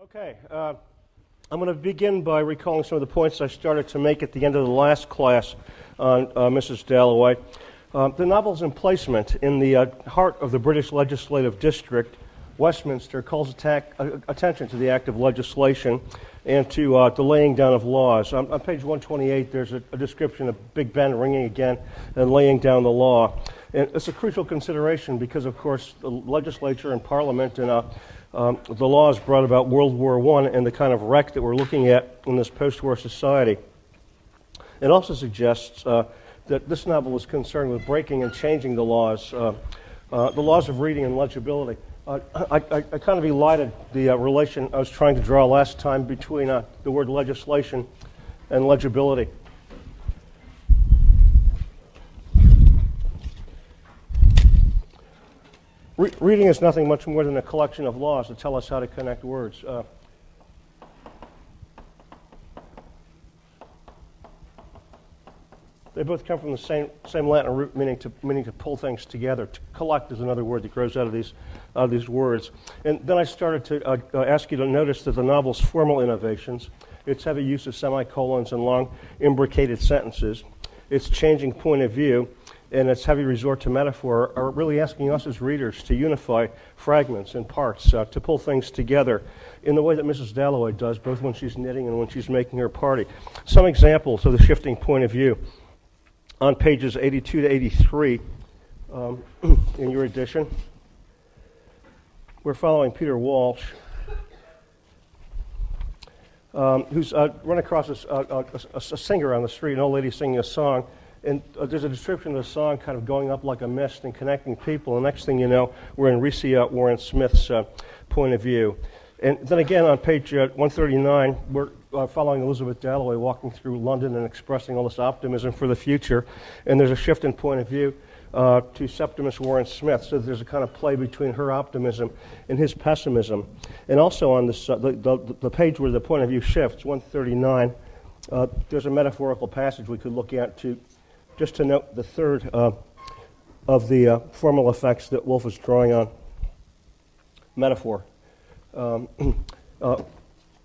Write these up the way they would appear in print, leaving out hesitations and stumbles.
Okay, I'm going to begin by recalling some of the points I started to make at the end of the last class on Mrs. Dalloway. The novel's emplacement in the heart of the British legislative district, Westminster, calls attention to the act of legislation and to the laying down of laws. On page 128, there's a description of Big Ben ringing again and laying down the law. And it's a crucial consideration because, of course, the legislature and Parliament and the laws brought about World War I and the kind of wreck that we're looking at in this post-war society. It also suggests that this novel is concerned with breaking and changing the laws of reading and legibility. I kind of elided the relation I was trying to draw last time between the word legislation and legibility. Reading is nothing much more than a collection of laws that tell us how to connect words. They both come from the same Latin root, meaning to pull things together. To collect is another word that grows out of these words. And then I started to ask you to notice that the novel's formal innovations, its heavy use of semicolons and long imbricated sentences, its changing point of view, and its heavy resort to metaphor are really asking us as readers to unify fragments and parts, to pull things together in the way that Mrs. Dalloway does, both when she's knitting and when she's making her party. Some examples of the shifting point of view. On pages 82 to 83 in your edition, we're following Peter Walsh, who's run across a singer on the street, an old lady singing a song. And there's a description of the song kind of going up like a mist and connecting people. And next thing you know, we're in Rhea Warren Smith's point of view. And then again on page 139, we're following Elizabeth Dalloway walking through London and expressing all this optimism for the future. And there's a shift in point of view to Septimus Warren Smith. So there's a kind of play between her optimism and his pessimism. And also on this, the page where the point of view shifts, 139, there's a metaphorical passage we could look at just to note the third of the formal effects that Woolf is drawing on. Metaphor.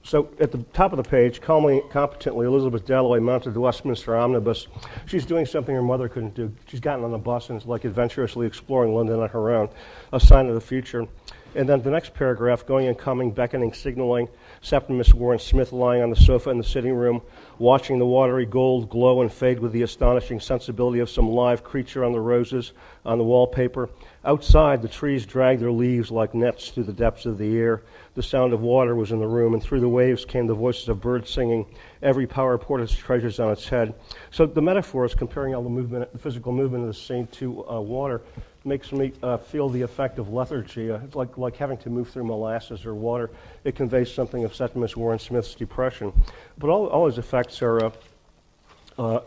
So at the top of the page, calmly and competently, Elizabeth Dalloway mounted the Westminster omnibus. She's doing something her mother couldn't do. She's gotten on the bus and is like adventurously exploring London on her own, a sign of the future. And then the next paragraph, going and coming, beckoning, signaling, Septimus Warren Smith lying on the sofa in the sitting room, watching the watery gold glow and fade with the astonishing sensibility of some live creature on the roses, on the wallpaper. Outside, the trees dragged their leaves like nets through the depths of the air. The sound of water was in the room, and through the waves came the voices of birds singing. Every power poured its treasures on its head. So the metaphor is comparing all the physical movement of the scene to water. Makes me feel the effect of lethargy. It's like having to move through molasses or water. It conveys something of Septimus Warren Smith's depression. But all his effects are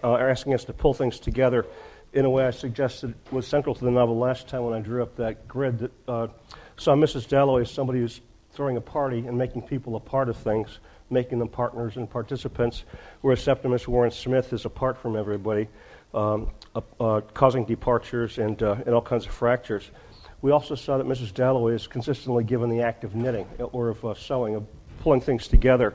asking us to pull things together in a way I suggested was central to the novel last time when I drew up that grid that saw Mrs. Dalloway as somebody who's throwing a party and making people a part of things, making them partners and participants, whereas Septimus Warren Smith is apart from everybody, causing departures and all kinds of fractures. We also saw that Mrs. Dalloway is consistently given the act of knitting or of sewing, of pulling things together,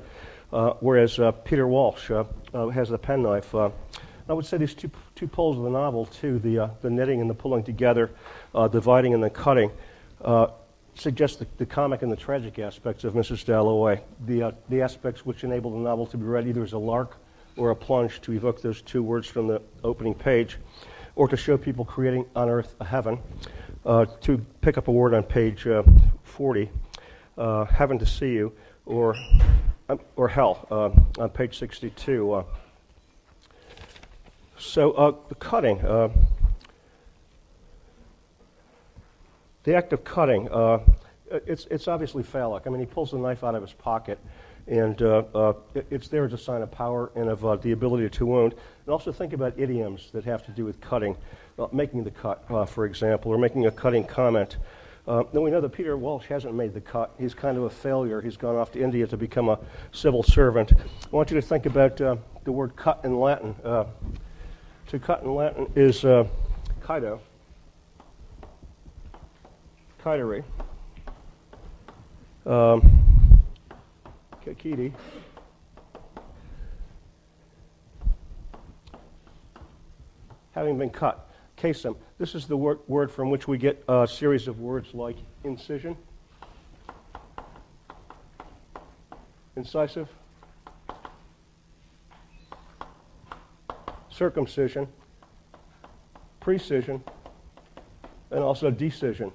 whereas Peter Walsh has the penknife. I would say these two poles of the novel, too, the knitting and the pulling together, dividing and the cutting, suggest the comic and the tragic aspects of Mrs. Dalloway, the aspects which enable the novel to be read either as a lark or a plunge, to evoke those two words from the opening page, or to show people creating on earth a heaven. To pick up a word on page 40, heaven to see you, or hell on page 62. So the cutting, the act of cutting, it's obviously phallic. I mean, he pulls the knife out of his pocket, and it's there as a sign of power and of the ability to wound. And also think about idioms that have to do with cutting, making the cut, for example, or making a cutting comment. Then we know that Peter Walsh hasn't made the cut. He's kind of a failure. He's gone off to India to become a civil servant. I want you to think about the word cut in Latin. To cut in Latin is cito, citery. Kitty. Having been cut. Kasem. This is the word from which we get a series of words like incision, incisive, circumcision, precision, and also decision.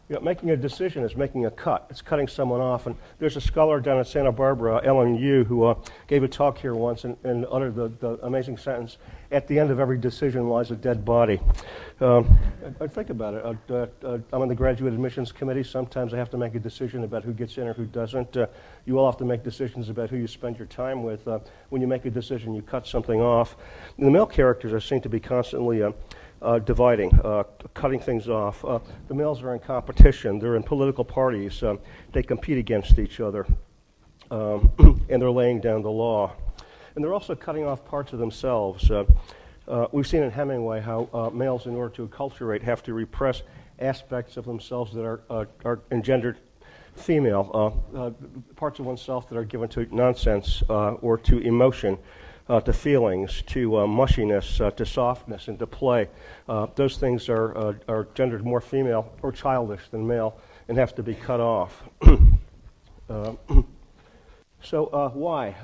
You know, making a decision is making a cut. It's cutting someone off. And there's a scholar down in Santa Barbara, Ellen Yu, who gave a talk here once and uttered the amazing sentence, "At the end of every decision lies a dead body." I think about it. I'm on the graduate admissions committee. Sometimes I have to make a decision about who gets in or who doesn't. You all have to make decisions about who you spend your time with. When you make a decision, you cut something off. And the male characters are seen to be constantly dividing, cutting things off. The males are in competition. They're in political parties. They compete against each other, and they're laying down the law. And they're also cutting off parts of themselves. We've seen in Hemingway how males, in order to acculturate, have to repress aspects of themselves that are engendered female, parts of oneself that are given to nonsense or to emotion. To feelings, to mushiness, to softness, and to play. Those things are gendered more female or childish than male and have to be cut off. So why?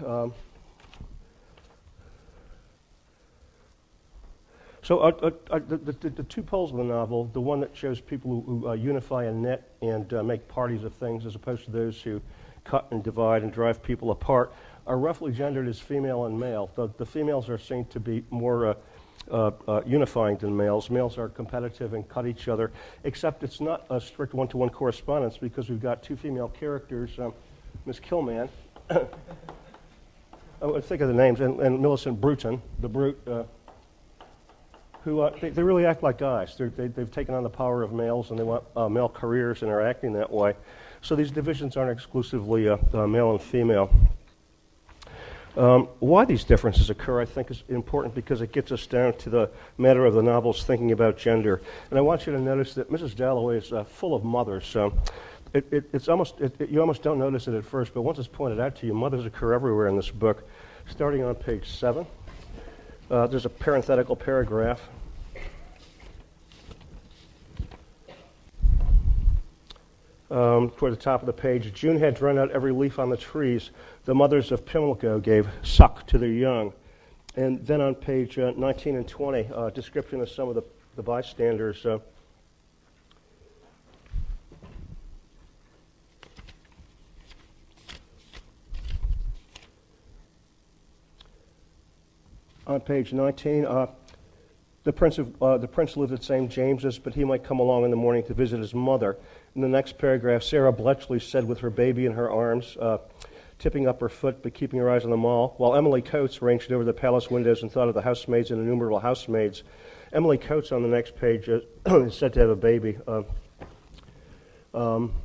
The two poles of the novel, the one that shows people who unify and knit and make parties of things as opposed to those who cut and divide and drive people apart, are roughly gendered as female and male. The females are seen to be more unifying than males. Males are competitive and cut each other, except it's not a strict one-to-one correspondence because we've got two female characters, Miss Killman, I think of the names, and Millicent Bruton, the Brute, who they really act like guys. They've taken on the power of males and they want male careers and are acting that way. So these divisions aren't exclusively male and female. Why these differences occur, I think, is important because it gets us down to the matter of the novel's thinking about gender. And I want you to notice that Mrs. Dalloway is full of mothers. You almost don't notice it at first, but once it's pointed out to you, mothers occur everywhere in this book. Starting on page 7, there's a parenthetical paragraph. Toward the top of the page, June had run out every leaf on the trees. The mothers of Pimlico gave suck to their young. And then on page 19 and 20, a description of some of the bystanders. On page 19, the prince lived at St. James's, but he might come along in the morning to visit his mother. In the next paragraph, Sarah Bletchley said with her baby in her arms, tipping up her foot but keeping her eyes on the mall, while Emily Coates ranged over the palace windows and thought of the housemaids and innumerable housemaids. Emily Coates on the next page is said to have a baby. Glaxo,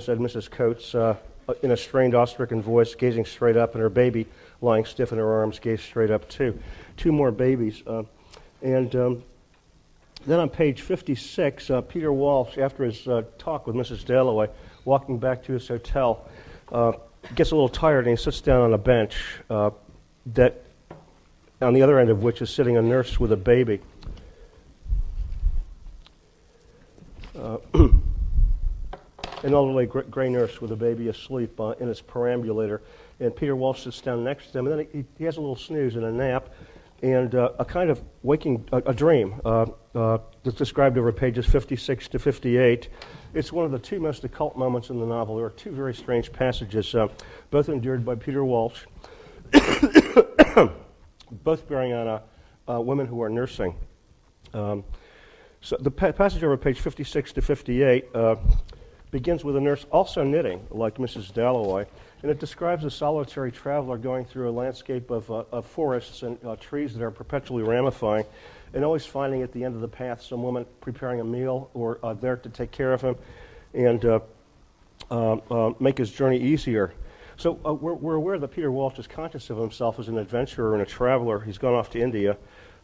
said Mrs. Coates, in a strained, awe-stricken voice, gazing straight up, and her baby, lying stiff in her arms, gazed straight up too. Two more babies. Then on page 56, Peter Walsh, after his talk with Mrs. Dalloway, walking back to his hotel, gets a little tired and he sits down on a bench that, on the other end of which is sitting a nurse with a baby. An elderly gray nurse with a baby asleep in his perambulator, and Peter Walsh sits down next to him, and then he has a little snooze and a nap, and a kind of waking, a dream that's described over pages 56 to 58. It's one of the two most occult moments in the novel. There are two very strange passages, both endured by Peter Walsh, both bearing on women who are nursing. So the passage over page 56 to 58 begins with a nurse also knitting, like Mrs. Dalloway, and it describes a solitary traveler going through a landscape of forests and trees that are perpetually ramifying, and always finding at the end of the path some woman preparing a meal or there to take care of him and make his journey easier. So we're aware that Peter Walsh is conscious of himself as an adventurer and a traveler. He's gone off to India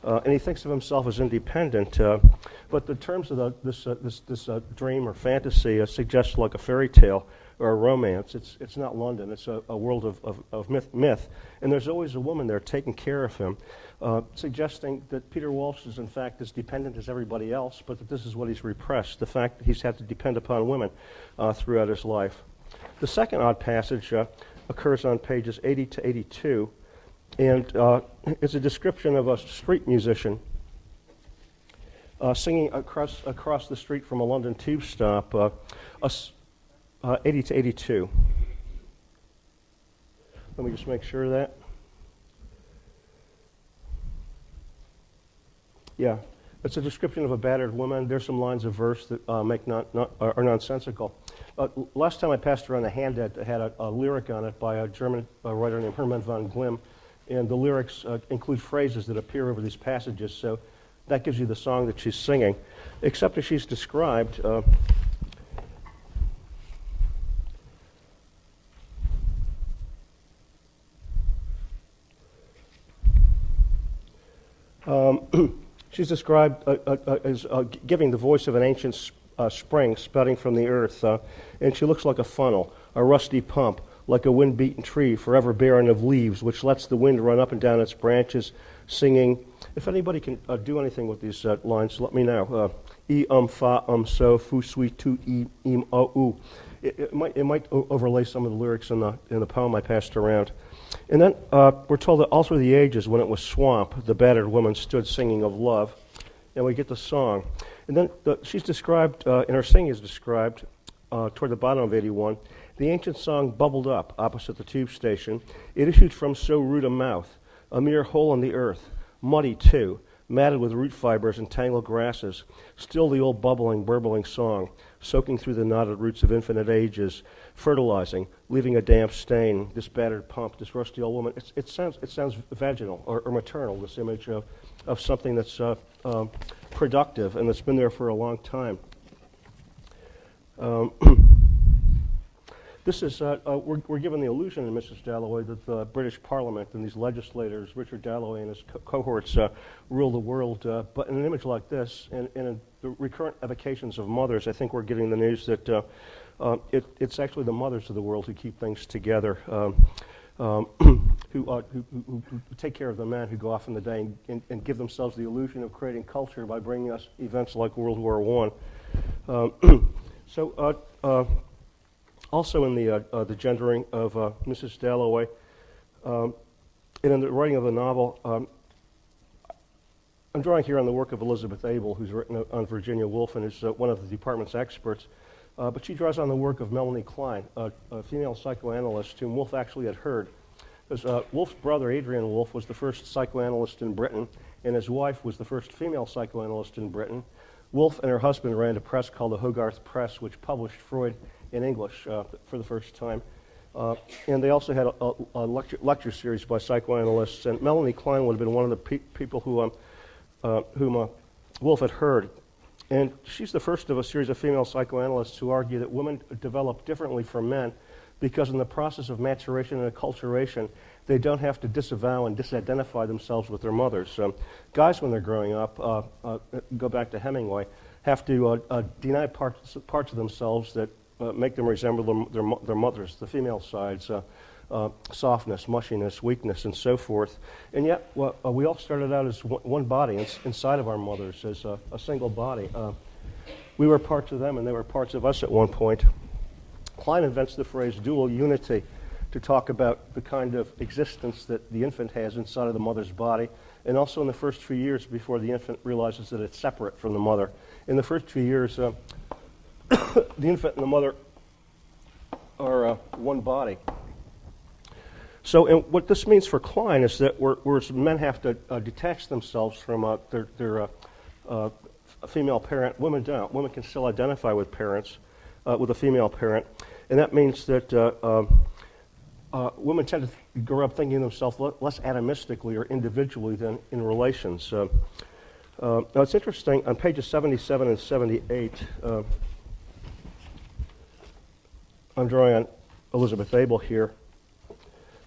and he thinks of himself as independent. But the terms of this dream or fantasy suggests like a fairy tale or a romance. It's not London. It's a world of myth. And there's always a woman there taking care of him, suggesting that Peter Walsh is in fact as dependent as everybody else, but that this is what he's repressed, the fact that he's had to depend upon women throughout his life. The second odd passage occurs on pages 80 to 82, and it's a description of a street musician singing across the street from a London tube stop, 80 to 82. Let me just make sure of that. Yeah, it's a description of a battered woman. There's some lines of verse that are nonsensical. Last time I passed around a handout that had a lyric on it by a German writer named Hermann von Glimm, and the lyrics include phrases that appear over these passages, so that gives you the song that she's singing, except as she's described. She's described as giving the voice of an ancient spring spouting from the earth, and she looks like a funnel, a rusty pump, like a wind-beaten tree, forever barren of leaves, which lets the wind run up and down its branches, singing. If anybody can do anything with these lines, let me know. E, fa, so, fu, sui, tu, e, im, o, u. It might overlay some of the lyrics in the poem I passed around. And then we're told that all through the ages, when it was swamp, the battered woman stood singing of love, and we get the song. And then she's described, and her singing is described toward the bottom of 81. The ancient song bubbled up opposite the tube station. It issued from so rude a mouth, a mere hole in the earth, muddy too, matted with root fibers and tangled grasses. Still the old bubbling, burbling song, soaking through the knotted roots of infinite ages, fertilizing, leaving a damp stain. This battered pump, this rusty old woman. It sounds vaginal or maternal. This image of something that's productive and that's been there for a long time. This is we're given the illusion in Mrs. Dalloway that the British Parliament and these legislators, Richard Dalloway and his cohorts, rule the world. But in an image like this, and in the recurrent evocations of mothers, I think we're getting the news that it's actually the mothers of the world who keep things together, who take care of the men who go off in the day and give themselves the illusion of creating culture by bringing us events like World War I. Also in the gendering of Mrs. Dalloway, and in the writing of the novel, I'm drawing here on the work of Elizabeth Abel, who's written on Virginia Woolf and is one of the department's experts, but she draws on the work of Melanie Klein, a female psychoanalyst whom Woolf actually had heard. Because Woolf's brother, Adrian Woolf, was the first psychoanalyst in Britain, and his wife was the first female psychoanalyst in Britain. Woolf and her husband ran a press called the Hogarth Press, which published Freud in English for the first time. And they also had a lecture series by psychoanalysts. And Melanie Klein would have been one of the people whom Woolf had heard. And she's the first of a series of female psychoanalysts who argue that women develop differently from men because in the process of maturation and acculturation, they don't have to disavow and disidentify themselves with their mothers. Guys, when they're growing up, go back to Hemingway, have to deny parts of themselves that make them resemble their mothers, the female sides, softness, mushiness, weakness, and so forth. And yet, we all started out as one body inside of our mothers, as a single body. We were parts of them, and they were parts of us at one point. Klein invents the phrase dual unity to talk about the kind of existence that the infant has inside of the mother's body, and also in the first few years before the infant realizes that it's separate from the mother. In the first few years, the infant and the mother are one body. So and what this means for Klein is that whereas men have to detach themselves from their female parent, women don't. Women can still identify with parents, with a female parent, and that means that women tend to grow up thinking of themselves less atomistically or individually than in relations. Now it's interesting, on pages 77 and 78, I'm drawing on Elizabeth Abel here.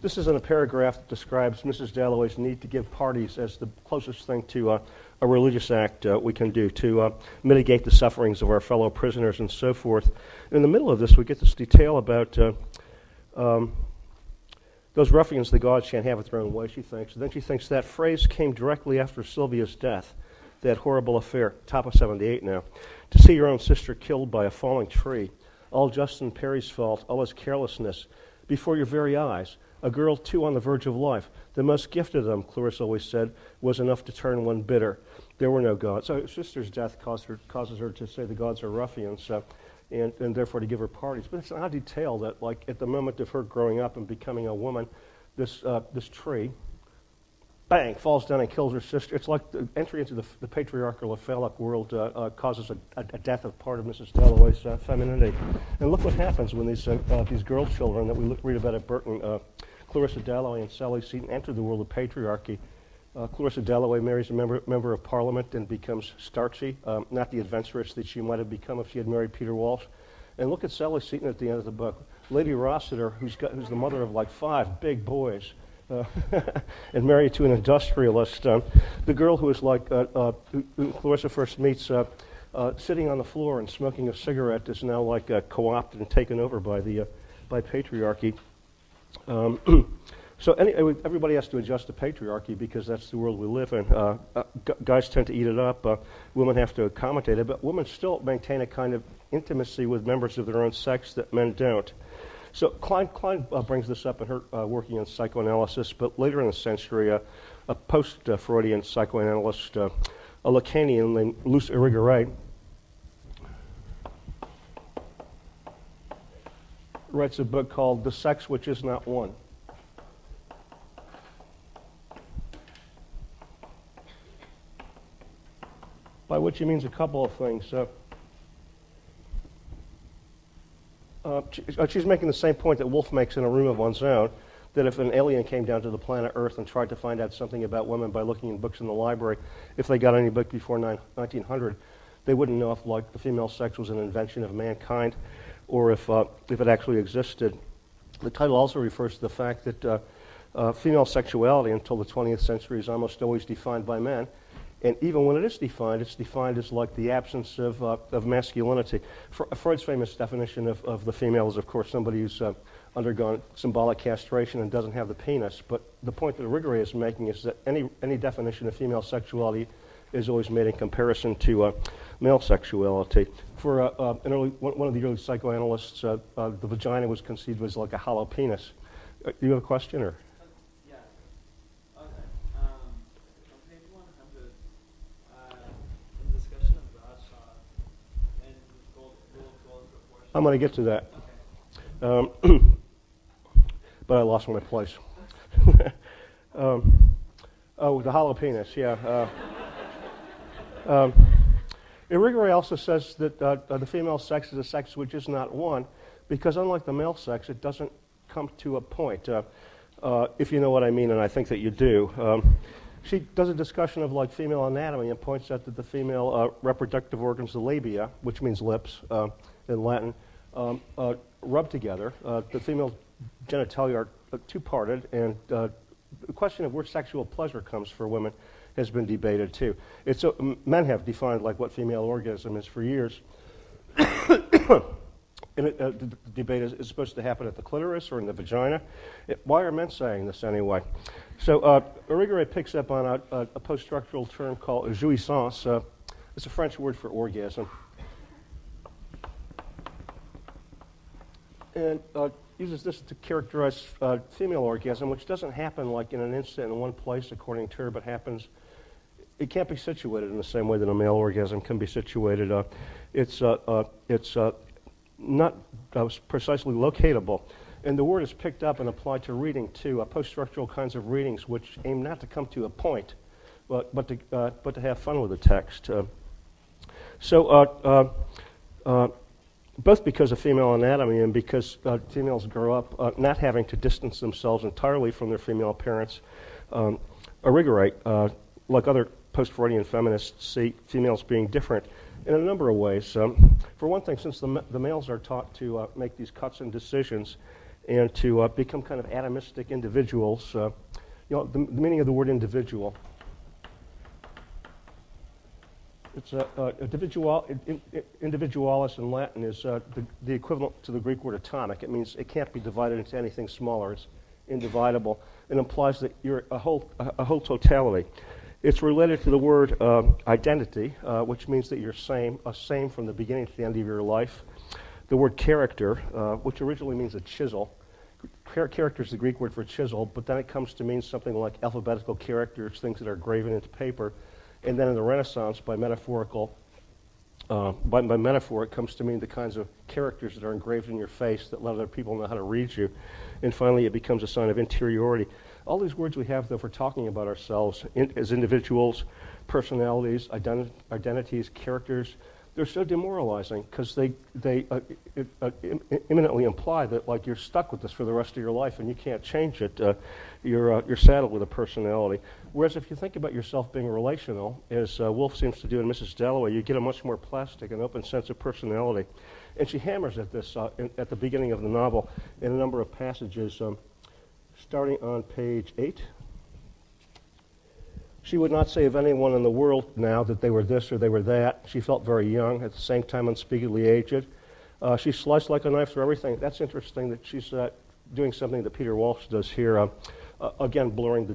This is in a paragraph that describes Mrs. Dalloway's need to give parties as the closest thing to a religious act we can do to mitigate the sufferings of our fellow prisoners and so forth. And in the middle of this, we get this detail about those ruffians the gods shan't have it their own way, she thinks. And then she thinks that phrase came directly after Sylvia's death, that horrible affair, top of 78 now. To see your own sister killed by a falling tree, all Justin Perry's fault, all his carelessness, before your very eyes, a girl too on the verge of life. The most gifted of them, Clarissa always said, was enough to turn one bitter. There were no gods. So her sister's death causes her to say the gods are ruffians, and therefore to give her parties. But it's an odd detail that, like, at the moment of her growing up and becoming a woman, this tree, bang, falls down and kills her sister. It's like the entry into the patriarchal or phallic world causes a death of part of Mrs. Dalloway's femininity. And look what happens when these girl children that we read about at Burton, Clarissa Dalloway and Sally Seton, enter the world of patriarchy. Clarissa Dalloway marries a member of Parliament and becomes starchy, not the adventuress that she might have become if she had married Peter Walsh. And look at Sally Seton at the end of the book. Lady Rossiter, who's the mother of like 5 big boys, and married to an industrialist. The girl who is like, who Clarissa first meets sitting on the floor and smoking a cigarette is now like co-opted and taken over by patriarchy. So everybody has to adjust to patriarchy because that's the world we live in. Guys tend to eat it up. Women have to accommodate it, but women still maintain a kind of intimacy with members of their own sex that men don't. So Klein brings this up in her working in psychoanalysis, but later in the century, a post-Freudian psychoanalyst, a Lacanian named Luce Irigaray, writes a book called The Sex Which Is Not One. By which he means a couple of things. She's making the same point that Woolf makes in A Room of One's Own, that if an alien came down to the planet Earth and tried to find out something about women by looking in books in the library, if they got any book before 1900, they wouldn't know if, like, the female sex was an invention of mankind or if it actually existed. The title also refers to the fact that female sexuality until the 20th century is almost always defined by men. And even when it is defined, it's defined as like the absence of masculinity. Freud's famous definition of the female is, of course, somebody who's undergone symbolic castration and doesn't have the penis. But the point that Irigaray is making is that any definition of female sexuality is always made in comparison to male sexuality. For one of the early psychoanalysts, the vagina was conceived as like a hollow penis. Do you have a question, or? I'm going to get to that. Okay. But I lost my place. The hollow penis, yeah. Irigaray also says that the female sex is a sex which is not one, because unlike the male sex, it doesn't come to a point, if you know what I mean, and I think that you do. She does a discussion of like female anatomy and points out that the female reproductive organs, the labia, which means lips in Latin, rub together. The female genitalia are two-parted, and the question of where sexual pleasure comes for women has been debated too. Men have defined like what female orgasm is for years. And the debate is supposed to happen at the clitoris or in the vagina. Why are men saying this anyway? So Irigaray picks up on a post-structural term called jouissance. It's a French word for orgasm. And uses this to characterize female orgasm, which doesn't happen like in an instant in one place, according to her, but happens. It can't be situated in the same way that a male orgasm can be situated. It's not precisely locatable. And the word is picked up and applied to reading too, post-structural kinds of readings which aim not to come to a point, but to have fun with the text. Both because of female anatomy and because females grow up not having to distance themselves entirely from their female parents, Irigaray, like other post-Freudian feminists, see females being different in a number of ways. For one thing, since the males are taught to make these cuts and decisions, and to become kind of atomistic individuals. The meaning of the word individual. It's individualis in Latin is the equivalent to the Greek word atomic. It means it can't be divided into anything smaller. It's indivisible. It implies that you're a whole totality. It's related to the word identity, which means that you're same from the beginning to the end of your life. The word character, which originally means a chisel. Character is the Greek word for chisel, but then it comes to mean something like alphabetical characters, things that are graven into paper. And then in the Renaissance, by metaphor, it comes to mean the kinds of characters that are engraved in your face that let other people know how to read you. And finally, it becomes a sign of interiority. All these words we have, though, for talking about ourselves as individuals, personalities, identities, characters, they're so demoralizing because they imminently imply that like you're stuck with this for the rest of your life and you can't change it. You're saddled with a personality. Whereas if you think about yourself being relational, as Woolf seems to do in Mrs. Dalloway, you get a much more plastic and open sense of personality. And she hammers at this at the beginning of the novel in a number of passages, starting on page 8. She would not say of anyone in the world now that they were this or they were that. She felt very young, at the same time unspeakably aged. She sliced like a knife through everything. That's interesting that she's doing something that Peter Walsh does here. Again, blurring the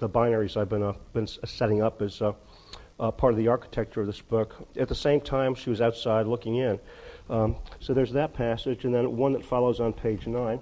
binaries I've been setting up as part of the architecture of this book. At the same time, she was outside looking in. So there's that passage, and then one that follows on page 9.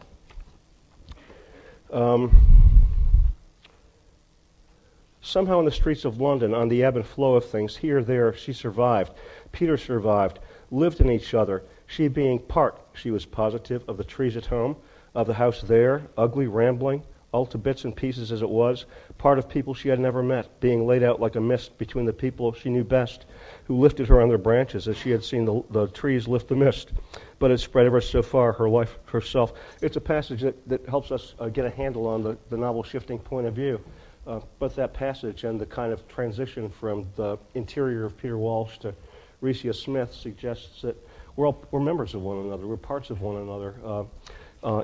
Somehow in the streets of London, on the ebb and flow of things, here, there, she survived. Peter survived, lived in each other, she being part, she was positive, of the trees at home, of the house there, ugly, rambling, all to bits and pieces as it was, part of people she had never met, being laid out like a mist between the people she knew best, who lifted her on their branches as she had seen the trees lift the mist, but had spread ever so far her life herself. It's a passage that helps us get a handle on the novel's shifting point of view. But that passage and the kind of transition from the interior of Peter Walsh to Rhesia Smith suggests that we're members of one another, we're parts of one another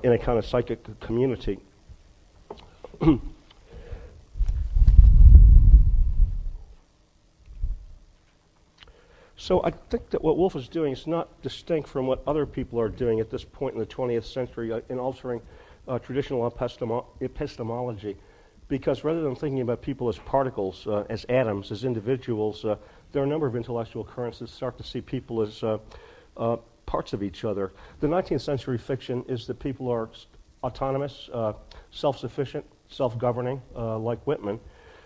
in a kind of psychic community. So I think that what Woolf is doing is not distinct from what other people are doing at this point in the 20th century in altering traditional epistemology. Because rather than thinking about people as particles, as atoms, as individuals, there are a number of intellectual currents that start to see people as parts of each other. The 19th century fiction is that people are autonomous, self-sufficient, self-governing, like Whitman.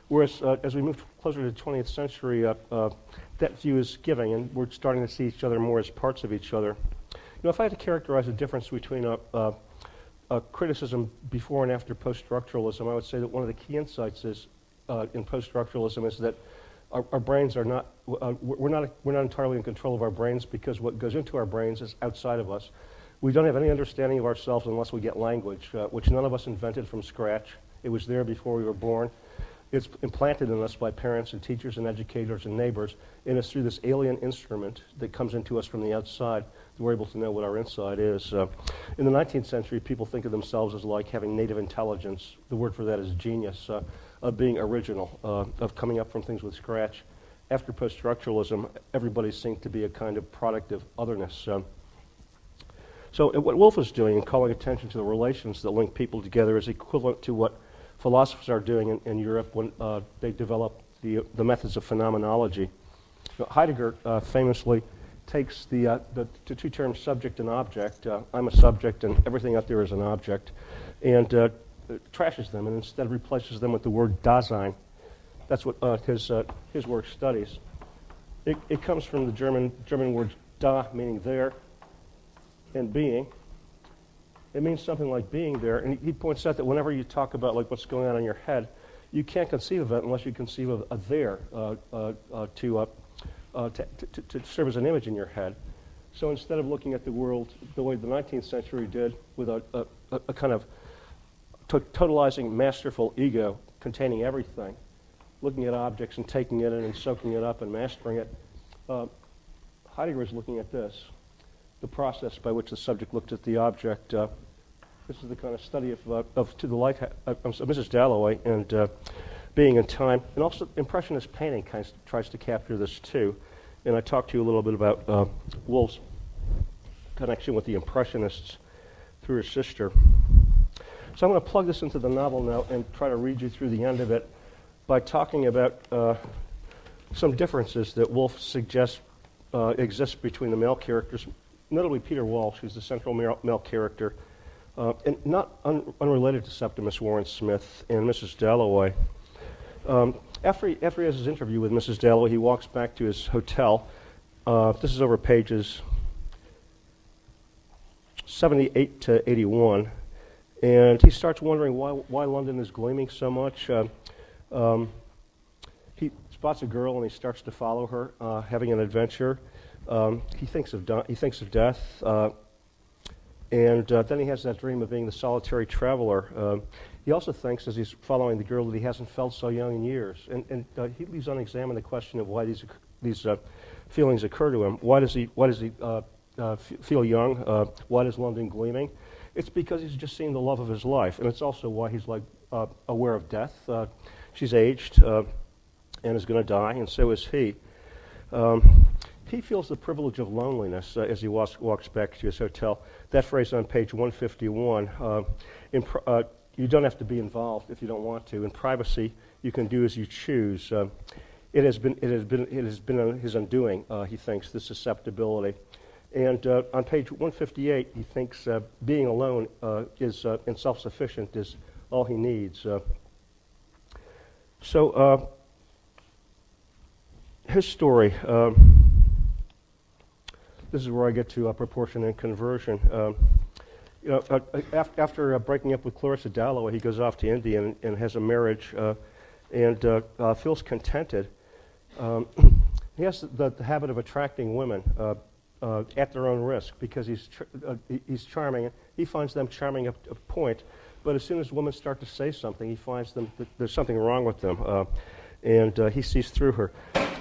Whereas as we move closer to the 20th century, that view is giving, and we're starting to see each other more as parts of each other. If I had to characterize the difference between a criticism before and after post-structuralism, I would say that one of the key insights is in post-structuralism is that our brains are not we're not entirely in control of our brains because what goes into our brains is outside of us. We don't have any understanding of ourselves unless we get language, which none of us invented from scratch. It was there before we were born. It's implanted in us by parents and teachers and educators and neighbors, and it's through this alien instrument that comes into us from the outside that we're able to know what our inside is. In the 19th century, people think of themselves as like having native intelligence. The word for that is genius, of being original, of coming up from things with scratch. After post-structuralism, everybody seemed to be a kind of product of otherness. So what Woolf is doing in calling attention to the relations that link people together is equivalent to what philosophers are doing in Europe when they develop the methods of phenomenology. Heidegger famously takes the two terms subject and object. I'm a subject and everything out there is an object, and trashes them and instead replaces them with the word Dasein. That's what his work studies. It comes from the German word da, meaning there, and being. It means something like being there, and he points out that whenever you talk about like what's going on in your head, you can't conceive of it unless you conceive of a there to serve as an image in your head. So instead of looking at the world the way the 19th century did, with a kind of totalizing, masterful ego containing everything, looking at objects and taking it in and soaking it up and mastering it, Heidegger is looking at this. The process by which the subject looked at the object This is the kind of study of To the Light, Mrs. Dalloway, and being in time. And also Impressionist painting kind of tries to capture this too. And I talked to you a little bit about Woolf's connection with the Impressionists through her sister. So I'm going to plug this into the novel now and try to read you through the end of it by talking about some differences that Woolf suggests exist between the male characters, notably Peter Walsh, who's the central male character, and not unrelated to Septimus Warren Smith and Mrs. Dalloway. After he has his interview with Mrs. Dalloway, he walks back to his hotel. This is over pages 78 to 81, and he starts wondering why London is gleaming so much. He spots a girl and he starts to follow her, having an adventure. He thinks of death, and then he has that dream of being the solitary traveler. He also thinks, as he's following the girl, that he hasn't felt so young in years, and he leaves unexamined the question of why these feelings occur to him. Why does he feel young? Why is London gleaming? It's because he's just seen the love of his life, and it's also why he's aware of death. She's aged and is going to die, and so is he. He feels the privilege of loneliness as he walks back to his hotel. That phrase on page 151. You don't have to be involved if you don't want to. In privacy, you can do as you choose. It has been his undoing. He thinks, this susceptibility. And on page 158, he thinks being alone is and self-sufficient is all he needs. So his story. This is where I get to proportion and conversion. After breaking up with Clarissa Dalloway, he goes off to India and has a marriage and feels contented. He has the habit of attracting women at their own risk because he's charming. He finds them charming up to a point, but as soon as women start to say something, he finds them that there's something wrong with them, and he sees through her.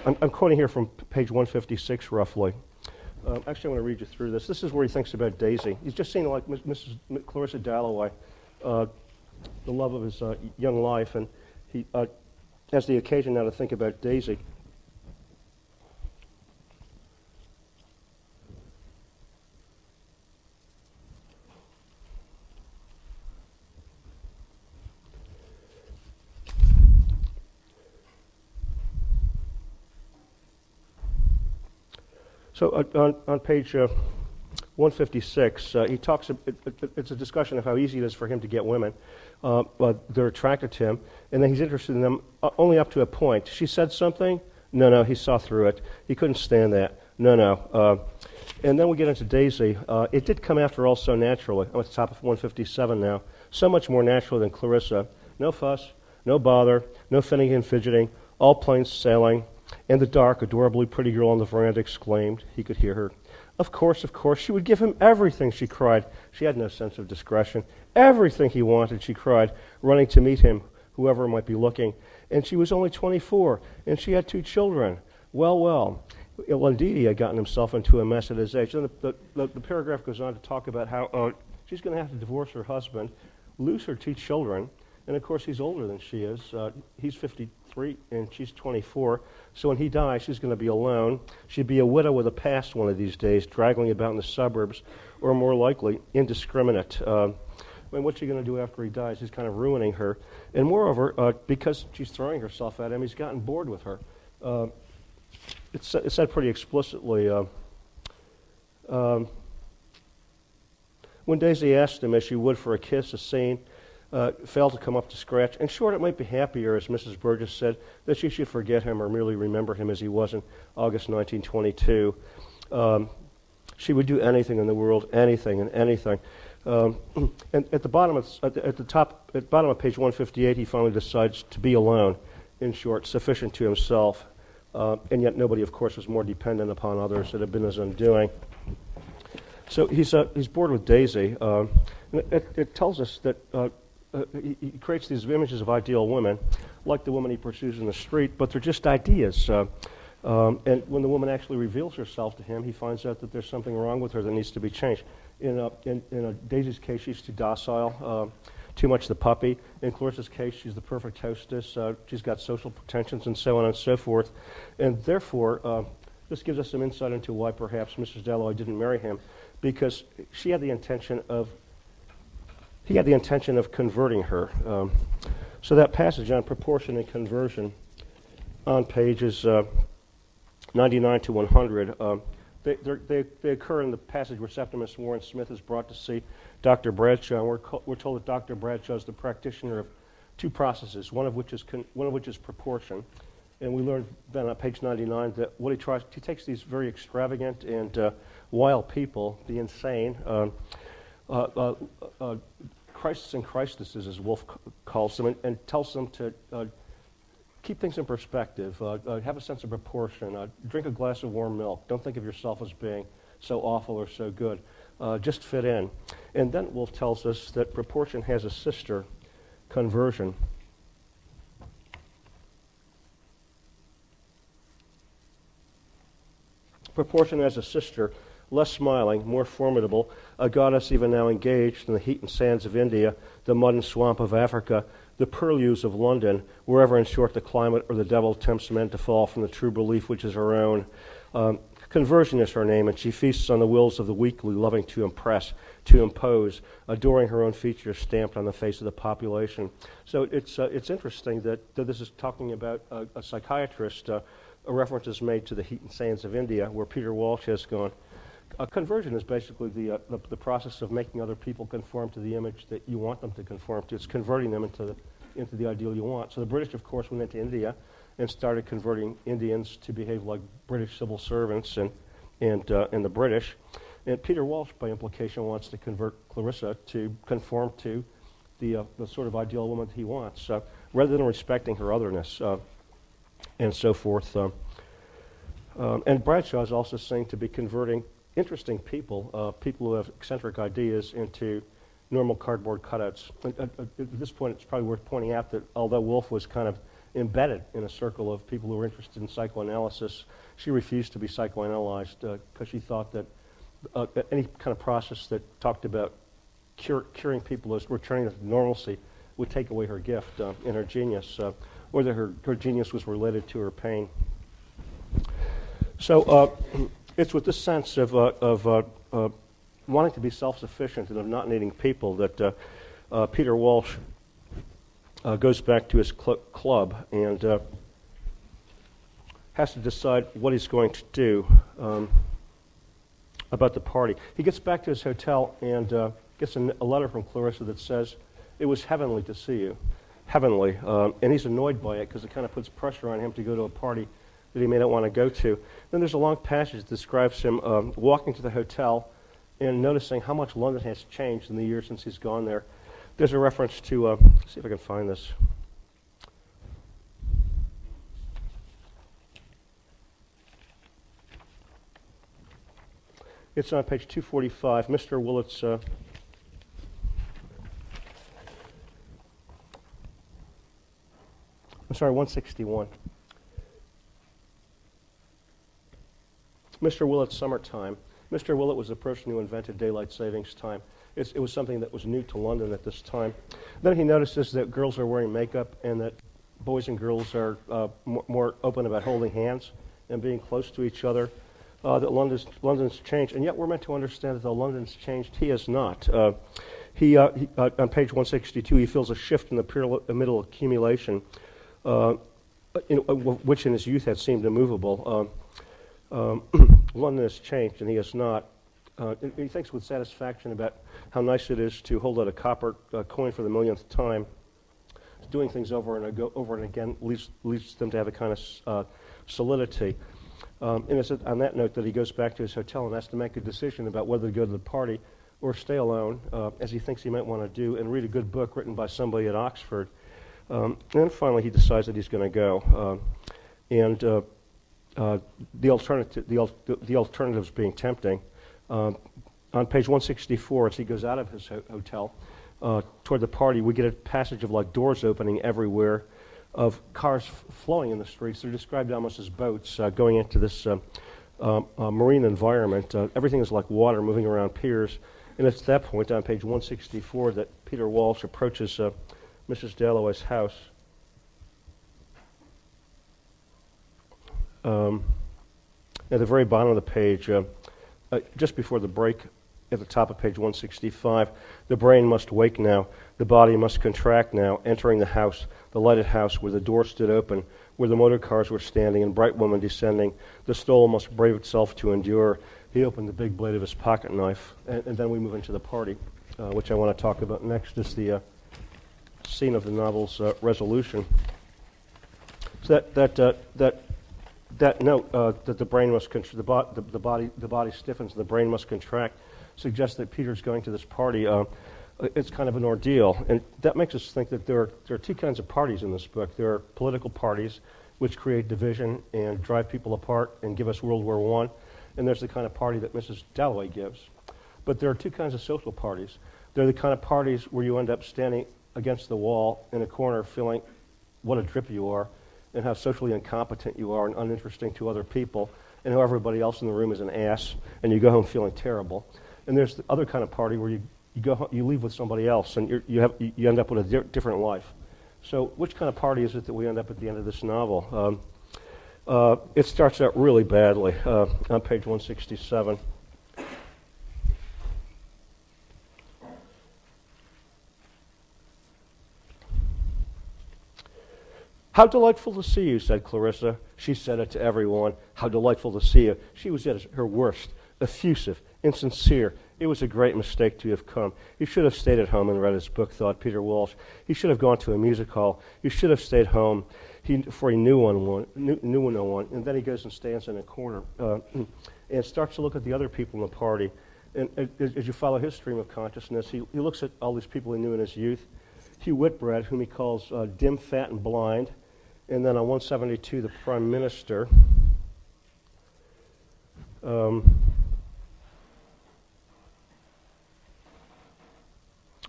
I'm quoting here from page 156, roughly. Actually, I want to read you through this. This is where he thinks about Daisy. He's just seen like Mrs. Clarissa Dalloway, the love of his young life, and he has the occasion now to think about Daisy. So on page 156, he talks. It's a discussion of how easy it is for him to get women. They're attracted to him, and then he's interested in them only up to a point. She said something. No, he saw through it. He couldn't stand that. No. And then we get into Daisy. It did come after all so naturally. I'm at the top of 157 now. So much more naturally than Clarissa. No fuss, no bother, no Finnegan fidgeting, all plain sailing. And the dark, adorably pretty girl on the veranda exclaimed. He could hear her. Of course, she would give him everything, she cried. She had no sense of discretion. Everything he wanted, she cried, running to meet him, whoever might be looking. And she was only 24, and she had 2 children. Well. Indeed, he had gotten himself into a mess at his age. Then the paragraph goes on to talk about how she's going to have to divorce her husband, lose her 2 children, and of course he's older than she is. He's 53 and she's 24. So when he dies, she's going to be alone. She'd be a widow with a past one of these days, dragging about in the suburbs, or more likely, indiscriminate. What's she going to do after he dies? He's kind of ruining her. And moreover, because she's throwing herself at him, he's gotten bored with her. It's said pretty explicitly. When Daisy asked him, as she would for a kiss, a scene, failed to come up to scratch. In short, it might be happier, as Mrs. Burgess said, that she should forget him or merely remember him as he was in August 1922. She would do anything in the world, anything and anything. And at the bottom of page 158, he finally decides to be alone. In short, sufficient to himself, and yet nobody, of course, was more dependent upon others. It had been his undoing. So he's bored with Daisy. It tells us that he creates these images of ideal women, like the woman he pursues in the street, but they're just ideas. And when the woman actually reveals herself to him, he finds out that there's something wrong with her that needs to be changed. In Daisy's case, she's too docile, too much the puppy. In Clarissa's case, she's the perfect hostess. She's got social pretensions and so on and so forth. And therefore, this gives us some insight into why perhaps Mrs. Dalloway didn't marry him, because he had the intention of converting her. So that passage on proportion and conversion on pages 99 to 100, they occur in the passage where Septimus Warren Smith is brought to see Dr. Bradshaw. And we're told that Dr. Bradshaw is the practitioner of two processes, one of which is proportion. And we learned then on page 99 that what he takes these very extravagant and wild people, the insane, Christs and Christesses, as Woolf calls them, and tells them to keep things in perspective, have a sense of proportion, drink a glass of warm milk, don't think of yourself as being so awful or so good, just fit in. And then Woolf tells us that proportion has a sister, conversion. Proportion has a sister, less smiling, more formidable, a goddess even now engaged in the heat and sands of India, the mud and swamp of Africa, the purlieus of London, wherever in short the climate or the devil tempts men to fall from the true belief which is her own. Conversion is her name, and she feasts on the wills of the weakly, loving to impress, to impose, adoring her own features stamped on the face of the population. So it's interesting that this is talking about a psychiatrist. A reference is made to the heat and sands of India, where Peter Walsh has gone. Conversion is basically the process of making other people conform to the image that you want them to conform to. It's converting them into the ideal you want. So the British, of course, went into India and started converting Indians to behave like British civil servants and the British. And Peter Walsh, by implication, wants to convert Clarissa to conform to the sort of ideal woman that he wants, rather than respecting her otherness and so forth. And Bradshaw is also saying to be converting interesting people, people who have eccentric ideas, into normal cardboard cutouts. At this point, it's probably worth pointing out that although Woolf was kind of embedded in a circle of people who were interested in psychoanalysis, she refused to be psychoanalyzed because she thought that any kind of process that talked about curing people as returning to normalcy would take away her gift and her genius, or that her genius was related to her pain. So it's with this sense of wanting to be self-sufficient and of not needing people that Peter Walsh goes back to his club and has to decide what he's going to do about the party. He gets back to his hotel and gets a letter from Clarissa that says, "It was heavenly to see you." Heavenly. And he's annoyed by it because it kind of puts pressure on him to go to a party that he may not want to go to. Then there's a long passage that describes him walking to the hotel and noticing how much London has changed in the years since he's gone there. There's a reference to, let's see if I can find this. It's on page 245. Mr. Willett's, I'm sorry, 161. Mr. Willett's summertime. Mr. Willett was the person who invented daylight savings time. It was something that was new to London at this time. Then he notices that girls are wearing makeup and that boys and girls are more open about holding hands and being close to each other, that London's changed. And yet we're meant to understand that though London's changed, he has not. On page 162, he feels a shift in the pyramidal accumulation, which in his youth had seemed immovable. London has changed, and he has not. He thinks with satisfaction about how nice it is to hold out a copper coin for the millionth time. Doing things over and again leads them to have a kind of solidity. And it's on that note that he goes back to his hotel and has to make a decision about whether to go to the party or stay alone, as he thinks he might want to do, and read a good book written by somebody at Oxford. And then finally he decides that he's going to go. The alternatives being tempting. On page 164, as he goes out of his hotel toward the party, we get a passage of like doors opening everywhere, of cars flowing in the streets. They're described almost as boats going into this marine environment. Everything is like water moving around piers. And it's at that point on page 164 that Peter Walsh approaches Mrs. Dalloway's house. At the very bottom of the page, just before the break, at the top of page 165, the brain must wake now, the body must contract now, entering the house, the lighted house where the door stood open, where the motor cars were standing and bright women descending. The soul must brave itself to endure. He opened the big blade of his pocket knife, and then we move into the party, which I want to talk about next, is the scene of the novel's resolution. So that note that the brain must the body stiffens, the brain must contract, suggests that Peter's going to this party. It's kind of an ordeal, and that makes us think that there are two kinds of parties in this book. There are political parties, which create division and drive people apart and give us World War I, and there's the kind of party that Mrs. Dalloway gives. But there are two kinds of social parties. They're the kind of parties where you end up standing against the wall in a corner feeling what a drip you are and how socially incompetent you are and uninteresting to other people and how everybody else in the room is an ass and you go home feeling terrible. And there's the other kind of party where you leave with somebody else and you end up with a different life. So which kind of party is it that we end up at the end of this novel? It starts out really badly on page 167. "How delightful to see you," said Clarissa. She said it to everyone. How delightful to see you. She was at her worst, effusive, insincere. It was a great mistake to have come. He should have stayed at home and read his book, thought Peter Walsh. He should have gone to a music hall. He should have stayed home, for he knew no one. And then he goes and stands in a corner and starts to look at the other people in the party. And as you follow his stream of consciousness, he looks at all these people he knew in his youth. Hugh Whitbread, whom he calls dim, fat, and blind. And then on 172, the Prime Minister.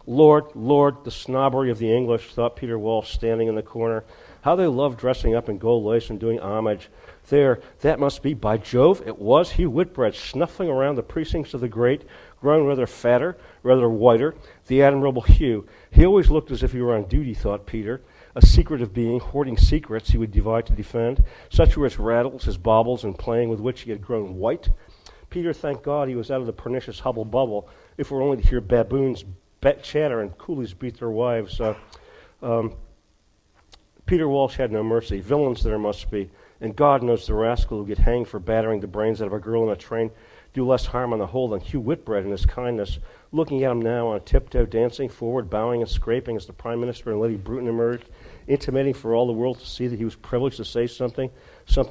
Lord, the snobbery of the English, thought Peter Walsh, standing in the corner. How they love dressing up in gold lace and doing homage. There, that must be, by Jove, it was Hugh Whitbread, snuffling around the precincts of the great, growing rather fatter, rather whiter, the admirable Hugh. He always looked as if he were on duty, thought Peter. A secretive being, hoarding secrets he would divide to defend. Such were his rattles, his baubles, and playing with which he had grown white. Peter thanked God he was out of the pernicious hubble-bubble, if we're only to hear baboons chatter and coolies beat their wives. Peter Walsh had no mercy. Villains there must be, and God knows the rascal who get hanged for battering the brains out of a girl in a train do less harm on the whole than Hugh Whitbread in his kindness. Looking at him now on tiptoe, dancing forward, bowing and scraping as the Prime Minister and Lady Bruton emerged, intimating for all the world to see that he was privileged to say something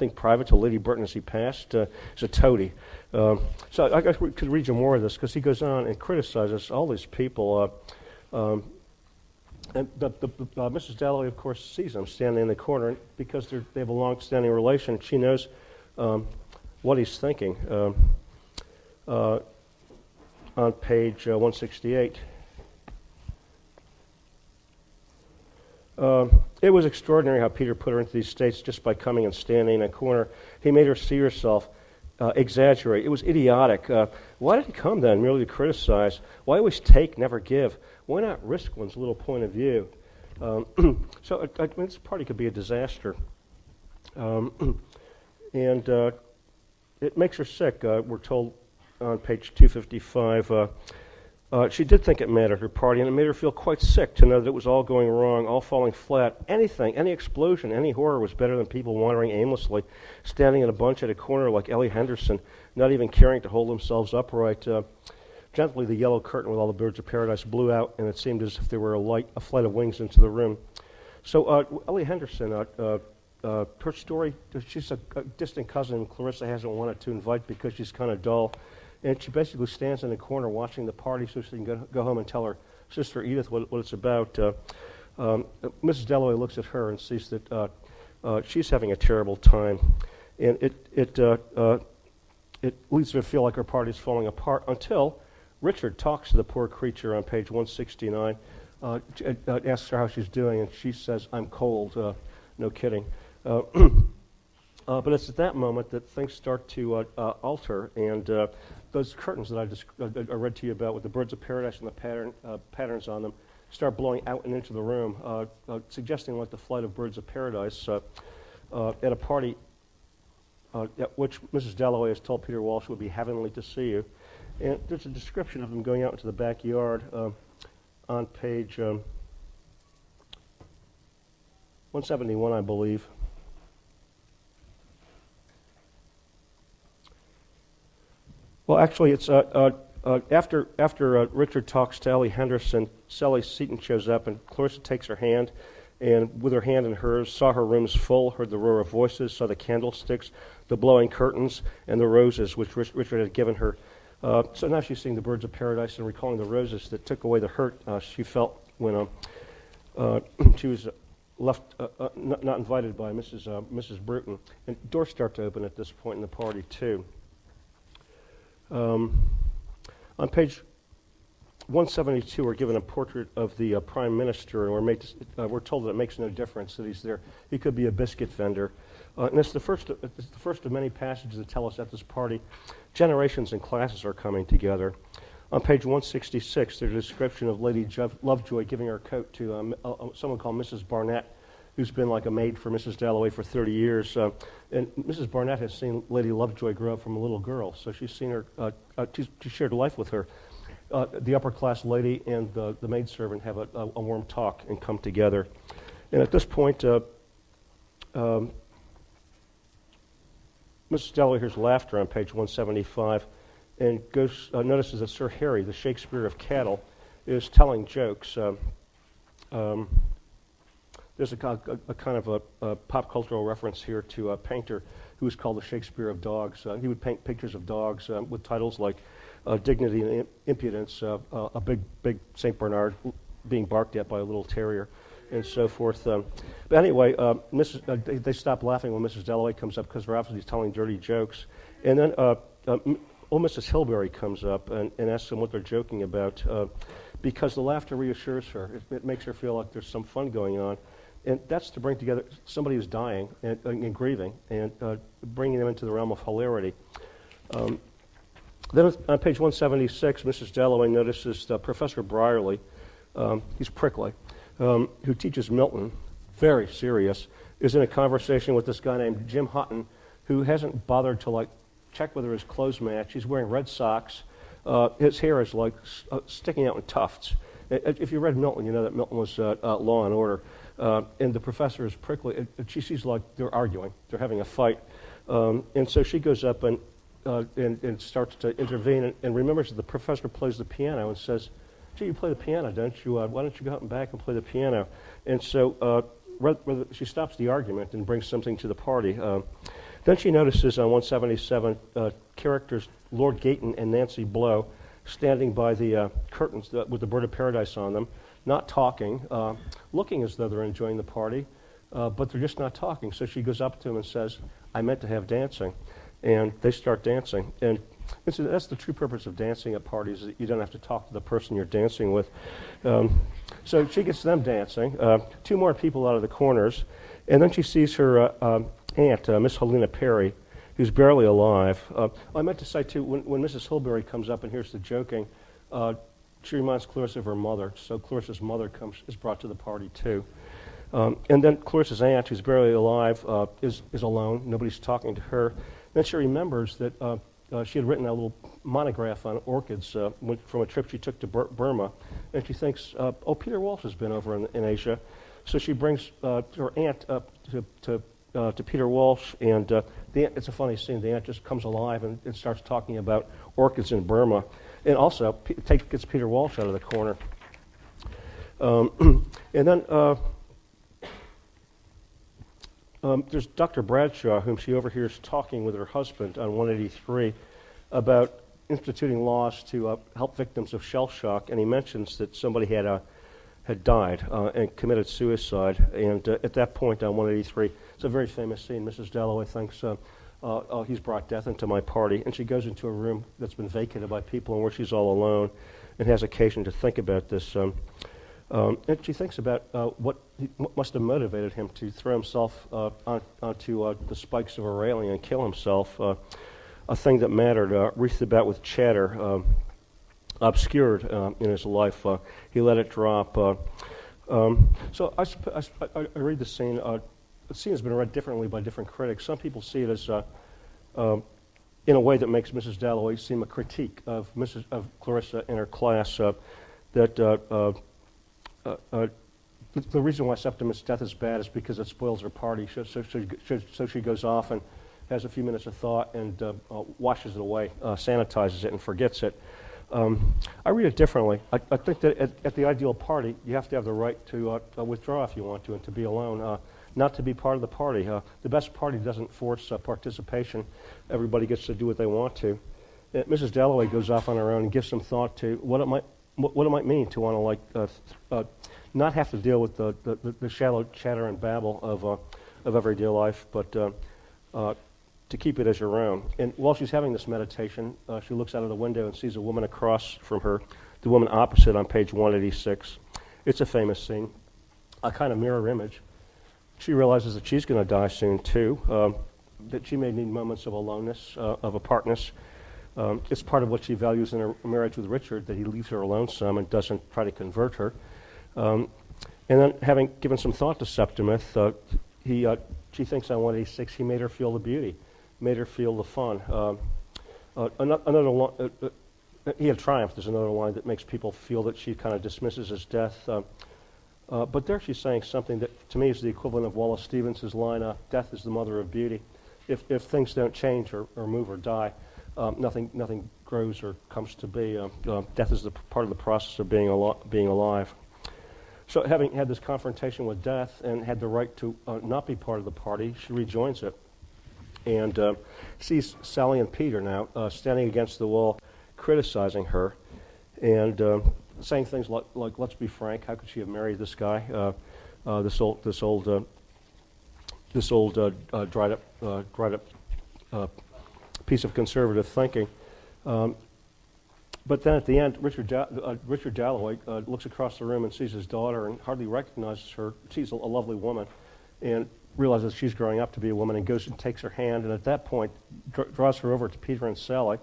private to Lady Bruton as he passed. It's a toady. So I could read you more of this because he goes on and criticizes all these people. And Mrs. Dalloway, of course, sees him standing in the corner because they have a long-standing relation. She knows what he's thinking. On page 168. It was extraordinary how Peter put her into these states just by coming and standing in a corner. He made her see herself, exaggerate. It was idiotic. Why did he come then, merely to criticize? Why always take, never give? Why not risk one's little point of view? So I mean, this party could be a disaster. And it makes her sick, we're told on page 255. She did think it mattered, her party, and it made her feel quite sick to know that it was all going wrong, all falling flat. Anything, any explosion, any horror was better than people wandering aimlessly, standing in a bunch at a corner like Ellie Henderson, not even caring to hold themselves upright. Gently, the yellow curtain with all the birds of paradise blew out, and it seemed as if there were a flight of wings into the room. So Ellie Henderson, her story, she's a distant cousin Clarissa hasn't wanted to invite because she's kind of dull. And she basically stands in the corner watching the party so she can go home and tell her sister Edith what it's about. Mrs. Dalloway looks at her and sees that she's having a terrible time. And it leads her to feel like her party's falling apart until Richard talks to the poor creature on page 169, asks her how she's doing, and she says, "I'm cold." No kidding. But it's at that moment that things start to alter, and those curtains that I read to you about with the birds of paradise and the patterns on them start blowing out and into the room, suggesting like the flight of birds of paradise at a party at which Mrs. Dalloway has told Peter Walsh would be heavenly to see you. And there's a description of them going out into the backyard on page 171, I believe. Well, actually, it's after Richard talks to Ellie Henderson, Sally Seton shows up, and Clarissa takes her hand, and with her hand in hers, saw her rooms full, heard the roar of voices, saw the candlesticks, the blowing curtains, and the roses which Richard had given her. So now she's seeing the birds of paradise and recalling the roses that took away the hurt she felt when she was left not invited by Mrs. Bruton. And doors start to open at this point in the party too. On page 172, we're given a portrait of the Prime Minister, and we're told that it makes no difference that he's there. He could be a biscuit vendor. And it's the first of many passages that tell us at this party generations and classes are coming together. On page 166, there's a description of Lady Lovejoy giving her coat to someone called Mrs. Barnett, who's been like a maid for Mrs. Dalloway for 30 years. And Mrs. Barnett has seen Lady Lovejoy grow up from a little girl, so she's seen her, she shared life with her. The upper-class lady and the maidservant have a warm talk and come together. And at this point, Mrs. Dalloway hears laughter on page 175 and notices that Sir Harry, the Shakespeare of cattle, is telling jokes. There's a kind of a pop cultural reference here to a painter who was called the Shakespeare of dogs. He would paint pictures of dogs with titles like Dignity and Impudence, a big St. Bernard being barked at by a little terrier, and so forth. But anyway, they stop laughing when Mrs. Dalloway comes up because they're obviously telling dirty jokes. And then old Mrs. Hilberry comes up and asks them what they're joking about because the laughter reassures her. It makes her feel like there's some fun going on. And that's to bring together somebody who's dying and grieving and bringing them into the realm of hilarity. Then on page 176, Mrs. Dalloway notices Professor Brierly, he's prickly, who teaches Milton, very serious, is in a conversation with this guy named Jim Hutton, who hasn't bothered to check whether his clothes match. He's wearing red socks. His hair is sticking out in tufts. If you read Milton, you know that Milton was Law and Order. And the professor is prickly. She sees they're arguing. They're having a fight. And so she goes up and starts to intervene and remembers that the professor plays the piano and says, "Gee, you play the piano, don't you? Why don't you go out and back and play the piano?" And so she stops the argument and brings something to the party. Then she notices on 177 characters Lord Gayton and Nancy Blow standing by the curtains with the bird of paradise on them, not talking, looking as though they're enjoying the party, but they're just not talking. So she goes up to them and says, "I meant to have dancing." And they start dancing. And so that's the true purpose of dancing at parties, is that you don't have to talk to the person you're dancing with. So she gets them dancing, two more people out of the corners, and then she sees her aunt, Miss Helena Perry, who's barely alive. I meant to say, too, when Mrs. Hilberry comes up and hears the joking, she reminds Clarissa of her mother, so Clarissa's mother is brought to the party, too. And then Clarissa's aunt, who's barely alive, is alone. Nobody's talking to her. Then she remembers that she had written a little monograph on orchids from a trip she took to Burma, and she thinks, oh, Peter Walsh has been over in Asia. So she brings her aunt up to Peter Walsh, and it's a funny scene. The aunt just comes alive and starts talking about orchids in Burma, and also gets Peter Walsh out of the corner. And then there's Dr. Bradshaw, whom she overhears talking with her husband on 183 about instituting laws to help victims of shell shock, and he mentions that somebody had died and committed suicide. And at that point on 183, it's a very famous scene. Mrs. Dalloway thinks, he's brought death into my party, and she goes into a room that's been vacated by people and where she's all alone and has occasion to think about this. And she thinks about what must have motivated him to throw himself onto the spikes of a railing and kill himself. a thing that mattered, wreathed about with chatter, obscured in his life. He let it drop. So I read the scene. The scene has been read differently by different critics. Some people see it as in a way that makes Mrs. Dalloway seem a critique of Clarissa in her class. That the reason why Septimus' death is bad is because it spoils her party. So she goes off and has a few minutes of thought and washes it away, sanitizes it, and forgets it. I read it differently. I think that at the ideal party, you have to have the right to withdraw if you want to and to be alone, not to be part of the party. The best party doesn't force participation. Everybody gets to do what they want to. Mrs. Dalloway goes off on her own and gives some thought to what it might mean to want to not have to deal with the shallow chatter and babble of everyday life, but to keep it as your own. And while she's having this meditation, she looks out of the window and sees a woman across from her, the woman opposite on page 186. It's a famous scene, a kind of mirror image. She realizes that she's going to die soon, too, that she may need moments of aloneness, of apartness. It's part of what she values in her marriage with Richard, that he leaves her alone some and doesn't try to convert her. And then, having given some thought to Septimus, she thinks on 186 he made her feel the beauty, made her feel the fun. Another line, he had triumphed. There's another line that makes people feel that she kind of dismisses his death. But there she's saying something that to me is the equivalent of Wallace Stevens' line, death is the mother of beauty. If things don't change or move or die, nothing grows or comes to be. Death is the part of the process of being alive. So having had this confrontation with death and had the right to not be part of the party, she rejoins it and sees Sally and Peter now standing against the wall, criticizing her and saying things like, "Let's be frank. How could she have married this guy? This old dried up piece of conservative thinking." But then at the end, Richard Dalloway looks across the room and sees his daughter and hardly recognizes her. She's a lovely woman, and realizes she's growing up to be a woman, and goes and takes her hand, and at that point draws her over to Peter and Sally,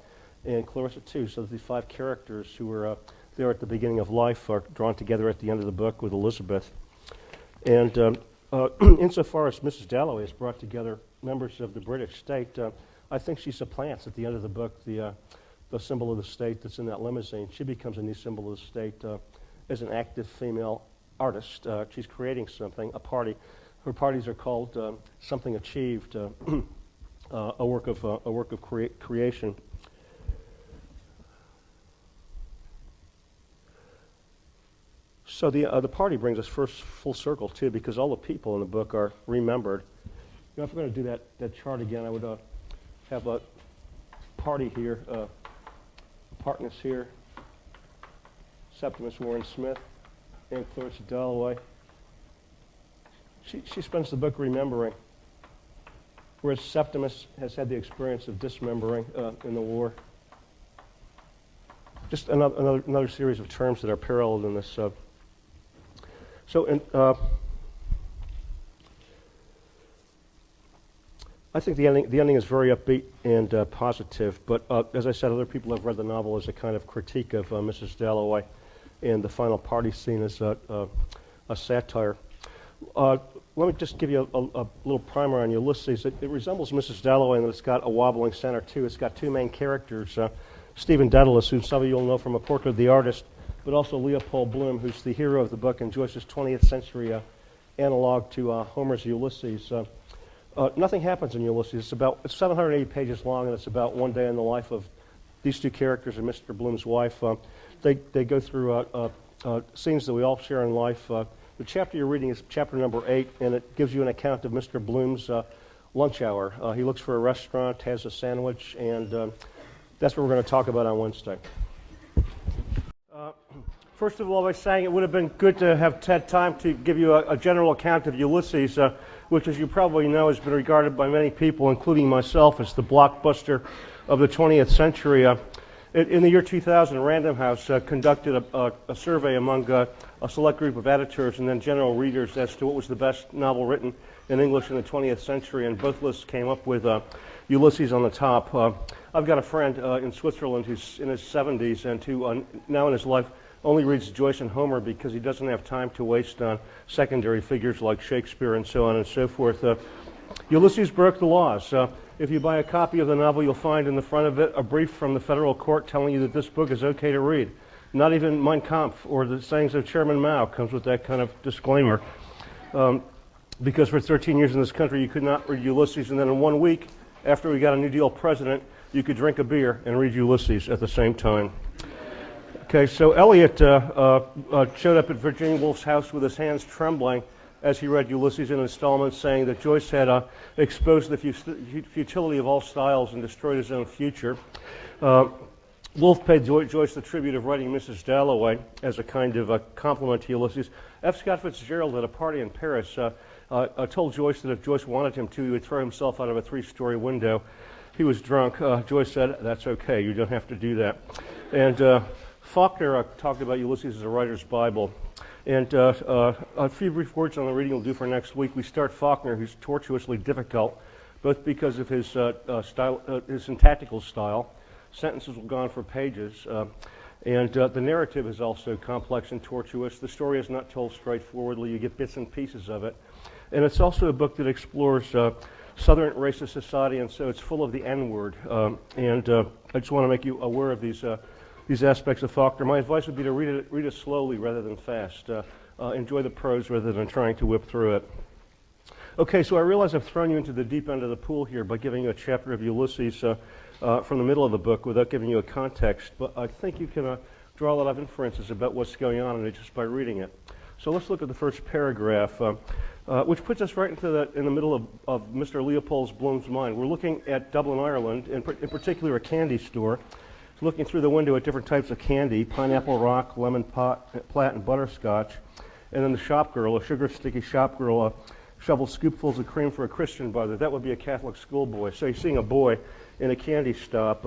and Clarissa too. So that these five characters who were there at the beginning of life are drawn together at the end of the book with Elizabeth. And insofar as Mrs. Dalloway has brought together members of the British state, I think she supplants at the end of the book the symbol of the state that's in that limousine. She becomes a new symbol of the state as an active female artist. She's creating something, a party. Her parties are called Something Achieved, a work of creation. So the party brings us first full circle too, because all the people in the book are remembered. You know, if we're going to do that chart again, I would have a party here, partners here, Septimus Warren Smith, and Clarissa Dalloway. She spends the book remembering, whereas Septimus has had the experience of dismembering in the war. Just another series of terms that are paralleled in this. I think the ending is very upbeat and positive, but as I said, other people have read the novel as a kind of critique of Mrs. Dalloway, and the final party scene is a satire. Let me just give you a little primer on Ulysses. It resembles Mrs. Dalloway in that it's got a wobbling center, too. It's got two main characters, Stephen Dedalus, who some of you will know from A Portrait of the Artist, but also Leopold Bloom, who's the hero of the book and Joyce's 20th-century analog to Homer's Ulysses. Nothing happens in Ulysses. It's 780 pages long, and it's about one day in the life of these two characters and Mr. Bloom's wife. They go through scenes that we all share in life. The chapter you're reading is chapter number 8, and it gives you an account of Mr. Bloom's lunch hour. He looks for a restaurant, has a sandwich, and that's what we're going to talk about on Wednesday. First of all, by saying it would have been good to have had time to give you a general account of Ulysses, which, as you probably know, has been regarded by many people, including myself, as the blockbuster of the 20th century. In the year 2000, Random House conducted a survey among a select group of editors and then general readers as to what was the best novel written in English in the 20th century, and both lists came up with Ulysses on the top. I've got a friend in Switzerland who's in his 70s and who now in his life only reads Joyce and Homer because he doesn't have time to waste on secondary figures like Shakespeare and so on and so forth. Ulysses broke the laws. If you buy a copy of the novel, you'll find in the front of it a brief from the federal court telling you that this book is okay to read. Not even Mein Kampf or the sayings of Chairman Mao comes with that kind of disclaimer. Because for 13 years in this country, you could not read Ulysses, and then in 1 week, after we got a New Deal president, you could drink a beer and read Ulysses at the same time. Okay, so Eliot showed up at Virginia Woolf's house with his hands trembling as he read Ulysses in installments, saying that Joyce had exposed the futility of all styles and destroyed his own future. Woolf paid Joyce the tribute of writing Mrs. Dalloway as a kind of a compliment to Ulysses. F. Scott Fitzgerald at a party in Paris told Joyce that if Joyce wanted him to, he would throw himself out of a 3-story window. He was drunk. Joyce said, "That's okay, you don't have to do that." And Faulkner talked about Ulysses as a writer's Bible. And a few brief words on the reading we'll do for next week. We start Faulkner, who's tortuously difficult, both because of his his syntactical style. Sentences will go on for pages. And the narrative is also complex and tortuous. The story is not told straightforwardly. You get bits and pieces of it. And it's also a book that explores Southern racist society, and so it's full of the N-word. I just want to make you aware of these aspects of Faulkner. My advice would be to read it slowly rather than fast. Enjoy the prose rather than trying to whip through it. Okay, so I realize I've thrown you into the deep end of the pool here by giving you a chapter of Ulysses from the middle of the book without giving you a context, but I think you can draw a lot of inferences about what's going on in it just by reading it. So let's look at the first paragraph, which puts us right in the middle of Mr. Leopold Bloom's mind. We're looking at Dublin, Ireland, in particular a candy store. It's looking through the window at different types of candy, pineapple rock, lemon plat, and butterscotch. And then the shop girl, a sugar sticky shop girl, shovels scoopfuls of cream for a Christian brother. That would be a Catholic schoolboy. So you're seeing a boy in a candy stop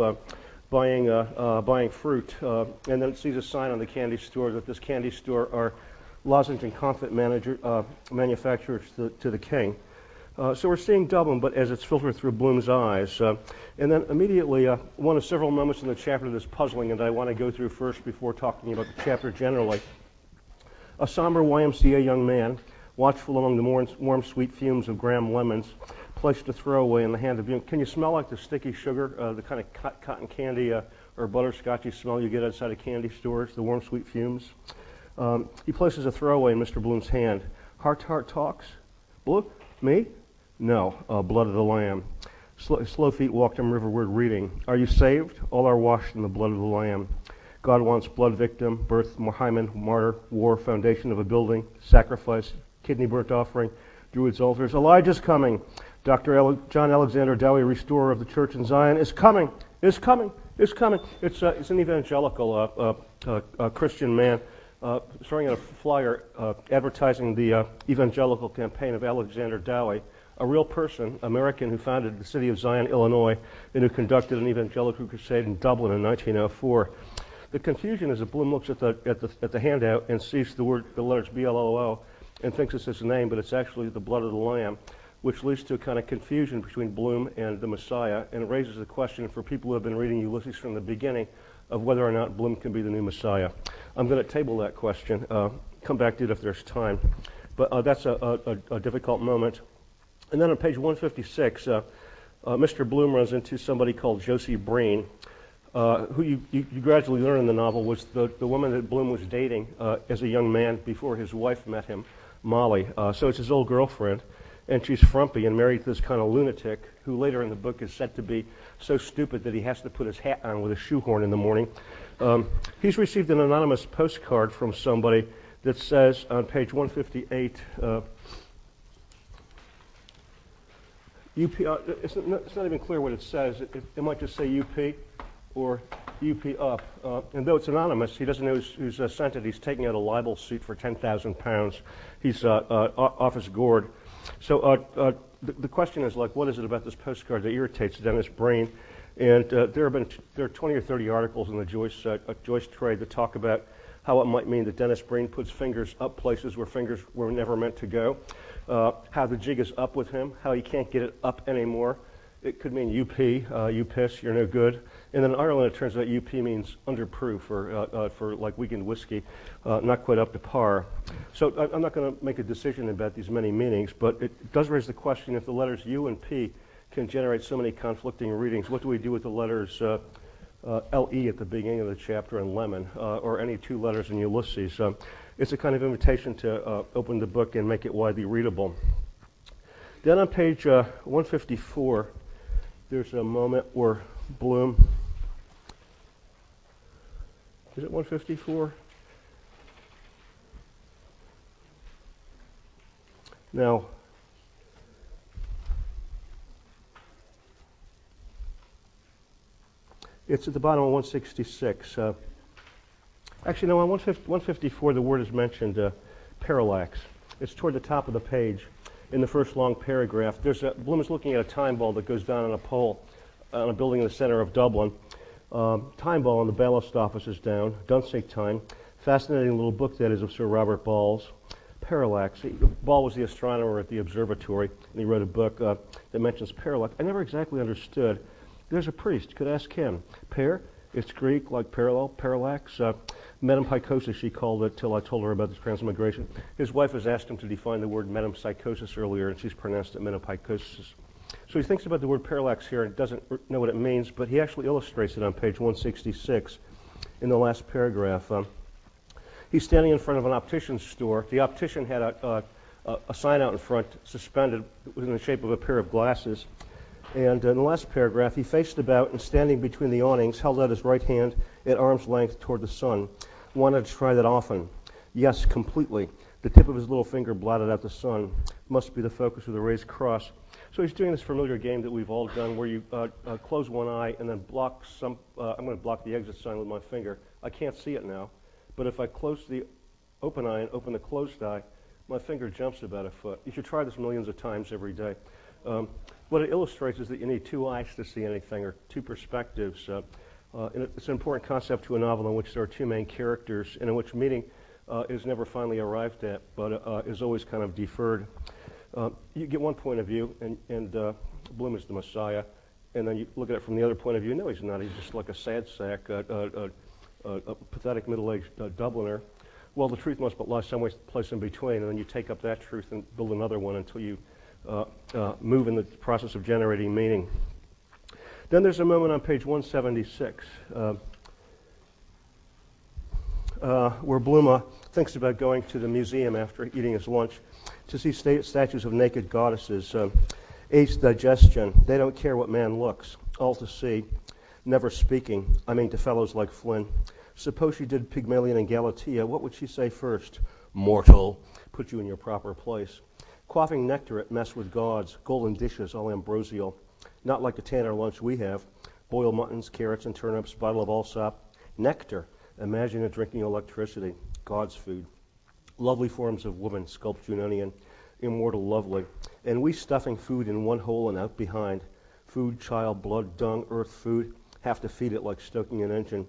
buying fruit, and then sees a sign on the candy store that this candy store are lozenge and confit manufacturers to the king. So we're seeing Dublin, but as it's filtered through Bloom's eyes. And then immediately, one of several moments in the chapter that's puzzling, and I want to go through first before talking about the chapter generally. A somber YMCA young man, watchful among the warm, sweet fumes of Graham lemons, placed a throwaway in the hand of you. Can you smell like the sticky sugar, the kind of cotton candy or butterscotchy smell you get outside of candy stores, the warm, sweet fumes? He places a throwaway in Mr. Bloom's hand. Heart-to-heart talks? Bloom? Me? No. Blood of the Lamb. Slow feet walked him riverward reading. Are you saved? All are washed in the blood of the Lamb. God wants blood victim, birth, hymen, martyr, war, foundation of a building, sacrifice, kidney burnt offering, Druids' altars. Elijah's coming. Dr. John Alexander Dowie, restorer of the church in Zion, is coming. Is coming. Is coming. It's an evangelical Christian man throwing out a flyer advertising the evangelical campaign of Alexander Dowie, a real person, American, who founded the city of Zion, Illinois, and who conducted an evangelical crusade in Dublin in 1904. The confusion is that Bloom looks at the handout and sees the letters B-L-O-O and thinks it's his name, but it's actually the blood of the Lamb, which leads to a kind of confusion between Bloom and the Messiah, and raises the question for people who have been reading Ulysses from the beginning of whether or not Bloom can be the new Messiah. I'm going to table that question, come back to it if there's time, but that's a difficult moment. And then on page 156, Mr. Bloom runs into somebody called Josie Breen, who you gradually learn in the novel was the woman that Bloom was dating as a young man before his wife met him, Molly. So it's his old girlfriend, and she's frumpy and married to this kind of lunatic who later in the book is said to be so stupid that he has to put his hat on with a shoehorn in the morning. He's received an anonymous postcard from somebody that says on page 158, UP, it's not even clear what it says. It might just say UP or UP up. And though it's anonymous, he doesn't know who's sent it. He's taking out a libel suit for £10,000. He's off his gourd. So the question is, like, what is it about this postcard that irritates Dennis Breen? And there are 20 or 30 articles in the Joyce trade that talk about how it might mean that Dennis Breen puts fingers up places where fingers were never meant to go, how the jig is up with him, how he can't get it up anymore, It could mean UP, you piss, you're no good. And then in Ireland, it turns out UP means under proof, or for like weakened whiskey, not quite up to par. So I'm not going to make a decision about these many meanings, but it does raise the question, if the letters U and P can generate so many conflicting readings, what do we do with the letters LE at the beginning of the chapter and lemon, or any two letters in Ulysses? It's a kind of invitation to open the book and make it widely readable. Then on page 154, there's a moment where Bloom, is it 154? Now, it's at the bottom of 166. Actually, no, on 154, the word is mentioned, parallax. It's toward the top of the page in the first long paragraph. Bloom is looking at a time ball that goes down on a pole on a building in the center of Dublin. Time ball on the ballast office is down. Dunsink time. Fascinating little book that is of Sir Robert Ball's. Parallax. Ball was the astronomer at the observatory, and he wrote a book that mentions parallax. I never exactly understood. There's a priest. Could ask him. It's Greek, like parallel, parallax. Metempsychosis, she called it, till I told her about this transmigration. His wife has asked him to define the word metempsychosis earlier, and she's pronounced it metempsychosis. So he thinks about the word parallax here and doesn't know what it means, but he actually illustrates it on page 166 in the last paragraph. He's standing in front of an optician's store. The optician had a sign out in front, suspended. It was in the shape of a pair of glasses. And in the last paragraph, he faced about and standing between the awnings, held out his right hand at arm's length toward the sun. Wanted to try that often. Yes, completely. The tip of his little finger blotted out the sun. Must be the focus of the raised cross. So he's doing this familiar game that we've all done where you close one eye and then block I'm going to block the exit sign with my finger. I can't see it now. But if I close the open eye and open the closed eye, my finger jumps about a foot. You should try this millions of times every day. What it illustrates is that you need two eyes to see anything, or two perspectives. And it's an important concept to a novel in which there are two main characters, and in which meaning is never finally arrived at, but is always kind of deferred. You get one point of view, and Bloom is the Messiah, and then you look at it from the other point of view. No, he's not. He's just like a sad sack, a pathetic middle-aged Dubliner. Well, the truth must lie somewhere place in between, and then you take up that truth and build another one until you move in the process of generating meaning. Then there's a moment on page 176 where Bloom thinks about going to the museum after eating his lunch to see statues of naked goddesses. Aids digestion. They don't care what man looks. All to see. Never speaking. I mean to fellows like Flynn. Suppose she did Pygmalion and Galatea. What would she say first? Mortal. Put you in your proper place. Quaffing nectar at mess with gods. Golden dishes, all ambrosial. Not like the Tanner lunch we have. Boiled muttons, carrots and turnips, bottle of Allsop. Nectar. Imagine it drinking electricity. God's food. Lovely forms of woman, sculpt Junonian. Immortal lovely. And we stuffing food in one hole and out behind. Food, child, blood, dung, earth, food. Have to feed it like stoking an engine.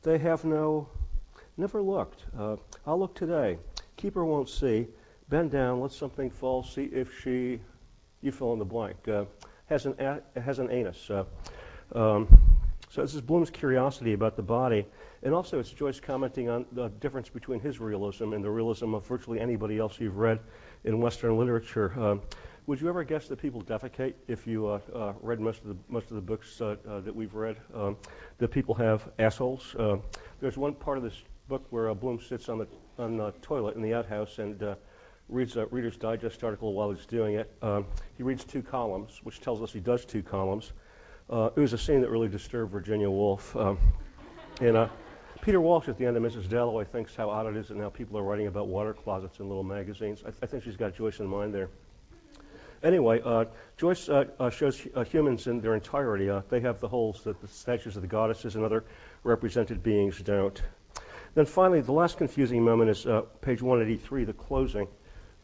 They have never looked. I'll look today. Keeper won't see. Bend down, let something fall, see if she, you fill in the blank, has an anus. So this is Bloom's curiosity about the body, and also it's Joyce commenting on the difference between his realism and the realism of virtually anybody else you've read in Western literature. Would you ever guess that people defecate if you read most of the books that we've read? That people have assholes. There's one part of this book where Bloom sits on the toilet in the outhouse and reads a Reader's Digest article while he's doing it. He reads 2 columns, which tells us he does 2 columns. It was a scene that really disturbed Virginia Woolf. And Peter Walsh at the end of Mrs. Dalloway thinks how odd it is that now people are writing about water closets in little magazines. I think she's got Joyce in mind there. Anyway, Joyce shows humans in their entirety. They have the holes that the statues of the goddesses and other represented beings don't. Then finally, the last confusing moment is page 183, the closing,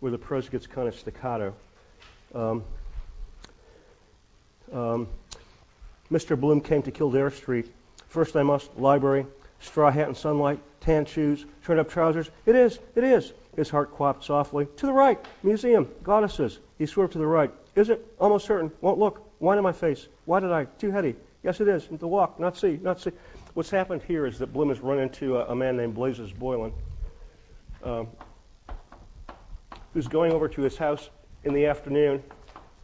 where the prose gets kind of staccato. Mr. Bloom came to Kildare Street. First I must, library, straw hat and sunlight, tan shoes, turned up trousers. It is. His heart quapped softly. To the right, museum, goddesses. He swerved to the right. Is it? Almost certain. Won't look. wine in my face. Why did I? Too heady. Yes, it is. The walk, not see, not see. What's happened here is that Bloom has run into a man named Blazes Boylan, who's going over to his house in the afternoon.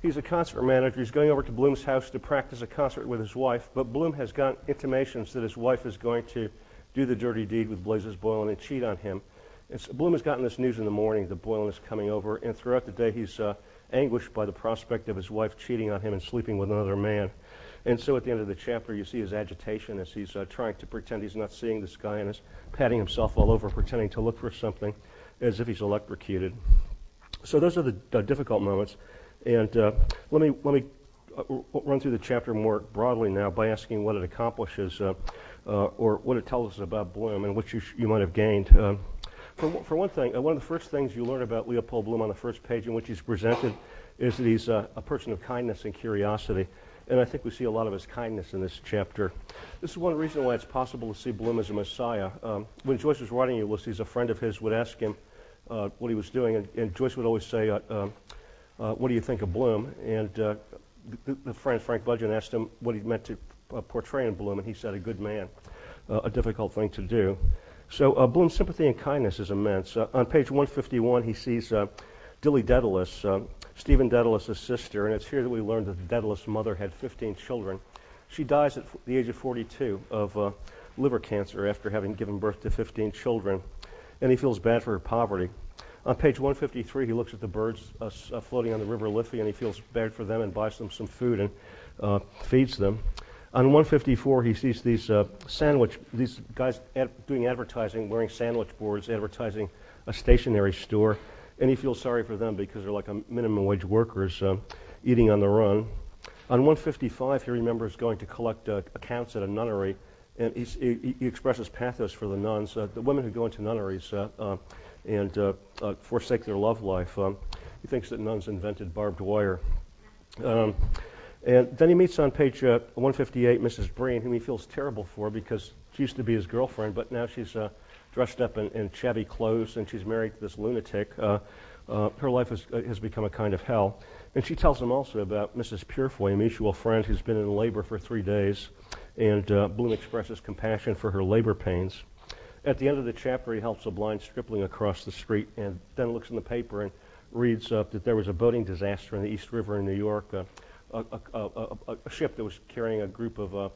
He's a concert manager. He's going over to Bloom's house to practice a concert with his wife, but Bloom has got intimations that his wife is going to do the dirty deed with Blazes Boylan and cheat on him. Bloom has gotten this news in the morning that Boylan is coming over, and throughout the day he's anguished by the prospect of his wife cheating on him and sleeping with another man. And so at the end of the chapter you see his agitation as he's trying to pretend he's not seeing this guy and is patting himself all over, pretending to look for something as if he's electrocuted. So those are the difficult moments. And let me run through the chapter more broadly now by asking what it accomplishes or what it tells us about Bloom and what you might have gained. For one thing, one of the first things you learn about Leopold Bloom on the first page in which he's presented is that he's a person of kindness and curiosity. And I think we see a lot of his kindness in this chapter. This is one reason why it's possible to see Bloom as a messiah. When Joyce was writing Ulysses, a friend of his would ask him what he was doing, and Joyce would always say, what do you think of Bloom? And the friend, Frank Budgeon, asked him what he meant to portray in Bloom, and he said, a good man, a difficult thing to do. So Bloom's sympathy and kindness is immense. On page 151, he sees Dilly Daedalus, Stephen Daedalus' sister, and it's here that we learn that the Daedalus mother had 15 children. She dies at the age of 42 of liver cancer after having given birth to 15 children, and he feels bad for her poverty. On page 153, he looks at the birds floating on the river Liffey, and he feels bad for them and buys them some food and feeds them. On 154, he sees these guys doing advertising, wearing sandwich boards, advertising a stationery store, and he feels sorry for them because they're like a minimum wage workers eating on the run. On 155, he remembers going to collect accounts at a nunnery, and he expresses pathos for the nuns, the women who go into nunneries and forsake their love life. He thinks that nuns invented barbed wire. And then he meets on page 158 Mrs. Breen, whom he feels terrible for because she used to be his girlfriend, but now she's dressed up in shabby clothes and she's married to this lunatic. Her life has become a kind of hell. And she tells him also about Mrs. Purefoy, a mutual friend who's been in labor for 3 days, and Bloom expresses compassion for her labor pains. At the end of the chapter, he helps a blind stripling across the street and then looks in the paper and reads that there was a boating disaster in the East River in New York, a ship that was carrying a group of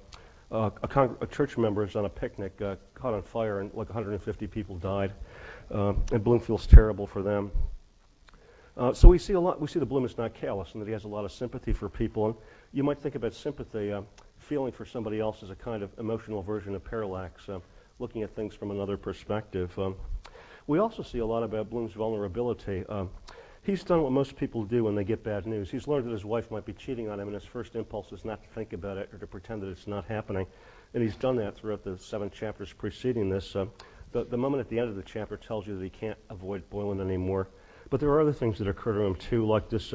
church members on a picnic caught on fire, and like 150 people died. And Bloom feels terrible for them. So we see that Bloom is not callous and that he has a lot of sympathy for people. And you might think about sympathy, feeling for somebody else as a kind of emotional version of parallax, looking at things from another perspective. We also see a lot about Bloom's vulnerability. He's done what most people do when they get bad news. He's learned that his wife might be cheating on him, and his first impulse is not to think about it or to pretend that it's not happening. And he's done that throughout the 7 chapters preceding this. The moment at the end of the chapter tells you that he can't avoid Boylan anymore. But there are other things that occur to him, too, like this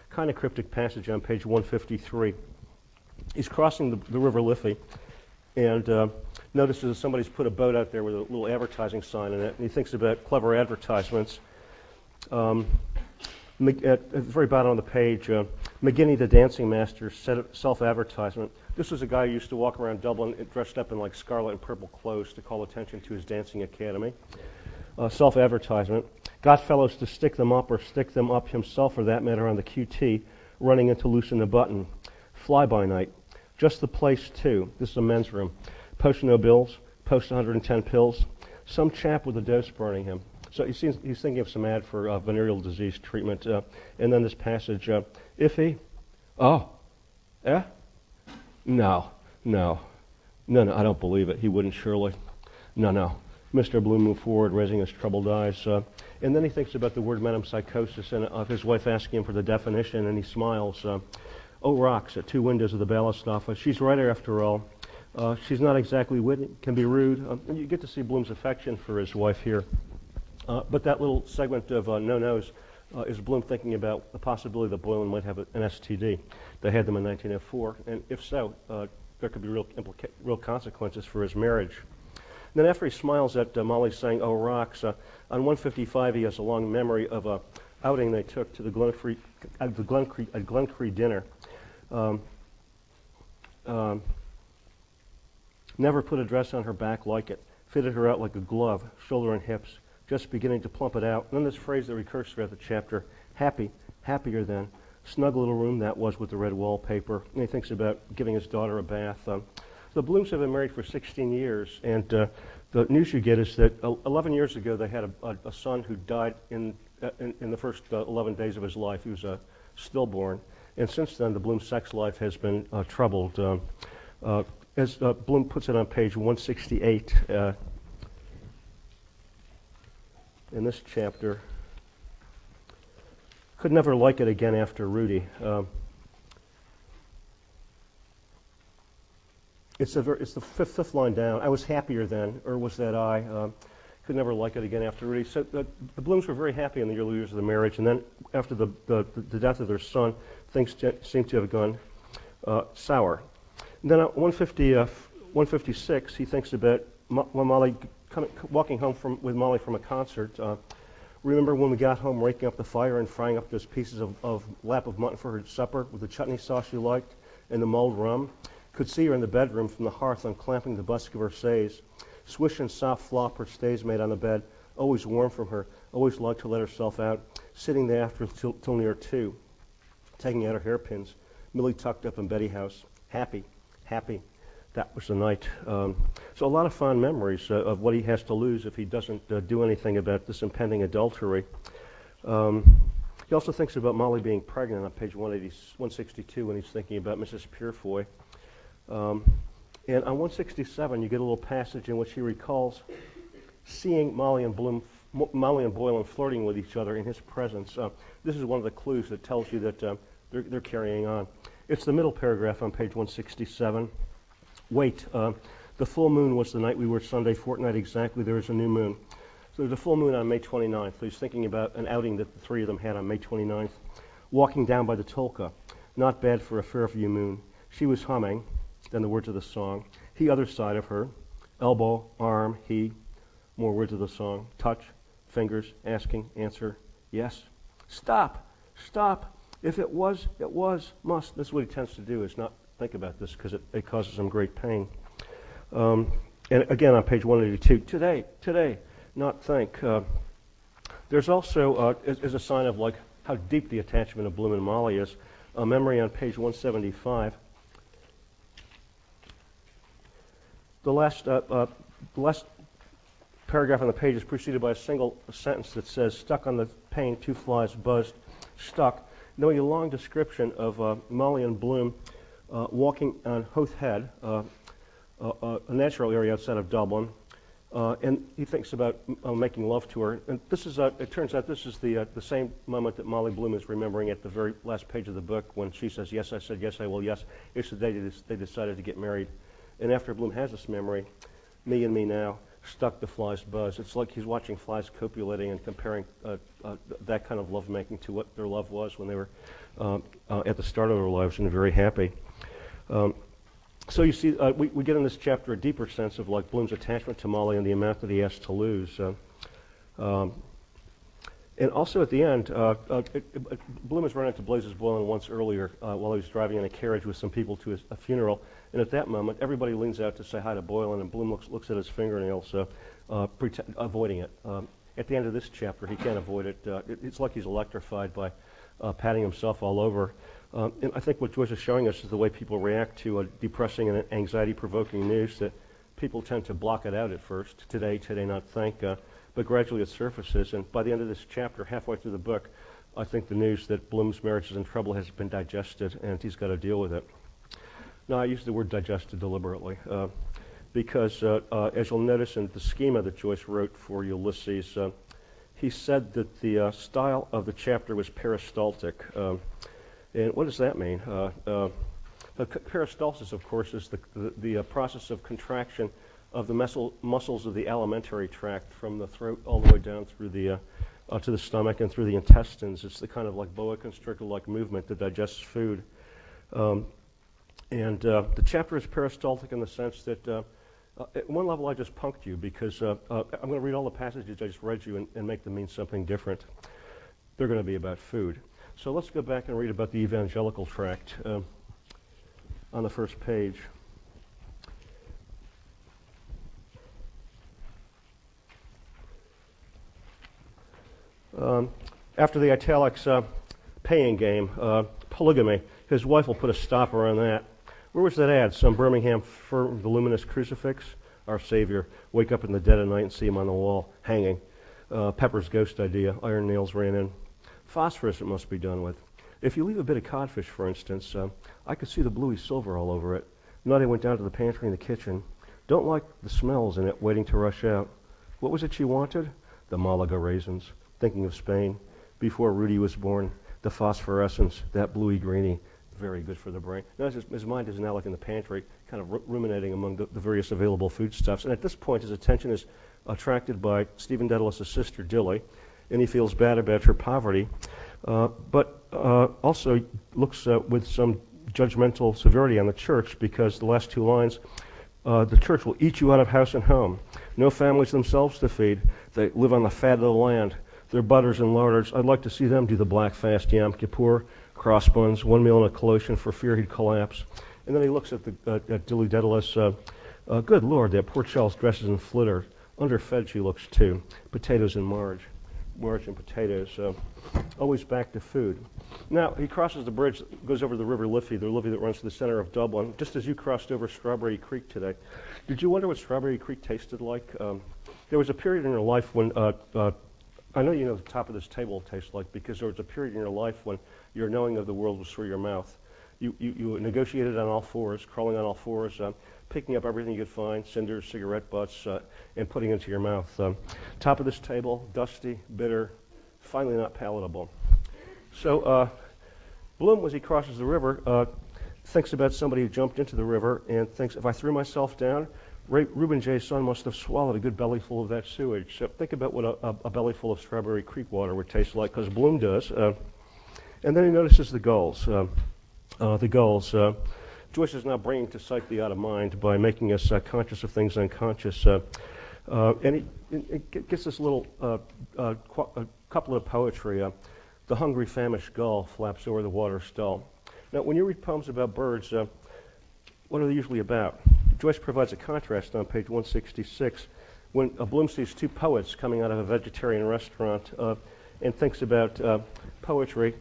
kind of cryptic passage on page 153. He's crossing the river Liffey and notices that somebody's put a boat out there with a little advertising sign in it, and he thinks about clever advertisements. At the very bottom of the page, McGinney the Dancing Master self-advertisement. This was a guy who used to walk around Dublin dressed up in like scarlet and purple clothes to call attention to his dancing academy. Self-advertisement. Got fellows to stick them up or stick them up himself, for that matter, on the QT, running in to loosen the button. Fly-by night. Just the place, too. This is a men's room. Post no bills. Post 110 pills. Some chap with a dose burning him. So he's thinking of some ad for venereal disease treatment. And then this passage, if he, oh, eh? No, I don't believe it. He wouldn't surely. No. Mr. Bloom moved forward, raising his troubled eyes. And then he thinks about the word metempsychosis and of his wife asking him for the definition, and he smiles. Oh, rocks, at 2 windows of the ballast office. She's right after all. She's not exactly witty, can be rude. And you get to see Bloom's affection for his wife here. But that little segment of no-nos is Bloom thinking about the possibility that Boylan might have an STD. They had them in 1904, and if so, there could be real consequences for his marriage. And then after he smiles at Molly saying, oh, rocks, on 155 he has a long memory of a outing they took to the Glen Cree dinner. Never put a dress on her back like it. Fitted her out like a glove, shoulder and hips, just beginning to plump it out. And then this phrase that recurs throughout the chapter, happy, happier than. Snug little room that was with the red wallpaper. And he thinks about giving his daughter a bath. The Blooms have been married for 16 years, and the news you get is that 11 years ago they had a son who died in the first 11 days of his life. He was stillborn. And since then, the Bloom sex life has been troubled. As Bloom puts it on page 168 in this chapter, could never like it again after Rudy. It's the fifth line down. I was happier then, or was that I? Could never like it again after Rudy. So the Blooms were very happy in the early years of the marriage, and then after the death of their son, things seem to have gone sour. And then at 156, he thinks about Molly walking home with Molly from a concert. Remember when we got home, raking up the fire and frying up those pieces of lap of mutton for her supper with the chutney sauce she liked and the mulled rum? Could see her in the bedroom from the hearth unclamping the busk of her stays. Swish and soft flop her stays made on the bed, always warm from her, always liked to let herself out, sitting there after till near 2, taking out her hairpins, Millie tucked up in Betty house, happy. That was the night. So a lot of fond memories of what he has to lose if he doesn't do anything about this impending adultery. He also thinks about Molly being pregnant on page 162 when he's thinking about Mrs. Purefoy. And on 167, you get a little passage in which he recalls seeing Molly and Boylan flirting with each other in his presence. This is one of the clues that tells you that they're carrying on. It's the middle paragraph on page 167. Wait, the full moon was the night we were Sunday fortnight exactly. There is a new moon. So there's a full moon on May 29th. So he's thinking about an outing that the three of them had on May 29th. Walking down by the Tolka. Not bad for a Fairview moon. She was humming. Then the words of the song. He other side of her. Elbow, arm, he. More words of the song. Touch, fingers, asking, answer, yes. Stop. If it was, must. This is what he tends to do, is not think about this because it causes him great pain. And again on page 182, today, not think. There's also, as a sign of like how deep the attachment of Bloom and Molly is, a memory on page 175. The last paragraph on the page is preceded by a single sentence that says, stuck on the pane, 2 flies buzzed, stuck. Knowing a long description of Molly and Bloom walking on Howth Head, a natural area outside of Dublin, and he thinks about making love to her. And this is, it turns out, this is the same moment that Molly Bloom is remembering at the very last page of the book when she says, "Yes, I said yes, I will, yes." It's the day they decided to get married. And after Bloom has this memory, me and me now, stuck the flies buzz. It's like he's watching flies copulating and comparing that kind of lovemaking to what their love was when they were at the start of their lives and very happy. So you see, we get in this chapter a deeper sense of like Bloom's attachment to Molly and the amount that he has to lose. And also at the end, Bloom has run into Blazes Boylan once earlier while he was driving in a carriage with some people to a funeral. And at that moment, everybody leans out to say hi to Boylan, and Bloom looks at his fingernails, avoiding it. At the end of this chapter, he can't avoid it. It's like he's electrified by patting himself all over. And I think what Joyce is showing us is the way people react to depressing and anxiety-provoking news, that people tend to block it out at first. Today, not think. But gradually it surfaces, and by the end of this chapter, halfway through the book, I think the news that Bloom's marriage is in trouble has been digested, and he's got to deal with it. Now, I use the word digested deliberately, because as you'll notice in the schema that Joyce wrote for Ulysses, he said that the style of the chapter was peristaltic. And what does that mean? Peristalsis, of course, is the process of contraction of the muscles of the alimentary tract from the throat all the way down through the to the stomach and through the intestines. It's the kind of like boa constrictor-like movement that digests food. And the chapter is peristaltic in the sense that at one level I just punked you because I'm going to read all the passages I just read you and make them mean something different. They're going to be about food. So let's go back and read about the evangelical tract. on the first page. After the italics paying game, polygamy, his wife will put a stopper on that. Where was that ad? Some Birmingham firm, voluminous crucifix? Our Savior. Wake up in the dead of night and see him on the wall, hanging. Pepper's ghost idea. Iron nails ran in. Phosphorus it must be done with. If you leave a bit of codfish, for instance, I could see the bluey silver all over it. Nutty went down to the pantry in the kitchen. Don't like the smells in it waiting to rush out. What was it she wanted? The Malaga raisins. Thinking of Spain. Before Rudy was born, the phosphorescence, that bluey greeny, very good for the brain. Now his mind is now like in the pantry, kind of ruminating among the various available foodstuffs. And at this point, his attention is attracted by Stephen Dedalus' sister, Dilly, and he feels bad about her poverty, but also looks with some judgmental severity on the church, because the last two lines, the church will eat you out of house and home. No families themselves to feed. They live on the fat of the land. Their butters and larders, I'd like to see them do the black fast Yom Kippur, crossbuns, 1 meal and a collation for fear he'd collapse. And then he looks at Dilly Dedalus. Good Lord, that poor child's dresses in flitter. Underfed she looks too. Potatoes and marge and potatoes. Always back to food. Now, he crosses the bridge, goes over the River Liffey, the Liffey that runs to the center of Dublin, just as you crossed over Strawberry Creek today. Did you wonder what Strawberry Creek tasted like? There was a period in your life when I know you know the top of this table tastes like, because there was a period in your life when your knowing of the world was through your mouth. You negotiated on all fours, crawling on all fours, picking up everything you could find, cinders, cigarette butts, and putting it into your mouth. Top of this table, dusty, bitter, finally not palatable. So Bloom, as he crosses the river, thinks about somebody who jumped into the river and thinks, if I threw myself down, Reuben J's son must have swallowed a good bellyful of that sewage. So think about what a bellyful of Strawberry Creek water would taste like, because Bloom does. And then he notices the gulls. Joyce is now bringing to sight the out of mind by making us conscious of things unconscious. And he gets this little couplet of poetry. The hungry, famished gull flaps over the water stall. Now, when you read poems about birds, what are they usually about? Joyce provides a contrast on page 166 when Bloom sees two poets coming out of a vegetarian restaurant and thinks about poetry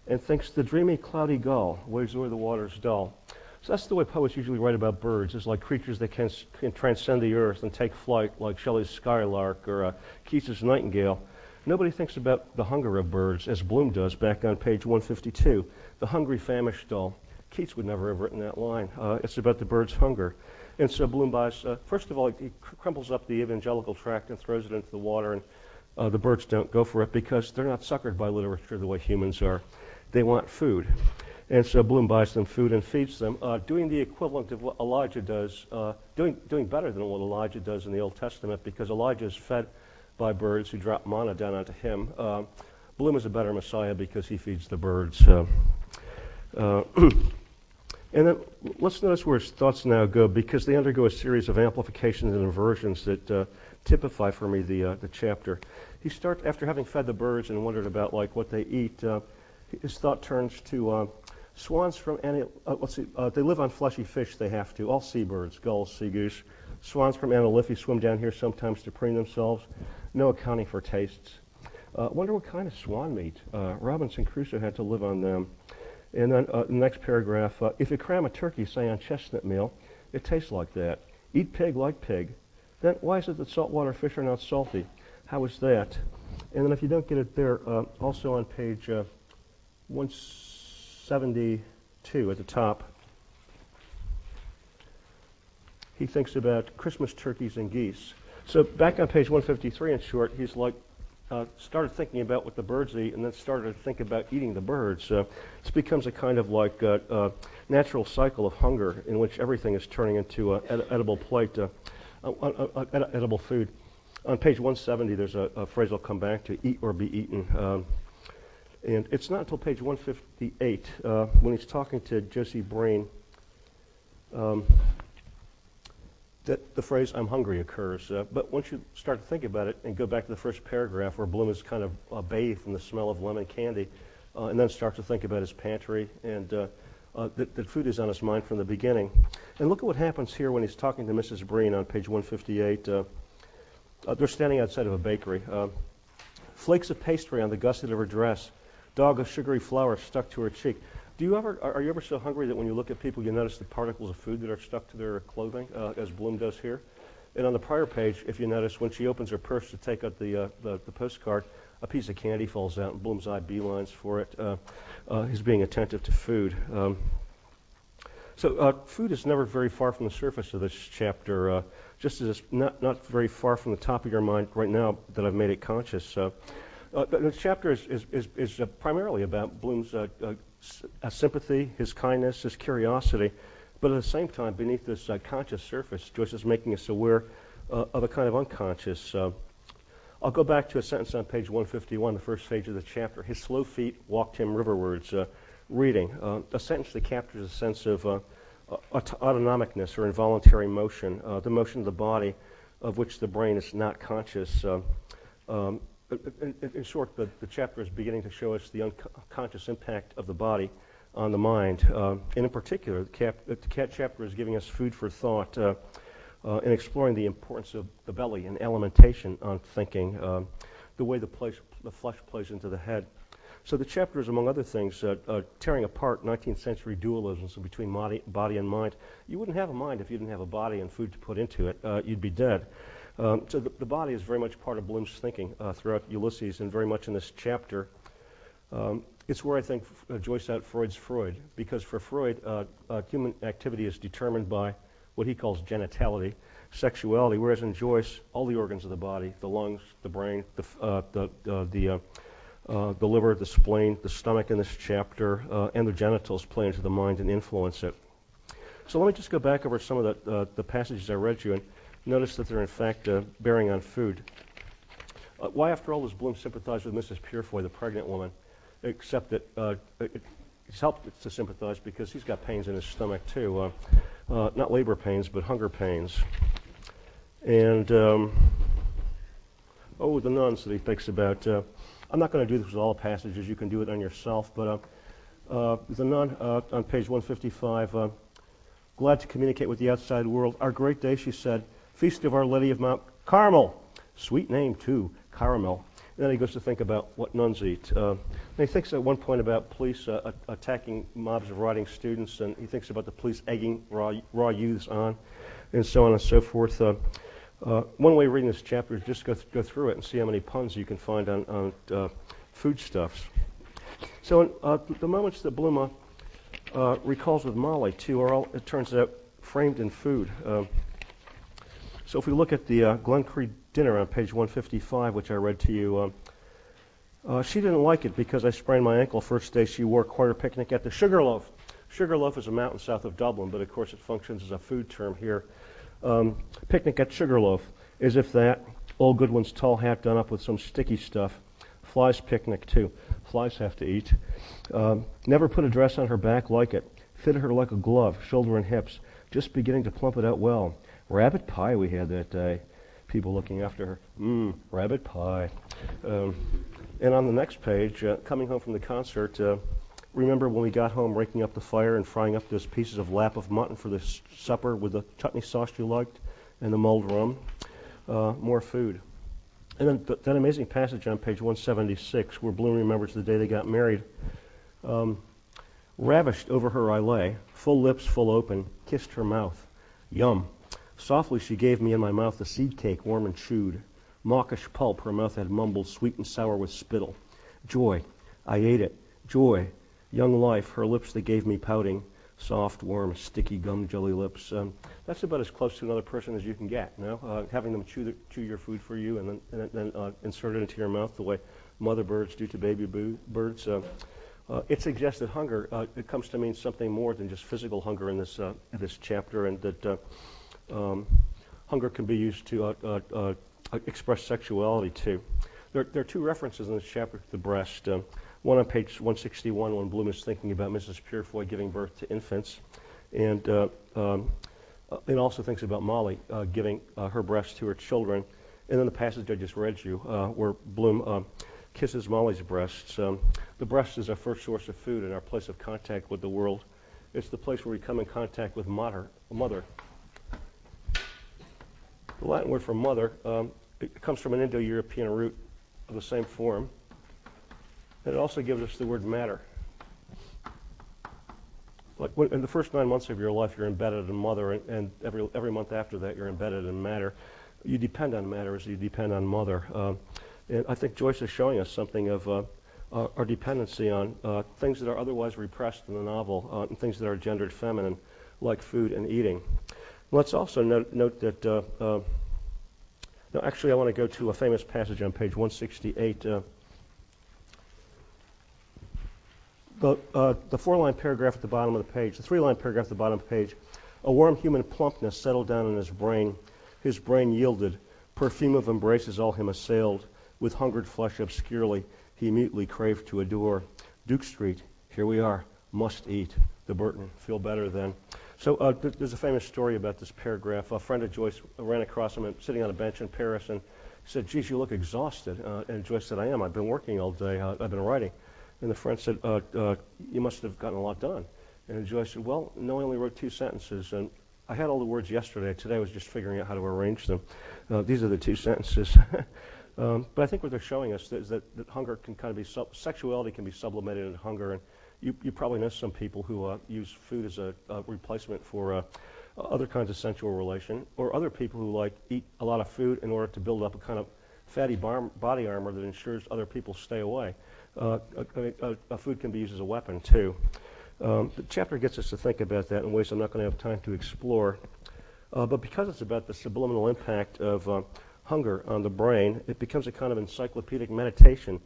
and thinks the dreamy, cloudy gull waves o'er the waters dull. So that's the way poets usually write about birds, is like creatures that can transcend the earth and take flight, like Shelley's skylark or Keats's nightingale. Nobody thinks about the hunger of birds, as Bloom does back on page 152. The hungry, famished gull. Keats would never have written that line. It's about the bird's hunger. And so Bloom buys, first of all, he crumples up the evangelical tract and throws it into the water, and the birds don't go for it because they're not suckered by literature the way humans are. They want food. And so Bloom buys them food and feeds them, doing the equivalent of what Elijah does, doing better than what Elijah does in the Old Testament, because Elijah is fed by birds who drop manna down onto him. Bloom is a better Messiah because he feeds the birds. And then let's notice where his thoughts now go, because they undergo a series of amplifications and inversions that typify for me the chapter. He starts, after having fed the birds and wondered about like what they eat, his thought turns to swans from they live on fleshy fish. They have to. All seabirds, gulls, sea goose. Swans from Liffey swim down here sometimes to preen themselves. No accounting for tastes. Wonder what kind of swan meat. Robinson Crusoe had to live on them. And then the next paragraph, if you cram a turkey, say, on chestnut meal, it tastes like that. Eat pig like pig. Then why is it that saltwater fish are not salty? How is that? And then if you don't get it there, also on page 172 at the top, he thinks about Christmas turkeys and geese. So back on page 153, in short, he's like, started thinking about what the birds eat and then started to think about eating the birds. This becomes a kind of like natural cycle of hunger in which everything is turning into edible plate, edible food. On page 170, there's a phrase I'll come back to, eat or be eaten. And it's not until page 158, when he's talking to Josie Brain, that the phrase "I'm hungry" occurs. But once you start to think about it and go back to the first paragraph where Bloom is kind of bathed in the smell of lemon candy, and then start to think about his pantry and that food is on his mind from the beginning. And look at what happens here when he's talking to Mrs. Breen on page 158. They're standing outside of a bakery. Flakes of pastry on the gusset of her dress, dog of sugary flour stuck to her cheek. Are you ever so hungry that when you look at people, you notice the particles of food that are stuck to their clothing, as Bloom does here? And on the prior page, if you notice, when she opens her purse to take out the postcard, a piece of candy falls out, and Bloom's eye beelines for it. He's being attentive to food. So food is never very far from the surface of this chapter, just as it's not very far from the top of your mind right now that I've made it conscious. The chapter is primarily about Bloom's sympathy, his kindness, his curiosity, but at the same time, beneath this conscious surface, Joyce is making us aware of a kind of unconscious. I'll go back to a sentence on page 151, the first page of the chapter. His slow feet walked him riverwards, reading. A sentence that captures a sense of autonomicness or involuntary motion, the motion of the body of which the brain is not conscious. In short, the chapter is beginning to show us the unconscious impact of the body on the mind. And in particular, the chapter is giving us food for thought in exploring the importance of the belly and alimentation on thinking, the way the flesh plays into the head. So the chapter is, among other things, tearing apart 19th century dualisms between body and mind. You wouldn't have a mind if you didn't have a body and food to put into it. You'd be dead. So the body is very much part of Bloom's thinking throughout Ulysses and very much in this chapter. It's where I think Joyce out Freud's Freud, because for Freud, human activity is determined by what he calls genitality, sexuality, whereas in Joyce, all the organs of the body, the lungs, the brain, the liver, the spleen, the stomach in this chapter, and the genitals play into the mind and influence it. So let me just go back over some of the passages I read you and notice that they're in fact bearing on food. Why, after all, does Bloom sympathize with Mrs. Purefoy, the pregnant woman, except that it's helped to sympathize because he's got pains in his stomach too, not labor pains, but hunger pains. And, the nuns that he thinks about. I'm not going to do this with all the passages. You can do it on yourself, but the nun on page 155, glad to communicate with the outside world. Our great day, she said, Feast of Our Lady of Mount Carmel. Sweet name, too, Caramel. And then he goes to think about what nuns eat. And he thinks at one point about police attacking mobs of rioting students, and he thinks about the police egging raw youths on, and so on and so forth. One way of reading this chapter is just go through it and see how many puns you can find on foodstuffs. So the moments that Bloom recalls with Molly, too, are all, it turns out, framed in food. So if we look at the Glen Creek dinner on page 155, which I read to you, she didn't like it because I sprained my ankle first day she wore choir picnic at the Sugarloaf. Sugarloaf is a mountain south of Dublin, but of course it functions as a food term here. Picnic at Sugarloaf, as if that. Old Goodwin's tall hat done up with some sticky stuff. Flies picnic, too. Flies have to eat. Never put a dress on her back like it. Fitted her like a glove, shoulder and hips. Just beginning to plump it out well. Rabbit pie we had that day. People looking after her. Rabbit pie. And on the next page, coming home from the concert, remember when we got home raking up the fire and frying up those pieces of lap of mutton for the supper with the chutney sauce you liked and the mulled rum? More food. And then that amazing passage on page 176 where Bloom remembers the day they got married. Ravished over her I lay, full lips full open, kissed her mouth. Yum. Softly she gave me in my mouth the seed cake warm and chewed. Mawkish pulp her mouth had mumbled, sweet and sour with spittle. Joy. I ate it. Joy. Young life, her lips that gave me pouting. Soft, warm, sticky gum jelly lips. That's about as close to another person as you can get, you know? Having them chew your food for you and then insert it into your mouth the way mother birds do to baby birds. It suggests that hunger, it comes to mean something more than just physical hunger in this chapter, and that hunger can be used to express sexuality too. There are two references in this chapter to the breast. One on page 161 when Bloom is thinking about Mrs. Purefoy giving birth to infants, and also thinks about Molly giving her breast to her children. And then the passage I just read you where Bloom kisses Molly's breasts. The breast is our first source of food and our place of contact with the world It's the place where we come in contact with mother. The Latin word for mother, it comes from an Indo-European root of the same form. And it also gives us the word matter. Like in the first 9 months of your life, you're embedded in mother, and every month after that, you're embedded in matter. You depend on matter as you depend on mother. And I think Joyce is showing us something of our dependency on things that are otherwise repressed in the novel, and things that are gendered feminine, like food and eating. Let's also note that, no, actually I want to go to a famous passage on page 168. The four-line paragraph at the bottom of the page, the three-line paragraph at the bottom of the page, a warm human plumpness settled down in his brain. His brain yielded. Perfume of embraces all him assailed. With hungered flesh obscurely, he mutely craved to adore. Duke Street, here we are, must eat. The Burton, feel better then. So there's a famous story about this paragraph. A friend of Joyce ran across him sitting on a bench in Paris and said, geez, you look exhausted. And Joyce said, I am. I've been working all day. I've been writing. And the friend said, you must have gotten a lot done. And Joyce said, well, no, I only wrote 2 sentences. And I had all the words yesterday. Today I was just figuring out how to arrange them. These are the 2 sentences. But I think what they're showing us is that hunger can kind of be, sexuality can be sublimated into hunger. And you probably know some people who use food as a replacement for other kinds of sensual relation, or other people who eat a lot of food in order to build up a kind of fatty body armor that ensures other people stay away. Food can be used as a weapon, too. The chapter gets us to think about that in ways I'm not going to have time to explore. But because it's about the subliminal impact of hunger on the brain, it becomes a kind of encyclopedic meditation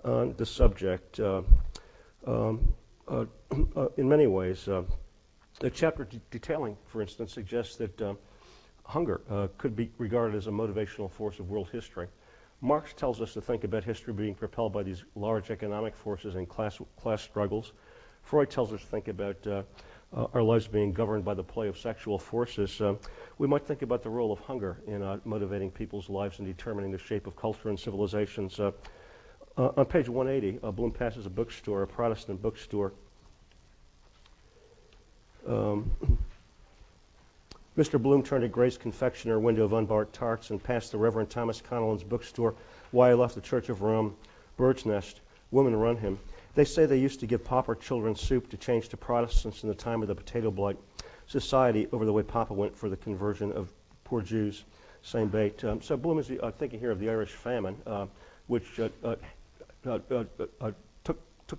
on the subject in many ways. The chapter detailing, for instance, suggests that hunger could be regarded as a motivational force of world history. Marx tells us to think about history being propelled by these large economic forces and class struggles. Freud tells us to think about our lives being governed by the play of sexual forces. We might think about the role of hunger in motivating people's lives and determining the shape of culture and civilizations. On page 180, Bloom passes a bookstore, a Protestant bookstore. Mr. Bloom turned at Gray's confectioner window of unbarked tarts and passed the Reverend Thomas Connellan's bookstore while he left the Church of Rome. Bird's Nest. Women run him. They say they used to give pauper children soup to change to Protestants in the time of the potato blight. Society over the way Papa went for the conversion of poor Jews. Same bait. So Bloom is thinking here of the Irish famine, which took the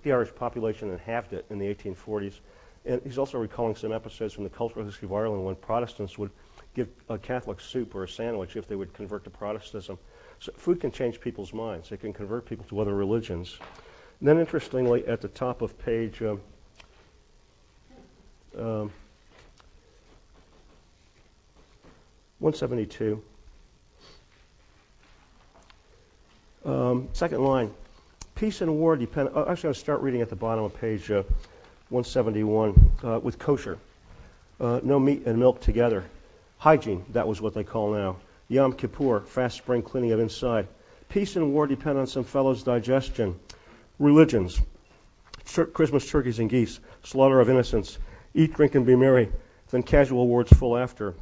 Irish population and halved it in the 1840s. And he's also recalling some episodes from the cultural history of Ireland when Protestants would give a Catholic soup or a sandwich if they would convert to Protestantism. So food can change people's minds. It can convert people to other religions. And then, interestingly, at the top of page 172, second line, peace and war depend. Actually, I'm going to start reading at the bottom of page 171 with kosher. No meat and milk together. Hygiene, that was what they call now. Yom Kippur, fast spring cleaning of inside. Peace and war depend on some fellow's digestion. Religions, Christmas turkeys and geese, slaughter of innocents, eat, drink, and be merry, then casual words full after.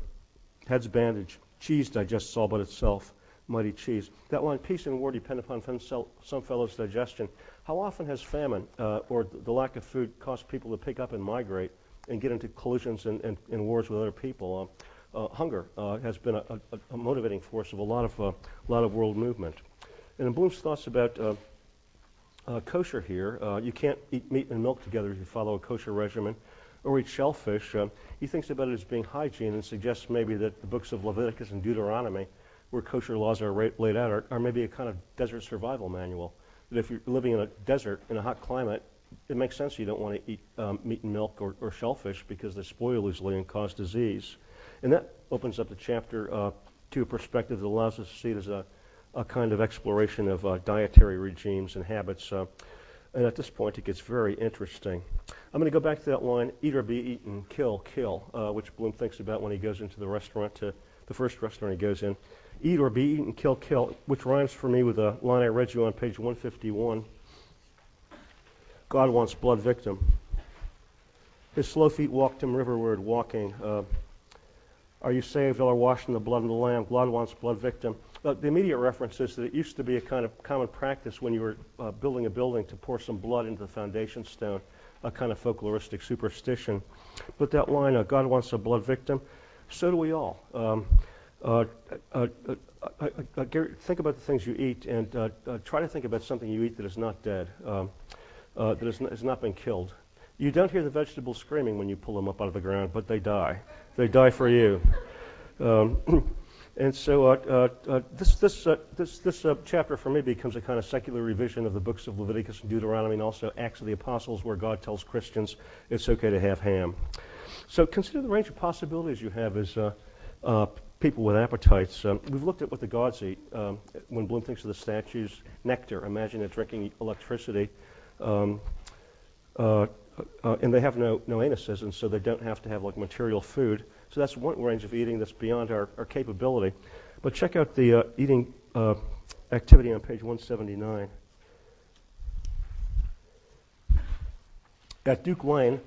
Heads bandaged, cheese digests all but itself. Mighty cheese. That line, peace and war depend upon some fellow's digestion. How often has famine or the lack of food caused people to pick up and migrate and get into collisions and wars with other people? Hunger has been a motivating force of a lot of world movement. And in Bloom's thoughts about kosher here, you can't eat meat and milk together if you follow a kosher regimen, or eat shellfish. He thinks about it as being hygiene and suggests maybe that the books of Leviticus and Deuteronomy, where kosher laws are laid out, are maybe a kind of desert survival manual. That if you're living in a desert in a hot climate, it makes sense you don't want to eat meat and milk or shellfish because they spoil easily and cause disease. And that opens up the chapter to a perspective that allows us to see it as a kind of exploration of dietary regimes and habits. And at this point, it gets very interesting. I'm going to go back to that line, eat or be eaten, kill, which Bloom thinks about when he goes into the restaurant, the first restaurant he goes in. Eat or be eaten, kill, which rhymes for me with a line I read you on page 151. God wants blood victim. His slow feet walked him riverward, walking. Are you saved? All are washed in the blood of the Lamb. Blood wants blood victim. The immediate reference is that it used to be a kind of common practice when you were building a building to pour some blood into the foundation stone, a kind of folkloristic superstition. But that line, God wants a blood victim, so do we all. Think about the things you eat and try to think about something you eat that is not dead, that has not been killed. You don't hear the vegetables screaming when you pull them up out of the ground, but they die. They die for you. And so this chapter for me becomes a kind of secular revision of the books of Leviticus and Deuteronomy, and also Acts of the Apostles, where God tells Christians it's okay to have ham. So consider the range of possibilities you have as people with appetites. We've looked at what the gods eat. When Bloom thinks of the statues, nectar, imagine it drinking electricity. And they have no anuses, and so they don't have to have like material food. So that's one range of eating that's beyond our capability. But check out the eating activity on page 179. At Duke Lane,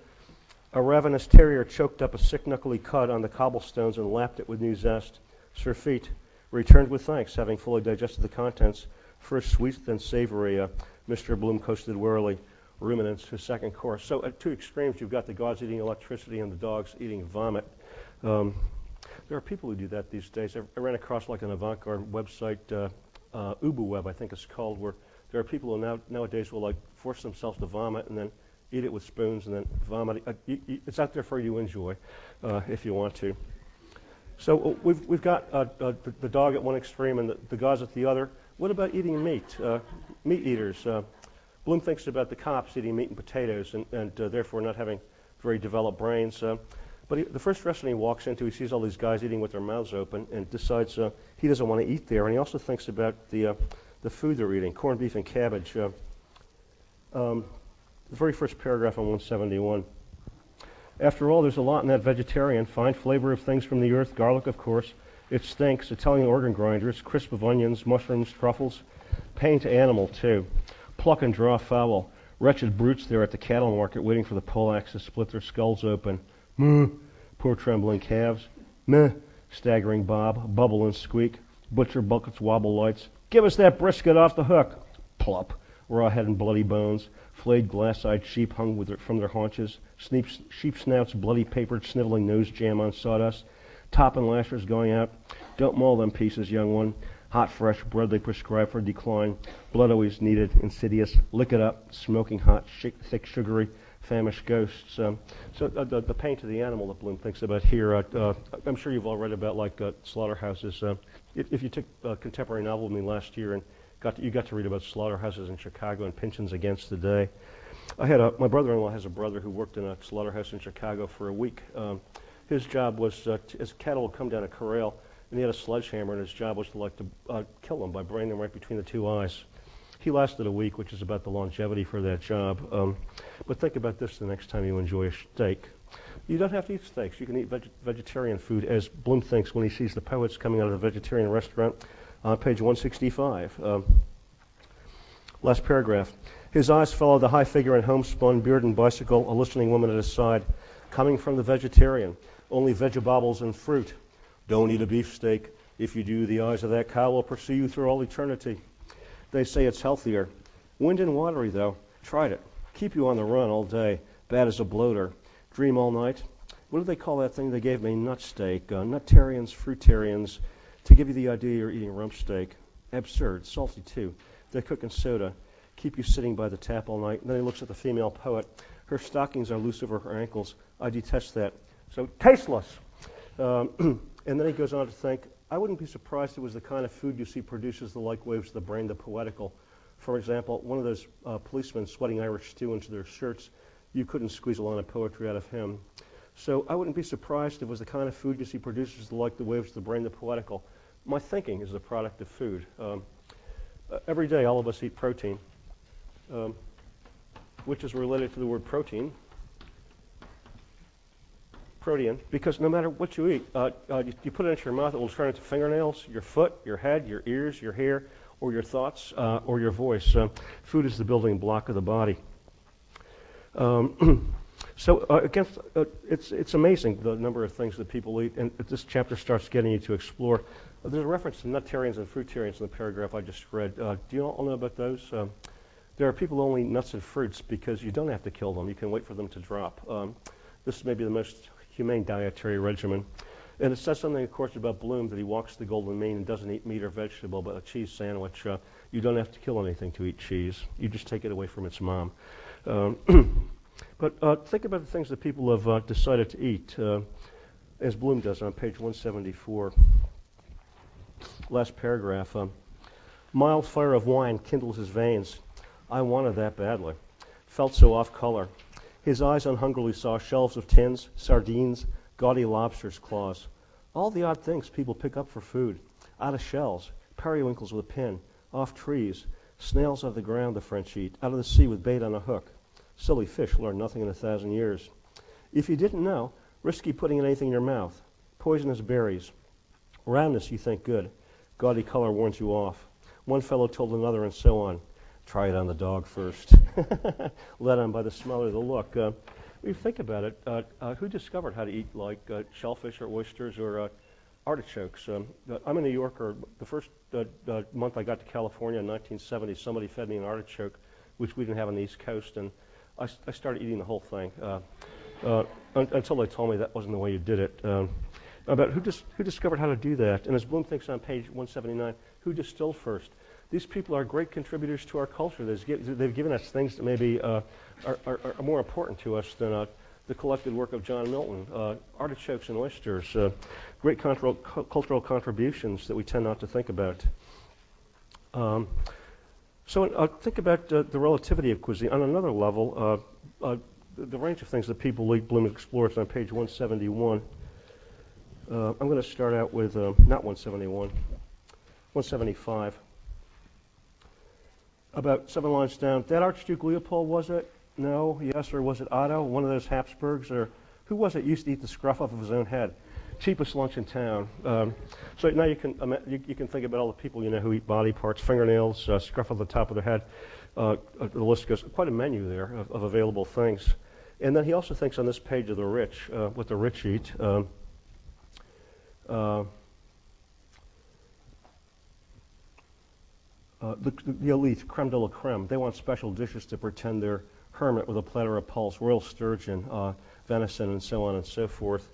a ravenous terrier choked up a sick knuckly cud on the cobblestones and lapped it with new zest. Sir Feet returned with thanks, having fully digested the contents. First sweet, then savory, Mr. Bloom coasted warily. Ruminants, his second course. So at two extremes, you've got the gods eating electricity and the dogs eating vomit. There are people who do that these days. I ran across like an avant-garde website, UbuWeb, I think it's called, where there are people who nowadays will like force themselves to vomit and then eat it with spoons and then vomit. It's out there for you to enjoy if you want to. So we've got the dog at one extreme and the gods at the other. What about eating meat? Meat eaters. Bloom thinks about the cops eating meat and potatoes and therefore not having very developed brains. But the first restaurant he walks into, he sees all these guys eating with their mouths open and decides he doesn't want to eat there. And he also thinks about the food they're eating, corned beef and cabbage. The very first paragraph on 171. After all, there's a lot in that vegetarian. Fine flavor of things from the earth, garlic, of course. It stinks. Italian organ grinders, crisp of onions, mushrooms, truffles. Pain to animal, too. Pluck and draw fowl. Wretched brutes there at the cattle market waiting for the poleaxe to split their skulls open. Moo. Poor trembling calves. Meh. Staggering bob. Bubble and squeak. Butcher buckets wobble lights. Give us that brisket off the hook. Plop. Raw head and bloody bones. Flayed glass-eyed sheep hung from their haunches. Sheep snouts bloody papered sniveling nose jam on sawdust. Top and lashers going out. Don't maul them pieces, young one. Hot, fresh bread they prescribe for decline. Blood always needed, insidious. Lick it up, smoking hot, thick, sugary, famished ghosts. So the pain to the animal that Bloom thinks about here, I'm sure you've all read about like slaughterhouses. If you took a contemporary novel with me last year and you got to read about slaughterhouses in Chicago and pensions against the day. My brother-in-law has a brother who worked in a slaughterhouse in Chicago for a week. His job was, as cattle would come down a corral, and he had a sledgehammer, and his job was to kill them by bringing them right between the two eyes. He lasted a week, which is about the longevity for that job. But think about this the next time you enjoy a steak. You don't have to eat steaks. You can eat vegetarian food, as Bloom thinks when he sees the poets coming out of the vegetarian restaurant on page 165. Last paragraph. His eyes followed the high figure in homespun, beard and bicycle, a listening woman at his side, coming from the vegetarian. Only vegetables and fruit. Don't eat a beefsteak. If you do, the eyes of that cow will pursue you through all eternity. They say it's healthier. Wind and watery, though. Tried it. Keep you on the run all day. Bad as a bloater. Dream all night. What do they call that thing they gave me? Nut steak. Nutarians, fruitarians. To give you the idea you're eating rump steak. Absurd. Salty, too. They cook in soda. Keep you sitting by the tap all night. And then he looks at the female poet. Her stockings are loose over her ankles. I detest that. So tasteless. And then he goes on to think, I wouldn't be surprised it was the kind of food you see produces the like waves of the brain, the poetical. For example, one of those policemen sweating Irish stew into their shirts, you couldn't squeeze a line of poetry out of him. So I wouldn't be surprised if it was the kind of food you see produces the like the waves of the brain, the poetical. My thinking is a product of food. Every day all of us eat protein, which is related to the word protein. Protein, because no matter what you eat, you put it into your mouth, it will turn into fingernails, your foot, your head, your ears, your hair, or your thoughts, or your voice. Food is the building block of the body. So it's amazing the number of things that people eat, and this chapter starts getting you to explore. There's a reference to nutarians and fruitarians in the paragraph I just read. Do you all know about those? There are people who only eat nuts and fruits because you don't have to kill them. You can wait for them to drop. This may be the most humane dietary regimen. And it says something, of course, about Bloom, that he walks the golden mean and doesn't eat meat or vegetable, but a cheese sandwich. You don't have to kill anything to eat cheese. You just take it away from its mom. But think about the things that people have decided to eat, as Bloom does on page 174. Last paragraph. Mild fire of wine kindles his veins. I wanted that badly. Felt so off color. His eyes unhungrily saw shelves of tins, sardines, gaudy lobsters' claws. All the odd things people pick up for food. Out of shells, periwinkles with a pin, off trees, snails off the ground the French eat, out of the sea with bait on a hook. Silly fish learn nothing in 1,000 years. If you didn't know, risky putting anything in your mouth. Poisonous berries. Roundness you think good. Gaudy color warns you off. One fellow told another and so on. Try it on the dog first. Led on by the smell or the look. When you think about it, who discovered how to eat like shellfish or oysters or artichokes? I'm a New Yorker. The first month I got to California in 1970, somebody fed me an artichoke, which we didn't have on the East Coast, and I started eating the whole thing until they told me that wasn't the way you did it. About who discovered how to do that? And as Bloom thinks on page 179, who distilled first? These people are great contributors to our culture. They've given us things that maybe are more important to us than the collected work of John Milton. Artichokes and oysters, great cultural contributions that we tend not to think about. So think about the relativity of cuisine. On another level, the range of things that people eat, Bloom explores on page 171. I'm going to start out with, not 171, 175. About 7 lines down. That Archduke Leopold, was it? No, yes, or was it Otto? One of those Habsburgs? Or who was it used to eat the scruff off of his own head? Cheapest lunch in town. So now you can think about all the people you know who eat body parts, fingernails, scruff on the top of their head. The list goes, quite a menu there of available things. And then he also thinks on this page of the rich, what the rich eat. The elite, creme de la creme, they want special dishes to pretend they're hermit with a platter of pulse, royal sturgeon, venison, and so on and so forth.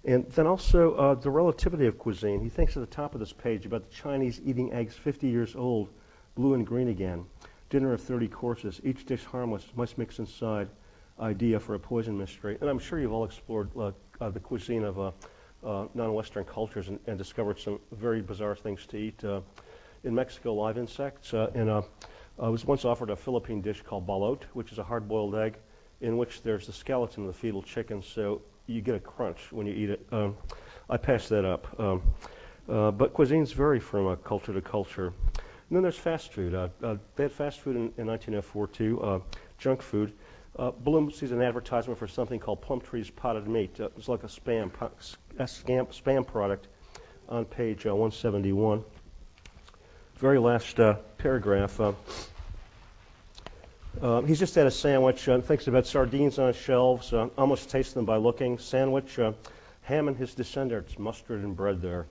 And then also the relativity of cuisine. He thinks at the top of this page about the Chinese eating eggs 50 years old, blue and green again. Dinner of 30 courses, each dish harmless, must mix inside. Idea for a poison mystery. And I'm sure you've all explored the cuisine of non-Western cultures and discovered some very bizarre things to eat. In Mexico, live insects. I was once offered a Philippine dish called balot, which is a hard-boiled egg in which there's the skeleton of the fetal chicken, so you get a crunch when you eat it. I passed that up. But cuisines vary from culture to culture. And then there's fast food. They had fast food in 1904 too, junk food. Bloom sees an advertisement for something called Plumtree's Potted Meat. It's like a spam product on page 171. Very last paragraph. He's just had a sandwich, thinks about sardines on shelves, almost tastes them by looking. Sandwich, ham and his descendants, mustard and bread there.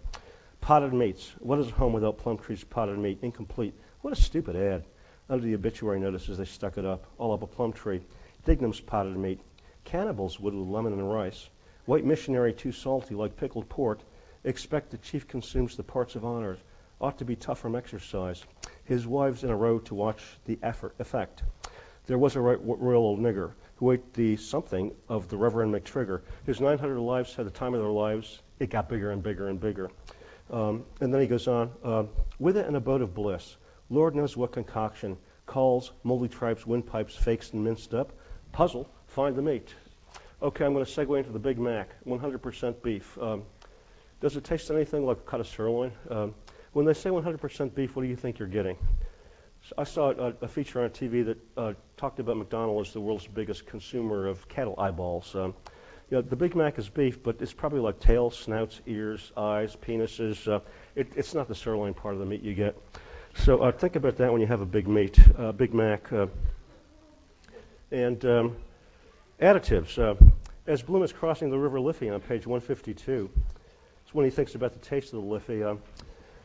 Potted meats. What is a home without Plumtree's potted meat? Incomplete. What a stupid ad. Under the obituary notices, they stuck it up, all up a Plumtree. Dignam's potted meat. Cannibals would with lemon and rice. White missionary too salty like pickled pork. Expect the chief consumes the parts of honors. Ought to be tough from exercise. His wives in a row to watch the effect. There was a royal old nigger who ate the something of the Reverend McTrigger. His 900 lives had the time of their lives. It got bigger and bigger and bigger. And then he goes on, with it an abode of bliss. Lord knows what concoction. Calls, moldy tripes, windpipes, fakes and minced up. Puzzle, find the meat. Okay, I'm going to segue into the Big Mac, 100% beef. Does it taste anything like a cut of sirloin? When they say 100% beef, what do you think you're getting? So I saw a feature on TV that talked about McDonald's as the world's biggest consumer of cattle eyeballs. The Big Mac is beef, but it's probably like tails, snouts, ears, eyes, penises. It's not the sirloin part of the meat you get. So think about that when you have a Big Mac. And Additives. As Bloom is crossing the River Liffey on page 152, it's when he thinks about the taste of the Liffey.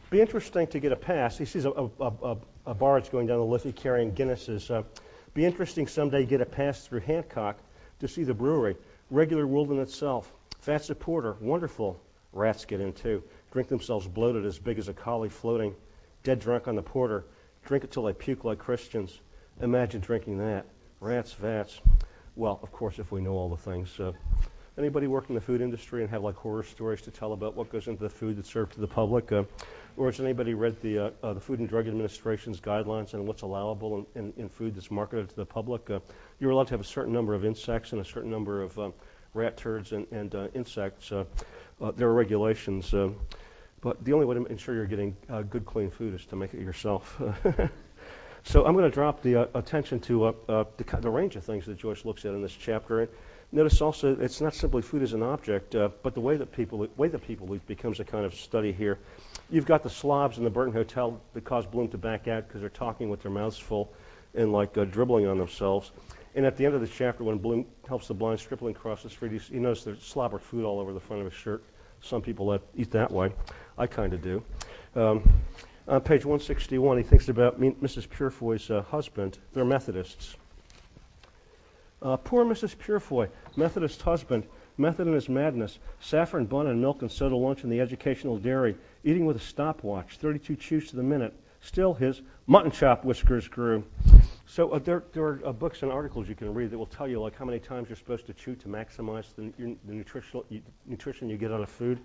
Be interesting to get a pass. He sees a barge going down the Liffey carrying Guinnesses. Be interesting someday to get a pass through Hancock to see the brewery. Regular world in itself. Fats a porter. Wonderful. Rats get in too. Drink themselves bloated as big as a collie floating. Dead drunk on the porter. Drink it till they puke like Christians. Imagine drinking that. Rats, vats. Well, of course, if we know all the things. Anybody work in the food industry and have like horror stories to tell about what goes into the food that's served to the public? Or has anybody read the Food and Drug Administration's guidelines on what's allowable in food that's marketed to the public? You're allowed to have a certain number of insects and a certain number of rat turds and insects. There are regulations, but the only way to ensure you're getting good, clean food is to make it yourself. So I'm going to drop the attention to the range of things that Joyce looks at in this chapter. And notice also it's not simply food as an object, but the way that people eat becomes a kind of study here. You've got the slobs in the Burton Hotel that cause Bloom to back out because they're talking with their mouths full and like dribbling on themselves. And at the end of the chapter, when Bloom helps the blind stripling cross the street, he notices there's slobbered food all over the front of his shirt. Some people eat that way. I kind of do. On page 161, he thinks about Mrs. Purefoy's husband. They're Methodists. Poor Mrs. Purefoy, Methodist husband, method in his madness, saffron bun and milk and soda lunch in the educational dairy, eating with a stopwatch, 32 chews to the minute. Still his mutton chop whiskers grew. So there are books and articles you can read that will tell you like how many times you're supposed to chew to maximize the nutrition you get out of food.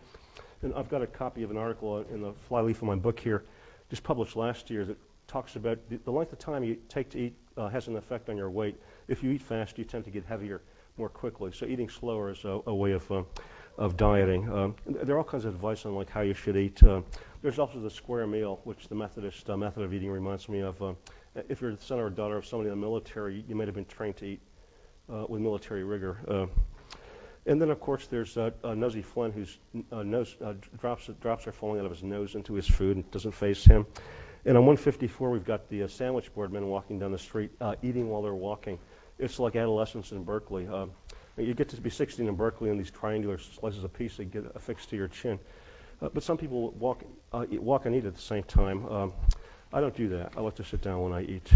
And I've got a copy of an article in the flyleaf of my book here, just published last year, that talks about the length of time you take to eat has an effect on your weight. If you eat fast, you tend to get heavier more quickly. So eating slower is a way of dieting. There are all kinds of advice on like how you should eat. There's also the square meal, which the Methodist method of eating reminds me of. If you're the son or daughter of somebody in the military, you might have been trained to eat with military rigor. And then, of course, there's Nosy Flynn, whose drops are falling out of his nose into his food and doesn't face him. And on 154, we've got the sandwich board men walking down the street, eating while they're walking. It's like adolescence in Berkeley. You get to be 16 in Berkeley, and these triangular slices of pizza get affixed to your chin. But some people walk and eat at the same time. I don't do that. I like to sit down when I eat.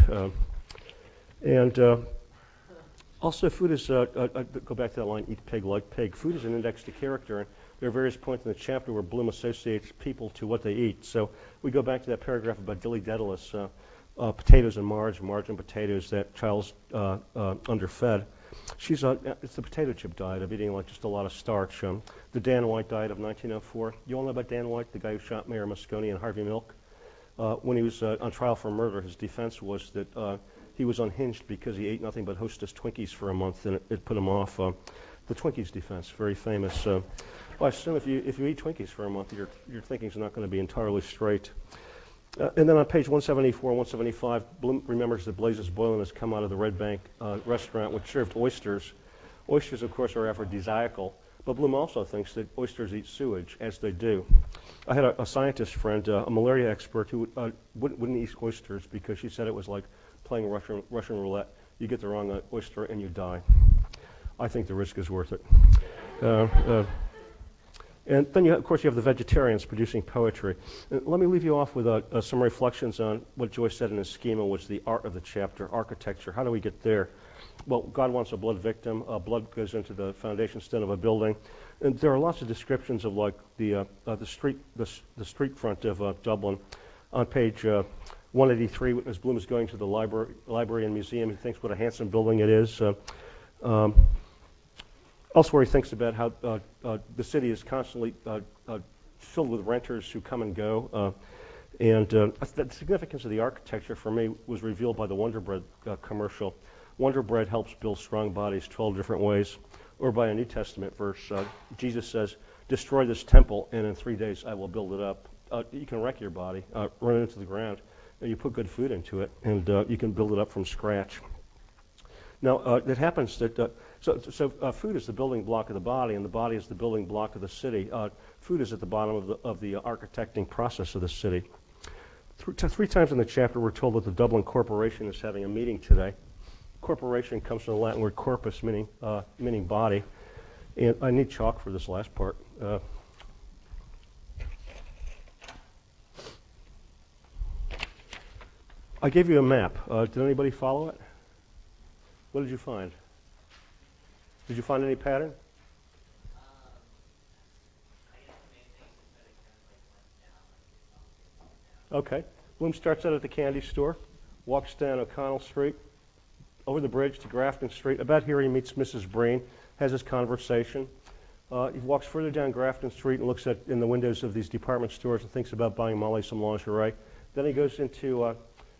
Also, food is, go back to that line, eat pig like pig. Food is an index to character, and there are various points in the chapter where Bloom associates people to what they eat. So we go back to that paragraph about Dilly Daedalus, potatoes and marge and potatoes, that child's underfed. It's the potato chip diet of eating like just a lot of starch. The Dan White diet of 1904. You all know about Dan White, the guy who shot Mayor Moscone and Harvey Milk? When he was on trial for murder, his defense was that he was unhinged because he ate nothing but Hostess Twinkies for a month, and it put him off. The Twinkies defense, very famous. Well, I assume if you eat Twinkies for a month, your thinking's not going to be entirely straight. And then on page 174 and 175, Bloom remembers that Blazes Boylan has come out of the Red Bank restaurant, which served oysters. Oysters, of course, are aphrodisiacal, but Bloom also thinks that oysters eat sewage, as they do. I had a scientist friend, a malaria expert, who wouldn't eat oysters because she said it was like playing Russian roulette. You get the wrong oyster and you die. I think the risk is worth it. And then, of course, you have the vegetarians producing poetry. Let me leave you off with some reflections on what Joyce said in his schema was the art of the chapter, architecture. How do we get there? Well, God wants a blood victim. Blood goes into the foundation stone of a building. And there are lots of descriptions of like the street front of Dublin. On page 183, as Bloom is going to the library and museum, he thinks what a handsome building it is. Elsewhere, he thinks about how the city is constantly filled with renters who come and go. And the significance of the architecture for me was revealed by the Wonder Bread commercial. Wonder Bread helps build strong bodies 12 different ways. Or by a New Testament verse, Jesus says, destroy this temple, and in 3 days I will build it up. You can wreck your body, run it into the ground, and you put good food into it, and you can build it up from scratch. Now, it happens that, food is the building block of the body, and the body is the building block of the city. Food is at the bottom of the architecting process of the city. Three times in the chapter, we're told that the Dublin Corporation is having a meeting today. corporation comes from the Latin word corpus, meaning body. And I need chalk for this last part. I gave you a map. Did anybody follow it? What did you find? Did you find any pattern? Okay. Bloom starts out at the candy store, walks down O'Connell Street, over the bridge to Grafton Street. About here he meets Mrs. Breen, has his conversation. He walks further down Grafton Street and looks in the windows of these department stores and thinks about buying Molly some lingerie. Then he goes into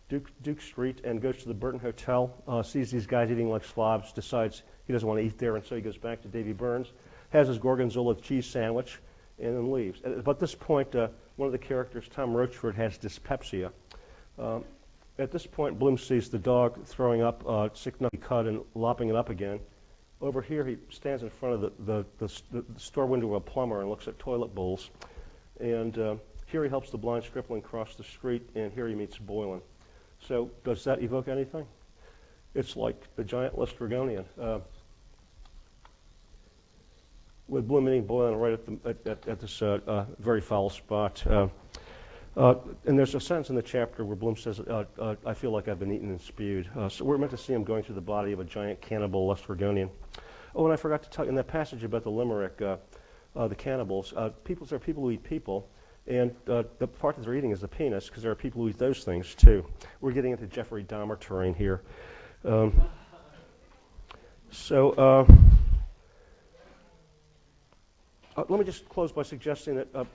Duke Street and goes to the Burton Hotel, sees these guys eating like slobs, decides he doesn't want to eat there, and so he goes back to Davy Burns, has his gorgonzola cheese sandwich, and then leaves. At this point, one of the characters, Tom Rochford, has dyspepsia. At this point, Bloom sees the dog throwing up sick nutty cud and lopping it up again. Over here, he stands in front of the store window of a plumber and looks at toilet bowls. And here he helps the blind stripling cross the street, and here he meets Boylan. So does that evoke anything? It's like the giant Lestrygonian. With Bloom meeting Boylan right at this very foul spot. And there's a sentence in the chapter where Bloom says, I feel like I've been eaten and spewed. So we're meant to see him going through the body of a giant cannibal Lestrygonian. Oh, and I forgot to tell you, in that passage about the limerick, the cannibals, people who eat people, and the part that they're eating is the penis, because there are people who eat those things too. We're getting into Jeffrey Dahmer terrain here. Let me just close by suggesting that the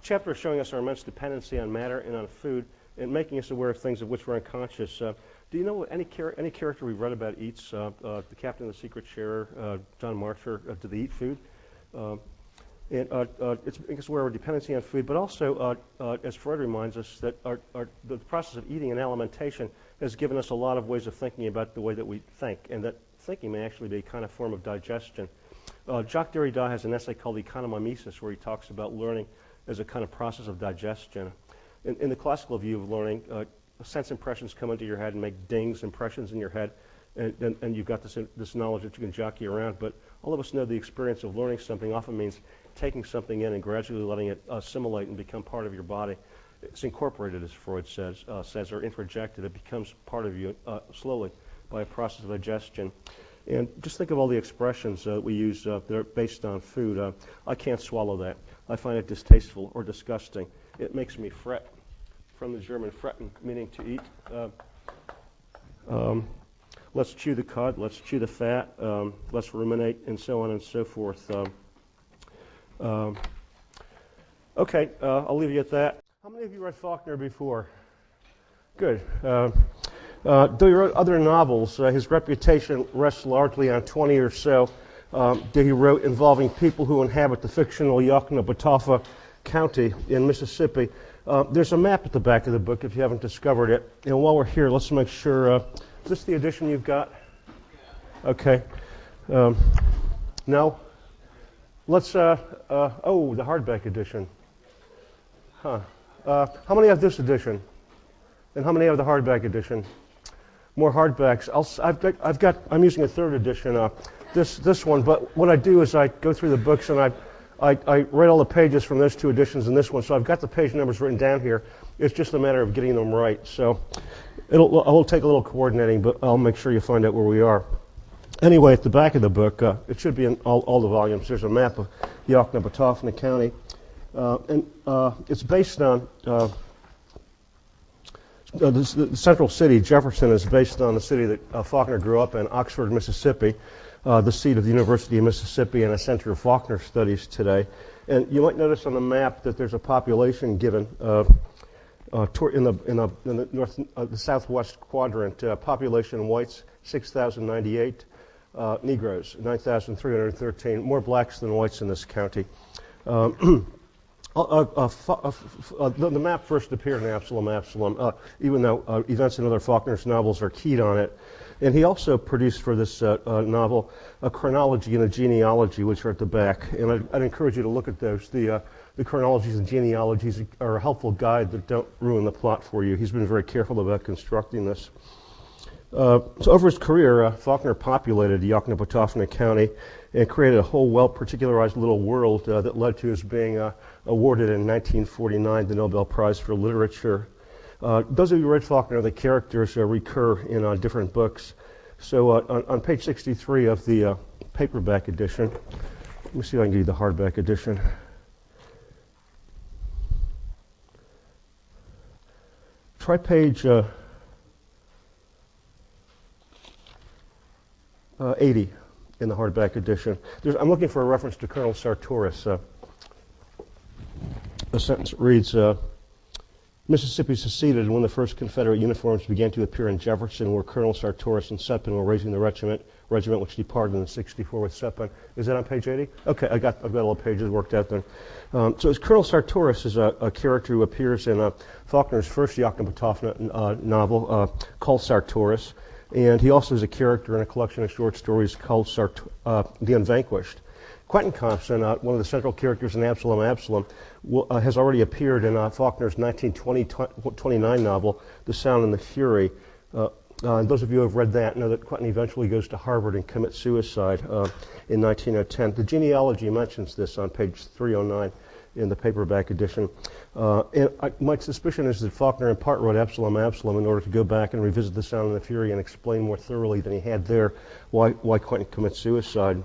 chapter is showing us our immense dependency on matter and on food, and making us aware of things of which we're unconscious. Do you know what any character we've read about eats? The captain of the secret sharer, John Marcher, do they eat food? It's making us aware of our dependency on food, but also, as Freud reminds us, that the process of eating and alimentation has given us a lot of ways of thinking about the way that we think, and that thinking may actually be a kind of form of digestion. Jacques Derrida has an essay called Economimesis, where he talks about learning as a kind of process of digestion. In the classical view of learning, sense impressions come into your head and make dings, impressions in your head, and you've got this knowledge that you can jockey around. But all of us know the experience of learning something often means taking something in and gradually letting it assimilate and become part of your body. It's incorporated, as Freud says, or introjected. It becomes part of you slowly by a process of digestion. And just think of all the expressions we use that are based on food. I can't swallow that. I find it distasteful or disgusting. It makes me fret, from the German fretten, meaning to eat. Let's chew the cud, let's chew the fat, let's ruminate, and so on and so forth. Okay, I'll leave you at that. How many of you read Faulkner before? Good. Though he wrote other novels, his reputation rests largely on 20 or so that he wrote involving people who inhabit the fictional Yoknapatawpha County in Mississippi. There's a map at the back of the book if you haven't discovered it. And while we're here, let's make sure, is this the edition you've got? Okay. No? Let's, the hardback edition. Huh. How many have this edition? And how many have the hardback edition? More hardbacks. I'm using a third edition, this one, but what I do is I go through the books and I write all the pages from those two editions and this one, so I've got the page numbers written down here. It's just a matter of getting them right. So it'll take a little coordinating, but I'll make sure you find out where we are. Anyway, at the back of the book, it should be in all the volumes, there's a map of Yoknapatawpha County. It's based on the central city, Jefferson, is based on the city that Faulkner grew up in, Oxford, Mississippi, the seat of the University of Mississippi and a center of Faulkner studies today. And you might notice on the map that there's a population given in the the southwest quadrant. Population whites 6,098, Negroes 9,313, more blacks than whites in this county. The map first appeared in Absalom, even though events in other Faulkner's novels are keyed on it. And he also produced for this novel a chronology and a genealogy, which are at the back. And I'd encourage you to look at those. The chronologies and genealogies are a helpful guide that don't ruin the plot for you. He's been very careful about constructing this. So over his career, Faulkner populated Yoknapatawpha County and created a whole well-particularized little world that led to his being awarded in 1949 the Nobel Prize for Literature. Those of you who read Faulkner, the characters recur in different books. So on page 63 of the paperback edition, let me see if I can give you the hardback edition. Try page 80 in the hardback edition. I'm looking for a reference to Colonel Sartoris. A sentence reads, Mississippi seceded when the first Confederate uniforms began to appear in Jefferson, where Colonel Sartoris and Sepin were raising the regiment which departed in '64 with Sepin. Is that on page 80? Okay, I've got all the pages worked out then. So Colonel Sartoris is a character who appears in Faulkner's first Yoknapatawpha novel called Sartoris, and he also is a character in a collection of short stories called The Unvanquished. Quentin Compson, one of the central characters in Absalom, has already appeared in Faulkner's 1929 novel, The Sound and the Fury. Those of you who have read that know that Quentin eventually goes to Harvard and commits suicide in 1910. The genealogy mentions this on page 309 in the paperback edition. My suspicion is that Faulkner in part wrote Absalom in order to go back and revisit The Sound and the Fury and explain more thoroughly than he had there why Quentin commits suicide.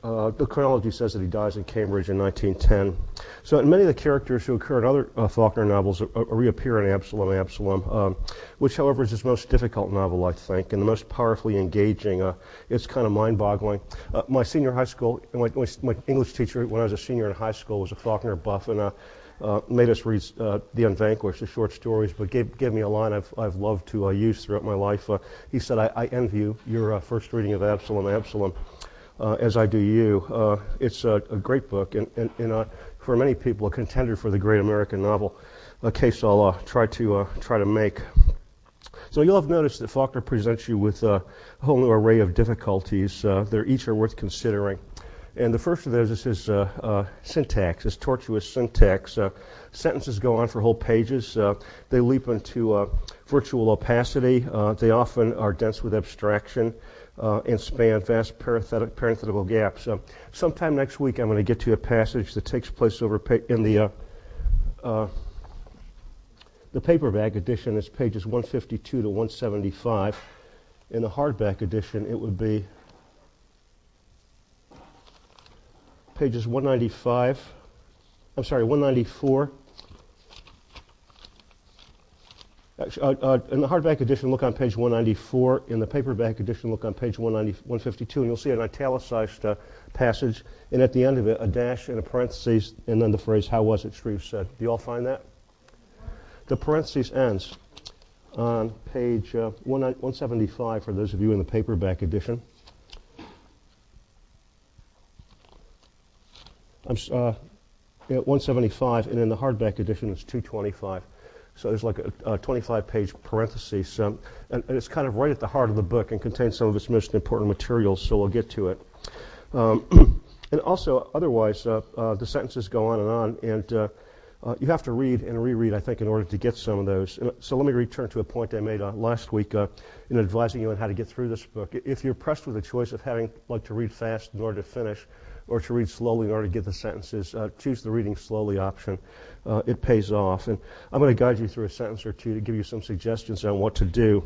The chronology says that he dies in Cambridge in 1910. So many of the characters who occur in other Faulkner novels reappear in Absalom, which, however, is his most difficult novel, I think, and the most powerfully engaging. It's kind of mind-boggling. My senior high school, my English teacher when I was a senior in high school was a Faulkner buff, and made us read The Unvanquished, the short stories, but gave me a line I've loved to use throughout my life. He said, I envy you your first reading of Absalom. As I do you. It's a great book, and for many people, a contender for the great American novel, a case I'll try to make. So you'll have noticed that Faulkner presents you with a whole new array of difficulties. They each are worth considering. And the first of those is his syntax, his tortuous syntax. Sentences go on for whole pages. They leap into virtual opacity. They often are dense with abstraction. And span vast parenthetical gaps. Sometime next week, I'm going to get to a passage that takes place in the paperback edition. It's pages 152 to 175. In the hardback edition, it would be pages 194. In the hardback edition, look on page 194. In the paperback edition, look on page 152, and you'll see an italicized passage, and at the end of it, a dash and a parentheses, and then the phrase, how was it, Shreve said. Do you all find that? The parentheses ends on page 175 for those of you in the paperback edition. 175, and in the hardback edition, it's 225. So there's like a 25-page parenthesis, and it's kind of right at the heart of the book and contains some of its most important materials, so we'll get to it. And also, otherwise, the sentences go on, and you have to read and reread, I think, in order to get some of those. So let me return to a point I made last week in advising you on how to get through this book. If you're pressed with a choice of having to read fast in order to finish, or to read slowly in order to get the sentences, choose the reading slowly option. It pays off. And I'm going to guide you through a sentence or two to give you some suggestions on what to do.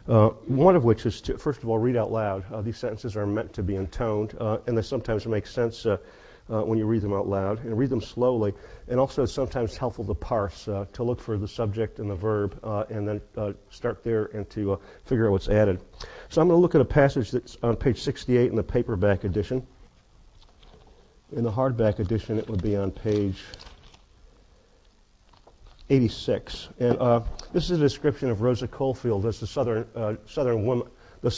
One of which is to, first of all, read out loud. These sentences are meant to be intoned, and they sometimes make sense when you read them out loud. And read them slowly. And also it's sometimes helpful to parse, to look for the subject and the verb, and then start there and to figure out what's added. So I'm going to look at a passage that's on page 68 in the paperback edition. In the hardback edition, it would be on page 86. And this is a description of Rosa Coalfield as the southern woman, the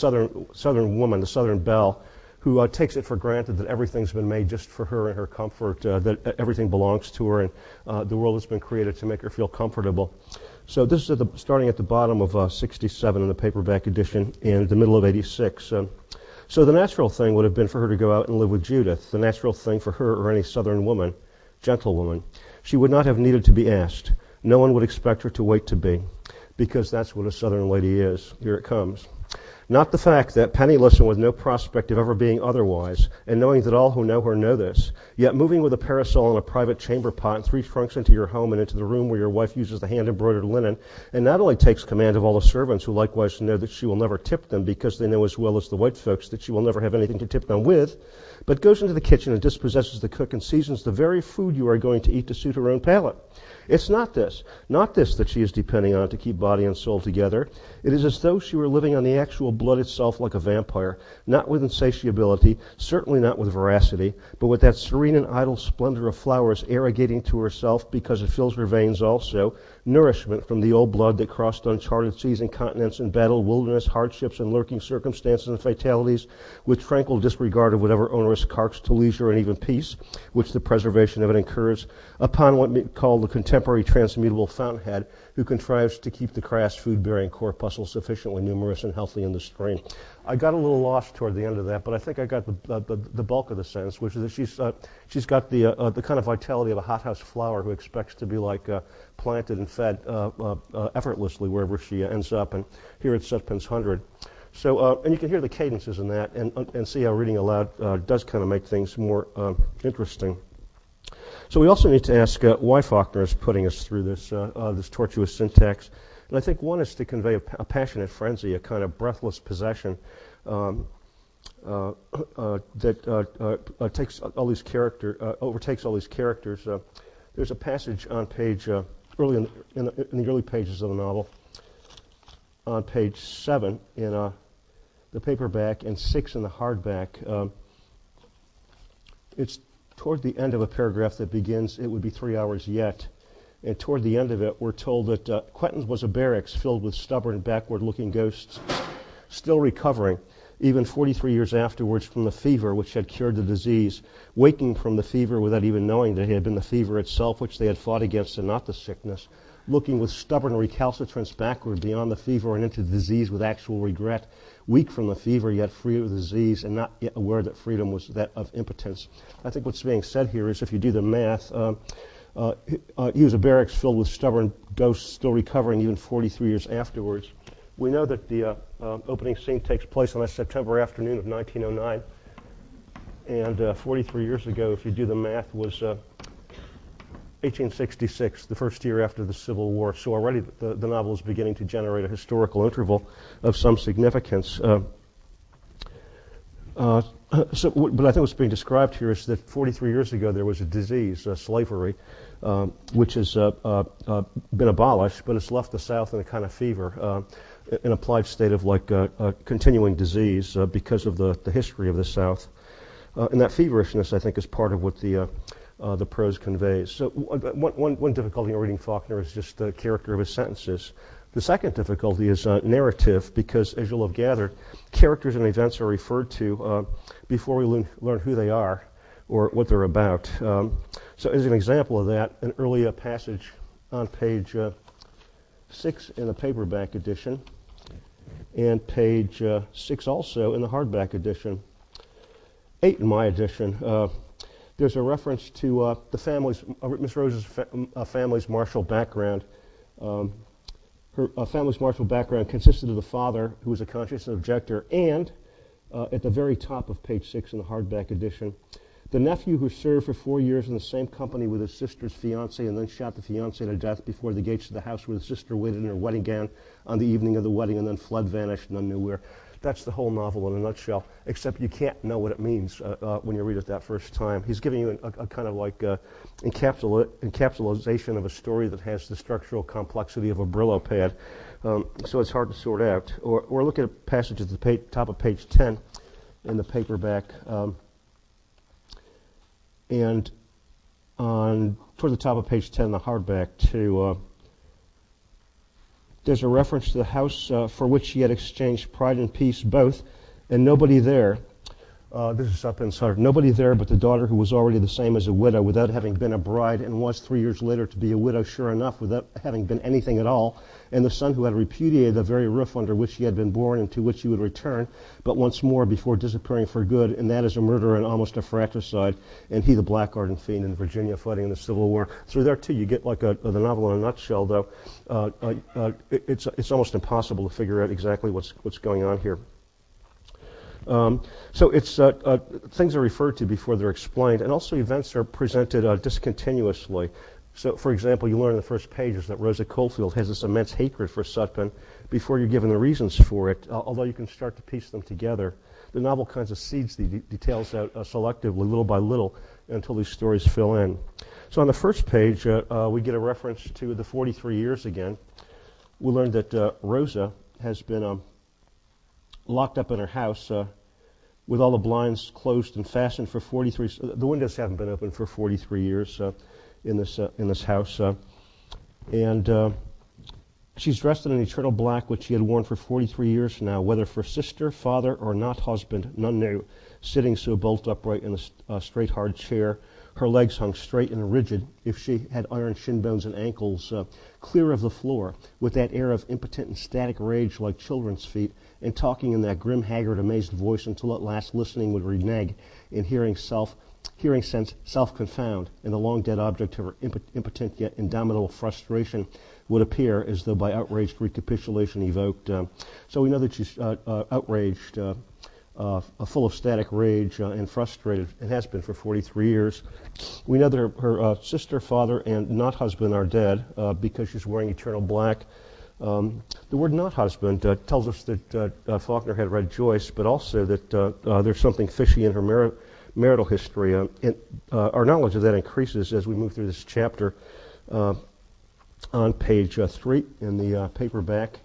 Southern belle, who takes it for granted that everything's been made just for her and her comfort, that everything belongs to her, and the world has been created to make her feel comfortable. So this is starting at the bottom of 67 in the paperback edition and the middle of 86. So the natural thing would have been for her to go out and live with Judith, the natural thing for her or any Southern woman, gentlewoman. She would not have needed to be asked. No one would expect her to wait to be. because that's what a Southern lady is. Here it comes. Not the fact that, penniless and with no prospect of ever being otherwise, and knowing that all who know her know this, yet moving with a parasol and a private chamber pot and 3 trunks into your home and into the room where your wife uses the hand-embroidered linen, and not only takes command of all the servants who likewise know that she will never tip them because they know as well as the white folks that she will never have anything to tip them with, but goes into the kitchen and dispossesses the cook and seasons the very food you are going to eat to suit her own palate. It's not this that she is depending on to keep body and soul together. It is as though she were living on the actual blood itself like a vampire, not with insatiability, certainly not with voracity, but with that serene and idle splendor of flowers arrogating to herself because it fills her veins also, nourishment from the old blood that crossed uncharted seas and continents and battled wilderness, hardships, and lurking circumstances and fatalities with tranquil disregard of whatever onerous carks to leisure and even peace, which the preservation of it incurs, upon what we call the contemporary transmutable fountainhead, who contrives to keep the crass food-bearing corpuscle sufficiently numerous and healthy in the stream. I got a little lost toward the end of that, but I think I got the bulk of the sentence, which is that she's got the kind of vitality of a hothouse flower who expects to be like planted and fed effortlessly wherever she ends up. And here it's Sutpence 100. So, and you can hear the cadences in that, and see how reading aloud does kind of make things more interesting. So we also need to ask why Faulkner is putting us through this tortuous syntax. And I think one is to convey a passionate frenzy, a kind of breathless possession that takes all these overtakes all these characters. There's a passage on page early in the early pages of the novel, on page 7 in the paperback and 6 in the hardback. It's toward the end of a paragraph that begins, "It would be 3 hours yet." And toward the end of it, we're told that Quentin's was a barracks filled with stubborn, backward-looking ghosts, still recovering, even 43 years afterwards, from the fever which had cured the disease, waking from the fever without even knowing that it had been the fever itself which they had fought against and not the sickness, looking with stubborn recalcitrance backward beyond the fever and into the disease with actual regret, weak from the fever yet free of the disease and not yet aware that freedom was that of impotence. I think what's being said here is, if you do the math, he was a barracks filled with stubborn ghosts still recovering even 43 years afterwards. We know that the opening scene takes place on a September afternoon of 1909, and 43 years ago, if you do the math, was 1866, the first year after the Civil War. So already the novel is beginning to generate a historical interval of some significance. But I think what's being described here is that 43 years ago there was a disease, slavery, which has been abolished, but it's left the South in a kind of fever, an applied state of like continuing disease because of the history of the South. And that feverishness, I think, is part of what the prose conveys. So one difficulty in reading Faulkner is just the character of his sentences. The second difficulty is narrative, because, as you'll have gathered, characters and events are referred to before we learn who they are or what they're about. So as an example of that, an early passage on page 6 in the paperback edition, and page 6 also in the hardback edition, 8 in my edition. There's a reference to the family's, Miss Rose's family's martial background. Her family's martial background consisted of the father, who was a conscientious objector, and at the very top of page 6 in the hardback edition, the nephew who served for 4 years in the same company with his sister's fiancé and then shot the fiancé to death before the gates of the house where the sister waited in her wedding gown on the evening of the wedding and then fled, vanished, none knew where. That's the whole novel in a nutshell, except you can't know what it means when you read it that first time. He's giving you a kind of like encapsulation of a story that has the structural complexity of a Brillo pad, so it's hard to sort out. Or look at a passage at the top of page 10 in the paperback, and toward the top of page 10 in the hardback too. There's a reference to the house for which he had exchanged pride and peace both, and nobody there. This is up inside. Nobody there but the daughter who was already the same as a widow without having been a bride, and was 3 years later to be a widow sure enough without having been anything at all, and the son who had repudiated the very roof under which he had been born and to which he would return, but once more before disappearing for good, and that is a murderer and almost a fratricide, and he the blackguard and fiend in Virginia fighting in the Civil War. So there too you get like the novel in a nutshell, though. It's almost impossible to figure out exactly what's going on here. So it's things are referred to before they're explained, and also events are presented discontinuously. So, for example, you learn in the first pages that Rosa Coldfield has this immense hatred for Sutpen before you're given the reasons for it, although you can start to piece them together. The novel kinds of seeds the details out selectively, little by little, until these stories fill in. So on the first page, we get a reference to the 43 years again. We learn that Rosa has been locked up in her house with all the blinds closed and fastened for 43. The windows haven't been open for 43 years in this house, and she's dressed in an eternal black, which she had worn for 43 years now, whether for sister, father, or not husband, none knew. Sitting so bolt upright in a straight hard chair, her legs hung straight and rigid, if she had iron shin bones and ankles, clear of the floor, with that air of impotent and static rage like children's feet, and talking in that grim, haggard, amazed voice until at last listening would renege, and hearing sense self-confound, and the long-dead object of her impotent yet indomitable frustration would appear as though by outraged recapitulation evoked. So we know that she's outraged, full of static rage and frustrated, and has been for 43 years. We know that her sister, father, and not husband are dead because she's wearing eternal black. The word not husband tells us that Faulkner had read Joyce, but also that there's something fishy in her marital history. Our knowledge of that increases as we move through this chapter. On page 3 in the paperback,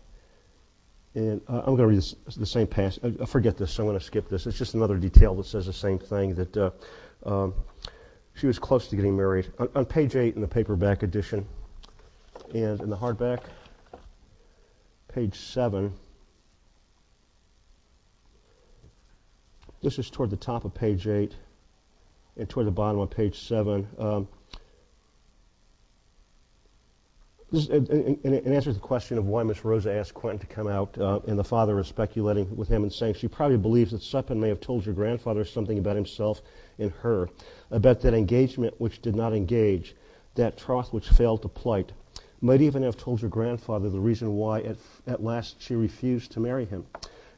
and I'm going to read the same passage. Forget this, so I'm going to skip this. It's just another detail that says the same thing, that she was close to getting married. On page 8 in the paperback edition, and in the hardback, page 7, this is toward the top of page 8 and toward the bottom of page 7. This in answer to the question of why Miss Rosa asked Quentin to come out, and the father is speculating with him and saying she probably believes that Sutpen may have told your grandfather something about himself and her, about that engagement which did not engage, that troth which failed to plight, might even have told your grandfather the reason why at last she refused to marry him,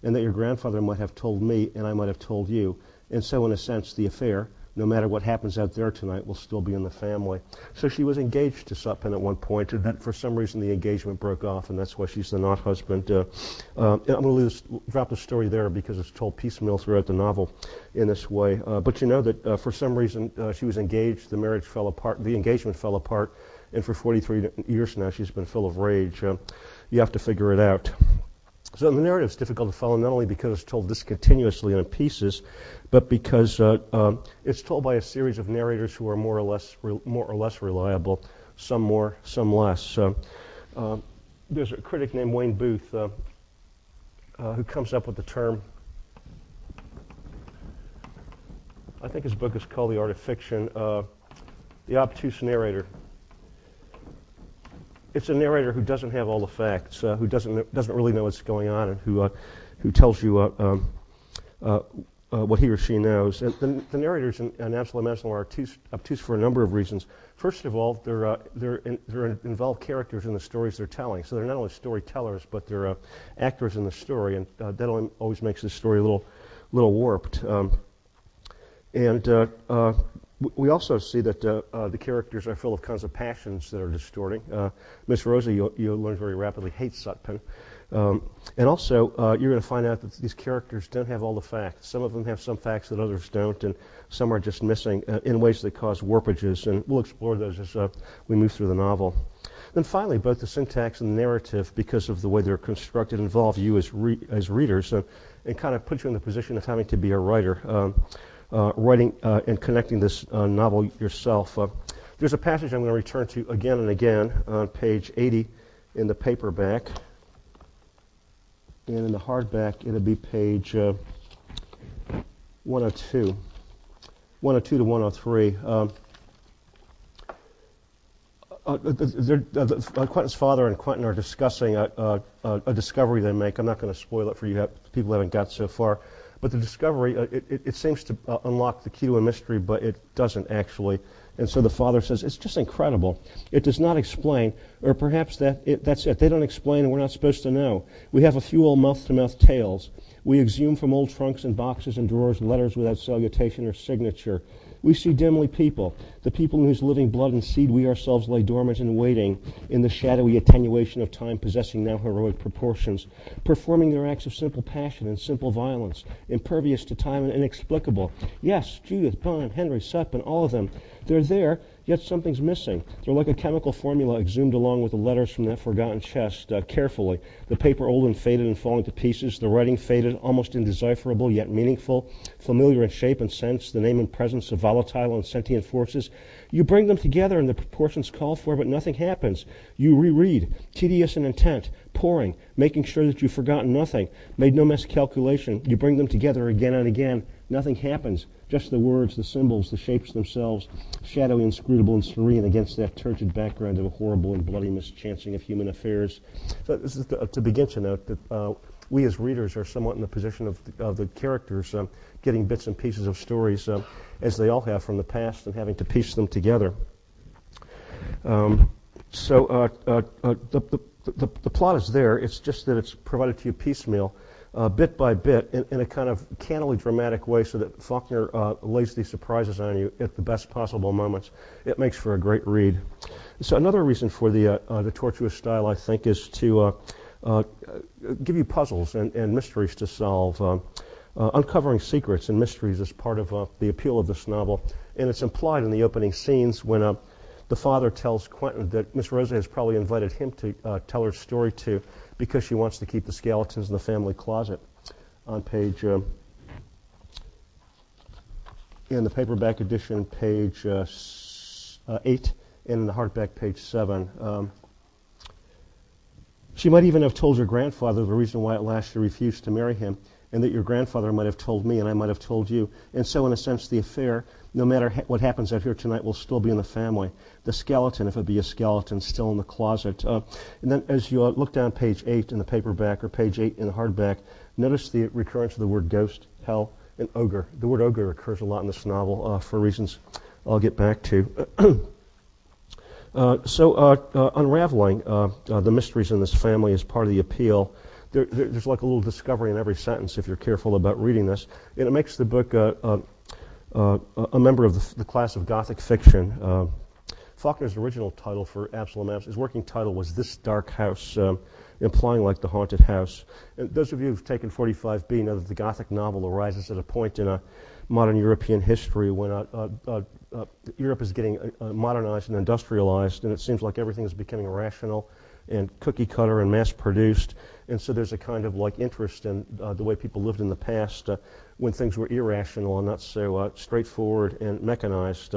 and that your grandfather might have told me and I might have told you, and so in a sense the affair, no matter what happens out there tonight, will still be in the family. So she was engaged to Sutpen at one point, and then for some reason the engagement broke off, and that's why she's the not husband. I'm going to drop the story there because it's told piecemeal throughout the novel in this way. But you know that for some reason she was engaged, the marriage fell apart, the engagement fell apart, and for 43 years now she's been full of rage. You have to figure it out. So the narrative is difficult to follow, not only because it's told discontinuously and in pieces, but because it's told by a series of narrators who are more or less reliable, some more, some less. There's a critic named Wayne Booth who comes up with the term. I think his book is called The Art of Fiction, the obtuse narrator. It's a narrator who doesn't have all the facts, who doesn't really know what's going on, and who tells you what he or she knows. And the narrators in Absalom are obtuse for a number of reasons. First of all, they're involved characters in the stories they're telling. So they're not only storytellers, but they're actors in the story, and that always makes the story a little warped. We also see that the characters are full of kinds of passions that are distorting. Miss Rosa, you'll learn very rapidly, hates Sutpen. And also, you're going to find out that these characters don't have all the facts. Some of them have some facts that others don't, and some are just missing in ways that cause warpages. And we'll explore those as we move through the novel. Then finally, both the syntax and the narrative, because of the way they're constructed, involve you as readers and kind of put you in the position of having to be a writer. Writing and connecting this novel yourself. There's a passage I'm going to return to again and again on page 80 in the paperback. And in the hardback, it'll be page 102. 102 to 103. Quentin's father and Quentin are discussing a discovery they make. I'm not going to spoil it for you people who haven't got so far. But the discovery, it seems to unlock the key to a mystery, but it doesn't actually. And so the father says, it's just incredible. It does not explain, or perhaps that's it. They don't explain and we're not supposed to know. We have a few old mouth-to-mouth tales. We exhume from old trunks and boxes and drawers letters without salutation or signature. We see dimly people, the people in whose living blood and seed we ourselves lay dormant and waiting, in the shadowy attenuation of time possessing now heroic proportions, performing their acts of simple passion and simple violence, impervious to time and inexplicable. Yes, Judith, Bond, Henry, Sutpen, all of them. They're there, yet something's missing. They're like a chemical formula exhumed along with the letters from that forgotten chest, carefully. The paper old and faded and falling to pieces, the writing faded, almost indecipherable, yet meaningful, familiar in shape and sense, the name and presence of volatile and sentient forces. You bring them together in the proportions called for, but nothing happens. You reread, tedious in intent, pouring, making sure that you've forgotten nothing, made no miscalculation. You bring them together again and again. Nothing happens. Just the words, the symbols, the shapes themselves, shadowy, inscrutable, and serene against that turgid background of a horrible and bloody mischancing of human affairs. So this is to begin to note that we as readers are somewhat in the position of the characters, getting bits and pieces of stories, as they all have from the past, and having to piece them together. The plot is there. It's just that it's provided to you piecemeal, bit by bit, in a kind of cannily dramatic way, so that Faulkner lays these surprises on you at the best possible moments. It makes for a great read. So another reason for the tortuous style, I think, is to give you puzzles and mysteries to solve. Uncovering secrets and mysteries is part of the appeal of this novel, and it's implied in the opening scenes when the father tells Quentin that Miss Rosa has probably invited him to tell her story to, because she wants to keep the skeletons in the family closet. On page, in the paperback edition, page 8, and in the hardback, page 7. She might even have told your grandfather the reason why at last she refused to marry him, and that your grandfather might have told me, and I might have told you. And so, in a sense, the affair, no matter what happens out here tonight, will still be in the family. The skeleton, if it be a skeleton, still in the closet. And then as you look down page 8 in the paperback, or page 8 in the hardback, notice the recurrence of the word ghost, hell, and ogre. The word ogre occurs a lot in this novel for reasons I'll get back to. Unraveling the mysteries in this family is part of the appeal. There's like a little discovery in every sentence if you're careful about reading this. And it makes the book a member of the class of Gothic fiction. Faulkner's original title for Absalom, his working title was This Dark House, implying like the haunted house. And those of you who've taken 45B know that the Gothic novel arises at a point in modern European history when Europe is getting modernized and industrialized, and it seems like everything is becoming rational and cookie cutter and mass produced. And so there's a kind of like interest in the way people lived in the past when things were irrational and not so straightforward and mechanized.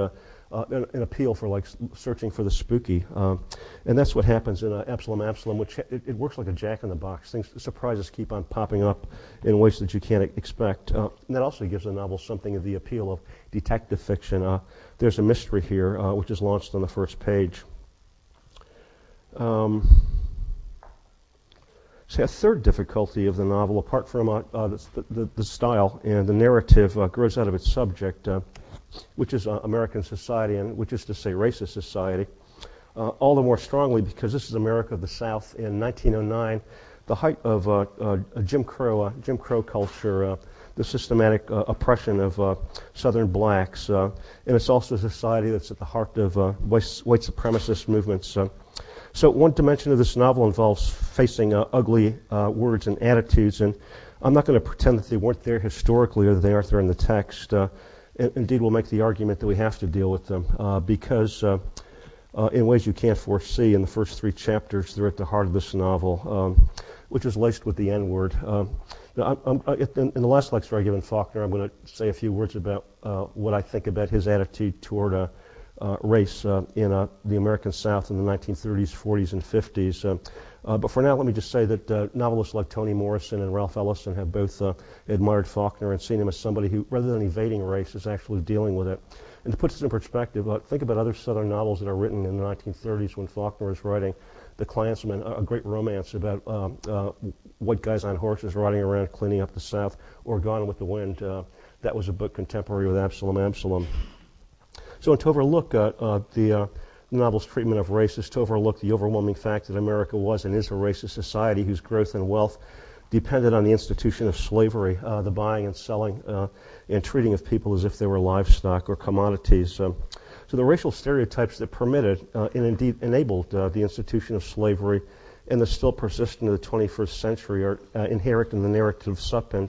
An appeal for like searching for the spooky. And that's what happens in Absalom, which it works like a jack-in-the-box. Surprises keep on popping up in ways that you can't expect. And that also gives the novel something of the appeal of detective fiction. There's a mystery here, which is launched on the first page. So a third difficulty of the novel, apart from the style and the narrative, grows out of its subject, which is American society, and which is to say racist society, all the more strongly because this is America of the South in 1909, the height of Jim Crow culture, the systematic oppression of Southern blacks, and it's also a society that's at the heart of white supremacist movements. So one dimension of this novel involves facing ugly words and attitudes, and I'm not going to pretend that they weren't there historically or that they aren't there in the text. Indeed, we'll make the argument that we have to deal with them because in ways you can't foresee, in the first 3 chapters, they're at the heart of this novel, which is laced with the N-word. In the last lecture I gave in Faulkner, I'm going to say a few words about what I think about his attitude toward race in the American South in the 1930s, 40s, and 50s. But for now, let me just say that novelists like Toni Morrison and Ralph Ellison have both admired Faulkner and seen him as somebody who, rather than evading race, is actually dealing with it. And to put this in perspective, think about other Southern novels that are written in the 1930s when Faulkner was writing The Klansman, a great romance about white guys on horses riding around cleaning up the South, or Gone with the Wind. That was a book contemporary with Absalom. So to overlook the novel's treatment of race is to overlook the overwhelming fact that America was and is a racist society whose growth and wealth depended on the institution of slavery, the buying and selling and treating of people as if they were livestock or commodities. So the racial stereotypes that permitted and indeed enabled the institution of slavery and that still persist into the 21st century are inherent in the narrative of Sutpen,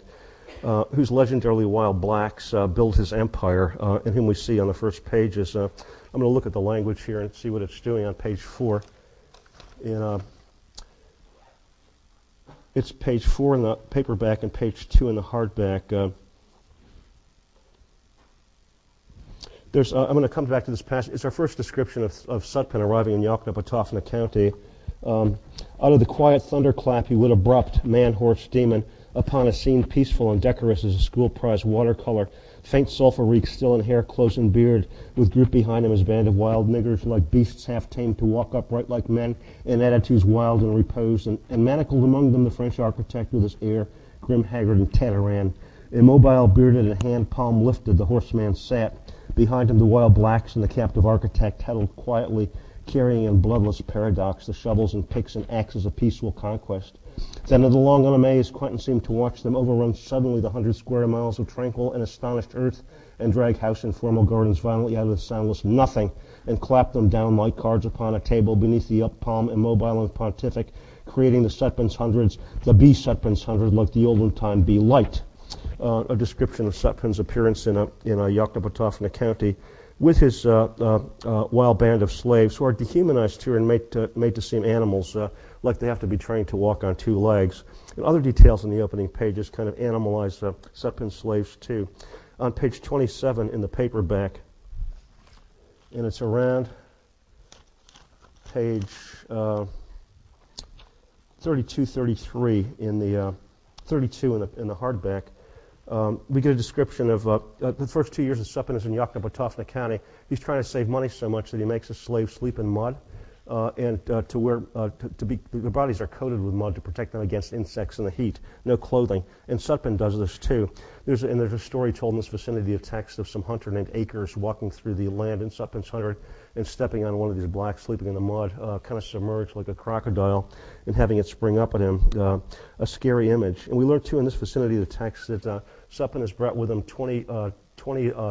whose legendarily wild blacks build his empire, and whom we see on the first pages. I'm going to look at the language here and see what it's doing on page 4. It's page 4 in the paperback and page 2 in the hardback. I'm going to come back to this passage. It's our first description of Sutpen arriving in Yoknapatawpha County. Out of the quiet thunderclap he would abrupt, man, horse, demon, upon a scene peaceful and decorous as a school prize watercolor, faint sulphur reek still in hair, clothes, and beard, with group behind him his band of wild niggers like beasts half tamed to walk upright like men, in attitudes wild and reposed, and manacled among them the French architect with his air, grim, haggard, and Tataran. Immobile, bearded, and hand palm lifted, the horseman sat. Behind him the wild blacks and the captive architect huddled quietly, carrying in bloodless paradox the shovels and picks and axes of peaceful conquest. Then in the long unamazed, Quentin seemed to watch them overrun suddenly the 100 square miles of tranquil and astonished earth, and drag house and formal gardens violently out of the soundless nothing, and clap them down like cards upon a table beneath the up palm, immobile and pontific, creating the Sutpen's hundreds, the B Sutpen's hundred, like the olden time B light. A description of Sutpen's appearance in Yoknapatawpha County, with his wild band of slaves who are dehumanized here and made to seem animals, like they have to be trained to walk on two legs. And other details in the opening pages kind of animalize Sutpen's slaves too. On page 27 in the paperback, and it's around page 32, 33 in the 32 in the hardback. We get a description of the first 2 years of Sutpen is in Yoknapatawpha County. He's trying to save money so much that he makes his slaves sleep in mud, and their bodies are coated with mud to protect them against insects and the heat. No clothing, and Sutpen does this too. There's a story told in this vicinity of text of some hunter named Akers walking through the land in Sutpen's hundred and stepping on one of these blacks sleeping in the mud, kind of submerged like a crocodile, and having it spring up at him. A scary image. And we learn too in this vicinity of the text that Sutpen has brought with him 20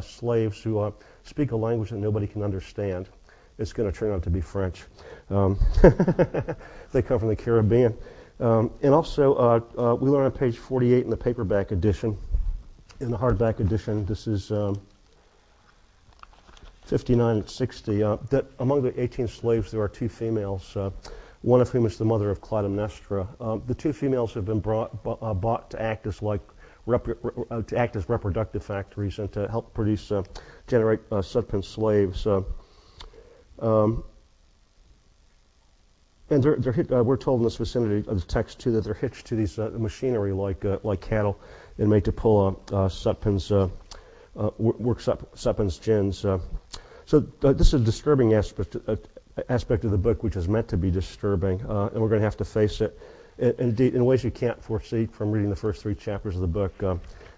slaves who speak a language that nobody can understand. It's going to turn out to be French. They come from the Caribbean. And also, we learn on page 48 in the paperback edition. In the hardback edition, this is 59 and 60, that among the 18 slaves there are 2 females, one of whom is the mother of Clytemnestra. The 2 females have been bought to act as reproductive factories and to help generate Sutpen slaves. And we're told in this vicinity of the text too that they're hitched to these machinery like cattle and made to pull Sutpen's Sutpen's gins. So this is a disturbing aspect of the book, which is meant to be disturbing, and we're going to have to face it. Indeed, in ways you can't foresee from reading the first 3 chapters of the book.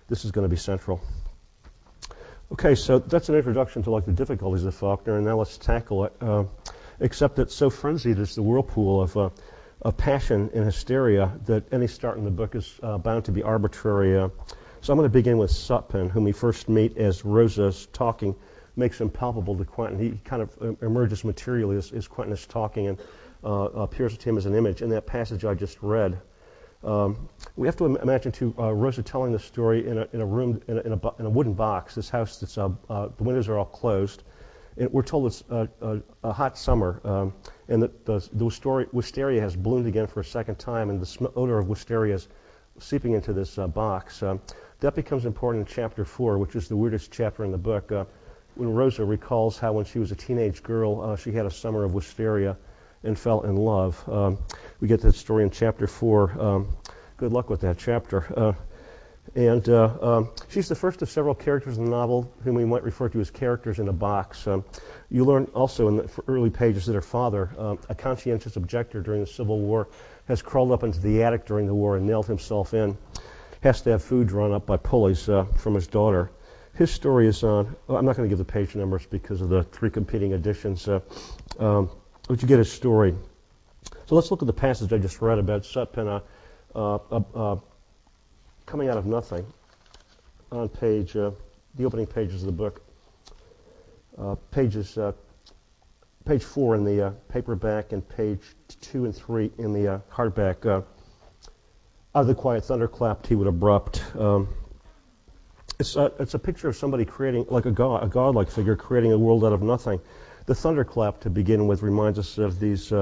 This is going to be central. Okay, so that's an introduction to the difficulties of Faulkner, and now let's tackle it. Except that so frenzied is the whirlpool of passion and hysteria that any start in the book is bound to be arbitrary. So I'm going to begin with Sutpen, whom we first meet as Rosa's talking makes him palpable to Quentin. He kind of emerges materially as Quentin is talking and appears to him as an image in that passage I just read. We have to imagine too Rosa telling the story in a room in a wooden box. This house that's the windows are all closed. And we're told it's a hot summer, and that the wisteria has bloomed again for a second time, and the odor of wisteria is seeping into this box. That becomes important in chapter 4, which is the weirdest chapter in the book, when Rosa recalls how when she was a teenage girl, she had a summer of wisteria, and fell in love. We get that story in chapter 4. Good luck with that chapter. And she's the first of several characters in the novel whom we might refer to as characters in a box. You learn also in the early pages that her father, a conscientious objector during the Civil War, has crawled up into the attic during the war and nailed himself in. Has to have food drawn up by pulleys from his daughter. His story is on, I'm not going to give the page numbers because of the 3 competing editions, but you get his story. So let's look at the passage I just read about Sutpen coming out of nothing on the opening pages of the book. Page 4 in the paperback and page 2 and 3 in the hardback. Out of the quiet thunderclap, he would abrupt. It's a picture of somebody creating, like a godlike figure, creating a world out of nothing. The thunderclap, to begin with, reminds us of these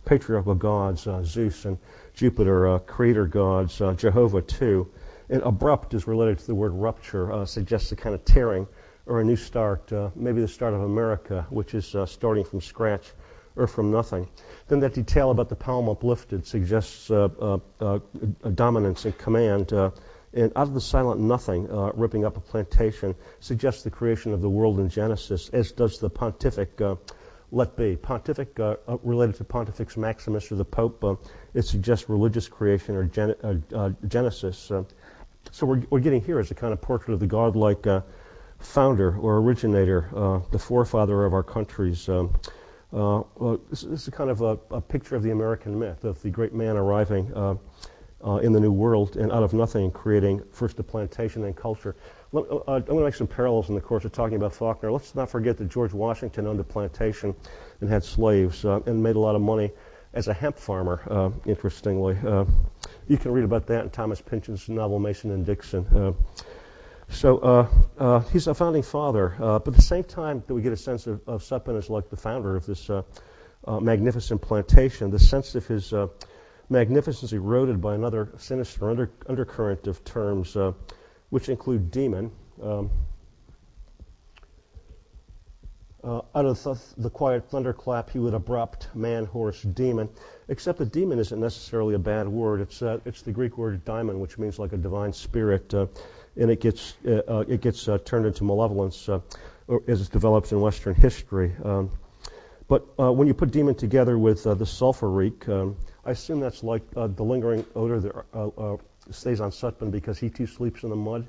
patriarchal gods, Zeus and Jupiter, creator gods, Jehovah too. And abrupt is related to the word rupture, suggests a kind of tearing or a new start, maybe the start of America, which is starting from scratch or from nothing. Then that detail about the palm uplifted suggests dominance and command. And out of the silent nothing, ripping up a plantation, suggests the creation of the world in Genesis, as does the pontific let be. Pontific, related to Pontifex Maximus or the Pope, it suggests religious creation or Genesis. So we're getting here as a kind of portrait of the godlike founder or originator, the forefather of our countries. This is kind of a picture of the American myth, of the great man arriving in the New World and out of nothing creating first a plantation and culture. I'm going to make some parallels in the course of talking about Faulkner. Let's not forget that George Washington owned a plantation and had slaves and made a lot of money as a hemp farmer, interestingly. You can read about that in Thomas Pynchon's novel Mason and Dixon. So he's a founding father, but at the same time that we get a sense of Sutpen as like the founder of this magnificent plantation, the sense of his magnificence eroded by another sinister undercurrent of terms, which include demon. Out of the quiet thunderclap, he would abrupt man, horse, demon. Except that demon isn't necessarily a bad word. It's the Greek word daimon, which means like a divine spirit, and it gets turned into malevolence as it develops in Western history. But when you put demon together with the sulfur reek, I assume that's like the lingering odor that stays on Sutpen because he too sleeps in the mud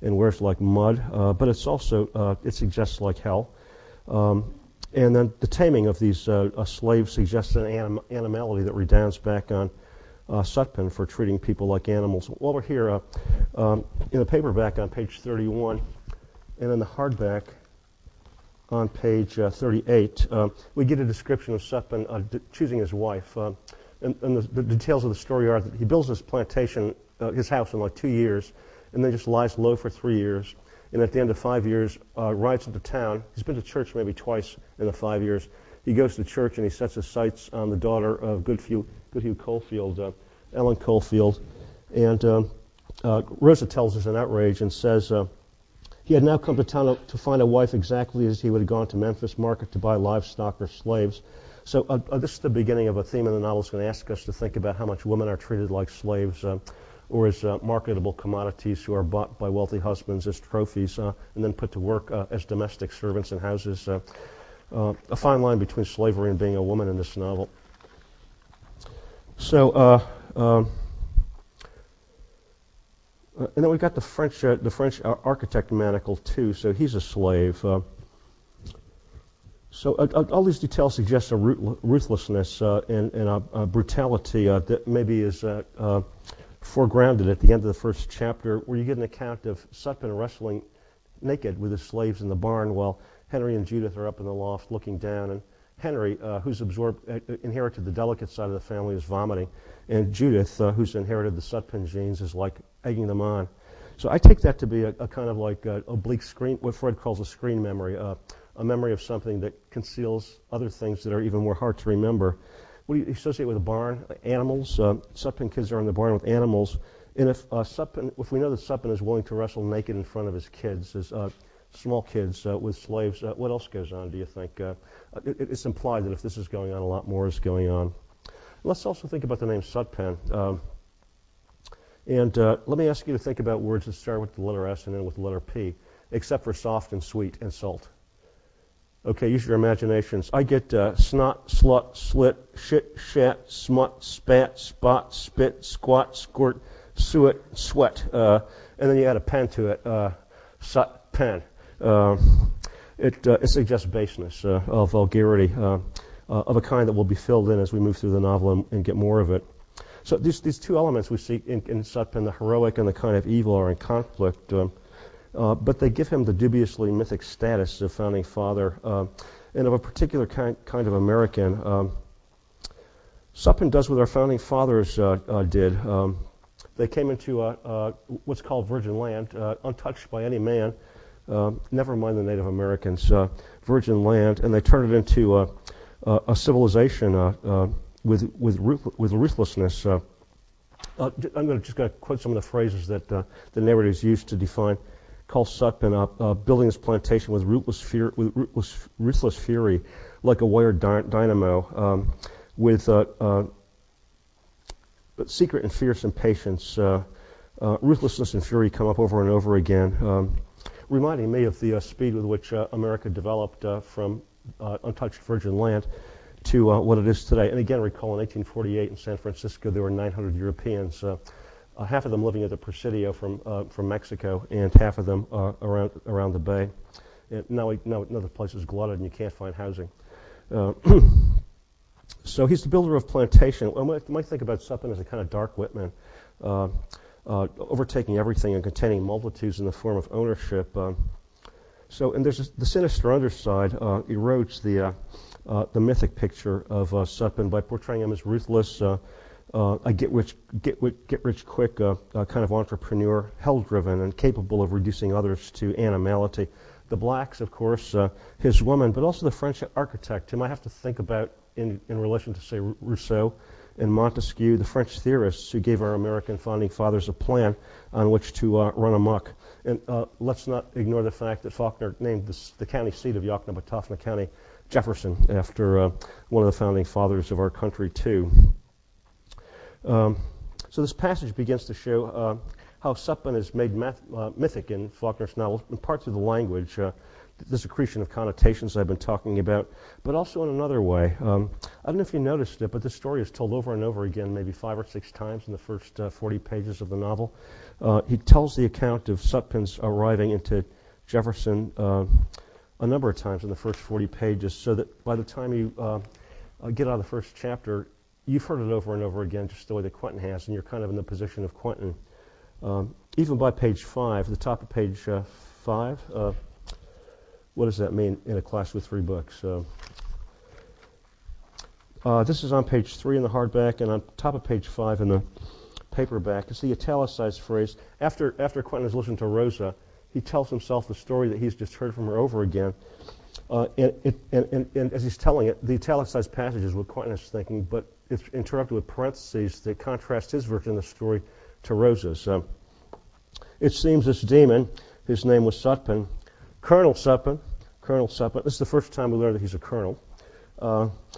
and wears like mud. But it's also, it suggests like hell. And then the taming of these slaves suggests an animality that redounds back on Sutpen for treating people like animals. While we're here, in the paperback on page 31 and in the hardback on page 38, we get a description of Sutpen choosing his wife. And the details of the story are that he builds this plantation, his house, in like 2 years, and then just lies low for 3 years. And at the end of 5 years, rides into town. He's been to church maybe twice in the 5 years. He goes to church and he sets his sights on the daughter of Goodhue Caulfield, Ellen Caulfield. And Rosa tells us in outrage and says he had now come to town to find a wife exactly as he would have gone to Memphis Market to buy livestock or slaves. So this is the beginning of a theme in the novel. It's going to ask us to think about how much women are treated like slaves or as marketable commodities who are bought by wealthy husbands as trophies and then put to work as domestic servants in houses. A fine line between slavery and being a woman in this novel. So, and then we've got the French architect Manacle too. So he's a slave. So all these details suggest a ruthlessness and a brutality that maybe is foregrounded at the end of the first chapter, where you get an account of Sutpen wrestling naked with his slaves in the barn while Henry and Judith are up in the loft looking down. And Henry, who's inherited the delicate side of the family, is vomiting. And Judith, who's inherited the Sutpen genes, is like egging them on. So I take that to be a kind of like oblique screen, what Freud calls a screen memory, a memory of something that conceals other things that are even more hard to remember. What do you associate with a barn? Animals. Sutpen kids are in the barn with animals. And if we know that Sutpen is willing to wrestle naked in front of his kids, as small kids with slaves. What else goes on, do you think? It's implied that if this is going on, a lot more is going on. Let's also think about the name Sutpen. And let me ask you to think about words that start with the letter S and end with the letter P, except for soft and sweet and salt. Okay, use your imaginations. I get snot, slut, slit, shit, shat, smut, spat, spot, spit, squat, squirt, suet, sweat. And then you add a pen to it, sut, pen. It suggests baseness, of vulgarity, of a kind that will be filled in as we move through the novel and get more of it. So these two elements we see in Sutpen, the heroic and the kind of evil, are in conflict. But they give him the dubiously mythic status of founding father and of a particular kind of American. Sutpen does what our founding fathers did. They came into what's called virgin land, untouched by any man, never mind the Native Americans, virgin land, and they turned it into a civilization with ruthlessness. I'm just going to quote some of the phrases that the narrators used to define. Call Sutpen building his plantation with ruthless fury, like a wired dynamo, with secret and fierce impatience. Ruthlessness and fury come up over and over again, reminding me of the speed with which America developed from untouched virgin land to what it is today. And again, recall in 1848 in San Francisco, there were 900 Europeans. Half of them living at the Presidio from Mexico, and half of them around the Bay. And now the place is glutted, and you can't find housing. So he's the builder of plantation. You might think about Sutpen as a kind of dark Whitman, overtaking everything and containing multitudes in the form of ownership. And there's the sinister underside erodes the mythic picture of Sutpen by portraying him as ruthless. A get rich quick kind of entrepreneur, hell-driven and capable of reducing others to animality. The blacks, of course, his woman, but also the French architect, whom I have to think about in relation to, say, Rousseau and Montesquieu, the French theorists who gave our American founding fathers a plan on which to run amok. And let's not ignore the fact that Faulkner named the county seat of Yoknapatawpha County Jefferson after one of the founding fathers of our country, too. So this passage begins to show how Sutpen is made mythic in Faulkner's novel, in part through the language, the secretion of connotations I've been talking about, but also in another way. I don't know if you noticed it, but this story is told over and over again, maybe 5 or 6 times in the first 40 pages of the novel. He tells the account of Sutpen's arriving into Jefferson a number of times in the first 40 pages, so that by the time you get out of the first chapter, you've heard it over and over again, just the way that Quentin has, and you're kind of in the position of Quentin. Even by page 5, the top of page 5, what does that mean in a class with 3 books? This is on page 3 in the hardback, and on top of page 5 in the paperback. It's the italicized phrase. After Quentin has listened to Rosa, he tells himself the story that he's just heard from her over again. And as he's telling it, the italicized passage is what Quentin is thinking, but it's interrupted with parentheses that contrast his version of the story to Rosa's. It seems this demon, his name was Sutpen, Colonel Sutpen, this is the first time we learn that he's a colonel,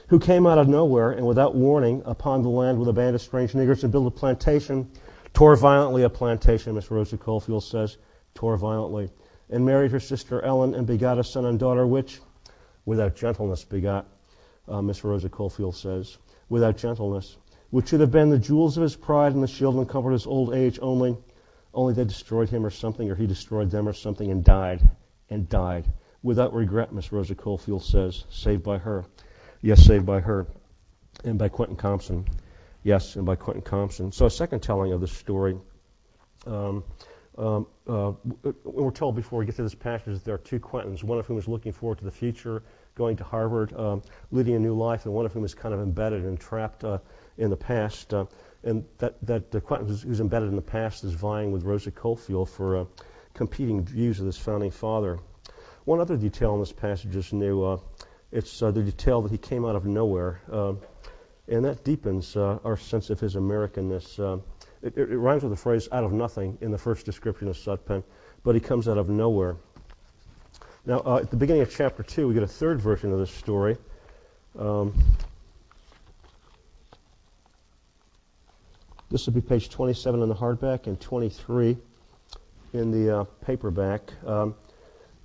who came out of nowhere and without warning upon the land with a band of strange niggers and built a plantation, tore violently a plantation, Miss Rosa Caulfield says, tore violently, and married her sister Ellen and begot a son and daughter, which without gentleness begot, Miss Rosa Caulfield says, without gentleness, which should have been the jewels of his pride and the shield and comfort of his old age, only they destroyed him or something, or he destroyed them or something, and died, without regret, Miss Rosa Caulfield says, saved by her. Yes, saved by her, and by Quentin Compson. Yes, and by Quentin Compson. So a second telling of the story. We're told before we get to this passage that there are 2 Quentins, one of whom is looking forward to the future, going to Harvard, leading a new life, and one of whom is kind of embedded and trapped in the past. And that Quentin who's embedded in the past is vying with Rosa Caulfield for competing views of this founding father. One other detail in this passage is new. It's the detail that he came out of nowhere, and that deepens our sense of his Americanness. It rhymes with the phrase "out of nothing" in the first description of Sutpen, but he comes out of nowhere. Now, at the beginning of chapter 2, we get a third version of this story. This would be page 27 in the hardback and 23 in the paperback.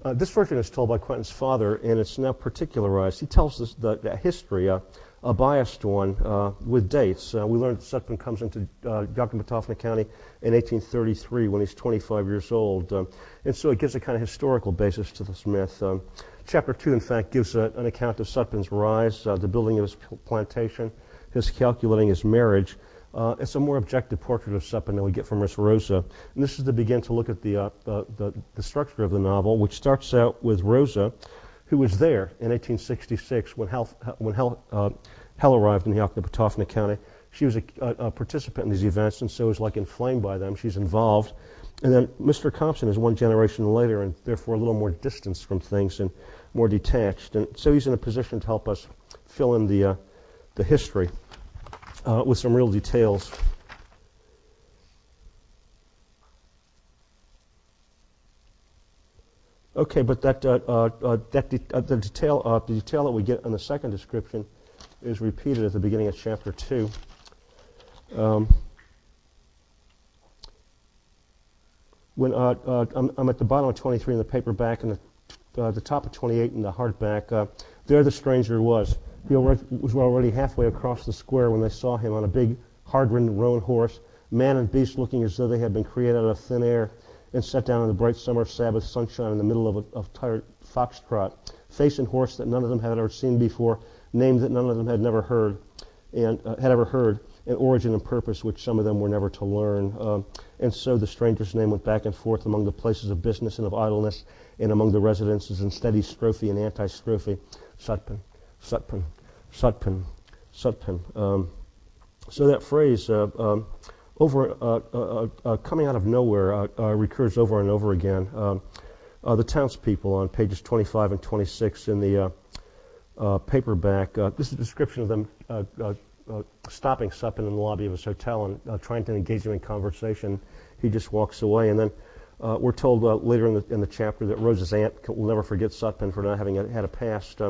This version is told by Quentin's father, and it's now particularized. He tells us the history, a biased one, with dates. We learned that Sutpen comes into Yakima County in 1833 when he's 25 years old. And so it gives a kind of historical basis to this myth. Chapter 2, in fact, gives an account of Sutpen's rise, the building of his plantation, his calculating his marriage. It's a more objective portrait of Sutpen than we get from Miss Rosa. And this is to begin to look at the structure of the novel, which starts out with Rosa, who was there in 1866 when Hell arrived in Yakima County. She was a participant in these events, and so is like inflamed by them. She's involved. And then Mr. Compson is one generation later, and therefore a little more distanced from things and more detached. And so he's in a position to help us fill in the history with some real details. Okay, but the detail that we get in the second description is repeated at the beginning of chapter 2. When I'm at the bottom of 23 in the paperback and the top of 28 in the hardback, there the stranger was. He was already halfway across the square when they saw him on a big, hard-ridden roan horse, man and beast looking as though they had been created out of thin air, and set down in the bright summer Sabbath sunshine in the middle of tired foxtrot, face and horse that none of them had ever seen before, name that none of them had never heard, and and origin and purpose which some of them were never to learn. And so the stranger's name went back and forth among the places of business and of idleness, and among the residences in steady strophe and anti-strophe. Sutpen, Sutpen, Sutpen, Sutpen. So that phrase, coming out of nowhere, recurs over and over again. The townspeople on pages 25 and 26 in the paperback. This is a description of them stopping Sutpen in the lobby of his hotel and trying to engage him in conversation. He just walks away, and then we're told later in the chapter that Rosa's aunt will never forget Sutpen for not having had a past.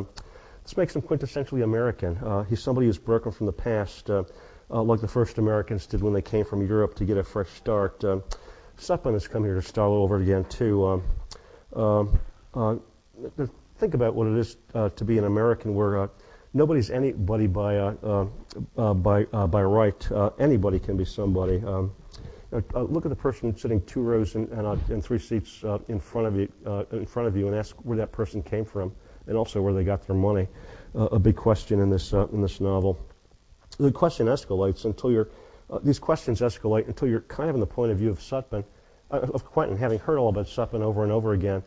This makes him quintessentially American. He's somebody who's broken from the past, like the first Americans did when they came from Europe to get a fresh start. Sutpen has come here to start all over again, too. Think about what it is to be an American, where nobody's anybody by right. Anybody can be somebody. Look at the person sitting 2 rows and 3 seats in front of you, and ask where that person came from, and also where they got their money. A big question in this novel. The question escalates until these questions escalate until you're kind of in the point of view of Sutpen, of Quentin, having heard all about Sutpen over and over again,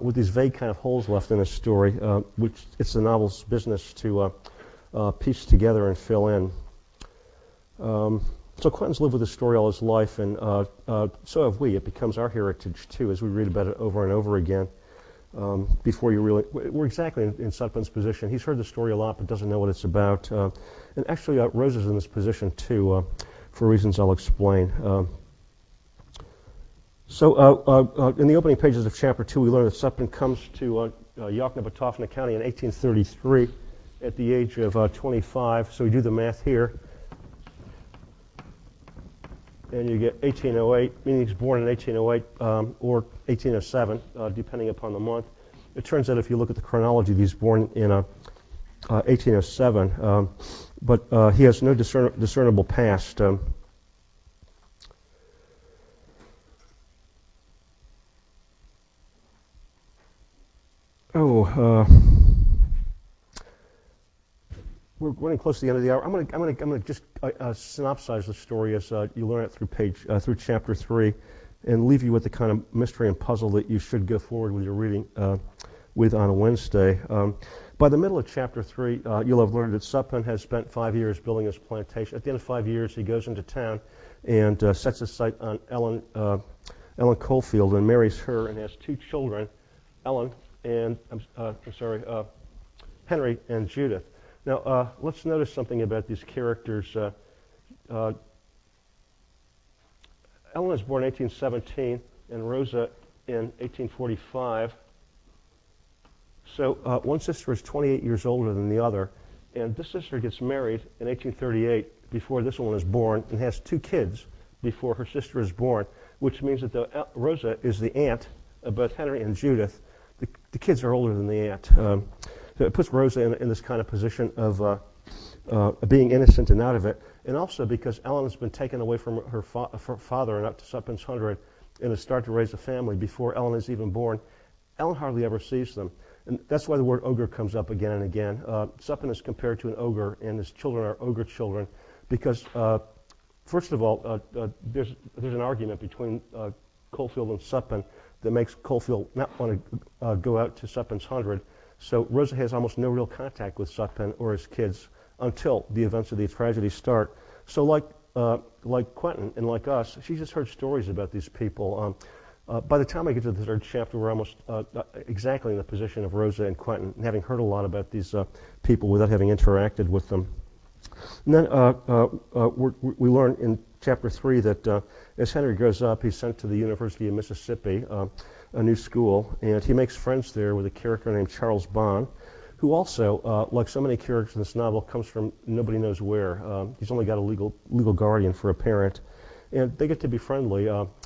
with these vague kind of holes left in his story, which it's the novel's business to piece together and fill in. So Quentin's lived with this story all his life, and so have we. It becomes our heritage, too, as we read about it over and over again. Before you really... We're exactly in Sutpen's position. He's heard the story a lot, but doesn't know what it's about. And actually, Rosa's in this position, too, for reasons I'll explain. So in the opening pages of chapter 2, we learn that Sutpen comes to Yakima County in 1833 at the age of 25. So we do the math here. And you get 1808, meaning he's born in 1808 or 1807, depending upon the month. It turns out if you look at the chronology, he's born in 1807, but he has no discernible past. We're running close to the end of the hour. I'm going to just synopsize the story as you learn it through chapter 3, and leave you with the kind of mystery and puzzle that you should go forward with your reading with on a Wednesday. By the middle of chapter 3, you'll have learned that Sutpen has spent 5 years building his plantation. At the end of 5 years, he goes into town and sets his sight on Ellen Coalfield and marries her and has 2 children, Ellen and Henry and Judith. Now, let's notice something about these characters. Ellen was born in 1817 and Rosa in 1845. So one sister is 28 years older than the other, and this sister gets married in 1838 before this one is born and has 2 kids before her sister is born, which means that Rosa is the aunt of both Henry and Judith. The kids are older than the aunt. So it puts Rosa in this kind of position of being innocent and out of it, and also because Ellen has been taken away from her father and up to Sutpens Hundred and has started to raise a family before Ellen is even born. Ellen hardly ever sees them. And that's why the word ogre comes up again and again. Sutpen is compared to an ogre, and his children are ogre children because, first of all, there's an argument between Coalfield and Sutpen that makes Coalfield not want to go out to Sutpens Hundred. So Rosa has almost no real contact with Sutpen or his kids until the events of the tragedy start. So like Quentin and like us, she just heard stories about these people. By the time I get to the 3rd chapter, we're almost exactly in the position of Rosa and Quentin, having heard a lot about these people without having interacted with them. And then we learn in chapter 3 that as Henry grows up, he's sent to the University of Mississippi, a new school, and he makes friends there with a character named Charles Bond, who also, like so many characters in this novel, comes from nobody knows where. He's only got a legal guardian for a parent. And they get to be friendly,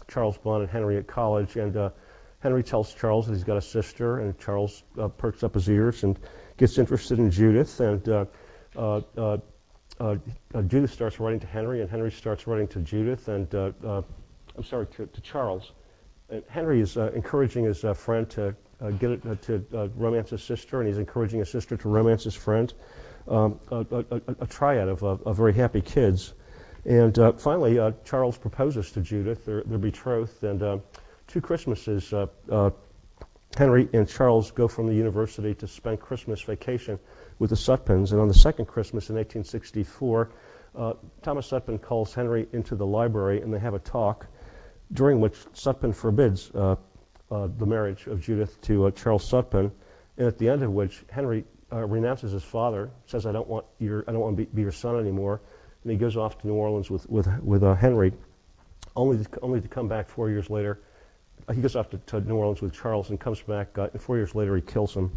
Charles Bond and Henry at college, and Henry tells Charles that he's got a sister, and Charles perks up his ears and gets interested in Judith, and Judith starts writing to Henry, and Henry starts writing to Judith, and to Charles. And Henry is encouraging his friend to romance his sister, and he's encouraging his sister to romance his friend. A triad of very happy kids. And finally, Charles proposes to Judith. They're betrothed, and 2 Christmases, Henry and Charles go from the university to spend Christmas vacation with the Sutpens. And on the 2nd Christmas in 1864, Thomas Sutpen calls Henry into the library, and they have a talk, during which Sutpen forbids the marriage of Judith to Charles Sutpen, and at the end of which Henry renounces his father, says, I don't want to be your son anymore, and he goes off to New Orleans with Henry, only to come back 4 years later. He goes off to New Orleans with Charles and comes back, and 4 years later he kills him.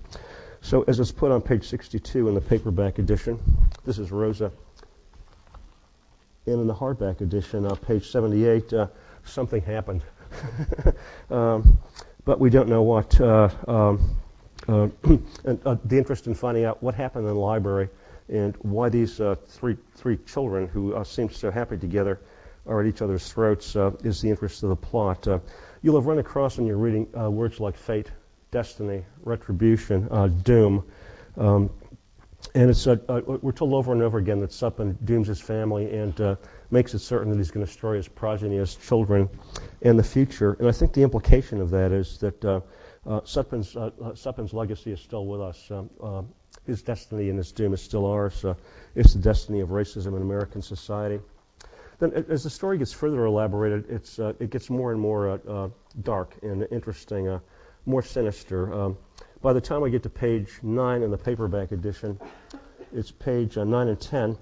So as it's put on page 62 in the paperback edition, this is Rosa. And in the hardback edition, page 78, something happened. But we don't know what. And the interest in finding out what happened in the library and why these three children who seem so happy together are at each other's throats is the interest of the plot. You'll have run across in your reading words like fate, destiny, retribution, doom. And it's we're told over and over again that Sutpen dooms his family and makes it certain that he's going to destroy his progeny, his children, in the future. And I think the implication of that is that Sutpen's legacy is still with us. His destiny and his doom is still ours. It's the destiny of racism in American society. Then, as the story gets further elaborated, it gets more and more dark and interesting, more sinister. By the time I get to page 9 in the paperback edition, it's page 9 and 10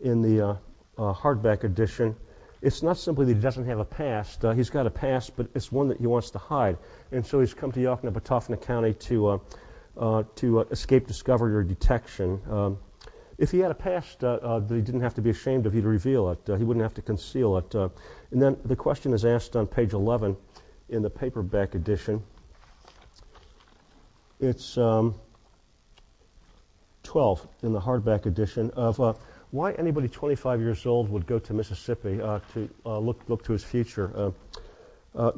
in the hardback edition. It's not simply that he doesn't have a past. He's got a past, but it's one that he wants to hide. And so he's come to Yoknapatawpha County to escape discovery or detection. If he had a past that he didn't have to be ashamed of, he'd reveal it. He wouldn't have to conceal it. And then the question is asked on page 11 in the paperback edition. It's 12 in the hardback edition of why anybody 25 years old would go to Mississippi to look to his future.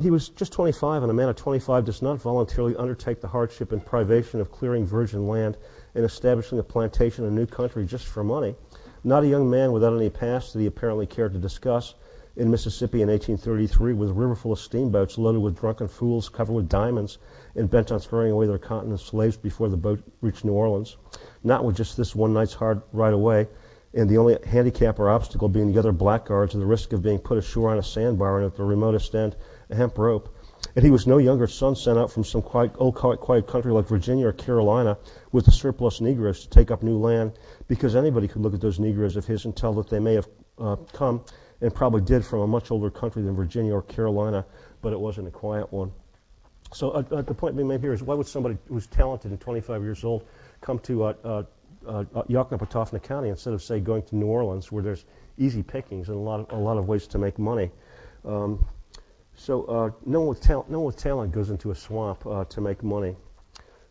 He was just 25, and a man of 25 does not voluntarily undertake the hardship and privation of clearing virgin land and establishing a plantation in a new country just for money. Not a young man without any past that he apparently cared to discuss in Mississippi in 1833 with a river full of steamboats loaded with drunken fools covered with diamonds and bent on throwing away their continent slaves before the boat reached New Orleans. Not with just this one night's hard ride away, and the only handicap or obstacle being the other blackguards and the risk of being put ashore on a sandbar and at the remotest end a hemp rope. And he was no younger son sent out from some quiet country like Virginia or Carolina with the surplus Negroes to take up new land, because anybody could look at those Negroes of his and tell that they may have come, and probably did, from a much older country than Virginia or Carolina, but it wasn't a quiet one. So the point being made here is, why would somebody who's talented and 25 years old come to Yokneam County instead of, say, going to New Orleans, where there's easy pickings and a lot of ways to make money? So no one with talent goes into a swamp to make money.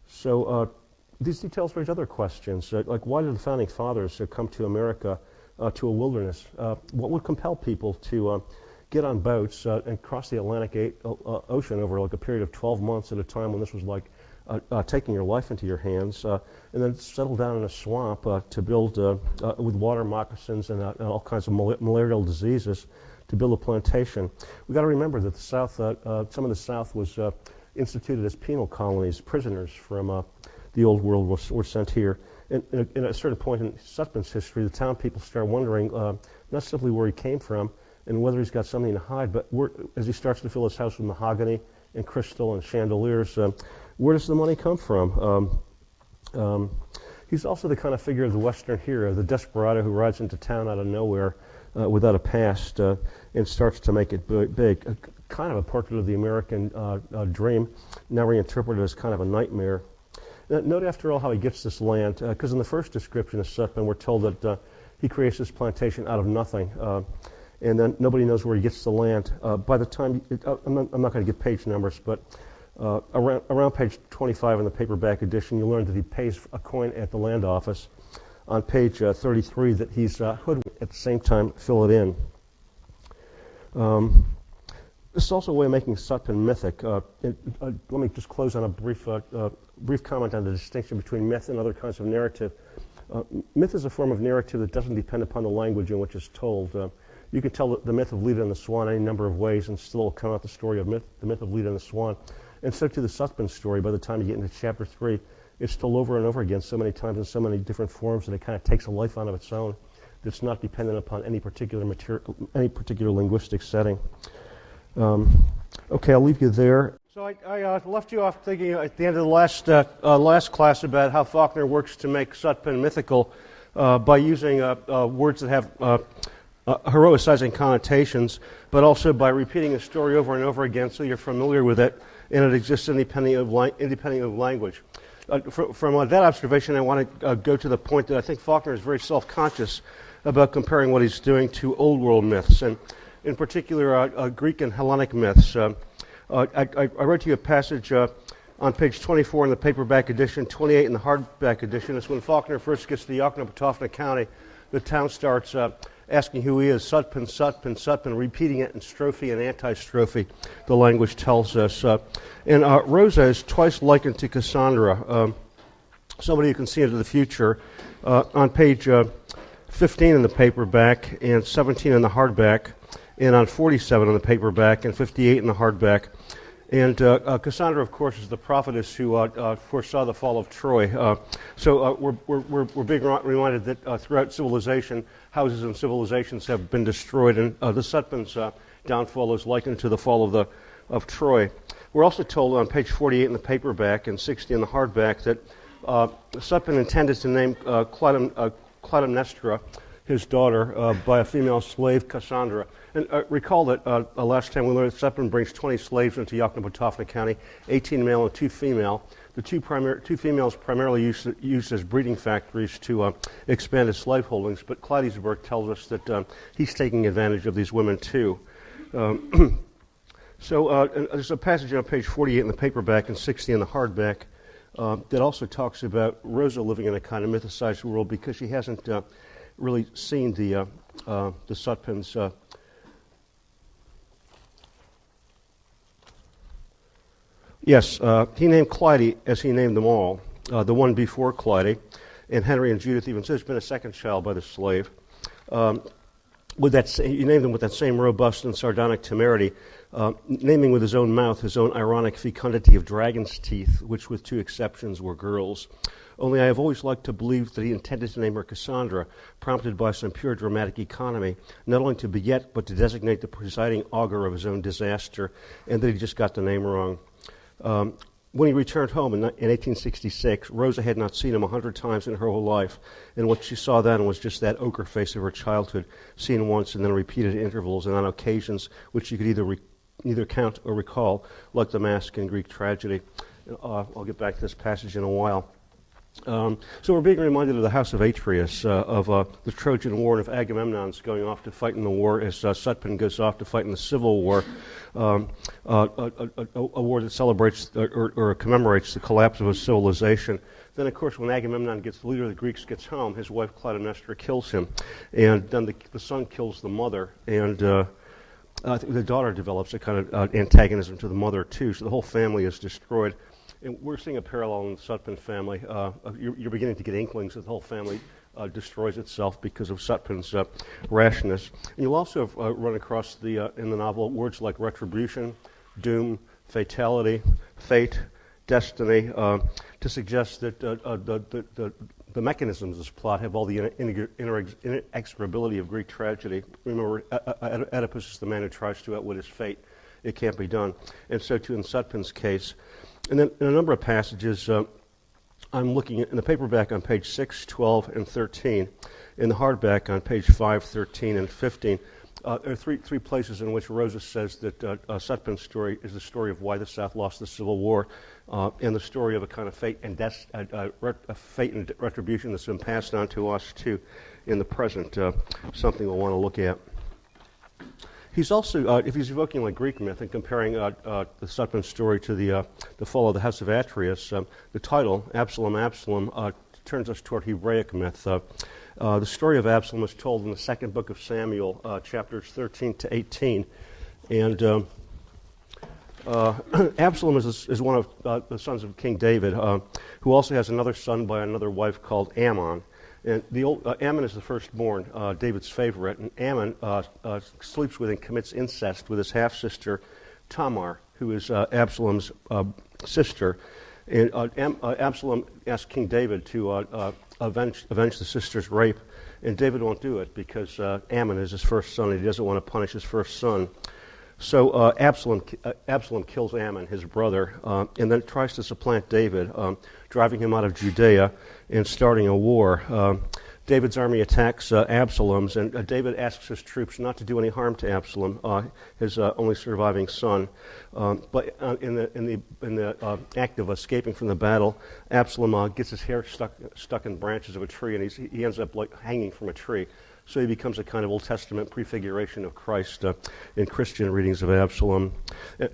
So these details raise other questions, like why did the founding fathers come to America, to a wilderness? What would compel people to get on boats and cross the Atlantic Ocean over like a period of 12 months at a time, when this was like taking your life into your hands, and then settle down in a swamp to build, with water moccasins and all kinds of malarial diseases, to build a plantation? We've got to remember that the South, some of the South was instituted as penal colonies. Prisoners from the Old World were sent here. And at a certain point in Sutpen's history, the town people start wondering not simply where he came from and whether he's got something to hide, but as he starts to fill his house with mahogany and crystal and chandeliers, where does the money come from? He's also the kind of figure of the Western hero, the desperado who rides into town out of nowhere without a past and starts to make it big. Kind of a portrait of the American dream, now reinterpreted as kind of a nightmare. Note, after all, how he gets this land, because in the first description of Sutpen, we're told that he creates this plantation out of nothing, and then nobody knows where he gets the land. By the time, I'm not going to give page numbers, but around page 25 in the paperback edition, you learn that he pays a coin at the land office. On page 33, that he's hoodwinked at the same time, fill it in. This is also a way of making Sutpen mythic. Let me just close on a brief comment on the distinction between myth and other kinds of narrative. Myth is a form of narrative that doesn't depend upon the language in which it's told. You can tell the myth of Lolita and the Swan any number of ways and still come out the story of the myth of Lolita and the Swan. And so too the Sutpen story. By the time you get into chapter 3, it's told over and over again so many times in so many different forms that it kind of takes a life on of its own that's not dependent upon any particular linguistic setting. Okay, I'll leave you there. So I left you off thinking at the end of the last class about how Faulkner works to make Sutpen mythical by using words that have heroicizing connotations, but also by repeating a story over and over again so you're familiar with it and it exists independent of language. From that observation, I want to go to the point that I think Faulkner is very self-conscious about comparing what he's doing to Old World myths, and in particular Greek and Hellenic myths. I wrote to you a passage on page 24 in the paperback edition, 28 in the hardback edition. It's when Faulkner first gets to Yokneam County, the town starts asking who he is, Sutpen, Sutpen, Sutpen, repeating it in strophe and antistrophe, the language tells us. And Rosa is twice likened to Cassandra, somebody who can see into the future. On page 15 in the paperback and 17 in the hardback, and on 47 in the paperback and 58 in the hardback. And Cassandra, of course, is the prophetess who foresaw the fall of Troy. So we're being reminded that throughout civilization, houses and civilizations have been destroyed, and the Sutpen's downfall is likened to the fall of Troy. We're also told on page 48 in the paperback and 60 in the hardback that Sutpen intended to name Clytemnestra, his daughter, by a female slave, Cassandra. And recall that last time we learned that Sutpen brings 20 slaves into Yokneam County, 18 male and 2 female. The two females primarily used as breeding factories to expand his slave holdings, but Clydesburg tells us that he's taking advantage of these women too. So there's a passage on page 48 in the paperback and 60 in the hardback that also talks about Rosa living in a kind of mythicized world because she hasn't really seen the Sutpens. Yes, he named Clyde as he named them all, the one before Clyde, and Henry and Judith even said there's been a second child by the slave. He named them with that same robust and sardonic temerity, naming with his own mouth his own ironic fecundity of dragon's teeth, which with 2 exceptions were girls. Only I have always liked to believe that he intended to name her Cassandra, prompted by some pure dramatic economy, not only to beget, but to designate the presiding augur of his own disaster, and that he just got the name wrong. When he returned home in 1866, Rosa had not seen him 100 times in her whole life, and what she saw then was just that ochre face of her childhood, seen once and then repeated at intervals and on occasions which she could either neither count or recall, like the mask in Greek tragedy. I'll get back to this passage in a while. So we're being reminded of the House of Atreus, of the Trojan War, and of Agamemnon's going off to fight in the war as Sutpen goes off to fight in the Civil War, a war that celebrates or commemorates the collapse of a civilization. Then, of course, when Agamemnon the leader of the Greeks, gets home, his wife Clytemnestra kills him, and then the son kills the mother, and I think the daughter develops a kind of antagonism to the mother too, so the whole family is destroyed. And we're seeing a parallel in the Sutpen family. You're beginning to get inklings that the whole family destroys itself because of Sutpen's rashness. And you'll also run across in the novel words like retribution, doom, fatality, fate, destiny, to suggest that the mechanisms of this plot have all the inexorability of Greek tragedy. Remember, Oedipus is the man who tries to outwit his fate. It can't be done. And so too in Sutpen's case. And then in a number of passages, I'm looking at in the paperback on page 6, 12, and 13, in the hardback on page 5, 13, and 15. There are three places in which Rosa says that Sutpen's story is the story of why the South lost the Civil War, and the story of a kind of fate and fate and retribution that's been passed on to us too in the present. Something we'll want to look at. He's also, if he's evoking like Greek myth and comparing the Sutpen story to the fall of the House of Atreus, the title, Absalom, Absalom, turns us toward Hebraic myth. The story of Absalom is told in the second book of Samuel, chapters 13 to 18. And Absalom is one of the sons of King David, who also has another son by another wife called Ammon. And Ammon is the firstborn, David's favorite, and Ammon sleeps with and commits incest with his half-sister Tamar, who is Absalom's sister. And Absalom asks King David to avenge the sister's rape, and David won't do it because Ammon is his first son, and he doesn't want to punish his first son. So Absalom kills Ammon, his brother, and then tries to supplant David, driving him out of Judea and starting a war. David's army attacks Absalom's, and David asks his troops not to do any harm to Absalom, his only surviving son. But in the act of escaping from the battle, Absalom gets his hair stuck in branches of a tree, and he ends up like hanging from a tree. So he becomes a kind of Old Testament prefiguration of Christ in Christian readings of Absalom.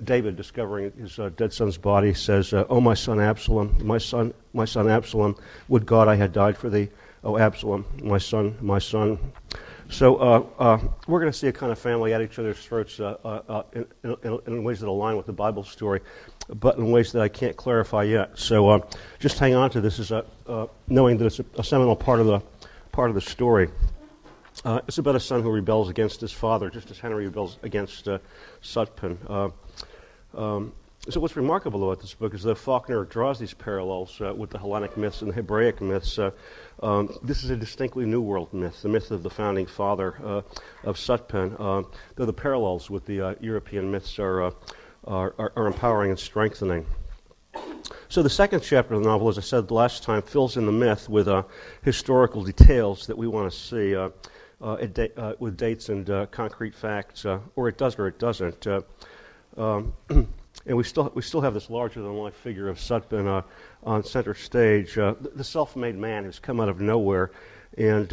David, discovering his dead son's body, says, "Oh, my son Absalom, my son Absalom, would God I had died for thee. Oh, Absalom, my son, my son." So we're going to see a kind of family at each other's throats in ways that align with the Bible story, but in ways that I can't clarify yet. So just hang on to this as knowing that it's a seminal part of the story. It's about a son who rebels against his father, just as Henry rebels against Sutpen. So what's remarkable about this book is that Faulkner draws these parallels with the Hellenic myths and the Hebraic myths. This is a distinctly New World myth, the myth of the founding father of Sutpen, though the parallels with the European myths are empowering and strengthening. So the second chapter of the novel, as I said last time, fills in the myth with historical details that we want to see, with dates and concrete facts, or it does or it doesn't. And we still have this larger-than-life figure of Sutpen on center stage, the self-made man who's come out of nowhere and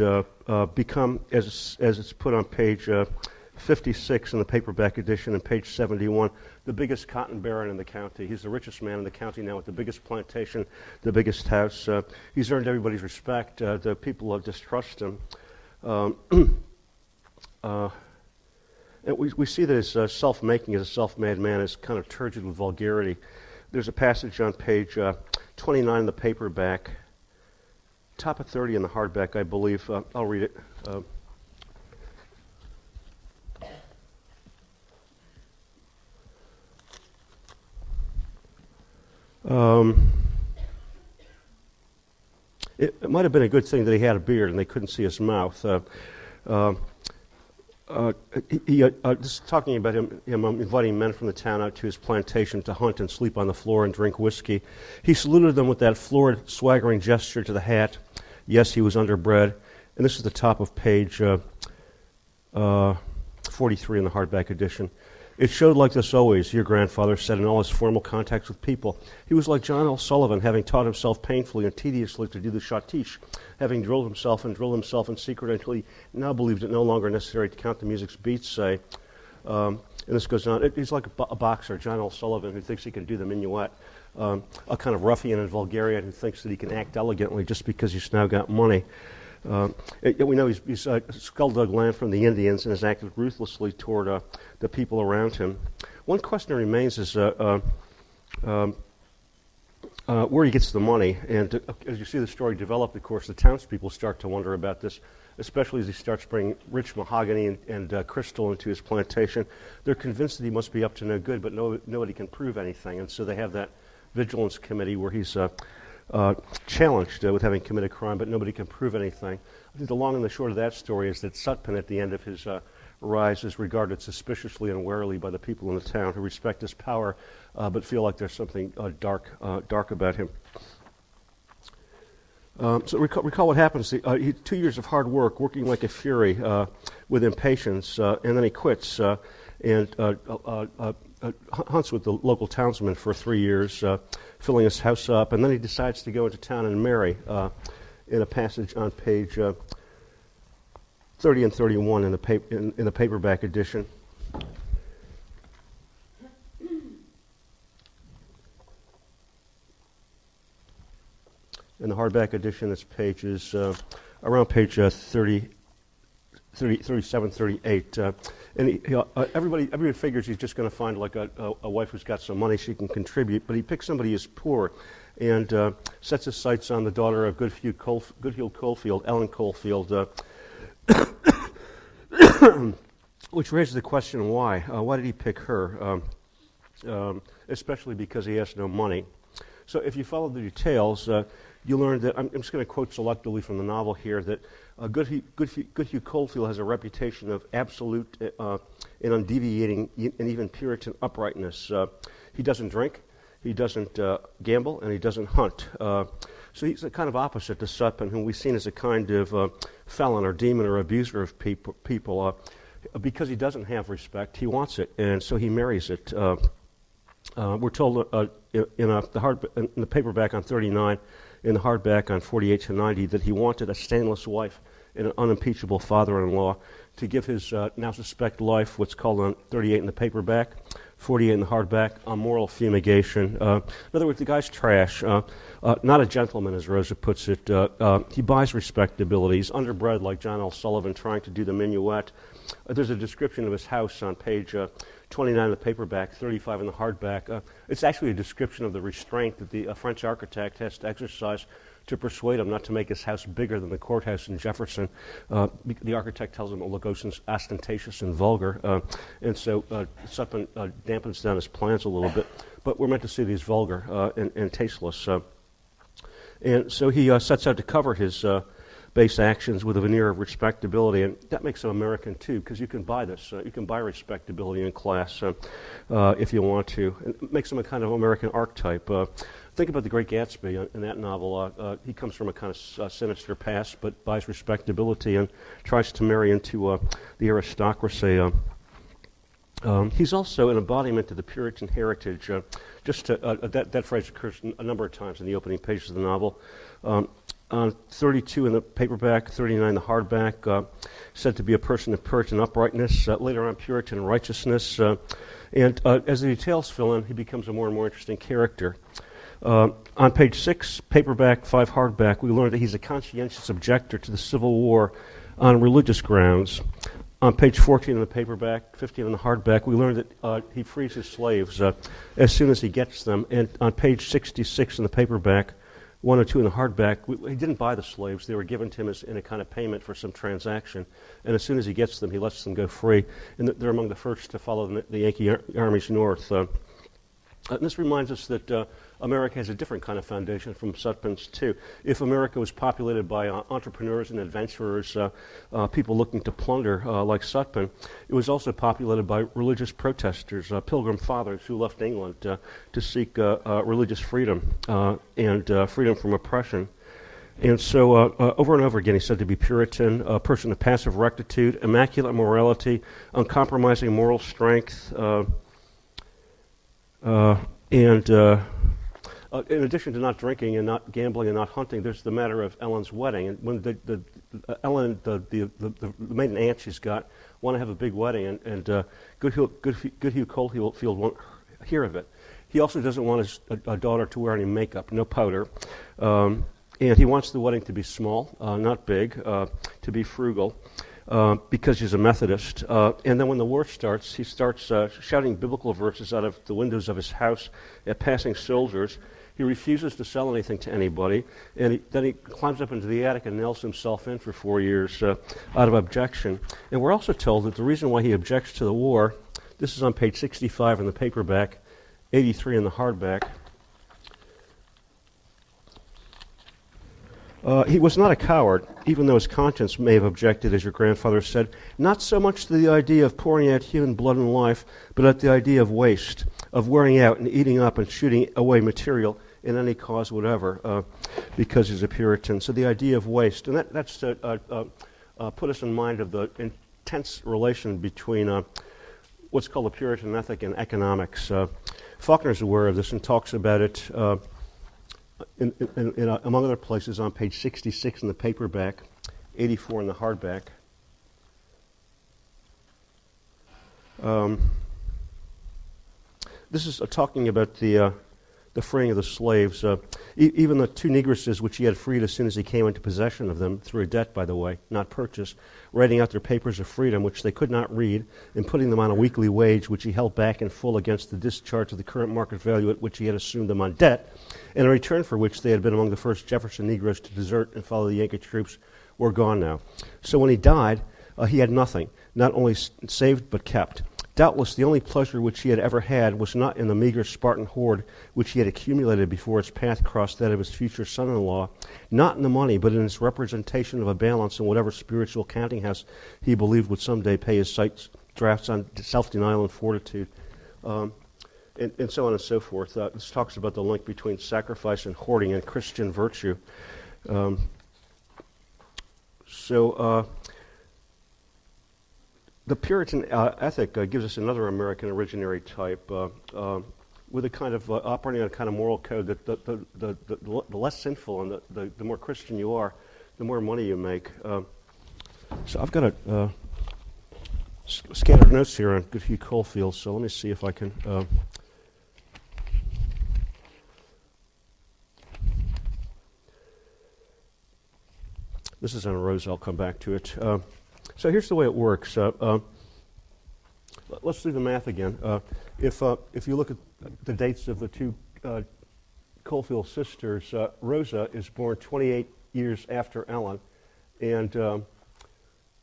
become, as it's put on page 56 in the paperback edition and page 71, the biggest cotton baron in the county. He's the richest man in the county now with the biggest plantation, the biggest house. He's earned everybody's respect. The people distrust him. And we see that his self-making as a self-made man is kind of turgid with vulgarity. There's a passage on page 29 in the paperback, top of 30 in the hardback, I believe. I'll read it. It might have been a good thing that he had a beard and they couldn't see his mouth. This is talking about him inviting men from the town out to his plantation to hunt and sleep on the floor and drink whiskey. He saluted them with that florid, swaggering gesture to the hat. Yes, he was underbred. And this is the top of page 43 in the hardback edition. It showed like this always, your grandfather said in all his formal contacts with people. He was like John L. Sullivan, having taught himself painfully and tediously to do the schottische, having drilled himself in secret until he now believed it no longer necessary to count the music's beats, say. And this goes on. He's like a boxer, John L. Sullivan, who thinks he can do the minuet. A kind of ruffian and vulgarian who thinks that he can act elegantly just because he's now got money. We know he's skull-dug land from the Indians and has acted ruthlessly toward the people around him. One question remains is where he gets the money. And as you see the story develop, of course, the townspeople start to wonder about this, especially as he starts bringing rich mahogany and crystal into his plantation. They're convinced that he must be up to no good, but nobody can prove anything. And so they have that vigilance committee where he's challenged with having committed crime, but nobody can prove anything. I think the long and the short of that story is that Sutpen, at the end of his rise, is regarded suspiciously and warily by the people in the town who respect his power, but feel like there's something dark about him. So recall what happens. 2 years of hard work, working like a fury with impatience, and then he quits and hunts with the local townsmen for 3 years, filling his house up, and then he decides to go into town and marry in a passage on page 30 and 31 in the paperback edition. In the hardback edition, it's pages around page 37, 38. And everybody figures he's just going to find like a wife who's got some money she can contribute, but he picks somebody who's poor and sets his sights on the daughter of Goodhue Caulfield, Ellen Caulfield, which raises the question why. Why did he pick her? Especially because he has no money. So if you follow the details, you learn that, I'm just going to quote selectively from the novel here, that Goodhue Caulfield has a reputation of absolute and undeviating and even Puritan uprightness. He doesn't drink, he doesn't gamble, and he doesn't hunt. So he's a kind of opposite to Sutpen, whom we've seen as a kind of felon or demon or abuser of people. Because he doesn't have respect, he wants it, and so he marries it. We're told in the paperback on 39, in the hardback on 48 to 90, that he wanted a stainless wife and an unimpeachable father-in-law to give his now suspect life what's called on 38 in the paperback, 48 in the hardback, a moral fumigation. In other words, the guy's trash, not a gentleman, as Rosa puts it. He buys respectability. He's underbred like John L. Sullivan trying to do the minuet. There's a description of his house on page 29 of the paperback, 35 in the hardback. It's actually a description of the restraint that the French architect has to exercise to persuade him not to make his house bigger than the courthouse in Jefferson. The architect tells him it will look ostentatious and vulgar, and so Sutpen dampens down his plans a little bit. But we're meant to see these vulgar and tasteless. And so he sets out to cover his base actions with a veneer of respectability, and that makes him American too, because you can buy this. You can buy respectability in class if you want to. It makes him a kind of American archetype. Think about the Great Gatsby in that novel. He comes from a kind of sinister past, but buys respectability and tries to marry into the aristocracy. He's also an embodiment of the Puritan heritage. That phrase occurs a number of times in the opening pages of the novel. 32 in the paperback, 39 in the hardback, said to be a person of Puritan uprightness, later on Puritan righteousness. And as the details fill in, he becomes a more and more interesting character. On page 6, paperback, 5 hardback, we learn that he's a conscientious objector to the Civil War on religious grounds. On page 14 in the paperback, 15 in the hardback, we learn that he frees his slaves as soon as he gets them. And on page 66 in the paperback, 102 in the hardback, he didn't buy the slaves. They were given to him in a kind of payment for some transaction. And as soon as he gets them, he lets them go free. And they're among the first to follow the Yankee armies north. And this reminds us that America has a different kind of foundation from Sutpen's too. If America was populated by entrepreneurs and adventurers, people looking to plunder like Sutpen, it was also populated by religious protesters, Pilgrim Fathers who left England to seek religious freedom and freedom from oppression. And so over and over again he said to be Puritan, a person of passive rectitude, immaculate morality, uncompromising moral strength, and in addition to not drinking and not gambling and not hunting, there's the matter of Ellen's wedding. And when Ellen, the maiden aunt she's got, want to have a big wedding, and Goodhue Caulfield won't hear of it. He also doesn't want his daughter to wear any makeup, no powder. And he wants the wedding to be small, not big, to be frugal, because he's a Methodist. And then when the war starts, he starts shouting biblical verses out of the windows of his house at passing soldiers. He refuses to sell anything to anybody, and then he climbs up into the attic and nails himself in for 4 years out of objection. And we're also told that the reason why he objects to the war, this is on page 65 in the paperback, 83 in the hardback. He was not a coward, even though his conscience may have objected, as your grandfather said, not so much to the idea of pouring out human blood and life, but at the idea of waste, of wearing out and eating up and shooting away material in any cause whatever, because he's a Puritan. So the idea of waste, and that's to put us in mind of the intense relation between what's called the Puritan ethic and economics. Faulkner's aware of this and talks about it among other places on page 66 in the paperback, 84 in the hardback. This is talking about the freeing of the slaves. Even the two negresses which he had freed as soon as he came into possession of them, through a debt, by the way, not purchase, writing out their papers of freedom, which they could not read, and putting them on a weekly wage, which he held back in full against the discharge of the current market value at which he had assumed them on debt, and in return for which they had been among the first Jefferson Negroes to desert and follow the Yankee troops, were gone now. So when he died, he had nothing, not only saved but kept. Doubtless the only pleasure which he had ever had was not in the meager Spartan hoard which he had accumulated before his path crossed that of his future son-in-law, not in the money, but in his representation of a balance in whatever spiritual counting house he believed would someday pay his drafts on self-denial and fortitude, and so on and so forth. This talks about the link between sacrifice and hoarding and Christian virtue. The Puritan ethic gives us another American originary type, with a kind of operating on a kind of moral code that the less sinful and the more Christian you are, the more money you make. So I've got a scattered notes here on Goodhue Caulfield, so let me see if I can. This is on Rose, I'll come back to it. So here's the way it works. Let's do the math again. If you look at the dates of the two Caulfield sisters, Rosa is born 28 years after Ellen, and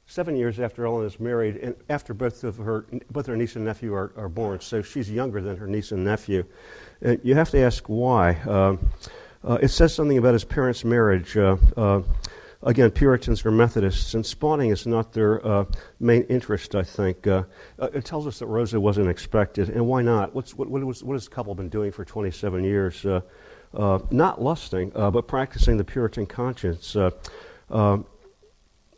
7 years after Ellen is married, and after both her niece and nephew are born. So she's younger than her niece and nephew. And you have to ask why. It says something about his parents' marriage. Again, Puritans are Methodists, and spawning is not their main interest, I think. It tells us that Rosa wasn't expected, and why not? What has the couple been doing for 27 years? Not lusting, but practicing the Puritan conscience. There's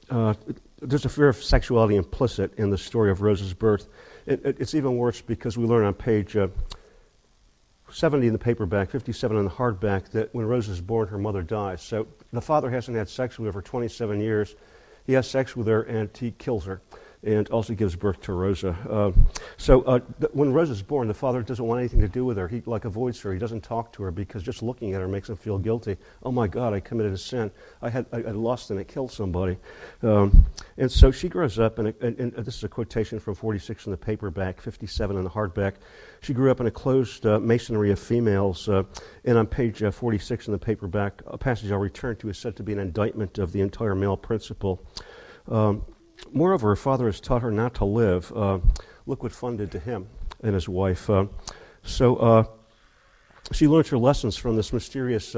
a fear of sexuality implicit in the story of Rosa's birth. It's even worse because we learn on page 70 in the paperback, 57 in the hardback, that when Rosa is born, her mother dies. So the father hasn't had sex with her for 27 years. He has sex with her, and he kills her, and also gives birth to Rosa. When Rosa's born, the father doesn't want anything to do with her. He avoids her. He doesn't talk to her because just looking at her makes him feel guilty. Oh my God, I committed a sin. I lost and I killed somebody. And so she grows up, and this is a quotation from 46 in the paperback, 57 in the hardback. She grew up in a closed masonry of females, and on page 46 in the paperback, a passage I'll return to is said to be an indictment of the entire male principle. Moreover, her father has taught her not to live. Look what fun did to him and his wife. She learned her lessons from this mysterious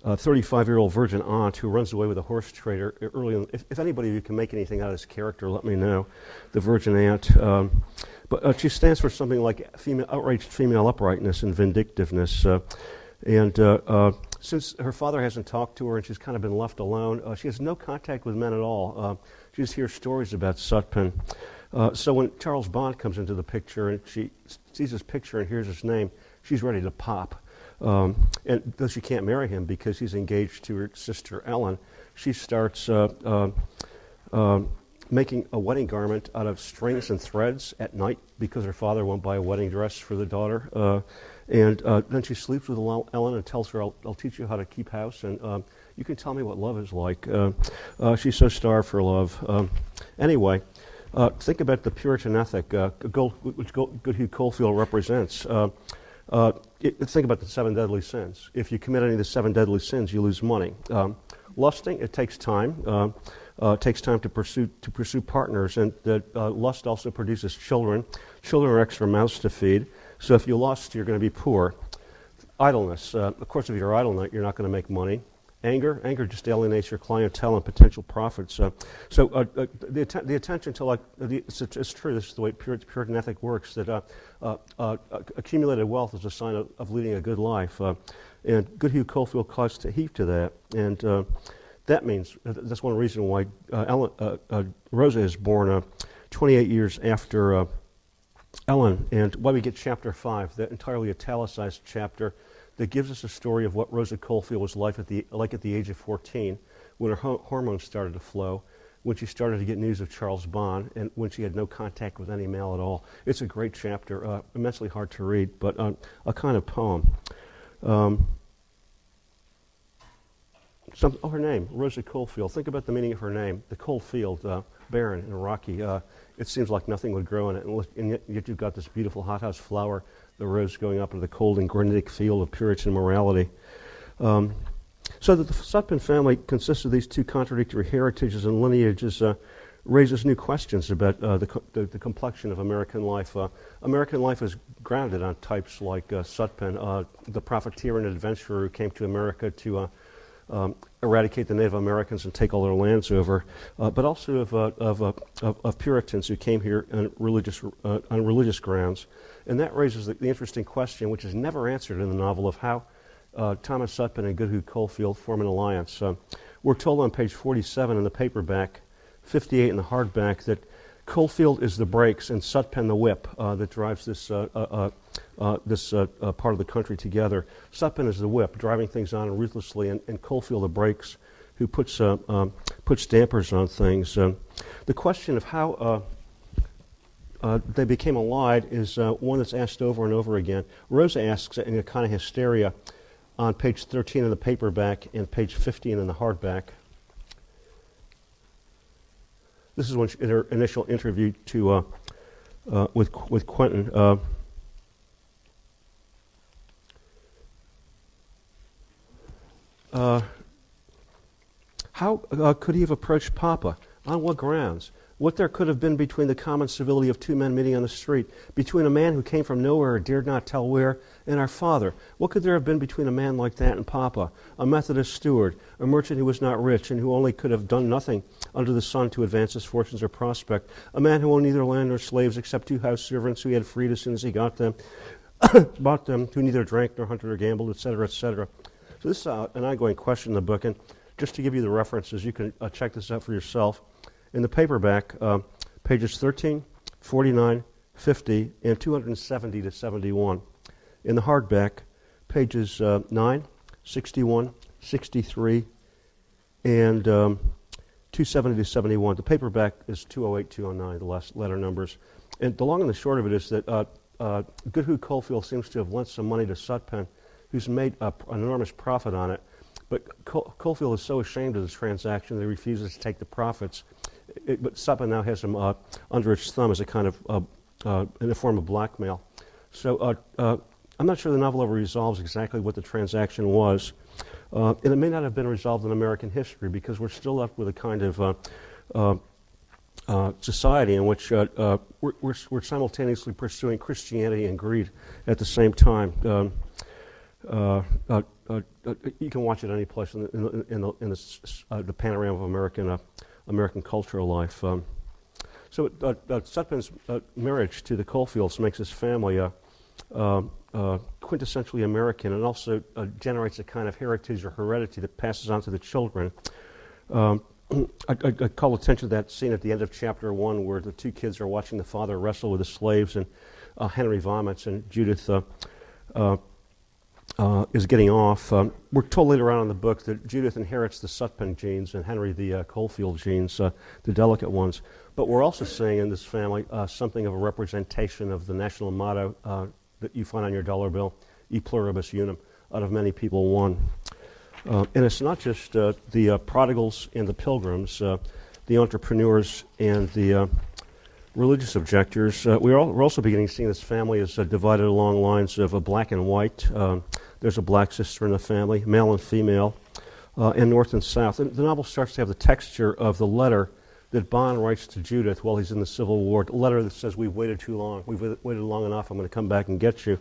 35-year-old virgin aunt who runs away with a horse trader early on. If anybody of you can make anything out of this character, let me know. The virgin aunt. But she stands for something like outraged female uprightness and vindictiveness. since her father hasn't talked to her and she's kind of been left alone, she has no contact with men at all. She just hears stories about Sutpen. So when Charles Bond comes into the picture and she sees his picture and hears his name, she's ready to pop. And though she can't marry him because he's engaged to her sister Ellen, she starts making a wedding garment out of strings and threads at night because her father won't buy a wedding dress for the daughter. And then she sleeps with Ellen and tells her, I'll teach you how to keep house, and you can tell me what love is like. She's so starved for love. Anyway, think about the Puritan ethic, which Goodhue Caulfield represents. Think about the 7 deadly sins. If you commit any of the 7 deadly sins, you lose money. Lusting, it takes time. It takes time to pursue partners, and lust also produces children. Children are extra mouths to feed. So if you lust, you're going to be poor. Idleness, of course, if you're idle, you're not going to make money. Anger just alienates your clientele and potential profits. The attention to it's true. This is the way Puritan ethic works. That accumulated wealth is a sign of leading a good life, and Goodhue Caulfield caused to heap to that, and that means that's one reason why Rosa is born 28 years after Ellen, and why we get chapter 5, that entirely italicized chapter that gives us a story of what Rosa Caulfield was like at the age of 14, when her hormones started to flow, when she started to get news of Charles Bond, and when she had no contact with any male at all. It's a great chapter, immensely hard to read, but a kind of poem. Her name, Rosa Caulfield. Think about the meaning of her name. The cold field, barren and rocky. It seems like nothing would grow in it, and yet you've got this beautiful hothouse flower, the rose going up into the cold and granitic field of Puritan morality. So that the Sutpen family consists of these two contradictory heritages and lineages raises new questions about the complexion of American life. American life is grounded on types like Sutpen, the profiteer and adventurer who came to America to eradicate the Native Americans and take all their lands over, but also of Puritans who came here on religious grounds. And that raises the interesting question, which is never answered in the novel, of how Thomas Sutpen and Goodhue Caulfield form an alliance. We're told on page 47 in the paperback, 58 in the hardback, that Caulfield is the brakes and Sutpen the whip that drives this part of the country together. Sutpen is the whip, driving things on ruthlessly, and Caulfield the brakes, who puts dampers on things. The question of how they became allied is one that's asked over and over again. Rosa asks it in a kind of hysteria on page 13 in the paperback and page 15 in the hardback. This is in her initial interview with Quentin. How could he have approached Papa? On what grounds? What there could have been between the common civility of two men meeting on the street, between a man who came from nowhere or dared not tell where, and our father? What could there have been between a man like that and Papa, a Methodist steward, a merchant who was not rich and who only could have done nothing under the sun to advance his fortunes or prospect, a man who owned neither land nor slaves except 2 house servants who he had freed as soon as he got them, bought them, who neither drank nor hunted or gambled, etc., etc. So this is an ongoing question in the book, and just to give you the references, you can check this out for yourself. In the paperback, pages 13, 49, 50, and 270 to 71. In the hardback, pages 9, 61, 63, and 270 to 71. The paperback is 208, 209, the last letter numbers. And the long and the short of it is that Goodhue Caulfield seems to have lent some money to Sutpen, who's made an enormous profit on it. But Caulfield is so ashamed of this transaction that he refuses to take the profits. But Sutpen now has him under its thumb as a kind of in a form of blackmail. So I'm not sure the novel ever resolves exactly what the transaction was, and it may not have been resolved in American history because we're still left with a kind of society in which we're simultaneously pursuing Christianity and greed at the same time. You can watch it any place in the panorama of American cultural life. So Sutpen's marriage to the Caulfields makes his family quintessentially American and also generates a kind of heritage or heredity that passes on to the children. I call attention to that scene at the end of chapter 1 where the two kids are watching the father wrestle with the slaves, and Henry vomits and Judith is getting off. We're told later on in the book that Judith inherits the Sutpen genes and Henry the Coalfield genes, the delicate ones. But we're also seeing in this family something of a representation of the national motto that you find on your dollar bill, E pluribus unum, out of many people one. And it's not just the prodigals and the pilgrims, the entrepreneurs and the religious objectors. We're also beginning to see this family is divided along lines of black and white. There's a black sister in the family, male and female, and north and south. And the novel starts to have the texture of the letter that Bond writes to Judith while he's in the Civil War, a letter that says, we've waited too long, we've waited long enough, I'm going to come back and get you.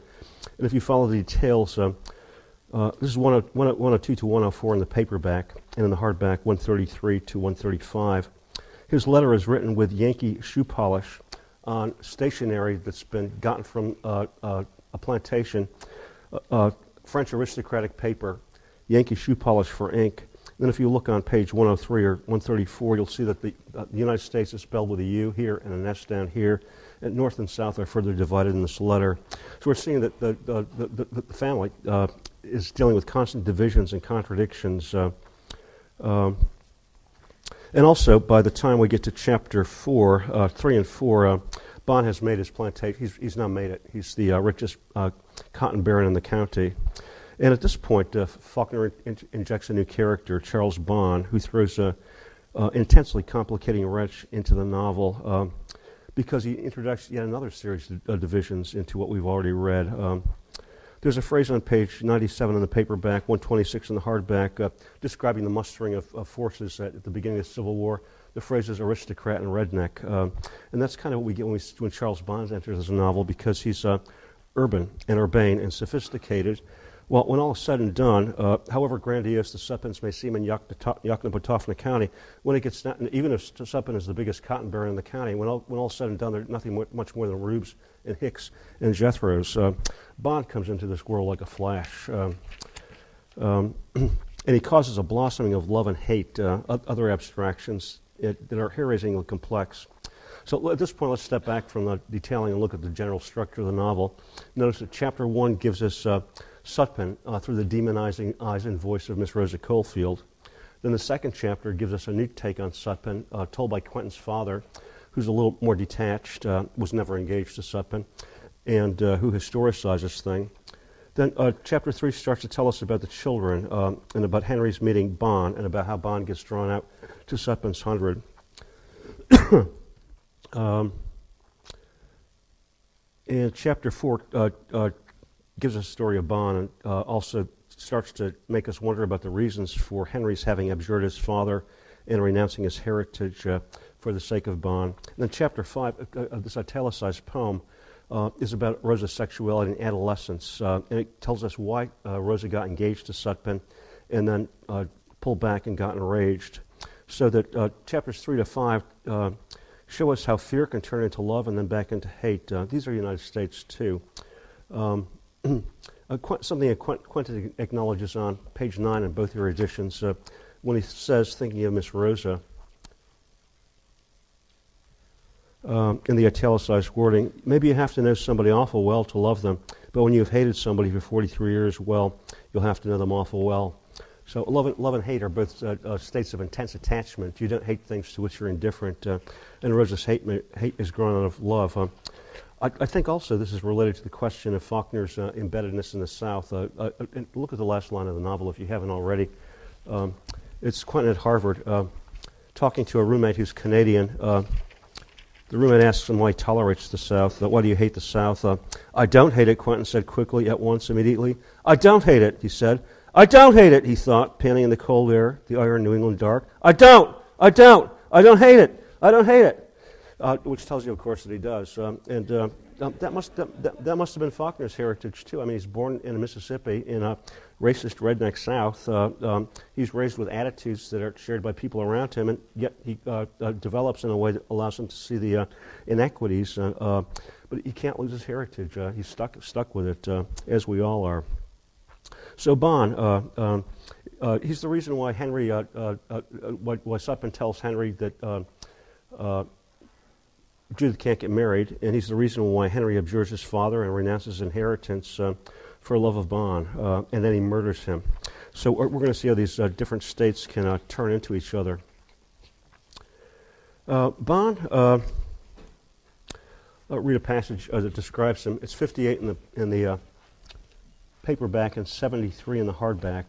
And if you follow the details, this is 102 to 104 in the paperback, and in the hardback, 133 to 135. His letter is written with Yankee shoe polish on stationery that's been gotten from a plantation, French aristocratic paper, Yankee shoe polish for ink. Then if you look on page 103 or 134, you'll see that the United States is spelled with a U here and an S down here, and north and south are further divided in this letter. So we're seeing that the family is dealing with constant divisions and contradictions. And also, by the time we get to chapter 3 and 4, Bond has made his plantation. He's now made it. He's the richest cotton baron in the county. And at this point, Faulkner injects a new character, Charles Bond, who throws an intensely complicating wrench into the novel because he introduced yet another series of divisions into what we've already read. There's a phrase on page 97 in the paperback, 126 in the hardback, describing the mustering of forces at the beginning of the Civil War. The phrase is aristocrat and redneck. And that's kind of what we get when Charles Bond enters the novel, because he's urban and urbane and sophisticated. Well, when all is said and done, however grandiose the Sutpens may seem in Yoknapatawpha County, when it gets down, even if Sutpen is the biggest cotton baron in the county, when all is said and done, they're nothing much more than Rubes and Hicks and Jethros. Bond comes into this world like a flash, and he causes a blossoming of love and hate, other abstractions that are hair-raisingly complex. So at this point, let's step back from the detailing and look at the general structure of the novel. Notice that chapter 1 gives us Sutpen through the demonizing eyes and voice of Miss Rosa Coalfield. Then the second chapter gives us a new take on Sutpen, told by Quentin's father, who's a little more detached, was never engaged to Sutpen, and who historicizes this thing. Then chapter 3 starts to tell us about the children and about Henry's meeting Bond and about how Bond gets drawn out to Sutpen's 100. And chapter 4 gives us a story of Bond and also starts to make us wonder about the reasons for Henry's having abjured his father and renouncing his heritage for the sake of Bond. And then chapter 5, this italicized poem, is about Rosa's sexuality and adolescence. And it tells us why Rosa got engaged to Sutpen and then pulled back and got enraged. So that chapters 3 to 5 show us how fear can turn into love and then back into hate. These are United States, too. Something that Quentin acknowledges on page 9 in both your editions when he says, thinking of Miss Rosa, in the italicized wording, maybe you have to know somebody awful well to love them, but when you've hated somebody for 43 years, well, you'll have to know them awful well. So love and hate are both states of intense attachment. You don't hate things to which you're indifferent, and Rosa's hate is grown out of love. I think also this is related to the question of Faulkner's embeddedness in the South. And look at the last line of the novel if you haven't already. It's Quentin at Harvard talking to a roommate who's Canadian. The roommate asks him why he tolerates the South. Why do you hate the South? I don't hate it, Quentin said quickly, at once, immediately. I don't hate it, he said. I don't hate it, he thought, panting in the cold air, the iron New England dark. I don't hate it. Which tells you, of course, that he does. That must have been Faulkner's heritage, too. I mean, he's born in Mississippi in a racist redneck South. He's raised with attitudes that are shared by people around him, and yet he develops in a way that allows him to see the inequities. but he can't lose his heritage. He's stuck with it, as we all are. So Bon, he's the reason why Henry, why Sutpen tells Henry that Judith can't get married, and he's the reason why Henry abjures his father and renounces inheritance for love of Bon, and then he murders him. So we're going to see how these different states can turn into each other. Bon, I'll read a passage that describes him. It's 58 in the paperback and 73 in the hardback.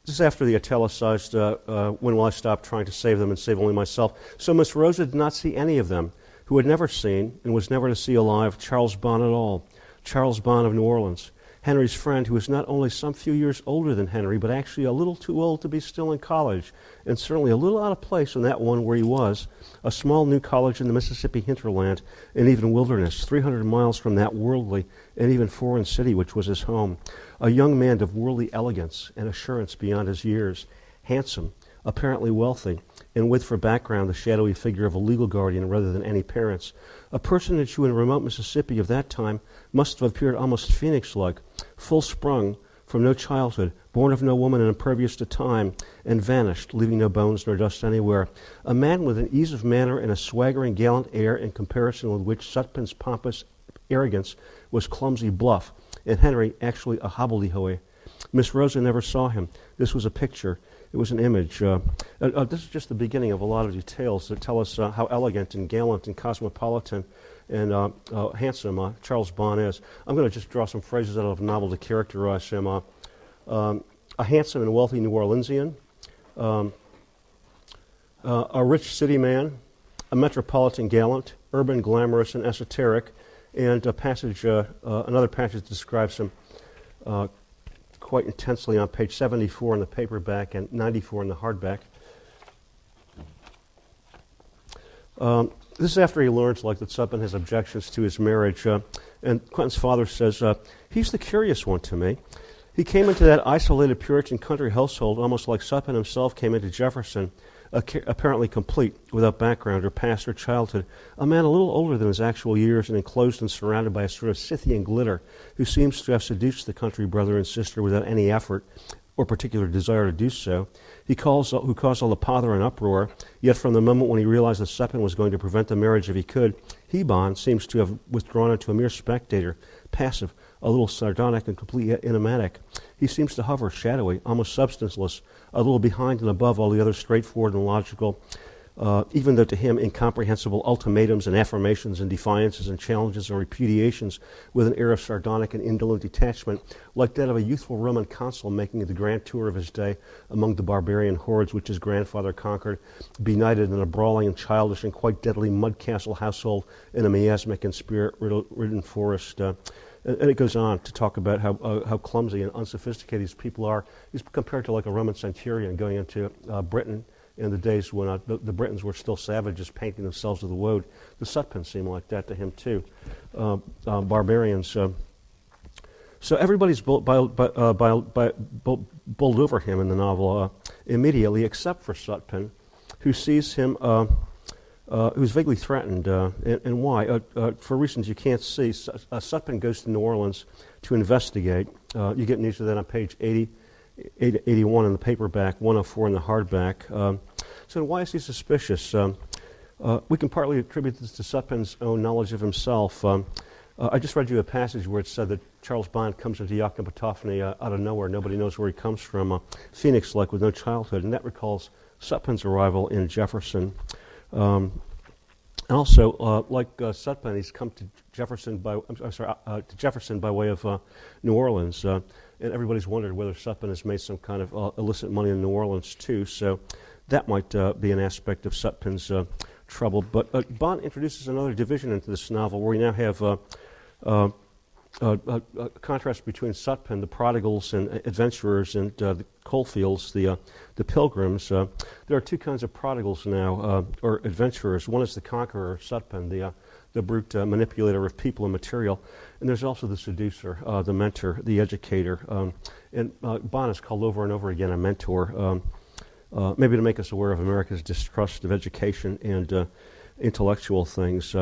This is after the italicized, when will I stop trying to save them and save only myself? So Miss Rosa did not see any of them, who had never seen, and was never to see alive, Charles Bon at all. Charles Bon of New Orleans, Henry's friend, who was not only some few years older than Henry, but actually a little too old to be still in college, and certainly a little out of place in that one where he was, a small new college in the Mississippi hinterland, and even wilderness, 300 miles from that worldly and even foreign city which was his home. A young man of worldly elegance and assurance beyond his years, handsome, apparently wealthy, and with for background the shadowy figure of a legal guardian rather than any parents. A personage who in remote Mississippi of that time must have appeared almost phoenix-like, full-sprung from no childhood, born of no woman and impervious to time, and vanished, leaving no bones nor dust anywhere. A man with an ease of manner and a swaggering, gallant air in comparison with which Sutpen's pompous arrogance was clumsy bluff, and Henry actually a hobbledehoy. Miss Rosa never saw him. This was a picture. It was an image. This is just the beginning of a lot of details that tell us how elegant and gallant and cosmopolitan and handsome Charles Bon is. I'm going to just draw some phrases out of a novel to characterize him. A handsome and wealthy New Orleansian, a rich city man, a metropolitan gallant, urban, glamorous, and esoteric, and another passage describes him quite intensely on page 74 in the paperback and 94 in the hardback. This is after he learns that Sutpen has objections to his marriage, and Quentin's father says, he's the curious one to me. He came into that isolated Puritan country household almost like Sutpen himself came into Jefferson, apparently complete, without background or past or childhood, a man a little older than his actual years and enclosed and surrounded by a sort of Scythian glitter, who seems to have seduced the country brother and sister without any effort or particular desire to do so. Who caused all the pother and uproar, yet from the moment when he realized that Sutpen was going to prevent the marriage if he could, he, Bon, seems to have withdrawn into a mere spectator, passive, a little sardonic and completely enigmatic. He seems to hover, shadowy, almost substanceless, a little behind and above all the other straightforward and logical, even though to him incomprehensible ultimatums and affirmations and defiances and challenges and repudiations with an air of sardonic and indolent detachment, like that of a youthful Roman consul making the grand tour of his day among the barbarian hordes which his grandfather conquered, benighted in a brawling and childish and quite deadly mud castle household in a miasmic and spirit-ridden forest. And it goes on to talk about how clumsy and unsophisticated these people are. He's compared to like a Roman centurion going into Britain in the days when the Britons were still savages painting themselves with the woad. The Sutpens seem like that to him too. Barbarians. So everybody's bowled over him in the novel immediately, except for Sutpen, who sees him, who's vaguely threatened. And why? For reasons you can't see. Sutpen goes to New Orleans to investigate. You get news of that on page 81 in the paperback, 104 in the hardback. So why is he suspicious? We can partly attribute this to Sutpen's own knowledge of himself. I just read you a passage where it said that Charles Bon comes into Yakima out of nowhere. Nobody knows where he comes from, Phoenix-like with no childhood, and that recalls Sutpen's arrival in Jefferson. And also, like Sutpen, he's come to Jefferson by way of New Orleans, and everybody's wondered whether Sutpen has made some kind of illicit money in New Orleans too. So that might be an aspect of Sutpen's trouble. But Bon introduces another division into this novel, where we now have contrast between Sutpen, the prodigals and adventurers, and the coalfields, the pilgrims. There are two kinds of prodigals now, or adventurers. One is the conqueror, Sutpen, the brute manipulator of people and material. And there's also the seducer, the mentor, the educator. And Bon is called over and over again a mentor, maybe to make us aware of America's distrust of education and intellectual things.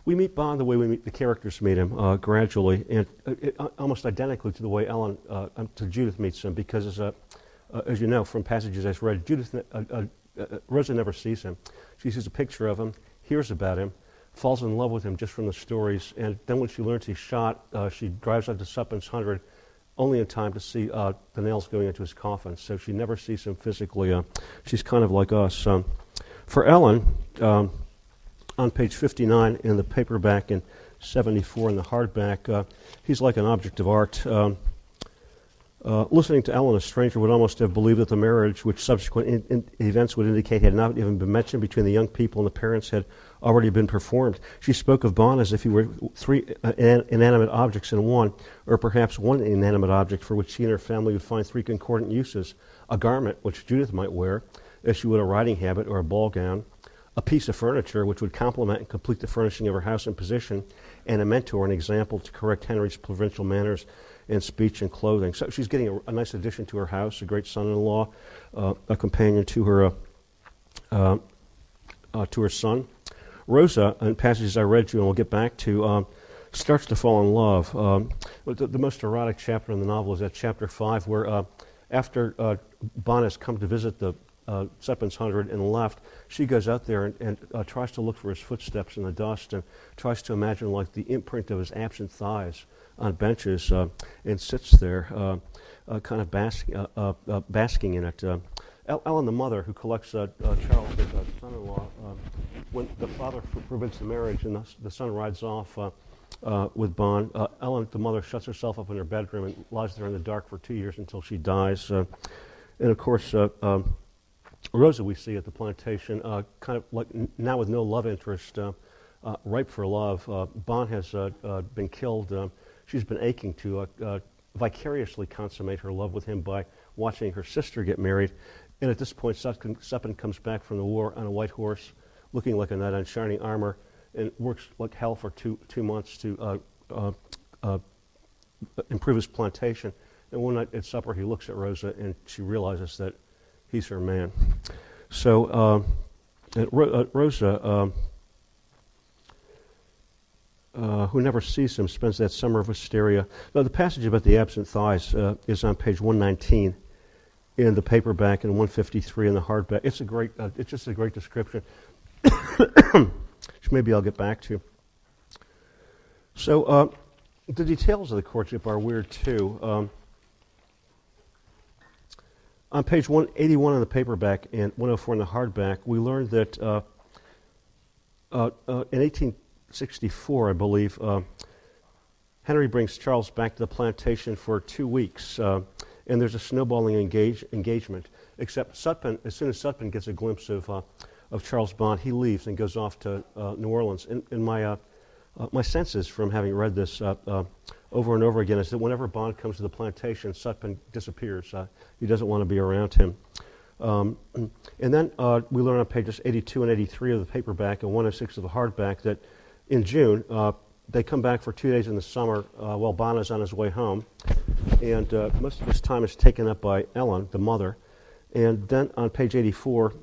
We meet Bon the way the characters meet him, gradually, and almost identically to the way to Judith meets him, because as you know from passages I've read, Rosa never sees him. She sees a picture of him, hears about him, falls in love with him just from the stories, and then when she learns he's shot, she drives out to Sutpen's 100 only in time to see the nails going into his coffin. So she never sees him physically. She's kind of like us. For Ellen, on page 59 in the paperback and 74 in the hardback, he's like an object of art. Listening to Ellen, a stranger would almost have believed that the marriage, which subsequent events would indicate had not even been mentioned between the young people and the parents, had already been performed. She spoke of Bon as if he were three inanimate objects in one, or perhaps one inanimate object for which she and her family would find three concordant uses: a garment, which Judith might wear, as she would a riding habit or a ball gown; a piece of furniture, which would complement and complete the furnishing of her house and position; and a mentor, an example to correct Henry's provincial manners and speech and clothing. So she's getting a nice addition to her house, a great son-in-law, a companion to her son. Rosa, in passages I read to you and we'll get back to, starts to fall in love. The most erotic chapter in the novel is at chapter 5, where after Bon has come to visit the Sutpen's 100 and left, she goes out there and tries to look for his footsteps in the dust, and tries to imagine like the imprint of his absent thighs on benches, and sits there kind of basking in it. Ellen, the mother, who collects Charles, his son-in-law, when the father forbids the marriage and the son rides off with Bon, Ellen, the mother, shuts herself up in her bedroom and lies there in the dark for 2 years until she dies. And of course, Rosa, we see at the plantation, kind of like now with no love interest, ripe for love. Bon has been killed. She's been aching to vicariously consummate her love with him by watching her sister get married. And at this point, Sutpen comes back from the war on a white horse, looking like a knight in shining armor, and works like hell for two months to improve his plantation. And one night at supper, he looks at Rosa, and she realizes that he's her man. So Rosa, who never sees him, spends that summer of hysteria. Now, the passage about the absent thighs is on page 119 in the paperback and 153 in the hardback. It's just a great description, which maybe I'll get back to. So the details of the courtship are weird too. On page 181 in the paperback and 104 in the hardback, we learned that in 1864, I believe, Henry brings Charles back to the plantation for 2 weeks, and there's a snowballing engagement. Except Sutpen, as soon as Sutpen gets a glimpse of Charles Bon, he leaves and goes off to New Orleans. And my senses from having read this over and over again is that whenever Bon comes to the plantation, Sutpen disappears. He doesn't want to be around him. And then we learn on pages 82 and 83 of the paperback and 106 of the hardback that in June, they come back for 2 days in the summer while Bon is on his way home. And most of his time is taken up by Ellen, the mother. And then on page 84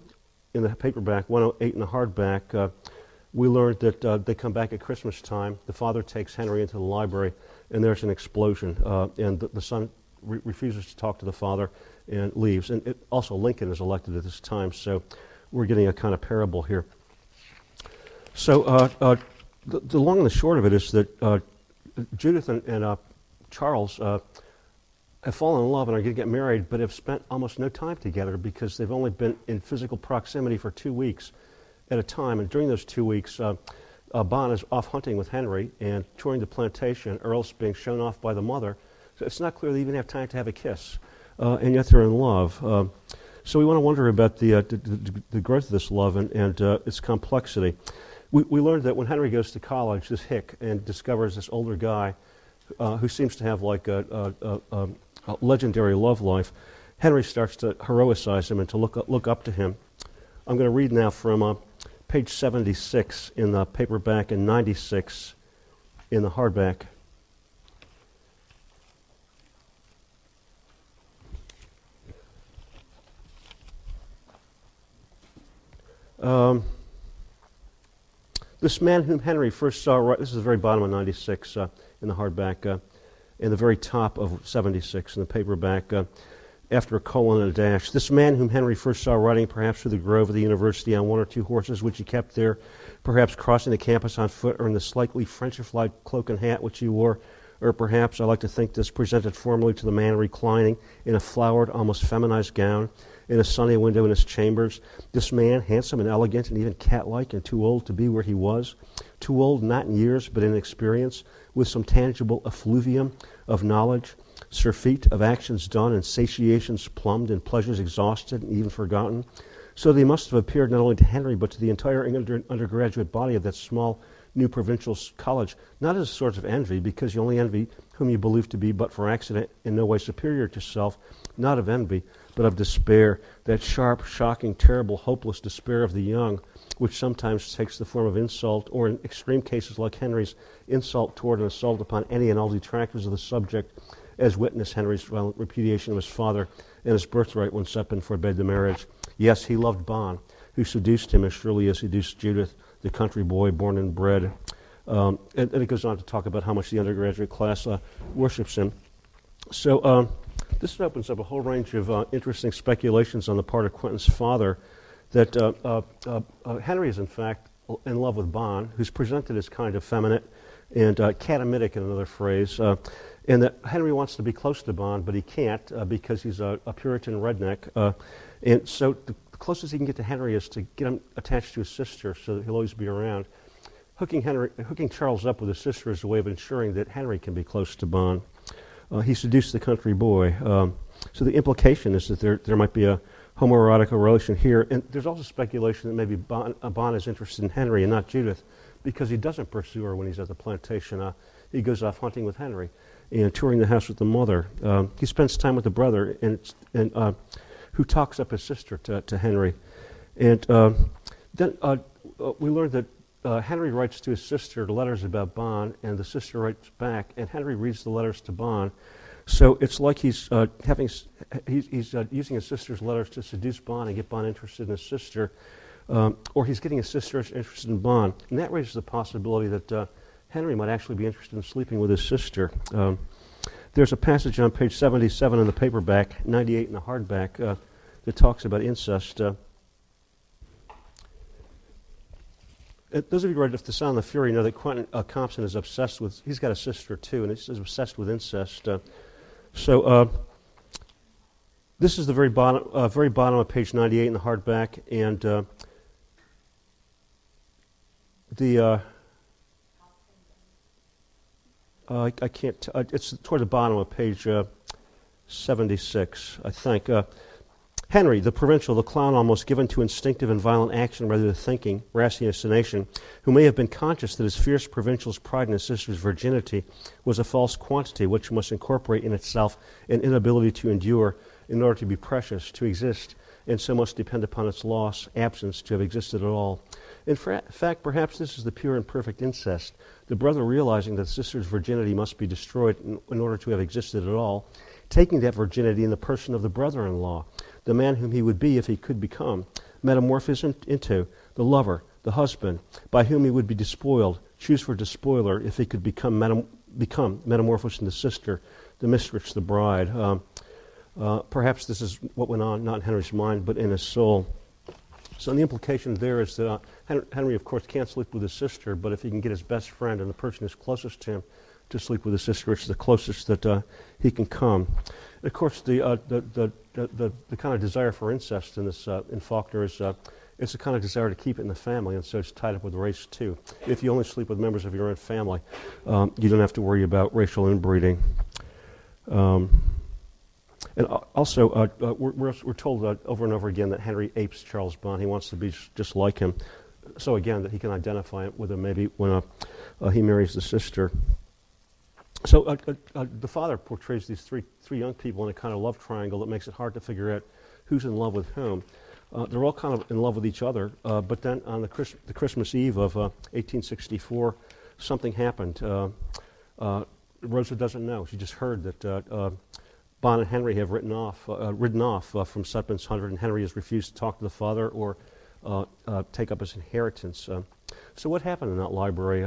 in the paperback, 108 in the hardback, we learned that they come back at Christmas time. The father takes Henry into the library, and there's an explosion. And the son refuses to talk to the father and leaves. And also Lincoln is elected at this time, so we're getting a kind of parable here. So the long and the short of it is that Judith and Charles have fallen in love and are going to get married, but have spent almost no time together because they've only been in physical proximity for 2 weeks at a time. And during those 2 weeks, Bon is off hunting with Henry and touring the plantation, or else being shown off by the mother. So it's not clear they even have time to have a kiss, and yet they're in love. So we want to wonder about the growth of this love and its complexity. We learned that when Henry goes to college, this hick, and discovers this older guy who seems to have like a legendary love life, Henry starts to heroicize him and to look up to him. I'm going to read now from page 76 in the paperback and 96 in the hardback. This man whom Henry first saw, this is the very bottom of 96 in the hardback, and the very top of 76 in the paperback, after a colon and a dash. This man whom Henry first saw riding perhaps through the grove of the university on one or two horses which he kept there, perhaps crossing the campus on foot, or in the slightly Frenchified cloak and hat which he wore, or perhaps, I like to think this presented formally to the man reclining in a flowered, almost feminized gown, in a sunny window in his chambers. This man, handsome and elegant and even cat-like and too old to be where he was, too old not in years but in experience, with some tangible effluvium of knowledge, surfeit of actions done and satiations plumbed and pleasures exhausted and even forgotten, so they must have appeared not only to Henry but to the entire undergraduate body of that small new provincial college, not as a source of envy, because you only envy whom you believe to be but for accident in no way superior to self, not of envy, but of despair, that sharp, shocking, terrible, hopeless despair of the young, which sometimes takes the form of insult, or in extreme cases like Henry's, insult toward and assault upon any and all detractors of the subject, as witness Henry's violent repudiation of his father and his birthright when Septon forbade the marriage. Yes, he loved Bon, who seduced him as surely as seduced Judith, the country boy born and bred. And it goes on to talk about how much the undergraduate class worships him. So this opens up a whole range of interesting speculations on the part of Quentin's father that Henry is in fact in love with Bon, who's presented as kind of feminine and catamitic in another phrase, and that Henry wants to be close to Bon, but he can't because he's a Puritan redneck. And so the closest he can get to Henry is to get him attached to his sister so that he'll always be around. Hooking Charles up with his sister is a way of ensuring that Henry can be close to Bon. He seduced the country boy. So the implication is that there might be a homoerotic relation here. And there's also speculation that maybe Bon is interested in Henry and not Judith, because he doesn't pursue her when he's at the plantation. He goes off hunting with Henry and touring the house with the mother. He spends time with the brother and who talks up his sister to Henry. And then we learned that Henry writes to his sister letters about Bon, and the sister writes back, and Henry reads the letters to Bon. So it's like he's using his sister's letters to seduce Bon and get Bon interested in his sister, or he's getting his sister interested in Bon. And that raises the possibility that Henry might actually be interested in sleeping with his sister. There's a passage on page 77 in the paperback, 98 in the hardback, that talks about incest. Those of you who read The Sound of Fury know that Quentin Compson is obsessed with, he's got a sister too, and he's obsessed with incest. So this is the very bottom of page 98 in the hardback, and I can't. It's toward the bottom of page 76, I think. Henry, the provincial, the clown almost given to instinctive and violent action rather than thinking, ratiocination, who may have been conscious that his fierce provincial's pride in his sister's virginity was a false quantity which must incorporate in itself an inability to endure in order to be precious, to exist, and so must depend upon its loss, absence, to have existed at all. In fact, perhaps this is the pure and perfect incest, the brother realizing that the sister's virginity must be destroyed in order to have existed at all, taking that virginity in the person of the brother-in-law, the man whom he would be if he could become, metamorphosed into the lover, the husband, by whom he would be despoiled, choose for despoiler if he could become metamorphosed into sister, the mistress, the bride. Perhaps this is what went on, not in Henry's mind, but in his soul. So the implication there is that Henry, of course, can't sleep with his sister, but if he can get his best friend and the person who's closest to him to sleep with his sister, it's the closest that he can come. Of course, the kind of desire for incest in this in Faulkner is it's a kind of desire to keep it in the family, and so it's tied up with race too. If you only sleep with members of your own family, you don't have to worry about racial inbreeding. And also, we're told over and over again that Henry apes Charles Bon. He wants to be just like him. So again, that he can identify with him maybe when he marries the sister. So the father portrays these three young people in a kind of love triangle that makes it hard to figure out who's in love with whom. They're all kind of in love with each other, but then on the Christmas Eve of 1864, something happened. Rosa doesn't know. She just heard that Bond and Henry have ridden off from Sutpence Hundred, and Henry has refused to talk to the father or take up his inheritance. So what happened in that library?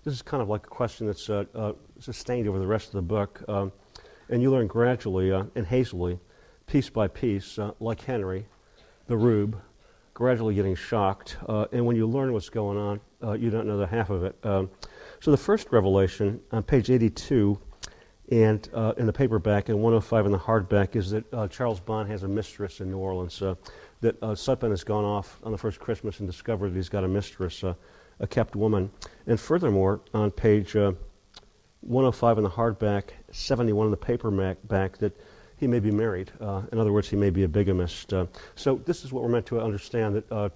This is kind of like a question that's sustained over the rest of the book, and you learn gradually and hazily, piece by piece, like Henry, the rube, gradually getting shocked, and when you learn what's going on, you don't know the half of it. So the first revelation on page 82 and in the paperback and 105 in the hardback is that Charles Bond has a mistress in New Orleans, that Sutpen has gone off on the first Christmas and discovered that he's got a mistress, a kept woman. And furthermore, on page 105 in the hardback, 71 in the paperback, that he may be married. In other words, he may be a bigamist. So this is what we're meant to understand, that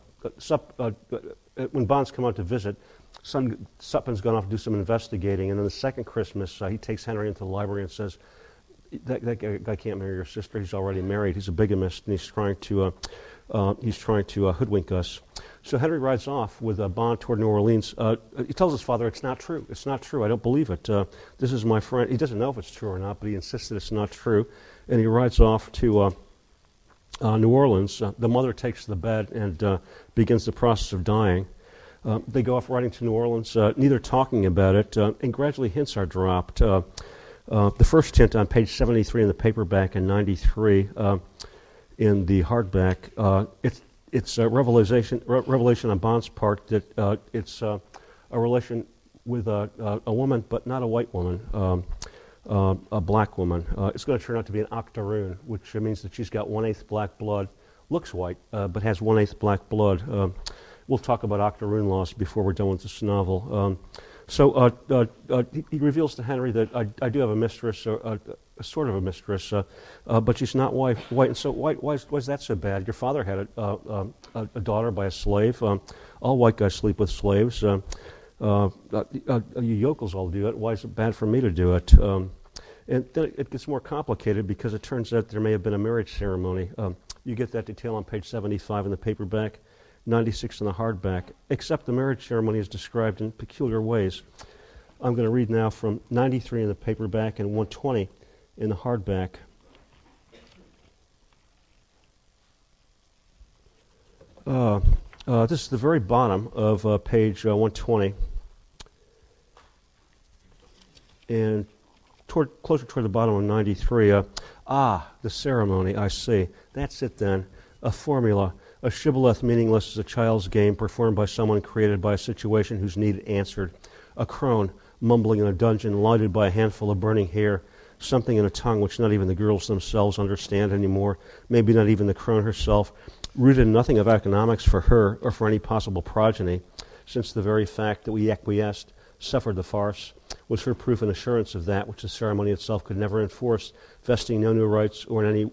when Bond's come out to visit, Sutpen's gone off to do some investigating, and then the second Christmas, he takes Henry into the library and says, that guy can't marry your sister, he's already married, he's a bigamist, and he's trying to hoodwink us. So Henry rides off with Bond toward New Orleans. He tells his father, it's not true, I don't believe it. This is my friend. He doesn't know if it's true or not, but he insists that it's not true. And he rides off to New Orleans. The mother takes the bed and begins the process of dying. They go off riding to New Orleans, neither talking about it, and gradually hints are dropped. The first hint on page 73 in the paperback and 93 in the hardback, it's a revelation on Bond's part that it's a relation with a woman, but not a white woman, a black woman. It's going to turn out to be an octoroon, which means that she's got 1/8 black blood, looks white, but has 1/8 black blood. We'll talk about octoroon laws before we're done with this novel. So he reveals to Henry that I do have a mistress, a sort of a mistress, but she's not white. And so why is that so bad? Your father had a daughter by a slave. All white guys sleep with slaves. You yokels all do it. Why is it bad for me to do it? And then it gets more complicated because it turns out there may have been a marriage ceremony. You get that detail on page 75 in the paperback, 96 in the hardback, except the marriage ceremony is described in peculiar ways. I'm going to read now from 93 in the paperback and 120 in the hardback. This is the very bottom of page 120. And closer toward the bottom of 93, the ceremony, I see. That's it then, a formula. A shibboleth meaningless as a child's game performed by someone created by a situation whose need answered. A crone mumbling in a dungeon lighted by a handful of burning hair, something in a tongue which not even the girls themselves understand anymore, maybe not even the crone herself, rooted in nothing of economics for her or for any possible progeny, since the very fact that we acquiesced, suffered the farce, was her proof and assurance of that which the ceremony itself could never enforce, vesting no new rights or in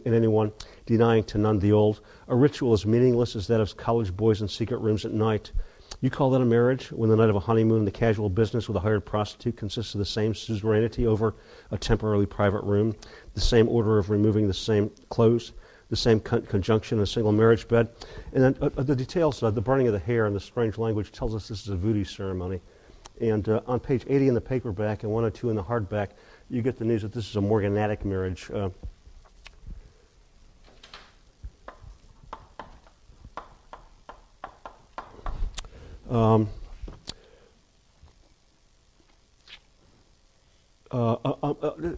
anyone, denying to none the old. A ritual as meaningless as that of college boys in secret rooms at night. You call that a marriage, when the night of a honeymoon, the casual business with a hired prostitute consists of the same suzerainty over a temporarily private room, the same order of removing the same clothes, the same conjunction in a single marriage bed. And then the details, the burning of the hair and the strange language tells us this is a voodoo ceremony. And on page 80 in the paperback and 102 in the hardback, you get the news that this is a morganatic marriage.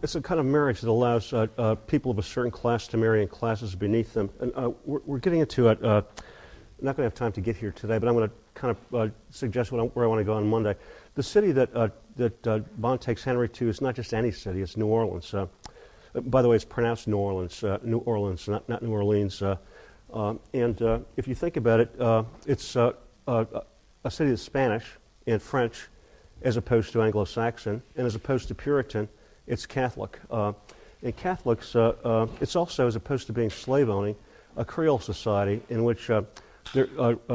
It's a kind of marriage that allows people of a certain class to marry in classes beneath them. And we're getting into it. I'm not going to have time to get here today, but I'm going to kind of suggest where I want to go on Monday. The city that Bond takes Henry to is not just any city, it's New Orleans. By the way, it's pronounced New Orleans, not New Orleans. And if you think about it, it's a city that's Spanish and French as opposed to Anglo-Saxon, and as opposed to Puritan, it's Catholic. And Catholics, it's also, as opposed to being slave-owning, a Creole society in which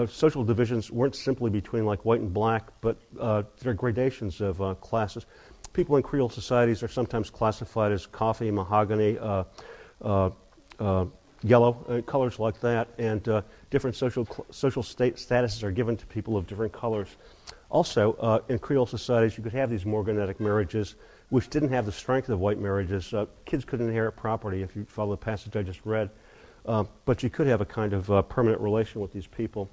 social divisions weren't simply between like white and black, but there are gradations of classes. people in Creole societies are sometimes classified as coffee, mahogany, yellow, colors like that, and different social statuses are given to people of different colors. Also, in Creole societies, you could have these morganetic marriages, which didn't have the strength of white marriages. Kids couldn't inherit property, if you follow the passage I just read, but you could have a kind of permanent relation with these people.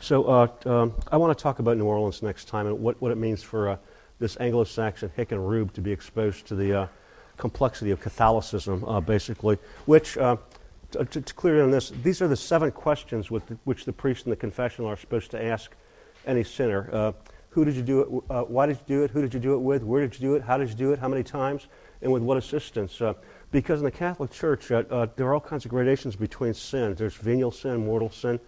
So I want to talk about New Orleans next time and what it means for this Anglo-Saxon hick and rube to be exposed to the complexity of Catholicism, basically, which, to clear on this, these are the 7 questions which the priest and the confessional are supposed to ask any sinner. Who did you do it? Why did you do it? Who did you do it with? Where did you do it? How did you do it? How many times? And with what assistance? Because in the Catholic Church, there are all kinds of gradations between sin. There's venial sin, mortal sin.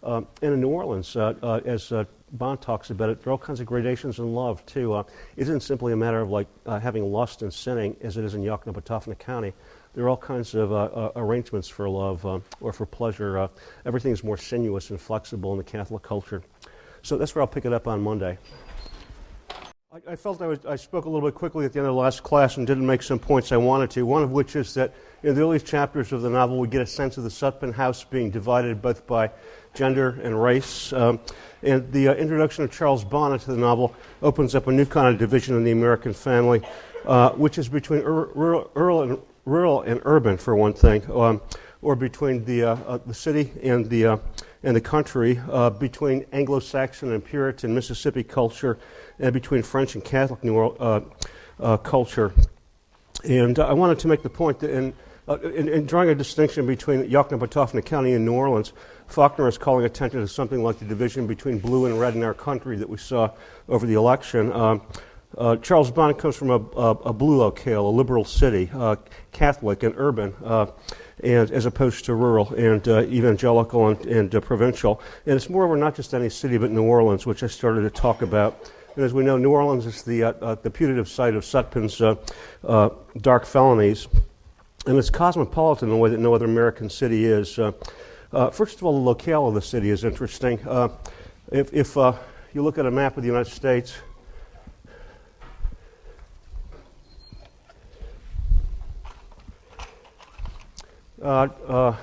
And in New Orleans, as Bond talks about it, there are all kinds of gradations in love, too. It isn't simply a matter of like having lust and sinning, as it is in Yoknapatawpha County. There are all kinds of arrangements for love or for pleasure. Everything's more sinuous and flexible in the Catholic culture. So that's where I'll pick it up on Monday. I felt I spoke a little bit quickly at the end of the last class and didn't make some points I wanted to, one of which is that in the earliest chapters of the novel we get a sense of the Sutphin house being divided both by gender and race. And the introduction of Charles Bonnet to the novel opens up a new kind of division in the American family, which is between rural and urban, for one thing, or between the city and the country, between Anglo-Saxon and Puritan Mississippi culture, and between French and Catholic culture. And I wanted to make the point that in drawing a distinction between Yoknapatawpha County and New Orleans, Faulkner is calling attention to something like the division between blue and red in our country that we saw over the election. Charles Bonnet comes from a blue locale, a liberal city, Catholic and urban, and as opposed to rural and evangelical and provincial. And it's moreover not just any city, but New Orleans, which I started to talk about. And as we know, New Orleans is the putative site of Sutphin's dark felonies, and it's cosmopolitan in a way that no other American city is. First of all, the locale of the city is interesting. If you look at a map of the United States, either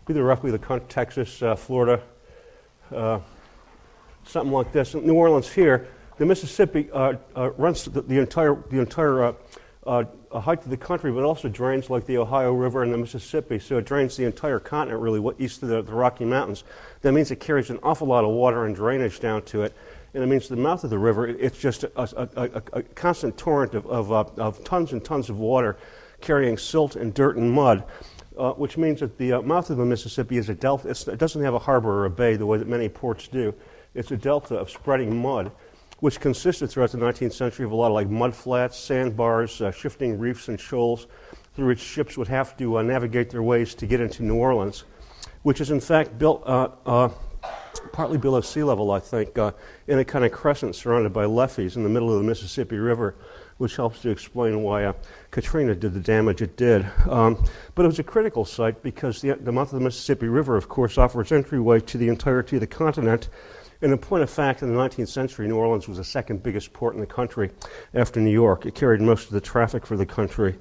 roughly Texas, Florida, something like this. In New Orleans here, the Mississippi runs the entire height of the country, but also drains like the Ohio River and the Mississippi. So it drains the entire continent, really, east of the Rocky Mountains. That means it carries an awful lot of water and drainage down to it. And it means the mouth of the river, it's just a constant torrent of tons and tons of water carrying silt and dirt and mud. Which means that the mouth of the Mississippi is a delta. It doesn't have a harbor or a bay the way that many ports do. It's a delta of spreading mud, which consisted throughout the 19th century of a lot of like mud flats, sandbars, shifting reefs and shoals through which ships would have to navigate their ways to get into New Orleans, which is in fact built partly below sea level, I think, in a kind of crescent surrounded by levees in the middle of the Mississippi River, which helps to explain why Katrina did the damage it did. But it was a critical site because the mouth of the Mississippi River, of course, offers entryway to the entirety of the continent. And in point of fact, in the 19th century, New Orleans was the second biggest port in the country after New York. It carried most of the traffic for the country.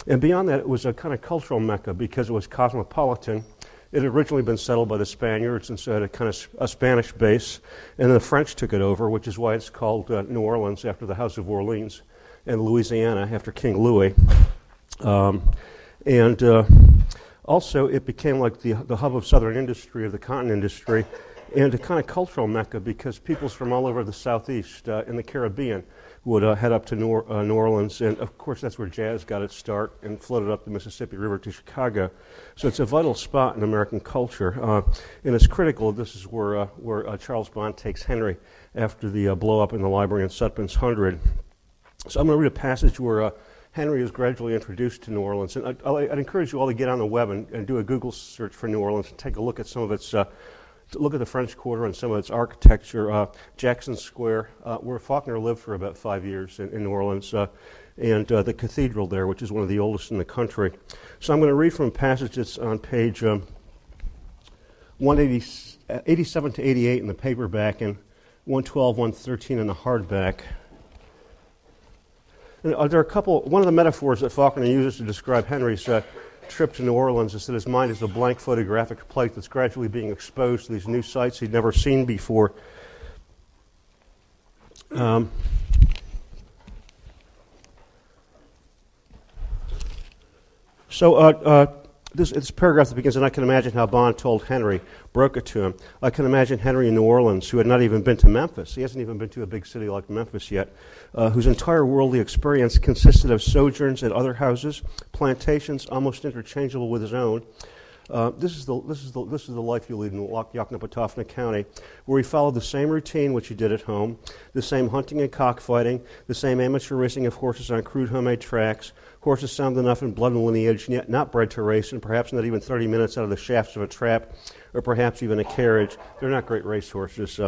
And beyond that, it was a kind of cultural mecca because it was cosmopolitan. It had originally been settled by the Spaniards, and so it had a kind of a Spanish base. And then the French took it over, which is why it's called New Orleans after the House of Orleans, and Louisiana after King Louis. Also, it became like the hub of southern industry, of the cotton industry, and a kind of cultural mecca because peoples from all over the southeast and the Caribbean would head up to New Orleans. And, of course, that's where jazz got its start and floated up the Mississippi River to Chicago. So it's a vital spot in American culture. And it's critical. This is where Charles Bond takes Henry after the blow-up in the library in Sutphin's 100. So I'm going to read a passage where Henry is gradually introduced to New Orleans. And I'd encourage you all to get on the web and do a Google search for New Orleans and take a look at some of its look at the French Quarter and some of its architecture, Jackson Square, where Faulkner lived for about 5 years in New Orleans, and the cathedral there, which is one of the oldest in the country. So I'm going to read from a passage that's on page 187 to 88 in the paperback and 112, 113 in the hardback. And, there are a couple. One of the metaphors that Faulkner uses to describe Henry's trip to New Orleans is that his mind is a blank photographic plate that's gradually being exposed to these new sights he'd never seen before. This paragraph that begins, and I can imagine how Bond told Henry, broke it to him. I can imagine Henry in New Orleans, who had not even been to Memphis. He hasn't even been to a big city like Memphis yet, whose entire worldly experience consisted of sojourns at other houses, plantations almost interchangeable with his own. This is the life you lead in Yoknapatawpha County, where he followed the same routine which he did at home, the same hunting and cockfighting, the same amateur racing of horses on crude homemade tracks, horses sound enough in blood and lineage, yet not bred to race, and perhaps not even 30 minutes out of the shafts of a trap, or perhaps even a carriage. They're not great race horses.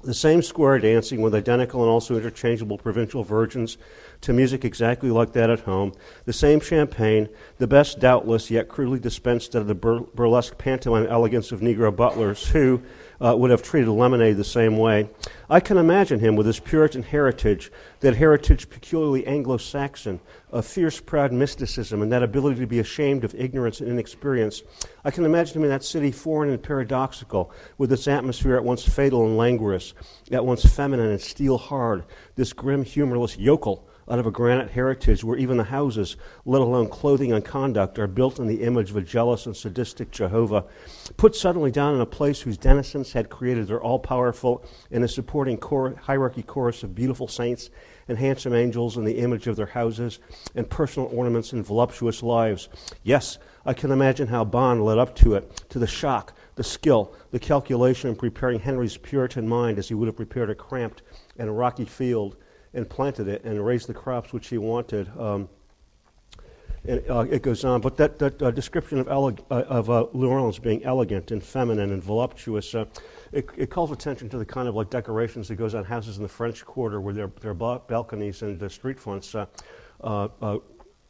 The same square dancing with identical and also interchangeable provincial virgins to music exactly like that at home. The same champagne, the best doubtless, yet crudely dispensed out of the burlesque pantomime elegance of Negro butlers who would have treated lemonade the same way. I can imagine him with his Puritan heritage, that heritage peculiarly Anglo-Saxon, of fierce, proud mysticism and that ability to be ashamed of ignorance and inexperience. I can imagine him in that city foreign and paradoxical, with its atmosphere at once fatal and languorous, at once feminine and steel-hard, this grim, humorless yokel out of a granite heritage where even the houses, let alone clothing and conduct, are built in the image of a jealous and sadistic Jehovah, put suddenly down in a place whose denizens had created their all-powerful and a supporting hierarchy chorus of beautiful saints and handsome angels in the image of their houses and personal ornaments and voluptuous lives. Yes, I can imagine how Bond led up to it, to the shock, the skill, the calculation in preparing Henry's Puritan mind as he would have prepared a cramped and rocky field and planted it and raised the crops which he wanted. It goes on, but that description of New Orleans being elegant and feminine and voluptuous, it calls attention to the kind of like decorations that goes on houses in the French Quarter, where their balconies and the street fronts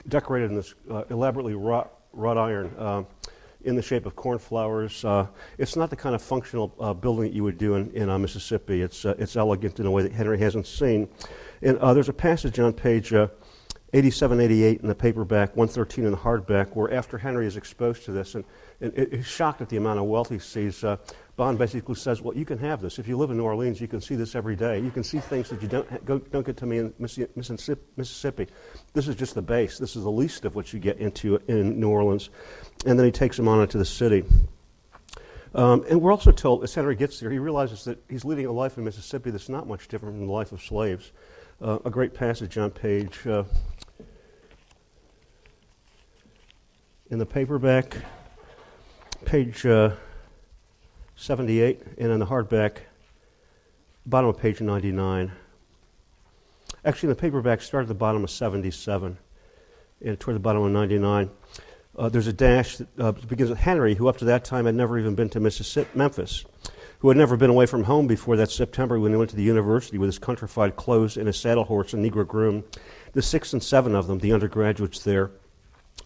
decorated in this elaborately wrought iron in the shape of cornflowers. It's not the kind of functional building that you would do in Mississippi. It's elegant in a way that Henry hasn't seen. And there's a passage on page 87, 88 in the paperback, 113 in the hardback, where after Henry is exposed to this, and he's shocked at the amount of wealth he sees, Bond basically says, well, you can have this. If you live in New Orleans, you can see this every day. You can see things that you don't get to me in Mississippi. This is just the base. This is the least of what you get into in New Orleans. And then he takes him on into the city. And we're also told, as Henry gets there, he realizes that he's leading a life in Mississippi that's not much different from the life of slaves. A great passage on page in the paperback, page 78, and in the hardback, bottom of page 99. Actually, in the paperback, start at the bottom of 77, and toward the bottom of 99. There's a dash that begins with Henry, who up to that time had never even been to Memphis, who had never been away from home before that September when he went to the university with his countrified clothes and his saddle horse and Negro groom. The 6 and 7 of them, the undergraduates there,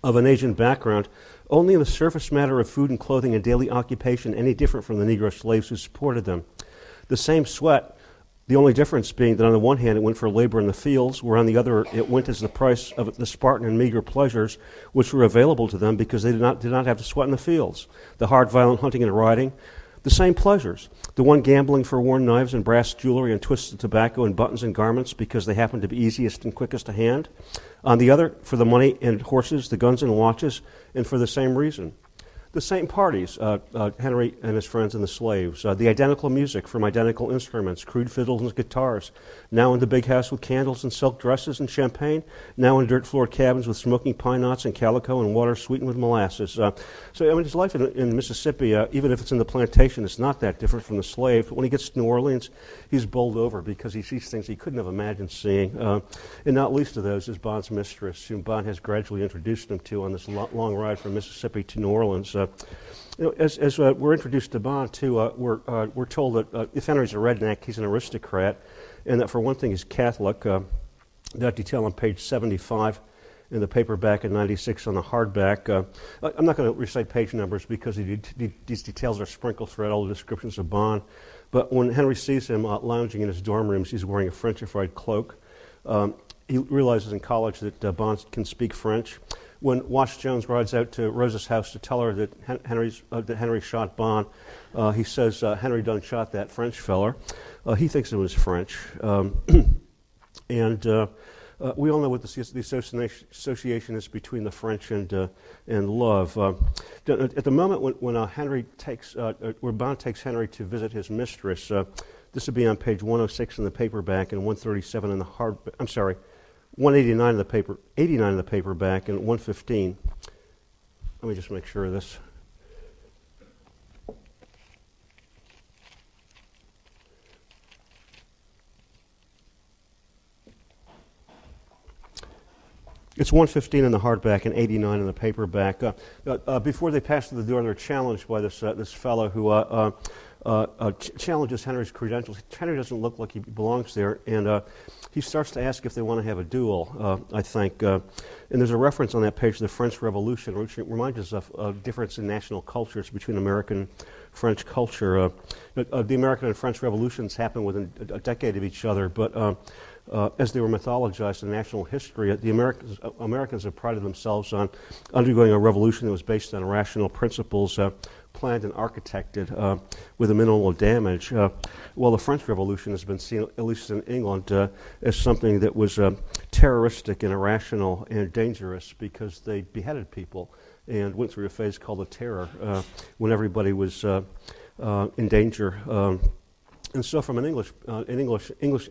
of an Asian background, only in the surface matter of food and clothing and daily occupation any different from the Negro slaves who supported them. The same sweat, the only difference being that on the one hand it went for labor in the fields, where on the other it went as the price of the Spartan and meager pleasures which were available to them because they did not have to sweat in the fields. The hard, violent hunting and riding, the same pleasures. The one gambling for worn knives and brass jewelry and twisted tobacco and buttons and garments because they happened to be easiest and quickest to hand. On the other, for the money and horses, the guns and watches, and for the same reason. The same parties, Henry and his friends and the slaves, the identical music from identical instruments, crude fiddles and guitars, now in the big house with candles and silk dresses and champagne, now in dirt-floored cabins with smoking pine knots and calico and water sweetened with molasses. So, I mean, his life in Mississippi, even if it's in the plantation, it's not that different from the slave. But when he gets to New Orleans, he's bowled over because he sees things he couldn't have imagined seeing. And not least of those is Bond's mistress, whom Bond has gradually introduced him to on this long ride from Mississippi to New Orleans. As we're introduced to Bond, too, we're told that if Henry's a redneck, he's an aristocrat, and that for one thing he's Catholic. That detail on page 75 in the paperback and 96 on the hardback. I'm not going to recite page numbers because these details are sprinkled throughout all the descriptions of Bond. But when Henry sees him lounging in his dorm rooms, he's wearing a Frenchified cloak. he realizes in college that Bond can speak French. When Wash Jones rides out to Rose's house to tell her that Henry shot Bond, he says, Henry done shot that French feller. He thinks it was French. And we all know what the association is between the French and love. At the moment when Henry takes, where Bond takes Henry to visit his mistress, this would be on page 106 in the paperback and 137 in the hard. I'm sorry, 189 in the paper, 89 in the paperback and 115. Let me just make sure of this. It's 115 in the hardback and 89 in the paperback. Before they pass through the door, they're challenged by this fellow who challenges Henry's credentials. Henry doesn't look like he belongs there, and he starts to ask if they want to have a duel, I think. And there's a reference on that page to the French Revolution, which reminds us of a difference in national cultures between American and French culture. The American and French revolutions happened within a decade of each other, but as they were mythologized in national history, the Americans have prided themselves on undergoing a revolution that was based on rational principles, planned and architected with a minimal damage. While the French Revolution has been seen, at least in England, as something that was terroristic and irrational and dangerous because they beheaded people and went through a phase called the Terror when everybody was in danger. And so, from an English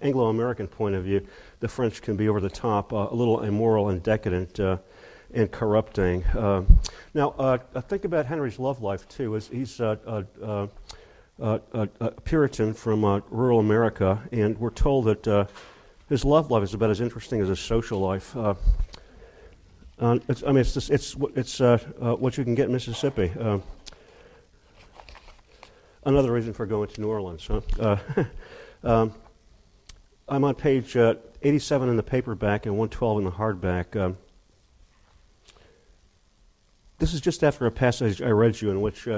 Anglo-American point of view, the French can be over the top, a little immoral and decadent and corrupting. Now, think about Henry's love life too. He's a Puritan from rural America, and we're told that his love life is about as interesting as his social life. It's what you can get in Mississippi. Another reason for going to New Orleans. I'm on page 87 in the paperback and 112 in the hardback. This is just after a passage I read you in which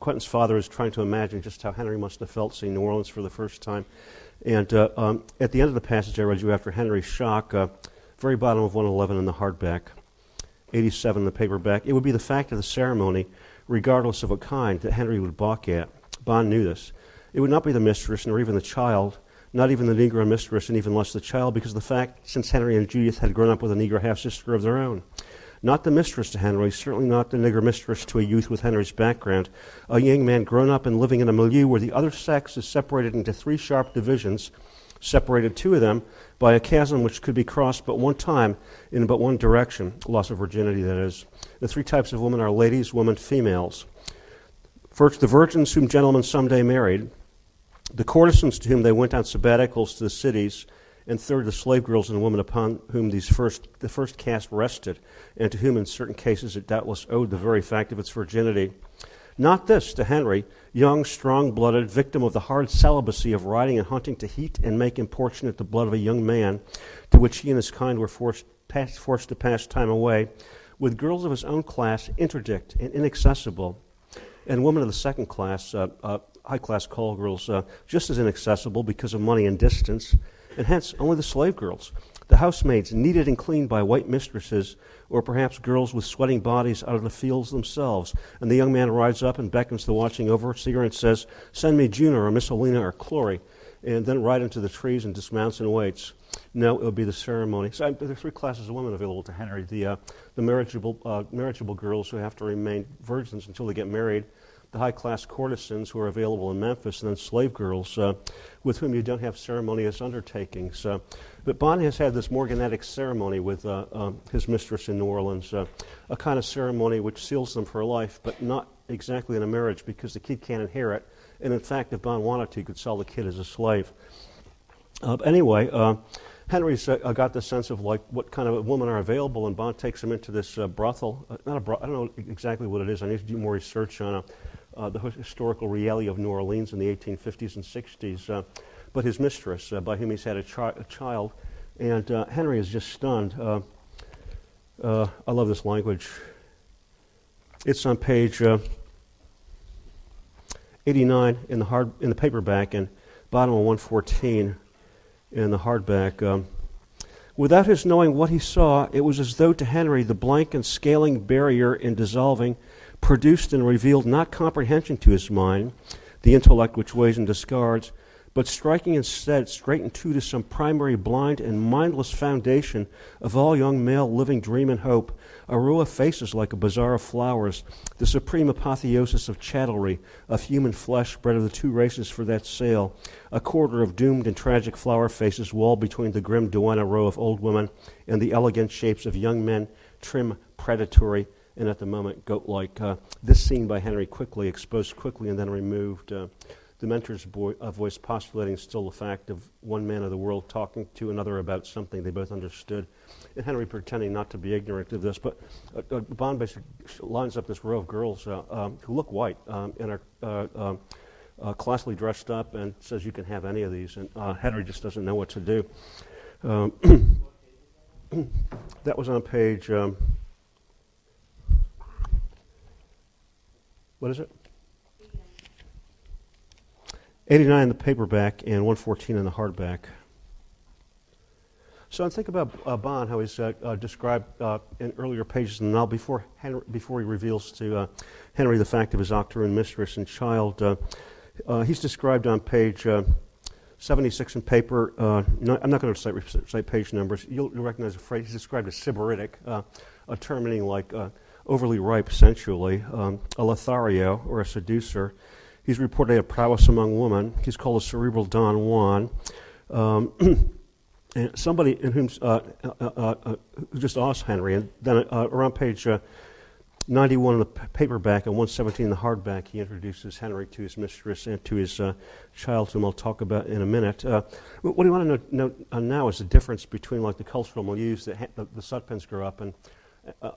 Quentin's father is trying to imagine just how Henry must have felt seeing New Orleans for the first time. And at the end of the passage I read you after Henry's shock, very bottom of 111 in the hardback, 87 in the paperback, it would be the fact of the ceremony, regardless of what kind, that Henry would balk at. Bond knew this. It would not be the mistress, nor even the child, not even the Negro mistress, and even less the child, because of the fact, since Henry and Judith had grown up with a Negro half-sister of their own. Not the mistress to Henry, certainly not the Negro mistress to a youth with Henry's background, a young man grown up and living in a milieu where the other sex is separated into three sharp divisions, separated two of them by a chasm which could be crossed but one time in but one direction, loss of virginity, that is. The three types of women are ladies, women, females. First, the virgins whom gentlemen someday married, the courtesans to whom they went on sabbaticals to the cities, and third, the slave girls and women upon whom the first caste rested, and to whom in certain cases it doubtless owed the very fact of its virginity. Not this to Henry, young, strong-blooded, victim of the hard celibacy of riding and hunting to heat and make importunate the blood of a young man, to which he and his kind were forced to pass time away, with girls of his own class interdict and inaccessible, and women of the second class, high-class call girls, just as inaccessible because of money and distance, and hence only the slave girls, the housemaids kneaded and cleaned by white mistresses, or perhaps girls with sweating bodies out of the fields themselves. And the young man rides up and beckons the watching overseer and says, "Send me Juna or Miss Olina or Chloe," and then ride into the trees and dismounts and waits. No, it would be the ceremony. So there are three classes of women available to Henry: the marriageable girls who have to remain virgins until they get married, the high-class courtesans who are available in Memphis, and then slave girls with whom you don't have ceremonious undertakings. But Bond has had this morganatic ceremony with his mistress in New Orleans, a kind of ceremony which seals them for life, but not exactly in a marriage because the kid can't inherit. And in fact, if Bond wanted to, he could sell the kid as a slave. Anyway, Henry's got the sense of like what kind of women are available, and Bond takes him into this brothel. I don't know exactly what it is. I need to do more research on the historical reality of New Orleans in the 1850s and 60s. But his mistress, by whom he's had a child, and Henry is just stunned. I love this language. It's on page 89 in the paperback, and bottom of 114 in the hardback. Without his knowing what he saw, it was as though to Henry the blank and scaling barrier in dissolving produced and revealed not comprehension to his mind, the intellect which weighs and discards, but striking instead straight into some primary blind and mindless foundation of all young male living dream and hope, a row of faces like a bazaar of flowers, the supreme apotheosis of chattelry, of human flesh bred of the two races for that sale, a quarter of doomed and tragic flower faces walled between the grim duenna row of old women and the elegant shapes of young men, trim, predatory, and at the moment goat-like. This scene by Henry quickly, exposed quickly and then removed. The mentor's voice postulating still the fact of one man of the world talking to another about something they both understood, and Henry pretending not to be ignorant of this. But Bond basically lines up this row of girls who look white and are classically dressed up and says you can have any of these, and Henry just doesn't know what to do. That was on page... what is it? 89 in the paperback and 114 in the hardback. So I think about Bond, how he's described in earlier pages in the novel before he reveals to Henry the fact of his octoroon mistress and child. He's described on page 76 in paper. I'm not going to cite page numbers. You'll recognize the phrase. He's described as sybaritic, a term meaning like overly ripe sensually, a Lothario or a seducer. He's reported to have prowess among women. He's called a cerebral Don Juan. And somebody in whom who just asked Henry, and then around page 91 in the paperback and 117 in the hardback, he introduces Henry to his mistress and to his child, whom I'll talk about in a minute. What do you want to know now is the difference between like the cultural milieux that the Sutpens grew up in,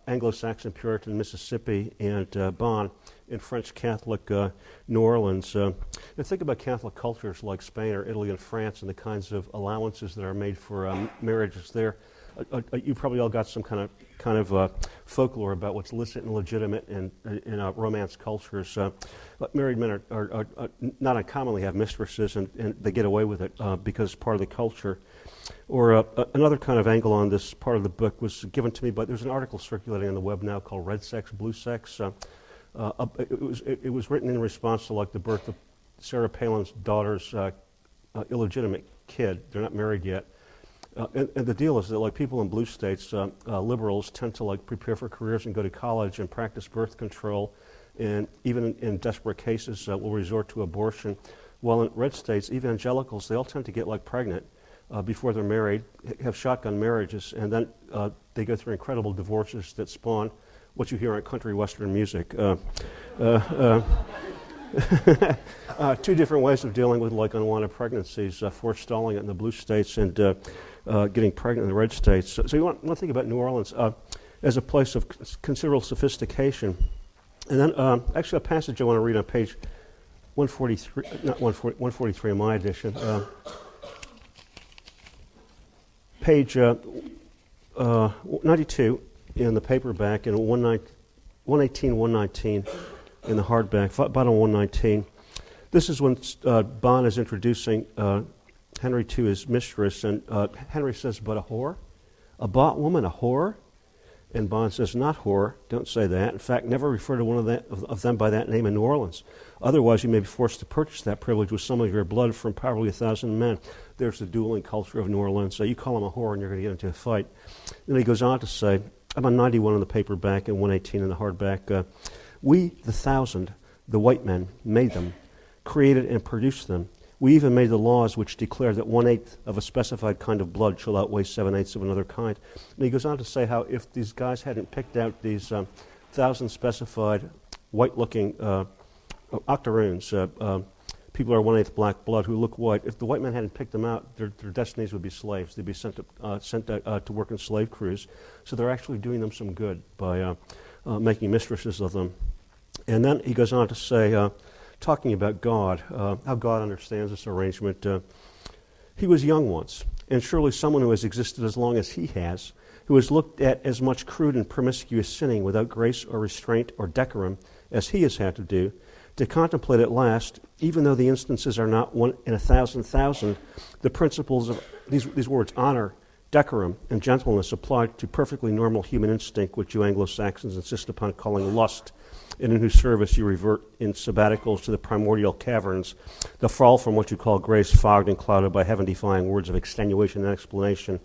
Anglo-Saxon Puritan Mississippi and Bond in French Catholic New Orleans. And think about Catholic cultures like Spain or Italy and France and the kinds of allowances that are made for marriages there. You probably all got some kind of folklore about what's licit and legitimate in Romance cultures. Married men are not uncommonly have mistresses, and they get away with it because it's part of the culture. Or another kind of angle on this part of the book was given to me, but there's an article circulating on the web now called Red Sex, Blue Sex. It was written in response to like the birth of Sarah Palin's daughter's illegitimate kid. They're not married yet. And the deal is that like people in blue states, liberals tend to like prepare for careers and go to college and practice birth control, and even in desperate cases will resort to abortion. While in red states, evangelicals, they all tend to get like pregnant before they're married, have shotgun marriages, and then they go through incredible divorces that spawn what you hear on country western music. Two different ways of dealing with like unwanted pregnancies, forestalling it in the blue states and getting pregnant in the red states. So you want to think about New Orleans as a place of considerable sophistication. And then actually a passage I want to read on page 143, not 143 in my edition. Page 92 in the paperback and 118, 119 in the hardback, bottom 119. This is when Bond is introducing Henry to his mistress, and Henry says, "But a whore? A bought woman, a whore?" And Bond says, "Not whore, don't say that. In fact, never refer to one of them by that name in New Orleans. Otherwise, you may be forced to purchase that privilege with some of your blood from probably 1,000 men." There's the dueling culture of New Orleans. So you call him a whore and you're going to get into a fight. And he goes on to say, I'm on 91 in the paperback and 118 in the hardback. We, the 1,000, the white men, made them, created and produced them. We even made the laws which declare that 1/8 of a specified kind of blood shall outweigh 7/8 of another kind. And he goes on to say how if these guys hadn't picked out these 1,000 specified white-looking octoroons, people are 1/8 black blood who look white, if the white men hadn't picked them out, their destinies would be slaves. They'd be sent to work in slave crews. So they're actually doing them some good by making mistresses of them. And then he goes on to say, talking about God, how God understands this arrangement. He was young once, and surely someone who has existed as long as he has, who has looked at as much crude and promiscuous sinning without grace or restraint or decorum as he has had to do, to contemplate at last, even though the instances are not 1 in 1,000,000, the principles of these words, honor, Decorum and gentleness applied to perfectly normal human instinct, which you Anglo-Saxons insist upon calling lust, and in whose service you revert in sabbaticals to the primordial caverns, the fall from what you call grace fogged and clouded by heaven-defying words of extenuation and explanation,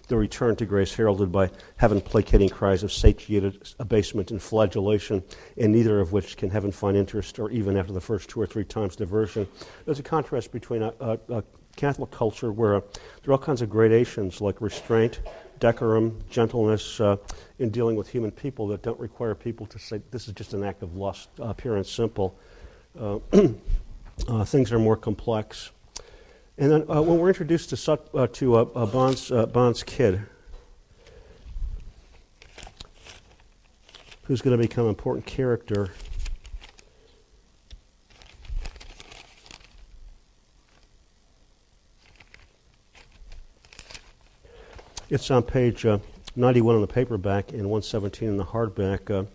the return to grace heralded by heaven-placating cries of satiated abasement and flagellation, in neither of which can heaven find interest, or even after the first 2 or 3 times diversion. There's a contrast between a Catholic culture where there are all kinds of gradations like restraint, decorum, gentleness in dealing with human people that don't require people to say this is just an act of lust, pure and simple. Things are more complex. And then when we're introduced to Bond's kid, who's going to become an important character, it's on page 91 in the paperback and 117 in the hardback.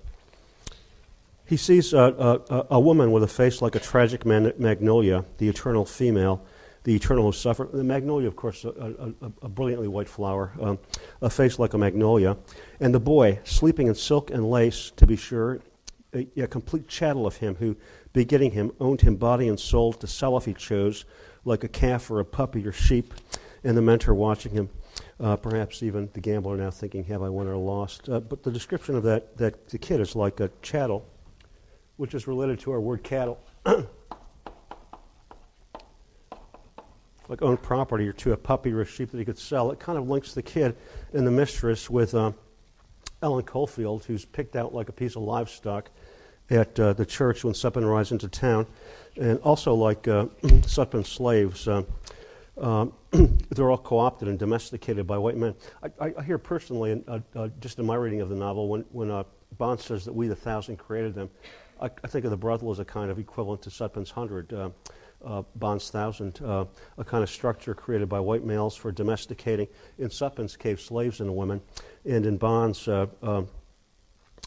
He sees a woman with a face like a tragic magnolia, the eternal female, the eternal who suffered. The magnolia, of course, a brilliantly white flower, a face like a magnolia. And the boy, sleeping in silk and lace, to be sure, a complete chattel of him who, begetting him, owned him body and soul to sell if he chose, like a calf or a puppy or sheep, and the mentor watching him. Perhaps even the gambler now thinking, have I won or lost? But the description of that the kid is like a chattel, which is related to our word cattle, like owned property or to a puppy or a sheep that he could sell. It kind of links the kid and the mistress with Ellen Caulfield, who's picked out like a piece of livestock at the church when Sutpen rides into town, and also like Sutpen's slaves. They're all co-opted and domesticated by white men. I hear personally, just in my reading of the novel, when Bond says that we, the 1,000, created them, I think of the brothel as a kind of equivalent to Sutpen's 100, Bond's 1,000, a kind of structure created by white males for domesticating, in Sutpen's case, slaves and women, and in Bond's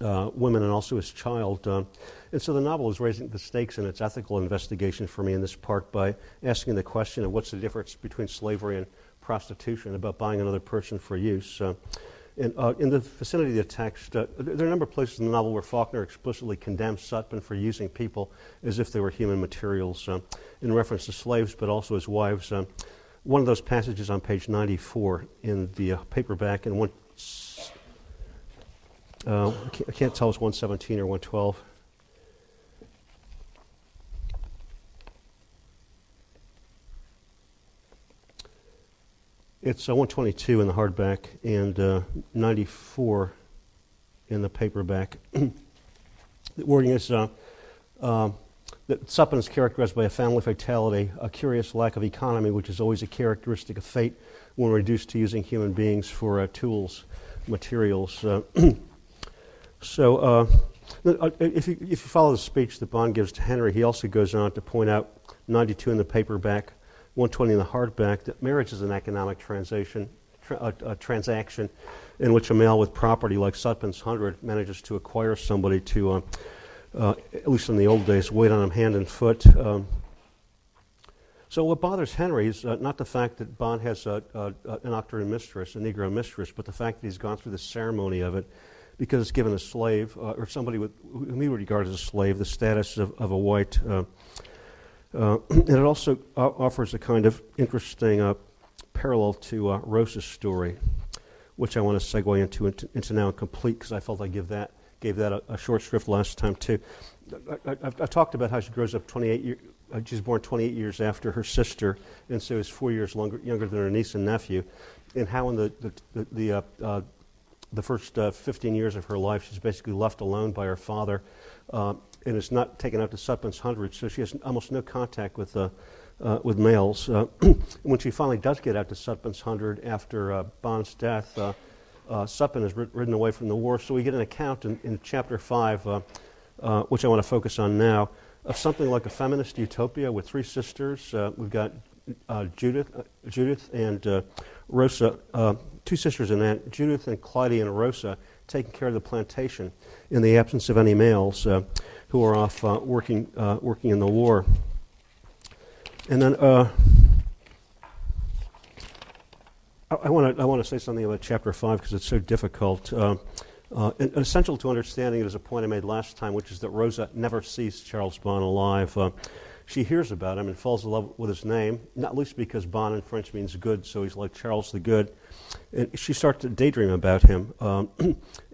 women and also his child. And so the novel is raising the stakes in its ethical investigation for me in this part by asking the question of what's the difference between slavery and prostitution, about buying another person for use. And in the vicinity of the text, there are a number of places in the novel where Faulkner explicitly condemns Sutpen for using people as if they were human materials, in reference to slaves, but also his wives. One of those passages on page 94 in the paperback, and one, I can't tell if it's 117 or 112. It's 122 in the hardback and 94 in the paperback. The wording is that Sutpen is characterized by a family fatality, a curious lack of economy, which is always a characteristic of fate when reduced to using human beings for tools, materials. So if you follow the speech that Bond gives to Henry, he also goes on to point out, 92 in the paperback, 120 in the hardback, that marriage is an economic transaction in which a male with property like Sutpen's 100 manages to acquire somebody to, at least in the old days, wait on him hand and foot. So what bothers Henry is not the fact that Bond has an octoroon mistress, a Negro mistress, but the fact that he's gone through the ceremony of it because it's given a slave, or somebody whom he would regard as a slave, the status of a white. And it also offers a kind of interesting parallel to Rosa's story, which I want to segue into now and complete, because I felt I gave that a short shrift last time too. I talked about how she grows up 28 years. She's born 28 years after her sister, and so is 4 years younger than her niece and nephew, and how in the first 15 years of her life she's basically left alone by her father, and is not taken out to Sutpen's 100, so she has almost no contact with males. When she finally does get out to Sutpen's 100 after Bond's death, Sutpen is ridden away from the war, so we get an account in Chapter 5, which I want to focus on now, of something like a feminist utopia with three sisters. We've got Judith and Rosa, two sisters in that, Judith and Clyde and Rosa, taking care of the plantation in the absence of any males who are off working in the war. And then I want to say something about Chapter 5 because it's so difficult. And essential to understanding it is a point I made last time, which is that Rosa never sees Charles Bond alive. She hears about him and falls in love with his name, not least because Bond in French means good, so he's like Charles the Good. And she starts to daydream about him.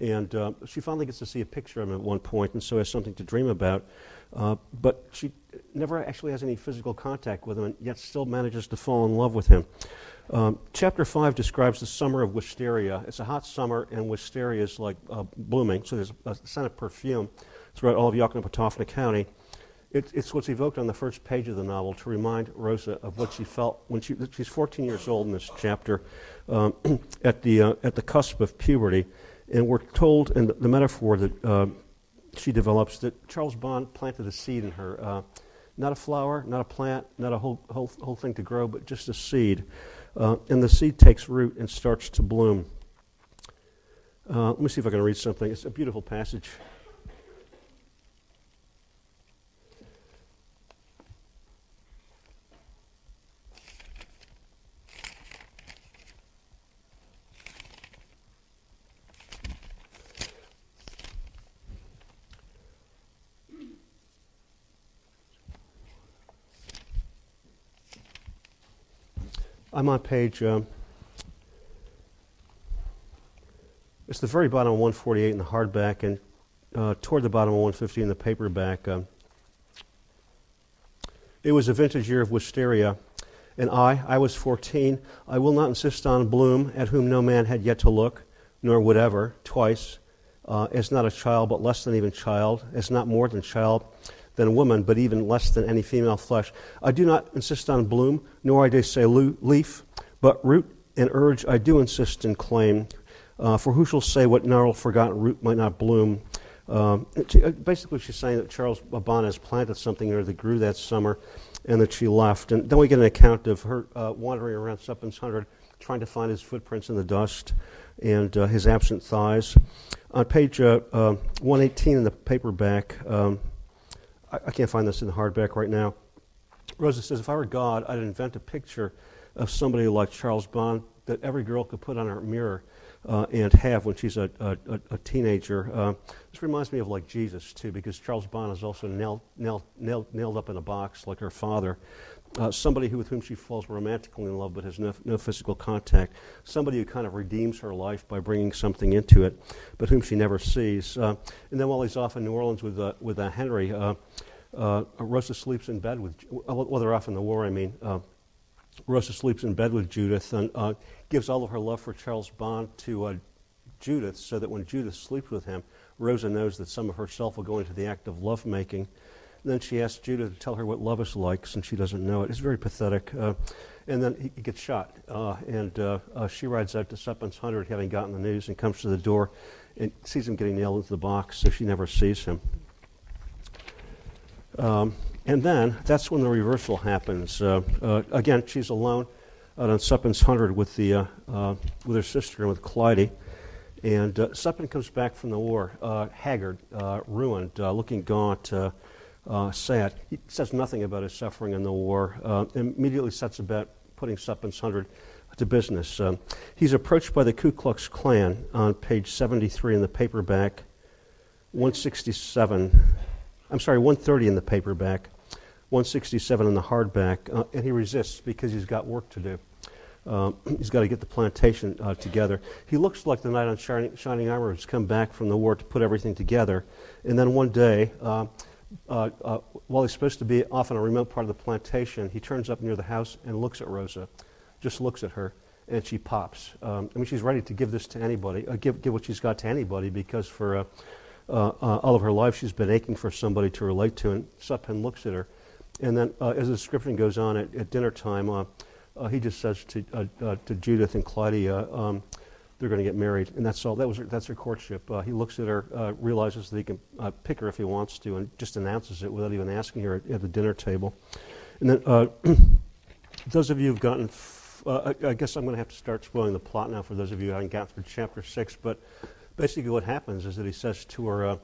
And she finally gets to see a picture of him at one point, and so has something to dream about. But she never actually has any physical contact with him, and yet still manages to fall in love with him. Chapter 5 describes the summer of wisteria. It's a hot summer, and wisteria is like blooming, so there's a scent of perfume throughout all of Yokneam-Potofna County. It's what's evoked on the first page of the novel to remind Rosa of what she felt when she's 14 years old in this chapter, at the cusp of puberty. And we're told in the metaphor that she develops that Charles Bond planted a seed in her. Not a flower, not a plant, not a whole thing to grow, but just a seed. And the seed takes root and starts to bloom. Let me see if I can read something. It's a beautiful passage. I'm on page, it's the very bottom of 148 in the hardback and toward the bottom of 150 in the paperback. It was a vintage year of wisteria, and I was 14. I will not insist on bloom, at whom no man had yet to look, nor would ever, twice, as not a child, but less than even child, as not more than child, than woman, but even less than any female flesh. I do not insist on bloom, nor I dare say leaf, but root and urge I do insist and claim. For who shall say what gnarled forgotten root might not bloom? Basically, she's saying that Charles Bond has planted something in her that grew that summer, and that she left. And then we get an account of her wandering around Suppens 100, trying to find his footprints in the dust and his absent thighs. On page 118 in the paperback, I can't find this in the hardback right now. Rosa says, if I were God, I'd invent a picture of somebody like Charles Bond that every girl could put on her mirror and have when she's a teenager. This reminds me of like Jesus, too, because Charles Bond is also nailed up in a box like her father. Somebody with whom she falls romantically in love but has no physical contact. Somebody who kind of redeems her life by bringing something into it, but whom she never sees. And then while he's off in New Orleans with Henry, Rosa sleeps in bed with, well, they're off in the war, I mean. Rosa sleeps in bed with Judith and gives all of her love for Charles Bond to Judith, so that when Judith sleeps with him, Rosa knows that some of herself will go into the act of lovemaking. And then she asks Judith to tell her what love is like, since she doesn't know it. It's very pathetic. And then he gets shot, and she rides out to Suppens 100, having gotten the news, and comes to the door and sees him getting nailed into the box, so she never sees him. And then that's when the reversal happens. Again, she's alone out on Suppens 100 with her sister and with Clyde. And Suppin comes back from the war, haggard, ruined, looking gaunt, sad. He says nothing about his suffering in the war. Immediately sets about putting Suppens 100 to business. He's approached by the Ku Klux Klan on page 73 in the paperback, 130 in the paperback, 167 in the hardback, and he resists because he's got work to do. He's got to get the plantation together. He looks like the knight on shining armor who's come back from the war to put everything together. And then one day, while he's supposed to be off in a remote part of the plantation, he turns up near the house and looks at Rosa, just looks at her, and she pops. She's ready to give this to anybody, give what she's got to anybody, because for all of her life she's been aching for somebody to relate to, and Suppin looks at her. And then as the description goes on at dinner time, he just says to Judith and Clyde, they're going to get married, and that's all. That's their courtship. He looks at her, realizes that he can pick her if he wants to, and just announces it without even asking her at the dinner table. And then those of you who've gotten, I guess I'm going to have to start spoiling the plot now for those of you who haven't gotten through chapter 6. But basically, what happens is that he says to her,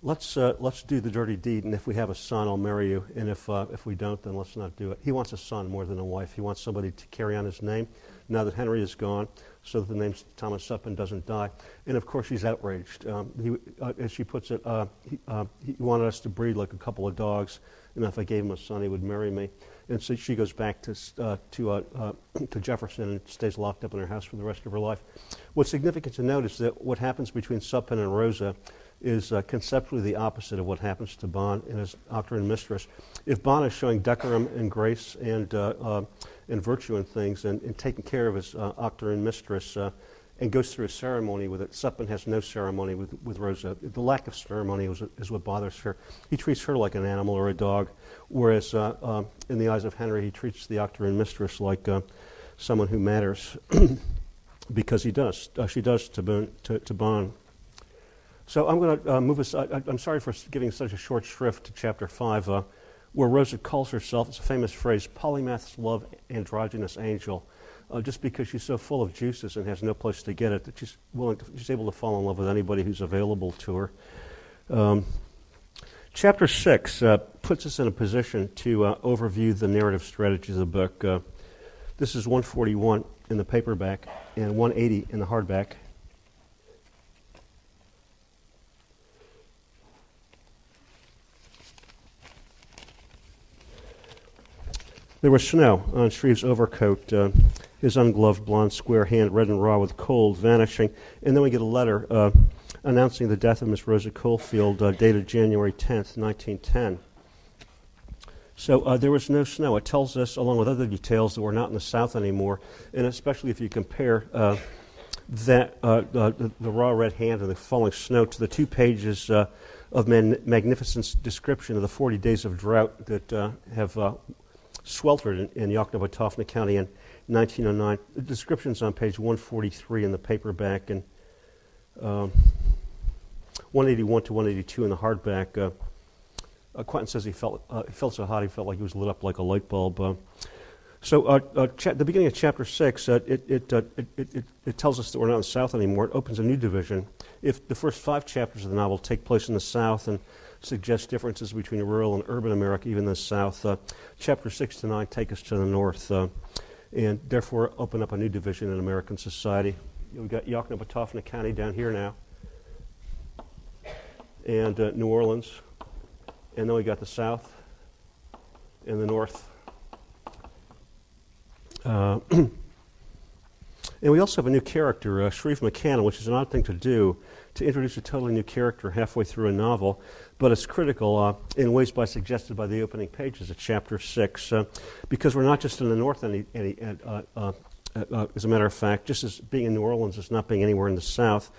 let's do the dirty deed, and if we have a son, I'll marry you, and if we don't, then let's not do it. He wants a son more than a wife. He wants somebody to carry on his name now that Henry is gone, so that the name Thomas Sutpen doesn't die. And of course, she's outraged. As she puts it, he wanted us to breed like a couple of dogs, and if I gave him a son, he would marry me. And so she goes back to Jefferson and stays locked up in her house for the rest of her life. What's significant to note is that what happens between Sutpen and Rosa is conceptually the opposite of what happens to Bon and his actor and mistress. If Bon is showing decorum and grace and virtue and things and taking care of his actor and mistress and goes through a ceremony with it, Sutpen has no ceremony with Rosa. The lack of ceremony is what bothers her. He treats her like an animal or a dog, whereas in the eyes of Henry, he treats the actor and mistress like someone who matters because he does. She does to Bon. So I'm going to move us. I'm sorry for giving such a short shrift to Chapter 5, where Rosa calls herself, it's a famous phrase, polymath's love androgynous angel, just because she's so full of juices and has no place to get it that she's able to fall in love with anybody who's available to her. Chapter 6 puts us in a position to overview the narrative strategies of the book. This is 141 in the paperback and 180 in the hardback. There was snow on Shreve's overcoat, his ungloved blonde square hand red and raw with cold vanishing, and then we get a letter announcing the death of Miss Rosa Colefield dated January 10th, 1910. So there was no snow. It tells us, along with other details, that we're not in the South anymore, and especially if you compare the raw red hand and the falling snow to the 2 pages of magnificent description of the 40 days of drought that have sweltered in Yoknebotofna County in 1909. The description's on page 143 in the paperback and 181 to 182 in the hardback. Quentin says he felt so hot he felt like he was lit up like a light bulb. The beginning of Chapter 6, it tells us that we're not in the South anymore. It opens a new division. If the first 5 chapters of the novel take place in the South and suggest differences between rural and urban America, even the South, Chapter 6 to 9 take us to the North, and therefore open up a new division in American society. We've got Yoknebotofna County down here now, and New Orleans, and then we got the South and the North. And we also have a new character, Shreve McCann, which is an odd thing to do, to introduce a totally new character halfway through a novel, but it's critical in ways suggested by the opening pages of Chapter 6, because we're not just in the North, as a matter of fact, just as being in New Orleans is not being anywhere in the South.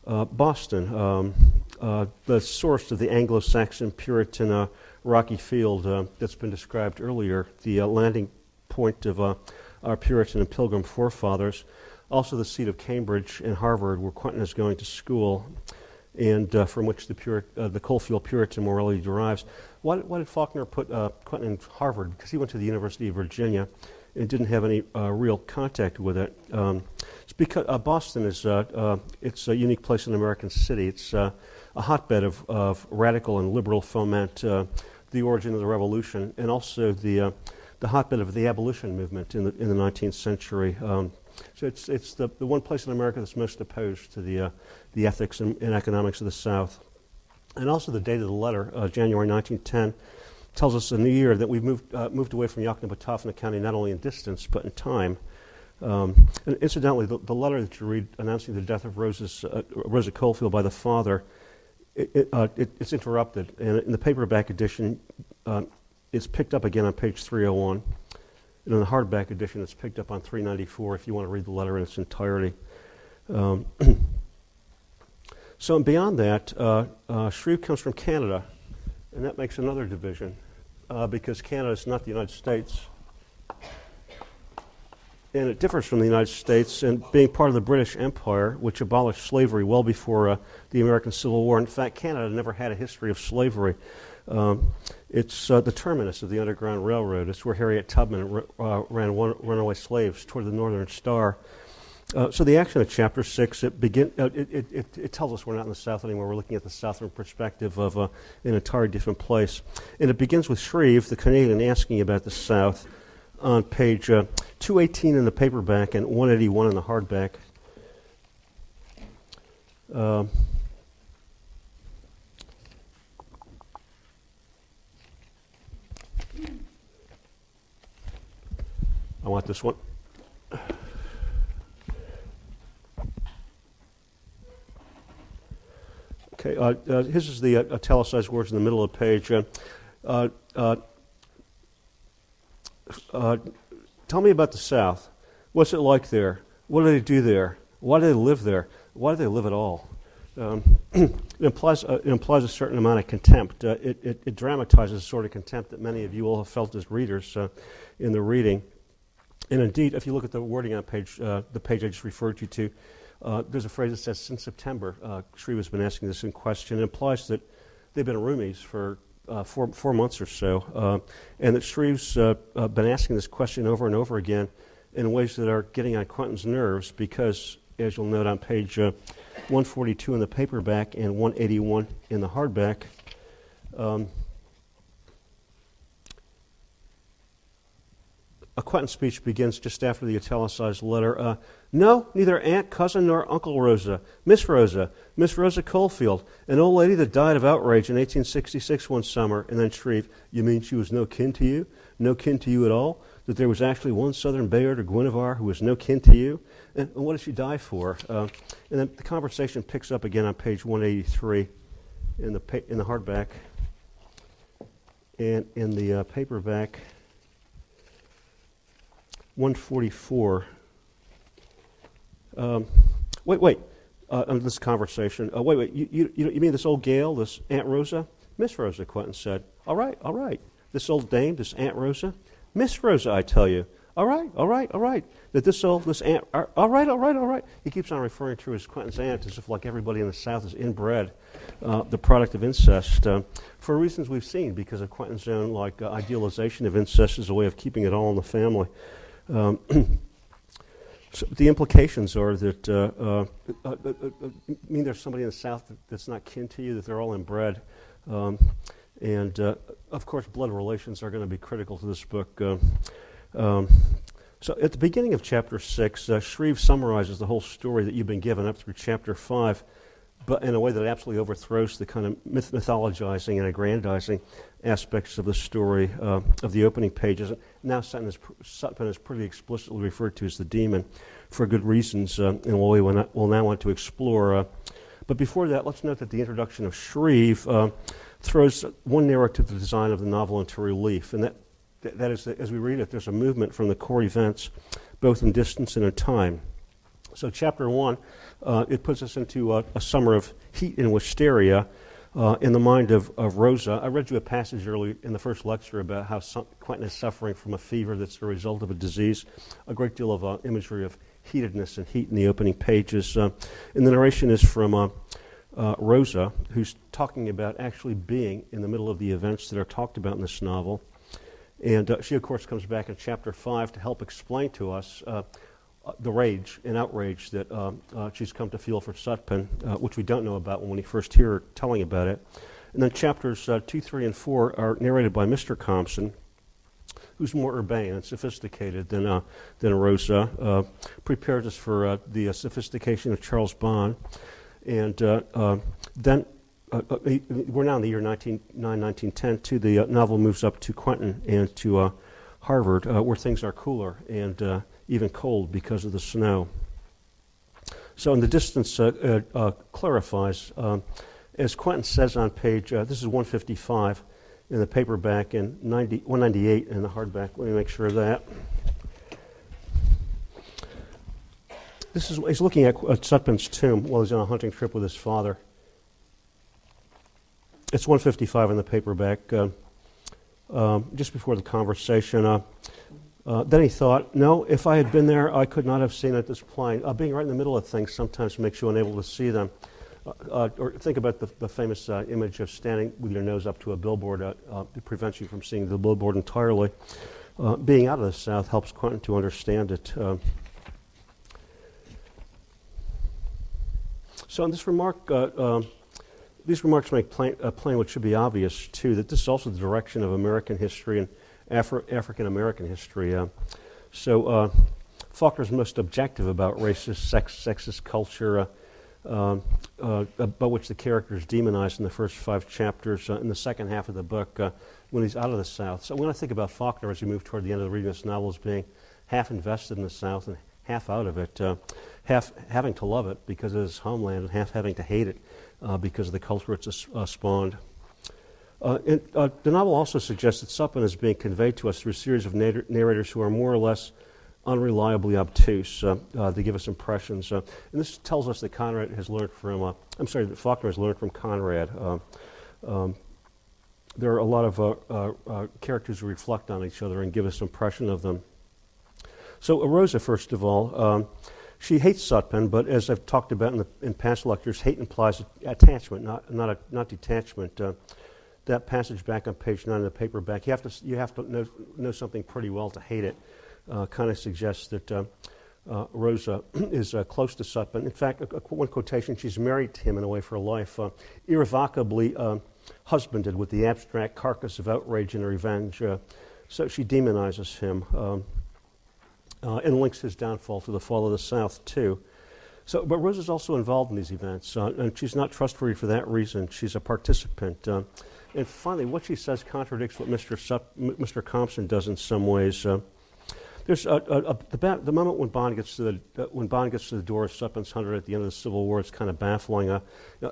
Boston, the source of the Anglo-Saxon Puritan rocky field that's been described earlier, the landing point of our Puritan and Pilgrim forefathers, also the seat of Cambridge and Harvard, where Quentin is going to school, and from which the Colefield Puritan morality derives. Why did Faulkner put Quentin in Harvard? Because he went to the University of Virginia and didn't have any real contact with it. It's because Boston is it's a unique place in an American city. It's a hotbed of radical and liberal foment, the origin of the Revolution, and also the hotbed of the abolition movement in the 19th century. So it's the one place in America that's most opposed to the ethics and economics of the South. And also the date of the letter, January 1910, tells us in the year that we've moved away from Yoknebotofna County not only in distance but in time. And incidentally, the letter that you read announcing the death of Rosa Colefield by the father, it's interrupted. And in the paperback edition, it's picked up again on page 301. And in the hardback edition, it's picked up on 394 if you want to read the letter in its entirety. So beyond that, Shreve comes from Canada, and that makes another division because Canada is not the United States. And it differs from the United States in being part of the British Empire, which abolished slavery well before the American Civil War. In fact, Canada never had a history of slavery. It's the terminus of the Underground Railroad. It's where Harriet Tubman ran runaway slaves toward the Northern Star. So the action of chapter 6, it tells us we're not in the South anymore. We're looking at the Southern perspective of an entirely different place. And it begins with Shreve, the Canadian, asking about the South on page 218 in the paperback and 181 in the hardback. I want this one. Okay, his is the italicized words in the middle of the page. Tell me about the South. What's it like there? What do they do there? Why do they live there? Why do they live at all? It implies a certain amount of contempt. It dramatizes the sort of contempt that many of you all have felt as readers in the reading. And indeed, if you look at the wording on the page I just referred you to, there's a phrase that says, since September. Shreve has been asking this in question. It implies that they've been roomies for 4 months or so, and that Shreve's been asking this question over and over again in ways that are getting on Quentin's nerves because, as you'll note on page 142 in the paperback and 181 in the hardback, a Quentin speech begins just after the italicized letter. No, neither aunt, cousin, nor Uncle Rosa. Miss Rosa Coalfield, an old lady that died of outrage in 1866 one summer. And then Shreve, you mean she was no kin to you? No kin to you at all? That there was actually one Southern Bayard or Guinevere who was no kin to you? And what did she die for? And then the conversation picks up again on page 183 in the hardback. And in the paperback, 144. Wait. On this conversation. Wait. You mean this old gal, this Aunt Rosa? Miss Rosa, Quentin said. All right. This old dame, this Aunt Rosa? Miss Rosa, I tell you. All right. That this aunt. All right. He keeps on referring to her as Quentin's aunt as if like everybody in the South is inbred, the product of incest, for reasons we've seen because of Quentin's own idealization of incest as a way of keeping it all in the family. So the implications are that mean there's somebody in the South that's not kin to you, that they're all inbred, and of course blood relations are going to be critical to this book. So at the beginning of chapter 6, Shreve summarizes the whole story that you've been given up through chapter 5, but in a way that absolutely overthrows the kind of mythologizing and aggrandizing aspects of the story of the opening pages. Now Sutpen is pretty explicitly referred to as the demon for good reasons, and we'll now want to explore. But before that, let's note that the introduction of Shreve throws one narrative design of the novel into relief, and that is that as we read it, there's a movement from the core events, both in distance and in time. So chapter 1, it puts us into a summer of heat and wisteria in the mind of Rosa. I read you a passage earlier in the first lecture about how Quentin is suffering from a fever that's the result of a disease. A great deal of imagery of heatedness and heat in the opening pages. And the narration is from Rosa, who's talking about actually being in the middle of the events that are talked about in this novel. And she, of course, comes back in chapter 5 to help explain to us the rage and outrage that she's come to feel for Sutpen, which we don't know about when we first hear her telling about it. And then chapters 2, 3, and 4 are narrated by Mr. Compson, who's more urbane and sophisticated than Rosa, prepares us for the sophistication of Charles Bond. And then we're now in the year 1910, too. The novel moves up to Quentin and to Harvard, where things are cooler and even cold because of the snow. So in the distance clarifies, as Quentin says on page, this is 155 in the paperback and 198 in the hardback. Let me make sure of that. He's looking at Sutpen's tomb while he's on a hunting trip with his father. It's 155 in the paperback, just before the conversation. Then he thought, no, if I had been there, I could not have seen it this plain. Being right in the middle of things sometimes makes you unable to see them. Or think about the famous image of standing with your nose up to a billboard. It prevents you from seeing the billboard entirely. Being out of the South helps Quentin to understand it. So in this remark, these remarks make plain what should be obvious, too, that this is also the direction of American history and African-American history. Faulkner's most objective about racist, sexist culture, about which the character is demonized in the first 5 chapters. In the second half of the book, when he's out of the South. So when I think about Faulkner as we move toward the end of the reading of this novel as being half invested in the South and half out of it, half having to love it because of his homeland and half having to hate it because of the culture it's spawned. The novel also suggests that Sutpen is being conveyed to us through a series of narrators who are more or less unreliably obtuse to give us impressions. And this tells us that Conrad has learned from, that Faulkner has learned from Conrad. There are a lot of characters who reflect on each other and give us impression of them. So Rosa, first of all, she hates Sutpen, but as I've talked about in past lectures, hate implies attachment, not detachment. That passage back on page 9 of the paperback, you have to know something pretty well to hate it. Kind of suggests that Rosa is close to Sutpen. In fact, one quotation, she's married to him in a way for life, irrevocably husbanded with the abstract carcass of outrage and revenge. So she demonizes him and links his downfall to the fall of the South, too. But Rosa's also involved in these events, and she's not trustworthy for that reason. She's a participant. And finally, what she says contradicts what Mr. Compson does in some ways. There's the moment when Bond gets to the door of Sutpen's 100 at the end of the Civil War. It's kind of baffling.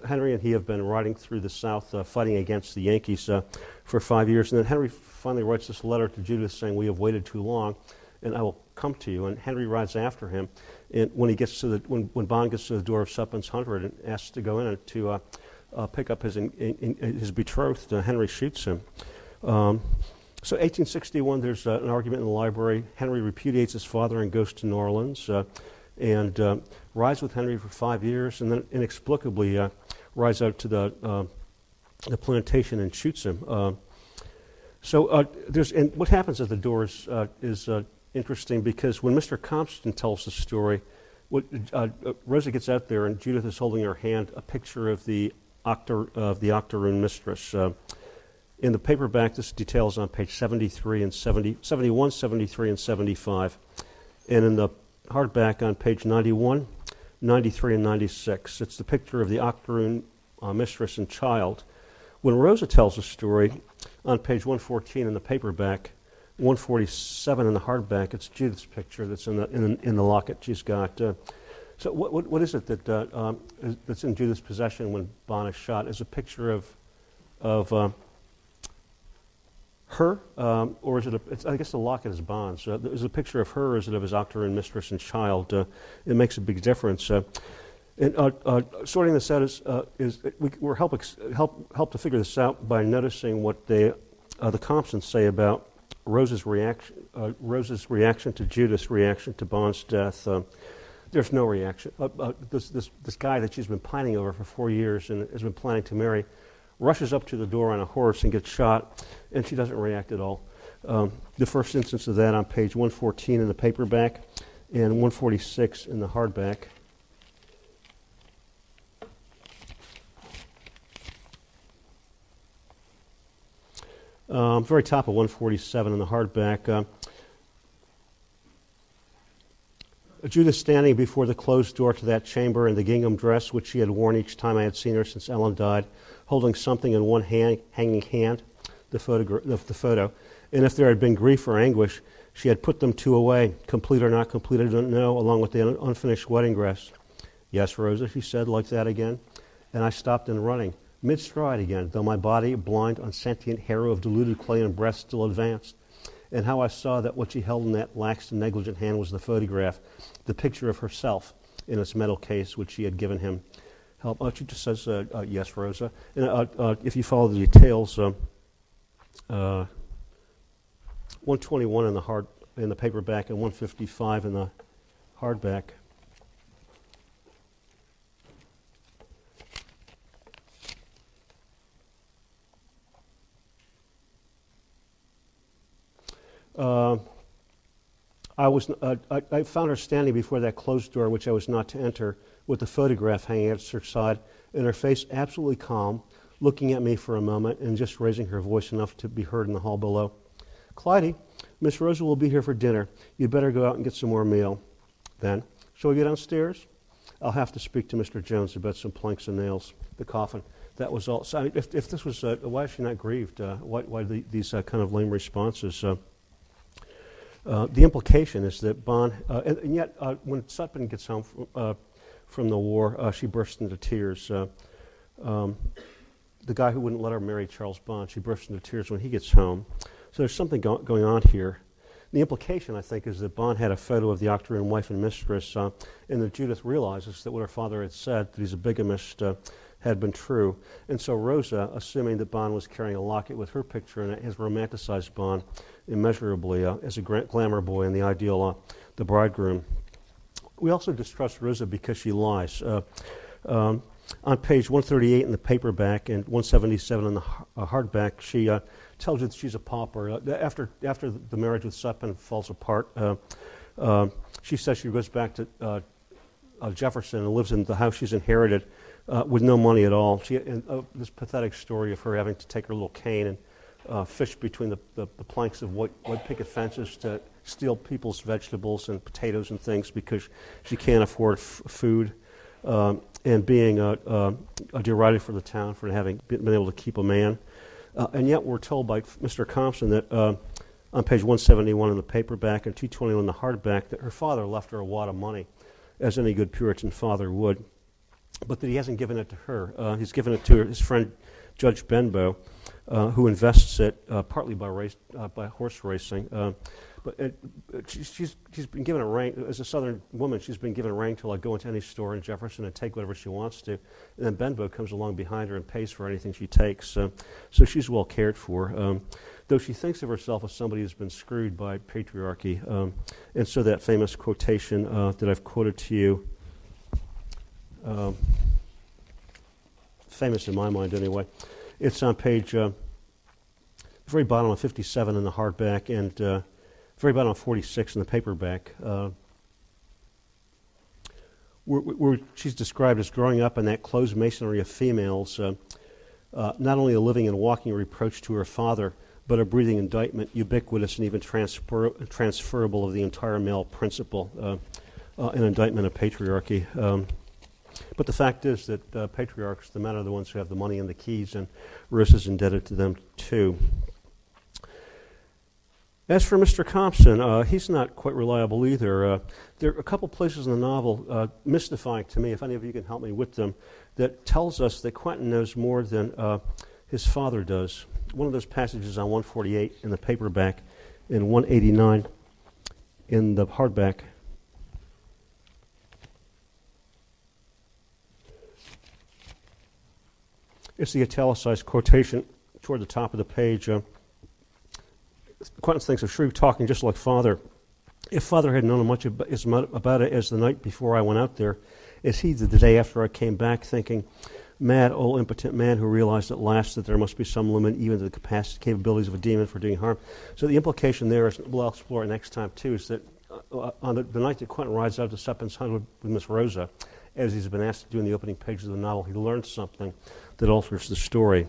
Henry and he have been riding through the South, fighting against the Yankees for 5 years, and then Henry finally writes this letter to Judith saying, "We have waited too long, and I will come to you." And Henry rides after him, and when Bond gets to the door of Sutpen's 100 and asks to go in and to pick up his betrothed, Henry shoots him. So 1861, there's an argument in the library. Henry repudiates his father and goes to New Orleans and rides with Henry for 5 years, and then inexplicably rides out to the plantation and shoots him. And what happens at the door is interesting because when Mr. Compton tells the story, Rosa gets out there and Judith is holding in her hand a picture of the octoroon mistress. In the paperback, this details on page 73 and 71, 73, and 75. And in the hardback on page 91, 93, and 96, it's the picture of the octoroon mistress and child. When Rosa tells the story, on page 114 in the paperback, 147 in the hardback, it's Judith's picture that's in the locket she's got. So what is it that's in Judith's possession when Bond is shot? Is a picture of her, or is it I guess the locket is Bond's. Is it a picture of her, or is it of his octoroon mistress and child? It makes a big difference. Sorting this out we're help to figure this out by noticing what the Compsons say about Rosa's reaction to Judith's reaction to Bond's death. There's no reaction. This guy that she's been planning over for 4 years and has been planning to marry rushes up to the door on a horse and gets shot, and she doesn't react at all. The first instance of that on page 114 in the paperback and 146 in the hardback. Very top of 147 in the hardback. Judith standing before the closed door to that chamber in the gingham dress which she had worn each time I had seen her since Ellen died, holding something in one hanging hand, the photo. And if there had been grief or anguish, she had put them two away, complete or not complete, I don't know, along with the unfinished wedding dress. "Yes, Rosa," she said, like that again. And I stopped in running, mid-stride again, though my body, blind, unsentient harrow of diluted clay and breast, still advanced. And how I saw that what she held in that lax and negligent hand was the photograph, the picture of herself in its metal case which she had given him. She just says, "Yes, Rosa." And if you follow the details, 121 in the paperback and 155 in the hardback. I found her standing before that closed door, which I was not to enter, with the photograph hanging at her side, and her face absolutely calm, looking at me for a moment and just raising her voice enough to be heard in the hall below. "Clyde, Miss Rosa will be here for dinner. You'd better go out and get some more meal." Then, "Shall we go downstairs?" "I'll have to speak to Mr. Jones about some planks and nails, the coffin." That was all. So, I mean, if this was, why is she not grieved? Why these kind of lame responses? The implication is that Bond, and yet when Sutpen gets home from the war, she bursts into tears. The guy who wouldn't let her marry Charles Bond, she bursts into tears when he gets home. So there's something going on here. The implication, I think, is that Bond had a photo of the Octoroon wife and mistress, and that Judith realizes that what her father had said, that he's a bigamist, had been true. And so Rosa, assuming that Bond was carrying a locket with her picture in it, has romanticized Bond immeasurably as a glamour boy and the ideal, the bridegroom. We also distrust Rosa because she lies. On page 138 in the paperback and 177 in the hardback, she tells you that she's a pauper. After the marriage with Sutpen falls apart, she says she goes back to Jefferson and lives in the house she's inherited with no money at all. This pathetic story of her having to take her little cane and fish between the planks of white picket fences to steal people's vegetables and potatoes and things because she can't afford food. And being derided for the town for having been able to keep a man. And yet we're told by Mr. Compson that on page 171 in the paperback and 221 in the hardback that her father left her a wad of money, as any good Puritan father would, but that he hasn't given it to her. He's given it to his friend Judge Benbow, who invests it partly by horse racing. But she's been given a rank, as a Southern woman, she's been given a rank to go into any store in Jefferson and take whatever she wants to. And then Benbow comes along behind her and pays for anything she takes. So she's well cared for, though she thinks of herself as somebody who's been screwed by patriarchy. And so that famous quotation that I've quoted to you, famous in my mind anyway, it's on page, very bottom of 57 in the hardback and very bottom of 46 in the paperback, where she's described as growing up in that closed masonry of females, not only a living and walking reproach to her father, but a breathing indictment, ubiquitous and even transferable of the entire male principle, an indictment of patriarchy. But the fact is that patriarchs, the men are the ones who have the money and the keys, and Rosa's indebted to them too. As for Mr. Compson, he's not quite reliable either. There are a couple places in the novel, mystifying to me, if any of you can help me with them, that tells us that Quentin knows more than his father does. One of those passages on 148 in the paperback and 189 in the hardback. It's the italicized quotation toward the top of the page. Quentin thinks of Shreve talking just like father. If father had known much about it as the night before I went out there, as he did the day after I came back, thinking, mad, old, impotent man who realized at last that there must be some limit even to the capabilities of a demon for doing harm. So the implication there is, we'll explore it next time too, is that on the night that Quentin rides out to Sutpen's hunt with Miss Rosa, as he's been asked to do in the opening pages of the novel, he learns something that alters the story.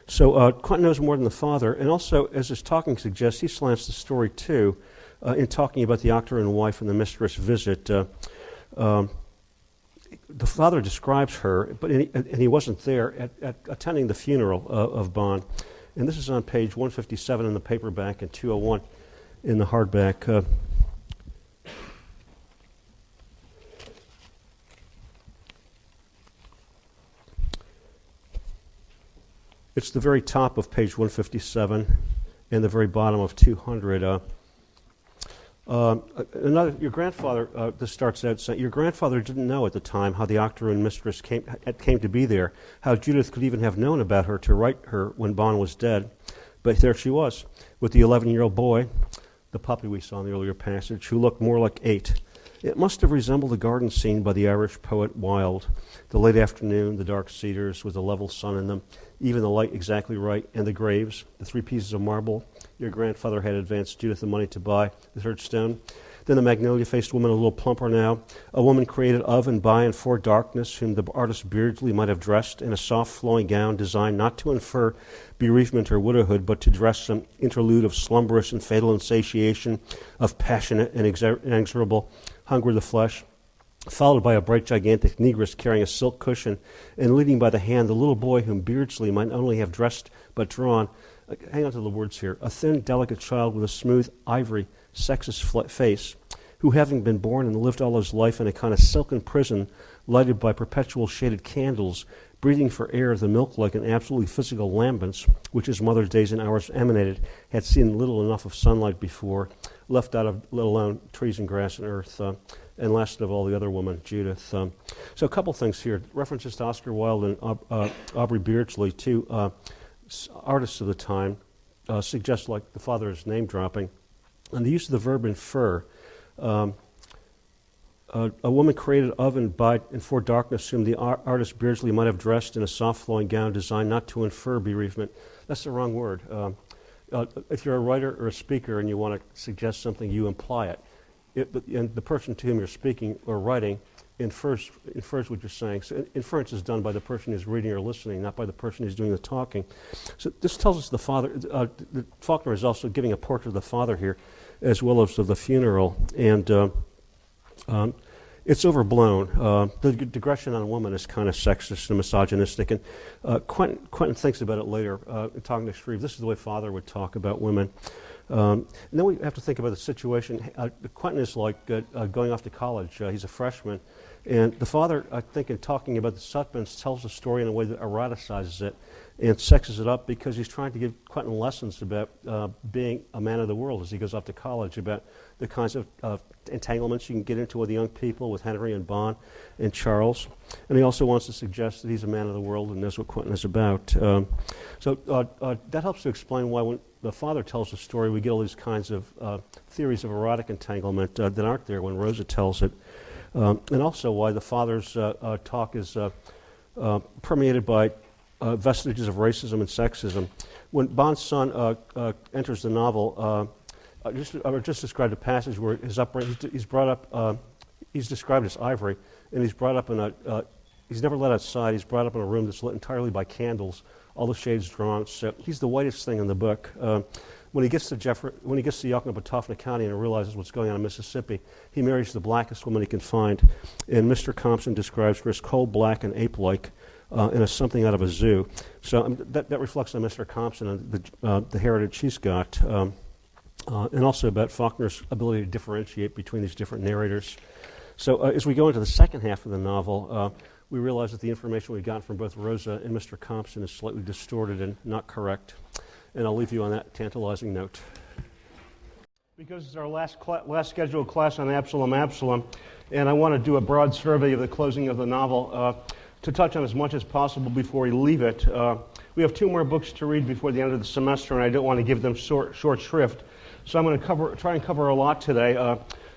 So Quentin knows more than the father, and also, as his talking suggests, he slants the story too in talking about the Octoroon wife and the mistress visit. The father describes her, but he wasn't there at attending the funeral of Bond. And this is on page 157 in the paperback and 201 in the hardback. It's the very top of page 157 and the very bottom of 200. Your grandfather, this starts out saying, your grandfather didn't know at the time how the Octoroon mistress came to be there, how Judith could even have known about her to write her when Bond was dead. But there she was, with the 11-year-old boy, the puppy we saw in the earlier passage, who looked more like 8. It must have resembled the garden scene by the Irish poet Wilde, the late afternoon, the dark cedars with a level sun in them, even the light exactly right, and the graves, the 3 pieces of marble, your grandfather had advanced Judith the money to buy the third stone. Then the magnolia-faced woman, a little plumper now, a woman created of and by and for darkness, whom the artist Beardsley might have dressed in a soft flowing gown designed not to infer bereavement or widowhood, but to dress some interlude of slumberous and fatal insatiation, of passionate and inexorable hunger of the flesh, followed by a bright gigantic negress carrying a silk cushion, and leading by the hand the little boy whom Beardsley might not only have dressed but drawn. Hang on to the words here. A thin, delicate child with a smooth, ivory, sexless face, who, having been born and lived all his life in a kind of silken prison lighted by perpetual shaded candles, breathing for air the milk-like and absolutely physical lambents which his mother's days and hours emanated, had seen little enough of sunlight before, left out of, let alone trees and grass and earth, and last of all the other woman, Judith. So a couple things here. References to Oscar Wilde and Aubrey Beardsley, two artists of the time, suggest like the father is name-dropping. And the use of the verb infer, a woman created of and by and for darkness, whom the artist Beardsley might have dressed in a soft flowing gown designed not to infer bereavement. That's the wrong word. If you're a writer or a speaker and you want to suggest something, you imply it. And the person to whom you're speaking or writing infers what you're saying. So inference is done by the person who's reading or listening, not by the person who's doing the talking. So this tells us the father. Faulkner is also giving a portrait of the father here, as well as of the funeral, and it's overblown. The digression on a woman is kind of sexist and misogynistic, and Quentin thinks about it later, talking to Shreve. This is the way father would talk about women. And then we have to think about the situation. Quentin is like going off to college. He's a freshman. And the father, I think, in talking about the Sutbens, tells the story in a way that eroticizes it and sexes it up because he's trying to give Quentin lessons about being a man of the world as he goes off to college, about the kinds of entanglements you can get into with young people, with Henry and Bond and Charles. And he also wants to suggest that he's a man of the world and knows what Quentin is about. So that helps to explain why when the father tells the story, we get all these kinds of theories of erotic entanglement that aren't there when Rosa tells it. And also why the father's talk is permeated by vestiges of racism and sexism. When Bond's son enters the novel, I just described a passage where he's brought up, he's described as ivory, and he's brought up in a, he's never let outside, he's brought up in a room that's lit entirely by candles, all the shades drawn. So he's the whitest thing in the book. When he gets to Yakima, Petoffna County and realizes what's going on in Mississippi, he marries the blackest woman he can find. And Mr. Compson describes her as coal black and ape-like, and as something out of a zoo. So that reflects on Mr. Compson and the heritage he's got, and also about Faulkner's ability to differentiate between these different narrators. So as we go into the second half of the novel, we realize that the information we've gotten from both Rosa and Mr. Compson is slightly distorted and not correct. And I'll leave you on that tantalizing note. Because it's our last scheduled class on Absalom, and I want to do a broad survey of the closing of the novel to touch on as much as possible before we leave it. We have 2 more books to read before the end of the semester, and I don't want to give them short shrift. So I'm going to try and cover a lot today.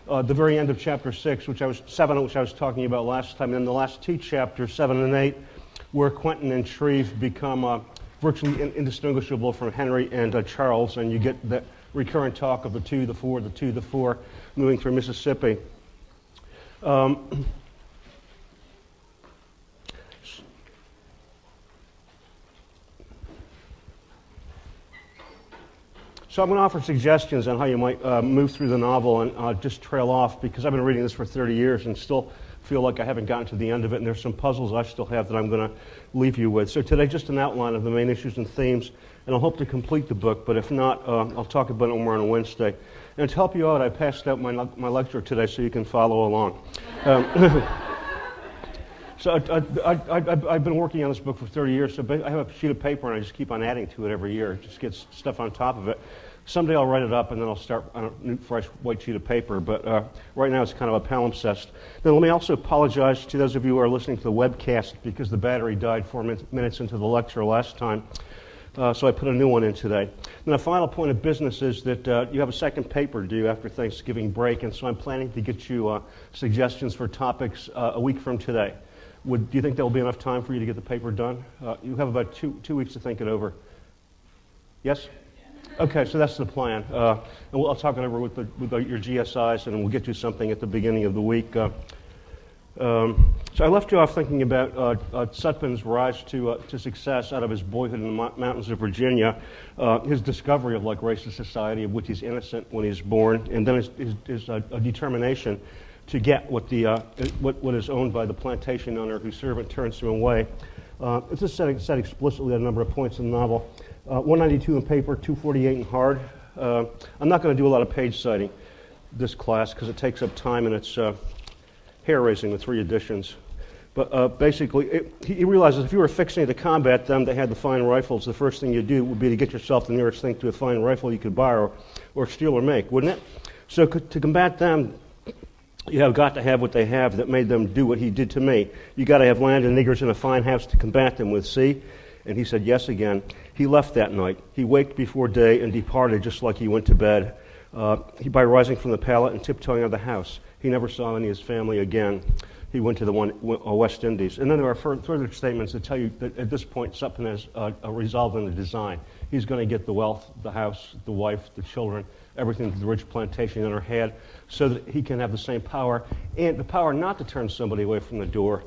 The very end of chapter 6, which I was talking about last time, and then the last 2 chapters, 7 and 8, where Quentin and Shreve become virtually indistinguishable from Henry and Charles, and you get that recurrent talk of the 2, the 4, the 2, the 4, moving through Mississippi. So I'm going to offer suggestions on how you might move through the novel and just trail off, because I've been reading this for 30 years and still feel like I haven't gotten to the end of it, and there's some puzzles I still have that I'm going to leave you with. So today, just an outline of the main issues and themes, and I'll hope to complete the book, but if not, I'll talk about it more on a Wednesday. And to help you out, I passed out my lecture today so you can follow along. So I've been working on this book for 30 years, so I have a sheet of paper and I just keep on adding to it every year. It just gets stuff on top of it. Someday I'll write it up and then I'll start on a new, fresh white sheet of paper, but right now it's kind of a palimpsest. Then let me also apologize to those of you who are listening to the webcast because the battery died 4 minutes into the lecture last time, so I put a new one in today. And the final point of business is that you have a second paper due after Thanksgiving break, and so I'm planning to get you suggestions for topics a week from today. Do you think there will be enough time for you to get the paper done? You have about two weeks to think it over. Yes? Okay, so that's the plan. And I'll talk it over with your GSIs, and we'll get you something at the beginning of the week. So I left you off thinking about Sutphen's rise to success out of his boyhood in the mountains of Virginia, his discovery of racist society, of which he's innocent when he's born, and then his determination to get what is owned by the plantation owner whose servant turns him away. It's just said explicitly at a number of points in the novel. 192 in paper, 248 in hard. I'm not going to do a lot of page citing this class because it takes up time and it's hair-raising, the 3 editions. But basically, he realizes if you were fixing to combat them, they had the fine rifles, the first thing you'd do would be to get yourself the nearest thing to a fine rifle you could buy or steal or make, wouldn't it? So to combat them, you have got to have what they have that made them do what he did to me. You got to have land and niggers in a fine house to combat them with, see? And he said yes again. He left that night. He waked before day and departed just like he went to bed. By rising from the pallet and tiptoeing out of the house. He never saw any of his family again. He went to the West Indies. And then there are further statements that tell you that at this point Sutphen has resolved in the design. He's going to get the wealth, the house, the wife, the children, everything that the rich plantation owner had, so that he can have the same power, and the power not to turn somebody away from the door.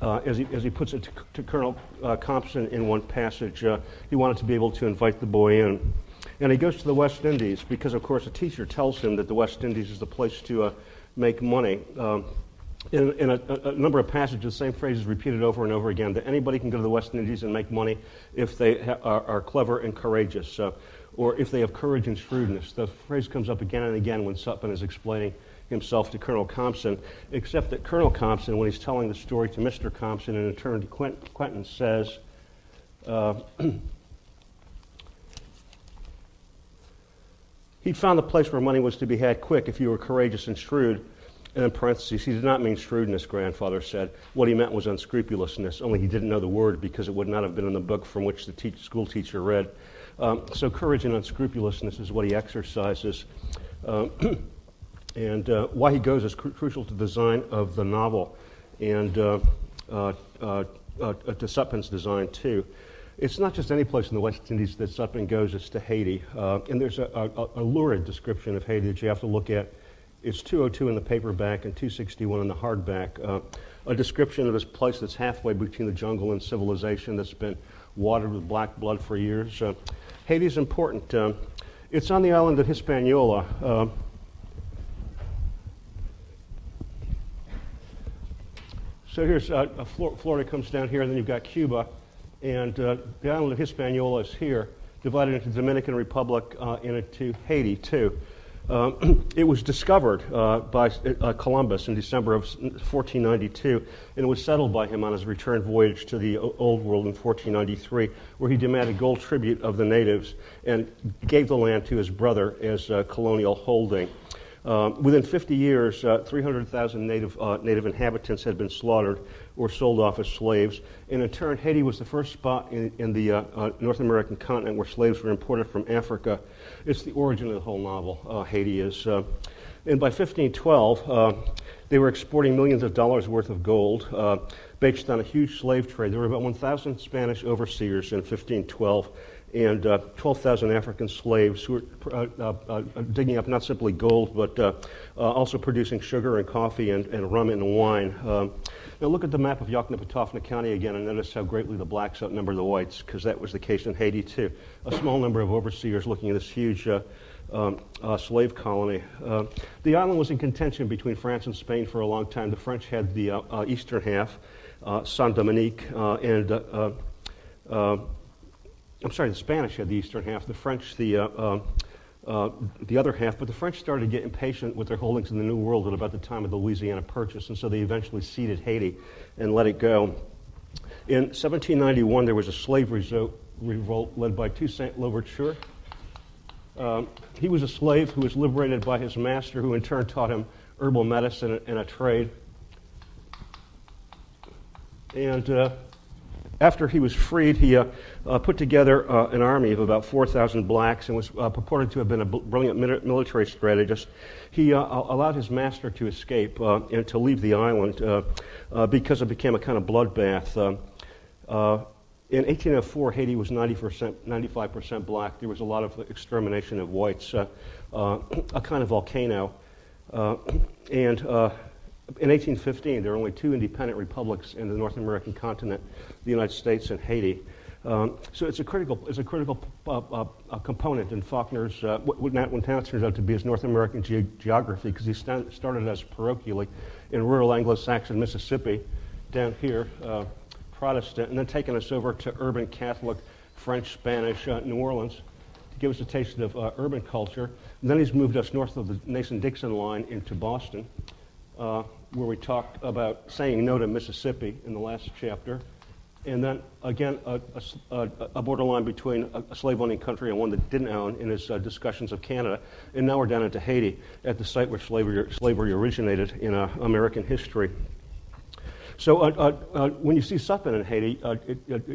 As he puts it to Colonel Compson in one passage, he wanted to be able to invite the boy in. And he goes to the West Indies because, of course, a teacher tells him that the West Indies is the place to make money. In a number of passages, the same phrase is repeated over and over again, that anybody can go to the West Indies and make money if they are clever and courageous, or if they have courage and shrewdness. The phrase comes up again and again when Sutphen is explaining himself to Colonel Compson, except that Colonel Compson, when he's telling the story to Mr. Compson and in turn to Quentin, says, he found the place where money was to be had quick if you were courageous and shrewd. And in parentheses, he did not mean shrewdness, grandfather said. What he meant was unscrupulousness, only he didn't know the word because it would not have been in the book from which the school teacher read. So courage and unscrupulousness is what he exercises. And why he goes is crucial to the design of the novel and to Sutphen's design, too. It's not just any place in the West Indies that Sutphen goes, it's to Haiti. And there's a lurid description of Haiti that you have to look at. It's 202 in the paperback and 261 in the hardback. A description of this place that's halfway between the jungle and civilization that's been watered with black blood for years. Haiti's important. It's on the island of Hispaniola. So here's Florida comes down here, and then you've got Cuba. And the island of Hispaniola is here, divided into the Dominican Republic and into Haiti, too. It was discovered by Columbus in December of 1492, and it was settled by him on his return voyage to the Old World in 1493, where he demanded gold tribute of the natives and gave the land to his brother as colonial holding. Within 50 years, 300,000 native inhabitants had been slaughtered or sold off as slaves. And in turn, Haiti was the first spot in the North American continent where slaves were imported from Africa. It's the origin of the whole novel, Haiti is. And by 1512, they were exporting millions of dollars worth of gold based on a huge slave trade. There were about 1,000 Spanish overseers in 1512. And 12,000 African slaves who were digging up not simply gold, but also producing sugar and coffee and rum and wine. Now look at the map of Yoknepatovna County again and notice how greatly the blacks outnumber the whites, because that was the case in Haiti too. A small number of overseers looking at this huge slave colony. The island was in contention between France and Spain for a long time. The French had the eastern half, Saint-Dominique, and I'm sorry, the Spanish had the eastern half, the French the other half, but the French started to get impatient with their holdings in the New World at about the time of the Louisiana Purchase, and so they eventually ceded Haiti and let it go. In 1791, there was a slave revolt led by Toussaint Louverture. He was a slave who was liberated by his master, who in turn taught him herbal medicine and a trade. And after he was freed, he put together an army of about 4,000 blacks and was purported to have been a brilliant military strategist. He allowed his master to escape and to leave the island because it became a kind of bloodbath. In 1804, Haiti was 95% black. There was a lot of extermination of whites, a kind of volcano. And in 1815, there were only two independent republics in the North American continent, the United States and Haiti. So it's a critical component in Faulkner's, what now turns out to be his North American geography, because he started as parochially in rural Anglo-Saxon Mississippi, down here, Protestant, and then taking us over to urban Catholic, French, Spanish, New Orleans, to give us a taste of urban culture. And then he's moved us north of the Mason-Dixon line into Boston, where we talked about saying no to Mississippi in the last chapter. And then, again, a borderline between a slave-owning country and one that didn't own in his discussions of Canada. And now we're down into Haiti, at the site where slavery originated in American history. So when you see Sutpen in Haiti,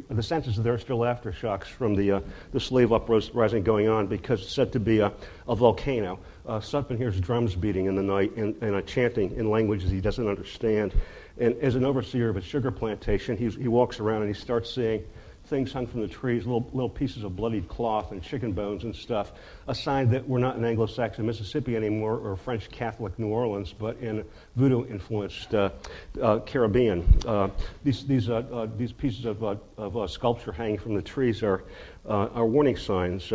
the sense is there are still aftershocks from the slave uprising going on, because it's said to be a volcano. Sutpen hears drums beating in the night and chanting in languages he doesn't understand. And as an overseer of a sugar plantation, he walks around and he starts seeing things hung from the trees, little pieces of bloodied cloth and chicken bones and stuff, a sign that we're not in Anglo-Saxon Mississippi anymore or French Catholic New Orleans, but in voodoo-influenced Caribbean. These pieces of sculpture hanging from the trees are warning signs.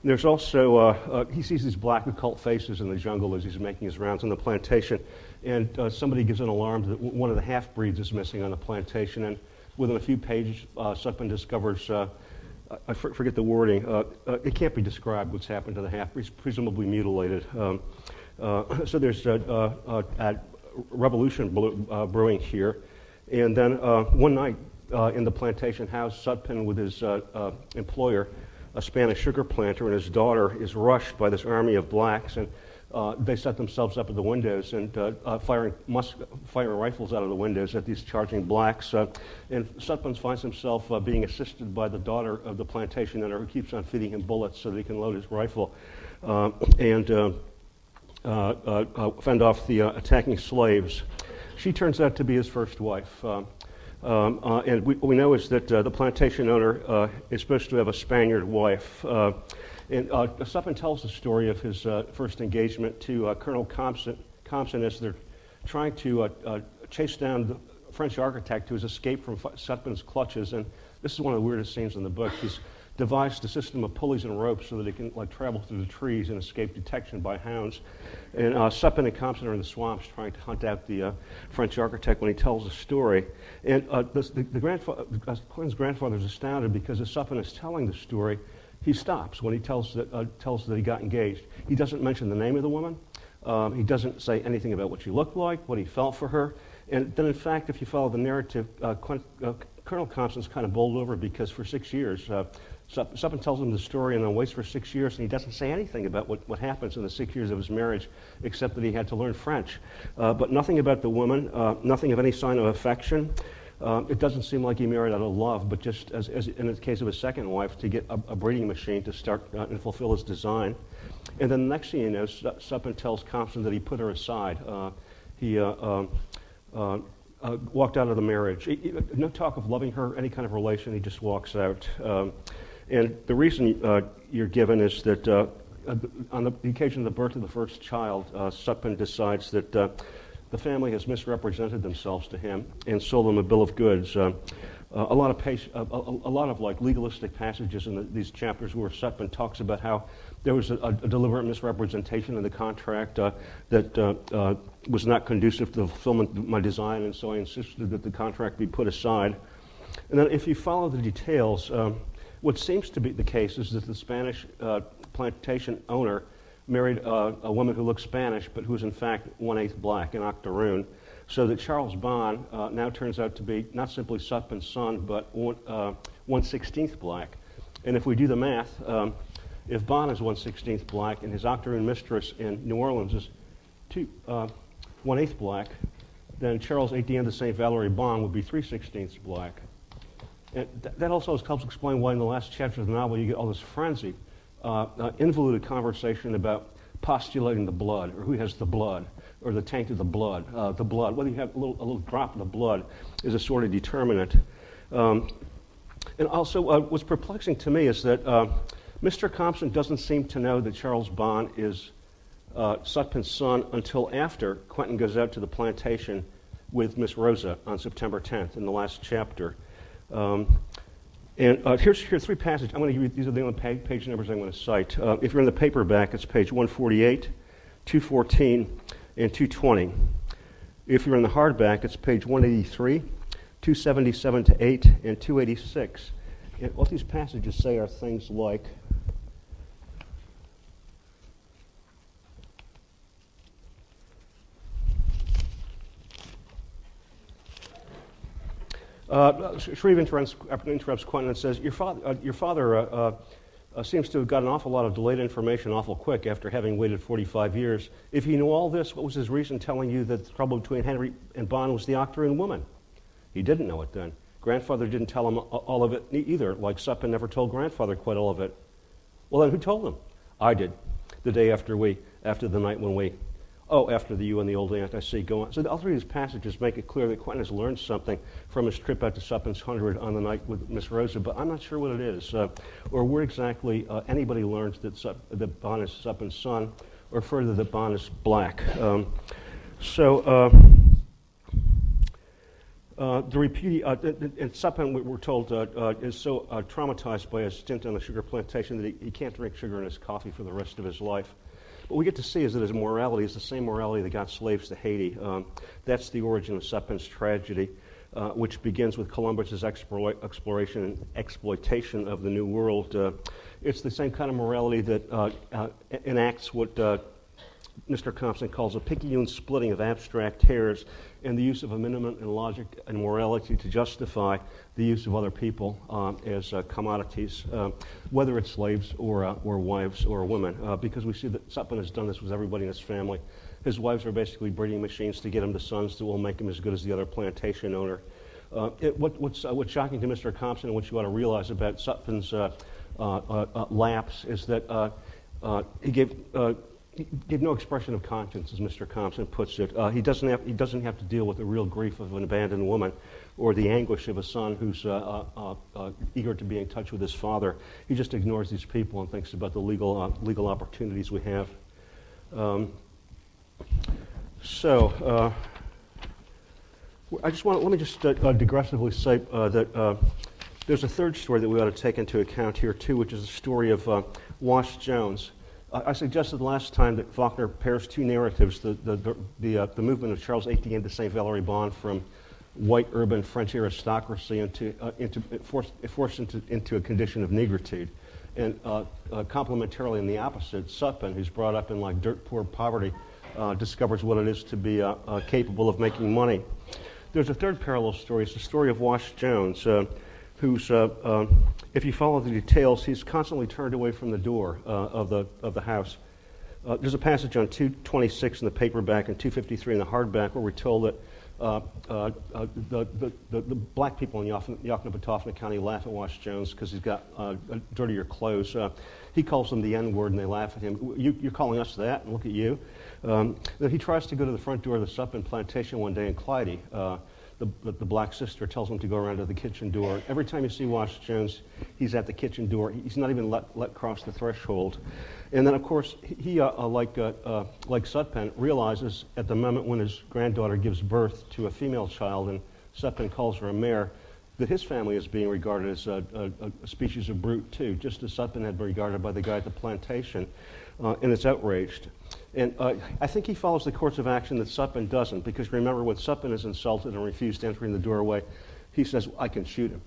There's also, he sees these black occult faces in the jungle as he's making his rounds on the plantation, and somebody gives an alarm that one of the half-breeds is missing on the plantation, and within a few pages, Sutpen discovers, I forget the wording, it can't be described what's happened to the half-breeds, presumably mutilated. So there's a revolution brewing here. And then one night in the plantation house, Sutpen with his employer, a Spanish sugar planter, and his daughter is rushed by this army of blacks, and they set themselves up at the windows and firing rifles out of the windows at these charging blacks. And Sutpen finds himself being assisted by the daughter of the plantation owner, who keeps on feeding him bullets so that he can load his rifle and fend off the attacking slaves. She turns out to be his first wife. And what we know is that the plantation owner is supposed to have a Spaniard wife. And Sutpen tells the story of his first engagement to Colonel Compson as they're trying to chase down the French architect who has escaped from Sutpen's clutches. And this is one of the weirdest scenes in the book. He's devised a system of pulleys and ropes so that he can travel through the trees and escape detection by hounds. And Sutpen and Compson are in the swamps trying to hunt out the French architect when he tells the story. And Clinton's grandfather is astounded because as Sutpen is telling the story, he stops when he tells that he got engaged. He doesn't mention the name of the woman. He doesn't say anything about what she looked like, what he felt for her. And then, in fact, if you follow the narrative, Colonel Compson's kind of bowled over because for 6 years, Sutpen tells him the story and then waits for 6 years, and he doesn't say anything about what happens in the 6 years of his marriage, except that he had to learn French. But nothing about the woman, nothing of any sign of affection. It doesn't seem like he married out of love, but just as in the case of his second wife, to get a breeding machine to start and fulfill his design. And then the next thing you know, Sutpen tells Compson that he put her aside. He walked out of the marriage. No talk of loving her, any kind of relation. He just walks out. And the reason you're given is that on the occasion of the birth of the first child, Sutpen decides that the family has misrepresented themselves to him and sold him a bill of goods. A lot of legalistic passages in these chapters where Sutpen talks about how there was a deliberate misrepresentation in the contract that was not conducive to the fulfillment of my design, and so I insisted that the contract be put aside. And then if you follow the details, what seems to be the case is that the Spanish plantation owner married a woman who looked Spanish, but who was in fact 1/8 black, an octoroon, so that Charles Bond now turns out to be not simply Sutpen's son, but 1/16 black. And if we do the math, if Bond is 1/16 black and his octoroon mistress in New Orleans is 1/8 black, then Charles Etienne de Saint Valery Bond would be 3/16 black. And that also helps explain why in the last chapter of the novel you get all this frenzy, involuted conversation about postulating the blood, or who has the blood, or the taint of the blood. Whether you have a little drop of the blood is a sort of determinant. And also, what's perplexing to me is that Mr. Compson doesn't seem to know that Charles Bond is Sutpen's son until after Quentin goes out to the plantation with Miss Rosa on September 10th in the last chapter. Here's 3 passages. I'm going to give you, these are the only page numbers I'm going to cite. If you're in the paperback, it's page 148, 214, and 220. If you're in the hardback, it's page 183, 277 to 8, and 286. And what these passages say are things like, Shreve interrupts Quentin and says, your father seems to have got an awful lot of delayed information awful quick after having waited 45 years. If he knew all this, what was his reason telling you that the trouble between Henry and Bond was the Octoroon woman? He didn't know it then. Grandfather didn't tell him all of it either, like Sutpen never told grandfather quite all of it. Well, then who told him? I did, the day after the night when we... Oh, after the you and the old aunt, I see, go on. So all 3 of these passages make it clear that Quentin has learned something from his trip out to Sutpen's 100 on the night with Miss Rosa, but I'm not sure what it is, or where exactly anybody learns that Bond is Sutpen's son, or further, that Bond is black. The and Sutpen, we're told, is so traumatized by his stint on the sugar plantation that he can't drink sugar in his coffee for the rest of his life. What we get to see is that his morality is the same morality that got slaves to Haiti. That's the origin of Sutpen's tragedy, which begins with Columbus's exploration and exploitation of the New World. It's the same kind of morality that enacts what Mr. Compson calls a picayune splitting of abstract hairs and the use of a minimum in logic and morality to justify the use of other people as commodities, whether it's slaves or wives or women, because we see that Sutpen has done this with everybody in his family. His wives are basically breeding machines to get him to sons that will make him as good as the other plantation owner. What's shocking to Mr. Compson and what you ought to realize about Sutpen's lapse is that he gave no expression of conscience, as Mr. Compson puts it. He doesn't have to deal with the real grief of an abandoned woman or the anguish of a son who's eager to be in touch with his father. He just ignores these people and thinks about the legal opportunities we have. Let me just digressively say that there's a third story that we ought to take into account here too, which is the story of Wash Jones. I suggested last time that Faulkner pairs 2 narratives: the movement of Charles XVIII to St. Valery Bond from white urban French aristocracy forced into a condition of negritude, and complementarily in the opposite, Sutpen, who's brought up in like dirt poor poverty, discovers what it is to be capable of making money. There's a third parallel story. It's the story of Wash Jones, who's, if you follow the details, he's constantly turned away from the door of the house. There's a passage on 226 in the paperback and 253 in the hardback where we're told that the black people in Yoknapatawpha County laugh at Wash Jones because he's got dirtier clothes. He calls them the N-word, and they laugh at him. You're calling us that, and look at you. Then he tries to go to the front door of the Sutpen plantation one day in Clyde. The black sister tells him to go around to the kitchen door. Every time you see Wash Jones, he's at the kitchen door. He's not even let cross the threshold. And then, of course, he, like Sutpen, realizes at the moment when his granddaughter gives birth to a female child, and Sutpen calls her a mare, that his family is being regarded as a species of brute, too, just as Sutpen had been regarded by the guy at the plantation, and is outraged. And I think he follows the course of action that Sutpen doesn't, because remember, when Sutpen is insulted and refused entering the doorway, he says, I can shoot him.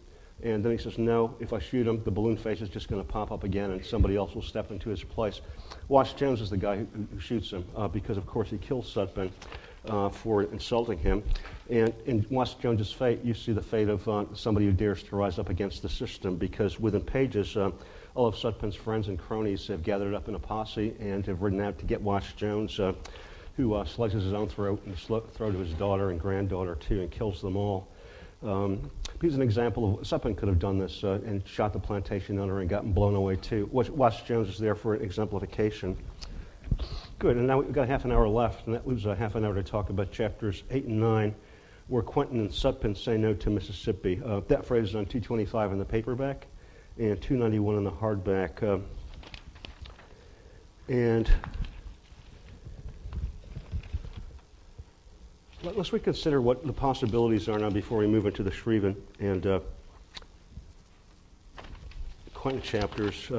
And then he says, no, if I shoot him, the balloon face is just going to pop up again and somebody else will step into his place. Wash Jones is the guy who shoots him because, of course, he kills Sutpen for insulting him. And in Wash Jones's fate, you see the fate of somebody who dares to rise up against the system, because within pages, all of Sutpen's friends and cronies have gathered up in a posse and have ridden out to get Wash Jones, who slices his own throat and the throat of his daughter and granddaughter, too, and kills them all. Here's an example of Sutpen could have done this and shot the plantation owner and gotten blown away, too. Wash Jones is there for an exemplification. Good, and now we've got half an hour left, and that leaves a half an hour to talk about chapters 8 and 9, where Quentin and Sutpen say no to Mississippi. That phrase is on 225 in the paperback and 291 in the hardback. And let's reconsider what the possibilities are now before we move into the Shriven and Quentin chapters.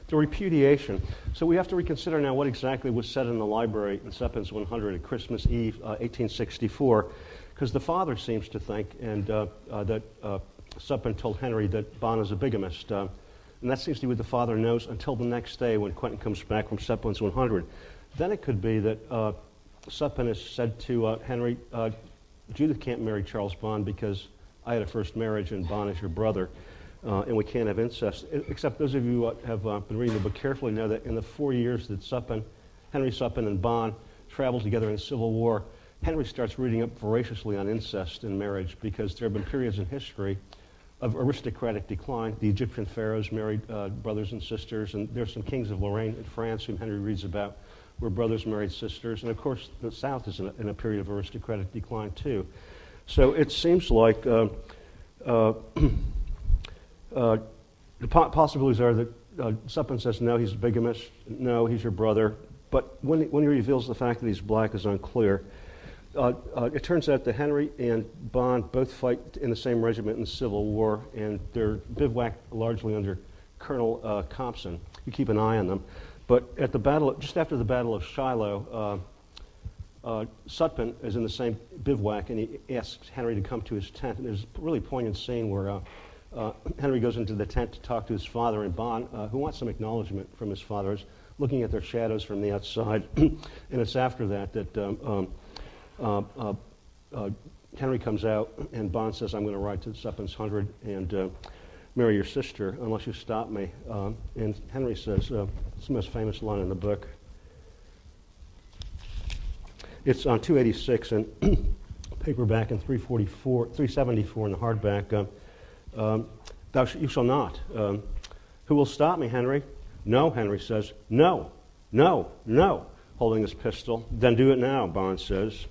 The repudiation. So we have to reconsider now what exactly was said in the library in Sutpen's 100 at Christmas Eve, 1864, because the father seems to think that Sutpen told Henry that Bon is a bigamist. And that seems to be what the father knows until the next day when Quentin comes back from Sutpen's 100. Then it could be that Sutpen has said to Henry, Judith can't marry Charles Bon because I had a first marriage and Bon is your brother. And we can't have incest. Except those of you who have been reading the book carefully know that in the 4 years that Henry Sutpen and Bon traveled together in the Civil War, Henry starts reading up voraciously on incest and marriage because there have been periods in history of aristocratic decline. The Egyptian pharaohs married brothers and sisters, and there's some kings of Lorraine in France whom Henry reads about where brothers married sisters. And of course, the South is in a period of aristocratic decline too. So it seems like the possibilities are that Sutpen says, no, he's a bigamist, no, he's your brother. But when he reveals the fact that he's black is unclear. It turns out that Henry and Bon both fight in the same regiment in the Civil War, and they're bivouacked largely under Colonel Compson. You keep an eye on them. But at the battle, just after the Battle of Shiloh, Sutpen is in the same bivouac, and he asks Henry to come to his tent. And there's a really poignant scene where Henry goes into the tent to talk to his father, and Bon, who wants some acknowledgement from his father, is looking at their shadows from the outside. And it's after that Henry comes out, and Bon says, I'm going to ride to Sutpen's 100 and marry your sister unless you stop me. And Henry says, it's the most famous line in the book. It's on 286 and paperback and 374 in the hardback. You shall not. Who will stop me, Henry? No, Henry says. No, no, no, holding his pistol. Then do it now, Bon says.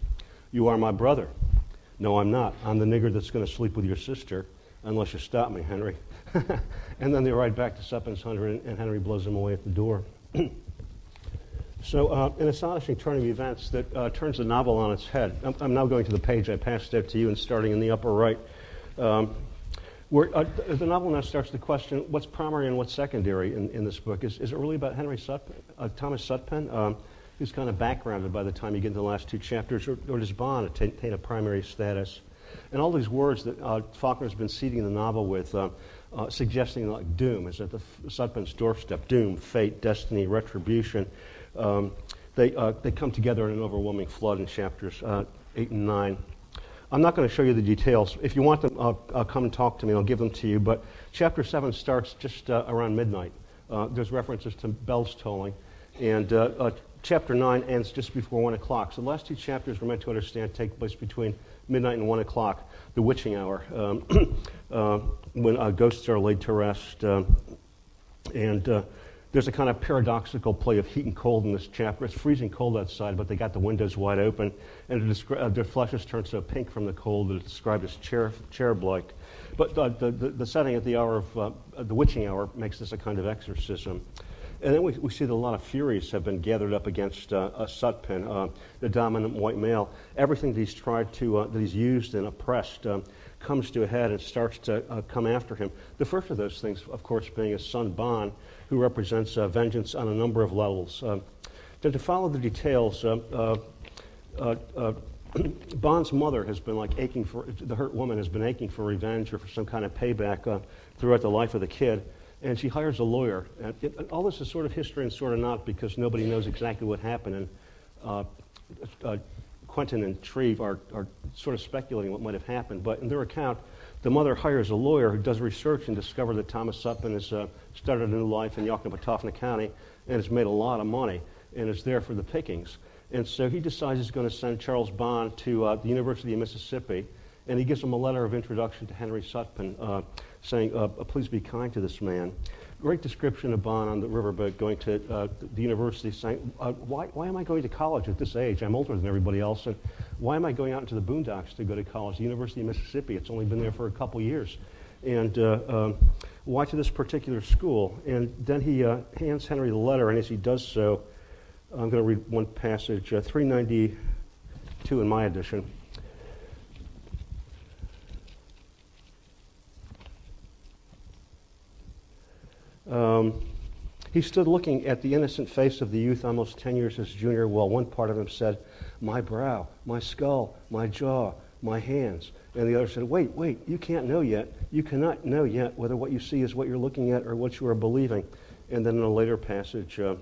You are my brother. No, I'm not. I'm the nigger that's going to sleep with your sister unless you stop me, Henry. And then they ride back to Sutpen's 100, and Henry blows him away at the door. So an astonishing turn of events that turns the novel on its head. I'm now going to the page I passed out to you and starting in the upper right. Where the novel now starts to question what's primary and what's secondary in this book. Is it really about Henry Sutpen, Thomas Sutpen, who's kind of backgrounded by the time you get into the last two chapters, or does Bon attain a primary status? And all these words that Faulkner's been seeding the novel with, suggesting like doom, is at the Sutpen's doorstep, doom, fate, destiny, retribution. They come together in an overwhelming flood in chapters 8 and 9. I'm not going to show you the details. If you want them, I'll come and talk to me. I'll give them to you. But chapter 7 starts just around midnight. There's references to bells tolling. And chapter 9 ends just before 1 o'clock. So the last two chapters we're meant to understand take place between midnight and 1 o'clock, the witching hour, when ghosts are laid to rest. There's a kind of paradoxical play of heat and cold in this chapter. It's freezing cold outside, but they got the windows wide open, and their flesh is turned so pink from the cold that it's described as cherub-like. But the setting at the hour of the witching hour makes this a kind of exorcism. And then we see that a lot of furies have been gathered up against Sutpen, the dominant white male. Everything that he's tried to, that he's used and oppressed comes to a head and starts to come after him. The first of those things, of course, being his son Bon, who represents vengeance on a number of levels. Then to follow the details, Bon's mother has been like aching for, the hurt woman has been aching for revenge or for some kind of payback throughout the life of the kid. And she hires a lawyer. And all this is sort of history and sort of not, because nobody knows exactly what happened. And Quentin and Shreve are sort of speculating what might have happened. But in their account, the mother hires a lawyer who does research and discovers that Thomas Sutpen has started a new life in Yoknapatawpha County and has made a lot of money and is there for the pickings. And so he decides he's going to send Charles Bon to the University of Mississippi, and he gives him a letter of introduction to Henry Sutpen, saying, please be kind to this man. great description of Bond on the riverboat going to the university, saying, why am I going to college at this age? I'm older than everybody else, and why am I going out into the boondocks to go to college? The University of Mississippi, it's only been there for a couple years. And why to this particular school? And then he hands Henry the letter, and as he does so, I'm going to read one passage, 392 in my edition. He stood looking at the innocent face of the youth almost 10 years his junior, while one part of him said, "My brow, my skull, my jaw, my hands." And the other said, wait, you can't know yet. You cannot know yet whether what you see is what you're looking at or what you are believing. And then in a later passage, he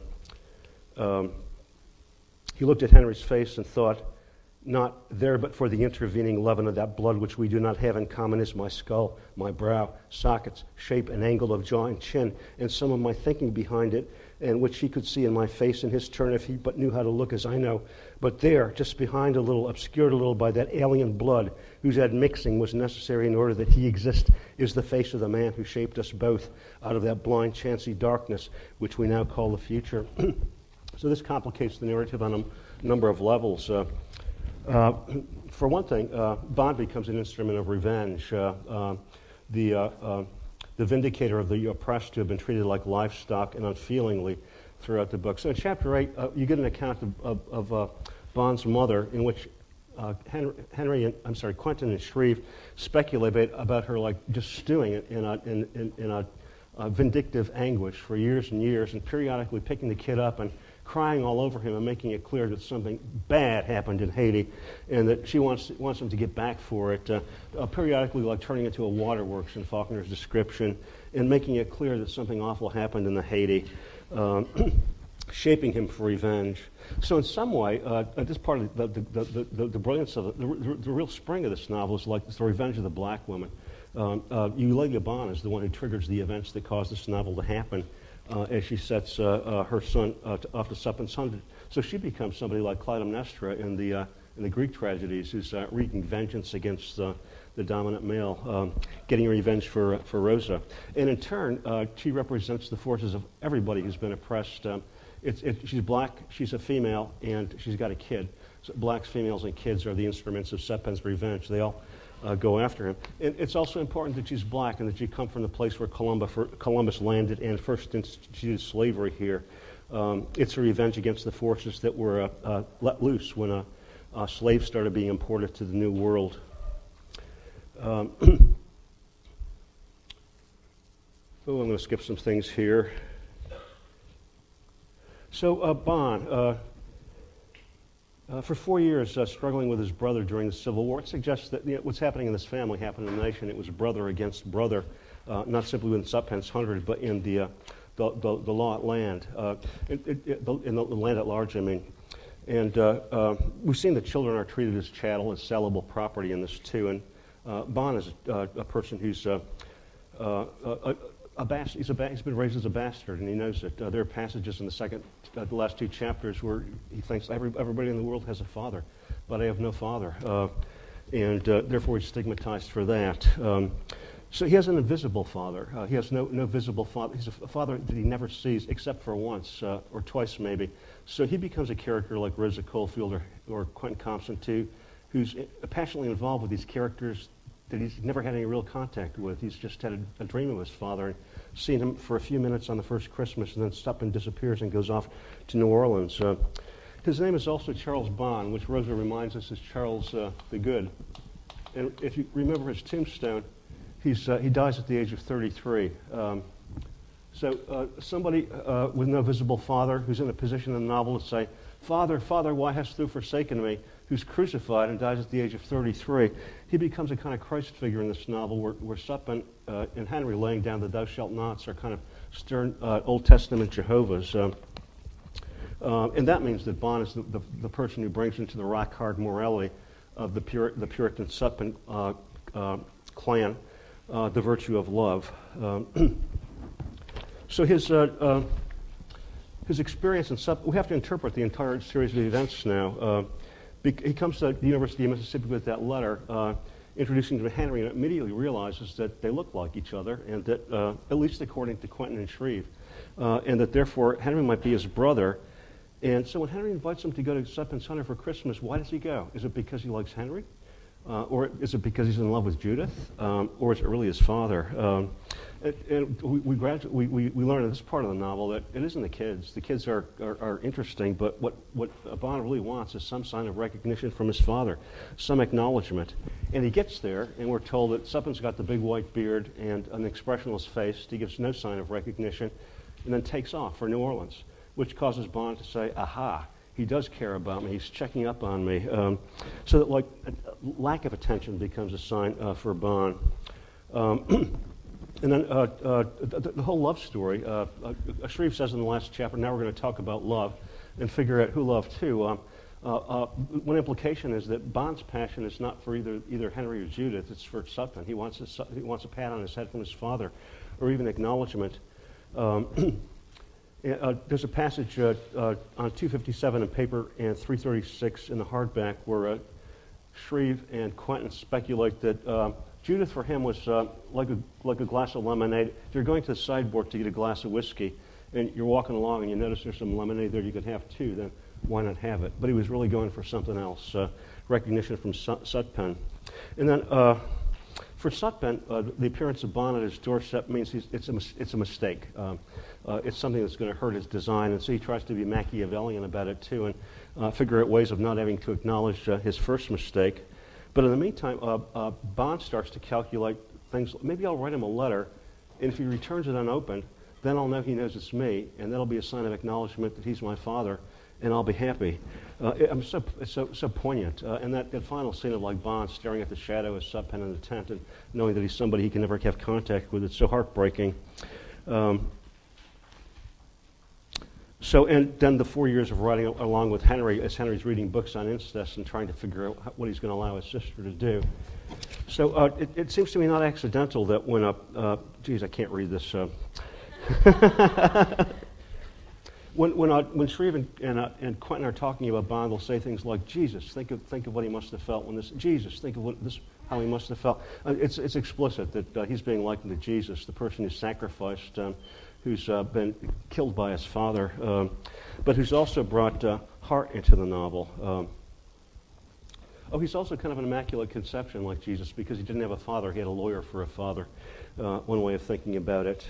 looked at Henry's face and thought, "Not there, but for the intervening leaven of that blood which we do not have in common is my skull, my brow, sockets, shape, and angle of jaw and chin, and some of my thinking behind it, and which he could see in my face in his turn if he but knew how to look as I know. But there, just behind a little, obscured a little by that alien blood, whose admixing was necessary in order that he exist, is the face of the man who shaped us both out of that blind, chancy darkness, which we now call the future." So this complicates the narrative on a number of levels. For one thing, Bond becomes an instrument of revenge. The vindicator of the oppressed who have been treated like livestock and unfeelingly throughout the book. So in Chapter 8, you get an account of Bond's mother, in which Quentin and Shreve speculate about her like just stewing in a vindictive anguish for years and years, and periodically picking the kid up and crying all over him and making it clear that something bad happened in Haiti and that she wants him to get back for it, periodically like turning it to a waterworks in Faulkner's description and making it clear that something awful happened in the Haiti, shaping him for revenge. So in some way, this part of the brilliance of it, the real spring of this novel is like the revenge of the black woman. Ulysses Bond is the one who triggers the events that cause this novel to happen, as she sets her son off to sup and sundered. So she becomes somebody like Clytemnestra in the Greek tragedies, who's wreaking vengeance against the dominant male, getting revenge for Rosa. And in turn, she represents the forces of everybody who's been oppressed. She's black, she's a female, and she's got a kid. So blacks, females, and kids are the instruments of Sepin's revenge. They all go after him. And it's also important that she's black and that she come from the place where Columbus landed and first instituted slavery here. It's a revenge against the forces that were let loose when slaves started being imported to the New World. I'm going to skip some things here. So Bond, for 4 years, struggling with his brother during the Civil War, it suggests that what's happening in this family happened in the nation. It was brother against brother, not simply within Sutpen's Hundred, but in the law at land, in the land at large, I mean. And we've seen that children are treated as chattel, as sellable property in this too. And Bond is a person who's he's been raised as a bastard, and he knows it. There are passages in the last two chapters where he thinks everybody in the world has a father, but I have no father, and therefore he's stigmatized for that. So he has an invisible father. He has no visible father. He's a father that he never sees except for once or twice maybe. So he becomes a character like Rosa Colefield or Quentin Compson too, who's passionately involved with these characters that he's never had any real contact with. He's just had a dream of his father and seen him for a few minutes on the first Christmas, and then Sutpen disappears and goes off to New Orleans. His name is also Charles Bond, which Rosa reminds us is Charles the Good. And if you remember his tombstone, he dies at the age of 33. So somebody with no visible father who's in a position in the novel to say, "Father, Father, why hast thou forsaken me?" who's crucified and dies at the age of 33. He becomes a kind of Christ figure in this novel where Sutpen and Henry, laying down the thou shalt nots, are kind of stern Old Testament Jehovah's. And that means that Bond is the person who brings into the rock-hard morality of the Puritan Sutpen clan the virtue of love. So his experience in Sutpen, we have to interpret the entire series of events now. He comes to the University of Mississippi with that letter. introducing him to Henry, and immediately realizes that they look like each other, and that, at least according to Quentin and Shreve, and that therefore Henry might be his brother. And so when Henry invites him to go to Sutpen's Hunter for Christmas, why does he go? Is it because he likes Henry? Or is it because he's in love with Judith? Or is it really his father? And we learn in this part of the novel that it isn't the kids. The kids are interesting, but what Bond really wants is some sign of recognition from his father, some acknowledgement. And he gets there, and we're told that Sutpen's got the big white beard and an expressionless face. He gives no sign of recognition, and then takes off for New Orleans, which causes Bond to say, aha, he does care about me, he's checking up on me. So that like lack of attention becomes a sign for Bond. And then the whole love story, Shreve says in the last chapter, now we're going to talk about love and figure out who loved who. One implication is that Bond's passion is not for either Henry or Judith, it's for Sutpen. He wants a pat on his head from his father, or even acknowledgement. There's a passage on 257 in paper and 336 in the hardback where Shreve and Quentin speculate that Judith for him was like a glass of lemonade. If you're going to the sideboard to get a glass of whiskey and you're walking along and you notice there's some lemonade there you could have too, then why not have it? But he was really going for something else, recognition from Sutpen. And then for Sutpen, the appearance of Bond at his doorstep means it's a mistake. It's something that's going to hurt his design, and so he tries to be Machiavellian about it too, and figure out ways of not having to acknowledge his first mistake. But in the meantime, Bond starts to calculate things. Maybe I'll write him a letter, and if he returns it unopened, then I'll know he knows it's me, and that'll be a sign of acknowledgement that he's my father, and I'll be happy. It's so poignant. And that final scene of like Bond staring at the shadow of Sutpen in the tent and knowing that he's somebody he can never have contact with, it's so heartbreaking. And then the 4 years of writing along with Henry, as Henry's reading books on incest and trying to figure out what he's going to allow his sister to do. So it seems to me not accidental that when I can't read this. When Shreve and Quentin are talking about Bond, they'll say things like, "Jesus, think of what he must have felt when this." Jesus, think of how he must have felt. It's explicit that he's being likened to Jesus, the person who sacrificed, who's been killed by his father, but who's also brought heart into the novel. He's also kind of an immaculate conception like Jesus because he didn't have a father; he had a lawyer for a father. One way of thinking about it.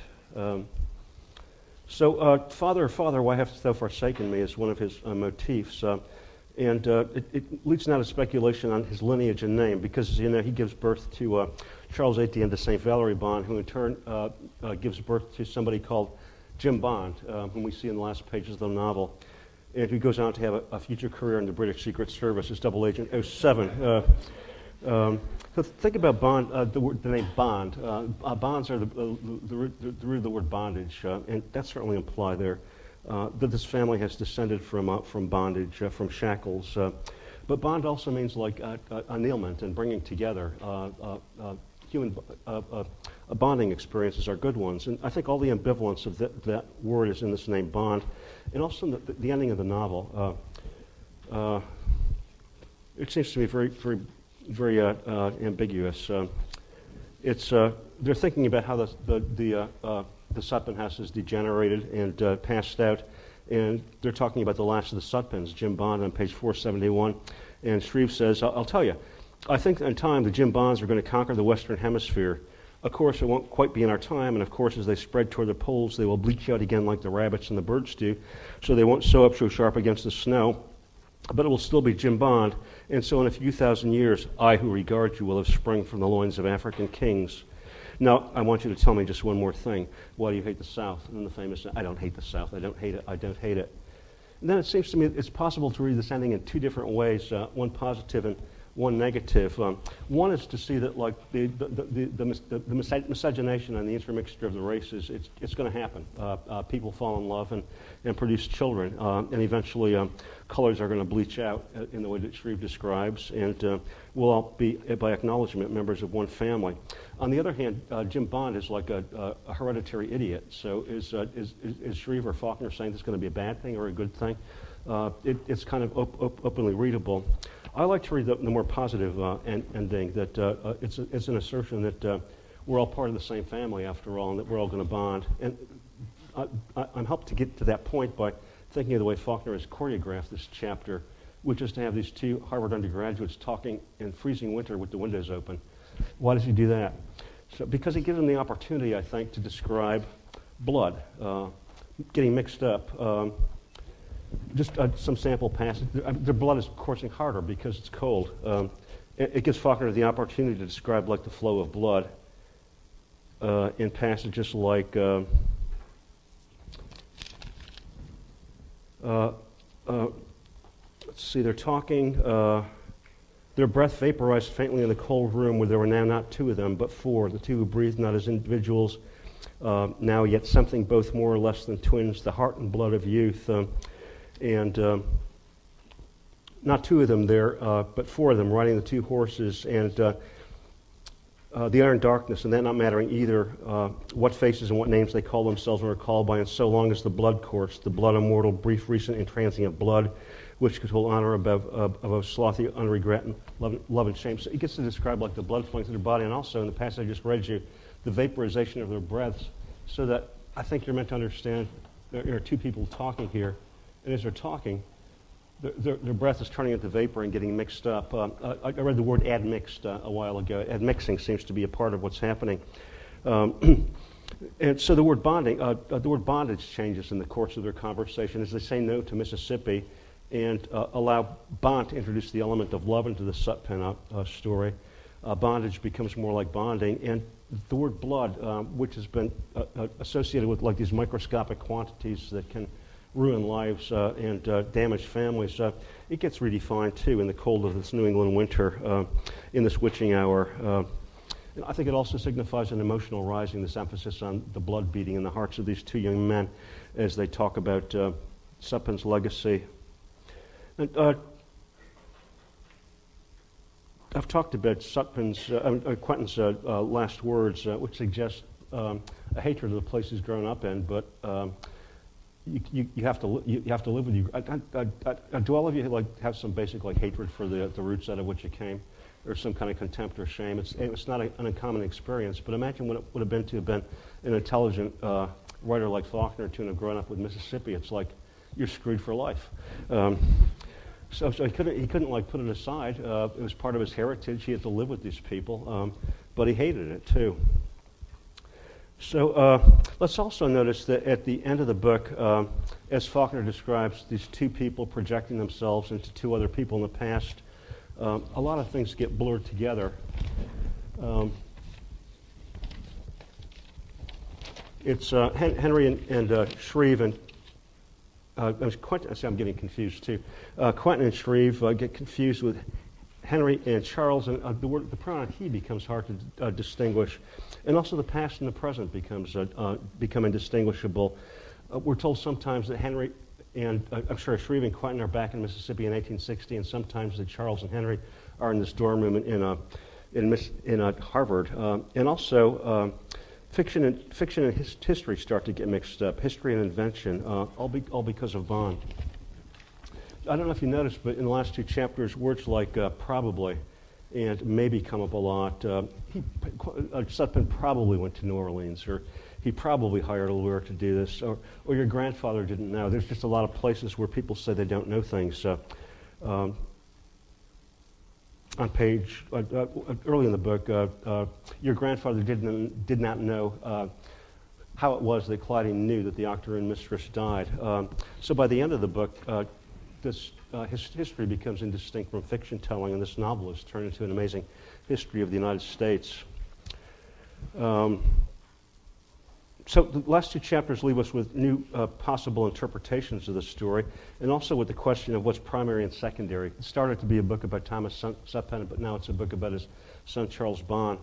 Father, why hast thou forsaken me is one of his motifs. And it leads now to speculation on his lineage and name because, as you know, he gives birth to Charles Etienne de St. Valery Bond, who in turn gives birth to somebody called Jim Bond, whom we see in the last pages of the novel, and who goes on to have a future career in the British Secret Service as Double Agent 07. So think about Bond, the name Bond. Bonds are the root of the word bondage, and that's certainly implied there, that this family has descended from bondage, from shackles. But bond also means like annealment and bringing together. Human bonding experiences are good ones, and I think all the ambivalence of that word is in this name Bond, and also the ending of the novel. It seems to me very ambiguous. They're thinking about how the Sutpen house is degenerated and passed out, and they're talking about the last of the Sutpens, Jim Bond, on page 471. And Shreve says, I'll tell you, I think in time the Jim Bonds are going to conquer the Western Hemisphere. Of course, it won't quite be in our time, and of course, as they spread toward the poles, they will bleach out again like the rabbits and the birds do, so they won't sew up so sharp against the snow. But it will still be Jim Bond, and so in a few thousand years, I who regard you will have sprung from the loins of African kings. Now, I want you to tell me just one more thing. Why do you hate the South? And then the famous, I don't hate the South, I don't hate it, I don't hate it. And then it seems to me it's possible to read this ending in two different ways, one positive and one negative. One is to see that like the miscegenation and the intermixture of the races, it's going to happen. People fall in love and produce children, and eventually colors are going to bleach out in the way that Shreve describes, and we'll all be, by acknowledgement, members of one family. On the other hand, Jim Bond is like a hereditary idiot. So is Shreve or Faulkner saying this is going to be a bad thing or a good thing? It's kind of openly readable. I like to read the more positive ending, that it's an assertion that we're all part of the same family after all, and that we're all going to bond. And I'm helped to get to that point by thinking of the way Faulkner has choreographed this chapter, which is to have these two Harvard undergraduates talking in freezing winter with the windows open. Why does he do that? Because it gives them the opportunity, I think, to describe blood, getting mixed up. Just some sample passage. Their blood is coursing harder because it's cold. It gives Faulkner the opportunity to describe like the flow of blood in passages like let's see, they're talking, their breath vaporized faintly in the cold room where there were now not two of them, but four, the two who breathed not as individuals, now yet something both more or less than twins, the heart and blood of youth. And not two of them there, but four of them riding the two horses, and the iron darkness, and that not mattering either what faces and what names they call themselves and are called by, and so long as the blood course, the blood immortal, brief, recent, and transient blood, which could hold honor above of slothy, unregret, and love and shame. So it gets to describe like the blood flowing through their body, and also in the passage I just read you, the vaporization of their breaths, so that I think you're meant to understand there are two people talking here, and as they're talking, their breath is turning into vapor and getting mixed up. I read the word admixed a while ago. Admixing seems to be a part of what's happening. And so the word bondage changes in the course of their conversation as they say no to Mississippi and allow Bond to introduce the element of love into the Sutpen story. Bondage becomes more like bonding, and the word blood, which has been associated with like these microscopic quantities that can ruin lives and damage families, it gets redefined too in the cold of this New England winter in this witching hour. And I think it also signifies an emotional rising, this emphasis on the blood beating in the hearts of these two young men as they talk about Sutpen's legacy. And, I've talked about Quentin's last words, which suggest a hatred of the place he's grown up in, but you have to live with you. Do all of you like have some basic like hatred for the roots out of which you came, or some kind of contempt or shame? It's not an uncommon experience, but imagine what it would have been to have been an intelligent writer like Faulkner to have grown up with Mississippi. It's like you're screwed for life. So he couldn't like put it aside. It was part of his heritage. He had to live with these people, but he hated it too. So let's also notice that at the end of the book, as Faulkner describes these two people projecting themselves into two other people in the past, a lot of things get blurred together. It's Henry and Shreve and Quentin. I'm getting confused too. Quentin and Shreve get confused with Henry and Charles, and the pronoun he becomes hard to distinguish, and also the past and the present become indistinguishable. We're told sometimes that Henry and Shreve and Quentin are back in Mississippi in 1860, and sometimes that Charles and Henry are in this dorm room in Harvard, and also. Fiction and history start to get mixed up. History and invention, all because of Bond. I don't know if you noticed, but in the last two chapters, words like probably and maybe come up a lot. Sutpen probably went to New Orleans, or he probably hired a lawyer to do this, or your grandfather didn't know. There's just a lot of places where people say they don't know things. On page, early in the book, your grandfather did not know how it was that Claudia knew that the octoroon mistress died. So by the end of the book, this history becomes indistinct from fiction telling, and this novel is turned into an amazing history of the United States. So the last two chapters leave us with new possible interpretations of the story, and also with the question of what's primary and secondary. It started to be a book about Thomas Sutpen, but now it's a book about his son Charles Bond.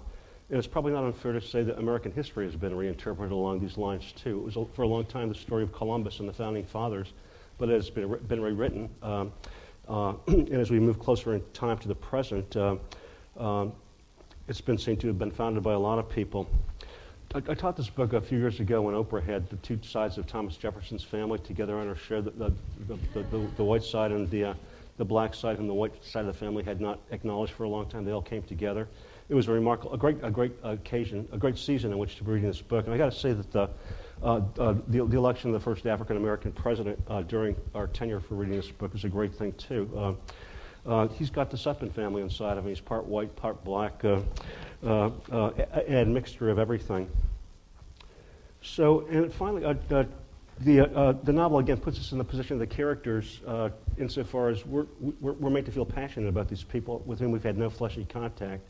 And it's probably not unfair to say that American history has been reinterpreted along these lines too. It was for a long time the story of Columbus and the founding fathers, but it has been rewritten. And as we move closer in time to the present, it's been seen to have been founded by a lot of people. I taught this book a few years ago when Oprah had the two sides of Thomas Jefferson's family together on her show, the white side and the black side, whom the white side of the family had not acknowledged for a long time. They all came together. It was a remarkable, a great occasion, a great season in which to be reading this book. And I got to say that the election of the first African American president during our tenure for reading this book was a great thing too. He's got the Sutton family inside of him. He's part white, part black, and mixture of everything. So, and finally, the novel again puts us in the position of the characters insofar as we're made to feel passionate about these people with whom we've had no fleshy contact,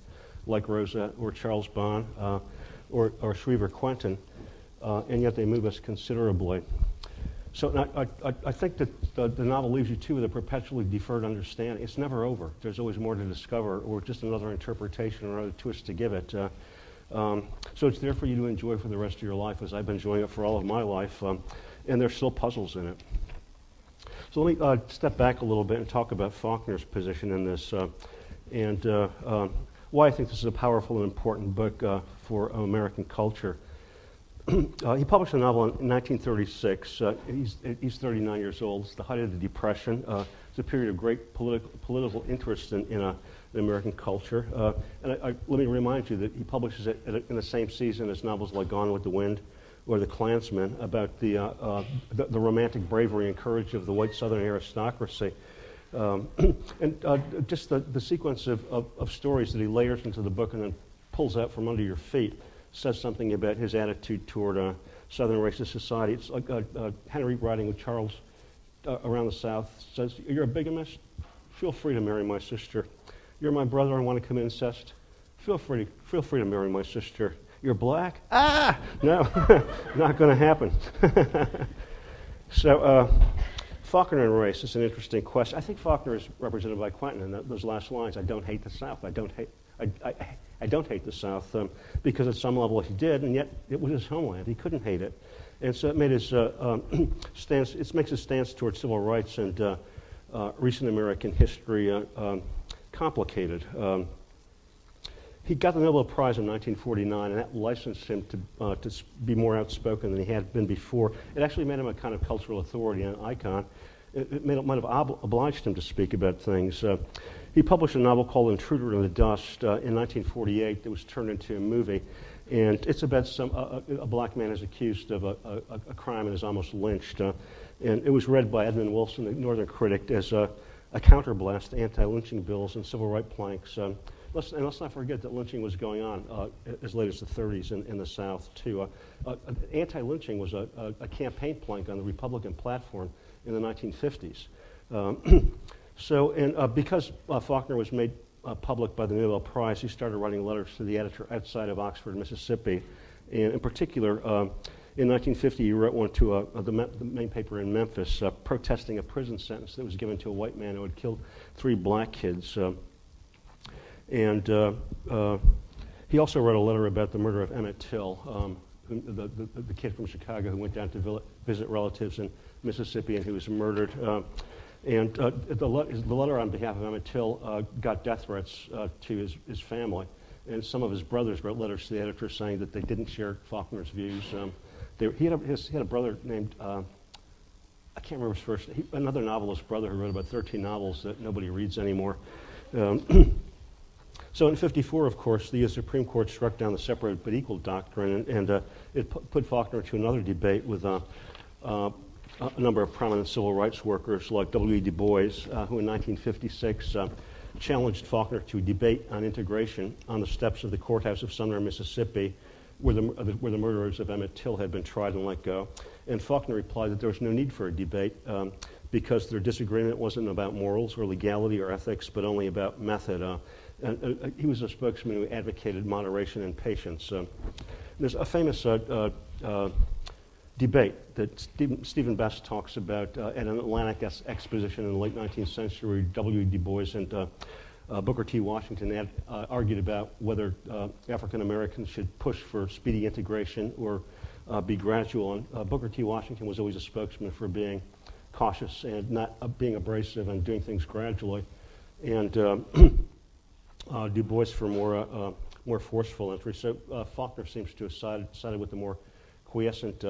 like Rosa or Charles Bond or Shriever Quentin, and yet they move us considerably. So I think that the novel leaves you, too, with a perpetually deferred understanding. It's never over. There's always more to discover or just another interpretation or another twist to give it. So it's there for you to enjoy for the rest of your life, as I've been enjoying it for all of my life, and there's still puzzles in it. So let me step back a little bit and talk about Faulkner's position in this and why I think this is a powerful and important book for American culture. He published a novel in 1936. He's 39 years old. It's the height of the Depression. It's a period of great political interest in American culture. And let me remind you that he publishes it in the same season as novels like Gone with the Wind or The Klansman, about the romantic bravery and courage of the white Southern aristocracy. And just the sequence of stories that he layers into the book and then pulls out from under your feet says something about his attitude toward Southern racist society. It's like Henry writing with Charles around the South says, "You're a bigamist? Feel free to marry my sister. You're my brother. I want to commit incest. Feel free to marry my sister. You're black? Ah, no, not going to happen." So Faulkner and race is an interesting question. I think Faulkner is represented by Quentin in those last lines. I don't hate the South. I don't hate the South because at some level he did, and yet it was his homeland. He couldn't hate it, and so it made his stance. It makes his stance towards civil rights and recent American history complicated. He got the Nobel Prize in 1949, and that licensed him to be more outspoken than he had been before. It actually made him a kind of cultural authority and icon. It might have obliged him to speak about things. He published a novel called Intruder in the Dust in 1948 that was turned into a movie. And it's about a black man is accused of a crime and is almost lynched. And it was read by Edmund Wilson, the Northern critic, as a counterblast to anti-lynching bills and civil rights planks. Let's not forget that lynching was going on as late as the 30s in the South, too. Anti-lynching was a campaign plank on the Republican platform in the 1950s. Because Faulkner was made public by the Nobel Prize, he started writing letters to the editor outside of Oxford, Mississippi. And in particular, in 1950, he wrote one to the main paper in Memphis, protesting a prison sentence that was given to a white man who had killed 3 black kids. He also wrote a letter about the murder of Emmett Till, the kid from Chicago who went down to visit relatives in Mississippi and who was murdered. The letter on behalf of Emmett Till got death threats to his family. And some of his brothers wrote letters to the editor saying that they didn't share Faulkner's views. He had a brother named, I can't remember his first name, another novelist brother who wrote about 13 novels that nobody reads anymore. So in 1954, of course, the U.S. Supreme Court struck down the separate but equal doctrine, and it put Faulkner to another debate with a number of prominent civil rights workers like W.E. Du Bois, who in 1956 challenged Faulkner to a debate on integration on the steps of the courthouse of Sumner, Mississippi, where the murderers of Emmett Till had been tried and let go. And Faulkner replied that there was no need for a debate because their disagreement wasn't about morals or legality or ethics, but only about method. And he was a spokesman who advocated moderation and patience. There's a famous debate that Stephen Best talks about at an Atlantic exposition in the late 19th century. W. Du Bois and Booker T. Washington argued about whether African Americans should push for speedy integration or be gradual. And Booker T. Washington was always a spokesman for being cautious and not being abrasive and doing things gradually. And Du Bois for more more forceful entry. So Faulkner seems to have sided with the more quiescent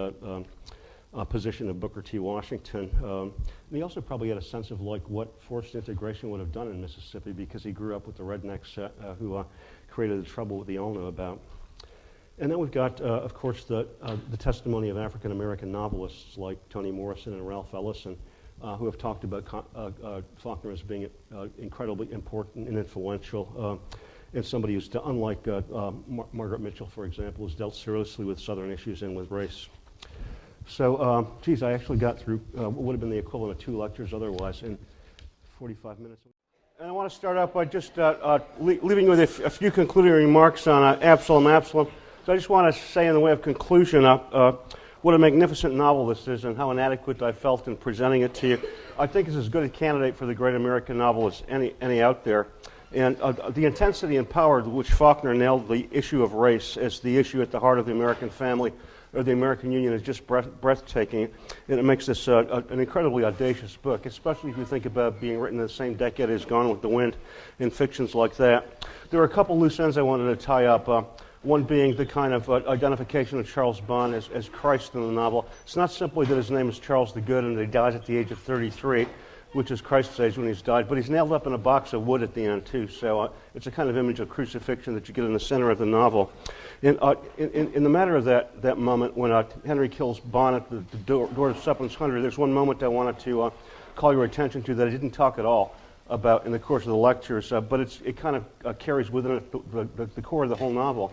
position of Booker T. Washington. And he also probably had a sense of like what forced integration would have done in Mississippi, because he grew up with the rednecks who created the trouble that we all know about. And then we've got, of course, the testimony of African-American novelists like Toni Morrison and Ralph Ellison, who have talked about Faulkner as being incredibly important and influential, and somebody who's, unlike Margaret Mitchell, for example, who's dealt seriously with Southern issues and with race. So, geez, I actually got through what would have been the equivalent of 2 lectures otherwise in 45 minutes. And I want to start out by just leaving you with a few concluding remarks on Absalom. So I just want to say in the way of conclusion what a magnificent novel this is and how inadequate I felt in presenting it to you. I think it's as good a candidate for the great American novel as any out there. And the intensity and power with which Faulkner nailed the issue of race as the issue at the heart of the American family or the American Union is just breathtaking. And it makes this an incredibly audacious book, especially if you think about being written in the same decade as Gone with the Wind and fictions like that. There are a couple loose ends I wanted to tie up. One being the kind of identification of Charles Bond as Christ in the novel. It's not simply that his name is Charles the Good and that he dies at the age of 33, which is Christ's age when he's died, but he's nailed up in a box of wood at the end, too. So it's a kind of image of crucifixion that you get in the center of the novel. In the matter of that moment when Henry kills Bond at the door of Suppan's Hundred, there's one moment I wanted to call your attention to that I didn't talk at all about in the course of the lectures, but it kind of carries within it the core of the whole novel.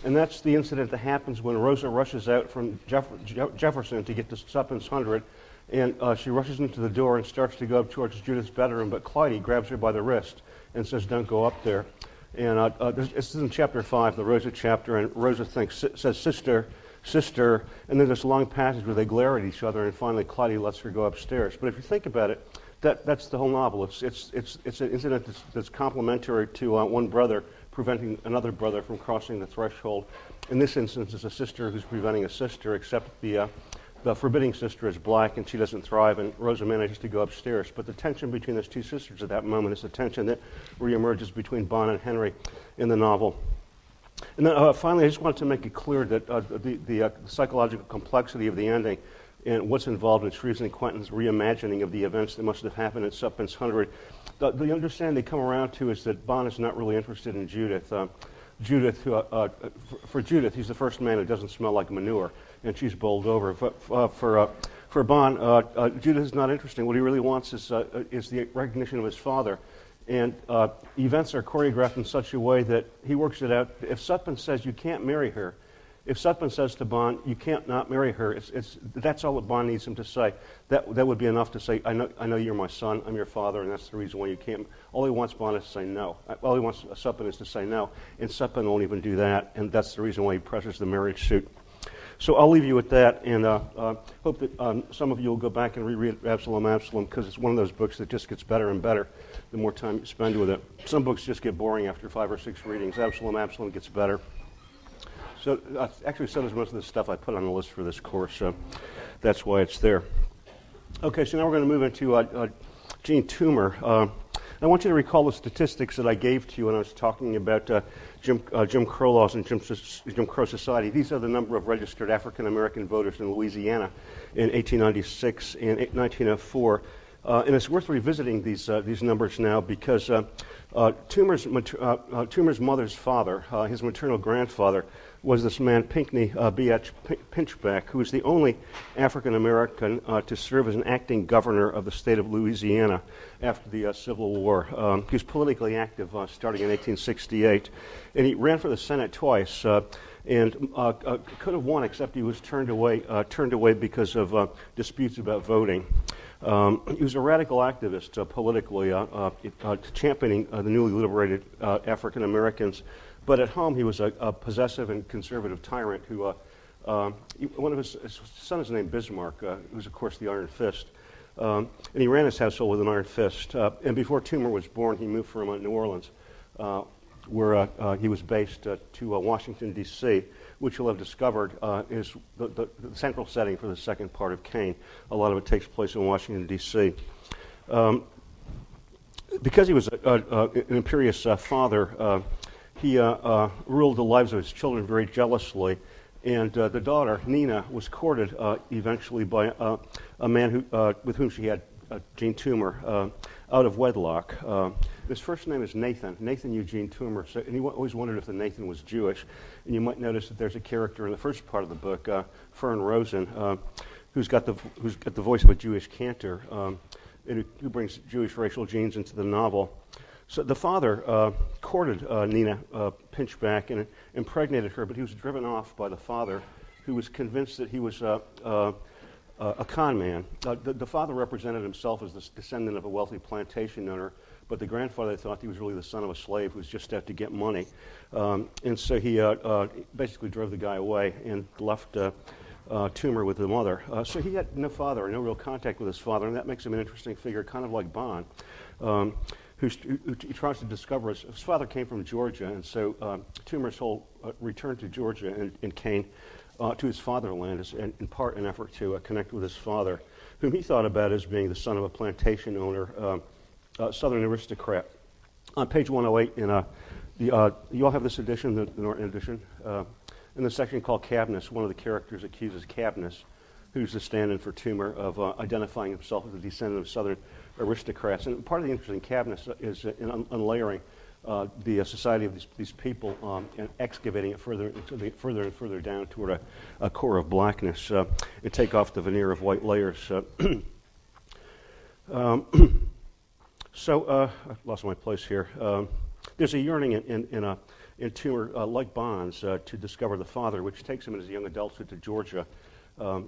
And that's the incident that happens when Rosa rushes out from Jefferson to get to Suppan's Hundred, and she rushes into the door and starts to go up towards Judith's bedroom, but Clyde grabs her by the wrist and says, "Don't go up there." And this is in chapter 5, the Rosa chapter, and Rosa says, "Sister, sister," and there's this long passage where they glare at each other, and finally Clyde lets her go upstairs. But if you think about it, that's the whole novel. It's an incident that's complementary to one brother preventing another brother from crossing the threshold. In this instance, it's a sister who's preventing a sister, except the forbidding sister is black and she doesn't thrive, and Rosa manages to go upstairs. But the tension between those two sisters at that moment is the tension that reemerges between Bond and Henry in the novel. And then finally, I just wanted to make it clear that the psychological complexity of the ending and what's involved in Shreves and Quentin's reimagining of the events that must have happened at Suppan's Hundred, the understanding they come around to is that Bond is not really interested in Judith. For Judith, he's the first man who doesn't smell like manure, and she's bowled over. For Bond, Judith is not interesting. What he really wants is the recognition of his father. And events are choreographed in such a way that he works it out. If Sutpen says you can't marry her, if Sutpen says to Bond, you can't not marry her, that's all that Bond needs him to say. That would be enough to say, I know you're my son, I'm your father, and that's the reason why you can't. All he wants Bond is to say no. All he wants Sutpen is to say no, and Sutpen won't even do that, and that's the reason why he presses the marriage suit. So I'll leave you with that, and hope that some of you will go back and reread Absalom, because it's one of those books that just gets better and better the more time you spend with it. Some books just get boring after 5 or 6 readings. Absalom gets better. So actually, so does most of the stuff I put on the list for this course, so that's why it's there. Okay, so now we're going to move into Gene Toomer. I want you to recall the statistics that I gave to you when I was talking about Jim Crow laws and Jim Crow society. These are the number of registered African-American voters in Louisiana in 1896 and 1904. And it's worth revisiting these numbers now because Toomer's mother's father, his maternal grandfather, was this man Pinckney B.H. Pinchback, who was the only African-American to serve as an acting governor of the state of Louisiana after the Civil War. He was politically active starting in 1868, and he ran for the Senate twice and could have won, except he was turned away because of disputes about voting. He was a radical activist politically, championing the newly liberated African Americans. But at home, he was a possessive and conservative tyrant who, one of his son is named Bismarck, who's, of course, the Iron Fist. And he ran his household with an iron fist. And before Toomer was born, he moved from New Orleans, where he was based, to Washington, D.C., which you'll have discovered is the central setting for the second part of Cain. A lot of it takes place in Washington, D.C. Because he was an imperious father, he ruled the lives of his children very jealously, and the daughter, Nina, was courted eventually by a man with whom she had, Gene Toomer, out of wedlock. His first name is Nathan Eugene Toomer, and he always wondered if the Nathan was Jewish. And you might notice that there's a character in the first part of the book, Fern Rosen, who's got the voice of a Jewish cantor, and who brings Jewish racial genes into the novel. So the father courted Nina Pinchback and impregnated her, but he was driven off by the father, who was convinced that he was a con man. The father represented himself as the descendant of a wealthy plantation owner, but the grandfather thought he was really the son of a slave who was just out to get money. And so he basically drove the guy away and left Toomer with the mother. So he had no father, no real contact with his father, and that makes him an interesting figure, kind of like Bond, who he tries to discover. His father came from Georgia, and so Toomer's whole return to Georgia and Kane to his fatherland is in part an effort to connect with his father, whom he thought about as being the son of a plantation owner, Southern aristocrat. On page 108, you all have this edition, the Norton edition, in the section called Kabnis. One of the characters accuses Kabnis, who's the stand-in for Toomer, of identifying himself as a descendant of Southern aristocrats. And part of the interest in Kabnis is in unlayering the society of these people and excavating it further and further down toward a core of blackness and take off the veneer of white layers. So I lost my place here. There's a yearning in Toomer, like Bond's, to discover the father, which takes him as a young adulthood to Georgia, and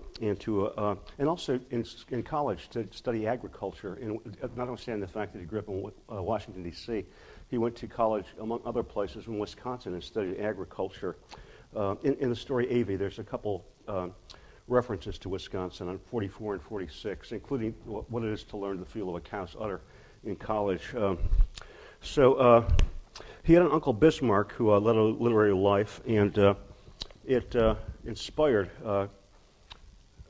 also in college to study agriculture. And notwithstanding the fact that he grew up in Washington, D.C., he went to college, among other places, in Wisconsin and studied agriculture. In the story Avie, there's a couple references to Wisconsin on 44 and 46, including what it is to learn the feel of a cow's udder in college. So he had an Uncle Bismarck who led a literary life, and it inspired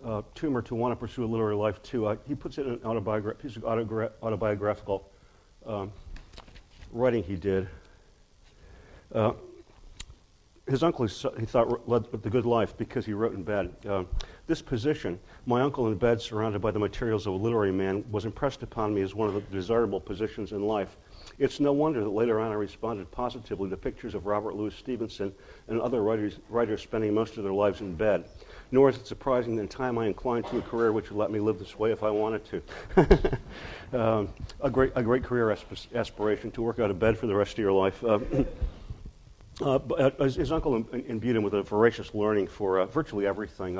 Toomer to want to pursue a literary life too. He puts it in an piece of autobiographical writing he did. His uncle, he thought, led the good life because he wrote in bed. This position, my uncle in bed surrounded by the materials of a literary man, was impressed upon me as one of the desirable positions in life. It's no wonder that later on I responded positively to pictures of Robert Louis Stevenson and other writers spending most of their lives in bed. Nor is it surprising that in time I inclined to a career which would let me live this way if I wanted to. A great career aspiration, to work out of bed for the rest of your life. But his uncle imbued him with a voracious learning for virtually everything.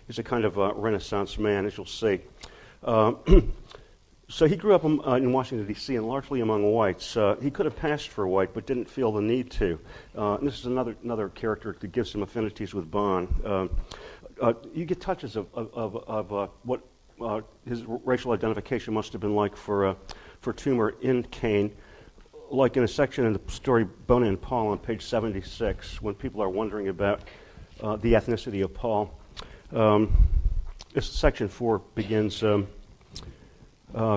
He's a kind of Renaissance man, as you'll see. So he grew up in Washington, D.C., and largely among whites. He could have passed for white, but didn't feel the need to. And this is another character that gives him affinities with Bond. You get touches of what his racial identification must have been like for Toomer in Kane, like in a section in the story Bona and Paul on page 76, when people are wondering about the ethnicity of Paul. This section 4 begins,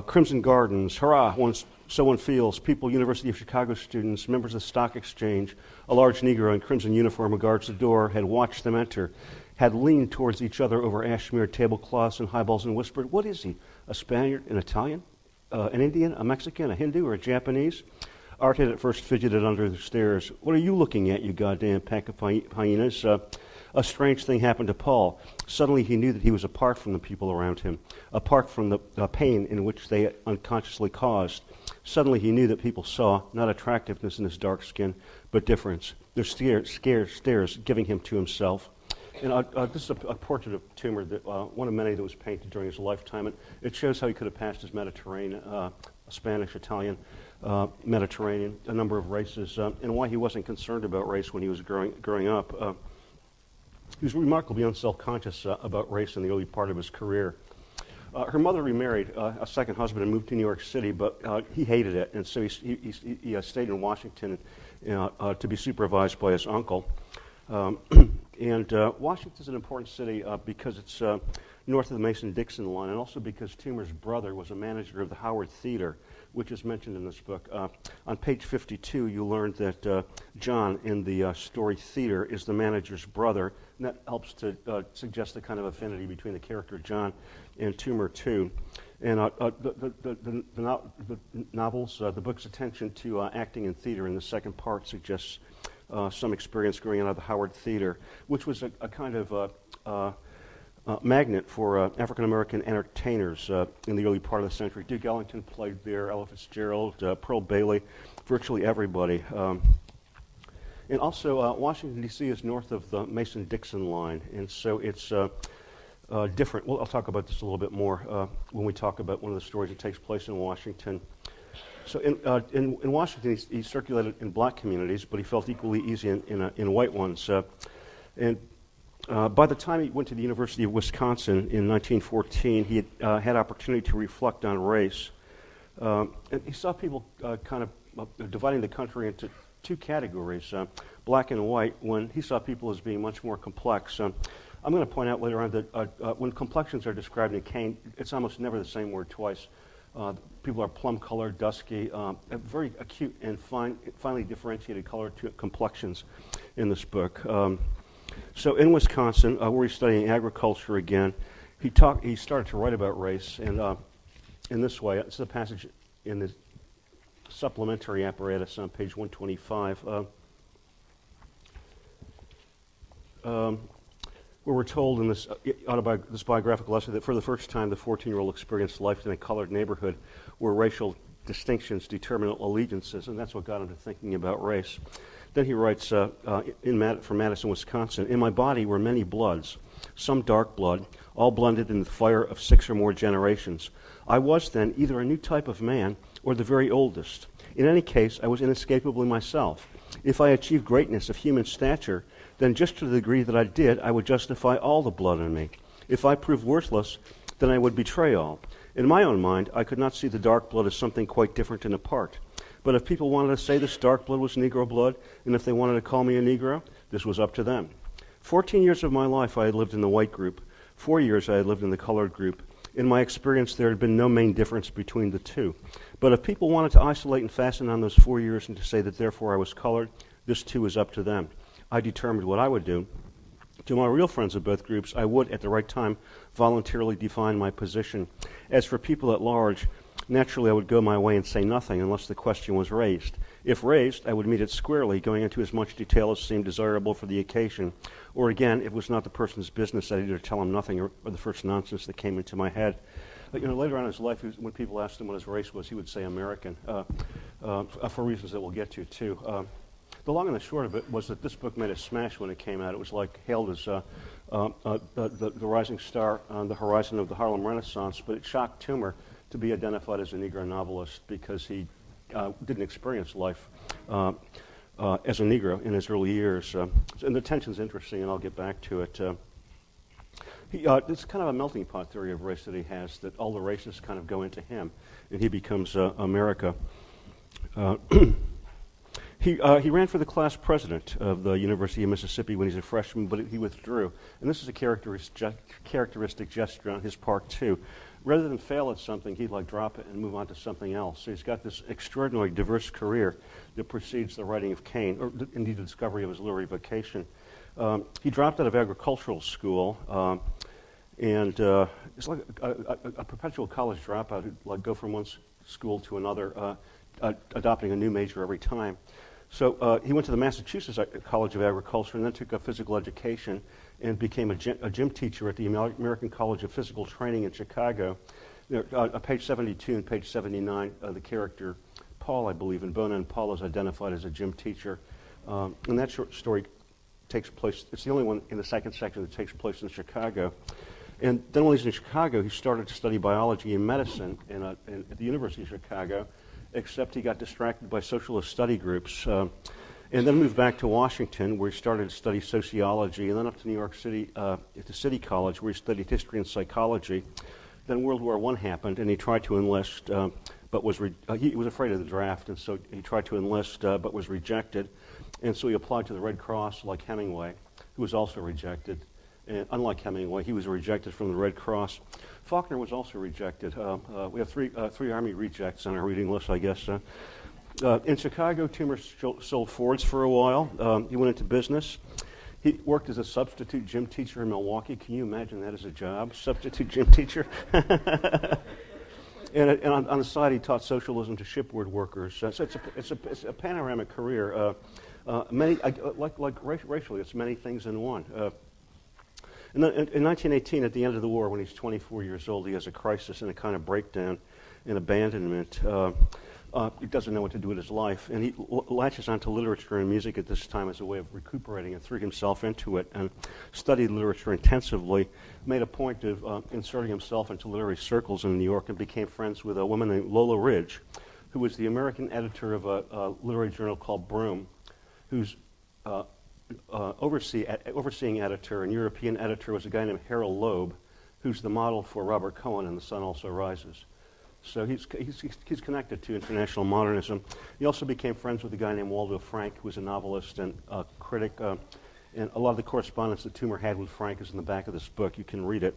Crimson Gardens, hurrah, so one feels. People, University of Chicago students, members of the Stock Exchange, a large Negro in crimson uniform who guards the door, had watched them enter, had leaned towards each other over ash-smeared tablecloths and highballs and whispered, "What is he, a Spaniard, an Italian, an Indian, a Mexican, a Hindu, or a Japanese?" Art had at first fidgeted under the stairs. "What are you looking at, you goddamn pack of hyenas?" A strange thing happened to Paul. Suddenly he knew that he was apart from the people around him, apart from the pain in which they had unconsciously caused. Suddenly he knew that people saw not attractiveness in his dark skin, but difference. Their stares giving him to himself. And this is a portrait of Toomer, one of many that was painted during his lifetime. And it shows how he could have passed as Mediterranean, Spanish, Italian, Mediterranean, a number of races, and why he wasn't concerned about race when he was growing up. He was remarkably unself-conscious about race in the early part of his career. Her mother remarried a second husband and moved to New York City, but he hated it, and so he stayed in Washington to be supervised by his uncle. And Washington's an important city because it's north of the Mason-Dixon line, and also because Toomer's brother was a manager of the Howard Theater, which is mentioned in this book. On page 52, you learned that John in the story Theater is the manager's brother, and that helps to suggest the kind of affinity between the character John and Toomer, too. And the novels, the book's attention to acting in theater in the second part suggests some experience growing out of the Howard Theater, which was a kind of magnet for African-American entertainers in the early part of the century. Duke Ellington played there, Ella Fitzgerald, Pearl Bailey, virtually everybody. And also, Washington, D.C. is north of the Mason-Dixon line, and so it's different. Well, I'll talk about this a little bit more when we talk about one of the stories that takes place in Washington. So in Washington, he circulated in black communities, but he felt equally easy in white ones. And by the time he went to the University of Wisconsin in 1914, he had opportunity to reflect on race. And he saw people kind of dividing the country into two categories, black and white, when he saw people as being much more complex. I'm going to point out later on that when complexions are described in Kane, it's almost never the same word twice. People are plum-colored, dusky, very acute and finely differentiated color complexions in this book. So in Wisconsin, where he's studying agriculture again, he started to write about race, and in this way, this is a passage in the supplementary apparatus on page 125, where we're told in this this biographical essay that for the first time, the 14-year-old experienced life in a colored neighborhood where racial distinctions determine allegiances, and that's what got him to thinking about race. Then he writes from Madison, Wisconsin, "In my body were many bloods, some dark blood, all blended in the fire of 6 or more generations. I was then either a new type of man or the very oldest. In any case, I was inescapably myself. If I achieved greatness of human stature, then just to the degree that I did, I would justify all the blood in me. If I proved worthless, then I would betray all. In my own mind, I could not see the dark blood as something quite different and apart. But if people wanted to say this dark blood was Negro blood, and if they wanted to call me a Negro, this was up to them. 14 years of my life I had lived in the white group. 4 years I had lived in the colored group. In my experience, there had been no main difference between the two. But if people wanted to isolate and fasten on those 4 years and to say that therefore I was colored, this too was up to them. I determined what I would do. To my real friends of both groups, I would, at the right time, voluntarily define my position. As for people at large, naturally I would go my way and say nothing unless the question was raised. If raised, I would meet it squarely, going into as much detail as seemed desirable for the occasion. Or again, if it was not the person's business, I'd either tell him nothing or the first nonsense that came into my head. But, later on in his life, when people asked him what his race was, he would say American, for reasons that we'll get to, too. The long and the short of it was that this book made a smash when it came out. It was hailed as the rising star on the horizon of the Harlem Renaissance, but it shocked Toomer to be identified as a Negro novelist because he didn't experience life as a Negro in his early years. And the tension's interesting, and I'll get back to it. It's kind of a melting pot theory of race that he has, that all the races kind of go into him, and he becomes America. He ran for the class president of the University of Mississippi when he was a freshman, but he withdrew. And this is a characteristic gesture on his part, too. Rather than fail at something, he'd drop it and move on to something else. So he's got this extraordinarily diverse career that precedes the writing of Cain, or indeed the discovery of his literary vocation. He dropped out of agricultural school, and it's like a perpetual college dropout who'd go from one school to another, adopting a new major every time. So he went to the Massachusetts College of Agriculture and then took up physical education and became a gym teacher at the American College of Physical Training in Chicago. Page 72 and page 79, the character Paul, I believe, in Bona and Paul is identified as a gym teacher. And that short story takes place, it's the only one in the second section that takes place in Chicago. And then when he was in Chicago, he started to study biology and medicine at the University of Chicago, except he got distracted by socialist study groups, and then moved back to Washington, where he started to study sociology, and then up to New York City at the City College, where he studied history and psychology. Then World War I happened, and he tried to enlist, but he was afraid of the draft, and so he tried to enlist, but was rejected. And so he applied to the Red Cross, like Hemingway, who was also rejected. And unlike Hemingway, he was rejected from the Red Cross. Faulkner was also rejected. We have three Army rejects on our reading list, I guess. In Chicago, Toomer sold Fords for a while. He went into business. He worked as a substitute gym teacher in Milwaukee. Can you imagine that as a job, substitute gym teacher? And on the side, he taught socialism to shipboard workers. So it's a panoramic career. Racially, it's many things in one. In 1918, at the end of the war, when he's 24 years old, he has a crisis and a kind of breakdown and abandonment. He doesn't know what to do with his life, and he latches onto literature and music at this time as a way of recuperating and threw himself into it and studied literature intensively, made a point of inserting himself into literary circles in New York, and became friends with a woman named Lola Ridge, who was the American editor of a literary journal called Broom, whose overseeing editor and European editor was a guy named Harold Loeb, who's the model for Robert Cohen in The Sun Also Rises. So he's connected to international modernism. He also became friends with a guy named Waldo Frank, who was a novelist and a critic. And a lot of the correspondence that Toomer had with Frank is in the back of this book. You can read it.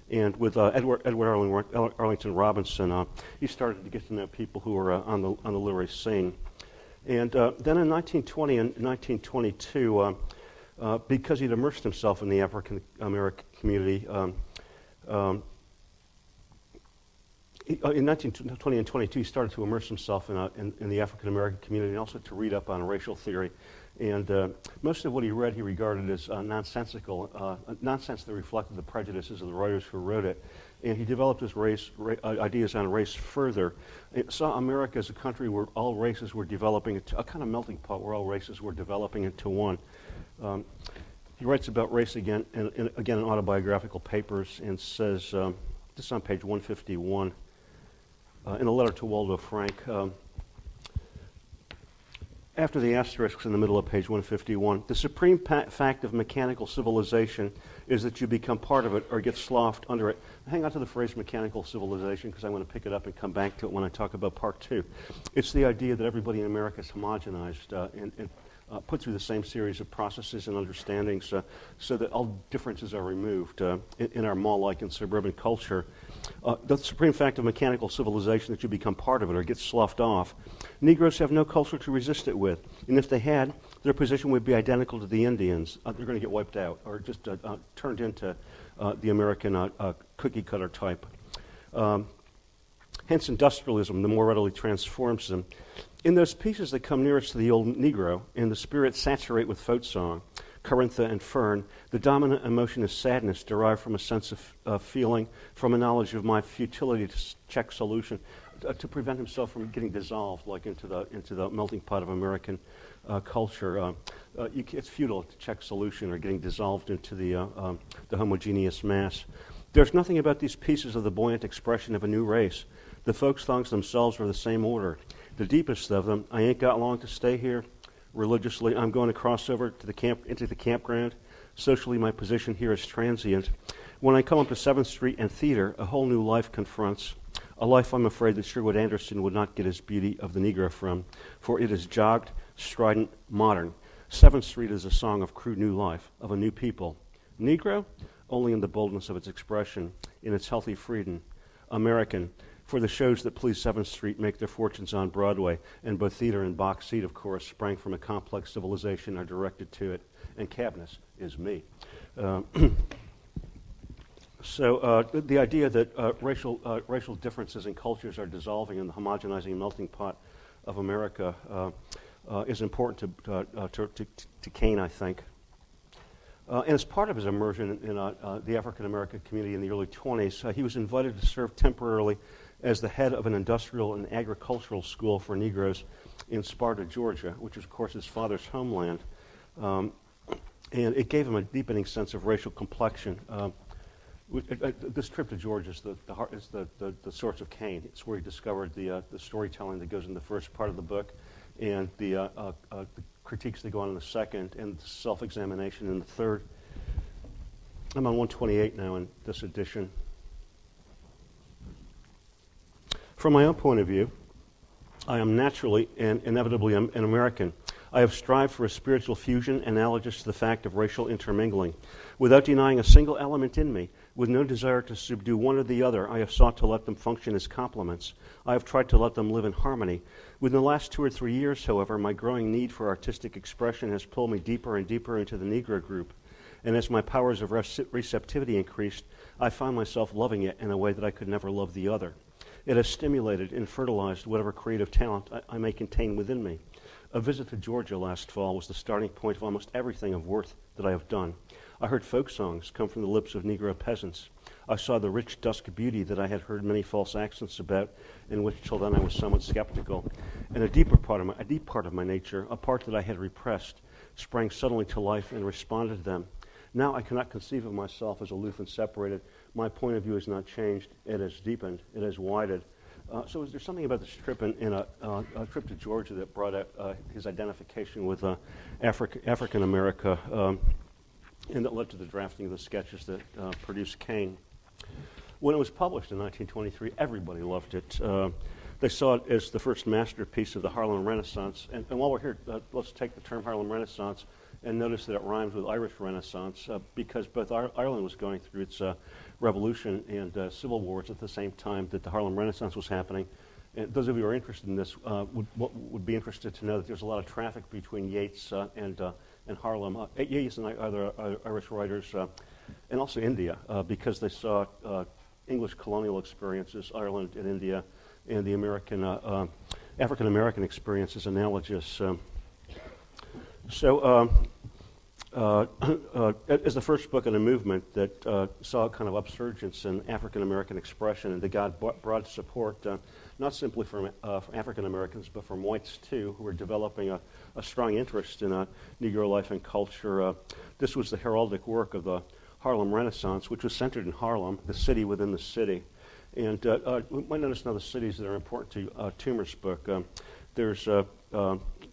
And with Edward Arlington Robinson, he started to get to know people who were on the literary scene. And then in 1920 and 1922, because he'd immersed himself in the African American community, in 1920 and 22, he started to immerse himself in the African American community and also to read up on racial theory. And most of what he read he regarded as nonsensical, nonsense that reflected the prejudices of the writers who wrote it. And he developed his ideas on race further. It saw America as a country where all races were developing, a kind of melting pot where all races were developing into one. He writes about race again in autobiographical papers and says, this is on page 151, in a letter to Waldo Frank, after the asterisks in the middle of page 151, the supreme fact of mechanical civilization is that you become part of it or get sloughed under it. Hang on to the phrase mechanical civilization because I'm going to pick it up and come back to it when I talk about part two. It's the idea that everybody in America is homogenized and put through the same series of processes and understandings so that all differences are removed in our mall-like and suburban culture. The supreme fact of mechanical civilization that you become part of it or get sloughed off. Negroes have no culture to resist it with, and if they had, their position would be identical to the Indians. They're going to get wiped out or just turned into the American cookie-cutter type. Hence industrialism, the more readily transforms them. In those pieces that come nearest to the old Negro, and the spirits saturate with folk song, Karintha and Fern, the dominant emotion is sadness derived from a sense of feeling, from a knowledge of my futility to check solution, to prevent himself from getting dissolved like into the melting pot of American culture. It's futile to check solution or getting dissolved into the homogeneous mass. There's nothing about these pieces of the buoyant expression of a new race. The folk songs themselves are the same order. The deepest of them, I ain't got long to stay here. Religiously, I'm going to cross over to into the campground. Socially, my position here is transient. When I come up to 7th Street and theater, a whole new life confronts. A life I'm afraid that Sherwood Anderson would not get his beauty of the Negro from, for it is jogged, strident, modern. 7th Street is a song of crude new life, of a new people. Negro? Only in the boldness of its expression, in its healthy freedom. American, for the shows that please 7th Street make their fortunes on Broadway, and both theater and box seat, of course, sprang from a complex civilization are directed to it, and Kabnis is me. So the idea that racial differences in cultures are dissolving in the homogenizing melting pot of America is important to Kane, I think. And as part of his immersion in the African American community in the early 20s, he was invited to serve temporarily as the head of an industrial and agricultural school for Negroes in Sparta, Georgia, which is, of course, his father's homeland. And it gave him a deepening sense of racial complexion. This trip to Georgia is the source of Kane. It's where he discovered the storytelling that goes in the first part of the book, and the critiques that go on in the second, and the self-examination in the third. I'm on 128 now in this edition. From my own point of view, I am naturally and inevitably an American. I have strived for a spiritual fusion analogous to the fact of racial intermingling. Without denying a single element in me, with no desire to subdue one or the other, I have sought to let them function as complements. I have tried to let them live in harmony. Within the last 2 or 3 years, however, my growing need for artistic expression has pulled me deeper and deeper into the Negro group. And as my powers of receptivity increased, I found myself loving it in a way that I could never love the other. It has stimulated and fertilized whatever creative talent I may contain within me. A visit to Georgia last fall was the starting point of almost everything of worth that I have done. I heard folk songs come from the lips of Negro peasants. I saw the rich dusk beauty that I had heard many false accents about, in which till then I was somewhat skeptical. And a deep part of my nature, a part that I had repressed, sprang suddenly to life and responded to them. Now I cannot conceive of myself as aloof and separated. My point of view has not changed. It has deepened. It has widened. So is there something about this trip in a trip to Georgia that brought out his identification with African America and that led to the drafting of the sketches that produced Cain? When it was published in 1923, everybody loved it. They saw it as the first masterpiece of the Harlem Renaissance. And while we're here, let's take the term Harlem Renaissance and notice that it rhymes with Irish Renaissance because both Ireland was going through its revolution and civil wars at the same time that the Harlem Renaissance was happening. And those of you who are interested in this would be interested to know that there's a lot of traffic between Yeats and Harlem. Yeats and other Irish writers, and also India, because they saw English colonial experiences, Ireland and India, and the African American experience is analogous. As the first book in a movement that saw a kind of upsurgence in African American expression and that got broad support, not simply from African Americans, but from whites too, who were developing a strong interest in Negro life and culture. This was the heraldic work of the Harlem Renaissance, which was centered in Harlem, the city within the city. And we might notice now the cities that are important to Toomer's book. There's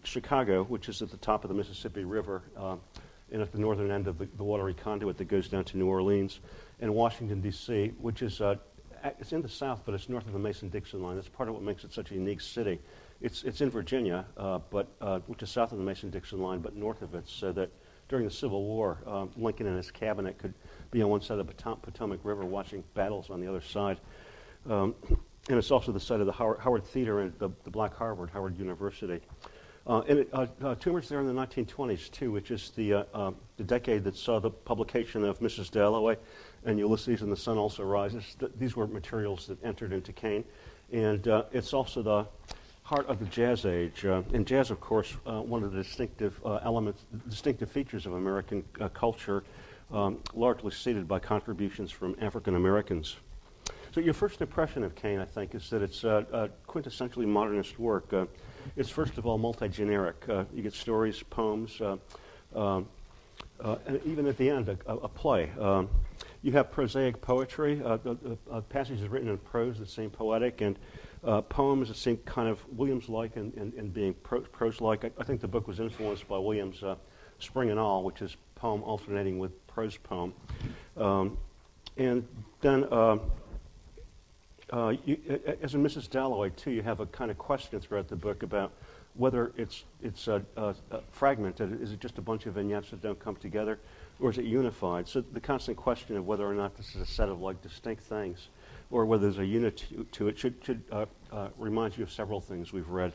Chicago, which is at the top of the Mississippi River, and at the northern end of the watery conduit that goes down to New Orleans, and Washington, D.C., which is it's in the south, but it's north of the Mason-Dixon line. That's part of what makes it such a unique city. It's in Virginia, which is south of the Mason-Dixon line, but north of it, so that during the Civil War, Lincoln and his cabinet could be on one side of the Potomac River watching battles on the other side. And it's also the site of the Howard Theater and the Black Harvard, Howard University. Toomer's there in the 1920s, too, which is the decade that saw the publication of Mrs. Dalloway and Ulysses and the Sun Also Rises. These were materials that entered into Cain. And it's also the heart of the Jazz Age. And jazz, of course, one of the distinctive features of American culture, largely seeded by contributions from African Americans. So your first impression of Cain, I think, is that it's quintessentially modernist work. It's first of all multi-generic. You get stories, poems, and even at the end, a play. You have prosaic poetry, passages written in prose that seem poetic, and poems that seem kind of Williams-like and being prose-like. I think the book was influenced by Williams' Spring and All, which is poem alternating with prose poem. And then as in Mrs. Dalloway, too, you have a kind of question throughout the book about whether it's fragmented. Is it just a bunch of vignettes that don't come together, or is it unified? So the constant question of whether or not this is a set of like distinct things, or whether there's a unity to it, should remind you of several things we've read,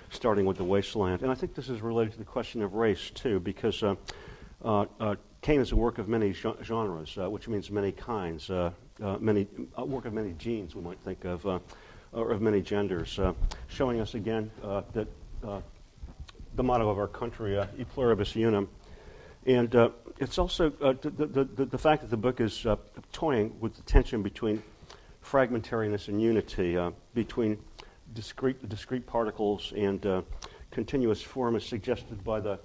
starting with The Wasteland. And I think this is related to the question of race, too, because Cain is a work of many genres, which means many kinds, a work of many genes, we might think of, or of many genders, showing us again that the motto of our country, e pluribus unum. And it's also the fact that the book is toying with the tension between fragmentariness and unity, between discrete particles and continuous form, is suggested by the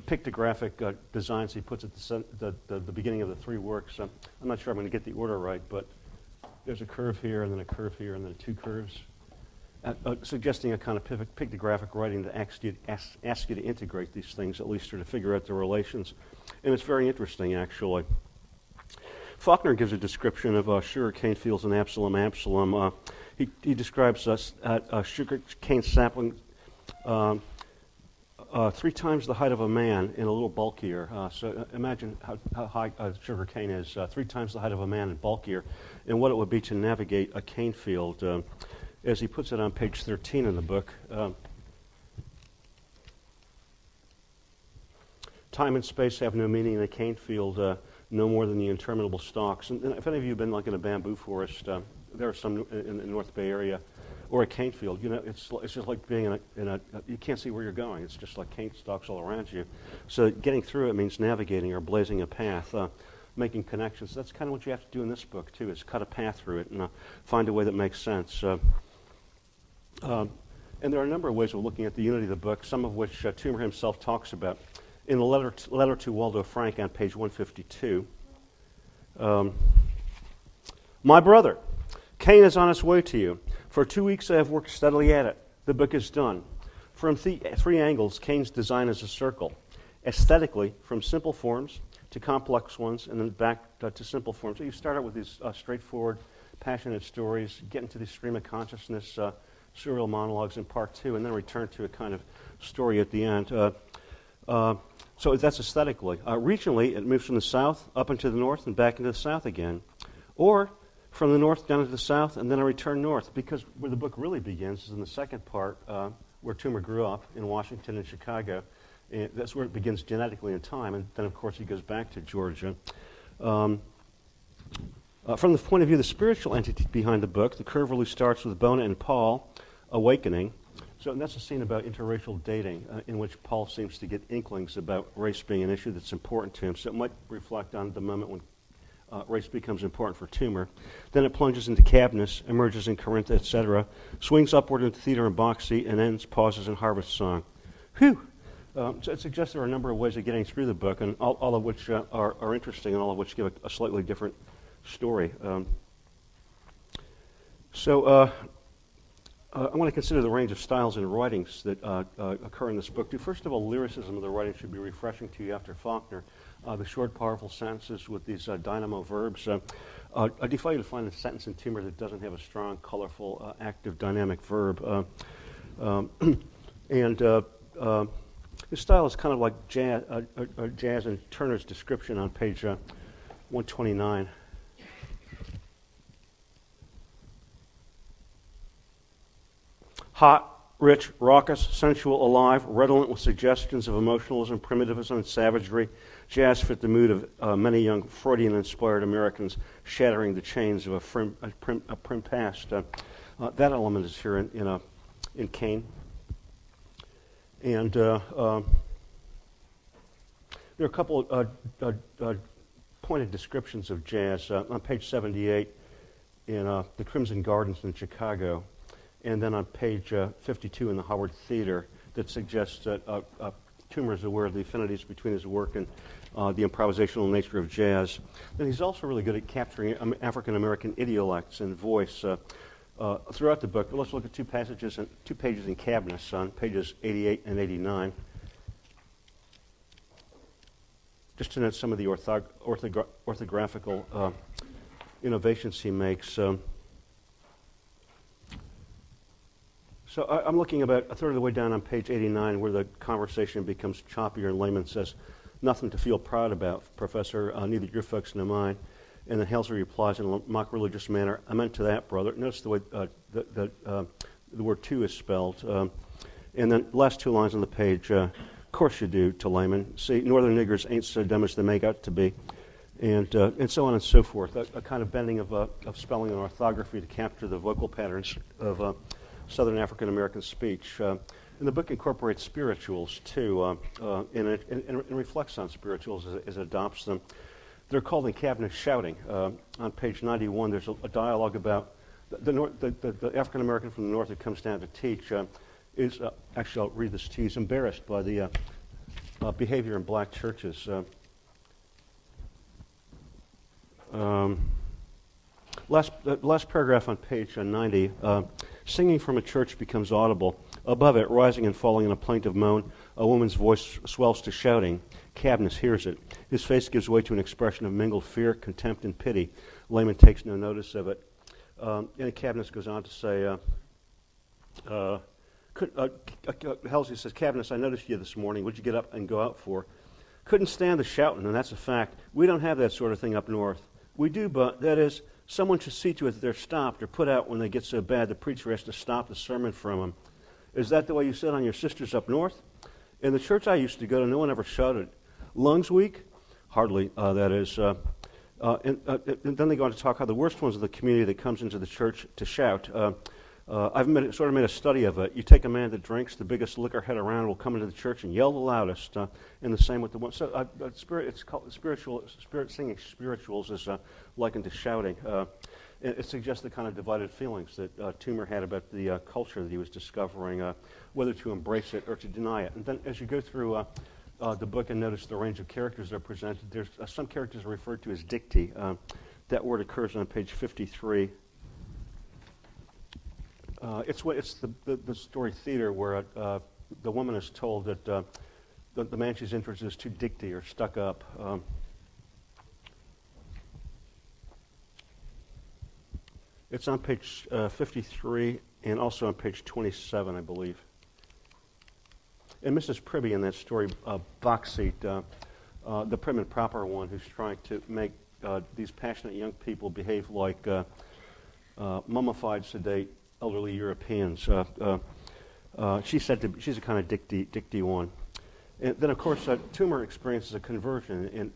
pictographic designs he puts at the beginning of the three works. I'm not sure I'm going to get the order right, but there's a curve here, and then a curve here, and then two curves, suggesting a kind of pictographic writing that asks you to integrate these things, at least, or to figure out the relations. And it's very interesting, actually. Faulkner gives a description of sugar cane fields in Absalom. He describes sugar cane sapling 3 times the height of a man and a little bulkier. So imagine how high sugar cane is, 3 times the height of a man and bulkier, and what it would be to navigate a cane field. As he puts it on page 13 in the book, time and space have no meaning in a cane field, no more than the interminable stalks. And if any of you have been like in a bamboo forest, there are some in the North Bay area, or a cane field, you know, it's just like being in a you can't see where you're going. It's just like cane stalks all around you. So getting through it means navigating or blazing a path, making connections. That's kind of what you have to do in this book too, is cut a path through it and find a way that makes sense. And there are a number of ways of looking at the unity of the book, some of which Toomer himself talks about. In a letter to Waldo Frank on page 152, my brother, Cain is on its way to you. For 2 weeks I have worked steadily at it. The book is done. From 3 angles, Cain's design is a circle. Aesthetically, from simple forms to complex ones, and then back to simple forms. So you start out with these straightforward, passionate stories, get into the stream of consciousness, serial monologues in part 2, and then return to a kind of story at the end. So that's aesthetically. Regionally, it moves from the south up into the north and back into the south again. Or from the north down to the south, and then I return north, because where the book really begins is in the second part, where Toomer grew up in Washington and Chicago. And that's where it begins genetically in time, and then, of course, he goes back to Georgia. From the point of view of the spiritual entity behind the book, the curve really starts with Bona and Paul awakening. So and that's a scene about interracial dating, in which Paul seems to get inklings about race being an issue that's important to him. So it might reflect on the moment when race becomes important for Toomer. Then it plunges into Kabnis, emerges in Karintha, etc., swings upward into theater and box seat, and ends, pauses in Harvest Song. Whew! So it suggests there are a number of ways of getting through the book, and all of which are interesting, and all of which give a slightly different story. I want to consider the range of styles and writings that occur in this book. First of all, lyricism of the writing should be refreshing to you after Faulkner. The short, powerful sentences with these dynamo verbs. I defy you to find a sentence in Toomer that doesn't have a strong, colorful, active, dynamic verb. His style is kind of like jazz and Turner's description on page 129. Hot, rich, raucous, sensual, alive, redolent with suggestions of emotionalism, primitivism, and savagery, jazz fit the mood of many young Freudian-inspired Americans shattering the chains of a prim past. That element is here in Cain. And there are a couple pointed descriptions of jazz on page 78 in the Crimson Gardens in Chicago, and then on page 52 in the Howard Theater, that suggests that Toomer is aware of the affinities between his work and the improvisational nature of jazz. And he's also really good at capturing African-American idiolects and voice throughout the book. But let's look at 2 pages in Kabnis on pages 88 and 89. Just to note some of the orthographical innovations he makes. So I'm looking about a third of the way down on page 89, where the conversation becomes choppier, and Layman says, "Nothing to feel proud about, Professor, neither your folks nor mine." And then Halsey replies in a mock religious manner, "I meant to that, brother." Notice the way the word "to" is spelled. And then last 2 lines on the page, "Of course you do," to Layman. "See, northern niggers ain't so dumb as they make out to be." And so on and so forth. A kind of bending of spelling and orthography to capture the vocal patterns of Southern African American speech. And the book incorporates spirituals, too, and reflects on spirituals as it adopts them. They're called in Kabnis shouting. On page 91, there's a dialogue about the African American from the north that comes down to teach. Actually, I'll read this to you. He's embarrassed by the behavior in black churches. Last paragraph on page 90. Singing from a church becomes audible. Above it, rising and falling in a plaintive moan, a woman's voice swells to shouting. Kabnis hears it. His face gives way to an expression of mingled fear, contempt, and pity. Layman takes no notice of it. And Kabnis goes on to say, Halsey says, Kabnis, I noticed you this morning. What'd you get up and go out for? Couldn't stand the shouting, and that's a fact. We don't have that sort of thing up north. We do, but that is, someone should see to it that they're stopped or put out when they get so bad the preacher has to stop the sermon from them. Is that the way you said on your sisters up north? In the church I used to go to, no one ever shouted. Lungs weak? Hardly, that is. And then they go on to talk how the worst ones of the community that comes into the church to shout. I've sort of made a study of it. You take a man that drinks, the biggest liquor head around will come into the church and yell the loudest. And the same with the one. So it's called singing spirituals is likened to shouting. It suggests the kind of divided feelings that Toomer had about the culture that he was discovering, whether to embrace it or to deny it. And then as you go through the book and notice the range of characters that are presented, there's some characters are referred to as dicti. That word occurs on page 53. It's the story theater where the woman is told that the man she's interested in is too dicty or stuck up. It's on page 53 and also on page 27, I believe. And Mrs. Pribby in that story, box seat, the prim and proper one who's trying to make these passionate young people behave like mummified, sedate, elderly Europeans. She's a kind of dicty one. And then, of course, Toomer experiences a conversion. And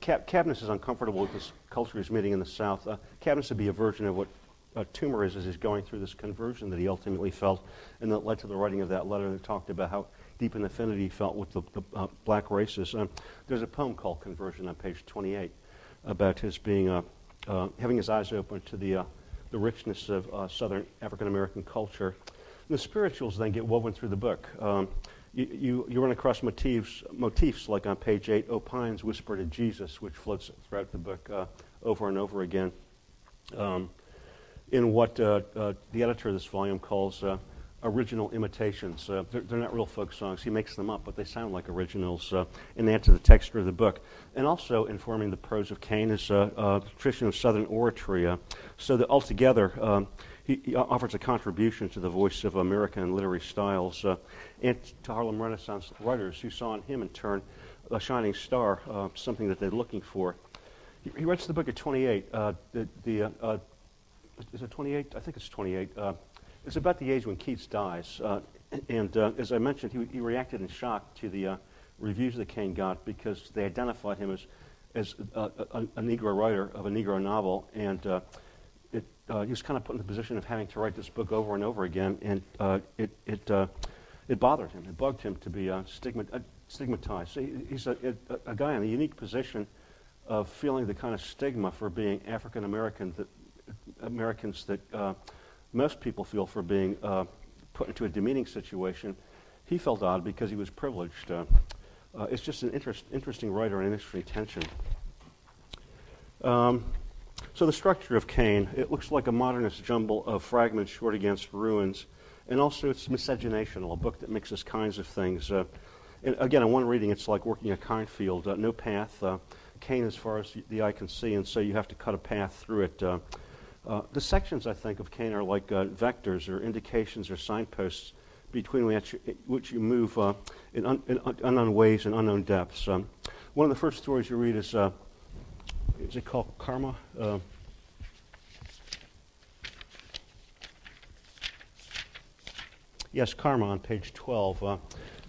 Kabnis is uncomfortable with this culture he's meeting in the South. Kabnis would be a version of what Toomer is as he's going through this conversion that he ultimately felt, and that led to the writing of that letter that talked about how deep an affinity he felt with the black races. There's a poem called Conversion on page 28 about his being having his eyes open to the richness of Southern African-American culture. And the spirituals then get woven through the book. You run across motifs like on page 8, Opines Whisper to Jesus, which floats throughout the book over and over again. In what the editor of this volume calls original imitations. They're not real folk songs. He makes them up, but they sound like originals and add to the texture of the book. And also informing the prose of Cain is a tradition of Southern oratory, so that altogether he offers a contribution to the voice of American literary styles and to Harlem Renaissance writers who saw in him, in turn, a shining star, something that they're looking for. He writes the book at 28. Is it 28? I think it's 28. It's about the age when Keats dies. And as I mentioned, he reacted in shock to the reviews that Cain got because they identified him as a Negro writer of a Negro novel. And he was kind of put in the position of having to write this book over and over again. And it bothered him. It bugged him to be stigmatized. So he's a guy in a unique position of feeling the kind of stigma for being African Americans that most people feel for being put into a demeaning situation. He felt odd because he was privileged. It's just an interesting writer and an interesting tension. So the structure of Cain, it looks like a modernist jumble of fragments short against ruins, and also it's miscegenational, a book that mixes kinds of things. And again, in one reading, it's like working a kind field, no path. Cain as far as the eye can see, and so you have to cut a path through it. The sections, I think, of Cain are like vectors or indications or signposts between which you move in unknown ways and unknown depths. One of the first stories you read is it called Karma? Yes, Karma on page 12,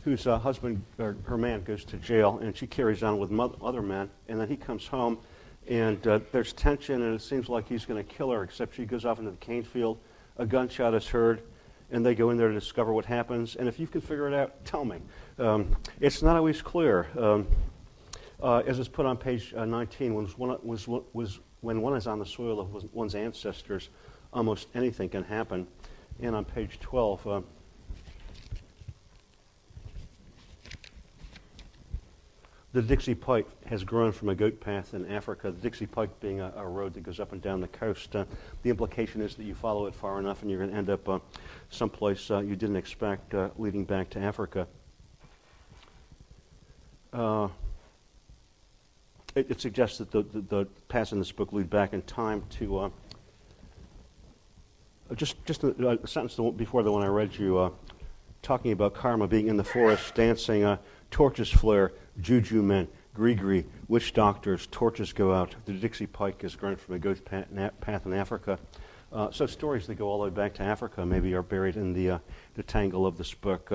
whose husband or her man goes to jail, and she carries on with other men, and then he comes home. And there's tension, and it seems like he's going to kill her, except she goes off into the cane field. A gunshot is heard, and they go in there to discover what happens. And if you can figure it out, tell me. It's not always clear. As is put on page 19, when one is on the soil of one's ancestors, almost anything can happen. And on page 12, the Dixie Pike has grown from a goat path in Africa, the Dixie Pike being a road that goes up and down the coast. The implication is that you follow it far enough and you're going to end up someplace you didn't expect, leading back to Africa. It suggests that the paths in this book lead back in time to just a sentence before the one I read you. talking about Karma being in the forest, dancing, torches flare, juju men, gree-gree, witch doctors, torches go out, the Dixie Pike is grown from a ghost path in Africa. So stories that go all the way back to Africa maybe are buried in the tangle of this book.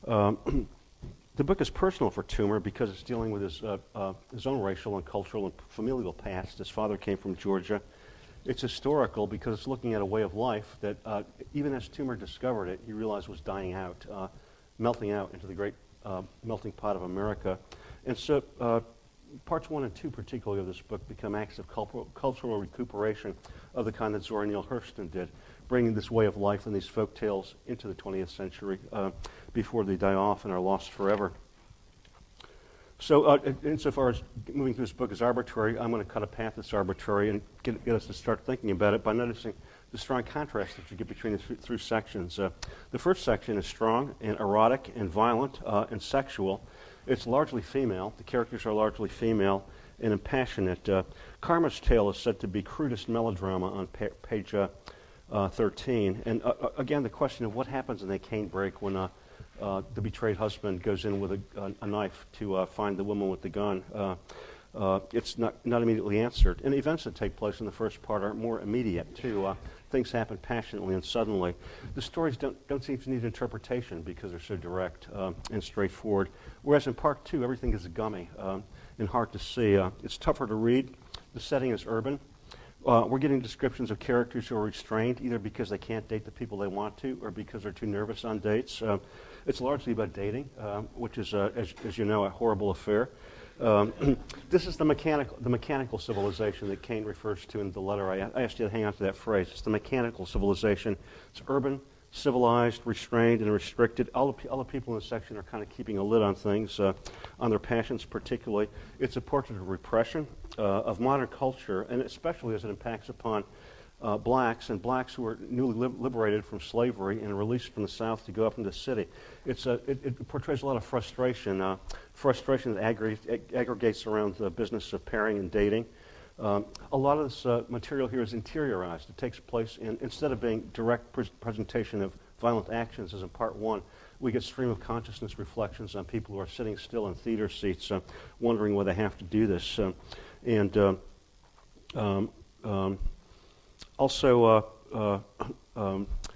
The book is personal for Toomer because it's dealing with his own racial and cultural and familial past. His father came from Georgia. It's historical because it's looking at a way of life that, even as Toomer discovered it, he realized was dying out, melting out into the great melting pot of America. And so parts 1 and 2 particularly of this book become acts of cultural recuperation of the kind that Zora Neale Hurston did, bringing this way of life and these folk tales into the 20th century before they die off and are lost forever. So insofar as moving through this book is arbitrary, I'm going to cut a path that's arbitrary and get us to start thinking about it by noticing the strong contrast that you get between the three sections. The first section is strong and erotic and violent and sexual. It's largely female. The characters are largely female and impassionate. Karma's tale is said to be crudest melodrama on page 13. And again, the question of what happens in a cane break when the betrayed husband goes in with a knife to find the woman with the gun. It's not immediately answered. And the events that take place in the first part are more immediate, too. Things happen passionately and suddenly. The stories don't seem to need interpretation because they're so direct and straightforward. Whereas in part 2, everything is gummy and hard to see. It's tougher to read. The setting is urban. We're getting descriptions of characters who are restrained, either because they can't date the people they want to or because they're too nervous on dates. It's largely about dating, which is, as you know, a horrible affair. This is the mechanical civilization that Kane refers to in the letter. I asked you to hang on to that phrase. It's the mechanical civilization. It's urban, civilized, restrained, and restricted. All the people in this section are kind of keeping a lid on things, on their passions particularly. It's a portrait of repression, of modern culture, and especially as it impacts upon blacks who were newly liberated from slavery and released from the South to go up into the city. It portrays a lot of frustration, frustration that aggregates around the business of pairing and dating. A lot of this material here is interiorized. It takes place instead of being direct presentation of violent actions as in part 1, we get stream of consciousness reflections on people who are sitting still in theater seats wondering why they have to do this. Also,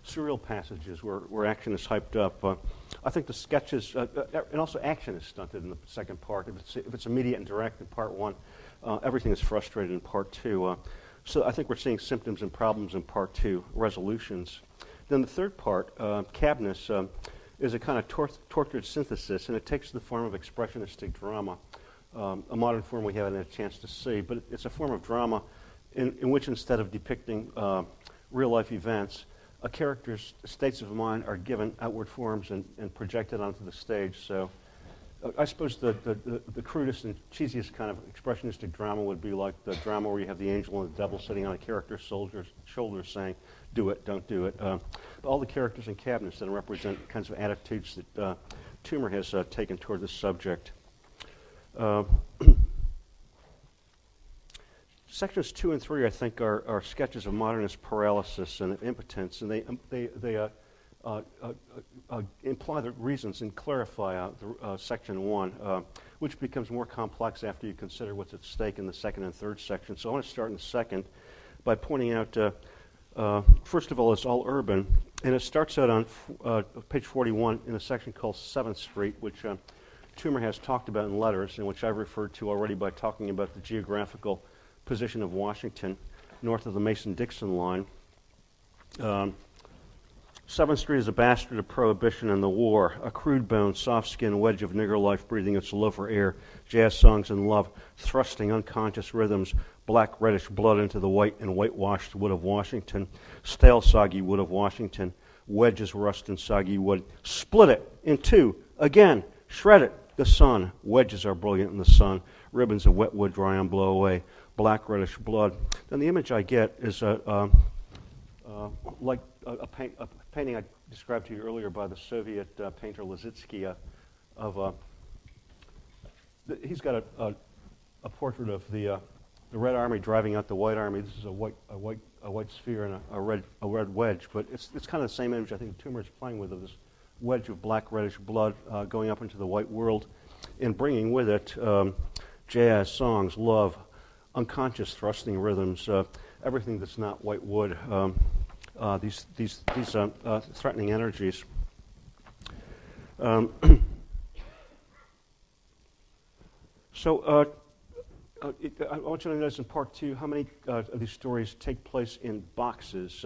surreal passages where action is hyped up. I think the sketches, and also action is stunted in the second part. If it's immediate and direct in part 1, everything is frustrated in part 2. So I think we're seeing symptoms and problems in part 2, resolutions. Then the third part, Kabnis, is a kind of tortured synthesis, and it takes the form of expressionistic drama, a modern form we haven't had a chance to see, but it's a form of drama in which instead of depicting real-life events, a character's states of mind are given outward forms and projected onto the stage. So I suppose the crudest and cheesiest kind of expressionistic drama would be like the drama where you have the angel and the devil sitting on a character's shoulders saying, do it, don't do it. All the characters in Kabnis then represent kinds of attitudes that Toomer has taken toward this subject. Sections 2 and 3, I think, are sketches of modernist paralysis and impotence, and they imply the reasons and clarify section 1, which becomes more complex after you consider what's at stake in the second and third section. So I want to start in the second by pointing out, first of all, it's all urban, and it starts out on page 41 in a section called 7th Street, which Toomer has talked about in letters, and which I've referred to already by talking about the geographical position of Washington north of the Mason-Dixon line. 7th Street is a bastard of Prohibition and the war, a crude-boned, soft-skinned wedge of nigger life breathing its loafer air, jazz songs and love, thrusting unconscious rhythms, black reddish blood into the white and whitewashed wood of Washington, stale soggy wood of Washington, wedges rust in soggy wood, split it in two, again, shred it, the sun, wedges are brilliant in the sun, ribbons of wet wood dry and blow away, black reddish blood. Then the image I get is like a painting I described to you earlier by the Soviet painter Lolita he's got a portrait of the Red Army driving out the White Army. This is a white sphere and a red wedge, but it's kind of the same image I think Toomer is playing with of wedge of black reddish blood going up into the white world and bringing with it jazz, songs, love, unconscious thrusting rhythms, everything that's not white wood, these threatening energies. So I want you to notice in part 2 how many of these stories take place in boxes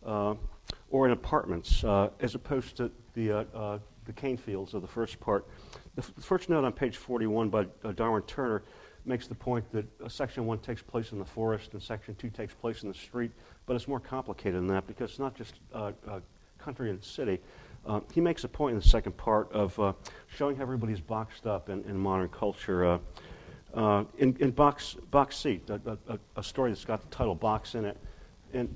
or in apartments, as opposed to the cane fields of the first part. The first note on page 41 by Darwin Turner makes the point that section 1 takes place in the forest and section 2 takes place in the street, but it's more complicated than that because it's not just country and city. He makes a point in the second part of showing how everybody's boxed up in modern culture. In Box Seat, a story that's got the title Box in it, and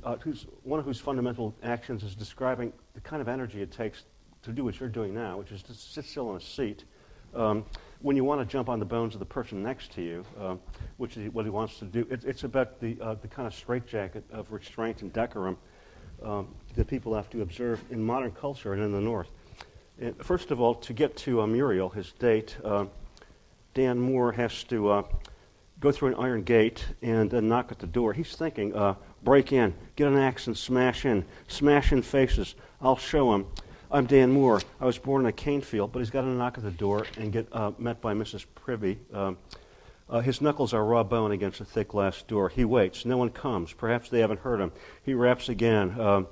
one of whose fundamental actions is describing the kind of energy it takes to do what you're doing now, which is to sit still on a seat. When you want to jump on the bones of the person next to you, which is what he wants to do, it's about the kind of straitjacket of restraint and decorum that people have to observe in modern culture and in the North. And first of all, to get to Muriel, his date, Dan Moore has to go through an iron gate and then knock at the door. He's thinking, break in, get an axe and smash in faces. I'll show him. I'm Dan Moore. I was born in a cane field, but he's got to knock at the door and get met by Mrs. Privy. His knuckles are raw bone against a thick glass door. He waits. No one comes. Perhaps they haven't heard him. He raps again.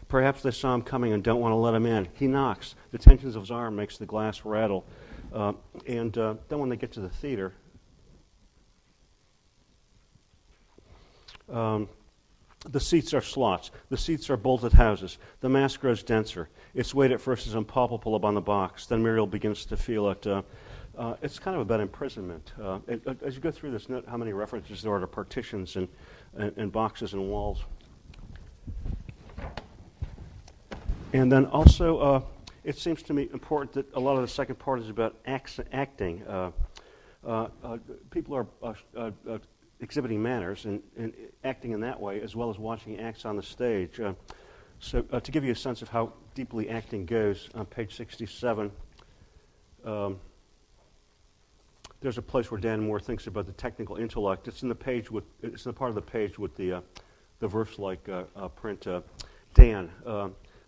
Perhaps they saw him coming and don't want to let him in. He knocks. The tensions of his arm makes the glass rattle. And then when they get to the theater, the seats are slots. The seats are bolted houses. The mass grows denser. Its weight at first is impalpable upon the box. Then Muriel begins to feel it. It's kind of about imprisonment. As you go through this, note how many references there are to partitions and boxes and walls. And then also, it seems to me important that a lot of the second part is about acting. People are exhibiting manners and acting in that way, as well as watching acts on the stage. So to give you a sense of how deeply acting goes, on page 67, there's a place where Dan Moore thinks about the technical intellect. It's in the part of the page with the verse-like print. Dan,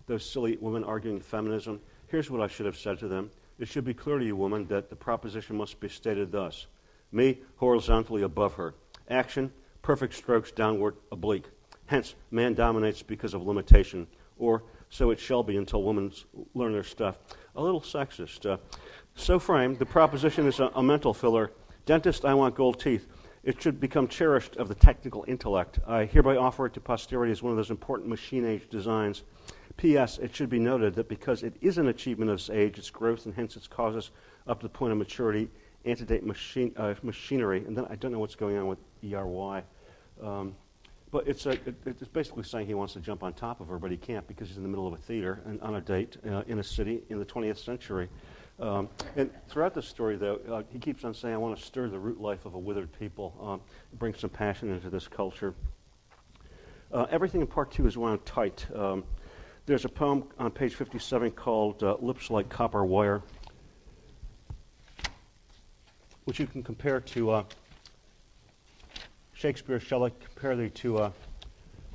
those silly women arguing feminism. Here's what I should have said to them. It should be clear to you, woman, that the proposition must be stated thus. Me, horizontally above her. Action, perfect strokes downward, oblique. Hence, man dominates because of limitation. Or, so it shall be until women learn their stuff. A little sexist. So framed, the proposition is a mental filler. Dentist, I want gold teeth. It should become cherished of the technical intellect. I hereby offer it to posterity as one of those important machine-age designs. P.S. It should be noted that because it is an achievement of its age, its growth, and hence its causes up to the point of maturity, antedate machinery, and then I don't know what's going on with ERY, but it's basically saying he wants to jump on top of her, but he can't because he's in the middle of a theater and on a date in a city in the 20th century. And throughout the story, though, he keeps on saying, I want to stir the root life of a withered people, bring some passion into this culture. Everything in part 2 is wound tight. There's a poem on page 57 called Lips Like Copper Wire, which you can compare to Shakespeare. Shall I compare thee to,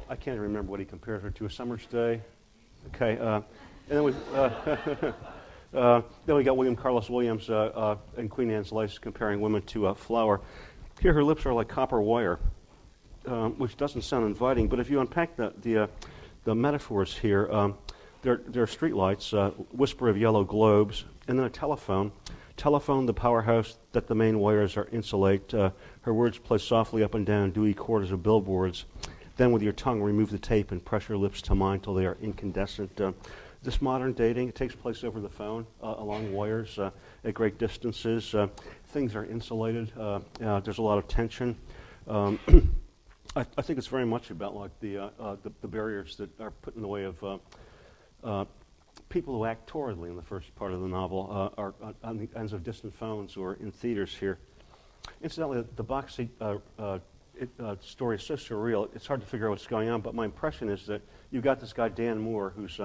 I can't remember what he compared her to, a summer's day? Okay, and then we got William Carlos Williams and Queen Anne's Lace comparing women to flour. Here her lips are like copper wire, which doesn't sound inviting, but if you unpack the metaphors here, there are street lights, whisper of yellow globes, and then a telephone. Telephone, the powerhouse that the main wires are insulate. Her words play softly up and down dewy quarters of billboards. Then with your tongue, remove the tape and press your lips to mine till they are incandescent. This modern dating, it takes place over the phone, along wires, at great distances. Things are insulated. There's a lot of tension. I think it's very much about like the barriers that are put in the way of people who act torridly in the first part of the novel are on the ends of distant phones or in theaters here. Incidentally, the box seat story is so surreal, it's hard to figure out what's going on, but my impression is that you've got this guy, Dan Moore, who's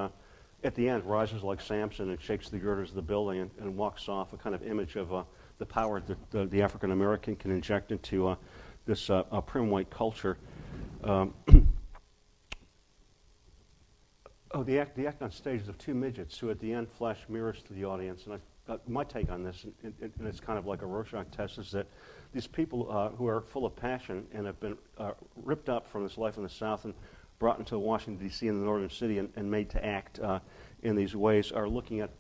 at the end, rises like Samson and shakes the girders of the building and walks off, a kind of image of the power that the African American can inject into this prim white culture. The act on stage is of two midgets who at the end flash mirrors to the audience. And my take on this, and it's kind of like a Rorschach test, is that these people who are full of passion and have been ripped up from this life in the South and brought into Washington, D.C. in the northern city and made to act in these ways are looking at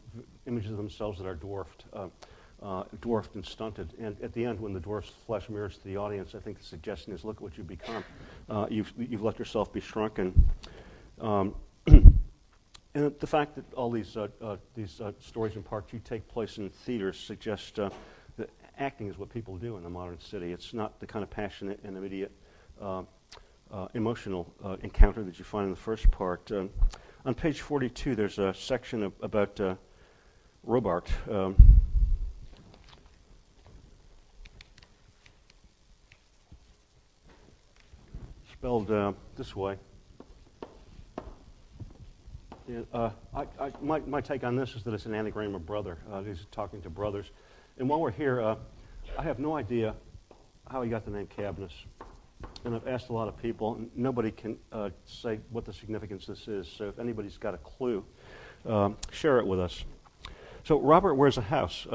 images of themselves that are dwarfed and stunted. And at the end, when the dwarfs flash mirrors to the audience, I think the suggestion is, look at what you've become. You've let yourself be shrunken. And the fact that all these stories in part two take place in theaters suggests that acting is what people do in the modern city. It's not the kind of passionate and immediate emotional encounter that you find in the first part. On page 42, there's a section about Robart. Spelled this way. My take on this is that it's an anagram of brother. He's talking to brothers. And while we're here, I have no idea how he got the name Kabnis. And I've asked a lot of people, and nobody can say what the significance of this is. So if anybody's got a clue, share it with us. So Robert wears a house,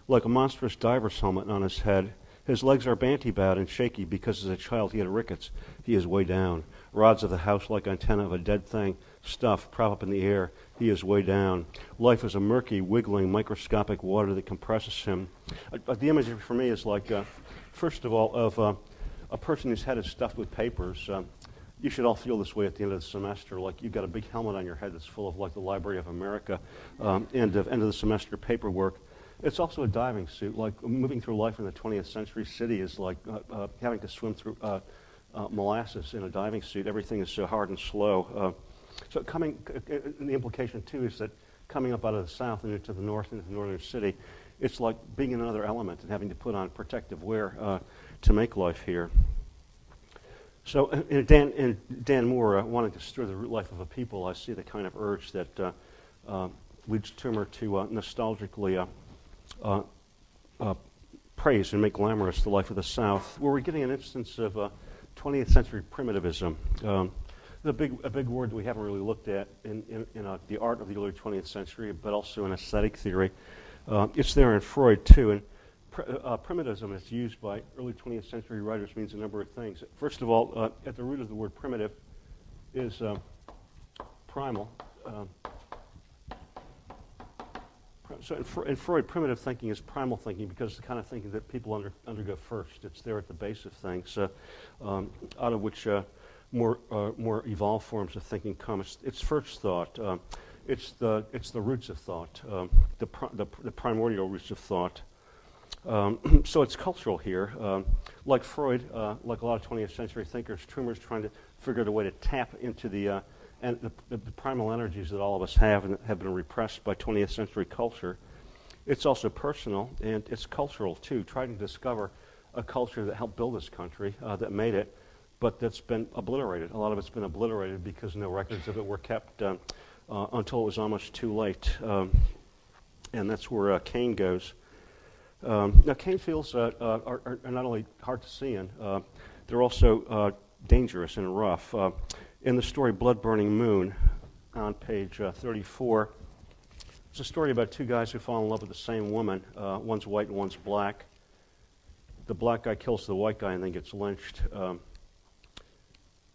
like a monstrous diver's helmet on his head. His legs are banty-bowed and shaky because as a child he had rickets. He is way down. Rods of the house like antenna of a dead thing. Stuff prop up in the air. He is way down. Life is a murky, wiggling, microscopic water that compresses him. The imagery for me is like, first of all, of a person whose head is stuffed with papers. You should all feel this way at the end of the semester, like you've got a big helmet on your head that's full of like the Library of America, end of the semester paperwork. It's also a diving suit. Like moving through life in the 20th century city is like having to swim through molasses in a diving suit. Everything is so hard and slow. So the implication too is that coming up out of the south and into the north, into the northern city, it's like being in another element and having to put on protective wear to make life here. So in Dan Moore, wanting to stir the root life of a people, I see the kind of urge that leads Toomer to nostalgically praise and make glamorous the life of the South, where we're getting an instance of 20th century primitivism. A big word that we haven't really looked at in the art of the early 20th century, but also in aesthetic theory. It's there in Freud, too. And primitivism, as used by early 20th century writers, means a number of things. First of all, at the root of the word primitive is primal. So in Freud, primitive thinking is primal thinking because it's the kind of thinking that people undergo first. It's there at the base of things, out of which more evolved forms of thinking come. It's first thought. It's the roots of thought, the primordial roots of thought. So it's cultural here. Like Freud, like a lot of 20th century thinkers, Toomer's trying to figure out a way to tap into the primal energies that all of us have and have been repressed by 20th century culture. It's also personal, and it's cultural, too, trying to discover a culture that helped build this country, that made it, but that's been obliterated. A lot of it's been obliterated because no records of it were kept until it was almost too late. And that's where Cain goes. Now, Cain fields are not only hard to see in, they're also dangerous and rough. In the story Blood Burning Moon, on page 34, it's a story about two guys who fall in love with the same woman. One's white and one's black. The black guy kills the white guy and then gets lynched.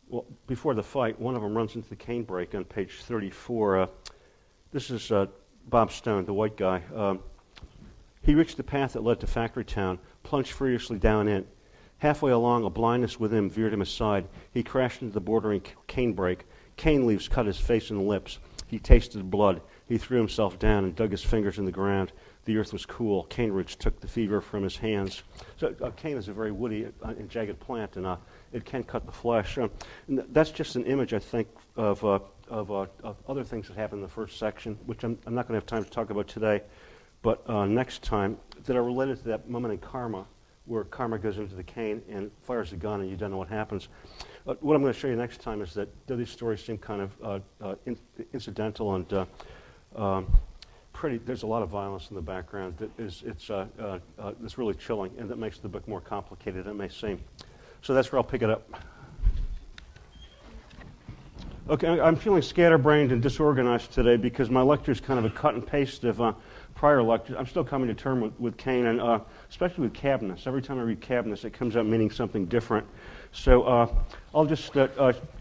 Well, before the fight, one of them runs into the canebrake on page 34. This is Bob Stone, the white guy. He reached the path that led to Factory Town, plunged furiously down it. Halfway along, a blindness within him veered him aside. He crashed into the bordering canebrake. Cane leaves cut his face and lips. He tasted blood. He threw himself down and dug his fingers in the ground. The earth was cool. Cane roots took the fever from his hands. So cane is a very woody and jagged plant, and it can cut the flesh. And that's just an image, I think, of other things that happen in the first section, which I'm not going to have time to talk about today, but next time, that are related to that moment in Karma, where Karma goes into the cane and fires a gun, and you don't know what happens. What I'm going to show you next time is that these stories seem kind of incidental and pretty. There's a lot of violence in the background that it's really chilling, and that makes the book more complicated than it may seem. So that's where I'll pick it up. Okay, I'm feeling scatterbrained and disorganized today because my lecture is kind of a cut and paste of prior lectures. I'm still coming to terms with Cain, and especially with Kabnis. Every time I read Kabnis, it comes out meaning something different. So I'll just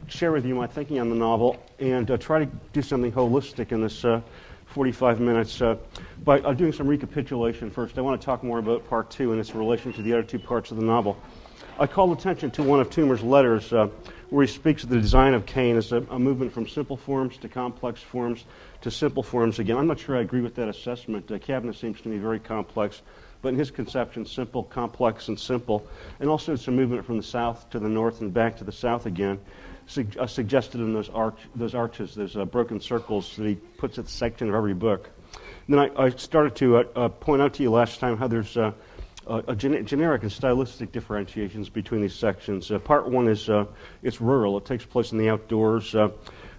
share with you my thinking on the novel and try to do something holistic in this 45 minutes by doing some recapitulation first. I want to talk more about part 2 and its relation to the other 2 parts of the novel. I call attention to one of Toomer's letters where he speaks of the design of Cain as a movement from simple forms to complex forms to simple forms again. I'm not sure I agree with that assessment. Kabnis seems to me very complex, but in his conception, simple, complex, and simple. And also it's a movement from the south to the north and back to the south again, suggested in those arches, those broken circles that he puts at the section of every book. And then I started to point out to you last time how there's generic and stylistic differentiations between these sections. Part 1 is it's rural. It takes place in the outdoors,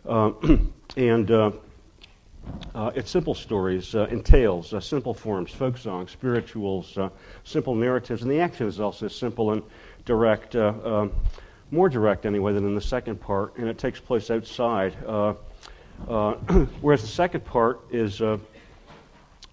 and it's simple stories and tales, simple forms, folk songs, spirituals, simple narratives, and the action is also simple and direct, more direct anyway than in the second part, and it takes place outside. Whereas the second part is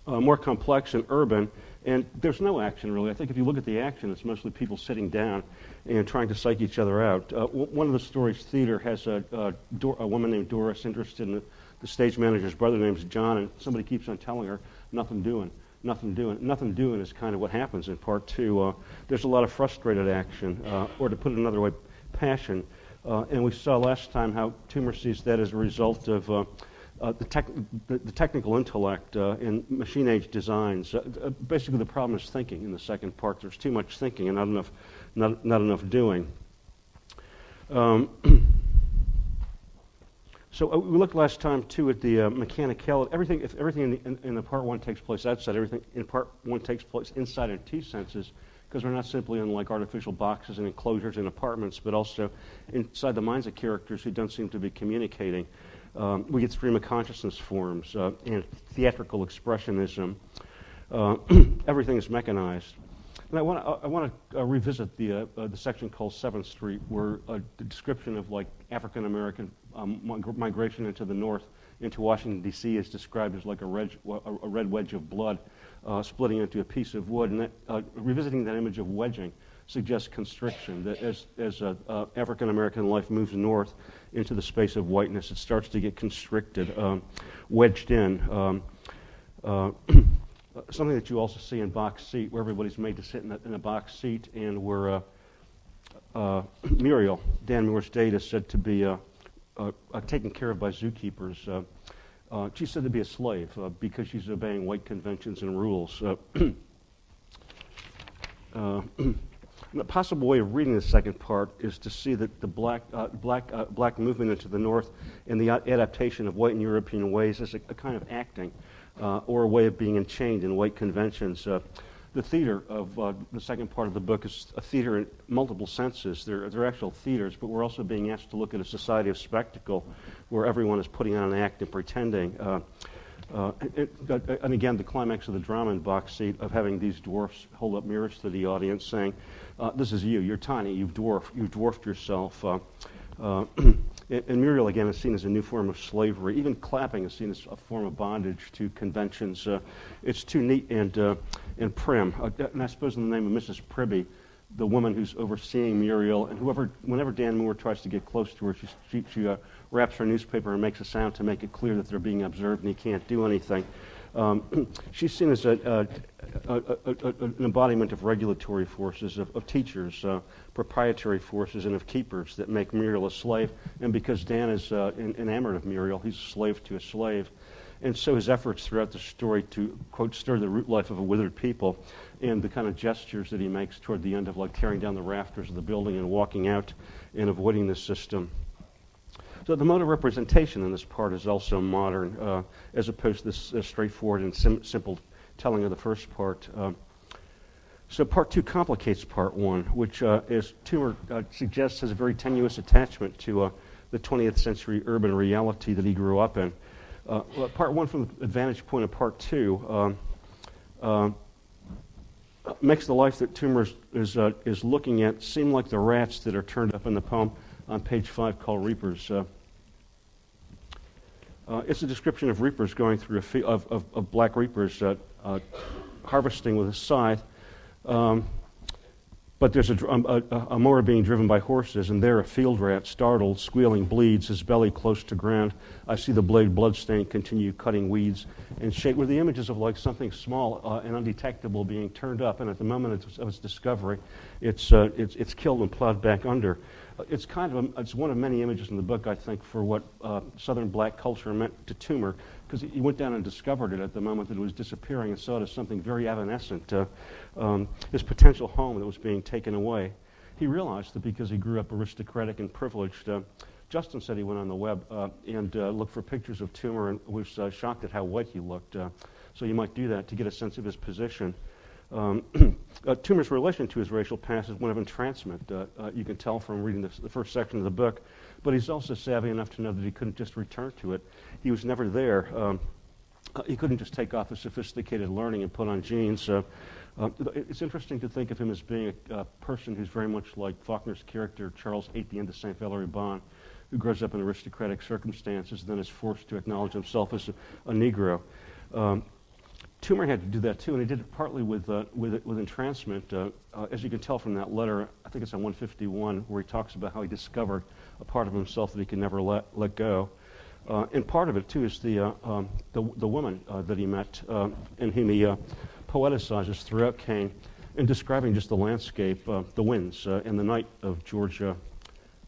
more complex and urban. And there's no action, really. I think if you look at the action, it's mostly people sitting down and trying to psych each other out. One of the stories, Theater, has a woman named Doris interested in the stage manager's brother named John, and somebody keeps on telling her, nothing doing, nothing doing. Nothing doing is kind of what happens in part 2. There's a lot of frustrated action, or to put it another way, passion. And we saw last time how Toomer sees that as a result of the technical intellect in machine-age designs. Basically, the problem is thinking in the second part. There's too much thinking and not enough doing. So we looked last time, too, at the mechanicality. If everything in the part 1 takes place outside, everything in part 1 takes place inside in 2 senses, because we're not simply in like artificial boxes and enclosures and apartments, but also inside the minds of characters who don't seem to be communicating. We get stream of consciousness forms and theatrical expressionism. Everything is mechanized. And I want to revisit the section called 7th Street, where the description of like African American migration into the north, into Washington D.C., is described as like a red wedge of blood splitting into a piece of wood. And that, revisiting that image of wedging suggests constriction, that as African American life moves north into the space of whiteness, it starts to get constricted, wedged in. Something that you also see in Box Seat, where everybody's made to sit in a box seat, and where Muriel, Dan Moore's date, is said to be taken care of by zookeepers. She's said to be a slave because she's obeying white conventions and rules. The possible way of reading the second part is to see that the black movement into the north and the adaptation of white and European ways as a kind of acting or a way of being enchained in white conventions. The theater of the second part of the book is a theater in multiple senses. They're actual theaters, but we're also being asked to look at a society of spectacle where everyone is putting on an act and pretending. And again, the climax of the drama in Box Seat of having these dwarfs hold up mirrors to the audience saying, this is you, you're tiny, you've dwarfed yourself. And Muriel, again, is seen as a new form of slavery. Even clapping is seen as a form of bondage to conventions. It's too neat and prim. And I suppose in the name of Mrs. Pribby, the woman who's overseeing Muriel, and whenever Dan Moore tries to get close to her, she wraps her newspaper and makes a sound to make it clear that they're being observed and he can't do anything. She's seen as an embodiment of regulatory forces, of teachers, proprietary forces, and of keepers that make Muriel a slave. And because Dan is enamored of Muriel, he's a slave to a slave. And so his efforts throughout the story to, quote, stir the root life of a withered people, and the kind of gestures that he makes toward the end of like tearing down the rafters of the building and walking out and avoiding the system. So the mode of representation in this part is also modern, as opposed to this straightforward and simple telling of the first part. So part 2 complicates part 1, which, as Toomer suggests, has a very tenuous attachment to the 20th century urban reality that he grew up in. Part 1, from the advantage point of part 2, makes the life that Toomer is looking at seem like the rats that are turned up in the poem on page 5 called Reapers. It's a description of reapers going through a field of black reapers harvesting with a scythe. But there's a mower being driven by horses, and there a field rat, startled, squealing, bleeds, his belly close to ground. I see the blade bloodstained continue cutting weeds and shake, with the images of like something small and undetectable being turned up, and at the moment of its discovery, it's killed and plowed back under. It's it's one of many images in the book, I think, for what Southern black culture meant to Toomer, because he went down and discovered it at the moment that it was disappearing and saw it as something very evanescent, his potential home that was being taken away. He realized that because he grew up aristocratic and privileged. Justin said he went on the web and looked for pictures of Toomer and was shocked at how white he looked. So you might do that to get a sense of his position. Toomer's relation to his racial past is one of entrancement. You can tell from reading the first section of the book, but he's also savvy enough to know that he couldn't just return to it. He was never there. He couldn't just take off his sophisticated learning and put on jeans. It's interesting to think of him as being a person who's very much like Faulkner's character, Charles Etienne de Saint Valery Bon, who grows up in aristocratic circumstances and then is forced to acknowledge himself as a Negro. Toomer had to do that too, and he did it partly with entrancement. As you can tell from that letter, I think it's on 151, where he talks about how he discovered a part of himself that he could never let go. And part of it too is the woman that he met, and whom he poeticizes throughout Cain, in describing just the landscape, the winds, and the night of Georgia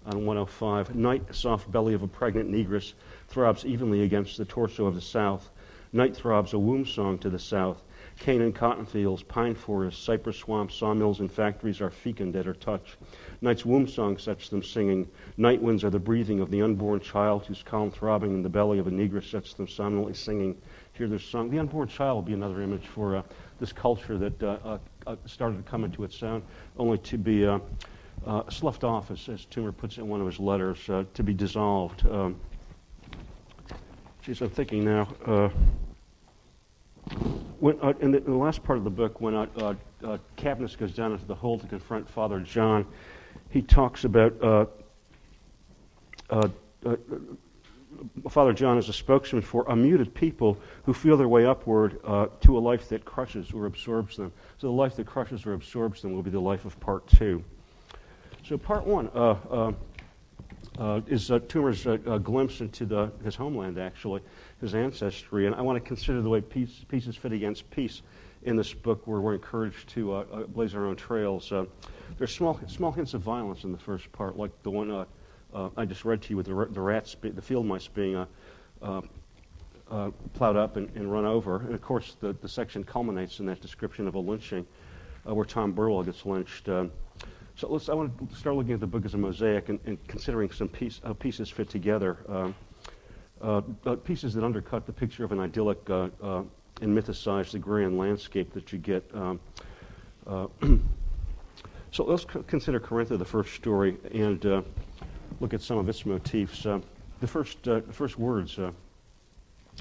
on 105. Night, soft belly of a pregnant negress, throbs evenly against the torso of the south. Night throbs a womb song to the south. Cane and cotton fields, pine forests, cypress swamps, sawmills, and factories are fecund at her touch. Night's womb song sets them singing. Night winds are the breathing of the unborn child whose calm throbbing in the belly of a negress sets them somnolently singing. Hear their song. The unborn child will be another image for this culture that started to come into its own, only to be sloughed off, as Toomer puts it in one of his letters, to be dissolved. I'm thinking now. In the last part of the book, when Kabnis goes down into the hole to confront Father John, he talks about Father John as a spokesman for a muted people who feel their way upward to a life that crushes or absorbs them. So the life that crushes or absorbs them will be the life of part 2. So part 1 is Toomer's glimpse into his homeland, actually, his ancestry. And I want to consider the way pieces fit against piece in this book, where we're encouraged to blaze our own trails. There's small hints of violence in the first part, like the one I just read to you with the rats, the field mice being plowed up and run over. And of course, the section culminates in that description of a lynching, where Tom Burwell gets lynched. So I want to start looking at the book as a mosaic and considering how pieces fit together. Pieces that undercut the picture of an idyllic and mythicize the grand landscape that you get. So let's consider Karintha, the first story, and look at some of its motifs. The first words,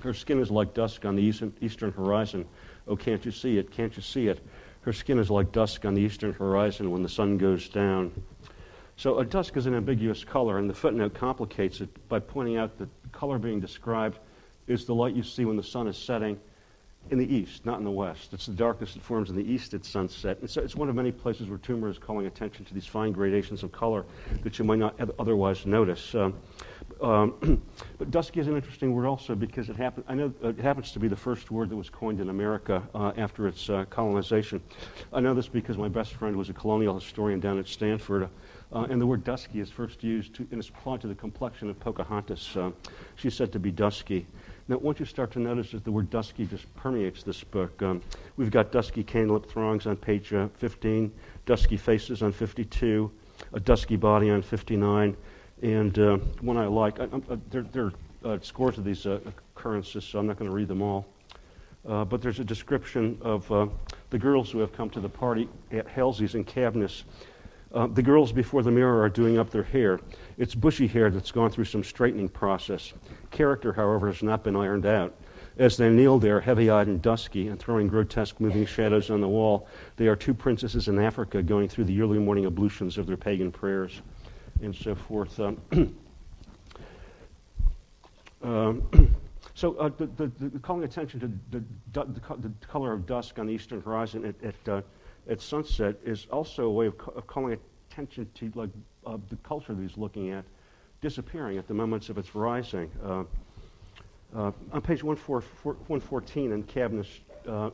her skin is like dusk on the eastern horizon. Oh, can't you see it? Can't you see it? Her skin is like dusk on the eastern horizon when the sun goes down. So dusk is an ambiguous color, and the footnote complicates it by pointing out that the color being described is the light you see when the sun is setting in the east, not in the west. It's the darkness that forms in the east at sunset. And so it's one of many places where Toomer is calling attention to these fine gradations of color that you might not otherwise notice. But dusky is an interesting word also because it happens to be the first word that was coined in America after its colonization. I know this because my best friend was a colonial historian down at Stanford, and the word dusky is first used and it's applied to the complexion of Pocahontas. She's said to be dusky. Now, once you start to notice that the word dusky just permeates this book, we've got dusky cane-lipped throngs on page 15, dusky faces on 52, a dusky body on 59, and one I like. There are scores of these occurrences, so I'm not going to read them all. But there's a description of the girls who have come to the party at Halsey's in Kabnis. The girls before the mirror are doing up their hair. It's bushy hair that's gone through some straightening process. Character, however, has not been ironed out. As they kneel there, heavy-eyed and dusky, and throwing grotesque moving shadows on the wall, they are two princesses in Africa going through the early morning ablutions of their pagan prayers, and so forth. So the calling attention to the color of dusk on the eastern horizon at sunset is also a way of calling attention to the culture that he's looking at disappearing at the moments of its rising. On page 114 in Kabnis,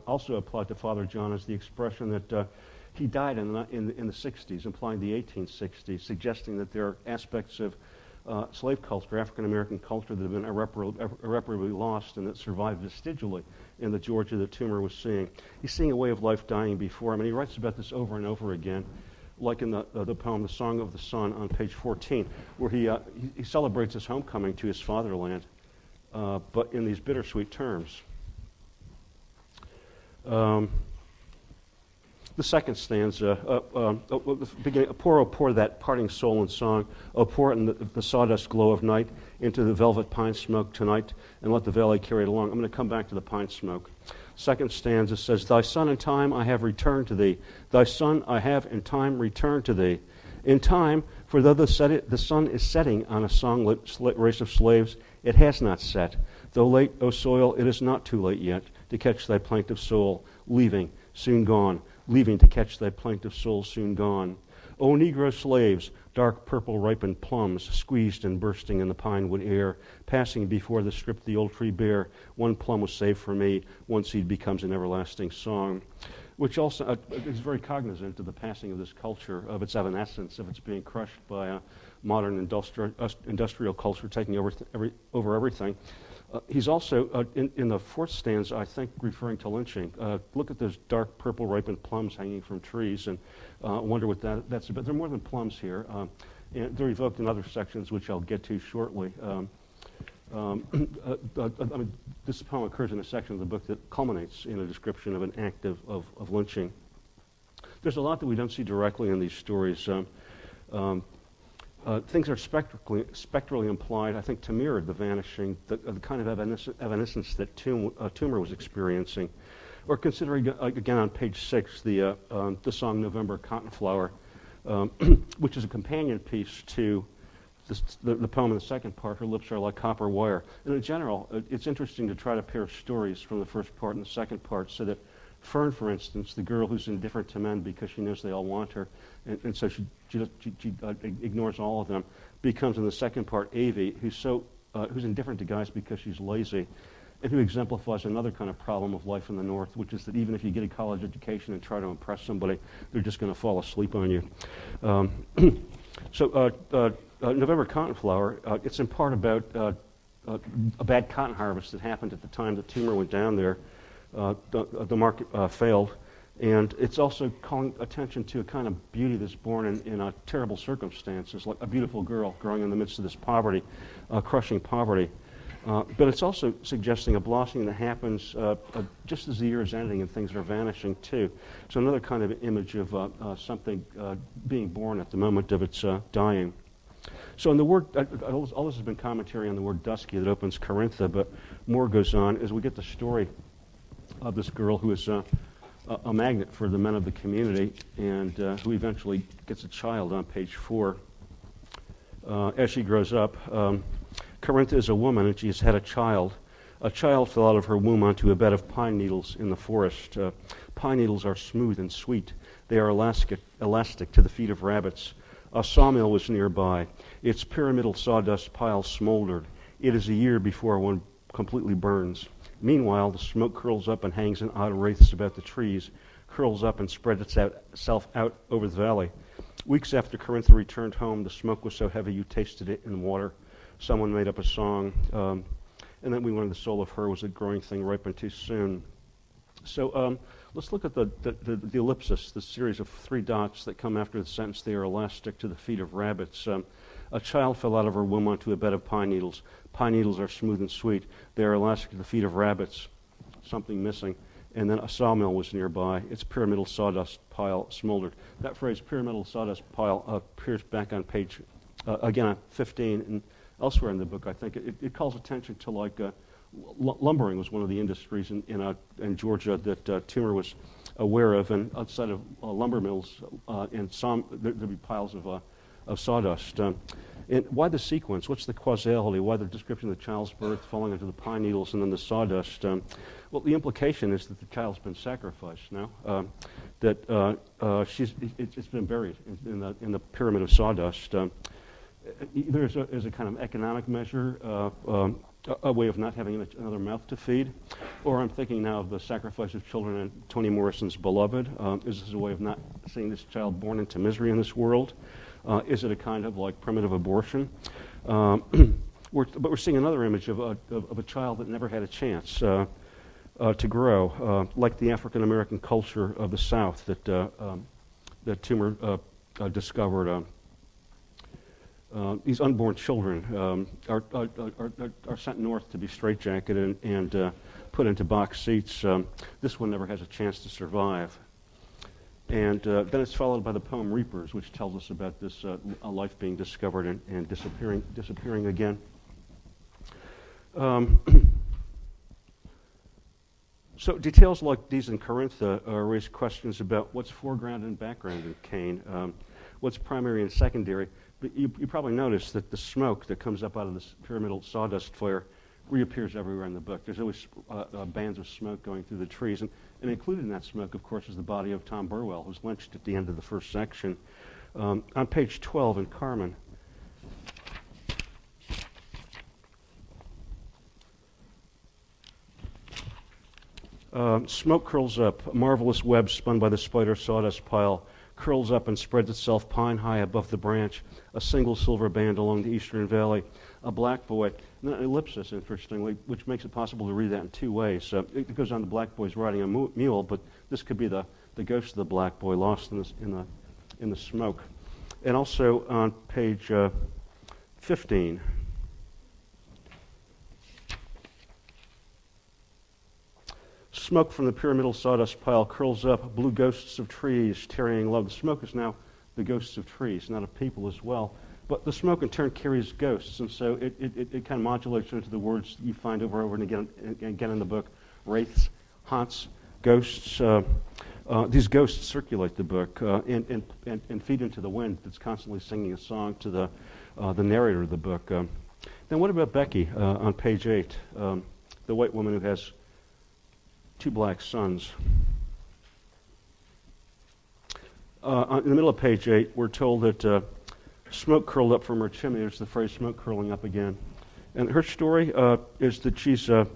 also applied to Father John is the expression that he died in the 60s, implying the 1860s, suggesting that there are aspects of slave culture, African-American culture, that have been irreparably lost and that survive vestigially in the Georgia that Toomer was seeing. He's seeing a way of life dying before him, and he writes about this over and over again, like in the poem The Song of the Sun on page 14, where he celebrates his homecoming to his fatherland, but in these bittersweet terms. The second stanza, beginning, pour, oh, pour that parting soul in song, oh, pour it in the sawdust glow of night into the velvet pine smoke tonight, and let the valley carry it along. I'm going to come back to the pine smoke. Second stanza says, thy son in time I have returned to thee. Thy son I have in time returned to thee. In time, for though the sun is setting on a song-lit race of slaves, it has not set. Though late, O soil, it is not too late yet to catch thy plaintive soul, leaving, soon gone, leaving to catch thy plaintive soul soon gone. O Negro slaves, dark purple ripened plums, squeezed and bursting in the pine wood air, passing before the strip the old tree bare, one plum was saved for me, one seed becomes an everlasting song. Which also is very cognizant of the passing of this culture, of its evanescence, of its being crushed by a modern industrial culture taking over everything. He's also, in the fourth stanza, I think, referring to lynching. Look at those dark purple ripened plums hanging from trees and wonder what that's about. There are more than plums here. And they're evoked in other sections, which I'll get to shortly. This poem occurs in a section of the book that culminates in a description of an act of lynching. There's a lot that we don't see directly in these stories. Things are spectrally implied, I think, to mirror the vanishing, the kind of evanescence that Toomer was experiencing. Or considering, again, on page 6, the song November Cottonflower, which is a companion piece to the poem in the second part, Her Lips Are Like Copper Wire. And in general, it's interesting to try to pair stories from the first part and the second part so that Fern, for instance, the girl who's indifferent to men because she knows they all want her, and so she ignores all of them, becomes in the second part Avie, who's indifferent to guys because she's lazy, and who exemplifies another kind of problem of life in the North, which is that even if you get a college education and try to impress somebody, they're just going to fall asleep on you. November Cottonflower, it's in part about a bad cotton harvest that happened at the time that Toomer went down there. The market failed, and it's also calling attention to a kind of beauty that's born in terrible circumstances, like a beautiful girl growing in the midst of this poverty, crushing poverty. But it's also suggesting a blossoming that happens just as the year is ending and things are vanishing too. So another kind of image of something being born at the moment of its dying. So in the word, all this has been commentary on the word dusky that opens Karintha, but more goes on as we get the story of this girl who is a magnet for the men of the community and who eventually gets a child on page 4. As she grows up, Karintha is a woman and she has had a child. A child fell out of her womb onto a bed of pine needles in the forest. Pine needles are smooth and sweet. They are elastic to the feet of rabbits. A sawmill was nearby. Its pyramidal sawdust pile smoldered. It is a year before one completely burns. Meanwhile, the smoke curls up and hangs in odd wraiths about the trees, curls up and spreads itself out over the valley. Weeks after Karintha returned home, the smoke was so heavy you tasted it in water. Someone made up a song, and then we learned the soul of her was a growing thing ripened too soon. So let's look at the ellipsis, the series of 3 dots that come after the sentence, they are elastic to the feet of rabbits. A child fell out of her womb onto a bed of pine needles. Pine needles are smooth and sweet. They are elastic to the feet of rabbits. Something missing. and then a sawmill was nearby. Its pyramidal sawdust pile smoldered. That phrase, pyramidal sawdust pile, appears back on page, again, on 15, and elsewhere in the book. I think it calls attention to, like, lumbering was one of the industries in Georgia that Toomer was aware of, and outside of lumber mills and there'd be piles of sawdust. And why the sequence? What's the causality? Why the description of the child's birth, falling into the pine needles, and then the sawdust? Well, the implication is that the child's been sacrificed now, that it's been buried in the pyramid of sawdust. Either as a kind of economic measure, a way of not having another mouth to feed, or I'm thinking now of the sacrifice of children in Toni Morrison's Beloved. Is this a way of not seeing this child born into misery in this world? Is it a kind of like primitive abortion? But we're seeing another image of a child that never had a chance to grow, like the African American culture of the South that Toomer discovered. These unborn children are sent north to be straitjacketed and put into box seats. This one never has a chance to survive. And then it's followed by the poem Reapers, which tells us about this life being discovered and disappearing again. So details like these in Karintha raise questions about what's foreground and background in Cain, what's primary and secondary. But you probably notice that the smoke that comes up out of this pyramidal sawdust fire reappears everywhere in the book. There's always bands of smoke going through the trees. And included in that smoke, of course, is the body of Tom Burwell, who's lynched at the end of the first section. On page 12 in Carmen, smoke curls up, a marvelous web spun by the spider sawdust pile, curls up and spreads itself pine high above the branch, a single silver band along the eastern valley, a black boy, and an ellipsis, interestingly, which makes it possible to read that in two ways. It goes on the black boy's riding a mule, but this could be the ghost of the black boy lost in the smoke. And also on page 15, smoke from the pyramidal sawdust pile curls up, blue ghosts of trees tarrying love. The smoke is now the ghosts of trees, not of people as well. But the smoke in turn carries ghosts, and so it kind of modulates into the words you find over and again in the book: wraiths, haunts, ghosts. These ghosts circulate the book and feed into the wind that's constantly singing a song to the narrator of the book. Then what about Becky on page 8, the white woman who has two black sons? In the middle of page 8, we're told that smoke curled up from her chimney. There's the phrase smoke curling up again. And her story is that she's the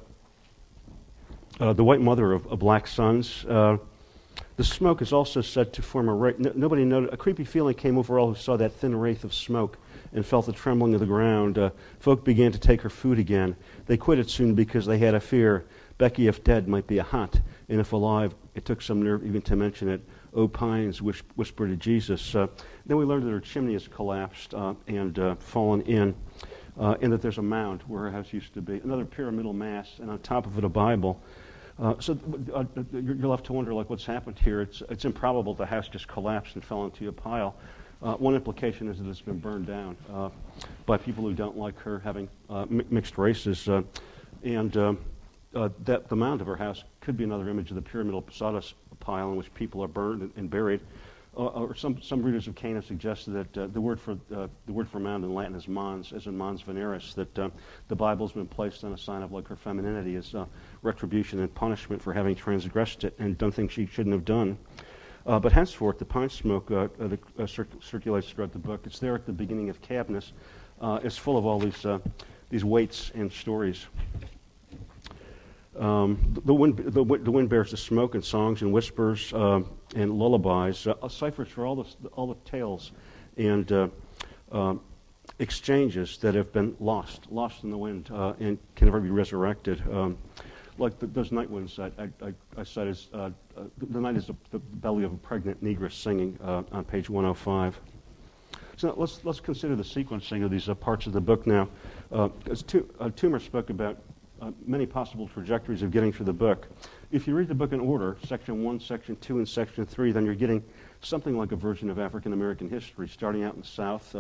white mother of black sons. The smoke is also said to form a wraith. Nobody noted. A creepy feeling came over all who saw that thin wraith of smoke and felt the trembling of the ground. Folk began to take her food again. They quit it soon because they had a fear. Becky, if dead, might be a haunt, and if alive, it took some nerve even to mention it. O pines, whisper to Jesus. Then we learned that her chimney has collapsed and fallen in, and that there's a mound where her house used to be. Another pyramidal mass, and on top of it a Bible. So you're left to wonder, like, what's happened here? It's improbable the house just collapsed and fell into a pile. One implication is that it's been burned down by people who don't like her having mixed races, and that the mound of her house could be another image of the pyramidal sawdust pile in which people are burned and buried. Or some readers of Cain have suggested that the word for mound in Latin is mons, as in mons veneris. That the Bible's been placed on a sign of like her femininity as retribution and punishment for having transgressed it and done things she shouldn't have done. But henceforth, the pine smoke circulates throughout the book. It's there at the beginning of Kabnis. It's full of all these weights and stories. The wind bears the smoke and songs and whispers and lullabies, ciphers for all the tales and exchanges that have been lost in the wind and can never be resurrected. Like those night winds I cite as the night is the belly of a pregnant negress singing on page 105. So let's consider the sequencing of these parts of the book now. As Toomer spoke about many possible trajectories of getting through the book. If you read the book in order, Section 1, Section 2, and Section 3, then you're getting something like a version of African American history, starting out in the South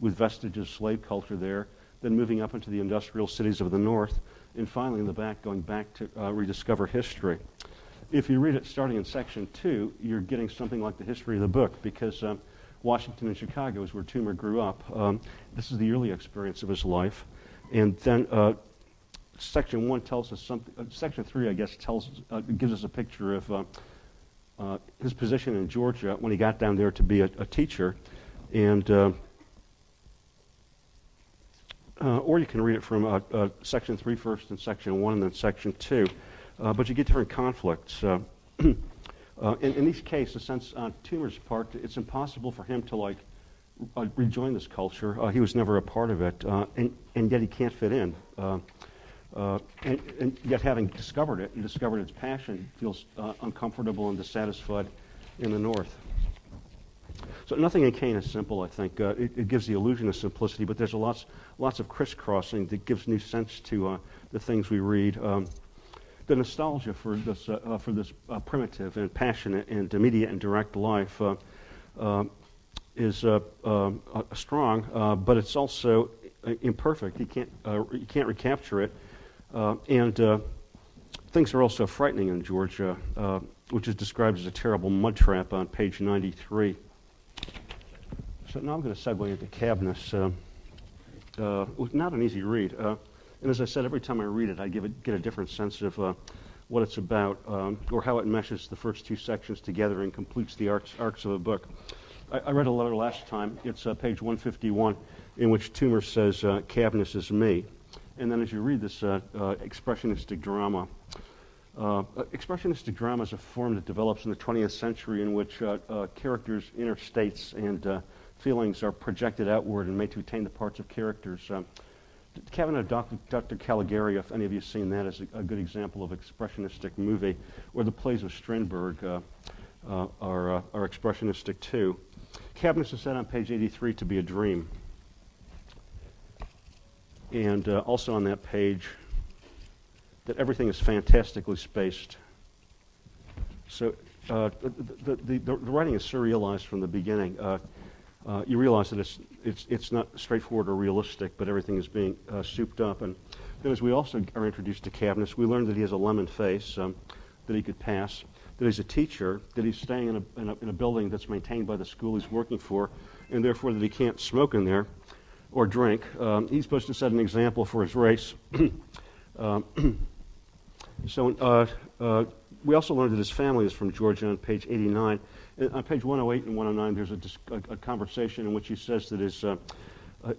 with vestiges of slave culture there, then moving up into the industrial cities of the North, and finally in the back going back to rediscover history. If you read it starting in Section 2, you're getting something like the history of the book, because Washington and Chicago is where Toomer grew up. This is the early experience of his life. And then Section 1 tells us something. Section 3, I guess, gives us a picture of his position in Georgia when he got down there to be a teacher. And or you can read it from Section 3 first and Section 1 and then Section 2. But you get different conflicts. In each case, a sense on Toomer's part, it's impossible for him to rejoin this culture. He was never a part of it, and yet he can't fit in. And yet, having discovered it and discovered its passion, feels uncomfortable and dissatisfied in the North. So nothing in Cain is simple, I think. It gives the illusion of simplicity, but there's lots of crisscrossing that gives new sense to the things we read. The nostalgia for this primitive and passionate and immediate and direct life is strong, but it's also imperfect. You can't recapture it, and things are also frightening in Georgia, which is described as a terrible mud trap on page 93. So now I'm going to segue into Kabnis. Not an easy read. And as I said, every time I read it, I get a different sense of what it's about, or how it meshes the first two sections together and completes the arcs of a book. I read a letter last time. It's page 151, in which Toomer says, Kabnis is me. And then as you read this expressionistic drama, expressionistic drama is a form that develops in the 20th century in which characters' inner states and feelings are projected outward and made to attain the parts of characters. Cabinet of Dr. Caligari, if any of you have seen that, is a good example of expressionistic movie, or the plays of Strindberg are expressionistic too. Kabnis is said on page 83 to be a dream. And also on that page, that everything is fantastically spaced. So the writing is surrealized from the beginning. You realize that it's not straightforward or realistic, but everything is being souped up. And then as we also are introduced to Kabnis, we learn that he has a lemon face that he could pass, that he's a teacher, that he's staying in a building that's maintained by the school he's working for, and therefore that he can't smoke in there or drink. He's supposed to set an example for his race. So we also learned that his family is from Georgia on page 89. On page 108 and 109, there's a conversation in which he says that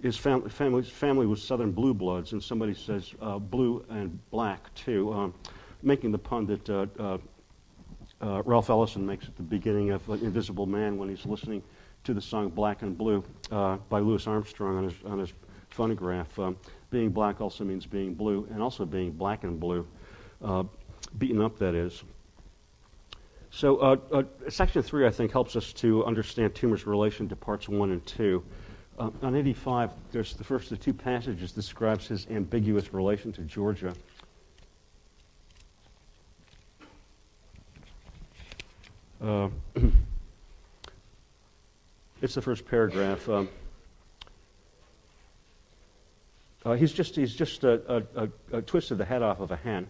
his family was Southern blue bloods, and somebody says blue and black too, making the pun that Ralph Ellison makes at the beginning of Invisible Man when he's listening to the song Black and Blue by Louis Armstrong on his phonograph. Being black also means being blue, and also being black and blue, beaten up, that is. So Section 3, I think, helps us to understand Toomer's relation to parts 1 and 2. On 85, there's the first of two passages describes his ambiguous relation to Georgia. It's the first paragraph. He's just twisted the head off of a hen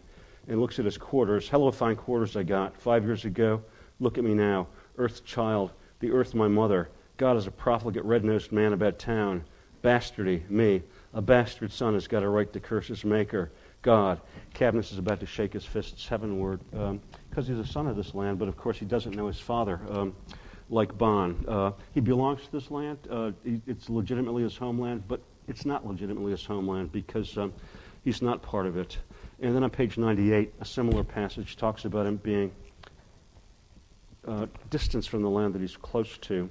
and looks at his quarters. Hello, fine quarters I got 5 years ago. Look at me now. Earth's child, the earth my mother. God is a profligate red-nosed man about town. Bastardy, me. A bastard son has got a right to curse his maker. God. Kabnis is about to shake his fists heavenward because he's a son of this land, but of course he doesn't know his father, like Bon. He belongs to this land. It's legitimately his homeland, but it's not legitimately his homeland because he's not part of it. And then on page 98, a similar passage talks about him being distanced from the land that he's close to.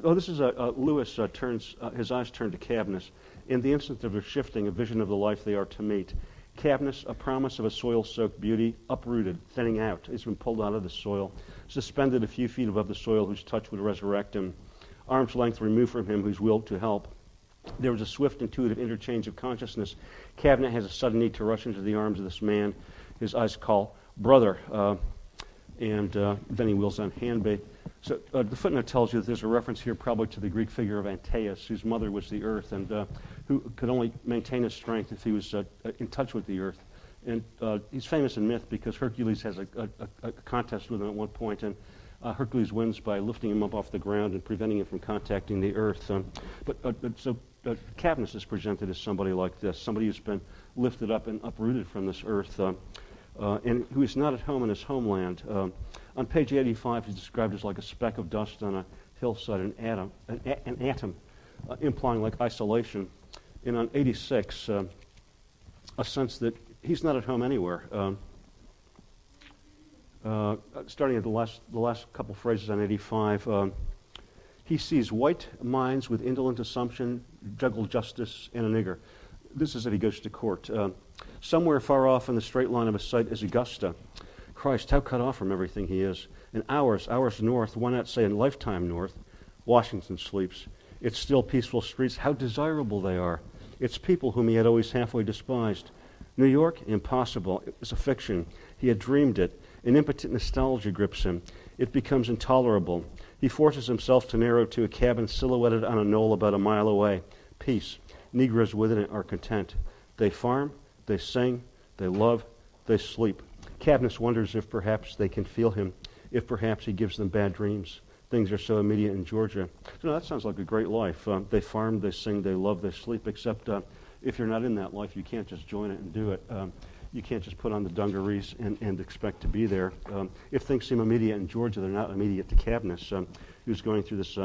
Oh, this is Lewis turns his eyes turn to Kabnis. In the instant of their shifting, a vision of the life they are to meet. Kabnis, a promise of a soil-soaked beauty, uprooted, thinning out, has been pulled out of the soil, suspended a few feet above the soil whose touch would resurrect him, arm's length removed from him whose will to help There was a swift, intuitive interchange of consciousness. Kabnis has a sudden need to rush into the arms of this man. His eyes call, "Brother," and then he wills on handbait. So the footnote tells you that there's a reference here probably to the Greek figure of Antaeus, whose mother was the earth, and who could only maintain his strength if he was in touch with the earth. And he's famous in myth because Hercules has a contest with him at one point, and Hercules wins by lifting him up off the ground and preventing him from contacting the earth. So Kabnis is presented as somebody like this, somebody who's been lifted up and uprooted from this earth, and who is not at home in his homeland. On page 85, he's described as like a speck of dust on a hillside, an atom, implying like isolation. And on 86, a sense that he's not at home anywhere. Starting at the last couple phrases on 85, he sees white minds with indolent assumption juggle justice and a nigger. This is that he goes to court. Somewhere far off in the straight line of his sight is Augusta. Christ, how cut off from everything he is. In hours north, why not say in lifetime north, Washington sleeps. Its still peaceful streets, how desirable they are. Its people whom he had always halfway despised. New York, impossible. It was a fiction. He had dreamed it. An impotent nostalgia grips him. It becomes intolerable. He forces himself to narrow to a cabin silhouetted on a knoll about a mile away. Peace. Negroes within it are content. They farm, they sing, they love, they sleep. Kabnis wonders if perhaps they can feel him, if perhaps he gives them bad dreams. Things are so immediate in Georgia. So that sounds like a great life. They farm, they sing, they love, they sleep, except if you're not in that life, you can't just join it and do it. You can't just put on the dungarees and expect to be there. If things seem immediate in Georgia, they're not immediate to Kabnis, who's going through this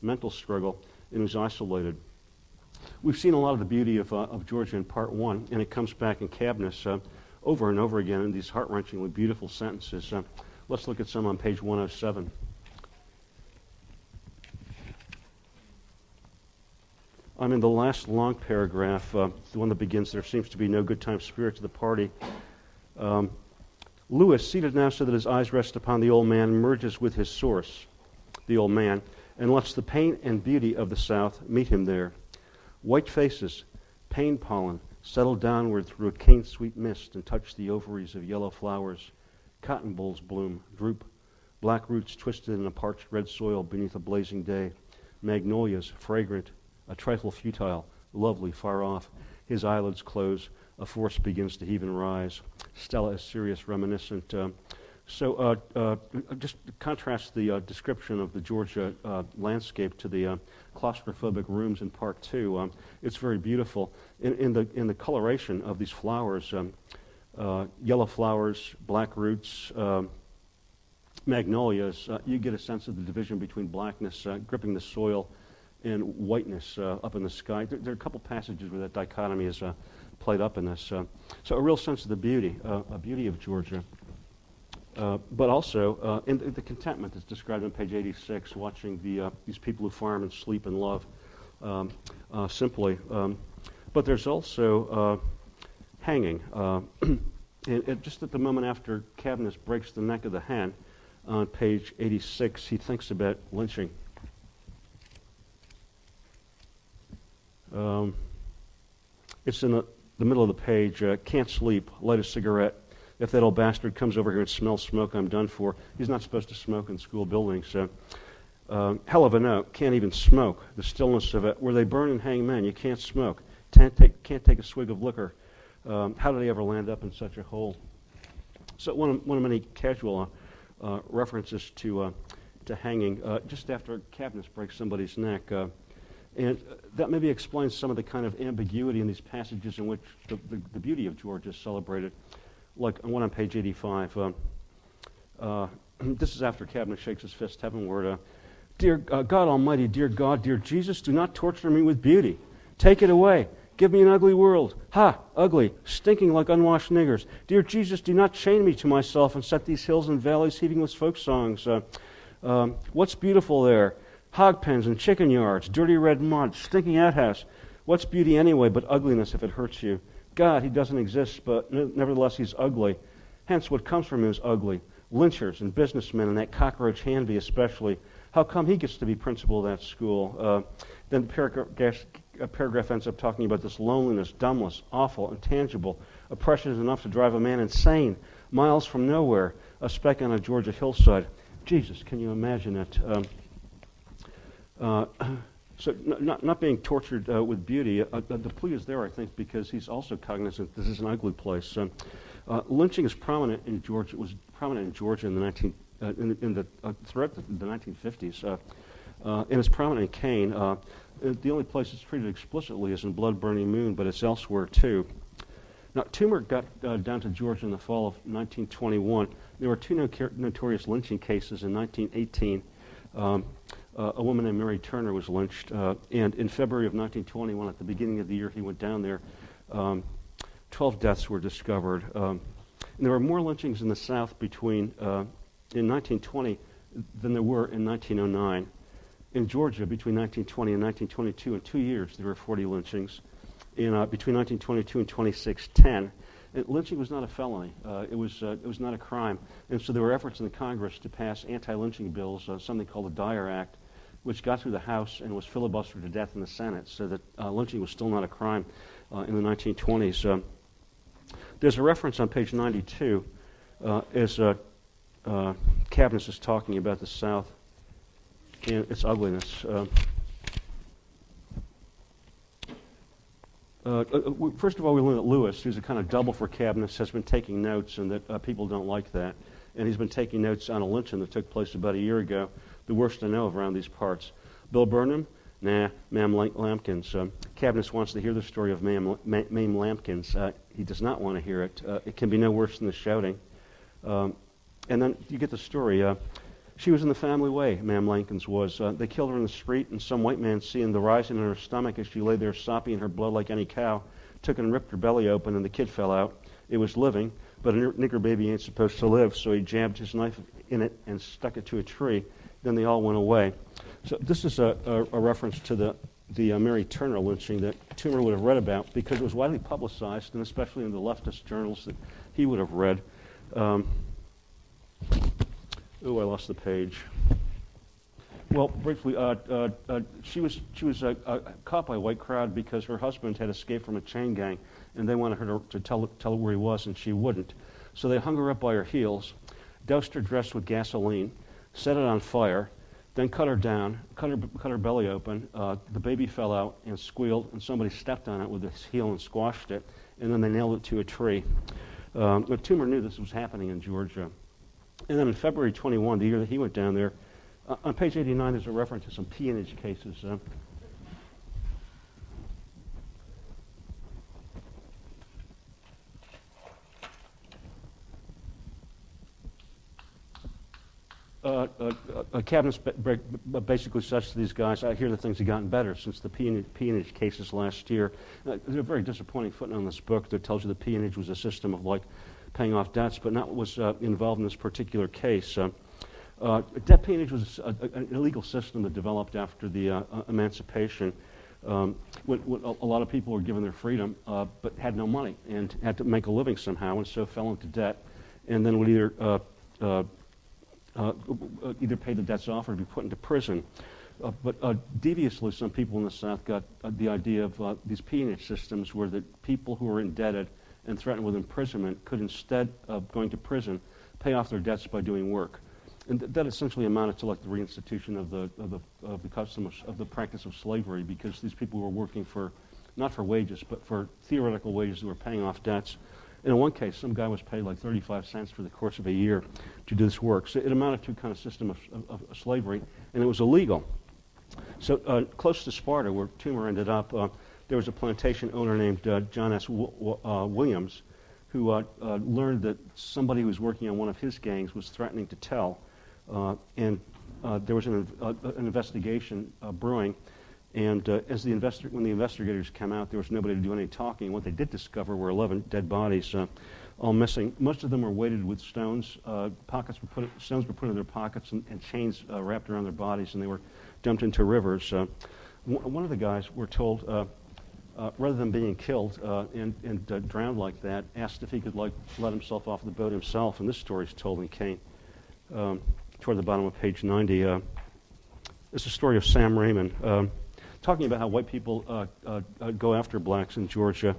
mental struggle and who's isolated. We've seen a lot of the beauty of Georgia in part one, and it comes back in Kabnis over and over again in these heart-wrenchingly beautiful sentences. Let's look at some on page 107. I'm in the last long paragraph, the one that begins, "There seems to be no good time spirit to the party." Lewis, seated now so that his eyes rest upon the old man, merges with his source, the old man, and lets the pain and beauty of the South meet him there. White faces, pain pollen, settle downward through a cane-sweet mist and touch the ovaries of yellow flowers. Cotton bolls bloom, droop, black roots twisted in a parched red soil beneath a blazing day. Magnolias, fragrant, a trifle futile, lovely, far off. His eyelids close. A force begins to heave and rise. Stella is serious, reminiscent. Just contrast the description of the Georgia landscape to the claustrophobic rooms in part two. It's very beautiful. In the coloration of these flowers, yellow flowers, black roots, magnolias, you get a sense of the division between blackness gripping the soil and whiteness up in the sky. There are a couple passages where that dichotomy is played up in this. So a real sense of the beauty of Georgia. But also in the contentment that's described on page 86, watching these people who farm and sleep and love simply. But there's also hanging. And just at the moment after Kabnis breaks the neck of the hen, on page 86, he thinks about lynching. It's in the middle of the page. Can't sleep, light a cigarette. If that old bastard comes over here and smells smoke, I'm done for. He's not supposed to smoke in school buildings. Hell of a note. Can't even smoke. The stillness of it. Where they burn and hang men, you can't smoke. Can't take a swig of liquor. How did they ever land up in such a hole? So one of many casual references to hanging just after Kabnis breaks somebody's neck. And that maybe explains some of the kind of ambiguity in these passages in which the beauty of Georgia is celebrated. Like one on page 85. This is after Kabnis shakes his fist heavenward. Dear God Almighty, dear God, dear Jesus, do not torture me with beauty. Take it away. Give me an ugly world. Ha, ugly, stinking like unwashed niggers. Dear Jesus, do not chain me to myself and set these hills and valleys heaving with folk songs. What's beautiful there? Hog pens and chicken yards, dirty red mud, stinking outhouse. What's beauty anyway but ugliness if it hurts you? God, he doesn't exist, but nevertheless he's ugly. Hence what comes from him is ugly. Lynchers and businessmen and that cockroach Hanby especially. How come he gets to be principal of that school? Then the paragraph paragraph ends up talking about this loneliness, dumbness, awful, intangible. Oppression is enough to drive a man insane. Miles from nowhere, a speck on a Georgia hillside. Jesus, can you imagine it? So not being tortured with beauty, the plea is there, I think, because he's also cognizant this is an ugly place. Lynching is prominent in Georgia. It was prominent in Georgia in the throughout the 1950s, and it's prominent in Kane. The only place it's treated explicitly is in Blood Burning Moon, but it's elsewhere too. Now, Toomer got down to Georgia in the fall of 1921. There were two notorious lynching cases in 1918. A woman named Mary Turner was lynched, and in February of 1921, at the beginning of the year he went down there, 12 deaths were discovered. And there were more lynchings in the South in 1920 than there were in 1909. In Georgia, between 1920 and 1922, in 2 years, there were 40 lynchings. Between 1922 and 26, 10. Lynching was not a felony. It was not a crime. And so there were efforts in the Congress to pass anti-lynching bills, something called the Dyer Act, which got through the House and was filibustered to death in the Senate, so that lynching was still not a crime in the 1920s. There's a reference on page 92 as Kabnis is talking about the South and its ugliness. First of all, we learn that Lewis, who's a kind of double for Kabnis, has been taking notes, and that people don't like that. And he's been taking notes on a lynching that took place about a year ago, the worst I know of around these parts. Bill Burnham? Nah, Ma'am Lampkins. Kabnis wants to hear the story of Ma'am Lampkins. He does not want to hear it. It can be no worse than the shouting. And then you get the story. She was in the family way, Ma'am Lampkins was. They killed her in the street, and some white man, seeing the rising in her stomach as she lay there soppy in her blood like any cow, took and ripped her belly open, and the kid fell out. It was living, but a nigger baby ain't supposed to live, so he jabbed his knife in it and stuck it to a tree. Then they all went away. So this is a reference to the Mary Turner lynching that Toomer would have read about, because it was widely publicized, and especially in the leftist journals that he would have read. I lost the page. Well, briefly, she was caught by a white crowd because her husband had escaped from a chain gang, and they wanted her to tell where he was, and she wouldn't. So they hung her up by her heels, doused her dress with gasoline, set it on fire, then cut her down, cut her belly open. The baby fell out and squealed, and somebody stepped on it with his heel and squashed it, and then they nailed it to a tree. But Toomer knew this was happening in Georgia. And then in February 21, the year that he went down there, on page 89, there's a reference to some peonage cases. Kabnis basically says to these guys, I hear that things have gotten better since the peonage cases last year. There's a very disappointing footnote in this book that tells you that peonage was a system of paying off debts, but not what was involved in this particular case. Debt peonage was an illegal system that developed after the emancipation, when a lot of people were given their freedom but had no money and had to make a living somehow, and so fell into debt, and then would either pay the debts off or be put into prison. But deviously, some people in the South got the idea of these peonage systems where the people who were indebted and threatened with imprisonment could, instead of going to prison, pay off their debts by doing work. And that essentially amounted to the reinstitution of the custom of the practice of slavery, because these people were working not for wages, but for theoretical wages that were paying off debts. And in one case, some guy was paid 35 cents for the course of a year to do this work. So it amounted to a kind of system of slavery, and it was illegal. So close to Sparta, where Toomer ended up, there was a plantation owner named John S. Williams, who learned that somebody who was working on one of his gangs was threatening to tell, and there was an investigation brewing. And when the investigators came out, there was nobody to do any talking. What they did discover were 11 dead bodies, all missing. Most of them were weighted with stones. Stones were put in their pockets, and chains wrapped around their bodies, and they were dumped into rivers. One of the guys, we're told, rather than being killed and drowned like that, asked if he could let himself off the boat himself. And this story is told in Kane, toward the bottom of page 90. It's a story of Sam Raymond. talking about how white people go after blacks in Georgia.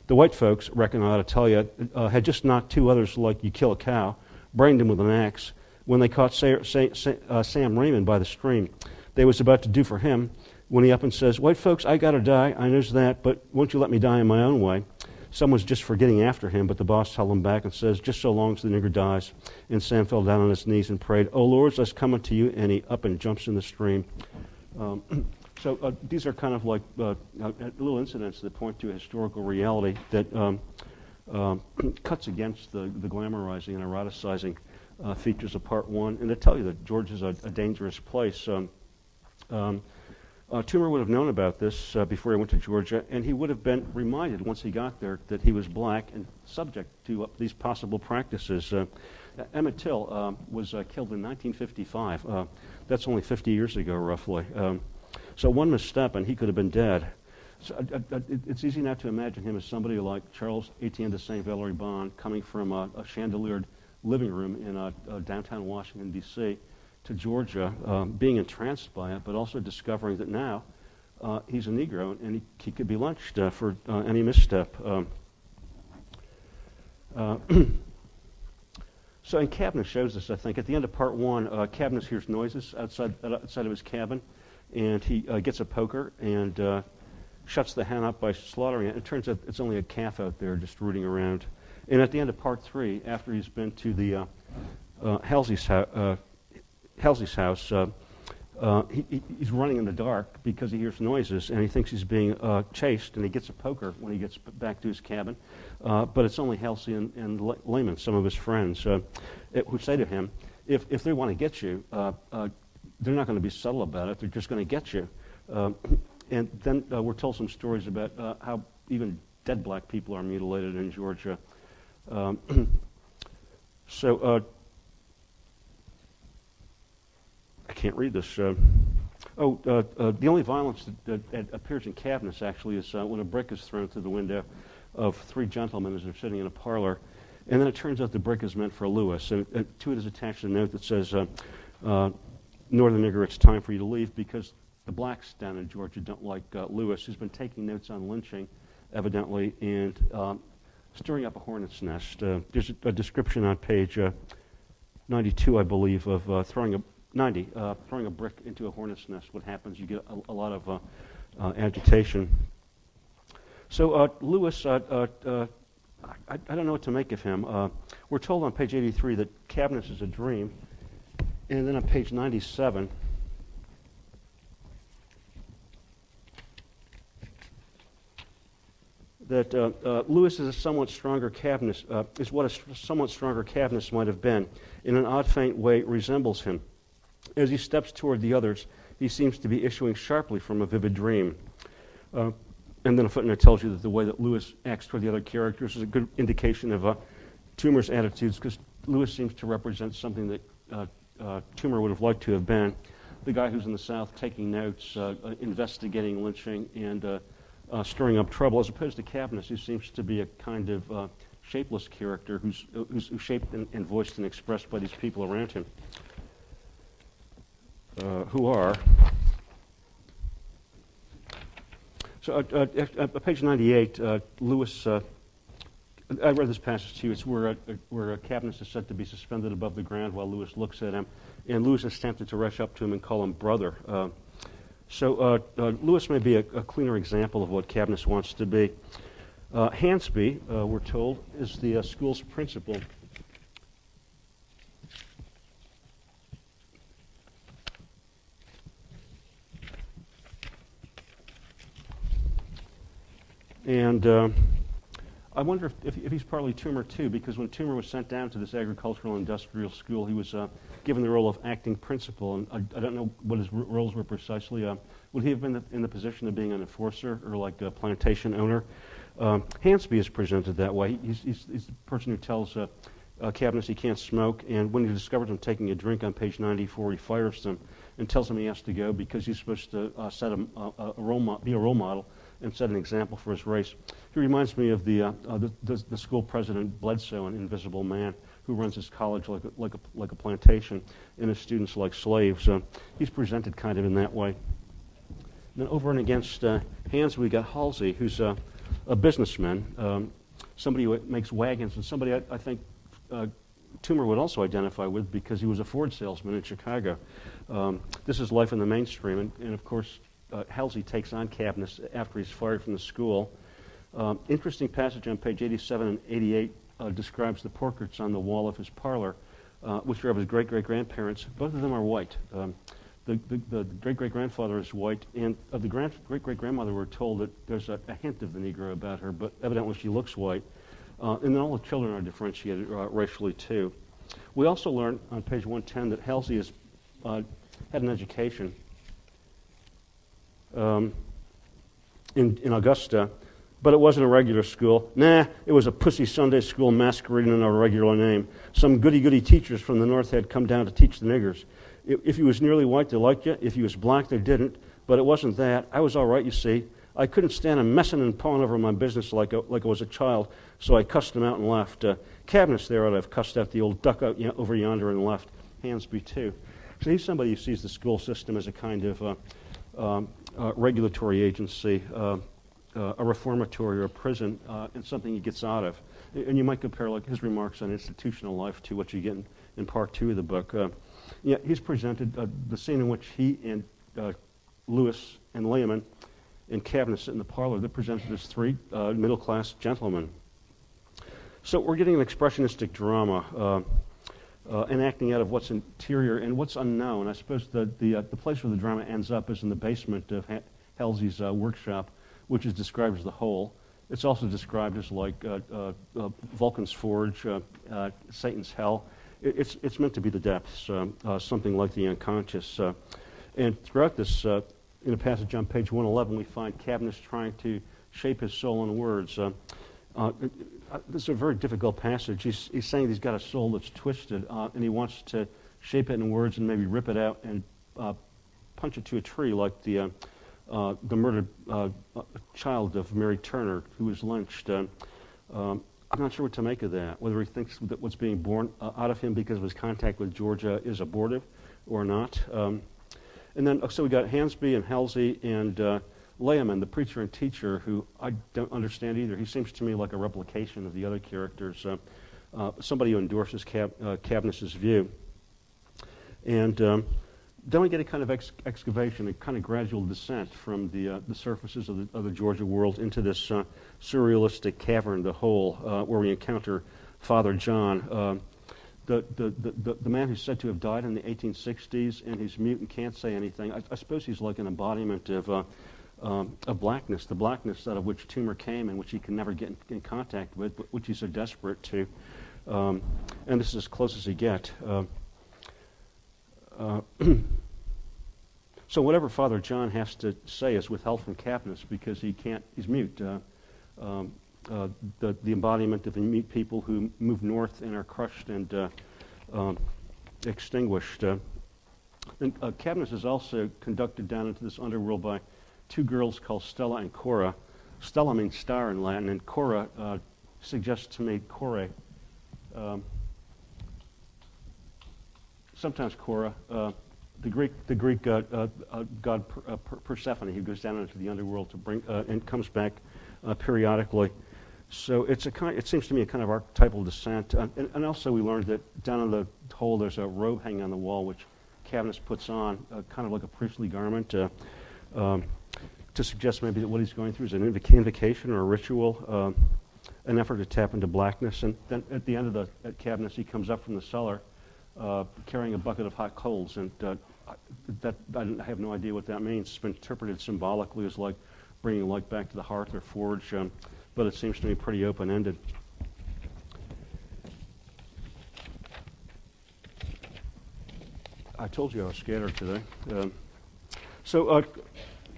The white folks, reckon I ought to tell you, had just knocked two others like you kill a cow, brained him with an axe, when they caught Sam Raymond by the stream. They was about to do for him when he up and says, "White folks, I got to die, I knows that, but won't you let me die in my own way?" Someone's just for getting after him, but the boss held him back and says, "Just so long as the nigger dies." And Sam fell down on his knees and prayed, "Oh, Lord, let's come unto you," and he up and jumps in the stream. So these are kind of like little incidents that point to a historical reality that cuts against the glamorizing and eroticizing features of Part 1, and to tell you that Georgia's a dangerous place. Toomer would have known about this before he went to Georgia, and he would have been reminded once he got there that he was black and subject to these possible practices. Emmett Till was killed in 1955. That's only 50 years ago, roughly. So one misstep, and he could have been dead. So, it's easy now to imagine him as somebody like Charles Etienne de Saint-Valery Bond, coming from a chandeliered living room in downtown Washington, D.C., to Georgia, being entranced by it, but also discovering that now he's a Negro and he could be lynched for any misstep. So, and Kabnis shows this, I think. At the end of Part 1, Kabnis hears noises outside of his cabin, and he gets a poker and shuts the hen up by slaughtering it. It turns out it's only a calf out there just rooting around. And at the end of Part 3, after he's been to the Halsey's house, he's running in the dark because he hears noises, and he thinks he's being chased, and he gets a poker when he gets back to his cabin. But it's only Halsey and Lehman, some of his friends, who say to him, if they want to get you, they're not going to be subtle about it. They're just going to get you. And then we're told some stories about how even dead black people are mutilated in Georgia. So I can't read this. The only violence that appears in Kabnis, actually, is when a brick is thrown through the window of three gentlemen as they're sitting in a parlor. And then it turns out the brick is meant for Lewis. And to it is attached a note that says, "Northern nigger, it's time for you to leave," because the blacks down in Georgia don't like Lewis, who's been taking notes on lynching, evidently, and stirring up a hornet's nest. There's a description on page 92, I believe, of throwing a brick into a hornet's nest. What happens? You get a lot of agitation. So Lewis, I don't know what to make of him. We're told on page 83 that Kabnis is a dream, and then on page 97, that Lewis is a somewhat stronger Kabnis, is what a somewhat stronger Kabnis might have been. In an odd, faint way, resembles him. As he steps toward the others, he seems to be issuing sharply from a vivid dream. And then a footnote tells you that the way that Lewis acts toward the other characters is a good indication of Toomer's attitudes, because Lewis seems to represent something that Toomer would have liked to have been. The guy who's in the South taking notes, investigating lynching, and stirring up trouble, as opposed to Kabnis, who seems to be a kind of shapeless character who's shaped and voiced and expressed by these people around him, who are. So page 98, Lewis, I read this passage to you. It's where Kabnis is said to be suspended above the ground while Lewis looks at him, and Lewis is tempted to rush up to him and call him brother. So Lewis may be a cleaner example of what Kabnis wants to be. Hansby, we're told, is the school's principal. And I wonder if he's partly Toomer, too, because when Toomer was sent down to this agricultural industrial school, he was given the role of acting principal, and I don't know what his roles were precisely. Would he have been in the position of being an enforcer or like a plantation owner? Hansby is presented that way. He's the person who tells Kabnis he can't smoke, and when he discovers him taking a drink on page 94, he fires him and tells him he has to go because he's supposed to be a role model and set an example for his race. He reminds me of the school president Bledsoe in Invisible Man, who runs his college like a plantation, and his students like slaves. He's presented kind of in that way. Then over and against Hans, we got Halsey, who's a businessman, somebody who makes wagons, and somebody I think Toomer would also identify with because he was a Ford salesman in Chicago. This is life in the mainstream, and of course, Halsey takes on Kabnis after he's fired from the school. Interesting passage on page 87 and 88 describes the portraits on the wall of his parlor, which are of his great-great-grandparents. Both of them are white. The great-great-grandfather is white, and of the great-great-grandmother, we're told that there's a hint of the Negro about her, but evidently she looks white. And then all the children are differentiated racially, too. We also learn on page 110 that Halsey has had an education in Augusta, but it wasn't a regular school. Nah, it was a pussy Sunday school masquerading in a regular name. Some goody-goody teachers from the north had come down to teach the niggers. If you was nearly white, they liked you. If you was black, they didn't. But it wasn't that. I was all right, you see. I couldn't stand them messing and pawing over my business like I was a child, so I cussed them out and left. Kabnis there ought to have cussed out the old duck out over yonder and left. Hansby, too. So he's somebody who sees the school system as a kind of regulatory agency, a reformatory or a prison, and something he gets out of. And you might compare like his remarks on institutional life to what you get in part 2 of the book. He's presented the scene in which he and Lewis and Lehman and Kabnis sit in the parlor. They're presented as three middle-class gentlemen. So we're getting an expressionistic drama, an acting out of what's interior and what's unknown. I suppose the place where the drama ends up is in the basement of Halsey's workshop, which is described as the hole. It's also described as like Vulcan's forge, Satan's hell. It's meant to be the depths, something like the unconscious. And throughout this, in a passage on page 111, we find Kabnis trying to shape his soul in words. This is a very difficult passage. He's saying he's got a soul that's twisted, and he wants to shape it in words and maybe rip it out and punch it to a tree like the murdered child of Mary Turner, who was lynched. I'm not sure what to make of that, whether he thinks that what's being born out of him because of his contact with Georgia is abortive or not. And then, so we got Hansby and Halsey and Lehman, the preacher and teacher, who I don't understand either. He seems to me like a replication of the other characters, somebody who endorses Kabnis's view. And then we get a kind of excavation, a kind of gradual descent from the surfaces of the Georgia world into this surrealistic cavern, the hole, where we encounter Father John, the man who's said to have died in the 1860s, and he's mute and can't say anything. I suppose he's like an embodiment of blackness, the blackness out of which Toomer came and which he can never get in contact with, but which he's so desperate to. And this is as close as he gets. So whatever Father John has to say is withheld from Kabnis because he's mute. The embodiment of the mute people who move north and are crushed and extinguished. And Kabnis is also conducted down into this underworld by two girls called Stella and Cora. Stella means star in Latin, and Cora suggests to me Kore. Sometimes Cora, the Greek god Persephone, who goes down into the underworld to bring and comes back periodically. So it seems to me a kind of archetypal descent. And also we learned that down in the hole there's a robe hanging on the wall which Kabnis puts on, kind of like a priestly garment, to suggest maybe that what he's going through is an invocation or a ritual, an effort to tap into blackness. And then at the end of at Kabnis, he comes up from the cellar carrying a bucket of hot coals, and I have no idea what that means. It's been interpreted symbolically as like bringing light back to the hearth or forge, but it seems to me pretty open-ended. I told you I was scattered today. So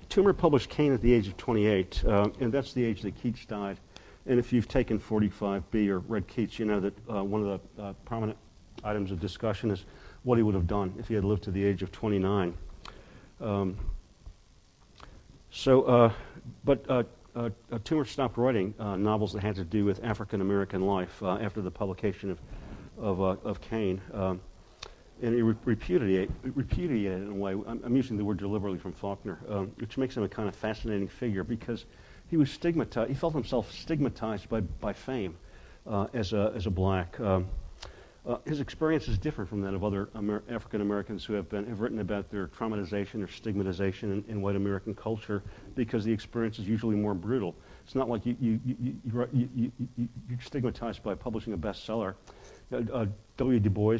Toomer published Cain at the age of 28, and that's the age that Keats died. And if you've taken 45B or read Keats, you know that one of the prominent items of discussion is what he would have done if he had lived to the age of 29. But Toomer stopped writing novels that had to do with African American life after the publication of Cain. and he repudiated it in a way. I'm using the word deliberately from Faulkner, which makes him a kind of fascinating figure because he was stigmatized. He felt himself stigmatized by fame as a black. His experience is different from that of other African Americans who have written about their traumatization or stigmatization in white American culture because the experience is usually more brutal. It's not like you're stigmatized by publishing a bestseller. W. Du Bois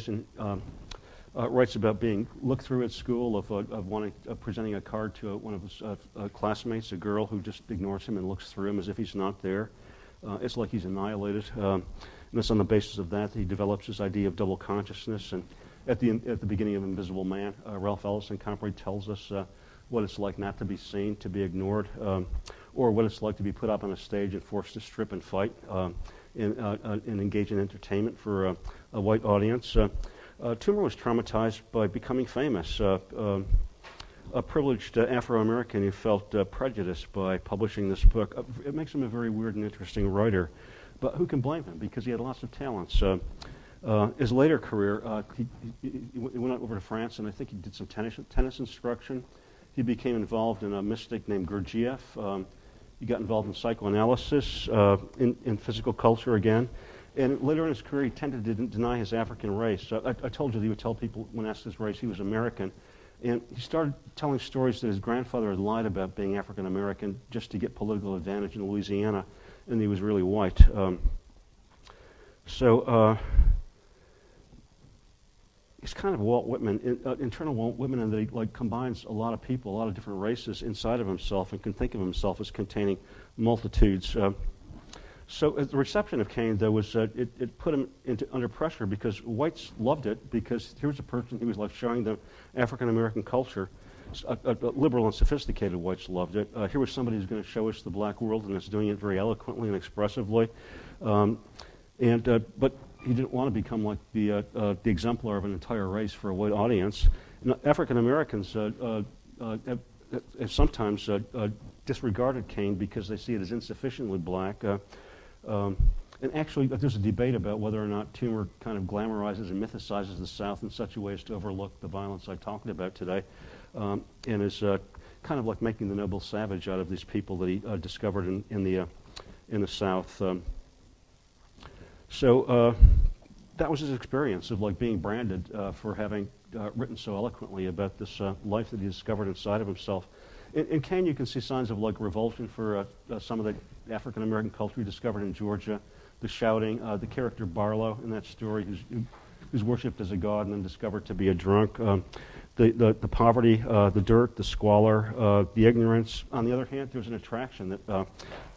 writes about being looked through at school of presenting a card to one of his classmates, a girl who just ignores him and looks through him as if he's not there. It's like he's annihilated. And it's on the basis of that he develops his idea of double consciousness. And at the beginning of Invisible Man, Ralph Ellison Comrie tells us what it's like not to be seen, to be ignored, or what it's like to be put up on a stage and forced to strip and fight and engage in entertainment for a white audience. Toomer was traumatized by becoming famous. A privileged Afro-American who felt prejudiced by publishing this book. It makes him a very weird and interesting writer. But who can blame him? Because he had lots of talents. His later career, he went over to France, and I think he did some tennis instruction. He became involved in a mystic named Gurdjieff. He got involved in psychoanalysis, in physical culture again. And later in his career, he tended to deny his African race. I told you that he would tell people when asked his race he was American. And he started telling stories that his grandfather had lied about being African American just to get political advantage in Louisiana, and he was really white. He's kind of Walt Whitman, internal Walt Whitman, in that he combines a lot of people, a lot of different races inside of himself, and can think of himself as containing multitudes. So the reception of Kane, though, was it put him under pressure because whites loved it, because here's a person who was showing them African-American culture. Liberal and sophisticated whites loved it. Here was somebody who's going to show us the black world, and is doing it very eloquently and expressively. But he didn't want to become like the exemplar of an entire race for a white audience. African-Americans have sometimes disregarded Kane because they see it as insufficiently black. And actually, there's a debate about whether or not Toomer kind of glamorizes and mythicizes the South in such a way as to overlook the violence I talked about today, and is kind of like making the noble savage out of these people that he discovered in the South. So that was his experience of being branded for having written so eloquently about this life that he discovered inside of himself. In Kane, you can see signs of revulsion for some of the African American culture he discovered in Georgia, the shouting, the character Barlow in that story, who's worshipped as a god and then discovered to be a drunk, the poverty, the dirt, the squalor, the ignorance. On the other hand, there's an attraction that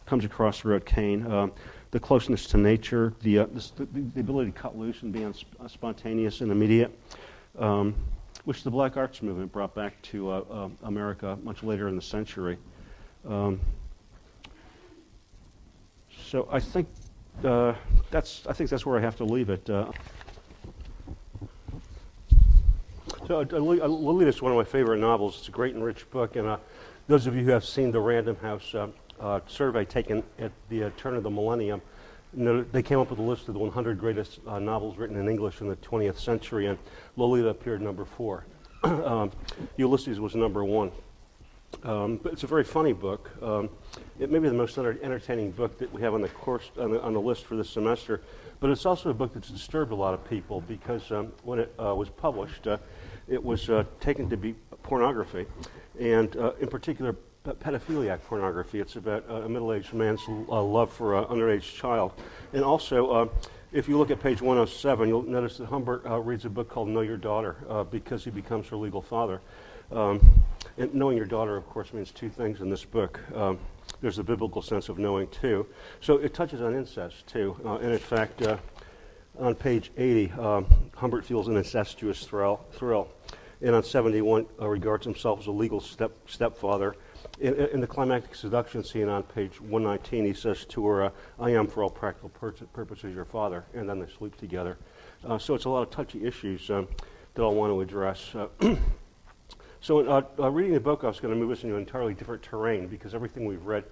comes across throughout Kane, the closeness to nature, the ability to cut loose and be spontaneous and immediate. Which the Black Arts Movement brought back to America much later in the century. So I think that's where I have to leave it. Lolita is one of my favorite novels. It's a great and rich book, and those of you who have seen the Random House survey taken at the turn of the millennium, they came up with a list of the 100 greatest novels written in English in the 20th century, and Lolita appeared number 4. Ulysses was number 1. But it's a very funny book. It may be the most entertaining book that we have on the course on the list for this semester, but it's also a book that's disturbed a lot of people because when it was published, it was taken to be pornography, and in particular pedophiliac pornography. It's about a middle-aged man's love for an underage child. And also, if you look at page 107, you'll notice that Humbert reads a book called Know Your Daughter because he becomes her legal father. And knowing your daughter, of course, means two things in this book. There's a biblical sense of knowing, too. So it touches on incest, too. And in fact, on page 80, Humbert feels an incestuous thrill. And on 71, regards himself as a legal stepfather. In the climactic seduction scene on page 119, he says to her, I am for all practical purposes your father, and then they sleep together. So it's a lot of touchy issues that I'll want to address. So in reading the book, I was going to move us into an entirely different terrain because everything we've read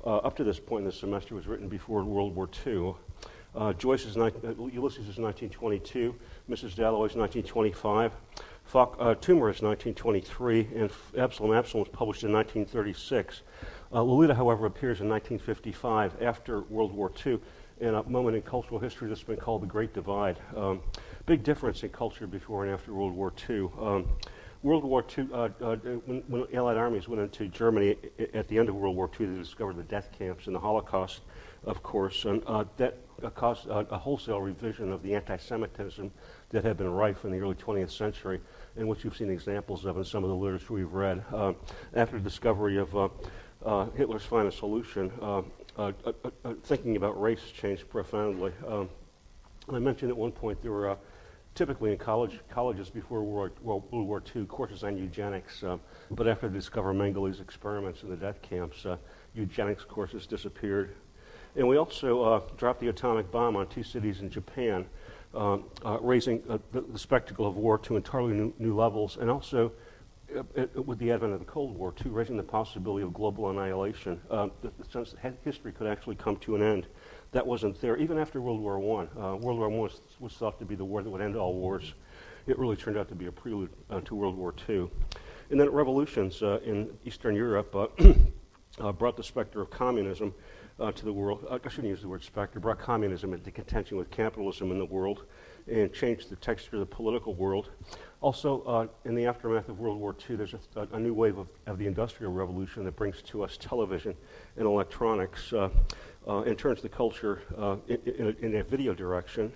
up to this point in the semester was written before World War II. Ulysses is 1922, Mrs. Dalloway is 1925, Toomer is 1923, and Absalom was published in 1936. Lolita, however, appears in 1955 after World War II in a moment in cultural history that's been called the Great Divide. Big difference in culture before and after World War II. World War II, when Allied armies went into Germany at the end of World War II, they discovered the death camps and the Holocaust, of course, and that caused a wholesale revision of the anti-Semitism that had been rife in the early 20th century, and which you've seen examples of in some of the literature we've read. After the discovery of Hitler's final solution, thinking about race changed profoundly. I mentioned at one point there were typically in colleges before World War II courses on eugenics, but after they discovered Mengel's experiments in the death camps, eugenics courses disappeared. And we also dropped the atomic bomb on 2 cities in Japan, raising the spectacle of war to entirely new levels, and also with the advent of the Cold War, too, raising the possibility of global annihilation, the sense that history could actually come to an end. That wasn't there. Even after World War I, World War I was thought to be the war that would end all wars. It really turned out to be a prelude to World War II. And then revolutions in Eastern Europe brought the specter of communism to the world. I shouldn't use the word specter, brought communism into contention with capitalism in the world and changed the texture of the political world. Also, in the aftermath of World War II, there's a new wave of the Industrial Revolution that brings to us television and electronics and turns the culture in a video direction.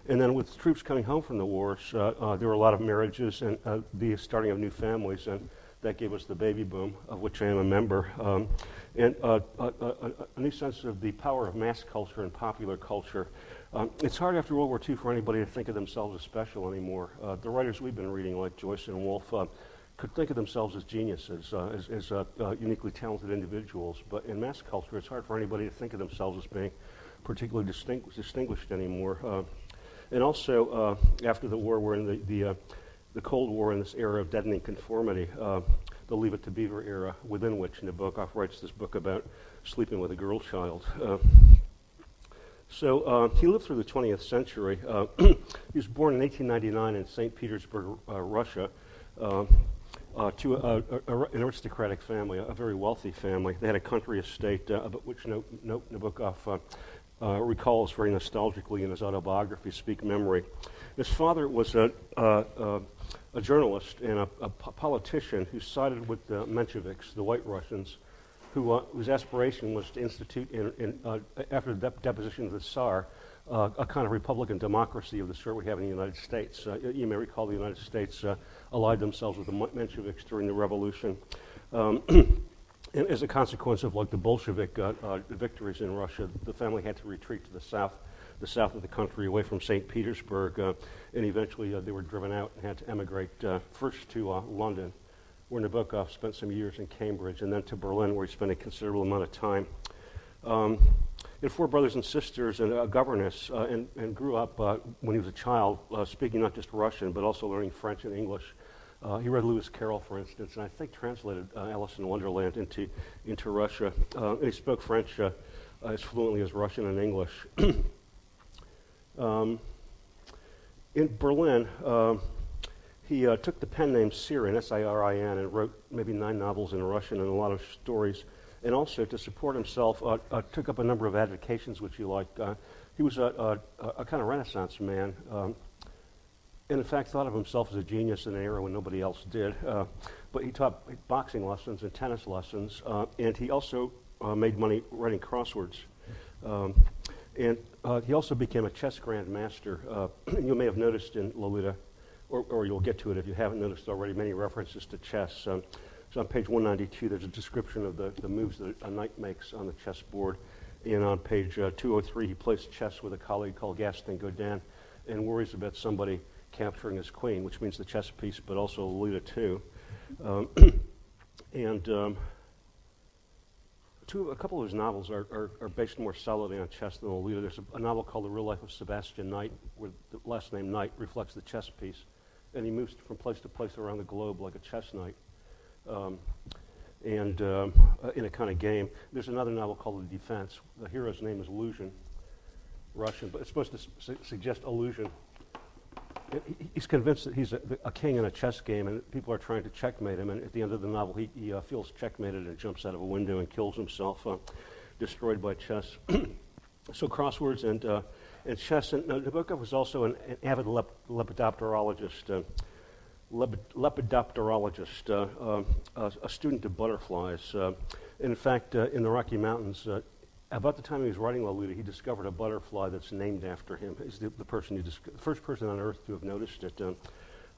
And then with troops coming home from the wars, there were a lot of marriages and the starting of new families, and that gave us the baby boom, of which I am a member, and a new sense of the power of mass culture and popular culture. It's hard after World War II for anybody to think of themselves as special anymore. The writers we've been reading, like Joyce and Woolf, could think of themselves as geniuses, as uniquely talented individuals. But in mass culture, it's hard for anybody to think of themselves as being particularly distinguished anymore. And also, after the war, we're in the Cold War, in this era of deadening conformity, the Leave It to Beaver era, within which Nabokov writes this book about sleeping with a girl child. So he lived through the 20th century. He was born in 1899 in St. Petersburg, Russia, to an aristocratic family, a very wealthy family. They had a country estate, about which Nabokov recalls very nostalgically in his autobiography, Speak Memory. His father was a journalist and a politician who sided with the Mensheviks, the White Russians, whose aspiration was to institute, after the deposition of the Tsar, a kind of republican democracy of the sort we have in the United States. You may recall the United States allied themselves with the Mensheviks during the revolution. And as a consequence of the Bolshevik victories in Russia, the family had to retreat to the south of the country, away from St. Petersburg, and eventually they were driven out and had to emigrate first to London, where Nabokov spent some years in Cambridge, and then to Berlin, where he spent a considerable amount of time. He had 4 brothers and sisters and a governess, and grew up when he was a child, speaking not just Russian, but also learning French and English. He read Lewis Carroll, for instance, and I think translated Alice in Wonderland into Russia. And he spoke French as fluently as Russian and English. In Berlin, he took the pen name Sirin, S-I-R-I-N, and wrote maybe 9 novels in Russian and a lot of stories. And also, to support himself, took up a number of avocations which he liked. He was a kind of Renaissance man, and in fact thought of himself as a genius in an era when nobody else did. But he taught boxing lessons and tennis lessons, and he also made money writing crosswords. And he also became a chess grandmaster. You may have noticed in Lolita, or you'll get to it if you haven't noticed already, many references to chess. So on page 192, there's a description of the moves that a knight makes on the chessboard. And on page 203, he plays chess with a colleague called Gaston Godin and worries about somebody capturing his queen, which means the chess piece, but also Lolita too. A couple of his novels are based more solidly on chess than Lolita. There's a novel called The Real Life of Sebastian Knight, where the last name Knight reflects the chess piece, and he moves from place to place around the globe like a chess knight, in a kind of game. There's another novel called The Defense. The hero's name is Lucian, Russian, but it's supposed to suggest illusion. He's convinced that he's a king in a chess game, and people are trying to checkmate him. And at the end of the novel, he feels checkmated and jumps out of a window and kills himself, destroyed by chess. So crosswords and chess. And Nabokov was also an avid lepidopterologist, a student of butterflies. In fact, in the Rocky Mountains, about the time he was writing Lolita, he discovered a butterfly that's named after him. He's the first person on Earth to have noticed it.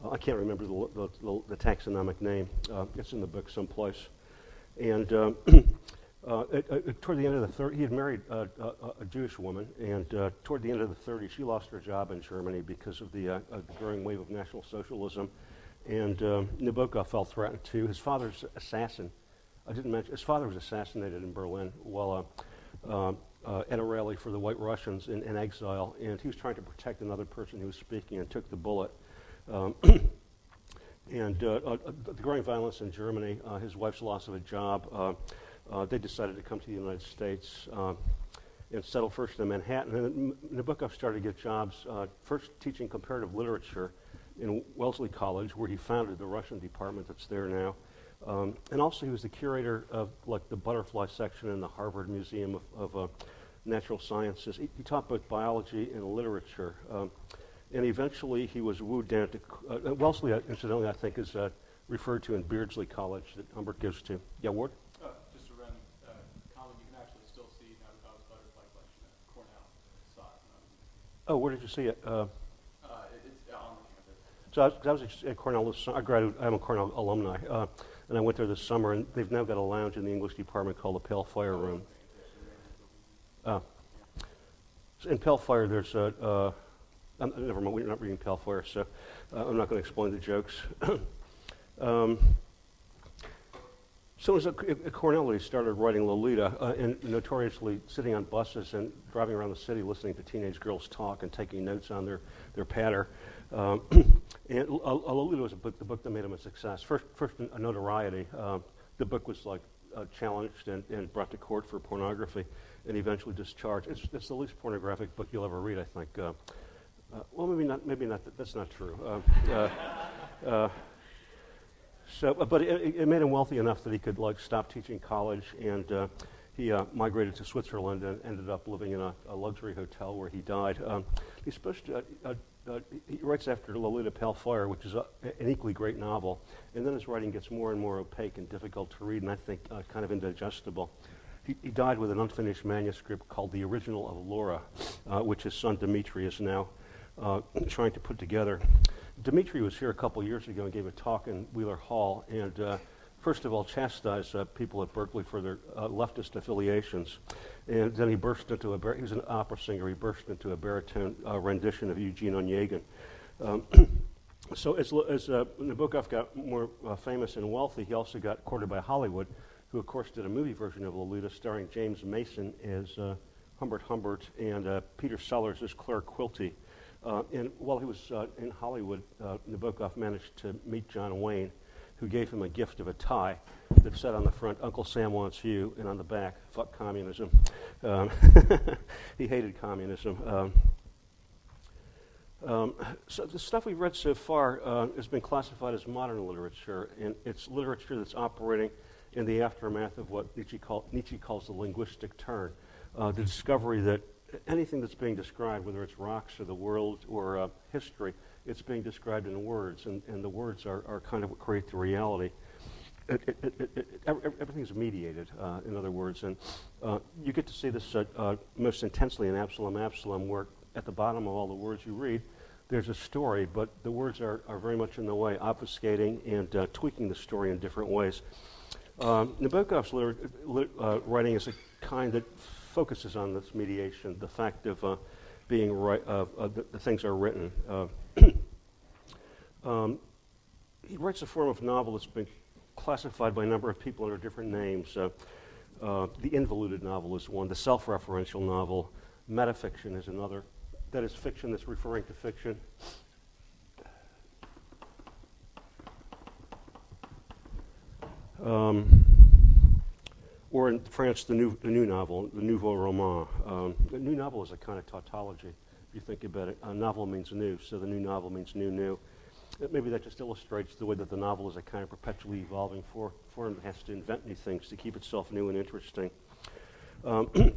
I can't remember the taxonomic name. It's in the book someplace. And toward the end of the 30s, he had married a Jewish woman, and toward the end of the 30s, she lost her job in Germany because of the growing wave of National Socialism. And Nabokov felt threatened too. His father's assassin, I didn't mention, his father was assassinated in Berlin while at a rally for the White Russians in exile, and he was trying to protect another person who was speaking and took the bullet. And the growing violence in Germany, his wife's loss of a job, they decided to come to the United States and settle first in Manhattan. And Nabokov started to get jobs, first teaching comparative literature in Wellesley College, where he founded the Russian department that's there now. And also he was the curator of the butterfly section in the Harvard Museum of Natural Sciences. He taught both biology and literature. And eventually he was wooed down to Wellesley, incidentally, I think is referred to in Beardsley College that Humbert goes to. Yeah, Ward? Just around Common, you can actually still see Nabokov's butterfly collection at Cornell. Saw it. Oh, where did you see it? It's on the campus. So I was at Cornell this summer. I'm a Cornell alumni, and I went there this summer, and they've now got a lounge in the English department called the Pale Fire Room. So in Pale Fire, there's never mind, we're not reading Pale Fire, so I'm not going to explain the jokes. So it was at Cornell that he started writing Lolita, and notoriously sitting on buses and driving around the city listening to teenage girls talk and taking notes on their patter. And Lolita was the book that made him a success. First a notoriety. The book was challenged and brought to court for pornography and eventually discharged. It's the least pornographic book you'll ever read, I think. Well, maybe not. That's not true. But it made him wealthy enough that he could stop teaching college, and he migrated to Switzerland and ended up living in a luxury hotel where he died. He's supposed to. He writes after Lolita Pale Fire, which is an equally great novel, and then his writing gets more and more opaque and difficult to read, and I think kind of indigestible. He died with an unfinished manuscript called The Original of Laura, which his son Dmitri is now trying to put together. Dmitri was here a couple years ago and gave a talk in Wheeler Hall, and first of all chastised people at Berkeley for their leftist affiliations, and then he burst into he was an opera singer. He burst into a baritone rendition of Eugene Onegin. So as Nabokov got more famous and wealthy, he also got courted by Hollywood, who of course did a movie version of Lolita starring James Mason as Humbert and Peter Sellers as Claire Quilty. And while he was in Hollywood, Nabokov managed to meet John Wayne, who gave him a gift of a tie that said on the front, "Uncle Sam wants you," and on the back, "Fuck communism." He hated communism. So the stuff we've read so far has been classified as modern literature, and it's literature that's operating in the aftermath of what Nietzsche calls the linguistic turn, the discovery that anything that's being described, whether it's rocks or the world or history, it's being described in words, and the words are kind of what create the reality. Everything's mediated, in other words, and you get to see this most intensely in Absalom, where at the bottom of all the words you read, there's a story, but the words are very much in the way, obfuscating and tweaking the story in different ways. Nabokov's writing is a kind that focuses on this mediation, the fact of being right, the things are written. He writes a form of novel that's been classified by a number of people under different names. The involuted novel is one, the self-referential novel. Metafiction is another. That is fiction that's referring to fiction. or in France, the new novel, the nouveau roman. The new novel is a kind of tautology, if you think about it. A novel means new, so the new novel means new. Maybe that just illustrates the way that the novel is a kind of perpetually evolving form that has to invent new things to keep itself new and interesting. In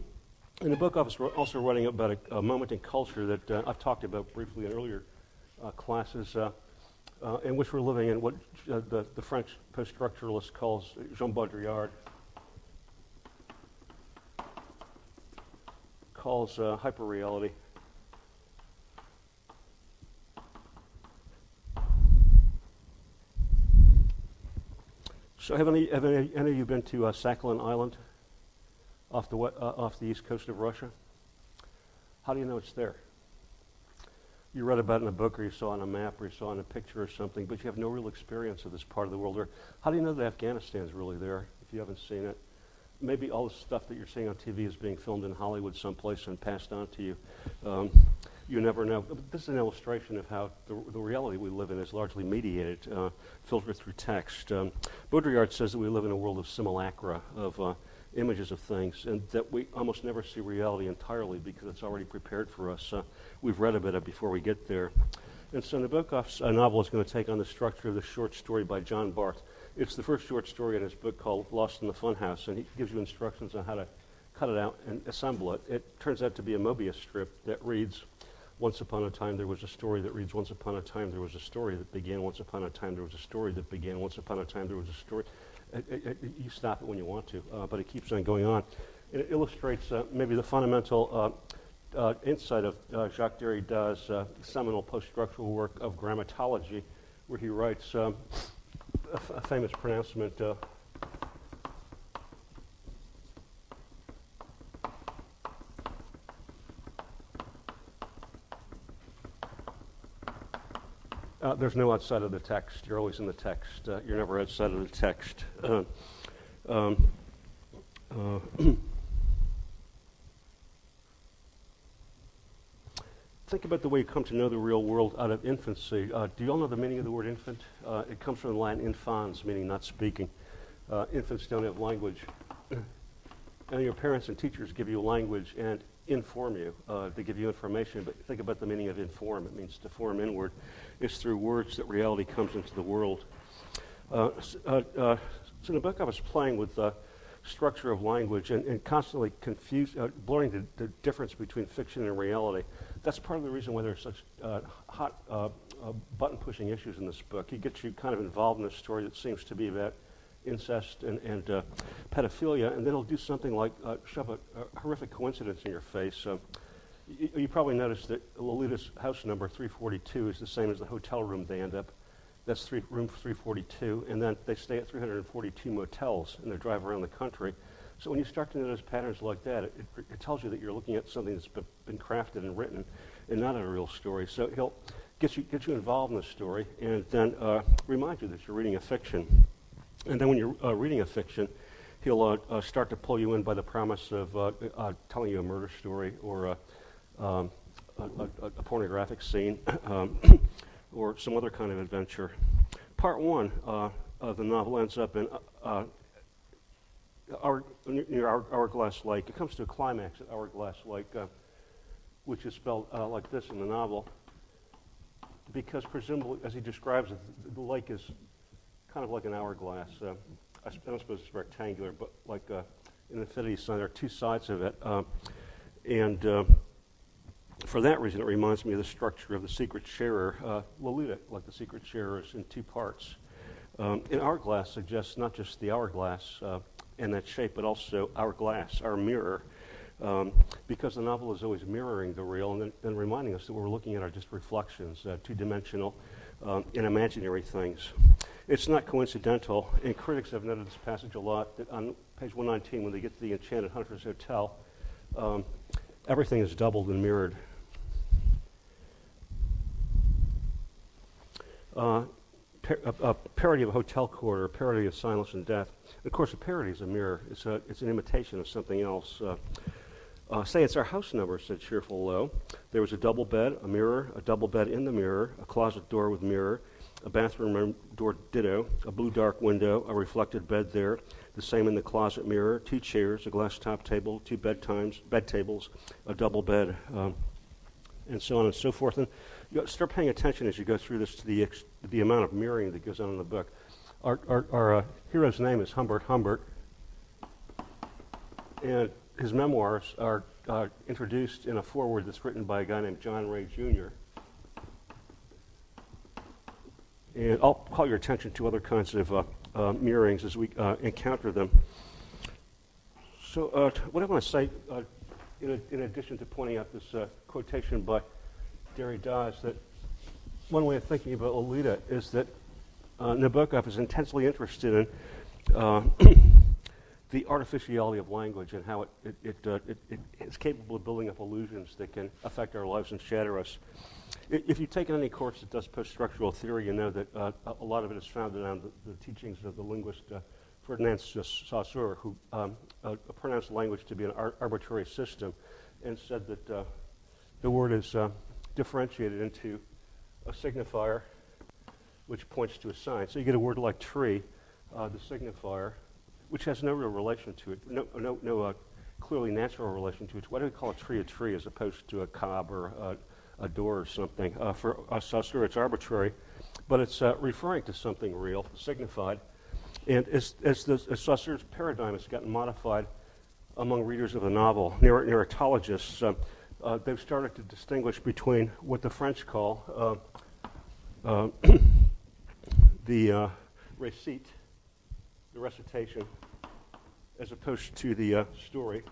the book, I was also writing about a moment in culture that I've talked about briefly in earlier classes, in which we're living in what the French post-structuralist calls Jean Baudrillard calls hyperreality. So have any of you been to Sakhalin Island off the east coast of Russia? How do you know it's there? You read about it in a book, or you saw it on a map, or you saw it in a picture or something, but you have no real experience of this part of the world. Or how do you know that Afghanistan's really there if you haven't seen it? Maybe all the stuff that you're seeing on TV is being filmed in Hollywood someplace and passed on to you. You never know. But this is an illustration of how the reality we live in is largely mediated, filtered through text. Baudrillard says that we live in a world of simulacra, of images of things, and that we almost never see reality entirely because it's already prepared for us. We've read about it before we get there. And so Nabokov's novel is going to take on the structure of the short story by John Barth. It's the first short story in his book called Lost in the Funhouse, and he gives you instructions on how to cut it out and assemble it. It turns out to be a Mobius strip that reads, once upon a time there was a story that reads, once upon a time there was a story that began, once upon a time there was a story that began, once upon a time there was a story. You stop it when you want to, but it keeps on going on. It illustrates maybe the fundamental insight of Jacques Derrida's seminal post-structural work of grammatology, where he writes a famous pronouncement, there's no outside of the text. You're always in the text. You're never outside of the text. Think about the way you come to know the real world out of infancy. Do you all know the meaning of the word infant? It comes from the Latin infans, meaning not speaking. Infants don't have language. And your parents and teachers give you language and inform you. They give you information, but think about the meaning of inform. It means to form inward. It's through words that reality comes into the world. So Nabokov was playing with the structure of language and constantly blurring the difference between fiction and reality. That's part of the reason why there's such hot button-pushing issues in this book. He gets you kind of involved in a story that seems to be about incest and pedophilia, and then he'll do something like shove a horrific coincidence in your face. You probably noticed that Lolita's house number 342 is the same as the hotel room they end up. That's room 342, and then they stay at 342 motels, and they drive around the country. So when you start to notice patterns like that, it tells you that you're looking at something that's been crafted and written, and not a real story. So he'll get you involved in the story, and then remind you that you're reading a fiction. And then when you're reading a fiction, he'll start to pull you in by the promise of telling you a murder story or a pornographic scene or some other kind of adventure. Part one of the novel ends up in near Hourglass Lake. It comes to a climax at Hourglass Lake, which is spelled like this in the novel, because presumably, as he describes it, the lake is kind of like an hourglass. I don't suppose it's rectangular, but like an infinity sign. There are two sides of it. And for that reason, it reminds me of the structure of The Secret Sharer. Lolita, like The Secret Sharer, is in two parts. And hourglass suggests not just the hourglass and that shape, but also our glass, our mirror, because the novel is always mirroring the real and reminding us that what we're looking at are just reflections, two-dimensional and imaginary things. It's not coincidental, and critics have noted this passage a lot, that on page 119, when they get to the Enchanted Hunter's Hotel, everything is doubled and mirrored. A parody of a hotel quarter, a parody of Silence and Death. Of course, a parody is a mirror. It's an imitation of something else. Say it's our house number, said cheerful Lowe. There was a double bed, a mirror, a double bed in the mirror, a closet door with mirror, a bathroom room door ditto, a blue dark window, a reflected bed there, the same in the closet mirror, 2 chairs, a glass top table, 2 bed tables, a double bed, and so on and so forth. And you start paying attention as you go through this to the amount of mirroring that goes on in the book. Our hero's name is Humbert Humbert, and his memoirs are introduced in a foreword that's written by a guy named John Ray Jr. And I'll call your attention to other kinds of mirrorings as we encounter them. So what I want to say, in addition to pointing out this quotation by Derrida, is that one way of thinking about Lolita is that Nabokov is intensely interested in the artificiality of language and how it's capable of building up illusions that can affect our lives and shatter us. If you've taken any course that does post-structural theory, you know that a lot of it is founded on the teachings of the linguist Ferdinand Saussure, who pronounced language to be an arbitrary system and said that the word is differentiated into a signifier which points to a sign. So you get a word like tree, the signifier, which has no real relation to it, no clearly natural relation to it. Why do we call a tree as opposed to a cob or a door or something? For Saussure, it's arbitrary, but it's referring to something real, signified. And as Saussure's paradigm has gotten modified among readers of the novel, narratologists, they've started to distinguish between what the French call the récit, the recitation, as opposed to the story,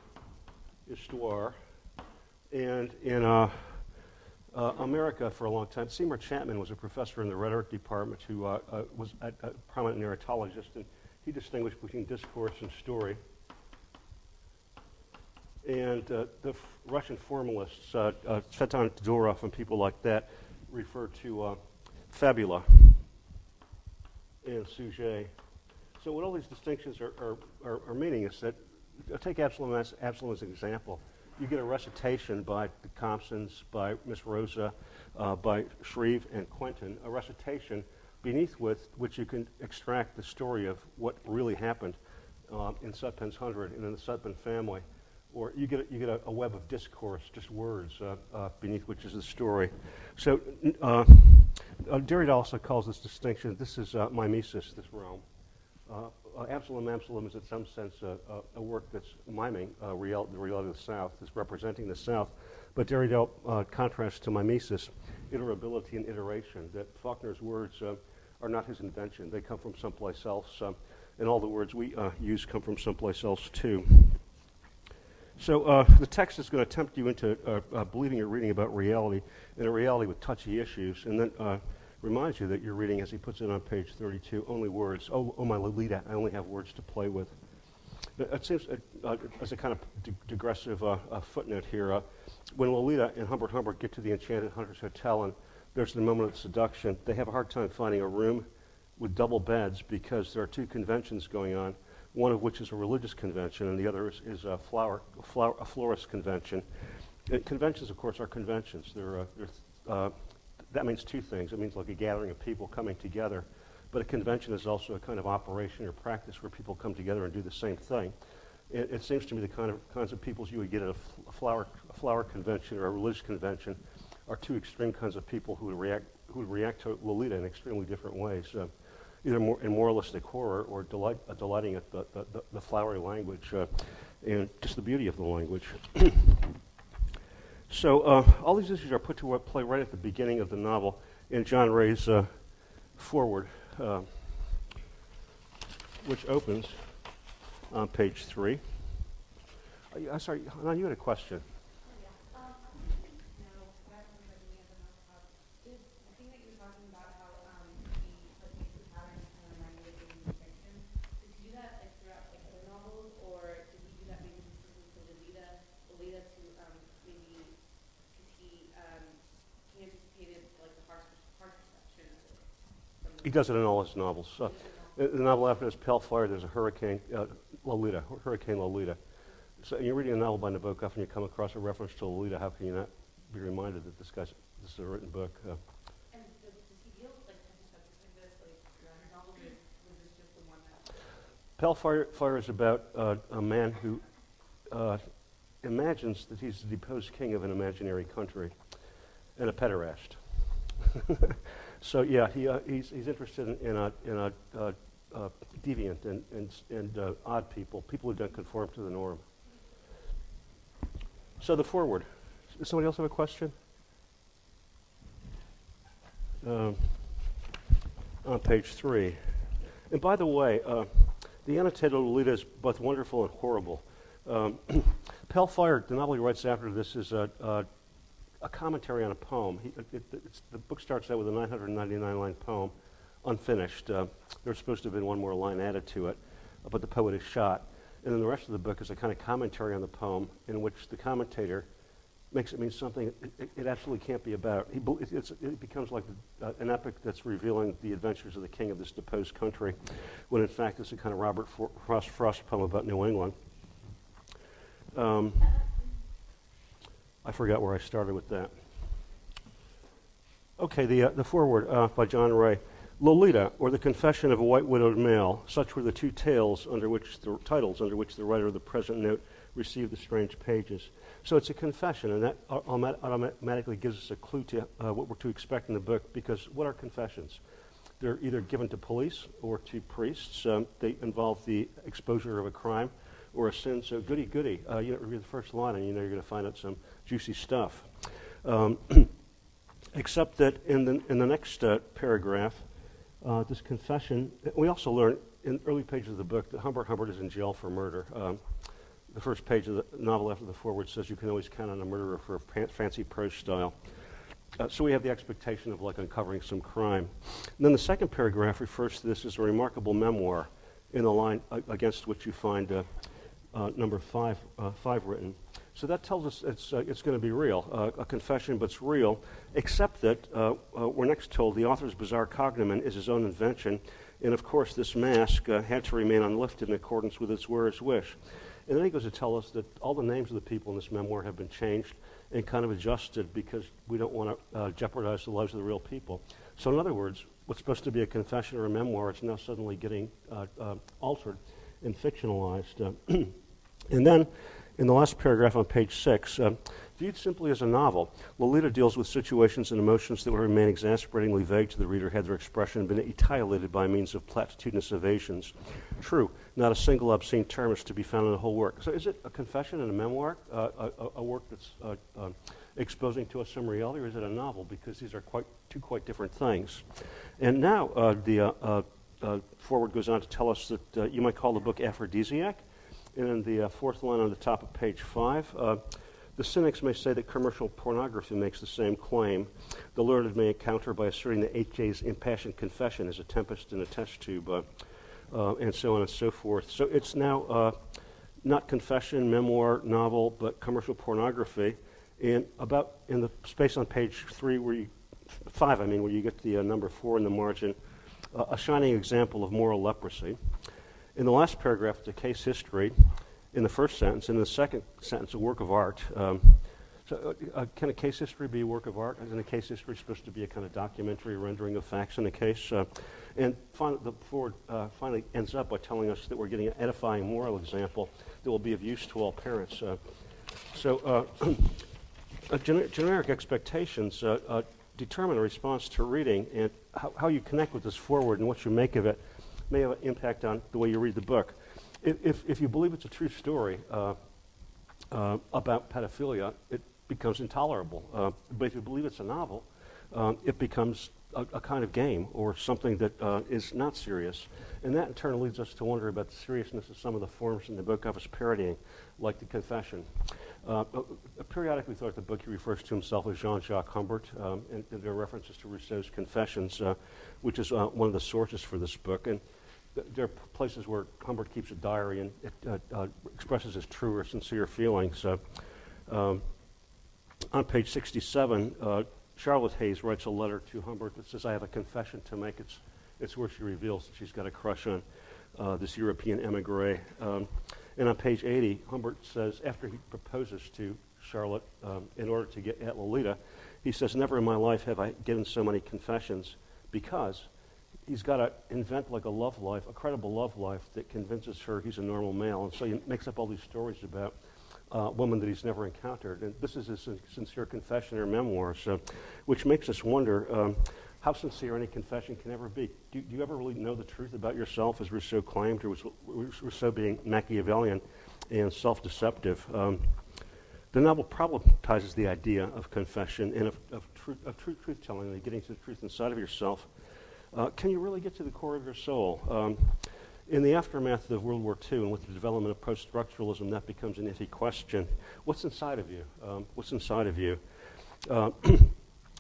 histoire. And in America for a long time, Seymour Chapman was a professor in the rhetoric department who was a prominent narratologist, and he distinguished between discourse and story. And the Russian formalists, Tsvetan Todorov and people like that, refer to fabula and sujet. So what all these distinctions are meaning is that, take Absalom as an example. You get a recitation by the Compsons, by Miss Rosa, by Shreve and Quentin, a recitation beneath which you can extract the story of what really happened in Sutpen's Hundred and in the Sutpen family. Or you get a web of discourse, just words, beneath which is the story. So Derrida also calls this distinction, this is mimesis, this realm. Absalom is in some sense a work that's miming the reality of the South, that's representing the South. But Derrida contrasts to mimesis iterability and iteration, that Faulkner's words are not his invention. They come from someplace else, and all the words we use come from someplace else too. So the text is going to tempt you into believing you're reading about reality, and a reality with touchy issues, and then reminds you that you're reading, as he puts it on page 32, only words. Oh, my Lolita, I only have words to play with. It seems, as a kind of digressive footnote here, when Lolita and Humbert get to the Enchanted Hunter's Hotel and there's the moment of seduction, they have a hard time finding a room with double beds because there are 2 conventions going on, one of which is a religious convention and the other is a florist convention. Conventions, of course, are conventions. That means 2 things. It means like a gathering of people coming together, but a convention is also a kind of operation or practice where people come together and do the same thing. It seems to me the kinds of peoples you would get at a flower convention or a religious convention are 2 extreme kinds of people who would react to Lolita in extremely different ways, either in moralistic horror or delighting at the flowery language and just the beauty of the language. So all these issues are put to play right at the beginning of the novel in John Ray's foreword, which opens on page 3. I'm sorry, Hanan, you had a question. He does it in all his novels. The novel after this, Pale Fire, there's a Hurricane Lolita. So you're reading a novel by Nabokov and you come across a reference to Lolita. How can you not be reminded that this is a written book? And does he deal with like Hellfire is about a man who imagines that he's the deposed king of an imaginary country and a pederast. So yeah, he's interested in a deviant and odd people who don't conform to the norm. So the foreword. Does somebody else have a question? On page 3. And by the way, the annotated Lolita is both wonderful and horrible. Hellfire, the novel he writes after this, is a commentary on a poem. The book starts out with a 999-line poem, unfinished. There's supposed to have been one more line added to it, but the poet is shot. And then the rest of the book is a kind of commentary on the poem in which the commentator makes it mean something it absolutely can't be about. It becomes like an epic that's revealing the adventures of the king of this deposed country, when in fact it's a kind of Robert Frost poem about New England. I forgot where I started with that. Okay, the foreword by John Ray. Lolita, or the Confession of a White Widowed Male, such were the two titles under which the writer of the present note received the strange pages. So it's a confession, and that automatically gives us a clue to what we're to expect in the book, because what are confessions? They're either given to police or to priests. They involve the exposure of a crime or a sin, so goody. You read the first line and you know you're going to find out some juicy stuff. Except that in the next paragraph, this confession, we also learn in early pages of the book that Humbert is in jail for murder. The first page of the novel after the foreword says you can always count on a murderer for a fancy prose style. So we have the expectation of like uncovering some crime. And then the second paragraph refers to this as a remarkable memoir in the line against which you find number 5 written. So that tells us it's going to be real, a confession, but it's real, except that we're next told the author's bizarre cognomen is his own invention, and of course this mask had to remain unlifted in accordance with its wearer's wish. And then he goes to tell us that all the names of the people in this memoir have been changed and kind of adjusted because we don't want to jeopardize the lives of the real people. So in other words, what's supposed to be a confession or a memoir is now suddenly getting altered and fictionalized. And then, in the last paragraph on page 6, viewed simply as a novel, Lolita deals with situations and emotions that would remain exasperatingly vague to the reader had their expression been etiolated by means of platitudinous evasions. True, not a single obscene term is to be found in the whole work. So is it a confession and a memoir, a work that's exposing to us some reality, or is it a novel? Because these are two quite different things. And now the foreword goes on to tell us that you might call the book aphrodisiac. And in the fourth line on the top of page 5, the cynics may say that commercial pornography makes the same claim. The learned may counter by asserting that H.J.'s impassioned confession is a tempest in a test tube, and so on and so forth. So it's now not confession, memoir, novel, but commercial pornography. And about in the space on page 5, where you get the number 4 in the margin, a shining example of moral leprosy. In the last paragraph, it's a case history in the first sentence. In the second sentence, a work of art. Can a case history be a work of art? Isn't a case history supposed to be a kind of documentary rendering of facts in a case? And the foreword finally ends up by telling us that we're getting an edifying moral example that will be of use to all parents. Generic expectations determine a response to reading, and how you connect with this foreword and what you make of it may have an impact on the way you read the book. If you believe it's a true story about pedophilia, it becomes intolerable. But if you believe it's a novel, it becomes a kind of game or something that is not serious. And that in turn leads us to wonder about the seriousness of some of the forms in the book I was parodying, like the confession. Periodically throughout the book he refers to himself as Jean-Jacques Humbert, and there are references to Rousseau's Confessions, which is one of the sources for this book. And there are places where Humbert keeps a diary and it expresses his true or sincere feelings. On page 67, Charlotte Hayes writes a letter to Humbert that says, I have a confession to make. It's where she reveals that she's got a crush on this European emigre. And on page 80, Humbert says, after he proposes to Charlotte in order to get at Lolita, he says, never in my life have I given so many confessions, because he's got to invent like a love life, a credible love life that convinces her he's a normal male. And so he makes up all these stories about women that he's never encountered. And this is his sincere confession or memoirs, which makes us wonder how sincere any confession can ever be. Do you ever really know the truth about yourself, as Rousseau claimed, or was Rousseau being Machiavellian and self-deceptive? The novel problematizes the idea of confession and of truth-telling and getting to the truth inside of yourself. Can you really get to the core of your soul? In the aftermath of World War II and with the development of post-structuralism, that becomes an iffy question. What's inside of you? What's inside of you?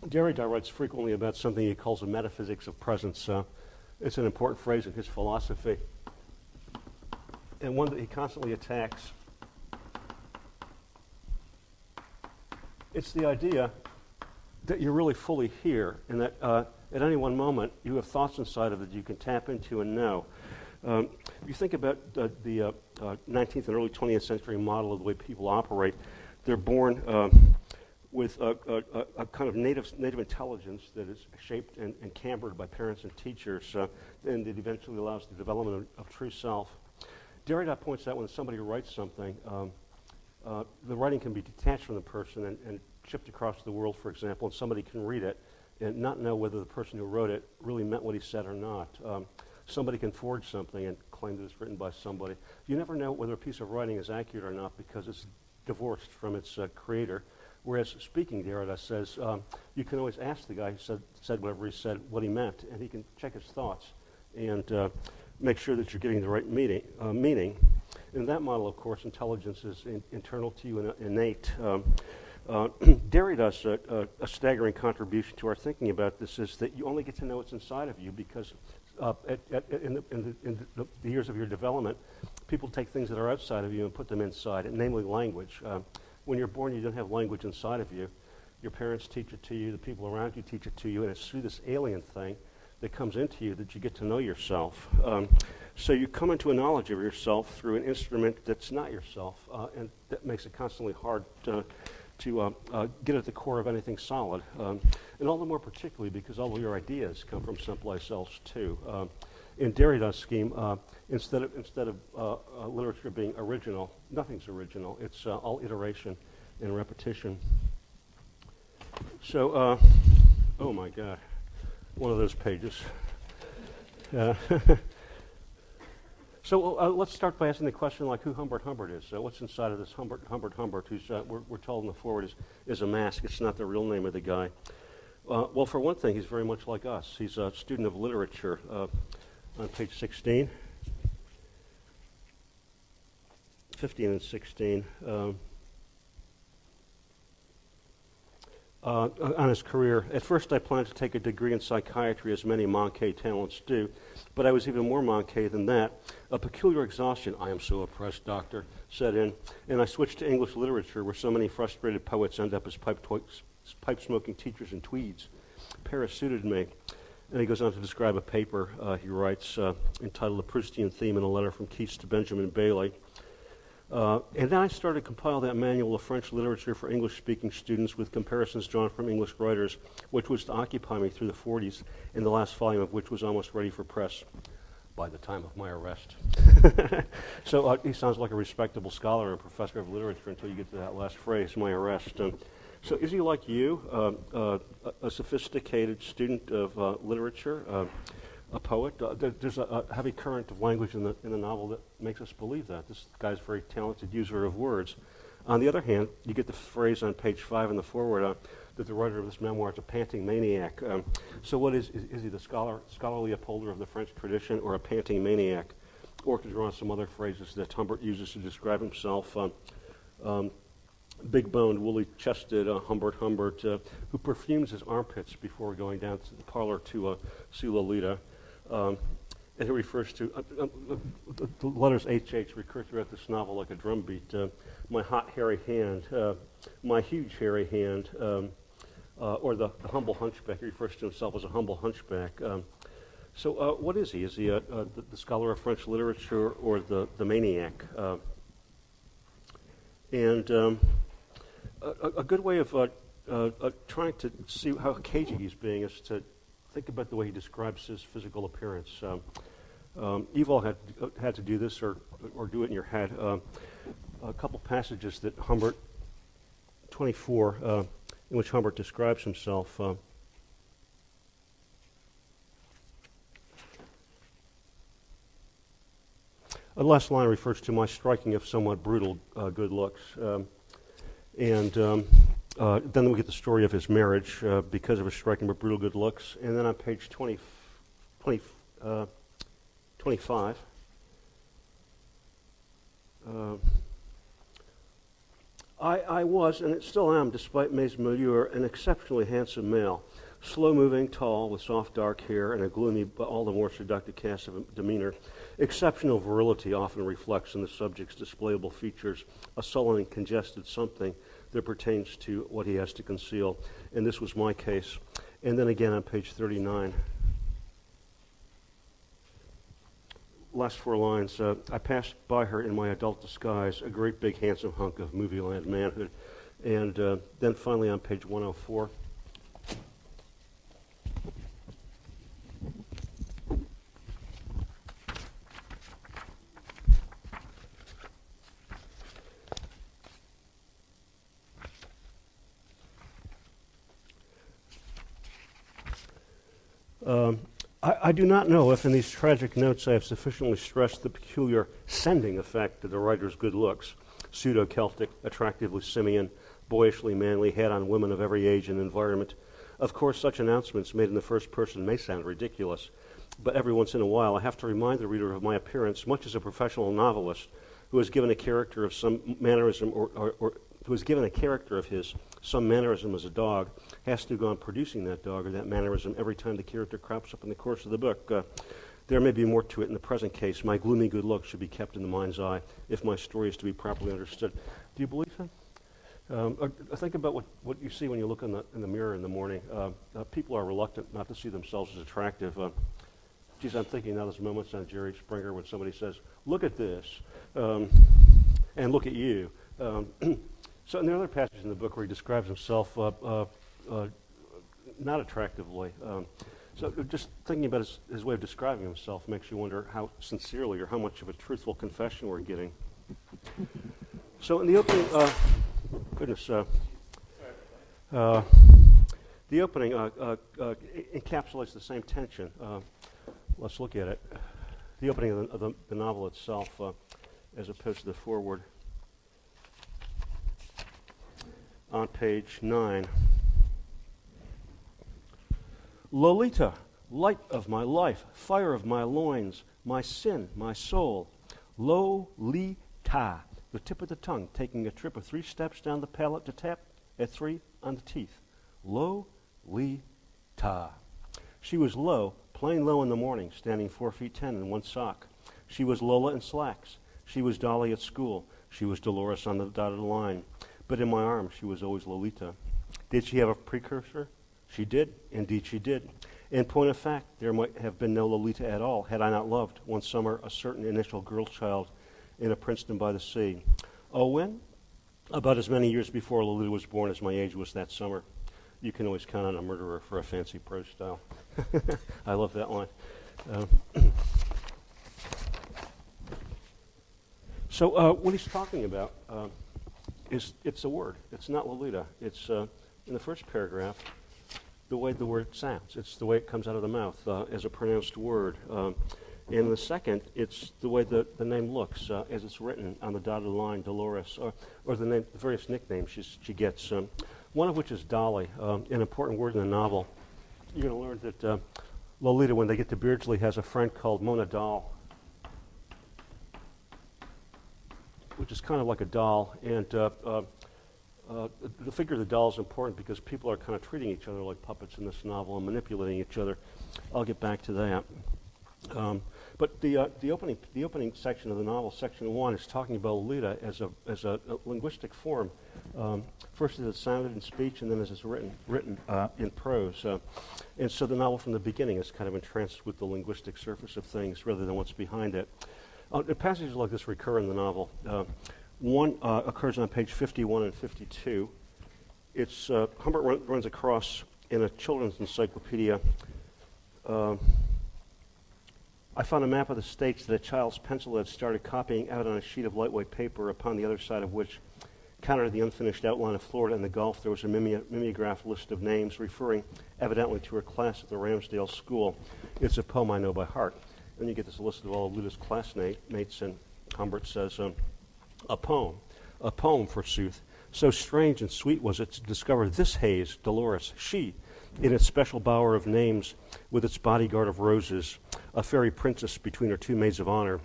Derrida writes frequently about something he calls a metaphysics of presence. It's an important phrase in his philosophy, and one that he constantly attacks. It's the idea that you're really fully here, and that at any one moment you have thoughts inside of it that you can tap into and know. If you think about the 19th and early 20th century model of the way people operate, they're born with a kind of native intelligence that is shaped and cambered by parents and teachers, and it eventually allows the development of true self. Derrida points out when somebody writes something, the writing can be detached from the person and shipped across the world, for example, and somebody can read it and not know whether the person who wrote it really meant what he said or not. Somebody can forge something and claim that it's written by somebody. You never know whether a piece of writing is accurate or not because it's divorced from its creator. Whereas speaking, Derrida says, you can always ask the guy who said whatever he said, what he meant, and he can check his thoughts and make sure that you're getting the right meaning. In that model, of course, intelligence is internal to you and innate. Derrida's a staggering contribution to our thinking about this is that you only get to know what's inside of you because in the years of your development, people take things that are outside of you and put them inside, namely language. When you're born, you don't have language inside of you. Your parents teach it to you, the people around you teach it to you, and it's through this alien thing that comes into you that you get to know yourself. So you come into a knowledge of yourself through an instrument that's not yourself, and that makes it constantly hard to get at the core of anything solid. And all the more particularly because all of your ideas come from someplace else too. In Derrida's scheme, instead of literature being original, nothing's original. It's all iteration and repetition. So, oh my God, one of those pages. So let's start by asking the question like who Humbert Humbert is. What's inside of this Humbert who's we're told in the forward is a mask. It's not the real name of the guy. Well, for one thing, he's very much like us. He's a student of literature. On page 16, 15 and 16, on his career. At first I planned to take a degree in psychiatry, as many Moncay talents do, but I was even more Moncay than that. A peculiar exhaustion, I am so oppressed, doctor, set in, and I switched to English literature, where so many frustrated poets end up as pipe-smoking teachers in tweeds. Paris suited me. And he goes on to describe a paper he writes entitled The Proustian Theme in a Letter from Keats to Benjamin Bailey. And then I started to compile that manual of French literature for English-speaking students with comparisons drawn from English writers, which was to occupy me through the 40s, and the last volume of which was almost ready for press by the time of my arrest. So he sounds like a respectable scholar and professor of literature until you get to that last phrase, my arrest. So is he like you, a sophisticated student of literature, a poet? There's a heavy current of language in the novel that makes us believe that. This guy's a very talented user of words. On the other hand, you get the phrase on page 5 in the foreword that the writer of this memoir is a panting maniac. So what is he the scholarly upholder of the French tradition or a panting maniac? Or to draw on some other phrases that Humbert uses to describe himself, big-boned, woolly-chested Humbert, who perfumes his armpits before going down to the parlor to see Lolita. And he refers to, the letters HH recur throughout this novel like a drumbeat. My hot, hairy hand, my huge, hairy hand, or the humble hunchback. He refers to himself as a humble hunchback. So what is he? Is he the scholar of French literature or the maniac? And a good way of trying to see how cagey he's being is to think about the way he describes his physical appearance. You've all had to do this or do it in your head. A couple passages that Humbert, 24, in which Humbert describes himself. The last line refers to my striking, if somewhat brutal, good looks. And then we get the story of his marriage because of his striking but brutal good looks. And then on page 25, I was, and still am, despite mes malheurs, an exceptionally handsome male. Slow-moving, tall, with soft dark hair and a gloomy but all the more seductive cast of demeanor. Exceptional virility often reflects in the subject's displayable features a sullen and congested something that pertains to what he has to conceal. And this was my case. And then again on page 39. Last 4 lines. I passed by her in my adult disguise, a great big handsome hunk of movie-land manhood. And then finally on page 104. I do not know if in these tragic notes I have sufficiently stressed the peculiar sending effect of the writer's good looks, pseudo-Celtic, attractively simian, boyishly manly, had on women of every age and environment. Of course, such announcements made in the first person may sound ridiculous, but every once in a while I have to remind the reader of my appearance, much as a professional novelist who has given a character of some mannerism or who has given a character of his some mannerism as a dog, has to go on producing that dog or that mannerism every time the character crops up in the course of the book. There may be more to it in the present case. My gloomy good looks should be kept in the mind's eye if my story is to be properly understood. Do you believe him? Think about what you see when you look in the mirror in the morning. People are reluctant not to see themselves as attractive. Geez, I'm thinking now there's moments on Jerry Springer when somebody says, look at this, and look at you. So, and there are other passages in the book where he describes himself not attractively. So just thinking about his way of describing himself makes you wonder how sincerely or how much of a truthful confession we're getting. So in the opening, the opening encapsulates the same tension. Let's look at it. The opening of the novel itself, as opposed to the foreword. On page 9. Lolita, light of my life, fire of my loins, my sin, my soul. Lolita, the tip of the tongue, taking a trip of 3 steps down the palate to tap at 3 on the teeth. Lolita. She was low, plain low in the morning, standing 4 feet 10 in 1 sock. She was Lola in slacks. She was Dolly at school. She was Dolores on the dotted line. But in my arms, she was always Lolita. Did she have a precursor? She did. Indeed, she did. In point of fact, there might have been no Lolita at all had I not loved, one summer, a certain initial girl child in a Princeton by the sea. Oh, when? About as many years before Lolita was born as my age was that summer. You can always count on a murderer for a fancy prose style. I love that line. So what he's talking about it's a word. It's not Lolita. It's, in the first paragraph, the way the word sounds. It's the way it comes out of the mouth as a pronounced word. In the second, it's the way the name looks as it's written on the dotted line, Dolores, or the various nicknames she gets, one of which is Dolly, an important word in the novel. You're going to learn that Lolita, when they get to Beardsley, has a friend called Mona Doll, which is kind of like a doll, and the figure of the doll is important because people are kind of treating each other like puppets in this novel and manipulating each other. I'll get back to that. But the opening section of the novel, section 1, is talking about Lolita as a linguistic form. First as it's sounded in speech, and then as it's written in prose. And so the novel from the beginning is kind of entranced with the linguistic surface of things rather than what's behind it. Passages like this recur in the novel. One occurs on page 51 and 52. It's Humbert runs across in a children's encyclopedia I found a map of the states that a child's pencil had started copying out on a sheet of lightweight paper, upon the other side of which, countered the unfinished outline of Florida and the Gulf, there was a mimeographed list of names referring evidently to her class at the Ramsdale School. It's a poem I know by heart. And you get this list of all of Luta's classmates, and Humbert says, a poem, forsooth. So strange and sweet was it to discover this haze, Dolores, she, in its special bower of names, with its bodyguard of roses, a fairy princess between her two maids of honor.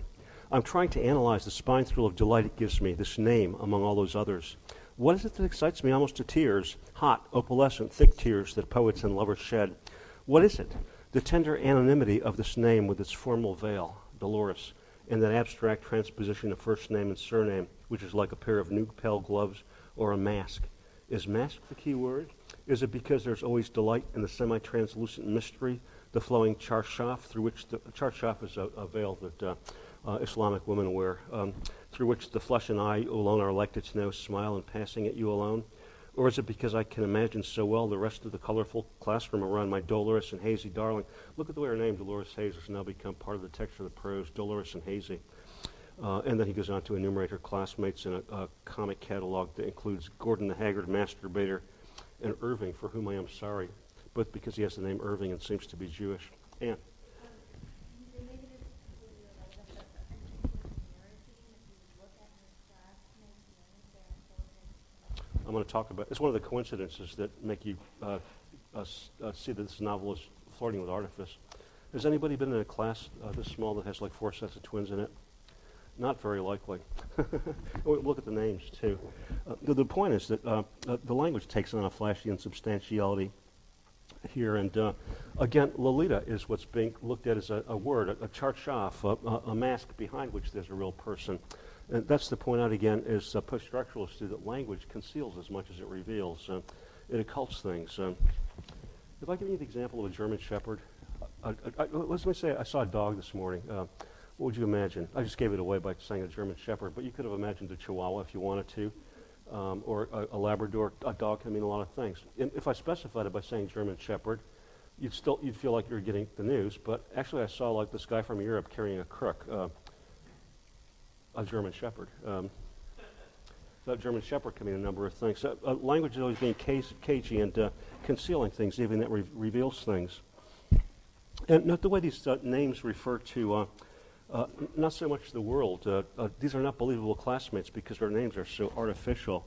I'm trying to analyze the spine thrill of delight it gives me, this name among all those others. What is it that excites me almost to tears, hot, opalescent, thick tears that poets and lovers shed? What is it? The tender anonymity of this name with its formal veil, Dolores, and that abstract transposition of first name and surname, which is like a pair of new pale gloves or a mask. Is mask the key word? Is it because there's always delight in the semi-translucent mystery, the flowing charshaf, through which the charshaf is a veil that Islamic women wear, through which the flesh and I alone are elected to know, smile in passing at you alone? Or is it because I can imagine so well the rest of the colorful classroom around my Dolores and Hazy darling? Look at the way her name, Dolores Hayes, has now become part of the text of the prose, Dolores and Hazy. And then he goes on to enumerate her classmates in a comic catalog that includes Gordon the Haggard masturbator and Irving, for whom I am sorry, both because he has the name Irving and seems to be Jewish. Anne? I'm going to talk about, it's one of the coincidences that make you see that this novel is flirting with artifice. Has anybody been in a class this small that has like 4 sets of twins in it? Not very likely. Look at the names, too. The point is that the language takes on a flashy insubstantiality here. And again, Lolita is what's being looked at as a word, a charshaf, a mask behind which there's a real person. And that's the point out again, is post-structuralists do, that language conceals as much as it reveals. It occults things. If I give you the example of a German Shepherd, let me say I saw a dog this morning. What would you imagine? I just gave it away by saying a German Shepherd, but you could have imagined a Chihuahua if you wanted to, or a Labrador. A dog can mean a lot of things. And if I specified it by saying German Shepherd, you'd feel like you're getting the news. But actually, I saw like this guy from Europe carrying a crook, a German Shepherd. That German Shepherd can mean a number of things. Language is always being cagey and concealing things, even that reveals things. And note the way these names refer to. Not so much the world. These are not believable classmates because their names are so artificial.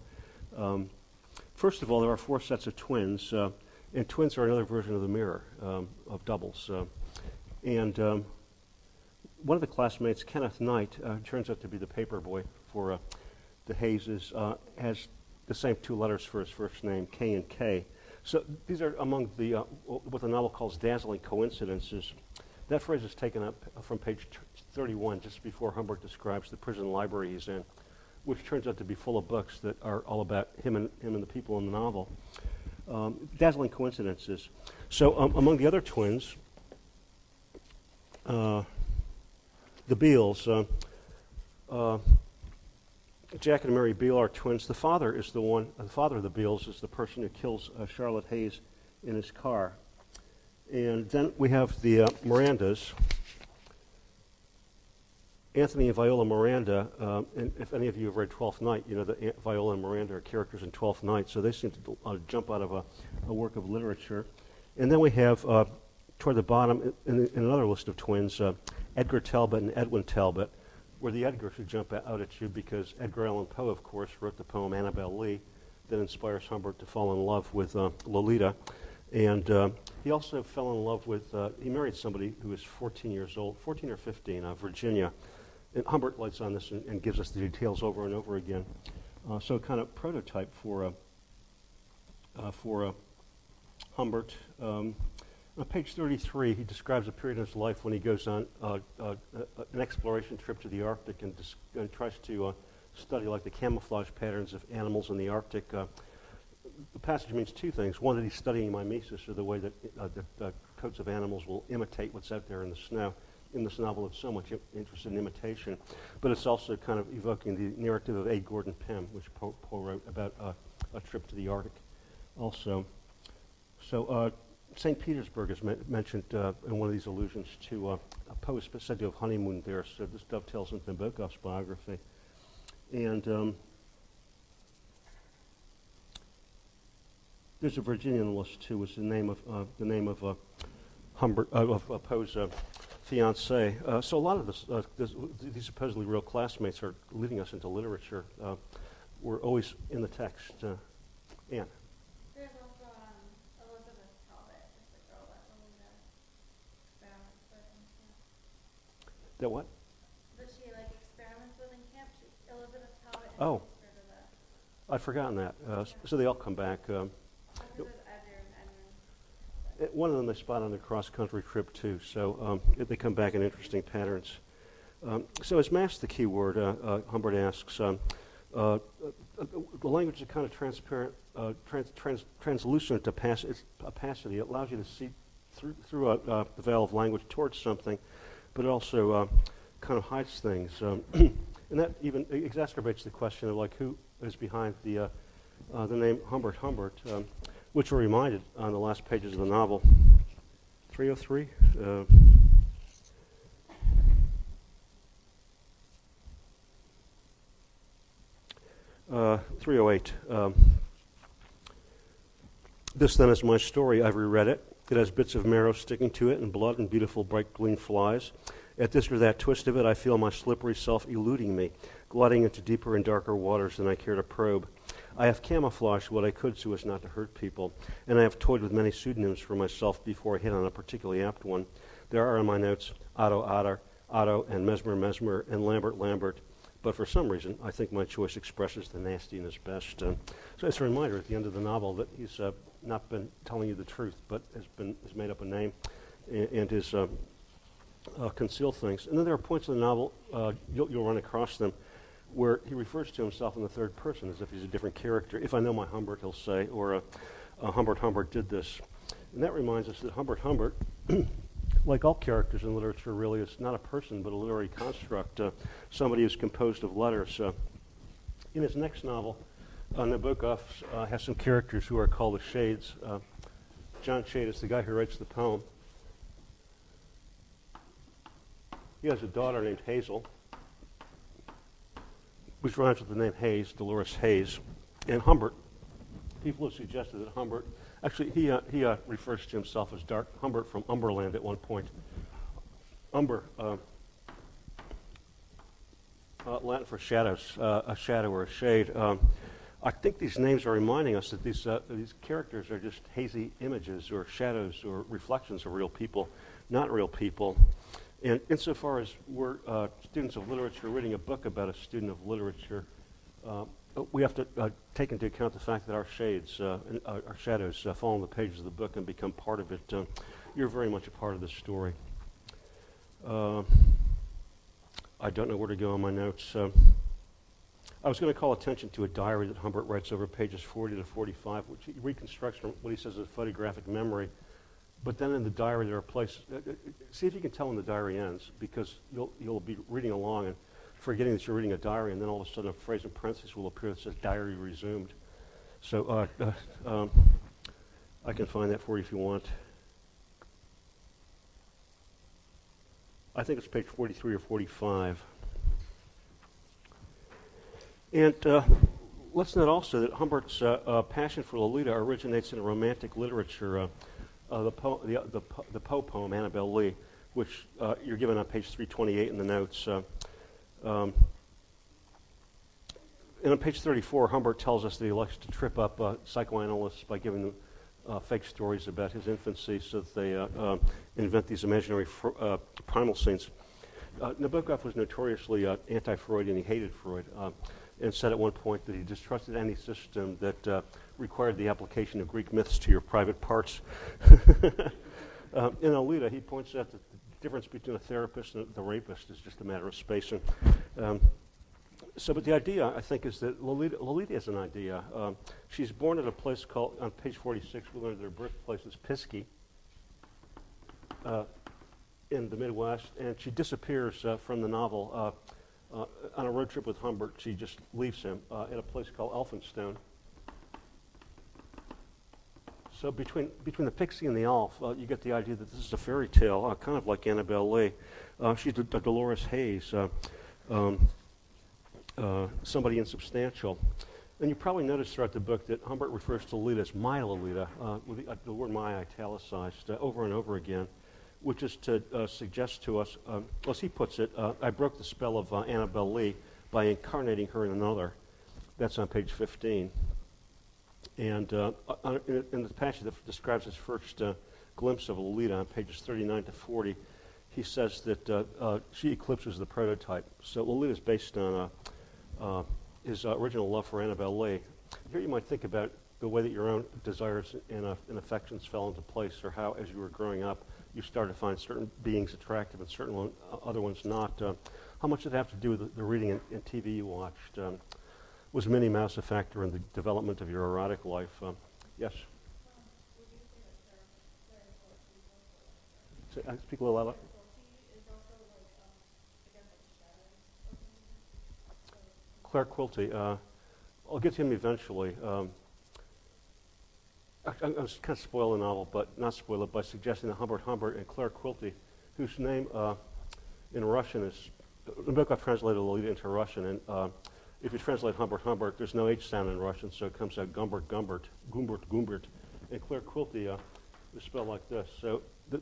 First of all, there are 4 sets of twins, and twins are another version of the mirror, of doubles. And one of the classmates, Kenneth Knight, turns out to be the paper boy for the Hayeses, has the same 2 letters for his first name, K and K. So these are among the what the novel calls dazzling coincidences. That phrase is taken up from page 31, just before Humbert describes the prison library he's in, which turns out to be full of books that are all about him and the people in the novel. Dazzling coincidences. So among the other twins, the Beals, Jack and Mary Beal are twins. The father of the Beals is the person who kills Charlotte Hayes in his car. And then we have the Mirandas, Anthony and Viola Miranda. And if any of you have read Twelfth Night, you know that Viola and Miranda are characters in Twelfth Night, so they seem to jump out of a work of literature. And then we have, toward the bottom, in another list of twins, Edgar Talbot and Edwin Talbot, where the Edgar should jump out at you because Edgar Allan Poe, of course, wrote the poem Annabel Lee that inspires Humbert to fall in love with Lolita. And he also fell in love with, he married somebody who was 14 years old, 14 or 15, Virginia. And Humbert lights on this and gives us the details over and over again. So kind of prototype for Humbert. On page 33, he describes a period in his life when he goes on an exploration trip to the Arctic and tries to study like the camouflage patterns of animals in the Arctic. The passage means 2 things. One, that he's studying mimesis, or the way that the coats of animals will imitate what's out there in the snow. In this novel, it's so much interested in imitation. But it's also kind of evoking the narrative of A. Gordon Pym, which Poe wrote about a trip to the Arctic also. So St. Petersburg is mentioned in one of these allusions to a post said to have honeymooned there, so this dovetails into Nabokov's biography. And there's a Virginian list too, was the name of Humbert of Poe's fiancée. So a lot of these supposedly real classmates are leading us into literature. We're always in the text. Anne. There's also Elizabeth Talbot, just the girl that Lolita experiments with in camp. That what? That she experiments with in camp. Elizabeth Talbot. Oh. Her to the, I'd forgotten that. So they all come back. because of Edgar and Edmund. One of them they spot on the cross-country trip too, so they come back in interesting patterns. So is mass the key word? Humbert asks. The language is kind of transparent, translucent opacity. It allows you to see through the veil of language towards something, but it also kind of hides things. And that even exacerbates the question of who is behind the name Humbert, which we're reminded on the last pages of the novel. 303. 308. This then is my story. I've reread it. It has bits of marrow sticking to it and blood and beautiful bright green flies. At this or that twist of it, I feel my slippery self eluding me, gliding into deeper and darker waters than I care to probe. I have camouflaged what I could so as not to hurt people, and I have toyed with many pseudonyms for myself before I hit on a particularly apt one. There are in my notes Otto, and Mesmer, and Lambert. But for some reason, I think my choice expresses the nastiness best. So it's a reminder at the end of the novel that he's not been telling you the truth, but has made up a name and has concealed things. And then there are points in the novel, you'll run across them, where he refers to himself in the third person as if he's a different character. If I know my Humbert, he'll say, or Humbert did this. And that reminds us that Humbert, like all characters in literature, really is not a person but a literary construct, somebody who's composed of letters. In his next novel, Nabokov has some characters who are called the Shades. John Shade is the guy who writes the poem. He has a daughter named Hazel, which rhymes with the name Hayes, Dolores Hayes. And Humbert, people have suggested that Humbert, actually he refers to himself as Dark Humbert from Umberland at one point. Umber, Latin for shadows, a shadow or a shade. I think these names are reminding us that these characters are just hazy images or shadows or reflections of real people, not real people. And insofar as we're students of literature reading a book about a student of literature, we have to take into account the fact that our shades, our shadows fall on the pages of the book and become part of it. You're very much a part of this story. I don't know where to go on my notes. I was going to call attention to a diary that Humbert writes over pages 40 to 45, which he reconstructs from what he says is photographic memory. But then in the diary there are places, see if you can tell when the diary ends, because you'll be reading along and forgetting that you're reading a diary, and then all of a sudden a phrase in parentheses will appear that says diary resumed. So I can find that for you if you want. I think it's page 43 or 45. And let's note also that Humbert's passion for Lolita originates in romantic literature. The Poe poem, Annabel Lee, which you're given on page 328 in the notes. And on page 34, Humbert tells us that he likes to trip up psychoanalysts by giving them fake stories about his infancy so that they invent these imaginary primal scenes. Nabokov was notoriously anti-Freud, and he hated Freud, and said at one point that he distrusted any system that required the application of Greek myths to your private parts. In Lolita, he points out that the difference between a therapist and the rapist is just a matter of spacing. But the idea, I think, is that Lolita is an idea. She's born at a place called, on page 46, we learn that her birthplace is Pisky in the Midwest, and she disappears from the novel. On a road trip with Humbert, she just leaves him at a place called Elphinstone. So between the pixie and the elf, you get the idea that this is a fairy tale, kind of like Annabelle Lee. She's a Dolores Hayes, somebody insubstantial. And you probably noticed throughout the book that Humbert refers to Lolita as my Lolita, with the word my italicized over and over again, which is to suggest to us, as he puts it, I broke the spell of Annabelle Lee by incarnating her in another. That's on page 15. And in the passage that describes his first glimpse of Lolita on pages 39 to 40, he says that she eclipses the prototype. So Lolita is based on his original love for Annabelle Lee. Here you might think about the way that your own desires and affections fell into place, or how, as you were growing up, you started to find certain beings attractive and certain other ones not. How much did it have to do with the reading and TV you watched? Was Minnie Mouse a factor in the development of your erotic life? Yes? Speak a little louder. Claire Quilty. I'll get to him eventually. I'm just kind of spoil the novel, but not spoil it by suggesting that Humbert and Claire Quilty, whose name in Russian is, Nabokov translated Lolita into Russian, and if you translate Humbert, there's no H sound in Russian, so it comes out Gumbert. And Claire Quilty is spelled like this. So the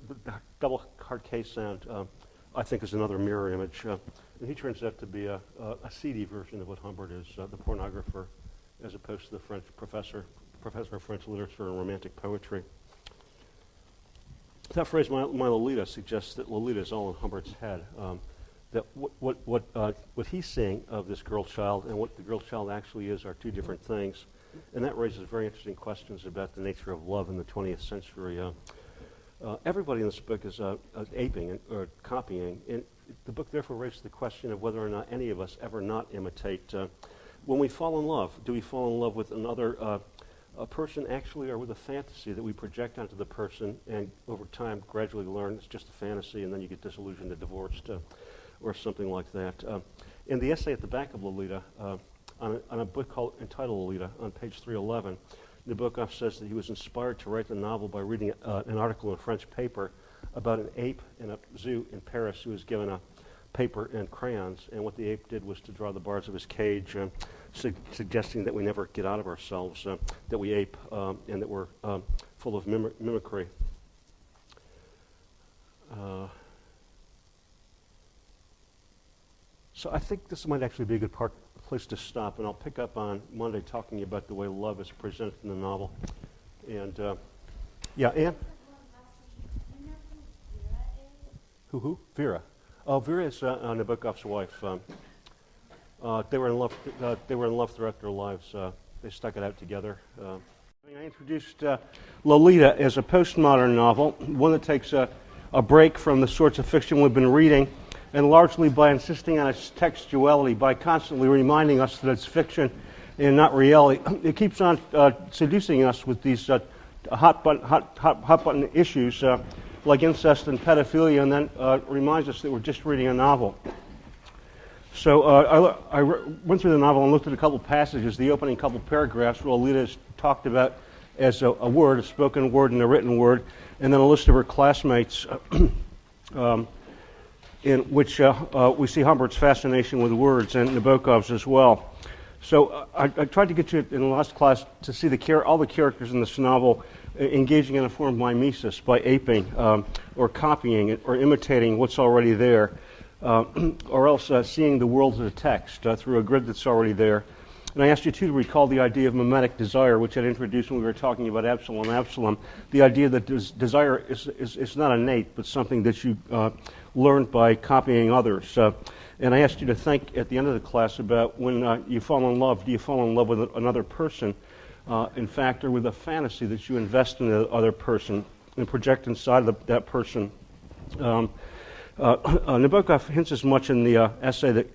double hard K sound, I think, is another mirror image. And he turns out to be a seedy version of what Humbert is, the pornographer, as opposed to the French professor of French literature and romantic poetry. That phrase, my Lolita, suggests that Lolita is all in Humbert's head. That what he's seeing of this girl child and what the girl child actually is are two different things. And that raises very interesting questions about the nature of love in the 20th century. Everybody in this book is aping or copying, and the book therefore raises the question of whether or not any of us ever not imitate. When we fall in love, do we fall in love with another a person actually, or with a fantasy that we project onto the person and over time gradually learn it's just a fantasy, and then you get disillusioned and divorced? Or something like that. In the essay at the back of Lolita, on a book entitled Lolita, on page 311, Nabokov says that he was inspired to write the novel by reading an article in a French paper about an ape in a zoo in Paris who was given a paper and crayons, and what the ape did was to draw the bars of his cage, suggesting that we never get out of ourselves, that we ape, and that we're full of mimicry. So I think this might actually be a good place to stop, and I'll pick up on Monday talking about the way love is presented in the novel. And, yeah, Anne? Who? Vera. Oh, Vera is Nabokov's wife. They were in love. They were in love throughout their lives. They stuck it out together. I introduced Lolita as a postmodern novel, one that takes a break from the sorts of fiction we've been reading, and largely by insisting on its textuality, by constantly reminding us that it's fiction and not reality. It keeps on seducing us with these hot button issues like incest and pedophilia, and then reminds us that we're just reading a novel. So I went through the novel and looked at a couple passages. The opening couple paragraphs where Lolita is talked about as a word, a spoken word and a written word, and then a list of her classmates, in which we see Humbert's fascination with words and Nabokov's as well. So I tried to get you in the last class to see all the characters in this novel engaging in a form of mimesis by aping or copying or imitating what's already there, or else seeing the world as a text through a grid that's already there. And I asked you, too, to recall the idea of mimetic desire, which I'd introduced when we were talking about Absalom. The idea that desire is not innate, but something that you learned by copying others. And I asked you to think at the end of the class about when you fall in love, do you fall in love with another person, in fact, or with a fantasy that you invest in the other person and project inside of that person? Nabokov hints as much in the essay that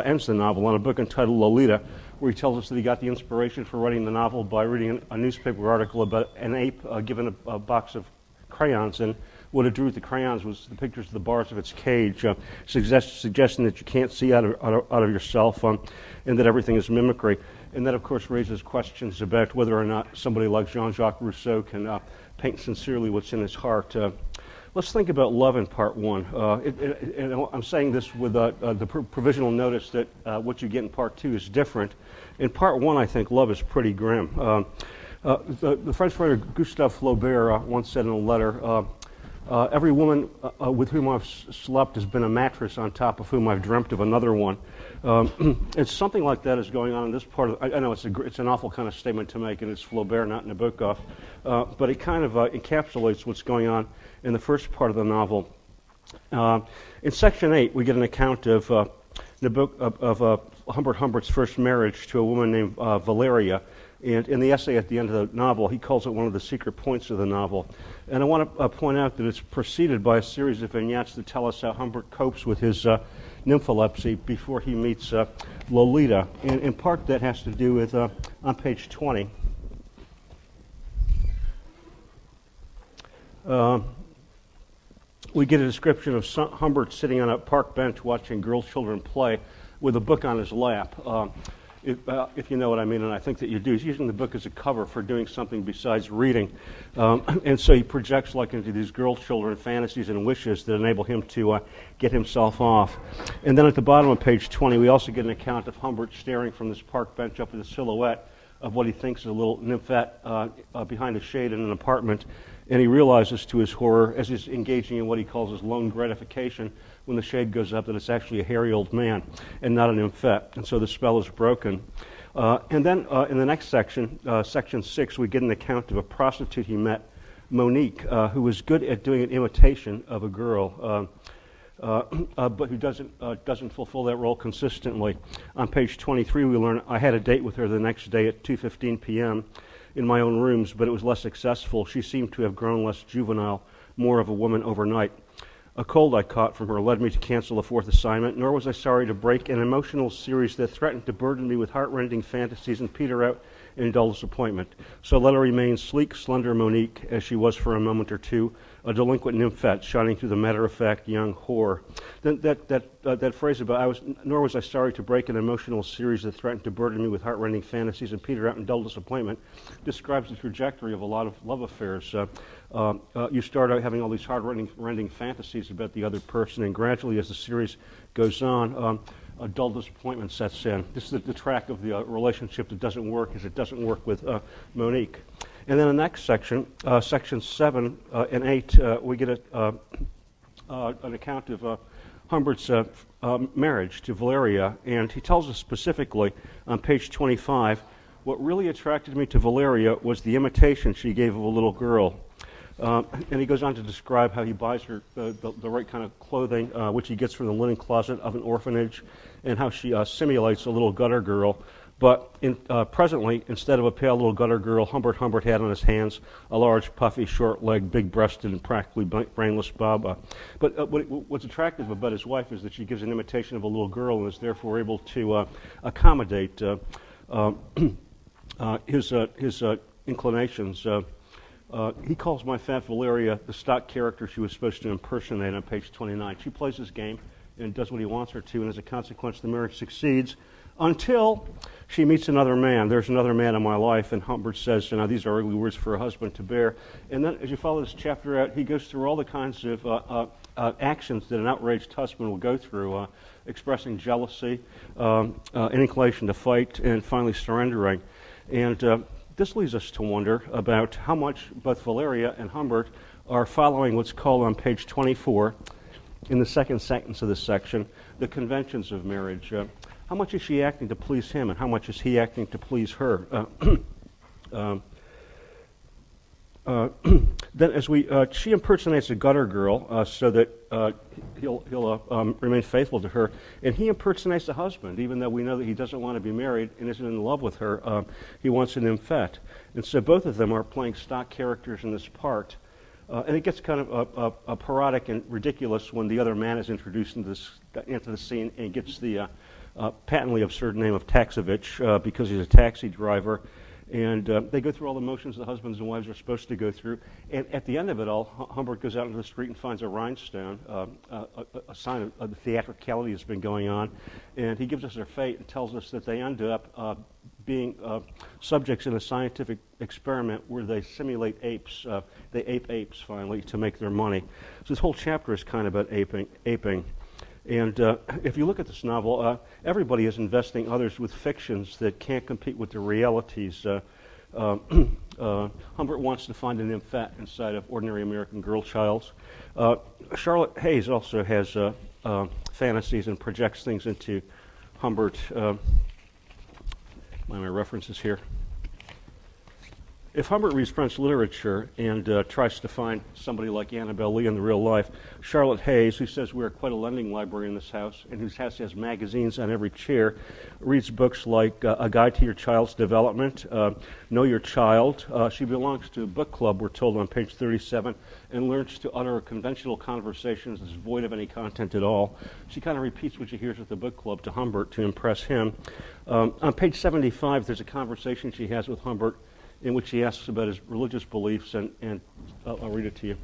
ends the novel on a book entitled Lolita, where he tells us that he got the inspiration for writing the novel by reading a newspaper article about an ape given a box of crayons, and what it drew with the crayons was the pictures of the bars of its cage, suggesting that you can't see out of yourself, and that everything is mimicry. And that, of course, raises questions about whether or not somebody like Jean-Jacques Rousseau can paint sincerely what's in his heart. Let's think about love in part one. And I'm saying this with the provisional notice that what you get in part two is different. In part one, I think love is pretty grim. The French writer Gustave Flaubert once said in a letter, every woman with whom I've slept has been a mattress on top of whom I've dreamt of another one. And something like that is going on in this part of I know it's an awful kind of statement to make, and it's Flaubert, not Nabokov, but it kind of encapsulates what's going on in the first part of the novel. In section 8, we get an account of Humbert Humbert's first marriage to a woman named Valeria. And in the essay at the end of the novel, he calls it one of the secret points of the novel. And I want to point out that it's preceded by a series of vignettes that tell us how Humbert copes with his nympholepsy before he meets Lolita. And in part, that has to do with, on page 20, we get a description of Humbert sitting on a park bench watching girl children play with a book on his lap. If you know what I mean, and I think that you do, he's using the book as a cover for doing something besides reading. And so he projects like into these girl children fantasies and wishes that enable him to get himself off. And then at the bottom of page 20, we also get an account of Humbert staring from this park bench up at the silhouette of what he thinks is a little nymphette behind a shade in an apartment. And he realizes to his horror, as he's engaging in what he calls his lone gratification, when the shade goes up, that it's actually a hairy old man and not an nymphette. And so the spell is broken. And then in the next section, section 6, we get an account of a prostitute he met, Monique, who was good at doing an imitation of a girl, but who doesn't fulfill that role consistently. On page 23, we learn, I had a date with her the next day at 2:15 p.m. in my own rooms, but it was less successful. She seemed to have grown less juvenile, more of a woman overnight. A cold I caught from her led me to cancel the fourth assignment, nor was I sorry to break an emotional series that threatened to burden me with heart-rending fantasies and peter out in dull disappointment. So let her remain sleek, slender Monique, as she was for a moment or two, a delinquent nymphette shining through the matter-of-fact young whore. Then that phrase about nor was I sorry to break an emotional series that threatened to burden me with heart-rending fantasies and peter out in dull disappointment describes the trajectory of a lot of love affairs. You start out having all these heart-rending fantasies about the other person, and gradually, as the series goes on, a dull disappointment sets in. This is the track of the relationship that doesn't work, as it doesn't work with Monique. And then the next section, sections 7 and 8, we get an account of Humbert's marriage to Valeria, and he tells us specifically on page 25, what really attracted me to Valeria was the imitation she gave of a little girl. And he goes on to describe how he buys her the right kind of clothing, which he gets from the linen closet of an orphanage, and how she simulates a little gutter girl. But presently, instead of a pale little gutter girl, Humbert had on his hands a large, puffy, short-legged, big-breasted, and practically brainless Baba. But what's attractive about his wife is that she gives an imitation of a little girl and is therefore able to accommodate his inclinations. He calls my fat Valeria the stock character she was supposed to impersonate on page 29. She plays his game and does what he wants her to, and as a consequence, the marriage succeeds until she meets another man. There's another man in my life, and Humbert says, these are ugly words for a husband to bear. And then as you follow this chapter out, he goes through all the kinds of actions that an outraged husband will go through, expressing jealousy, an inclination to fight, and finally surrendering. And this leads us to wonder about how much both Valeria and Humbert are following what's called on page 24, in the second sentence of this section, the conventions of marriage. How much is she acting to please him, and how much is he acting to please her? Then, as she impersonates a gutter girl so that he'll remain faithful to her, and he impersonates a husband, even though we know that he doesn't want to be married and isn't in love with her. He wants an nymphette, and so both of them are playing stock characters in this part. And it gets kind of parodic and ridiculous when the other man is introduced into the scene and gets the patently absurd name of Taxovich because he's a taxi driver. And they go through all the motions the husbands and wives are supposed to go through. And at the end of it all, Humbert goes out into the street and finds a rhinestone, a sign of the theatricality that's been going on. And he gives us their fate and tells us that they end up being subjects in a scientific experiment where they simulate apes. They ape apes, finally, to make their money. So this whole chapter is kind of about aping. And if you look at this novel, everybody is investing others with fictions that can't compete with the realities. Humbert wants to find an nymphet inside of ordinary American girl childs. Charlotte Hayes also has fantasies and projects things into Humbert. My references here. If Humbert reads French literature and tries to find somebody like Annabelle Lee in the real life, Charlotte Hayes, who says we are quite a lending library in this house and whose house has magazines on every chair, reads books like A Guide to Your Child's Development, Know Your Child. She belongs to a book club, we're told on page 37, and learns to utter conventional conversations that's void of any content at all. She kind of repeats what she hears at the book club to Humbert to impress him. On page 75, there's a conversation she has with Humbert in which he asks about his religious beliefs, and I'll read it to you.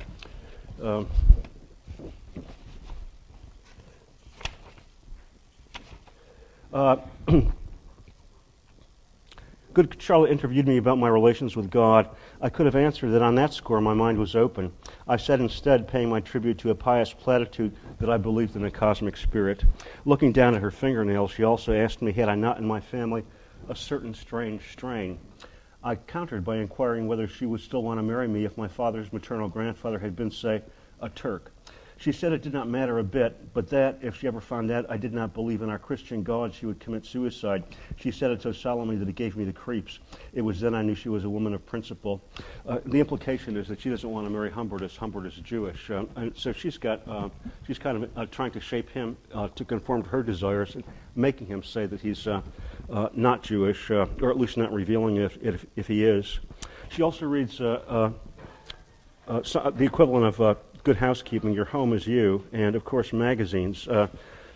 Good Charlotte interviewed me about my relations with God. I could have answered that on that score my mind was open. I said instead, paying my tribute to a pious platitude, that I believed in a cosmic spirit. Looking down at her fingernails, she also asked me, had I not in my family a certain strange strain? I countered by inquiring whether she would still want to marry me if my father's maternal grandfather had been, say, a Turk. She said it did not matter a bit, but that, if she ever found out I did not believe in our Christian God, she would commit suicide. She said it so solemnly that it gave me the creeps. It was then I knew she was a woman of principle. The implication is that she doesn't want to marry Humbert as Humbert is Jewish. And so she's kind of trying to shape him to conform to her desires, and making him say that he's not Jewish, or at least not revealing it if he is. She also reads the equivalent of Good Housekeeping, Your Home is You, and of course magazines,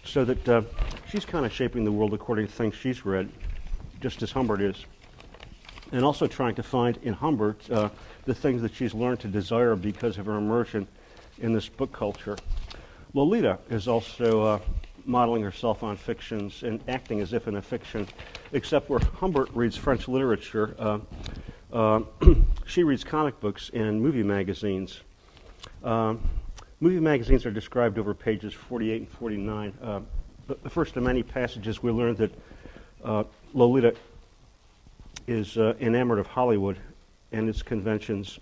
so that she's kind of shaping the world according to things she's read, just as Humbert is, and also trying to find in Humbert the things that she's learned to desire because of her immersion in this book culture. Lolita is also modeling herself on fictions and acting as if in a fiction, except where Humbert reads French literature, she reads comic books and movie magazines. Movie magazines are described over pages 48 and 49. The first of many passages, we learn that Lolita is enamored of Hollywood and its conventions.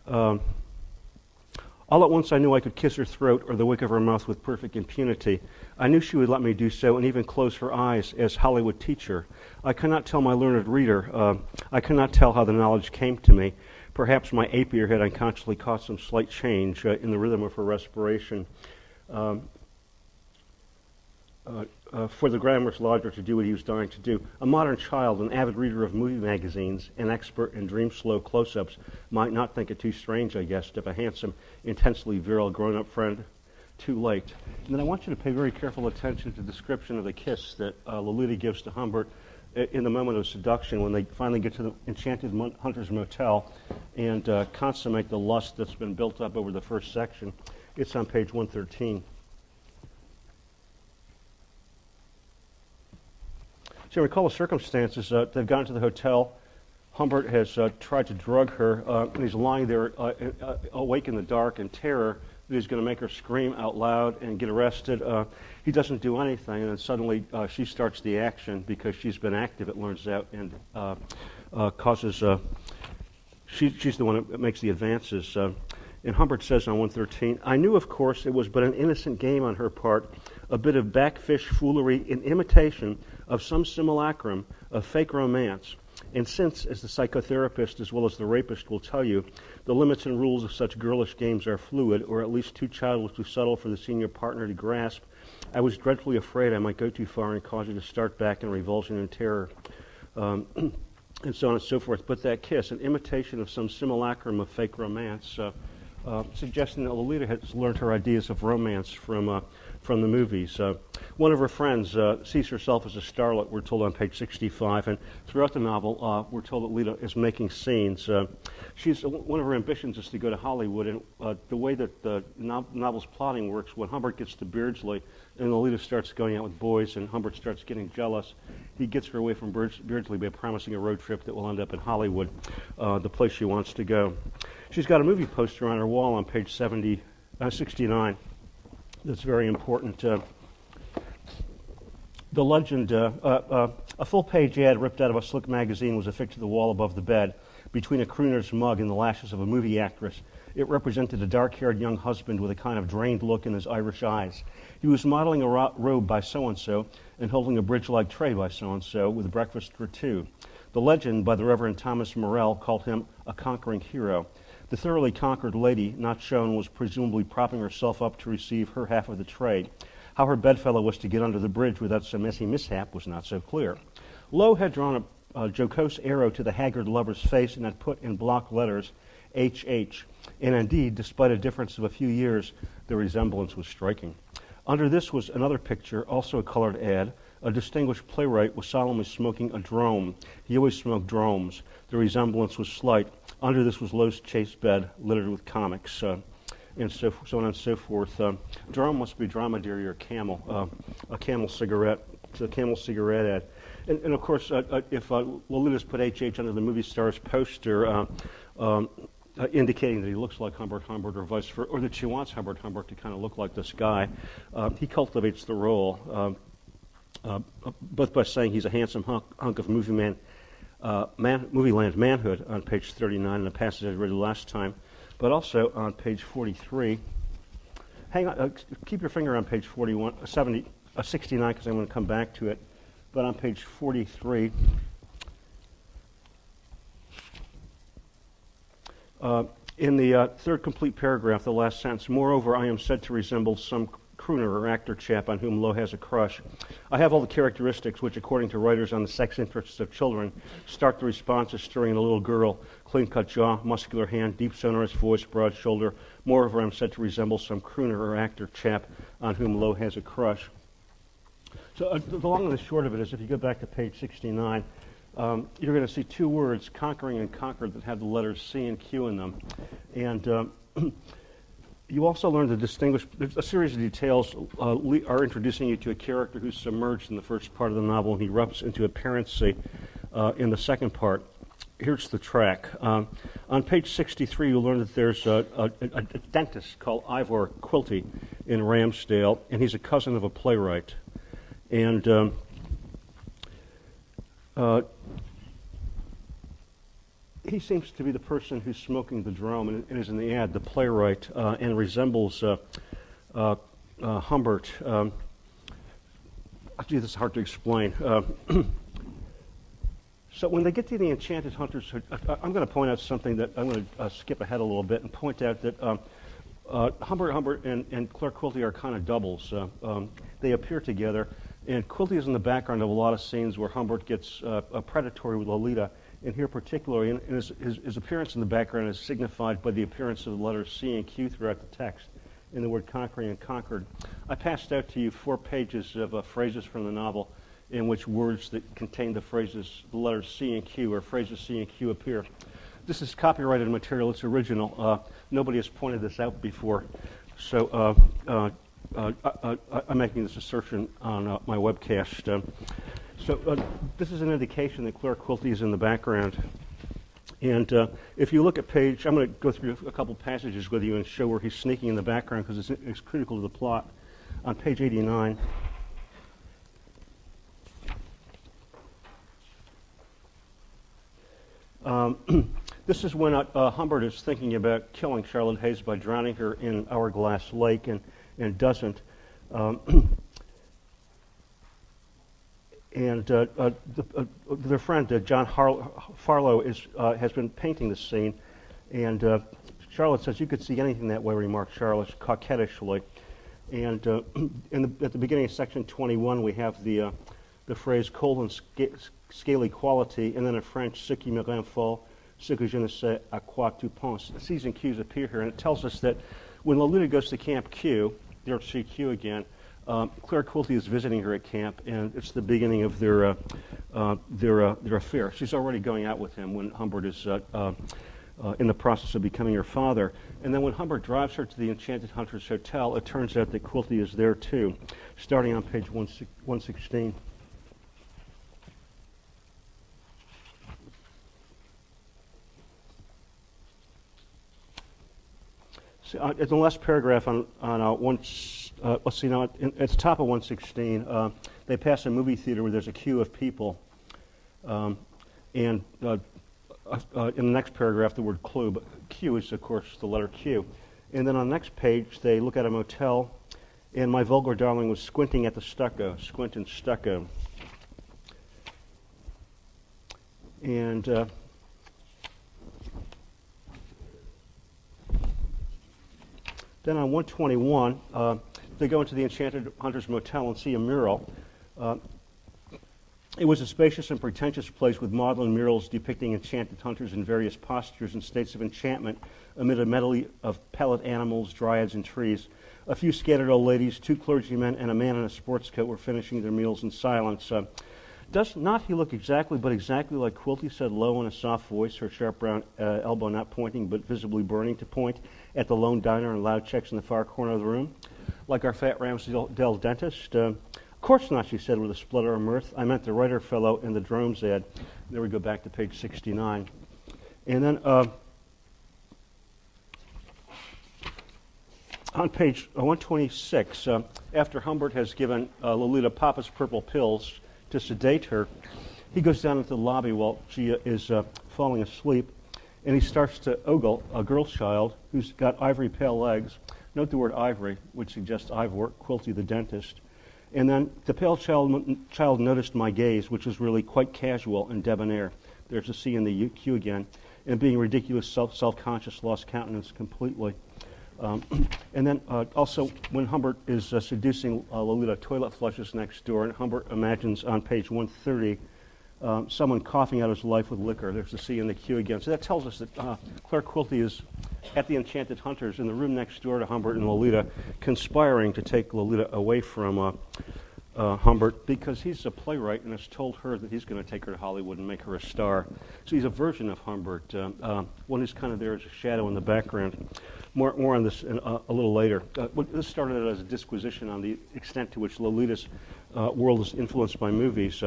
All at once I knew I could kiss her throat or the wick of her mouth with perfect impunity. I knew she would let me do so and even close her eyes as Hollywood teacher. I cannot tell my learned reader. I cannot tell how the knowledge came to me. Perhaps my ape ear had unconsciously caused some slight change in the rhythm of her respiration. For the grammar's lodger to do what he was dying to do. A modern child, an avid reader of movie magazines, an expert in dream-slow close-ups, might not think it too strange, I guess, if a handsome, intensely virile grown-up friend. Too late. And then I want you to pay very careful attention to the description of the kiss that Lolita gives to Humbert in the moment of seduction when they finally get to the Enchanted Hunter's Motel and consummate the lust that's been built up over the first section. It's on page 113. So recall the circumstances. They've gone to the hotel. Humbert has tried to drug her, and he's lying there awake in the dark in terror that he's going to make her scream out loud and get arrested. He doesn't do anything, and then suddenly she starts the action because she's been active, it learns out, and causes... she's the one that makes the advances. And Humbert says on 113, I knew, of course, it was but an innocent game on her part, a bit of backfish foolery in imitation of some simulacrum of fake romance. And since, as the psychotherapist as well as the rapist will tell you, the limits and rules of such girlish games are fluid, or at least too childish, too subtle for the senior partner to grasp, I was dreadfully afraid I might go too far and cause you to start back in revulsion and terror. And so on and so forth. But that kiss, an imitation of some simulacrum of fake romance, suggesting that Lolita has learned her ideas of romance from the movies. One of her friends sees herself as a starlet, we're told on page 65, and throughout the novel, we're told that Lolita is making scenes. One of her ambitions is to go to Hollywood, and the way that the novel's plotting works, when Humbert gets to Beardsley and Lolita starts going out with boys and Humbert starts getting jealous, he gets her away from Beardsley by promising a road trip that will end up in Hollywood, the place she wants to go. She's got a movie poster on her wall on page 69 that's very important. The legend, a full-page ad ripped out of a slick magazine was affixed to the wall above the bed between a crooner's mug and the lashes of a movie actress. It represented a dark-haired young husband with a kind of drained look in his Irish eyes. He was modeling a robe by so-and-so and holding a bridge-like tray by so-and-so with breakfast for two. The legend by the Reverend Thomas Morell called him a conquering hero. The thoroughly conquered lady, not shown, was presumably propping herself up to receive her half of the tray. How her bedfellow was to get under the bridge without some messy mishap was not so clear. Lowe had drawn a jocose arrow to the haggard lover's face and had put in block letters H.H. And indeed, despite a difference of a few years, the resemblance was striking. Under this was another picture, also a colored ad. A distinguished playwright was solemnly smoking a drome. He always smoked dromes. The resemblance was slight. Under this was Lowe's chaste bed littered with comics. And so on and so forth. Drome must be dromedary or camel, a camel cigarette. It's a camel cigarette ad. And of course, if Lolita's put H.H. under the movie star's poster, indicating that he looks like Humbert or vice versa, or that she wants Humbert to kind of look like this guy, he cultivates the role, both by saying he's a handsome hunk of movie land manhood on page 39 in the passage I read last time, but also on page 43. Hang on, keep your finger on page 69 because I'm going to come back to it. But on page 43, in the third complete paragraph, the last sentence, moreover, I am said to resemble some crooner or actor chap on whom Lowe has a crush. I have all the characteristics which, according to writers on the sex interests of children, start the responses stirring in a little girl: clean-cut jaw, muscular hand, deep sonorous voice, broad shoulder. Moreover, I'm said to resemble some crooner or actor chap on whom Lowe has a crush. So the long and the short of it is, if you go back to page 69, you're going to see two words, conquering and conquered, that have the letters C and Q in them. And you also learn to distinguish. There's a series of details are introducing you to a character who's submerged in the first part of the novel, and he erupts into apparency in the second part. Here's the track. On page 63, you'll learn that there's a dentist called Ivor Quilty in Ramsdale, and he's a cousin of a playwright. And he seems to be the person who's smoking the drome, and it is in the ad, the playwright, and resembles Humbert. Gee, this is hard to explain. So when they get to the Enchanted Hunters, I'm going to point out something that I'm going to skip ahead a little bit and point out that Humbert and Clark Quilty are kind of doubles. They appear together, and Quilty is in the background of a lot of scenes where Humbert gets predatory with Lolita. And here particularly, and his appearance in the background is signified by the appearance of the letters C and Q throughout the text in the word conquering and conquered. I passed out to you 4 pages of phrases from the novel in which words that contain the letters C and Q, or phrases C and Q, appear. This is copyrighted material. It's original. Nobody has pointed this out before. So I'm making this assertion on my webcast. So this is an indication that Clark Quilty is in the background. And if you look at page, I'm going to go through a couple passages with you and show where he's sneaking in the background because it's critical to the plot. On page 89, this is when Humbert is thinking about killing Charlotte Hayes by drowning her in Hourglass Lake and doesn't. And their friend, John Farlow, has been painting the scene. And Charlotte says, "You could see anything that way," remarked Charlotte coquettishly. And at the beginning of section 21, we have the phrase cold and scaly quality, and then in French, ce qui me rend folle, ce que je ne sais à quoi tu penses. C's and Q's appear here, and it tells us that when Lolita goes to Camp Q, there see Q again, Claire Quilty is visiting her at camp, and it's the beginning of their affair. She's already going out with him when Humbert is in the process of becoming her father. And then when Humbert drives her to the Enchanted Hunters Hotel, it turns out that Quilty is there too, starting on page 116. So, at the last paragraph on let's see now, at the top of 116, they pass a movie theater where there's a queue of people, and in the next paragraph, the word clue, but Q is, of course, the letter Q. And then on the next page, they look at a motel, and my vulgar darling was squinting at the stucco, squint and stucco. And then on 121, they go into the Enchanted Hunters Motel and see a mural. It was a spacious and pretentious place with maudlin murals depicting enchanted hunters in various postures and states of enchantment amid a medley of pallid animals, dryads, and trees. A few scattered old ladies, 2 clergymen, and a man in a sports coat were finishing their meals in silence. Does not he look exactly like Quilty, said low in a soft voice, her sharp brown elbow not pointing but visibly burning to point at the lone diner and loud checks in the far corner of the room? Like our fat Ramsdale dentist? Of course not, she said with a splutter of mirth. I meant the writer fellow in the drones ad. There we go back to page 69. And then on page 126, after Humbert has given Lolita Papa's purple pills to sedate her, he goes down into the lobby while she is falling asleep, and he starts to ogle a girl child who's got ivory pale legs. Note the word ivory, which suggests Ivor, Quilty the dentist. And then the pale child noticed my gaze, which was really quite casual and debonair. There's a C in the Q again. And being ridiculous, self-conscious, lost countenance completely. And then also, when Humbert is seducing Lolita, toilet flushes next door, and Humbert imagines on page 130 someone coughing out his life with liquor. There's a C in the Q again. So that tells us that Claire Quilty is at the Enchanted Hunters in the room next door to Humbert and Lolita, conspiring to take Lolita away from Humbert because he's a playwright and has told her that he's going to take her to Hollywood and make her a star. So he's a version of Humbert, one who's kind of there as a shadow in the background. More on this a little later. This started out as a disquisition on the extent to which Lolita's world is influenced by movies.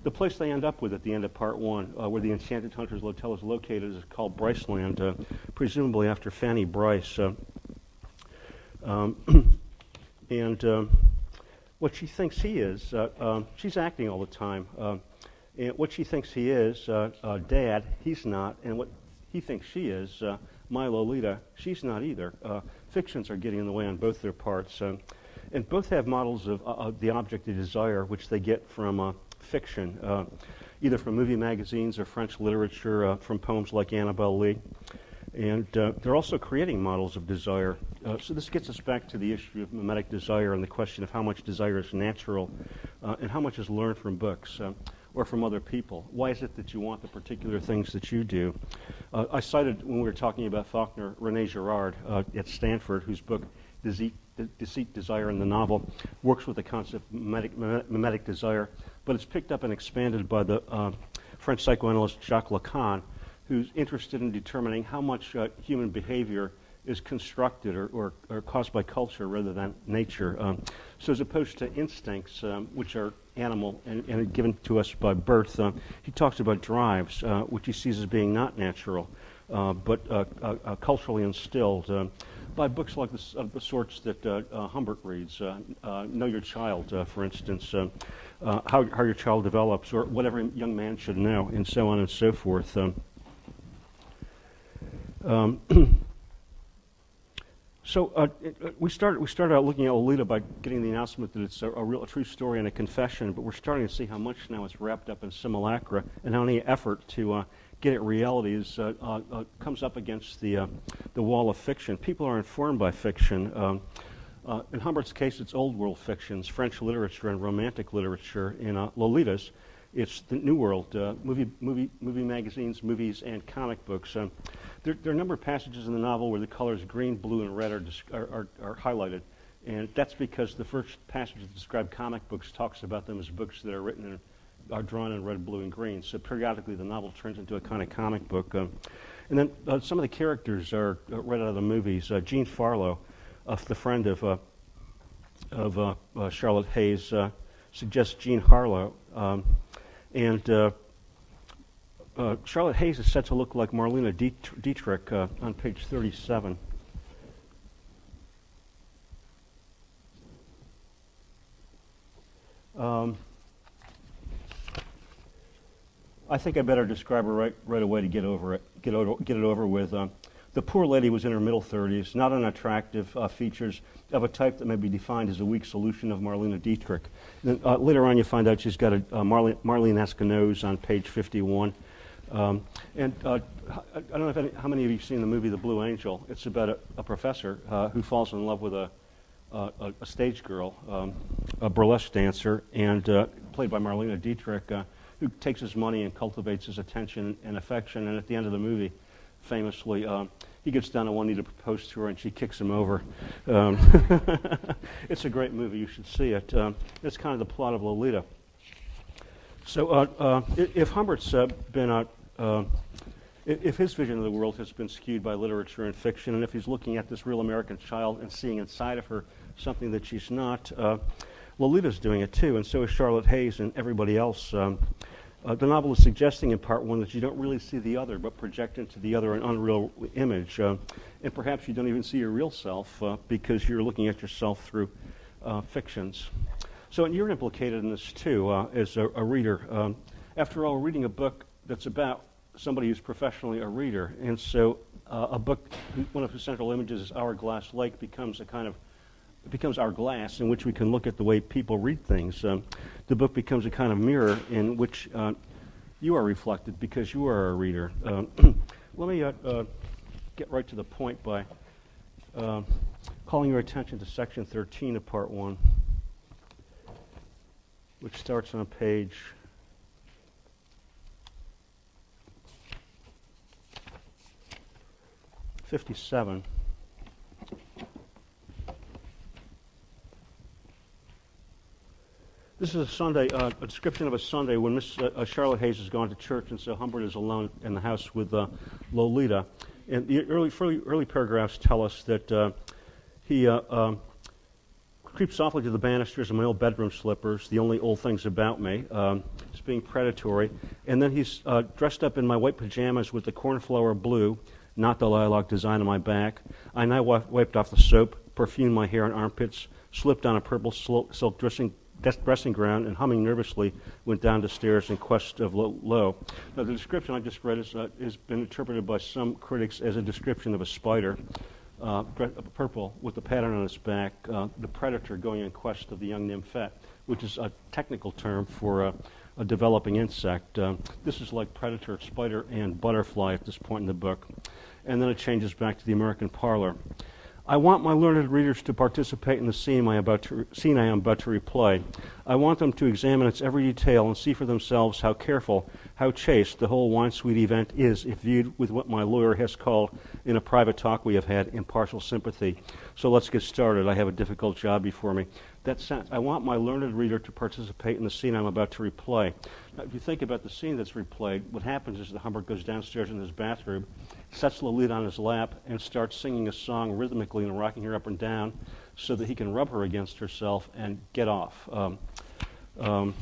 The place they end up with at the end of part 1, where the Enchanted Hunters Hotel is located, is called Bryceland, presumably after Fanny Bryce. And what she thinks he is, she's acting all the time. And what she thinks he is, Dad, he's not. And what he thinks she is, my Lolita, she's not either. Fictions are getting in the way on both their parts. And both have models of the object of desire, which they get from fiction, either from movie magazines or French literature, from poems like Annabel Lee. And they're also creating models of desire. So this gets us back to the issue of mimetic desire and the question of how much desire is natural and how much is learned from books or from other people. Why is it that you want the particular things that you do? I cited, when we were talking about Faulkner, René Girard at Stanford, whose book Deceit, Desire, and the Novel works with the concept of mimetic desire, but it's picked up and expanded by the French psychoanalyst Jacques Lacan, who's interested in determining how much human behavior is constructed or caused by culture rather than nature. So as opposed to instincts, which are animal and given to us by birth, he talks about drives, which he sees as being not natural, but culturally instilled by books like this, the sorts that Humbert reads, Know Your Child, for instance, how your child develops, or whatever young man should know, and so on and so forth. So we started out looking at Lolita by getting the announcement that it's a true story and a confession, but we're starting to see how much now it's wrapped up in simulacra and how any effort to get at reality comes up against the wall of fiction. People are informed by fiction. In Humbert's case, it's old world fictions, French literature and romantic literature. In Lolita's, It's the New World, movie magazines, movies, and comic books. There are a number of passages in the novel where the colors green, blue, and red are highlighted. And that's because the first passage that describes comic books talks about them as books that are drawn in red, blue, and green. So periodically the novel turns into a kind of comic book. And then some of the characters are right out of the movies. Jean Farlow, the friend of Charlotte Hayes, suggests Jean Harlow. Charlotte Hayes is said to look like Marlene Dietrich on page 37. I think I better describe her right away to get it over with. The poor lady was in her middle 30s, not unattractive, features of a type that may be defined as a weak solution of Marlene Dietrich. Then, later on, you find out she's got a Marlene-esque nose on page 51. I don't know how many of you have seen the movie The Blue Angel. It's about a professor who falls in love with a stage girl, a burlesque dancer, and played by Marlene Dietrich, who takes his money and cultivates his attention and affection. And at the end of the movie, famously, he gets down on one knee to propose to her, and she kicks him over. It's a great movie. You should see it. It's kind of the plot of Lolita. So if Humbert's if his vision of the world has been skewed by literature and fiction, and if he's looking at this real American child and seeing inside of her something that she's not, Lolita's doing it too, and so is Charlotte Hayes and everybody else. The novel is suggesting in part one that you don't really see the other, but project into the other an unreal image. And perhaps you don't even see your real self because you're looking at yourself through fictions. So and you're implicated in this too as a reader. After all, reading a book that's about somebody who's professionally a reader. And so a book, one of the central images is Our Glass Lake, becomes our glass in which we can look at the way people read things. The book becomes a kind of mirror in which you are reflected because you are a reader. Let me get right to the point by calling your attention to section 13 of part 1, which starts on page 57. This is a Sunday, a description of a Sunday when Miss Charlotte Hayes has gone to church, and so Humbert is alone in the house with Lolita. And the early paragraphs tell us that he creeps softly to the banisters in my old bedroom slippers, the only old things about me. He's being predatory. And then he's dressed up in my white pajamas with the cornflower blue, not the lilac design on my back. I now wiped off the soap, perfumed my hair and armpits, slipped on a purple silk dressing gown, and humming nervously went down the stairs in quest of Lo. Now, the description I just read has been interpreted by some critics as a description of a spider, purple with the pattern on its back, the predator going in quest of the young nymphette, which is a technical term for a developing insect. This is like predator, spider, and butterfly at this point in the book. And then it changes back to the American parlor. I want my learned readers to participate in the scene I am about to replay. I want them to examine its every detail and see for themselves how careful, how chaste the whole wine-sweet event is if viewed with what my lawyer has called, in a private talk we have had, impartial sympathy. So let's get started. I have a difficult job before me. I want my learned reader to participate in the scene I'm about to replay. Now, if you think about the scene that's replayed, what happens is that Humbert goes downstairs in his bathroom, sets Lolita on his lap, and starts singing a song rhythmically and rocking her up and down so that he can rub her against herself and get off. In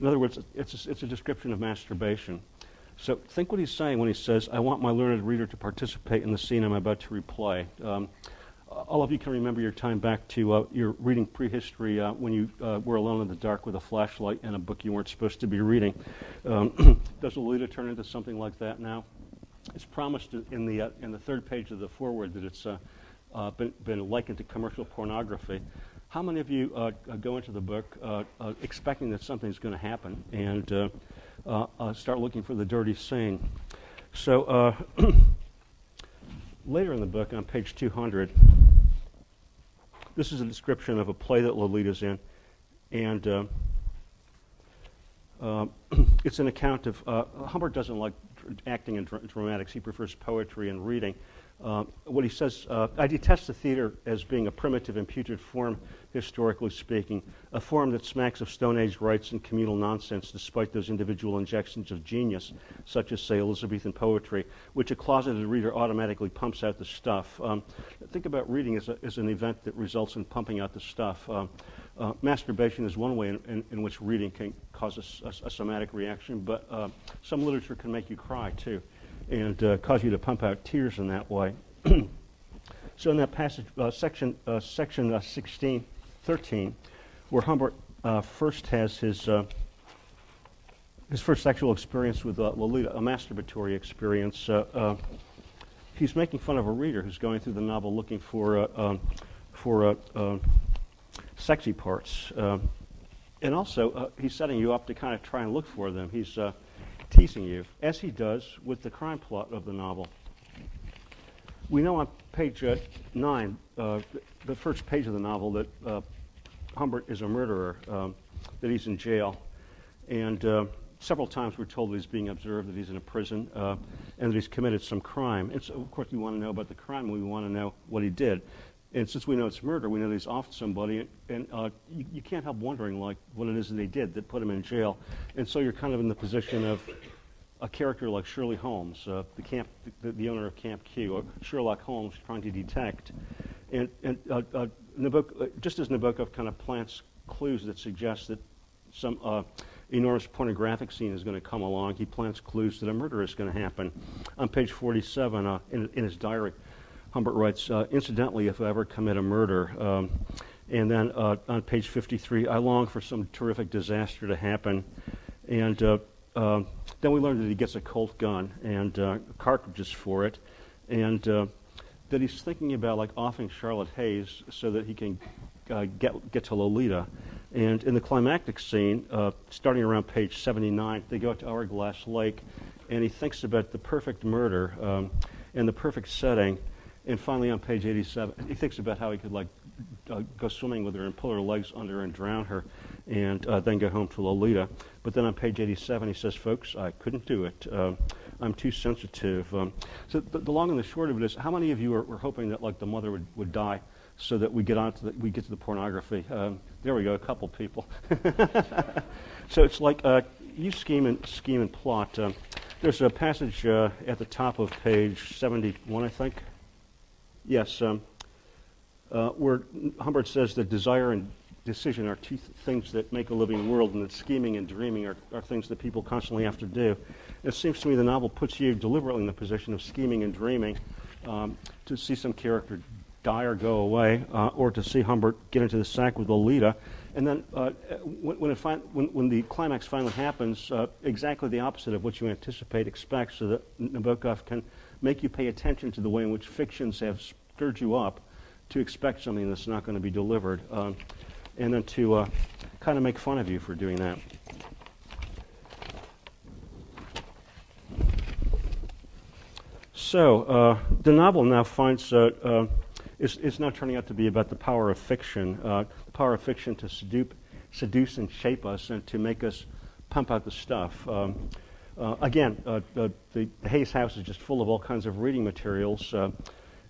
other words, it's a description of masturbation. So think what he's saying when he says, I want my learned reader to participate in the scene I'm about to replay. All of you can remember your time back to your reading prehistory when you were alone in the dark with a flashlight and a book you weren't supposed to be reading. Does Lolita turn into something like that now? It's promised in the third page of the foreword that it's been likened to commercial pornography. How many of you go into the book expecting that something's going to happen and start looking for the dirty scene? So later in the book, on page 200, this is a description of a play that Lolita's in, and It's an account of, Humbert doesn't like acting and dramatics. He prefers poetry and reading. What he says, I detest the theater as being a primitive and putrid form, historically speaking, a form that smacks of Stone Age rites and communal nonsense despite those individual injections of genius, such as, say, Elizabethan poetry, which a closeted reader automatically pumps out the stuff. Think about reading as an event that results in pumping out the stuff. Masturbation is one way in which reading can cause a somatic reaction, but some literature can make you cry, too, and cause you to pump out tears in that way. So in that passage, section 1613, where Humbert first has his first sexual experience with Lolita, a masturbatory experience, he's making fun of a reader who's going through the novel looking for sexy parts. And also, he's setting you up to kind of try and look for them. He's teasing you, as he does with the crime plot of the novel. We know on page 9, the first page of the novel, that Humbert is a murderer, that he's in jail. And several times we're told that he's being observed, that he's in a prison, and that he's committed some crime. And so, of course, we want to know about the crime, and we want to know what he did. And since we know it's murder, we know that he's off somebody, and you can't help wondering, like, what it is that they did that put him in jail. And so you're kind of in the position of a character like Shirley Holmes, the owner of Camp Q, or Sherlock Holmes trying to detect. And just as Nabokov kind of plants clues that suggest that some enormous pornographic scene is going to come along, he plants clues that a murder is going to happen. On page 47, in his diary, Humbert writes, incidentally, if I ever commit a murder. And then on page 53, I long for some terrific disaster to happen. And then we learn that he gets a Colt gun and cartridges for it. And that he's thinking about, like, offing Charlotte Hayes so that he can get to Lolita. And in the climactic scene, starting around page 79, they go out to Hourglass Lake, and he thinks about the perfect murder and the perfect setting. And finally, on page 87, he thinks about how he could, like, go swimming with her and pull her legs under and drown her, and then go home to Lolita. But then on page 87, he says, "Folks, I couldn't do it. I'm too sensitive." So the long and the short of it is, how many of you were hoping that, like, the mother would die so that we get to the pornography? There we go, a couple people. So it's like you scheme and plot. There's a passage at the top of page 71, I think. Yes, where Humbert says that desire and decision are two things that make a living world, and that scheming and dreaming are things that people constantly have to do. It seems to me the novel puts you deliberately in the position of scheming and dreaming, to see some character die or go away, or to see Humbert get into the sack with Lolita. And then when the climax finally happens, exactly the opposite of what you expect, so that Nabokov can make you pay attention to the way in which fictions have stirred you up to expect something that's not going to be delivered, and then to kind of make fun of you for doing that. So the novel now is now turning out to be about the power of fiction, to seduce and shape us, and to make us pump out the stuff. Again, the Hayes house is just full of all kinds of reading materials,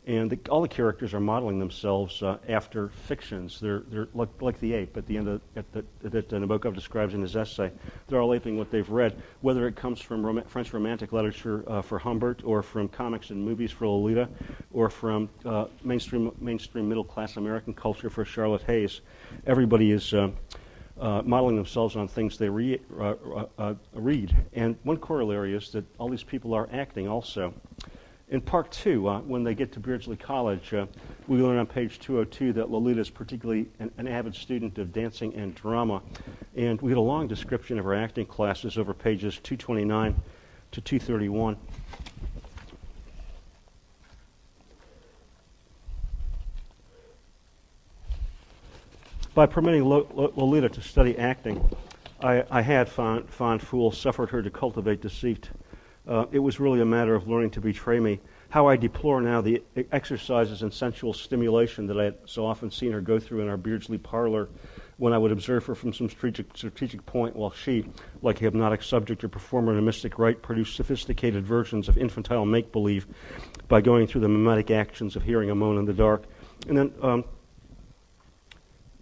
and all the characters are modeling themselves after fictions. They're like the ape at the end that Nabokov describes in his essay. They're all aping what they've read, whether it comes from French Romantic literature for Humbert, or from comics and movies for Lolita, or from mainstream middle-class American culture for Charlotte Hayes. Everybody is modeling themselves on things they read. And one corollary is that all these people are acting also. In part 2, when they get to Beardsley College, we learn on page 202 that Lolita is particularly an avid student of dancing and drama. And we get a long description of her acting classes over pages 229 to 231. By permitting Lolita to study acting, I had, fond fool, suffered her to cultivate deceit. It was really a matter of learning to betray me. How I deplore now the exercises and sensual stimulation that I had so often seen her go through in our Beardsley parlor. when I would observe her from some strategic point while she, like a hypnotic subject or performer in a mystic rite, produced sophisticated versions of infantile make-believe by going through the mimetic actions of hearing a moan in the dark. And then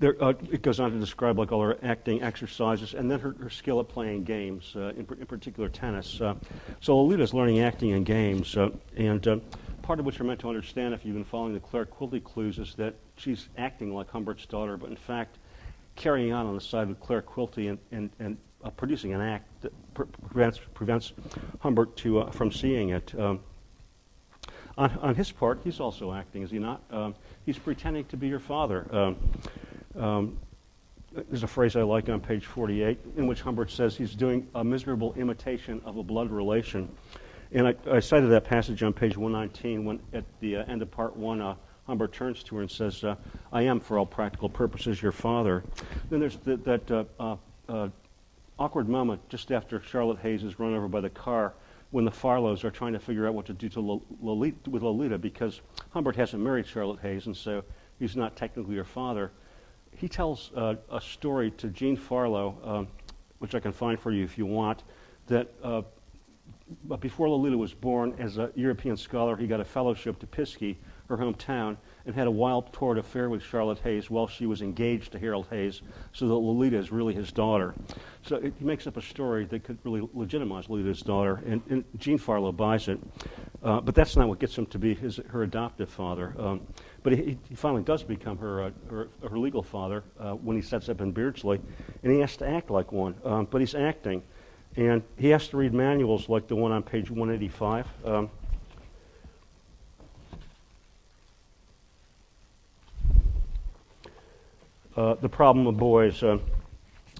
it goes on to describe like all her acting exercises and then her skill at playing games, in particular tennis. So Lolita's learning acting and games, and part of what you're meant to understand if you've been following the Claire Quilty clues is that she's acting like Humbert's daughter, but in fact carrying on the side of Claire Quilty and producing an act that prevents Humbert from seeing it. On his part, he's also acting, is he not? He's pretending to be your father. There's a phrase I like on page 48 in which Humbert says he's doing a miserable imitation of a blood relation. And I cited that passage on page 119 when at the end of part 1, Humbert turns to her and says, I am, for all practical purposes, your father. Then there's that awkward moment just after Charlotte Hayes is run over by the car when the Farlows are trying to figure out what to do to Lolita because Humbert hasn't married Charlotte Hayes, and so he's not technically her father. He tells a story to Jean Farlow, which I can find for you if you want, that but before Lolita was born, as a European scholar, he got a fellowship to Piskey, her hometown, and had a wild torrid affair with Charlotte Hayes while she was engaged to Harold Hayes, so that Lolita is really his daughter. So he makes up a story that could really legitimize Lolita's daughter, and Jean Farlow buys it. But that's not what gets him to be her adoptive father. But he finally does become her legal father when he sets up in Beardsley, and he has to act like one. But he's acting. And he has to read manuals like the one on page 185. The problem of boys.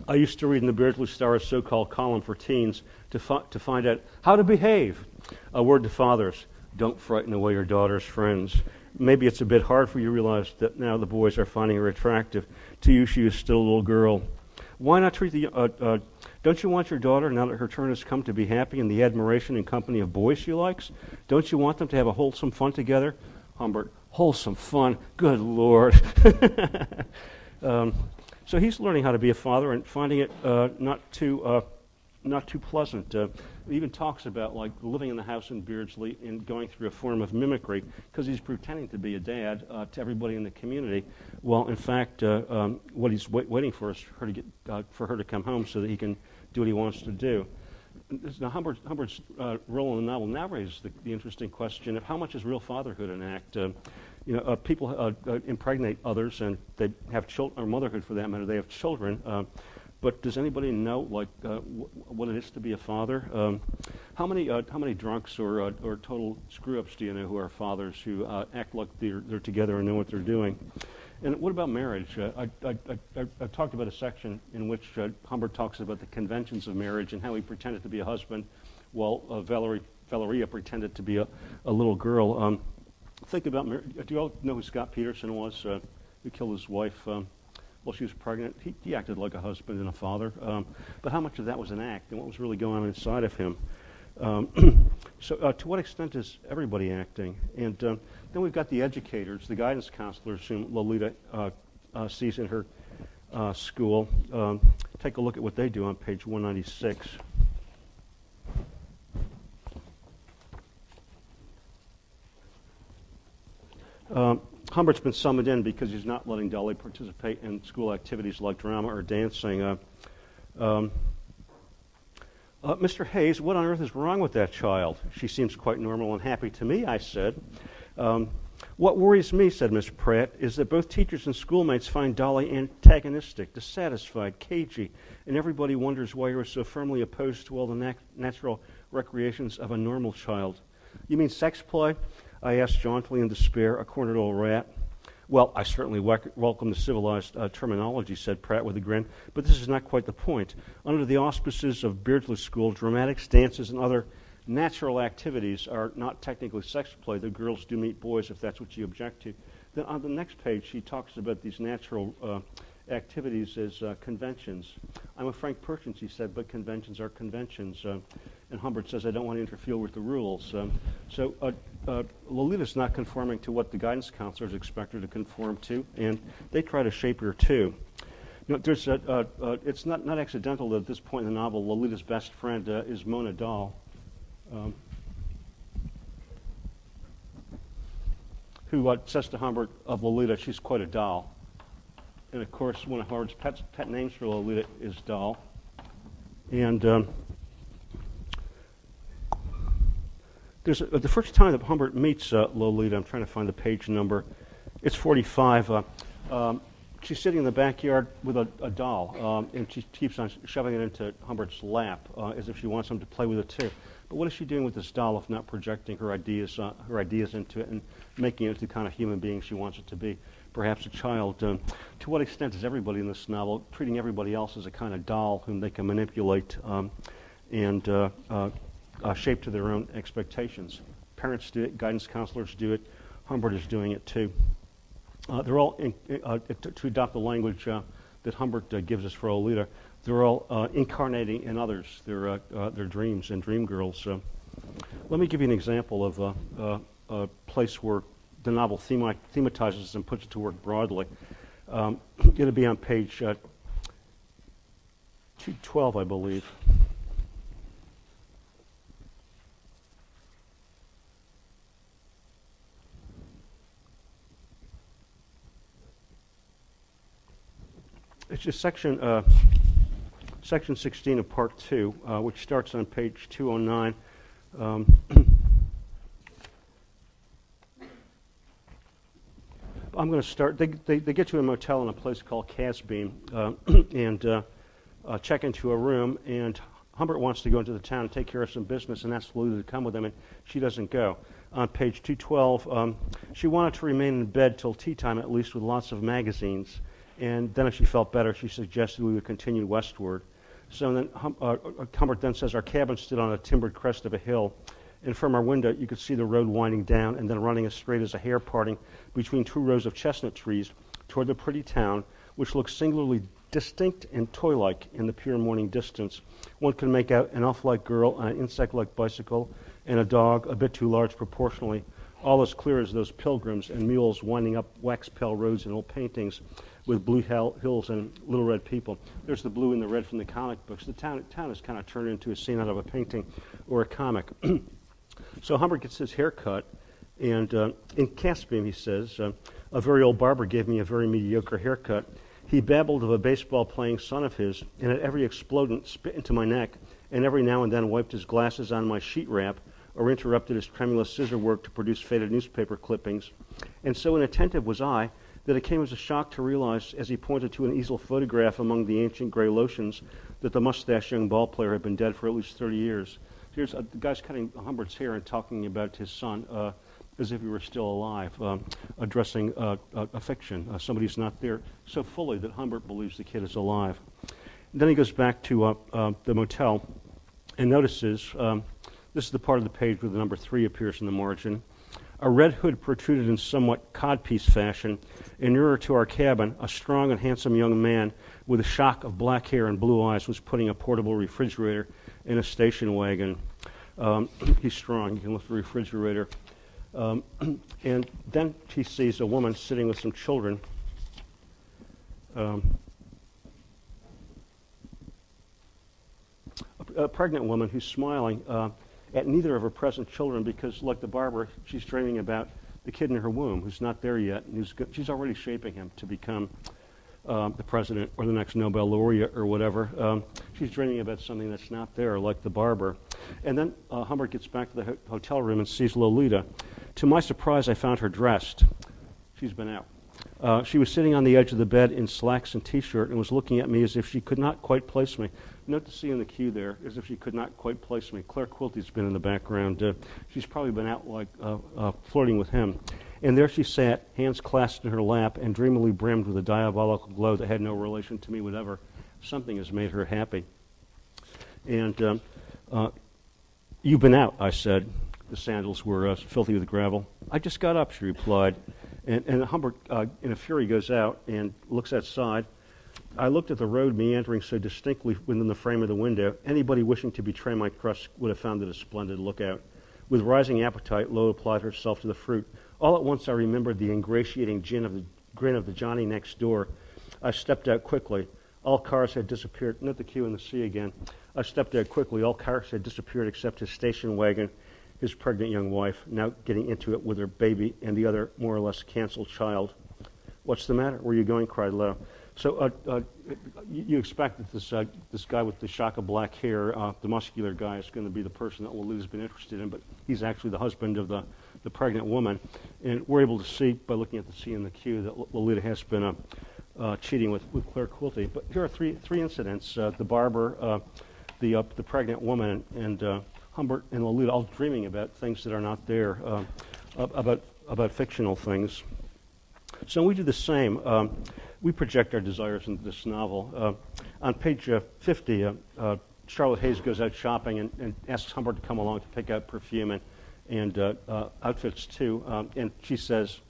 I used to read in the Beardsley Star's so-called column for teens to find out how to behave. A word to fathers: don't frighten away your daughter's friends. Maybe it's a bit hard for you to realize that now the boys are finding her attractive. To you, she is still a little girl. Why not treat the... don't you want your daughter, now that her turn has come, to be happy in the admiration and company of boys she likes? Don't you want them to have a wholesome fun together? Humbert: wholesome fun? Good Lord. So he's learning how to be a father and finding it not too pleasant. He even talks about like living in the house in Beardsley and going through a form of mimicry because he's pretending to be a dad to everybody in the community. Well, in fact, what he's waiting for is for her to come home so that he can do what he wants to do. Now, Humbert's role in the novel now raises the interesting question of how much is real fatherhood an act. People impregnate others and they have children, or motherhood for that matter, they have children. But does anybody know what it is to be a father? How many drunks or total screw-ups do you know who are fathers who act like they're together and know what they're doing? And what about marriage? I talked about a section in which Humbert talks about the conventions of marriage and how he pretended to be a husband while Valeria pretended to be a little girl. Think about marriage. Do you all know who Scott Peterson was, who killed his wife while she was pregnant? He acted like a husband and a father. But how much of that was an act and what was really going on inside of him? So to what extent is everybody acting? And then we've got the educators, the guidance counselors whom Lolita sees in her school. Take a look at what they do on page 196. Humbert's been summoned in because he's not letting Dalloway participate in school activities like drama or dancing. Mr. Hayes, what on earth is wrong with that child? She seems quite normal and happy to me, I said. What worries me, said Miss Pratt, is that both teachers and schoolmates find Dolly antagonistic, dissatisfied, cagey, and everybody wonders why you're so firmly opposed to all the natural recreations of a normal child. You mean sex play? I asked jauntily in despair, a cornered old rat. Well, I certainly welcome the civilized terminology, said Pratt with a grin, but this is not quite the point. Under the auspices of Beardsley School, dramatics, dances, and other natural activities are not technically sex play. The girls do meet boys if that's what you object to. Then on the next page, she talks about these natural activities as conventions. I'm a frank person, she said, but conventions are conventions. And Humbert says, I don't want to interfere with the rules. So Lolita's not conforming to what the guidance counselors expect her to conform to, and they try to shape her too. there's it's not accidental that at this point in the novel, Lolita's best friend is Mona Dahl, who says to Humbert of Lolita, she's quite a doll. And of course, one of Humbert's pet names for Lolita is Doll. And there's the first time that Humbert meets Lolita, I'm trying to find the page number, it's 45. She's sitting in the backyard with a doll, and she keeps on shoving it into Humbert's lap as if she wants him to play with it too. But what is she doing with this doll if not projecting her ideas into it and making it into the kind of human being she wants it to be? Perhaps a child. To what extent is everybody in this novel treating everybody else as a kind of doll whom they can manipulate and shape to their own expectations? Parents do it, guidance counselors do it, Humbert is doing it too. They're all, to adopt the language that Humbert gives us for Lolita, they're all incarnating in others, their dreams and dream girls. Let me give you an example of a place where the novel thematizes and puts it to work broadly. It'll be on page 212, I believe. It's just section 16 of part 2, which starts on page 209. I'm going to start. They get to a motel in a place called Casbeam and check into a room. And Humbert wants to go into the town and take care of some business and asks Lolita to come with him, and she doesn't go. On page 212, she wanted to remain in bed till tea time at least with lots of magazines. And then if she felt better, she suggested we would continue westward. So then Humbert then says our cabin stood on a timbered crest of a hill. And from our window, you could see the road winding down and then running as straight as a hair parting between 2 rows of chestnut trees toward the pretty town, which looked singularly distinct and toy-like in the pure morning distance. One could make out an elf-like girl on an insect-like bicycle and a dog a bit too large proportionally, all as clear as those pilgrims and mules winding up wax-pale roads in old paintings with blue hills and little red people. There's the blue and the red from the comic books. The town is kind of turned into a scene out of a painting or a comic. So Humbert gets his hair cut, and in Casbeam, he says, a very old barber gave me a very mediocre haircut. He babbled of a baseball-playing son of his, and at every explodent spit into my neck, and every now and then wiped his glasses on my sheet wrap, or interrupted his tremulous scissor work to produce faded newspaper clippings. And so inattentive was I that it came as a shock to realize, as he pointed to an easel photograph among the ancient gray lotions, that the mustached young ball player had been dead for at least 30 years. Here's the guy's cutting Humbert's hair and talking about his son as if he were still alive, addressing a fiction. Somebody who's not there so fully that Humbert believes the kid is alive. And then he goes back to the motel and notices, this is the part of the page where the number 3 appears in the margin. A red hood protruded in somewhat codpiece fashion, and nearer to our cabin, a strong and handsome young man with a shock of black hair and blue eyes was putting a portable refrigerator in a station wagon. He's strong, he can lift a refrigerator. And then he sees a woman sitting with some children. A pregnant woman who's smiling at neither of her present children because, like the barber, she's dreaming about the kid in her womb who's not there yet, and she's already shaping him to become the president or the next Nobel laureate or whatever. She's dreaming about something that's not there, like the barber. And then Humbert gets back to the hotel room and sees Lolita. To my surprise, I found her dressed. She's been out. She was sitting on the edge of the bed in slacks and T-shirt and was looking at me as if she could not quite place me. Note the C in the queue there, as if she could not quite place me. Claire Quilty's been in the background. She's probably been out like flirting with him. And there she sat, hands clasped in her lap and dreamily brimmed with a diabolical glow that had no relation to me whatever. Something has made her happy. And you've been out, I said. The sandals were filthy with gravel. I just got up, she replied. And Humbert, in a fury, goes out and looks outside. I looked at the road meandering so distinctly within the frame of the window. Anybody wishing to betray my trust would have found it a splendid lookout. With rising appetite, Lo applied herself to the fruit. All at once I remembered the ingratiating grin of the Johnny next door. I stepped out quickly. All cars had disappeared. Note the Q and the C again. I stepped out quickly. All cars had disappeared except his station wagon, his pregnant young wife, now getting into it with her baby, and the other more or less canceled child. What's the matter? Where are you going? Cried Leto. So you expect that this guy with the shock of black hair, the muscular guy, is going to be the person that Lolita's been interested in, but he's actually the husband of the pregnant woman. And we're able to see, by looking at the C and the Q, that Lolita has been cheating with Claire Quilty. But here are three incidents: the barber, the pregnant woman, and Humbert and Lolita all dreaming about things that are not there, about fictional things. So we do the same. We project our desires into this novel. On page 50, Charlotte Hayes goes out shopping and asks Humbert to come along to pick out perfume and outfits too. And she says,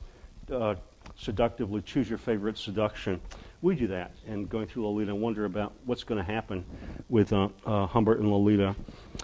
seductively, choose your favorite seduction. We do that, and going through Lolita and wonder about what's going to happen with Humbert and Lolita.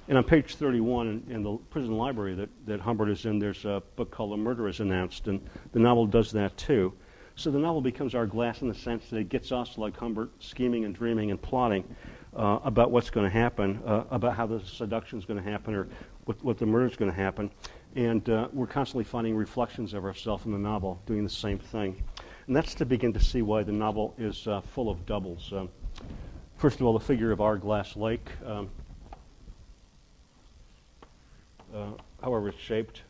And on page 31 in the prison library that Humbert is in, there's a book called A Murder is Announced, and the novel does that too. So the novel becomes our glass in the sense that it gets us, like Humbert, scheming and dreaming and plotting about what's going to happen, about how the seduction is going to happen, or what the murder is going to happen. And we're constantly finding reflections of ourselves in the novel doing the same thing. And that's to begin to see why the novel is full of doubles. First of all, the figure of Hourglass Lake, however it's shaped,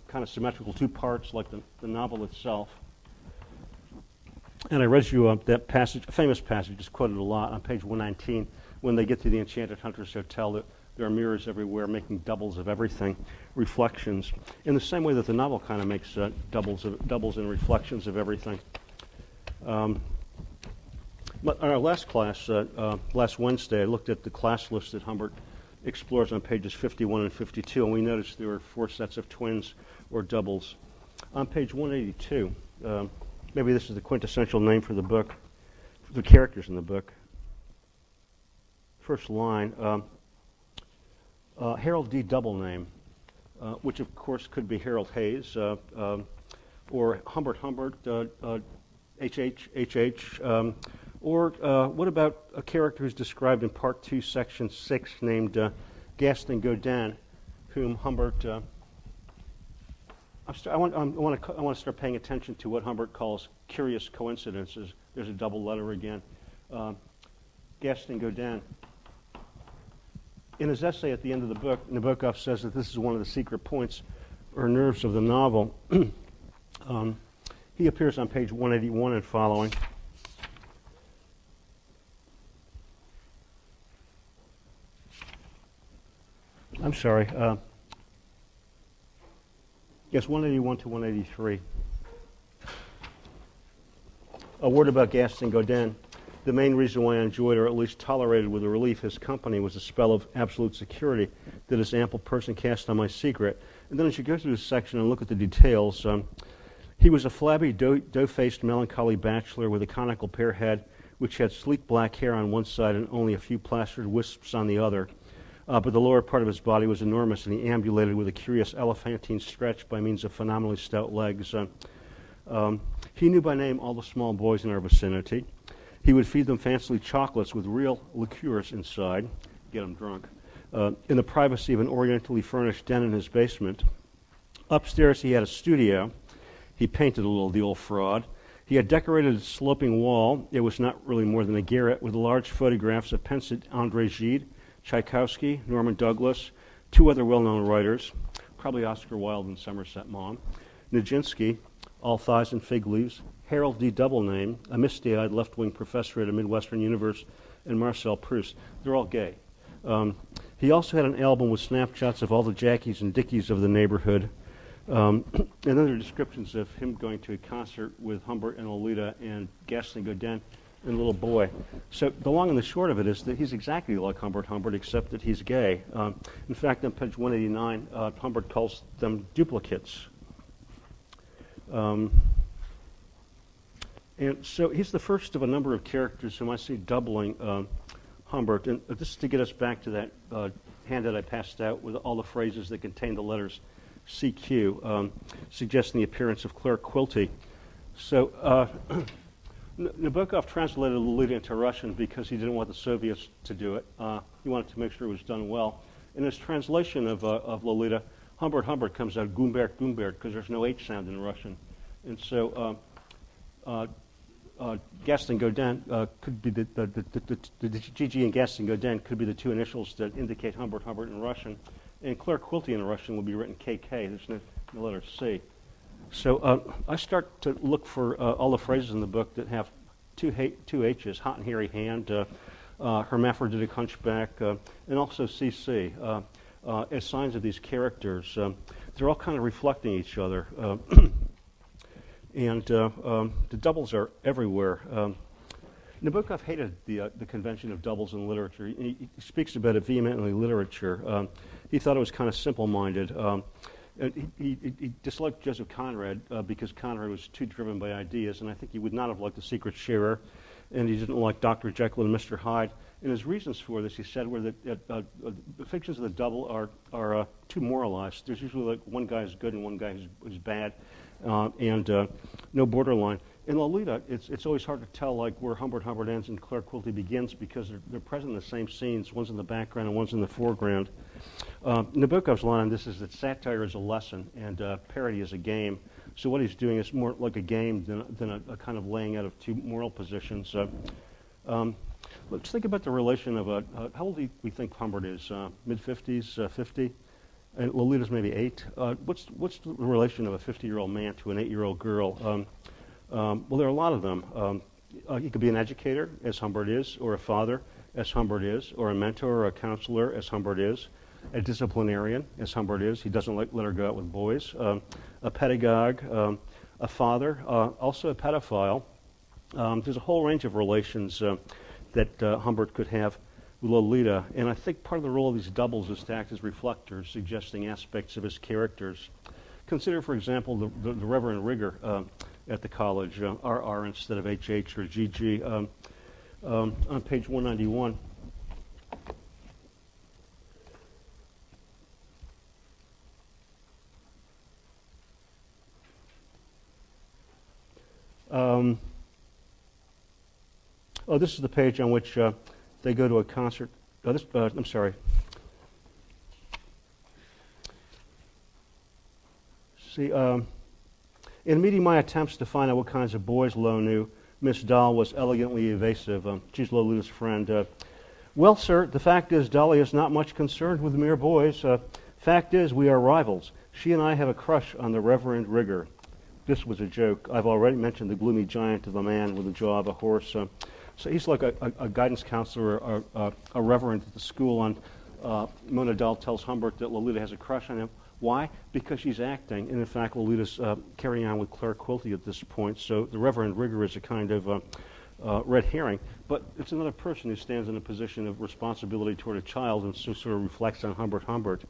kind of symmetrical, two parts like the novel itself. And I read you that passage, a famous passage, just quoted a lot, on page 119, when they get to the Enchanted Hunter's Hotel. There are mirrors everywhere making doubles of everything, reflections, in the same way that the novel kind of makes doubles and reflections of everything. But in our last class, last Wednesday, I looked at the class list that Humbert explores on pages 51 and 52, and we noticed there were 4 sets of twins or doubles. On page 182, maybe this is the quintessential name for the book, for the characters in the book. First line, Harold D. Double name, which of course could be Harold Hayes, or Humbert, HH, or what about a character who's described in Part 2, Section 6, named Gaston Godin, whom Humbert... I want to start paying attention to what Humbert calls curious coincidences. There's a double letter again. Gaston Godin. In his essay at the end of the book, Nabokov says that this is one of the secret points or nerves of the novel. He appears on page 181 and following. I'm sorry. Yes, 181 to 183. A word about Gaston Godin. The main reason why I enjoyed, or at least tolerated with a relief, his company was a spell of absolute security that his ample person cast on my secret. And then as you go through this section and look at the details, he was a flabby, dough-faced, melancholy bachelor with a conical pear head, which had sleek black hair on one side and only a few plastered wisps on the other. But the lower part of his body was enormous, and he ambulated with a curious elephantine stretch by means of phenomenally stout legs. He knew by name all the small boys in our vicinity. He would feed them fancily chocolates with real liqueurs inside, get them drunk, in the privacy of an orientally furnished den in his basement. Upstairs he had a studio. He painted a little, the old fraud. He had decorated a sloping wall. It was not really more than a garret, with large photographs of Pensive André Gide, Tchaikovsky, Norman Douglas, 2 other well-known writers, probably Oscar Wilde and Somerset Maugham, Nijinsky, All Thighs and Fig Leaves, Harold D. Doublename, a misty-eyed left-wing professor at a Midwestern university, and Marcel Proust. They're all gay. He also had an album with snapshots of all the Jackies and Dickies of the neighborhood, and other descriptions of him going to a concert with Humbert and Lolita and Gaston Godin and a little boy. So the long and the short of it is that he's exactly like Humbert, except that he's gay. In fact, on page 189, Humbert calls them duplicates. And so he's the first of a number of characters whom I see doubling Humbert. And this is to get us back to that handout I passed out with all the phrases that contain the letters CQ, suggesting the appearance of Claire Quilty. So Nabokov translated Lolita into Russian because he didn't want the Soviets to do it. He wanted to make sure it was done well. In his translation of Lolita, Humbert Humbert comes out Gumbert Gumbert because there's no H sound in Russian. And so Gaston Godin could be the GG and Gaston Godin could be the two initials that indicate Humbert Humbert in Russian. And Claire Quilty in Russian will be written KK. There's no letter C. So I start to look for all the phrases in the book that have two H's, hot and hairy hand, hermaphroditic hunchback, and also CC, as signs of these characters. They're all kind of reflecting each other. And the doubles are everywhere. Nabokov hated the convention of doubles in literature. He speaks about it vehemently in literature. He thought it was kind of simple-minded. He disliked Joseph Conrad because Conrad was too driven by ideas, and I think he would not have liked The Secret Sharer, and he didn't like Dr. Jekyll and Mr. Hyde. And his reasons for this, he said, were that the fictions of the double are too moralized. There's usually like one guy is good and one guy who's bad, and no borderline. In Lolita, it's always hard to tell like where Humbert Humbert ends and Claire Quilty begins because they're present in the same scenes. One's in the background and one's in the foreground. Nabokov's line on this is that satire is a lesson and parody is a game. So what he's doing is more like a game than a kind of laying out of two moral positions. Let's think about the relation of how old do we think Humbert is? Mid-50s, 50? And Lolita's maybe 8. What's the relation of a 50-year-old man to an 8-year-old girl? Well, there are a lot of them. He could be an educator, as Humbert is, or a father, as Humbert is, or a mentor or a counselor, as Humbert is, a disciplinarian, as Humbert is. He doesn't let her go out with boys. A pedagogue, a father, also a pedophile. There's a whole range of relations that Humbert could have with Lolita, and I think part of the role of these doubles is to act as reflectors, suggesting aspects of his characters. Consider, for example, the Reverend Rigger at the college, RR instead of HH or GG. On page 191, this is the page on which they go to a concert. I'm sorry. See, in meeting my attempts to find out what kinds of boys Lowe knew, Miss Dahl was elegantly evasive. She's Lolita's friend. Well, sir, the fact is Dolly is not much concerned with mere boys. Fact is, we are rivals. She and I have a crush on the Reverend Rigger. This was a joke. I've already mentioned the gloomy giant of a man with the jaw of a horse. So he's like a guidance counselor, or a reverend at the school. And Mona Dahl tells Humbert that Lolita has a crush on him. Why? Because she's acting, and in fact, Lolita's carrying on with Claire Quilty at this point. So the Reverend Rigger is a kind of red herring, but it's another person who stands in a position of responsibility toward a child, and so sort of reflects on Humbert Humbert.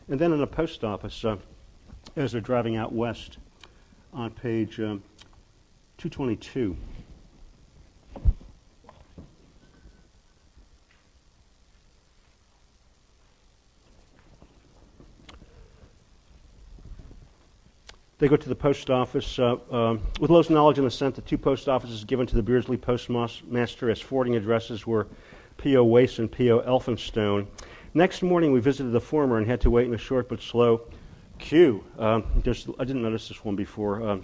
And then in a post office, as they're driving out west, on page 222. They go to the post office. With Lowe's knowledge and assent, the two post offices given to the Beardsley postmaster as forwarding addresses were P.O. Wace and P.O. Elphinstone. Next morning, we visited the former and had to wait in a short but slow queue. I didn't notice this one before.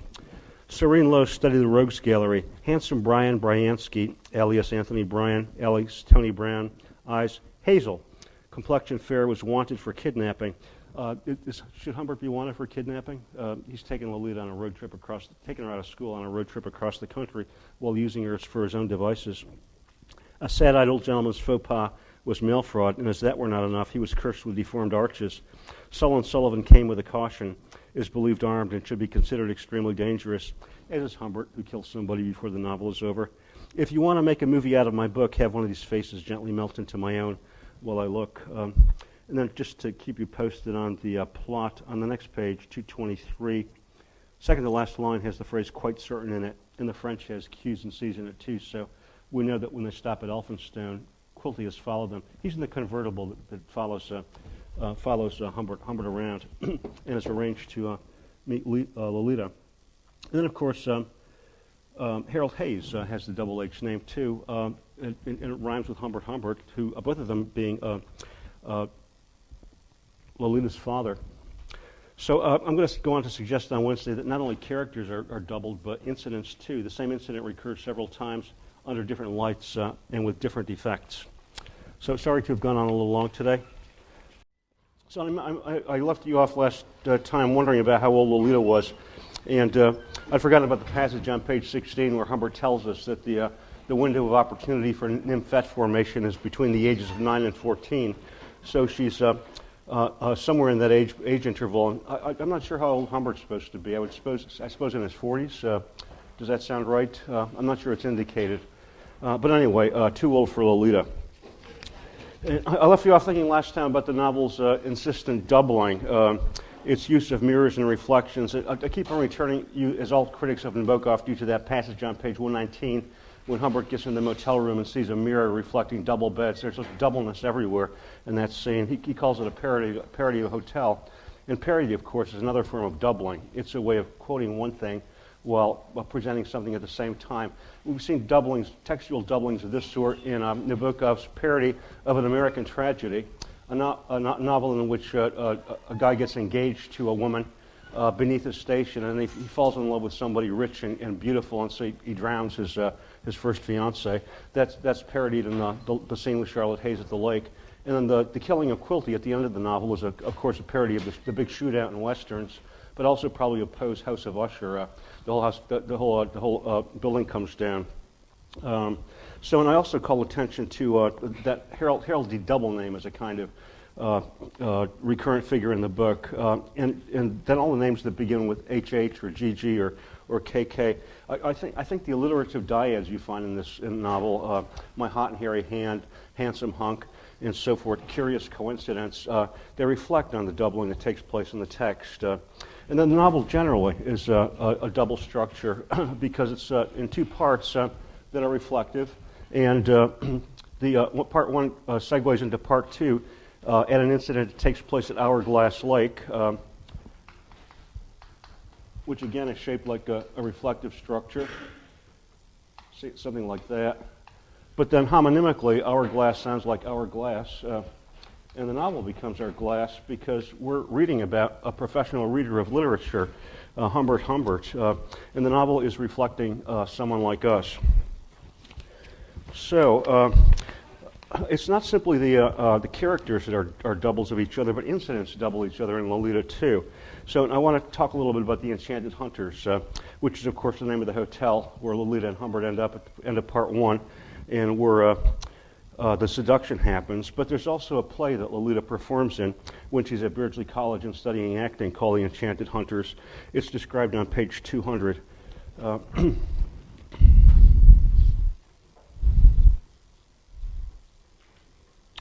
Serene Lowe studied the Rogues Gallery. Handsome Brian Bryansky, alias Anthony Bryan, alias Tony Brown, eyes hazel. Complexion fair, was wanted for kidnapping. Should Humbert be wanted for kidnapping? He's taken Lolita on a road trip taking her out of school on a road trip across the country while using her for his own devices. A sad-eyed old gentleman's faux pas was mail fraud, and as that were not enough, he was cursed with deformed arches. Sullivan came with a caution, is believed armed, and should be considered extremely dangerous, as is Humbert, who kills somebody before the novel is over. If you want to make a movie out of my book, have one of these faces gently melt into my own while I look. And then just to keep you posted on the plot, on the next page, 223, second to last line has the phrase "quite certain" in it, and the French has Q's and C's in it too, so we know that when they stop at Elphinstone, Quilty has followed them. He's in the convertible that follows Humbert around and is arranged to meet Lolita. And then, of course, Harold Hayes has the double H name too, and it rhymes with Humbert Humbert, who both of them being Lolita's father. So I'm going to go on to suggest on Wednesday that not only characters are doubled, but incidents too. The same incident recurs several times under different lights and with different effects. So sorry to have gone on a little long today. So I left you off last time wondering about how old Lolita was, and I'd forgotten about the passage on page 16 where Humbert tells us that the window of opportunity for nymphette formation is between the ages of 9 and 14. So she's somewhere in that age interval. And I'm not sure how old Humbert's supposed to be. I suppose in his 40s. Does that sound right? I'm not sure it's indicated. But anyway, too old for Lolita. And I left you off thinking last time about the novel's insistent doubling, its use of mirrors and reflections. I keep on returning you, as all critics of Nabokov do, to that passage on page 119 when Humbert gets in the motel room and sees a mirror reflecting double beds. There's just doubleness everywhere in that scene. He calls it a parody of a hotel. And parody, of course, is another form of doubling. It's a way of quoting one thing while presenting something at the same time. We've seen textual doublings of this sort in Nabokov's parody of An American Tragedy, a novel in which a guy gets engaged to a woman beneath a station, and he falls in love with somebody rich and beautiful, and so he drowns his first fiancée. That's parodied in the scene with Charlotte Hayes at the lake. And then the killing of Quilty at the end of the novel was, of course, a parody of the big shootout in Westerns, but also probably a Poe's House of Usher. The whole building comes down. So, and I also call attention to that Harold D. Double name as a kind of recurrent figure in the book, and then all the names that begin with HH or GG or KK. I think the alliterative dyads you find in the novel, my hot and hairy hand, handsome hunk, and so forth, curious coincidence, they reflect on the doubling that takes place in the text. And then the novel generally is a double structure because it's in two parts that are reflective, and part one segues into part two at an incident that takes place at Hourglass Lake, which again is shaped like a reflective structure, something like that. But then homonymically, Hourglass sounds like hourglass, and the novel becomes our glass because we're reading about a professional reader of literature, Humbert Humbert, and the novel is reflecting someone like us. So it's not simply the characters that are doubles of each other, but incidents double each other in Lolita too. So I want to talk a little bit about the Enchanted Hunters, which is of course the name of the hotel where Lolita and Humbert end up at the end of part one, and where the seduction happens. But there's also a play that Lolita performs in when she's at Beardsley College and studying acting called The Enchanted Hunters. It's described on page 200. I'm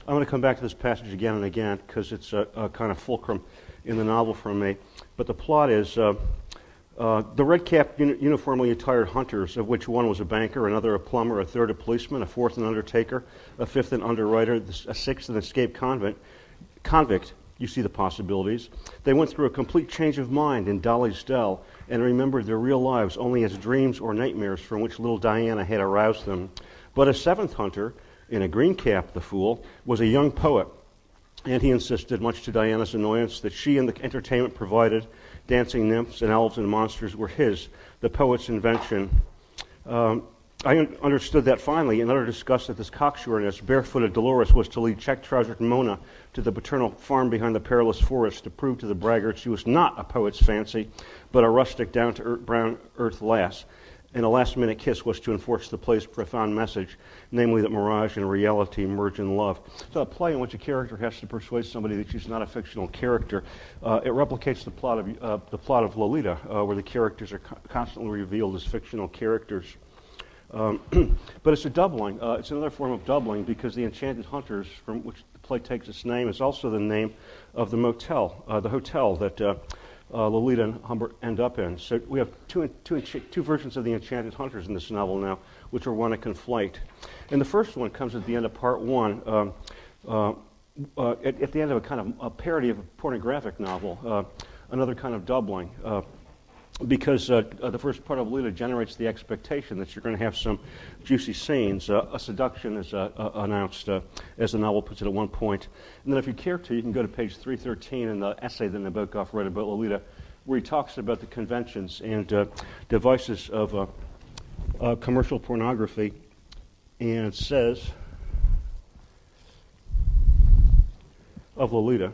going to come back to this passage again and again because it's a kind of fulcrum in the novel for me. But the plot is the red-capped, uniformly attired hunters, of which one was a banker, another a plumber, a third a policeman, a fourth an undertaker, a fifth an underwriter, a sixth an escaped convict. You see the possibilities. They went through a complete change of mind in Dolly's Dell and remembered their real lives only as dreams or nightmares from which little Diana had aroused them. But a seventh hunter, in a green cap, the fool, was a young poet, and he insisted, much to Diana's annoyance, that she and the entertainment provided, dancing nymphs and elves and monsters, were his, the poet's invention. I understood that finally, in utter disgust at this cocksureness, barefooted Dolores was to lead check-trousered Mona to the paternal farm behind the perilous forest to prove to the braggart she was not a poet's fancy, but a rustic down-to-earth brown earth lass. And a last-minute kiss was to enforce the play's profound message, namely that mirage and reality merge in love. So a play in which a character has to persuade somebody that she's not a fictional character. It replicates the plot of Lolita, where the characters are constantly revealed as fictional characters. But it's a doubling. It's another form of doubling because the Enchanted Hunters, from which the play takes its name, is also the name of the hotel that Lolita and Humbert end up in. So we have two versions of the Enchanted Hunters in this novel now, which are want to conflate. And the first one comes at the end of part one, at the end of a kind of a parody of a pornographic novel, another kind of doubling. because the first part of Lolita generates the expectation that you're going to have some juicy scenes. A seduction is announced, as the novel puts it at one point. And then if you care to, you can go to page 313 in the essay that Nabokov read about Lolita, where he talks about the conventions and devices of commercial pornography, and it says of Lolita,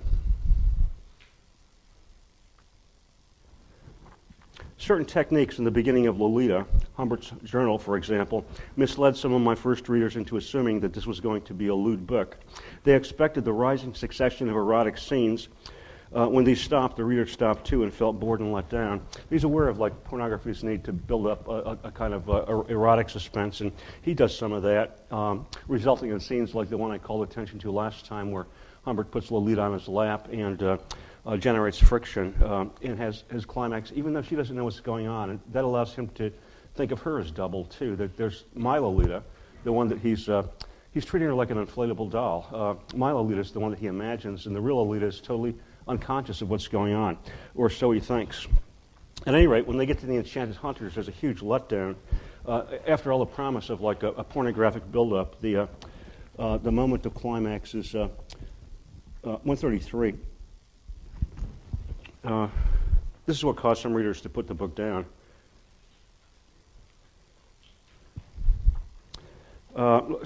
certain techniques in the beginning of Lolita, Humbert's journal, for example, misled some of my first readers into assuming that this was going to be a lewd book. They expected the rising succession of erotic scenes. When these stopped, the reader stopped too and felt bored and let down. He's aware of pornography's need to build up a kind of erotic suspense, and he does some of that, resulting in scenes like the one I called attention to last time, where Humbert puts Lolita on his lap and generates friction and has climax, even though she doesn't know what's going on. And that allows him to think of her as double, too, that there's my Lolita, the one that he's treating her like an inflatable doll. My Lolita is the one that he imagines, and the real Lolita is totally unconscious of what's going on, or so he thinks. At any rate, when they get to the Enchanted Hunters, there's a huge letdown. After all the promise of a pornographic buildup, the moment of climax is 133. This is what caused some readers to put the book down.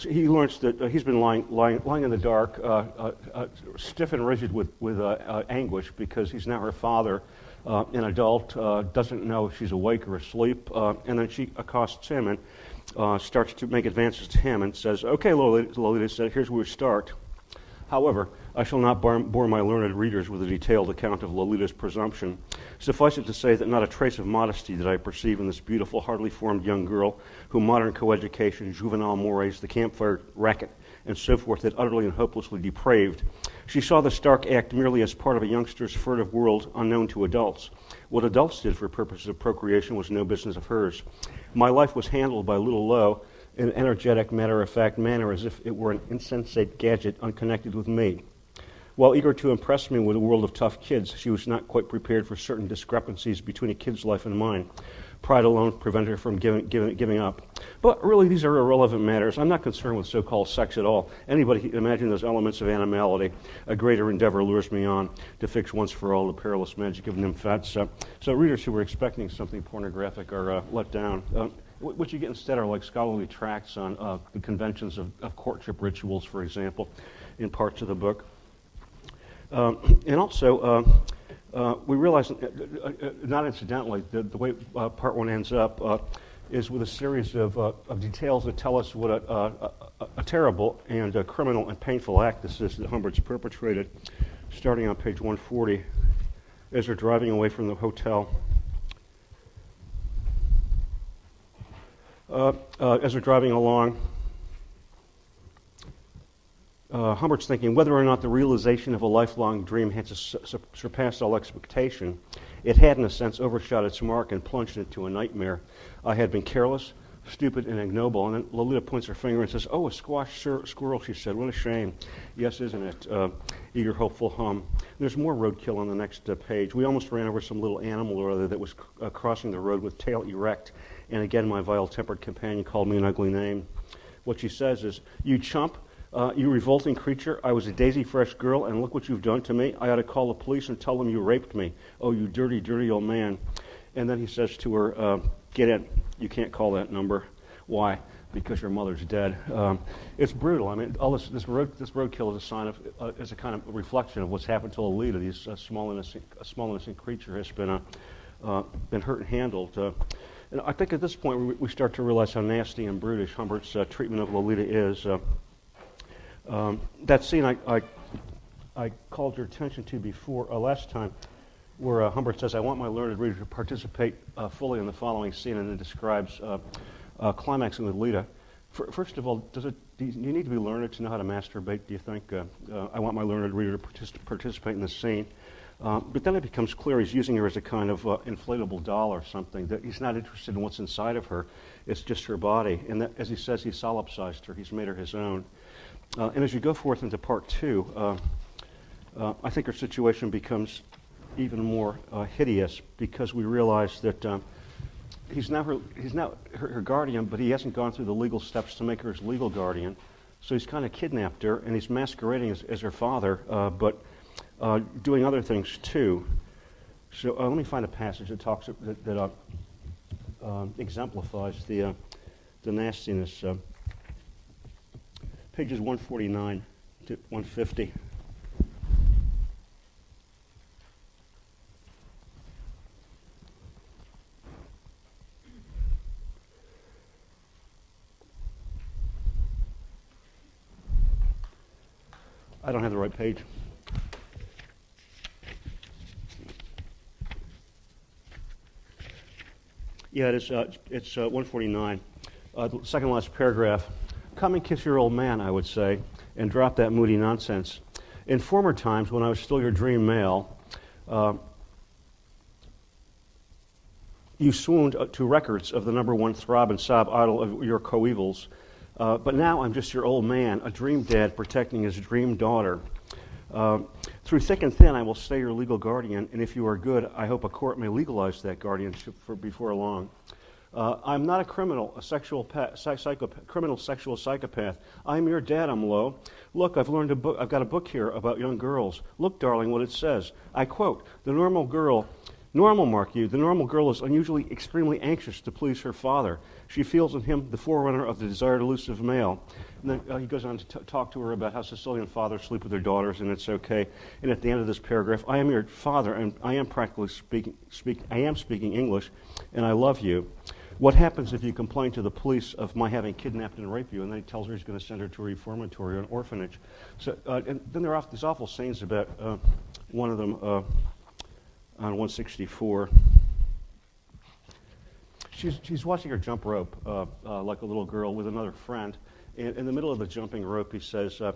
He learns that he's been lying in the dark, stiff and rigid with anguish, because he's now her father, an adult, doesn't know if she's awake or asleep, and then she accosts him and starts to make advances to him and says, "Okay, Lolita said, here's where we start. However, I shall not bore my learned readers with a detailed account of Lolita's presumption. Suffice it to say that not a trace of modesty did I perceive in this beautiful, hardly formed young girl, whom modern coeducation, juvenile mores, the campfire racket, and so forth had utterly and hopelessly depraved. She saw the stark act merely as part of a youngster's furtive world unknown to adults. What adults did for purposes of procreation was no business of hers. My life was handled by little Lo in an energetic, matter-of-fact manner, as if it were an insensate gadget unconnected with me. While eager to impress me with a world of tough kids, she was not quite prepared for certain discrepancies between a kid's life and mine. Pride alone prevented her from giving up. But really, these are irrelevant matters. I'm not concerned with so-called sex at all. Anybody can imagine those elements of animality. A greater endeavor lures me on to fix once for all the perilous magic of nymphets. So readers who were expecting something pornographic are let down. What you get instead are scholarly tracts on the conventions of courtship rituals, for example, in parts of the book. And also, we realize, not incidentally, the way part one ends up is with a series of details that tell us what a terrible and criminal and painful act this is that Humbert's perpetrated, starting on page 140, as they're driving away from the hotel. As they're driving along, Humbert's thinking whether or not the realization of a lifelong dream had surpassed all expectation. It had, in a sense, overshot its mark and plunged into a nightmare. I had been careless, stupid, and ignoble. And then Lolita points her finger and says, "Oh, a squashed squirrel," she said. "What a shame." "Yes, isn't it?" Eager, hopeful hum. There's more roadkill on the next page. "We almost ran over some little animal or other that was crossing the road with tail erect. And again, my vile-tempered companion called me an ugly name." What she says is, "You chump, you revolting creature, I was a daisy-fresh girl, and look what you've done to me. I ought to call the police and tell them you raped me. Oh, you dirty, dirty old man." And then he says to her, "Get in. You can't call that number." "Why?" "Because your mother's dead." It's brutal. I mean, all this roadkill is a sign of, is a kind of reflection of what's happened to Lolita. This small innocent creature has been hurt and handled. And I think at this point we start to realize how nasty and brutish Humbert's treatment of Lolita is. That scene I called your attention to before last time, where Humbert says, "I want my learned reader to participate fully in the following scene," and it describes climaxing with Lolita. First of all, do you need to be learned to know how to masturbate, do you think? I want my learned reader to participate in this scene. But then it becomes clear he's using her as a kind of inflatable doll or something, that he's not interested in what's inside of her. It's just her body. And that, as he says, he's solipsized her. He's made her his own. And as you go forth into part two, I think her situation becomes even more hideous because we realize that he's now her guardian, but he hasn't gone through the legal steps to make her his legal guardian. So he's kind of kidnapped her, and he's masquerading as her father, but doing other things too. So let me find a passage that talks that exemplifies the nastiness. Pages 149 to 150. I don't have the right page. Yeah, it's 149. The second last paragraph. Come and kiss your old man, I would say, and drop that moody nonsense. In former times, when I was still your dream male, you swooned to records of the number one throb and sob idol of your coevals. But now I'm just your old man, a dream dad protecting his dream daughter. Through thick and thin, I will stay your legal guardian, and if you are good, I hope a court may legalize that guardianship before long. I'm not a criminal, a criminal sexual psychopath. I'm your dad, I'm low. Look, I've got a book here about young girls. Look, darling, what it says. I quote, the normal girl is unusually extremely anxious to please her father. She feels in him the forerunner of the desired elusive male. And then he goes on to talk to her about how Sicilian fathers sleep with their daughters, and it's okay. And at the end of this paragraph, I am your father, and I am practically speaking English, and I love you. What happens if you complain to the police of my having kidnapped and raped you? And then he tells her he's going to send her to a reformatory or an orphanage. So, and then there's awful scenes about one of them on 164. She's watching her jump rope like a little girl with another friend. And in the middle of the jumping rope, he says, I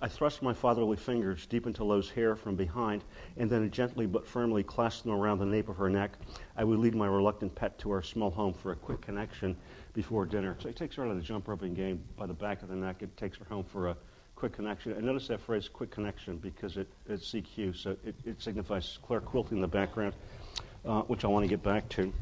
thrust my fatherly fingers deep into Lo's hair from behind, and then gently but firmly clasped them around the nape of her neck. I would lead my reluctant pet to our small home for a quick connection before dinner. So he takes her out of the jump roping game by the back of the neck and takes her home for a quick connection. And notice that phrase, quick connection, because it's CQ, so it signifies Claire Quilty in the background, which I want to get back to.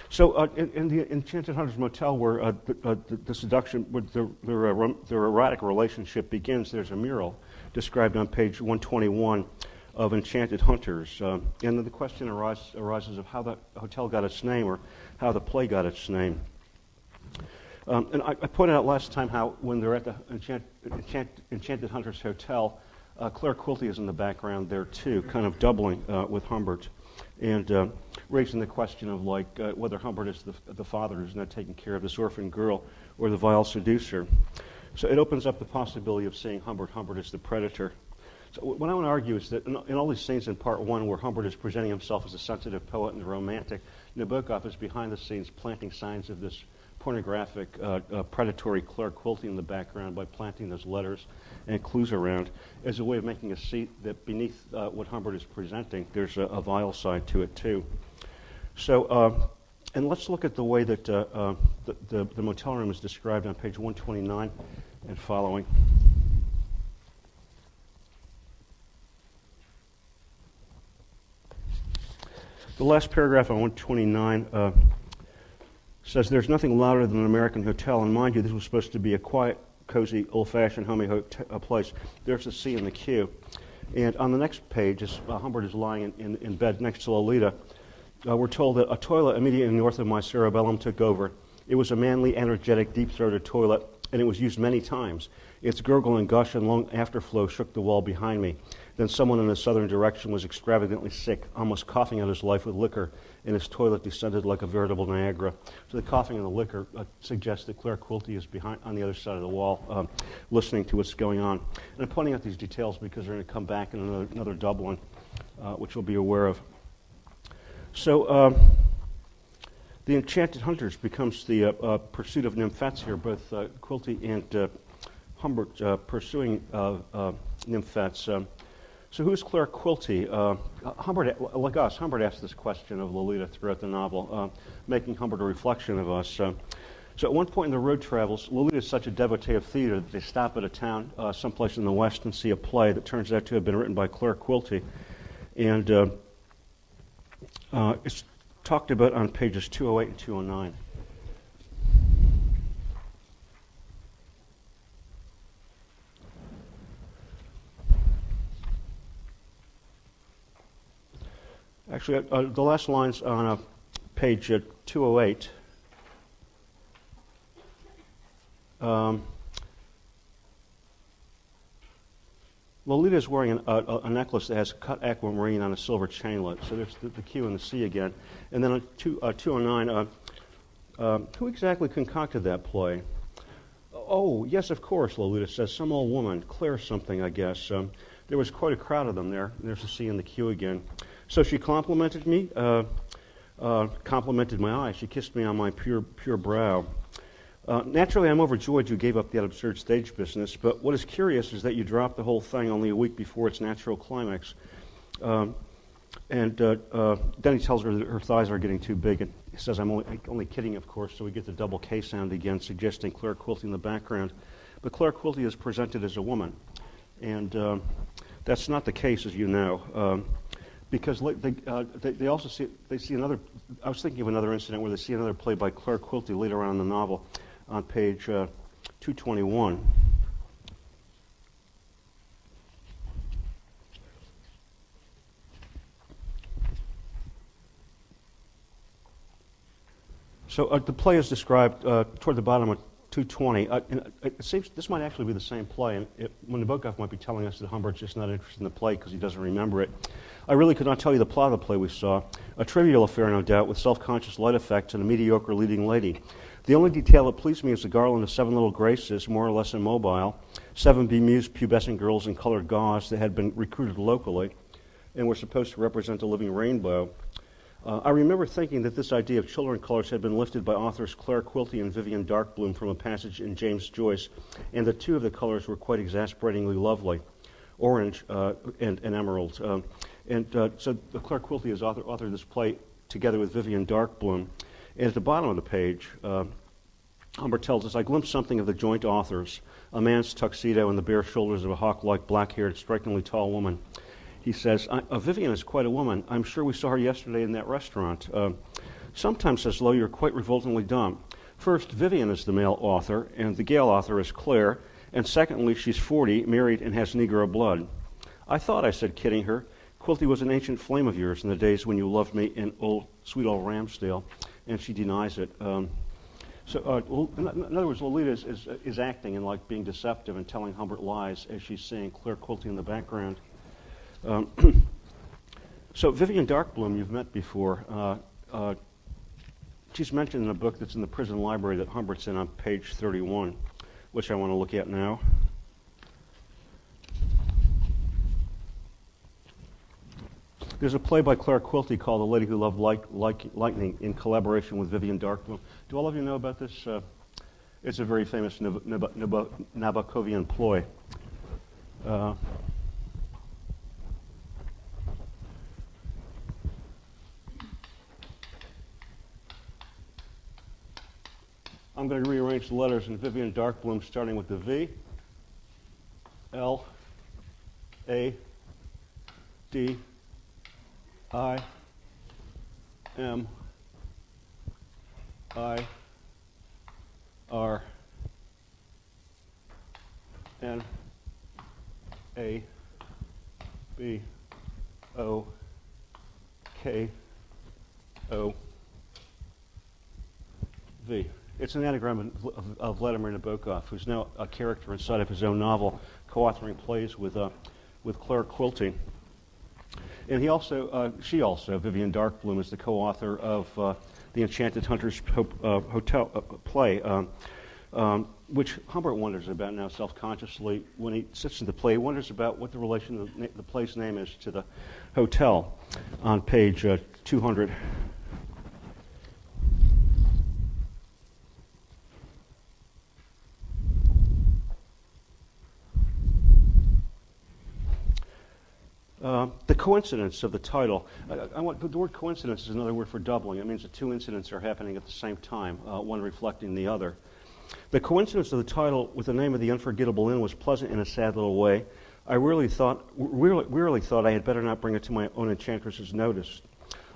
So in the Enchanted Hunter's Motel, where the seduction, where their erotic relationship begins, there's a mural described on page 121 of Enchanted Hunters. And then the question arises of how the hotel got its name, or how the play got its name. And I pointed out last time how when they're at the Enchanted Hunters Hotel, Claire Quilty is in the background there too, kind of doubling with Humbert, and raising the question of whether Humbert is the father who's not taking care of this orphan girl, or the vile seducer. So it opens up the possibility of seeing Humbert as the predator. So what I want to argue is that in all these scenes in part one, where Humbert is presenting himself as a sensitive poet and a romantic, Nabokov is behind the scenes planting signs of this pornographic, predatory Claire Quilty in the background by planting those letters and clues around as a way of making us see that beneath what Humbert is presenting, there's a vile side to it too. So, and let's look at the way that the motel room is described on page 129 and following. The last paragraph on 129 says, there's nothing louder than an American hotel, and mind you, this was supposed to be a quiet, cozy, old-fashioned, homey place. There's the C in the Q. And on the next page, as Humbert is lying in bed next to Lolita, we're told that a toilet immediately north of my cerebellum took over. It was a manly, energetic, deep-throated toilet, and it was used many times. Its gurgle and gush and long afterflow shook the wall behind me. Then someone in the southern direction was extravagantly sick, almost coughing out his life with liquor, and his toilet descended like a veritable Niagara. So the coughing and the liquor suggests that Claire Quilty is behind on the other side of the wall, listening to what's going on. And I'm pointing out these details because they're going to come back in another double one, which we'll be aware of. So the Enchanted Hunters becomes the pursuit of nymphets here, both Quilty and Humbert pursuing nymphets. So who's Claire Quilty? Humbert, like us, Humbert asks this question of Lolita throughout the novel, making Humbert a reflection of us. So at one point in the road travels, Lolita is such a devotee of theater that they stop at a town someplace in the West and see a play that turns out to have been written by Claire Quilty. And it's talked about on pages 208 and 209. Actually, the last line's on page 208. Lolita is wearing a necklace that has cut aquamarine on a silver chainlet. So there's the Q and the C again. And then on 209, who exactly concocted that play? Oh, yes, of course, Lolita says. Some old woman, Claire something, I guess. There was quite a crowd of them there. There's the C and the Q again. So she complimented me, complimented my eyes. She kissed me on my pure brow. Naturally, I'm overjoyed you gave up that absurd stage business, but what is curious is that you dropped the whole thing only a week before its natural climax. And then he tells her that her thighs are getting too big, and he says, I'm only kidding, of course, so we get the double K sound again, suggesting Claire Quilty in the background. But Claire Quilty is presented as a woman, and that's not the case, as you know. Because they also see another. I was thinking of another incident where they see another play by Claire Quilty later on in the novel, on page 221. So the play is described toward the bottom of 220. It seems this might actually be the same play, and Nabokov might be telling us that Humbert's just not interested in the play because he doesn't remember it. I really could not tell you the plot of the play we saw. A trivial affair, no doubt, with self-conscious light effects and a mediocre leading lady. The only detail that pleased me is the garland of 7 little graces, more or less immobile, 7 bemused pubescent girls in colored gauze that had been recruited locally and were supposed to represent a living rainbow. I remember thinking that this idea of children colors had been lifted by authors Claire Quilty and Vivian Darkbloom from a passage in James Joyce, and that 2 of the colors were quite exasperatingly lovely, orange and emerald. So Claire Quilty has authored this play together with Vivian Darkbloom. And at the bottom of the page, Humbert tells us, I glimpsed something of the joint authors, a man's tuxedo and the bare shoulders of a hawk-like, black-haired, strikingly tall woman. He says, Vivian is quite a woman. I'm sure we saw her yesterday in that restaurant. Sometimes, says Lowe, you're quite revoltingly dumb. First, Vivian is the male author, and the Gale author is Claire. And secondly, she's 40, married, and has Negro blood. I thought, I said, kidding her, Quilty was an ancient flame of yours in the days when you loved me in sweet old Ramsdale. And she denies it. In other words, Lolita is acting and like being deceptive and telling Humbert lies as she's saying Claire Quilty in the background. So Vivian Darkbloom, you've met before. She's mentioned in a book that's in the prison library that Humbert's in on page 31, which I want to look at now. There's a play by Claire Quilty called The Lady Who Loved Lightning in collaboration with Vivian Darkbloom. Do all of you know about this? It's a very famous Nabokovian ploy. I'm going to rearrange the letters in Vivian Darkbloom, starting with the V, L, A, D, I, M, I, R, N, A, B, O, K, O, V. It's an anagram of Vladimir Nabokov, who's now a character inside of his own novel, co-authoring plays with Claire Quilty. And she also, Vivian Darkbloom, is the co-author of the Enchanted Hunter's Hotel play, which Humbert wonders about now self-consciously. When he sits in the play, he wonders about what the relation of the play's name is to the hotel on page 200. The coincidence of the title. The word coincidence is another word for doubling. It means that two incidents are happening at the same time, one reflecting the other. The coincidence of the title with the name of the unforgettable inn was pleasant in a sad little way. I really thought I had better not bring it to my own enchantress's notice.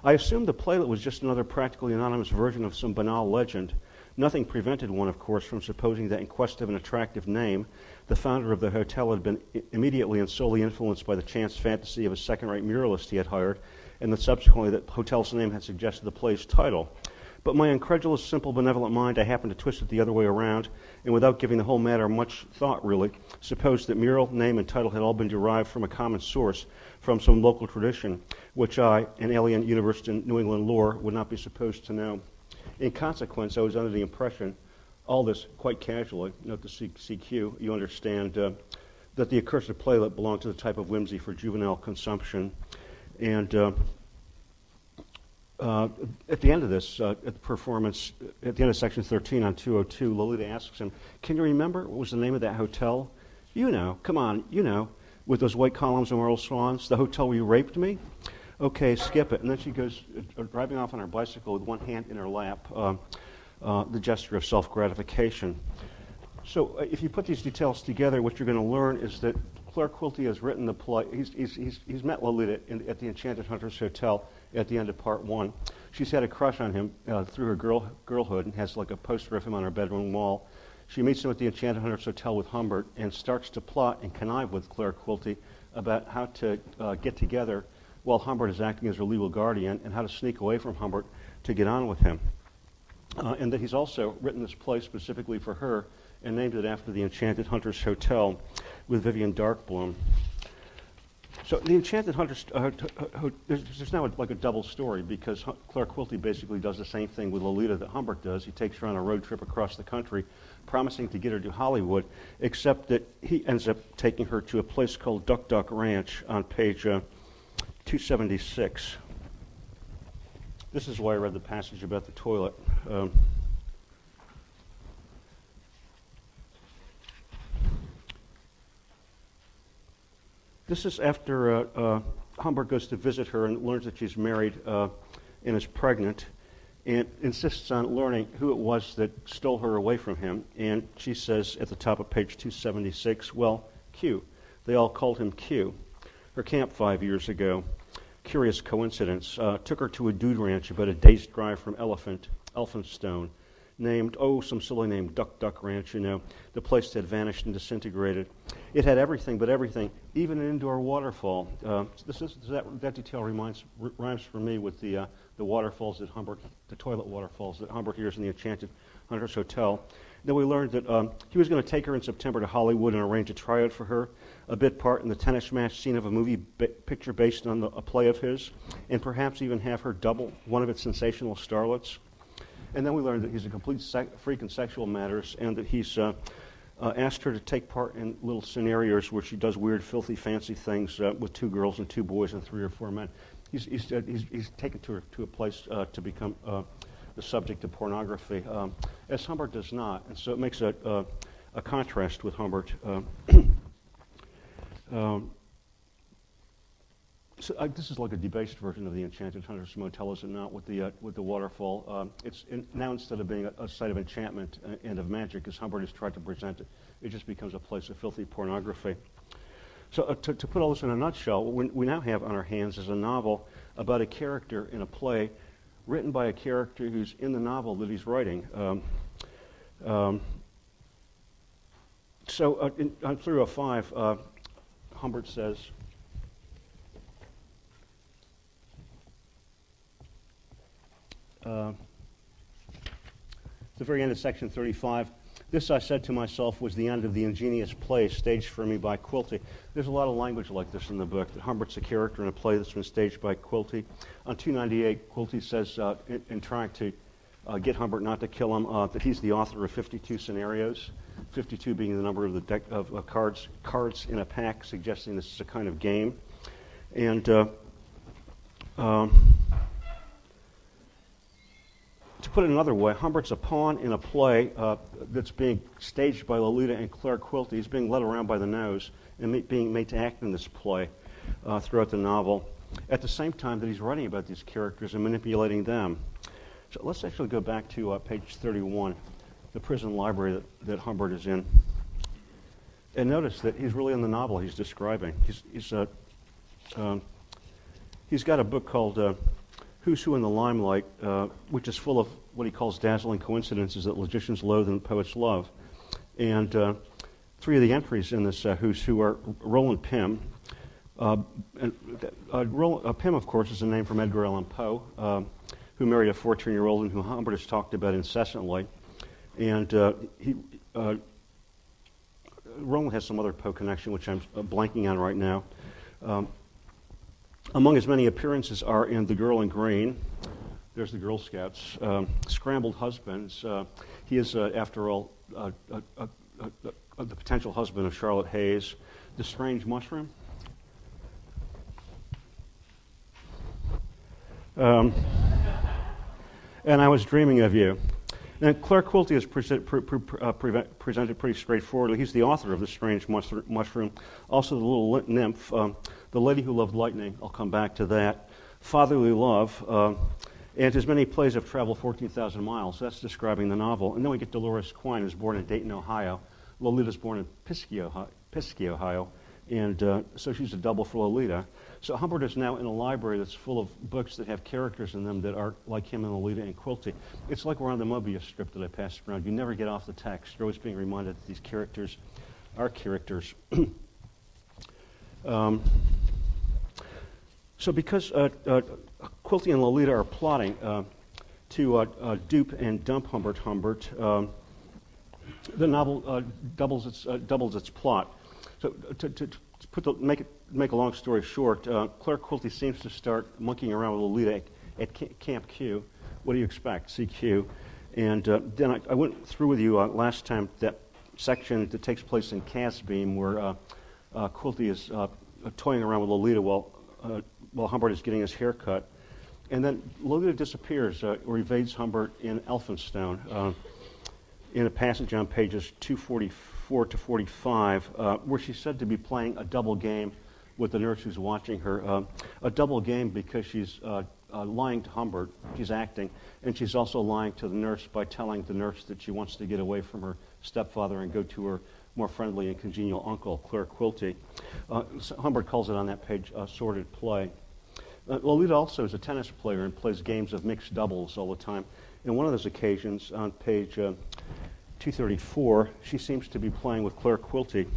I assumed the playlet was just another practically anonymous version of some banal legend. Nothing prevented one, of course, from supposing that in quest of an attractive name, the founder of the hotel had been immediately and solely influenced by the chance fantasy of a second-rate muralist he had hired, and that subsequently the hotel's name had suggested the play's title. But my incredulous, simple, benevolent mind, I happened to twist it the other way around, and without giving the whole matter much thought, really, supposed that mural, name, and title had all been derived from a common source, from some local tradition, which I, an alien university in New England lore, would not be supposed to know. In consequence, I was under the impression, all this quite casually, note the CQ, you understand, that the accursed playlet belonged to the type of whimsy for juvenile consumption. And at the end of this, at the performance, at the end of section 13 on 202, Lolita asks him, "Can you remember what was the name of that hotel?" "You know, come on, you know, with those white columns and marble swans, the hotel where you raped me?" "Okay, skip it." And then she goes driving off on her bicycle with one hand in her lap, the gesture of self-gratification. So if you put these details together, what you're going to learn is that Claire Quilty has written the play. He's met Lolita at the Enchanted Hunters Hotel at the end of part one. She's had a crush on him through her girlhood and has like a poster of him on her bedroom wall. She meets him at the Enchanted Hunters Hotel with Humbert and starts to plot and connive with Claire Quilty about how to get together while Humbert is acting as her legal guardian and how to sneak away from Humbert to get on with him. And that he's also written this play specifically for her and named it after the Enchanted Hunters Hotel with Vivian Darkbloom. So the Enchanted Hunters, there's now like a double story because Claire Quilty basically does the same thing with Lolita that Humbert does. He takes her on a road trip across the country, promising to get her to Hollywood, except that he ends up taking her to a place called Duck Duck Ranch on page 276. This is why I read the passage about the toilet. This is after Humbert goes to visit her and learns that she's married and is pregnant, and insists on learning who it was that stole her away from him. And she says at the top of page 276, well, Q. They all called him Q. Her camp 5 years ago. Curious coincidence. Took her to a dude ranch about a day's drive from Elphinstone, named, some silly name, Duck Duck Ranch, you know. The place had vanished and disintegrated. It had everything but everything, even an indoor waterfall. That detail rhymes for me with the waterfalls that Humbert, the toilet waterfalls that Humbert hears in the Enchanted Hunters Hotel. Then we learned that he was going to take her in September to Hollywood and arrange a tryout for her, a bit part in the tennis match scene of a movie picture based on a play of his, and perhaps even have her double one of its sensational starlets. And then we learned that he's a complete freak in sexual matters, and that he's asked her to take part in little scenarios where she does weird, filthy, fancy things with 2 girls and 2 boys and 3 or 4 men. He's taken her to a place to become the subject of pornography, as Humbert does not. And so it makes a contrast with Humbert. This is like a debased version of the Enchanted Hunters Motel, is it not, with the waterfall? Now instead of being a site of enchantment and of magic, as Humbert has tried to present it, it just becomes a place of filthy pornography. So to put all this in a nutshell, what we now have on our hands is a novel about a character in a play written by a character who's in the novel that he's writing. On 305, Humbert says, at the very end of section 35, this, I said to myself, was the end of the ingenious play staged for me by Quilty. There's a lot of language like this in the book, that Humbert's a character in a play that's been staged by Quilty. On 298, Quilty says, in trying to get Humbert not to kill him, that he's the author of 52 scenarios, 52 being the number of the deck of cards in a pack, suggesting this is a kind of game. And to put it another way, Humbert's a pawn in a play that's being staged by Lolita and Claire Quilty. He's being led around by the nose and being made to act in this play. throughout the novel, at the same time that he's writing about these characters and manipulating them. So let's actually go back to page 31, the prison library that Humbert is in. And notice that he's really in the novel he's describing. He's got a book called Who's Who in the Limelight, which is full of what he calls dazzling coincidences that logicians loathe and poets love. And three of the entries in this Who's Who are Roland Pym. Pym, of course, is a name from Edgar Allan Poe, who married a 14-year-old and who Humbert has talked about incessantly. And Roland has some other Poe connection, which I'm blanking on right now. Among his many appearances are in The Girl in Green. There's the Girl Scouts. Scrambled Husbands. He is, after all, the potential husband of Charlotte Hayes. The Strange Mushroom. And I Was Dreaming of You. Now, Claire Quilty is presented pretty straightforwardly. He's the author of The Strange Mushroom. Also, The Little Nymph, The Lady Who Loved Lightning. I'll come back to that. Fatherly Love, and his many plays have traveled 14,000 miles. That's describing the novel. And then we get Dolores Quine, who's born in Dayton, Ohio. Lolita's born in Pisky, Ohio. And so she's a double for Lolita. So Humbert is now in a library that's full of books that have characters in them that are like him and Lolita and Quilty. It's like we're on the Mobius strip that I passed around. You never get off the text. You're always being reminded that these characters are characters. So because Quilty and Lolita are plotting to dupe and dump Humbert, the novel doubles its plot. So to make a long story short, Claire Quilty seems to start monkeying around with Lolita at Camp Q. What do you expect? CQ. And then I went through with you last time that section that takes place in Casbeam where Quilty is toying around with Lolita while Humbert is getting his hair cut. And then Lolita disappears or evades Humbert in Elphinstone in a passage on pages 244 to 45 where she's said to be playing a double game with the nurse who's watching her. A double game because she's lying to Humbert, she's acting, and she's also lying to the nurse by telling the nurse that she wants to get away from her stepfather and go to her more friendly and congenial uncle, Claire Quilty. So Humbert calls it on that page sordid play. Lolita also is a tennis player and plays games of mixed doubles all the time. In one of those occasions, on page 234, she seems to be playing with Claire Quilty.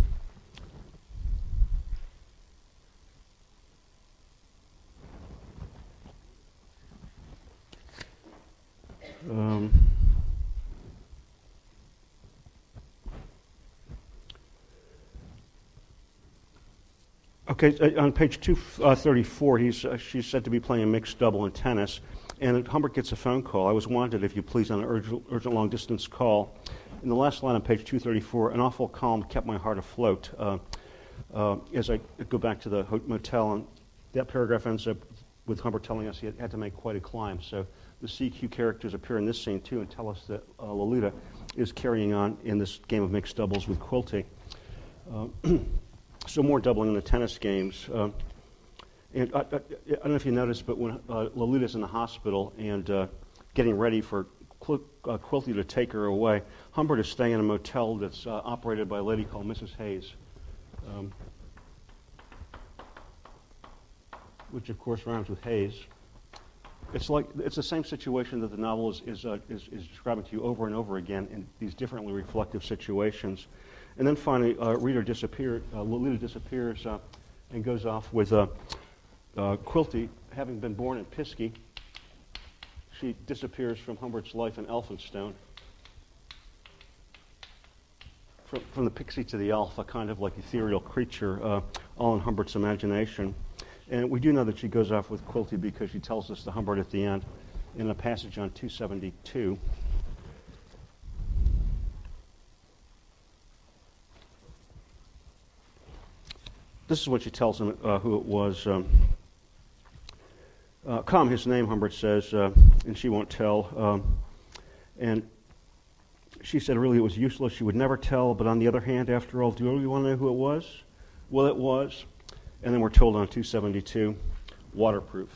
Okay, on page 234, she's said to be playing a mixed double in tennis, and Humbert gets a phone call. I was wanted, if you please, on an urgent long-distance call. In the last line on page 234, an awful calm kept my heart afloat. As I go back to the motel, and that paragraph ends up with Humbert telling us he had to make quite a climb. So the CQ characters appear in this scene, too, and tell us that Lolita is carrying on in this game of mixed doubles with Quilty. So more doubling in the tennis games. And I don't know if you noticed, but when Lolita's in the hospital and getting ready for Quilty to take her away, Humbert is staying in a motel that's operated by a lady called Mrs. Hayes, which of course rhymes with Hayes. It's the same situation that the novel is describing to you over and over again in these differently reflective situations. And then finally, Lolita disappears and goes off with Quilty, having been born in Pisky. She disappears from Humbert's life in Elphinstone. From the pixie to the elf, a kind of like ethereal creature, all in Humbert's imagination. And we do know that she goes off with Quilty because she tells us to Humbert at the end in a passage on 272. This is what she tells him who it was. Come, his name, Humbert says, and she won't tell. And she said really it was useless. She would never tell. But on the other hand, after all, do you really want to know who it was? Well, it was. And then we're told on 272, waterproof.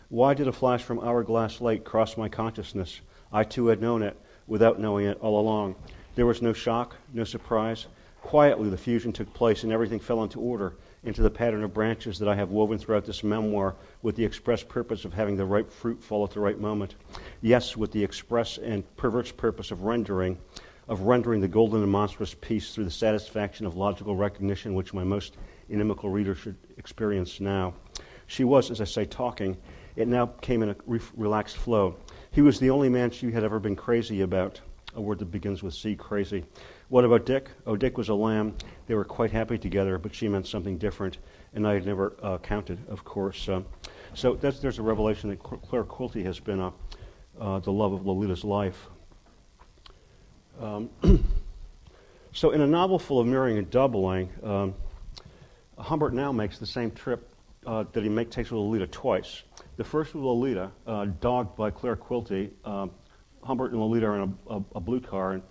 Why did a flash from Hourglass Lake cross my consciousness? I too had known it, without knowing it all along. There was no shock, no surprise. Quietly the fusion took place and everything fell into order, into the pattern of branches that I have woven throughout this memoir with the express purpose of having the ripe fruit fall at the right moment. Yes, with the express and perverse purpose of rendering the golden and monstrous piece through the satisfaction of logical recognition which my most inimical reader should experience now. She was, as I say, talking. It now came in a relaxed flow. He was the only man she had ever been crazy about, a word that begins with C, crazy. What about Dick? Oh, Dick was a lamb. They were quite happy together, but she meant something different, and I had never counted, of course. So there's a revelation that Claire Quilty has been the love of Lolita's life. So in a novel full of mirroring and doubling, Humbert now makes the same trip that he takes with Lolita twice. The first with Lolita, dogged by Claire Quilty. Humbert and Lolita are in a blue car, and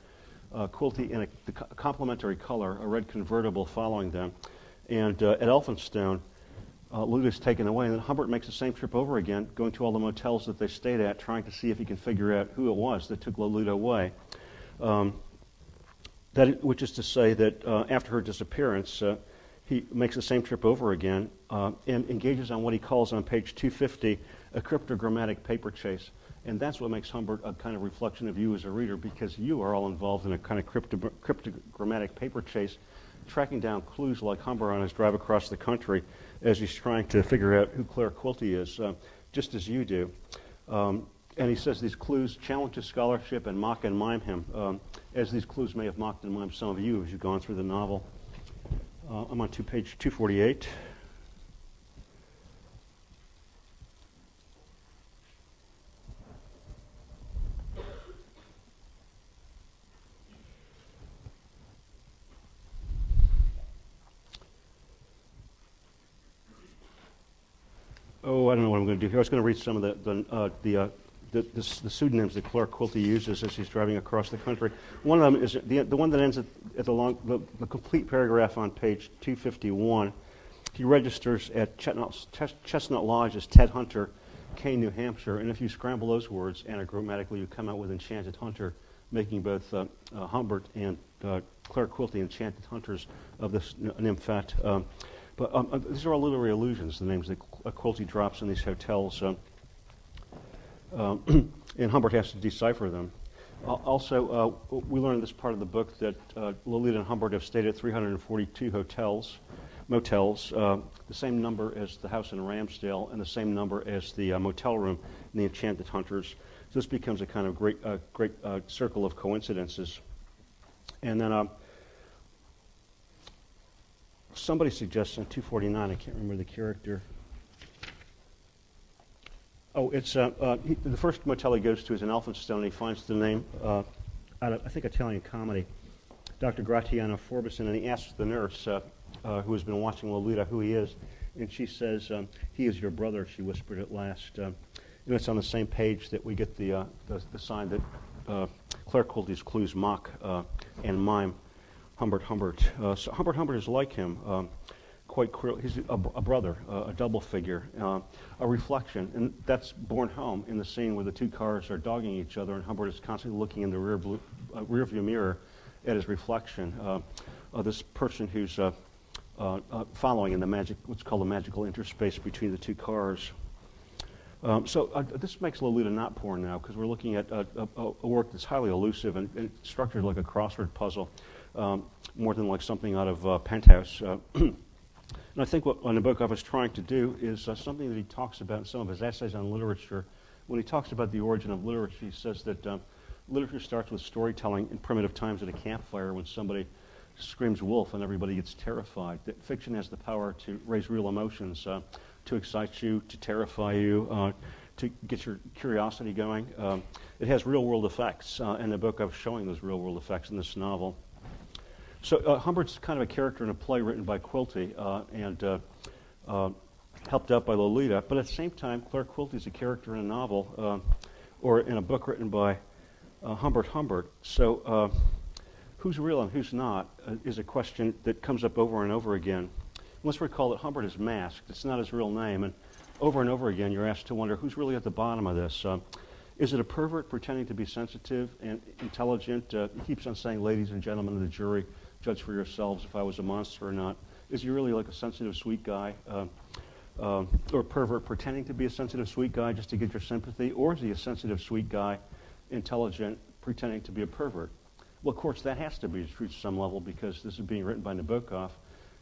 Quilty in a complementary color, a red convertible following them. And at Elphinstone, Lolita's taken away, and then Humbert makes the same trip over again, going to all the motels that they stayed at, trying to see if he can figure out who it was that took Lolita away. Which is to say that after her disappearance, he makes the same trip over again and engages on what he calls on page 250 a cryptogrammatic paper chase. And that's what makes Humbert a kind of reflection of you as a reader, because you are all involved in a kind of cryptogrammatic paper chase, tracking down clues like Humbert on his drive across the country as he's trying to figure out who Claire Quilty is, just as you do. And he says these clues challenge his scholarship and mock and mime him, as these clues may have mocked and mimed some of you as you've gone through the novel. I'm on page 248. Oh, I don't know what I'm going to do here. I was going to read some of the pseudonyms that Claire Quilty uses as she's driving across the country. One of them is the one that ends at the complete paragraph on page 251. He registers at Chestnut Lodge as Ted Hunter, Kane, New Hampshire, and if you scramble those words anagrammatically, you come out with Enchanted Hunter, making both Humbert and Claire Quilty enchanted hunters of this nymphette. But these are all literary allusions, the names that Quilty drops in these hotels. And Humbert has to decipher them. Also, we learn in this part of the book that Lolita and Humbert have stayed at 342 motels, the same number as the house in Ramsdale and the same number as the motel room in the Enchanted Hunters. So this becomes a kind of great circle of coincidences. And then somebody suggests on 249, I can't remember the character. Oh, it's the first motel he goes to is in Elphinstone, and he finds the name out of, I think, Italian comedy, Dr. Gratiano Forbison, and he asks the nurse who has been watching Lolita who he is, and she says, he is your brother, she whispered at last. And it's on the same page that we get the sign that Claire Quilty's clues mock and mime Humbert. So Humbert is like him. Quite clearly, he's a brother, a double figure, a reflection, and that's borne home in the scene where the two cars are dogging each other, and Humbert is constantly looking in the rear view mirror at his reflection. This person who's following in what's called the magical interspace between the two cars. So this makes Lolita not porn now, because we're looking at a work that's highly elusive and structured like a crossword puzzle, more than like something out of Penthouse. And I think what Nabokov is trying to do is something that he talks about in some of his essays on literature. When he talks about the origin of literature, he says that literature starts with storytelling in primitive times at a campfire when somebody screams wolf and everybody gets terrified. That fiction has the power to raise real emotions, to excite you, to terrify you, to get your curiosity going. It has real-world effects, and Nabokov is showing those real-world effects in this novel. So Humbert's kind of a character in a play written by Quilty and helped out by Lolita, but at the same time, Claire Quilty's a character in a novel or in a book written by Humbert. So who's real and who's not is a question that comes up over and over again. let's recall that Humbert is masked. It's not his real name. And over again, you're asked to wonder who's really at the bottom of this. Is it a pervert pretending to be sensitive and intelligent? He keeps on saying, ladies and gentlemen of the jury, judge for yourselves if I was a monster or not. Is he really like a sensitive, sweet guy? Or a pervert pretending to be a sensitive, sweet guy just to get your sympathy? Or is he a sensitive, sweet guy, intelligent, pretending to be a pervert? Well, of course, that has to be true to some level because this is being written by Nabokov,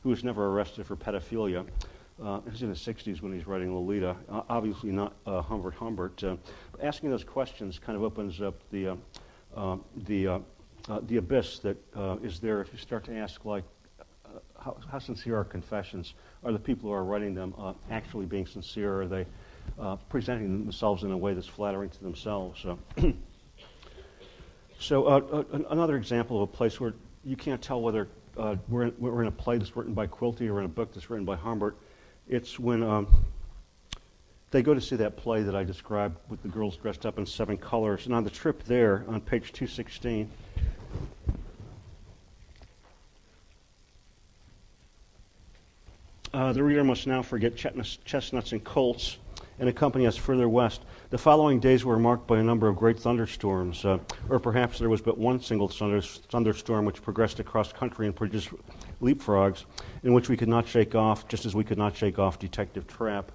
who was never arrested for pedophilia. He's in the 60s when he's writing Lolita. Obviously not Humbert. Asking those questions kind of opens up the abyss that is there if you start to ask, like, how sincere are confessions? Are the people who are writing them actually being sincere? Are they presenting themselves in a way that's flattering to themselves? So another example of a place where you can't tell whether we're in a play that's written by Quilty or in a book that's written by Humbert. It's when they go to see that play that I described with the girls dressed up in 7 colors. And on the trip there, on page 216, the reader must now forget chestnuts and colts and accompany us further west. The following days were marked by a number of great thunderstorms, or perhaps there was but one single thunderstorm which progressed across country and produced leapfrogs, in which we could not shake off, just as we could not shake off Detective Trapp.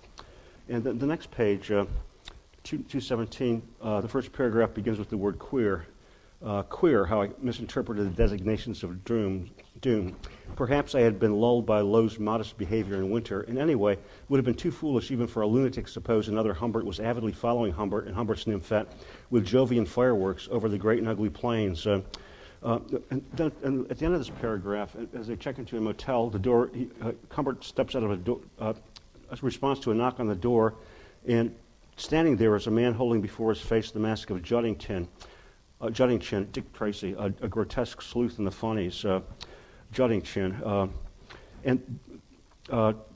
And the next page, 217, the first paragraph begins with the word queer. Queer, how I misinterpreted the designations of doom. Perhaps I had been lulled by Lowe's modest behavior in winter. And anyway, would have been too foolish even for a lunatic to suppose another Humbert was avidly following Humbert and Humbert's nymphette with Jovian fireworks over the great and ugly plains. And at the end of this paragraph, as they check into a motel, the door, Humbert steps out of a door, as a response to a knock on the door, and standing there is a man holding before his face the mask of Juddington, Dick Tracy, a grotesque sleuth in the funnies, Juddington. And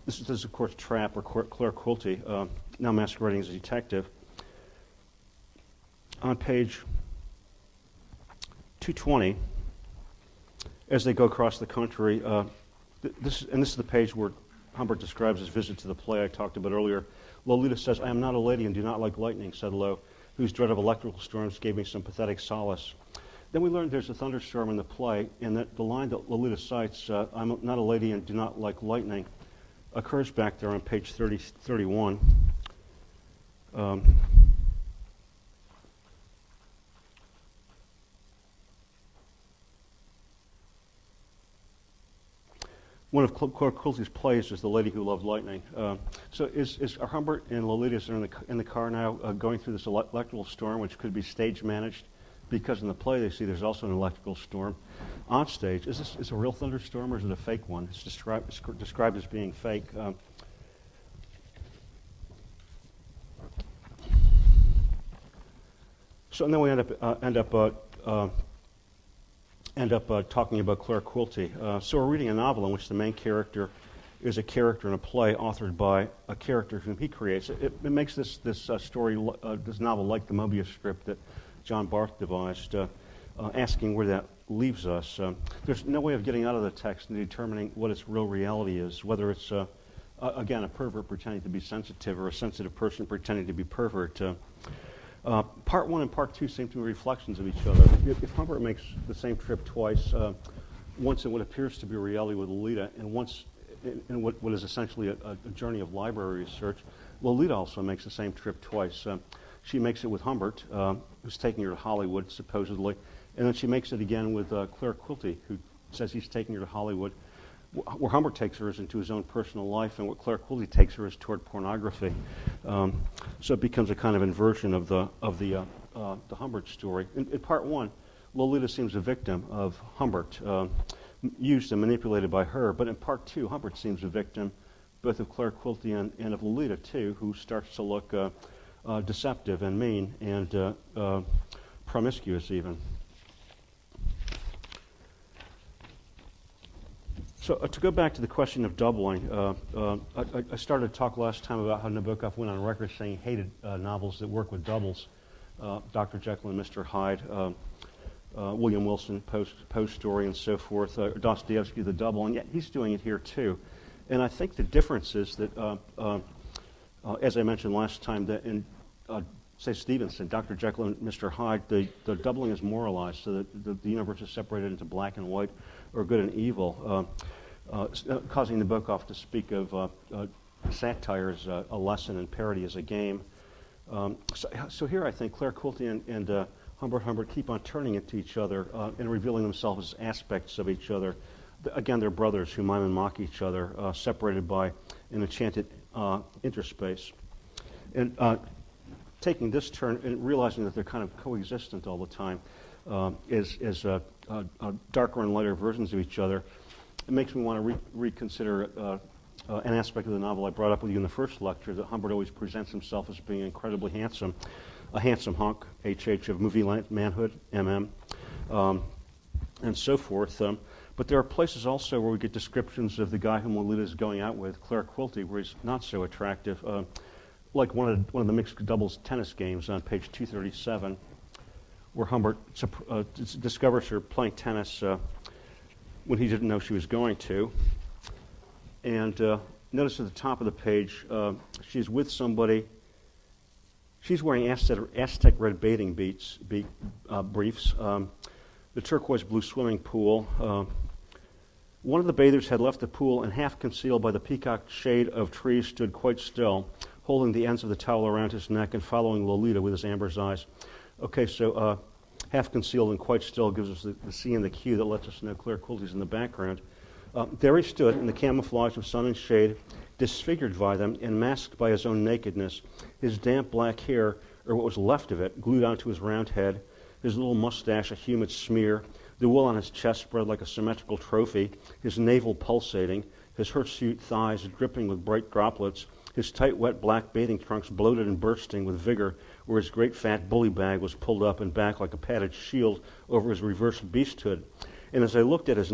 this is, of course, Trapp, or Claire Quilty, now masquerading as a detective. On page 220, as they go across the country, this is the page where Humbert describes his visit to the play I talked about earlier. Lolita says, "I am not a lady and do not like lightning," said Lo, whose dread of electrical storms gave me some pathetic solace. Then we learned there's a thunderstorm in the play, and that the line that Lolita cites, "I'm not a lady and do not like lightning," occurs back there on page 31. One of Quilty's plays is The Lady Who Loved Lightning. So are Humbert and Lolita in the car now going through this electrical storm, which could be stage managed? Because in the play they see there's also an electrical storm on stage. Is this a real thunderstorm or is it a fake one? It's described as being fake. So and then we end up talking about Claire Quilty. So we're reading a novel in which the main character is a character in a play authored by a character whom he creates. It makes this novel like the Mobius strip that John Barth devised, asking where that leaves us. There's no way of getting out of the text and determining what its real reality is, whether it's, again, a pervert pretending to be sensitive or a sensitive person pretending to be pervert. Part 1 and Part 2 seem to be reflections of each other. If Humbert makes the same trip twice, once in what appears to be reality with Lolita, and once in what is essentially a journey of library research, Lolita also makes the same trip twice. She makes it with Humbert, who's taking her to Hollywood, supposedly, and then she makes it again with Claire Quilty, who says he's taking her to Hollywood. Where Humbert takes her is into his own personal life, and what Claire Quilty takes her is toward pornography. So it becomes a kind of inversion of the Humbert story. In Part 1, Lolita seems a victim of Humbert, used and manipulated by her. But in Part 2, Humbert seems a victim both of Claire Quilty and of Lolita, too, who starts to look deceptive and mean and promiscuous even. So to go back to the question of doubling, I started to talk last time about how Nabokov went on record saying he hated novels that work with doubles. Dr. Jekyll and Mr. Hyde, William Wilson, Post Story, and so forth, Dostoevsky, the double, and yet he's doing it here too. And I think the difference is that, as I mentioned last time, that in, say, Stevenson, Dr. Jekyll and Mr. Hyde, the doubling is moralized, so that the universe is separated into black and white, or good and evil, causing Nabokov to speak of satire as a lesson and parody as a game. So here I think Claire Quilty and Humbert keep on turning into each other and revealing themselves as aspects of each other. Again, they're brothers who mime and mock each other, separated by an enchanted interspace. And taking this turn and realizing that they're kind of coexistent all the time as darker and lighter versions of each other, it makes me want to reconsider an aspect of the novel I brought up with you in the first lecture, that Humbert always presents himself as being incredibly handsome, a handsome hunk, HH of movie manhood, MM, and so forth. But there are places also where we get descriptions of the guy whom Lolita is going out with, Claire Quilty, where he's not so attractive, like one of the mixed doubles tennis games on page 237, where Humbert discovers her playing tennis when he didn't know she was going to. And notice at the top of the page, she's with somebody. She's wearing Aztec red bathing briefs, the turquoise blue swimming pool. One of the bathers had left the pool, and half concealed by the peacock shade of trees stood quite still, holding the ends of the towel around his neck and following Lolita with his amber's eyes. Okay, so half concealed and quite still gives us the C and the Q that lets us know Claire Quilty's in the background. There he stood in the camouflage of sun and shade, disfigured by them and masked by his own nakedness, his damp black hair, or what was left of it, glued onto his round head, his little mustache a humid smear, the wool on his chest spread like a symmetrical trophy, his navel pulsating, his hirsute thighs dripping with bright droplets, his tight, wet black bathing trunks bloated and bursting with vigor, where his great fat bully bag was pulled up and back like a padded shield over his reversed beasthood. And as I looked at his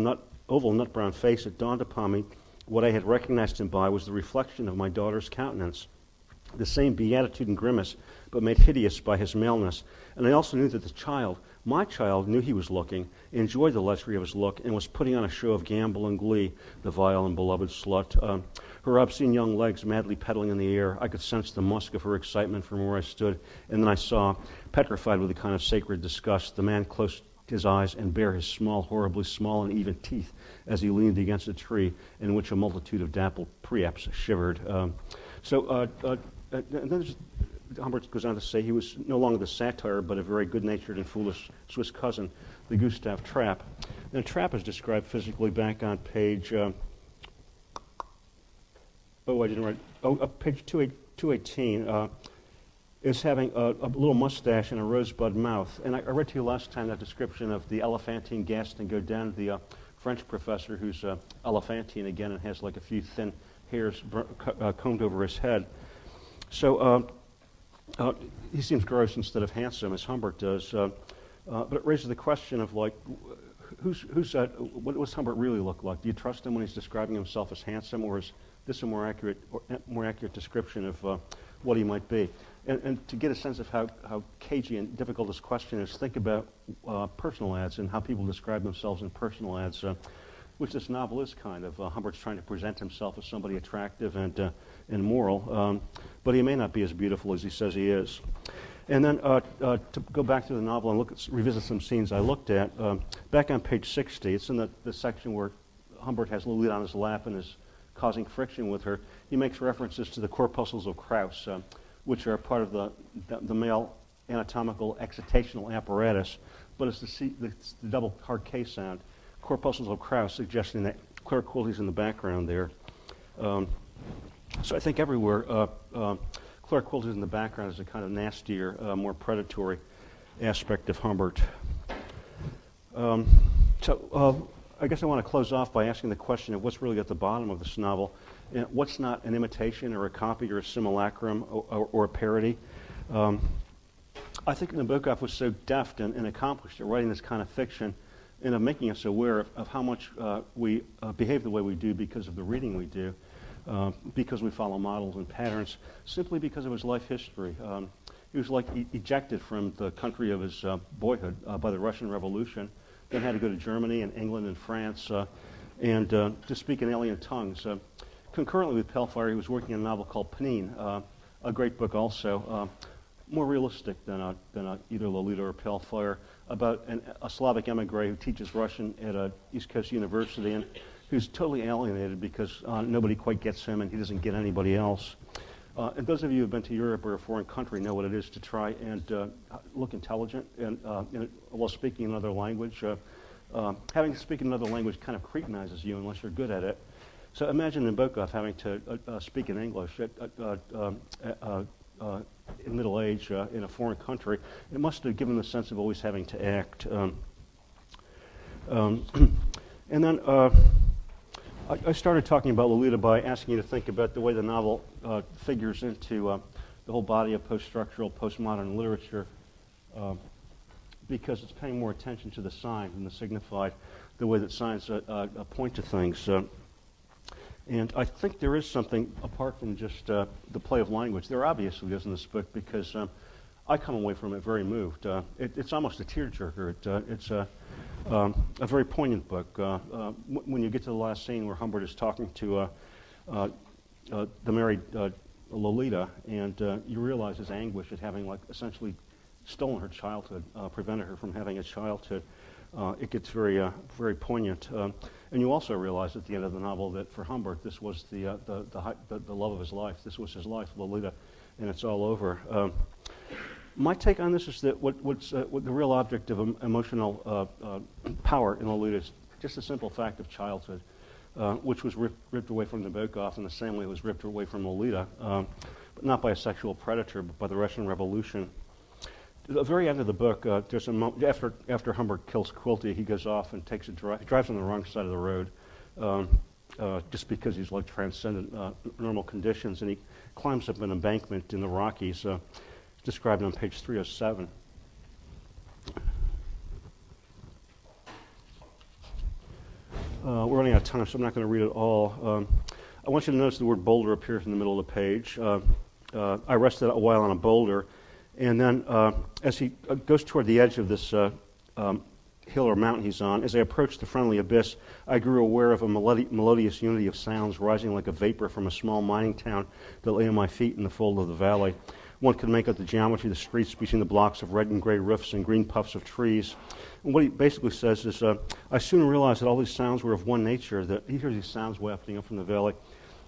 oval nut-brown face, it dawned upon me what I had recognized him by was the reflection of my daughter's countenance, the same beatitude and grimace, but made hideous by his maleness. And I also knew that the child, my child, knew he was looking, enjoyed the lechery of his look, and was putting on a show of gambol and glee, the vile and beloved slut. Her obscene young legs madly pedaling in the air, I could sense the musk of her excitement from where I stood, and then I saw, petrified with a kind of sacred disgust, the man close his eyes and bare his small, horribly small and even teeth as he leaned against a tree in which a multitude of dappled preeps shivered. And then Humbert goes on to say he was no longer the satire, but a very good-natured and foolish Swiss cousin, the Gustav Trapp. And Trapp is described physically back on page, page 218, is having a little mustache and a rosebud mouth. And I read to you last time that description of the Elephantine Gaston Godin, the French professor who's Elephantine again and has like a few thin hairs combed over his head. So he seems gross instead of handsome, as Humbert does. But it raises the question of, like, what does Humbert really look like? Do you trust him when he's describing himself as handsome, or is this a more accurate description of what he might be? And to get a sense of how cagey and difficult this question is, think about personal ads and how people describe themselves in personal ads, which this novel is kind of. Humbert's trying to present himself as somebody attractive and moral, but he may not be as beautiful as he says he is. And then to go back to the novel and revisit some scenes I looked at, back on page 60, it's in the section where Humbert has Lolita on his lap and is causing friction with her. He makes references to the corpuscles of Krauss, which are part of the male anatomical excitational apparatus, but it's the double hard K sound, corpuscles of Krauss, suggesting that Claire Quilty's in the background there. So I think everywhere Claire Quilty's in the background is a kind of nastier, more predatory aspect of Humbert. So I guess I want to close off by asking the question of what's really at the bottom of this novel. What's not an imitation or a copy or a simulacrum or a parody? I think Nabokov was so deft and accomplished at writing this kind of fiction and of making us aware of how much we behave the way we do because of the reading we do, because we follow models and patterns, simply because of his life history. He was like ejected from the country of his boyhood by the Russian Revolution, then had to go to Germany and England and France and to speak in alien tongues. concurrently with Pale-Fire, he was working on a novel called Panin, a great book also, more realistic than either Lolita or Pale-Fire, about a Slavic emigre who teaches Russian at an East Coast university and who's totally alienated because nobody quite gets him and he doesn't get anybody else. And those of you who have been to Europe or a foreign country know what it is to try and look intelligent and while speaking another language. Having to speak another language kind of cretinizes you unless you're good at it. So imagine Nabokov having to speak in English in middle age in a foreign country. It must have given the sense of always having to act. And then I started talking about Lolita by asking you to think about the way the novel figures into the whole body of post-structural, postmodern literature, because it's paying more attention to the sign than the signified, the way that signs point to things. And I think there is something apart from just the play of language. There obviously is in this book because I come away from it very moved. It's almost a tearjerker. It's a very poignant book. When you get to the last scene where Humbert is talking to the married Lolita, and you realize his anguish at having essentially stolen her childhood, prevented her from having a childhood. It gets very, very poignant. And you also realize at the end of the novel that for Humbert, this was the love of his life. This was his life, Lolita, and it's all over. My take on this is that what the real object of emotional power in Lolita is just the simple fact of childhood, which was ripped away from Nabokov in the same way it was ripped away from Lolita, but not by a sexual predator, but by the Russian Revolution. At the very end of the book, there's a moment after Humbert kills Quilty, he goes off and takes a drive. He drives on the wrong side of the road, just because he's transcendent normal conditions, and he climbs up an embankment in the Rockies, described on page 307. We're running out of time, so I'm not going to read it all. I want you to notice the word boulder appears in the middle of the page. I rested a while on a boulder. And then as he goes toward the edge of this hill or mountain he's on, as I approached the friendly abyss, I grew aware of a melodious unity of sounds rising like a vapor from a small mining town that lay at my feet in the fold of the valley. One could make out the geometry of the streets between the blocks of red and gray roofs and green puffs of trees. And what he basically says is, I soon realized that all these sounds were of one nature, that he hears these sounds wafting up from the valley,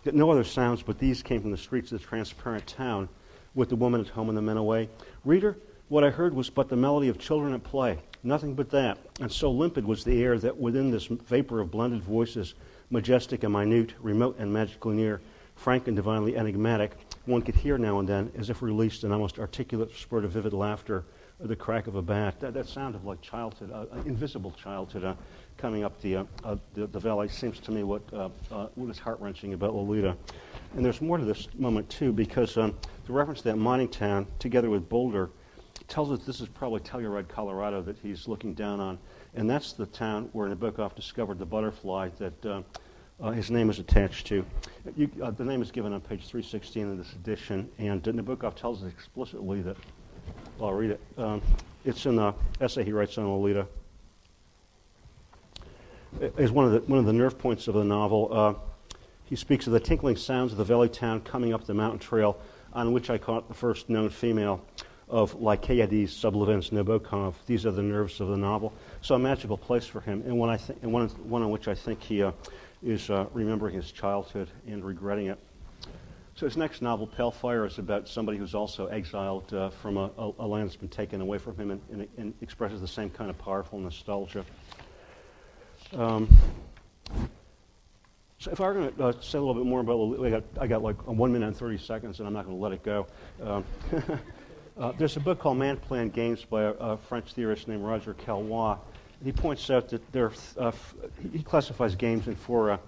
that no other sounds but these came from the streets of the transparent town, with the woman at home and the men away. Reader, what I heard was but the melody of children at play, nothing but that. And so limpid was the air that within this vapor of blended voices, majestic and minute, remote and magically near, frank and divinely enigmatic, one could hear now and then, as if released an almost articulate spurt of vivid laughter, or the crack of a bat. That sound of childhood, invisible childhood, coming up the valley seems to me what is heart-wrenching about Lolita. And there's more to this moment, too, because the reference to that mining town, together with Boulder, tells us this is probably Telluride, Colorado, that he's looking down on. And that's the town where Nabokov discovered the butterfly that his name is attached to. The name is given on page 316 of this edition, and Nabokov tells us explicitly that, well, I'll read it. It's in the essay he writes on Lolita. As one of the nerve points of the novel, he speaks of the tinkling sounds of the valley town coming up the mountain trail on which I caught the first known female of Lycaides sublevens Nabokov. These are the nerves of the novel. So a magical place for him, and one in which I think he is remembering his childhood and regretting it. So his next novel, Pale Fire, is about somebody who's also exiled from a land that's been taken away from him and expresses the same kind of powerful nostalgia. So if I were going to say a little bit more about Lolita, I got 1 minute and 30 seconds, and I'm not going to let it go. There's a book called Man Planned Games by a French theorist named Roger Calois. He points out that he classifies games in four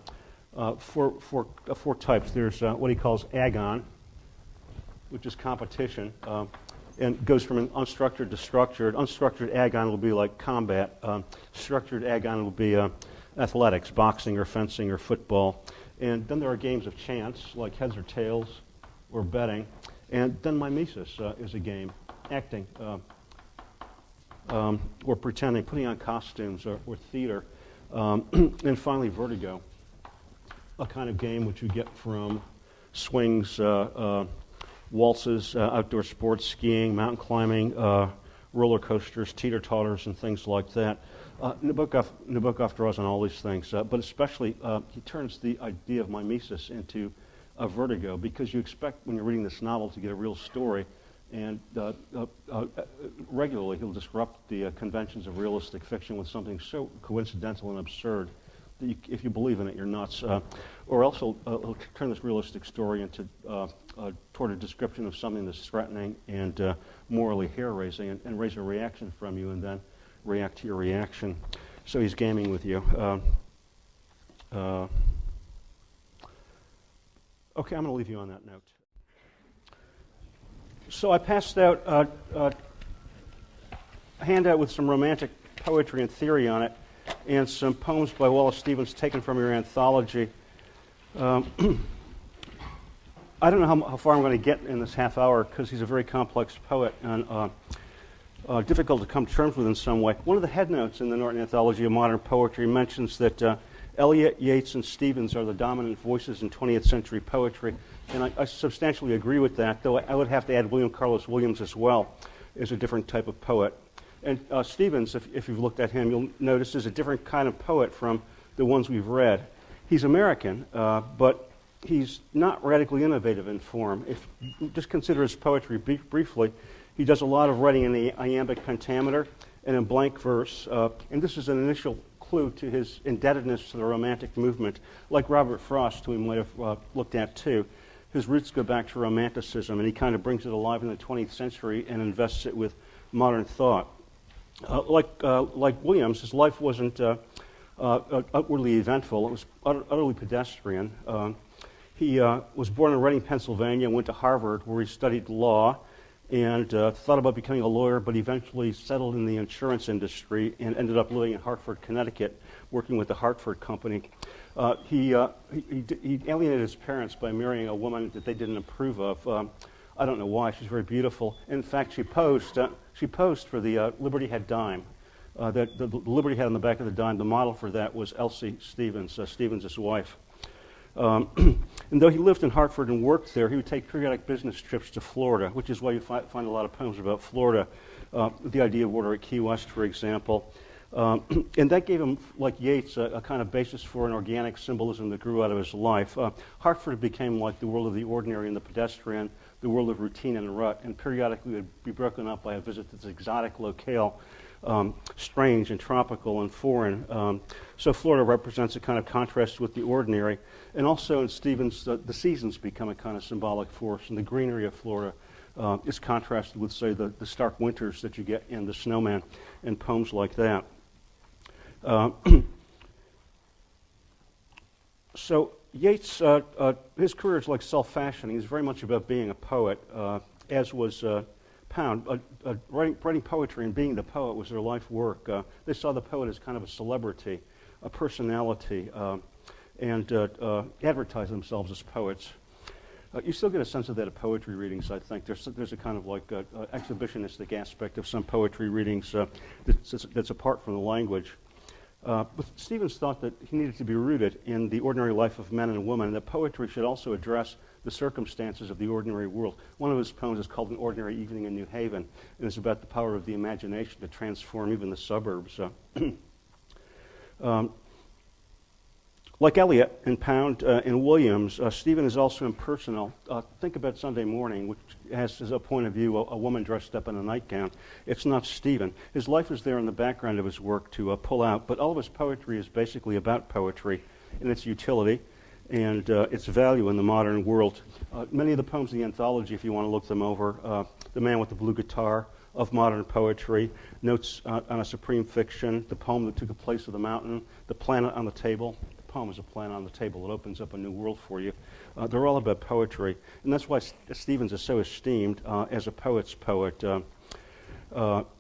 types. There's what he calls agon, which is competition, and goes from an unstructured to structured. Unstructured agon will be like combat. Structured agon will be athletics, boxing or fencing or football. And then there are games of chance, like heads or tails or betting. And then mimesis is a game, acting or pretending, putting on costumes or theater. And finally, vertigo. a kind of game which you get from swings, waltzes, outdoor sports, skiing, mountain climbing, roller coasters, teeter-totters, and things like that. Nabokov draws on all these things, but especially he turns the idea of mimesis into a vertigo, because you expect when you're reading this novel to get a real story, and regularly he'll disrupt the conventions of realistic fiction with something so coincidental and absurd that if you believe in it, you're nuts. Or else he'll turn this realistic story into toward a description of something that's threatening and morally hair-raising, and raise a reaction from you, and then react to your reaction. So he's gaming with you. Okay, I'm going to leave you on that note. So I passed out a handout with some romantic poetry and theory on it, and some poems by Wallace Stevens taken from your anthology. I don't know how far I'm going to get in this half hour, because he's a very complex poet and difficult to come to terms with in some way. One of the headnotes in the Norton Anthology of Modern Poetry mentions that Eliot, Yeats, and Stevens are the dominant voices in 20th century poetry, and I substantially agree with that, though I would have to add William Carlos Williams as well as a different type of poet. And Stevens, if you've looked at him, you'll notice is a different kind of poet from the ones we've read. He's American, but he's not radically innovative in form. If you just consider his poetry briefly, he does a lot of writing in the iambic pentameter and in blank verse, and this is an initial clue to his indebtedness to the Romantic movement. Like Robert Frost, who we might have looked at too, his roots go back to Romanticism, and he kind of brings it alive in the 20th century and invests it with modern thought. Like Williams, his life wasn't outwardly eventful. It was utterly pedestrian. He was born in Reading, Pennsylvania, and went to Harvard, where he studied law and thought about becoming a lawyer, but eventually settled in the insurance industry and ended up living in Hartford, Connecticut, working with the Hartford Company. He alienated his parents by marrying a woman that they didn't approve of. I don't know why. She's very beautiful. In fact, she posed for the Liberty Head dime. The Liberty Head on the back of the dime, the model for that was Elsie Stevens, Stevens' wife. And though he lived in Hartford and worked there, he would take periodic business trips to Florida, which is why you find a lot of poems about Florida. The idea of water at Key West, for example. And that gave him, like Yeats, a kind of basis for an organic symbolism that grew out of his life. Hartford became like the world of the ordinary and the pedestrian, the world of routine and rut, and periodically would be broken up by a visit to this exotic locale, strange and tropical and foreign. So Florida represents a kind of contrast with the ordinary. And also in Stevens, the seasons become a kind of symbolic force, and the greenery of Florida is contrasted with, say, the stark winters that you get in The Snowman and poems like that. So Yeats, his career is like self-fashioning. He's very much about being a poet, as was Pound. Writing poetry and being the poet was their life work. They saw the poet as kind of a celebrity, a personality, and advertised themselves as poets. You still get a sense of that at poetry readings, I think. There's a kind of like exhibitionistic aspect of some poetry readings that's apart from the language. But Stevens thought that he needed to be rooted in the ordinary life of men and women, and that poetry should also address the circumstances of the ordinary world. One of his poems is called An Ordinary Evening in New Haven, and it's about the power of the imagination to transform even the suburbs. Like Eliot and Pound and Williams, Stephen is also impersonal. Think about Sunday Morning, which has as a point of view a woman dressed up in a nightgown. It's not Stephen. His life is there in the background of his work to pull out, but all of his poetry is basically about poetry and its utility and its value in the modern world. Many of the poems in the anthology, if you want to look them over, The Man with the Blue Guitar, Of Modern Poetry, Notes on a Supreme Fiction, the poem that took the place of the mountain, The Planet on the Table. Poem is a planet on the table. It opens up a new world for you. They're all about poetry, and that's why Stevens is so esteemed as a poet's poet.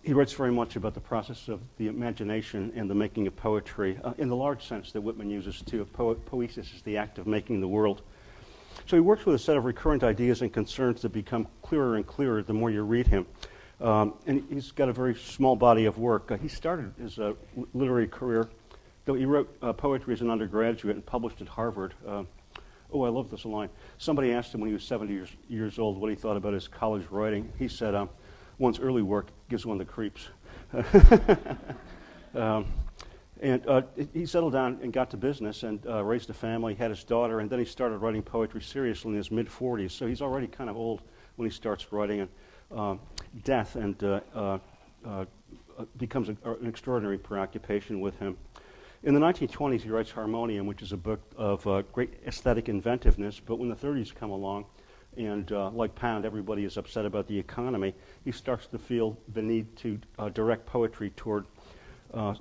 He writes very much about the process of the imagination and the making of poetry, in the large sense that Whitman uses too. Poesis is the act of making the world. So he works with a set of recurrent ideas and concerns that become clearer and clearer the more you read him. And he's got a very small body of work. He started his literary career though he wrote poetry as an undergraduate and published at Harvard. I love this line. Somebody asked him when he was 70 years old what he thought about his college writing. He said, one's early work gives one the creeps. He settled down and got to business and raised a family, had his daughter, and then he started writing poetry seriously in his mid-40s. So he's already kind of old when he starts writing. And death and becomes an extraordinary preoccupation with him. In the 1920s, he writes Harmonium, which is a book of great aesthetic inventiveness, but when the 30s come along, and like Pound, everybody is upset about the economy, he starts to feel the need to direct poetry toward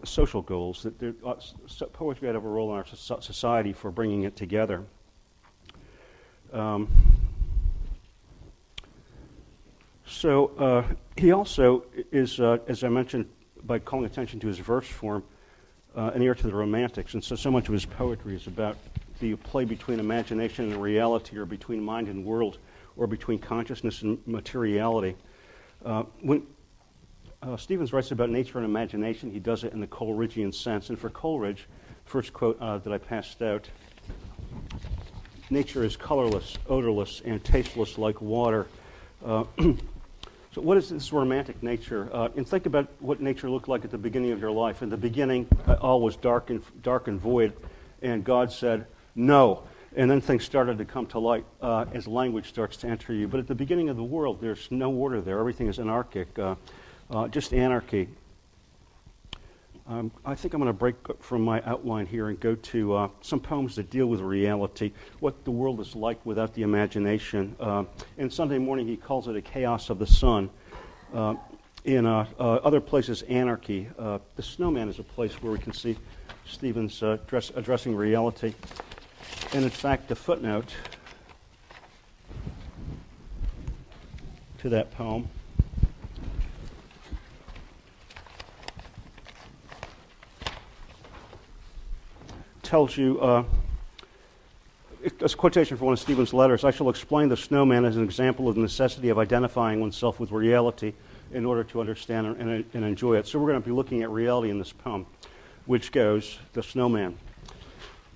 social goals, that poetry had a role in our society for bringing it together. So he also is, as I mentioned, by calling attention to his verse form, an ear to the Romantics, and so much of his poetry is about the play between imagination and reality, or between mind and world, or between consciousness and materiality. When Stevens writes about nature and imagination, he does it in the Coleridgean sense. And for Coleridge, first quote that I passed out, nature is colorless, odorless, and tasteless like water. So what is this romantic nature? And think about what nature looked like at the beginning of your life. In the beginning, all was dark and void, and God said, no. And then things started to come to light as language starts to enter you. But at the beginning of the world, there's no order there. Everything is anarchic, just anarchy. I think I'm going to break from my outline here and go to some poems that deal with reality, what the world is like without the imagination. And Sunday morning he calls it a chaos of the sun. In other places, anarchy. The Snowman is a place where we can see Stevens addressing reality. And in fact, the footnote to that poem tells you, it's a quotation from one of Stevens' letters, I shall explain the snowman as an example of the necessity of identifying oneself with reality in order to understand and enjoy it. So we're going to be looking at reality in this poem, which goes, the snowman.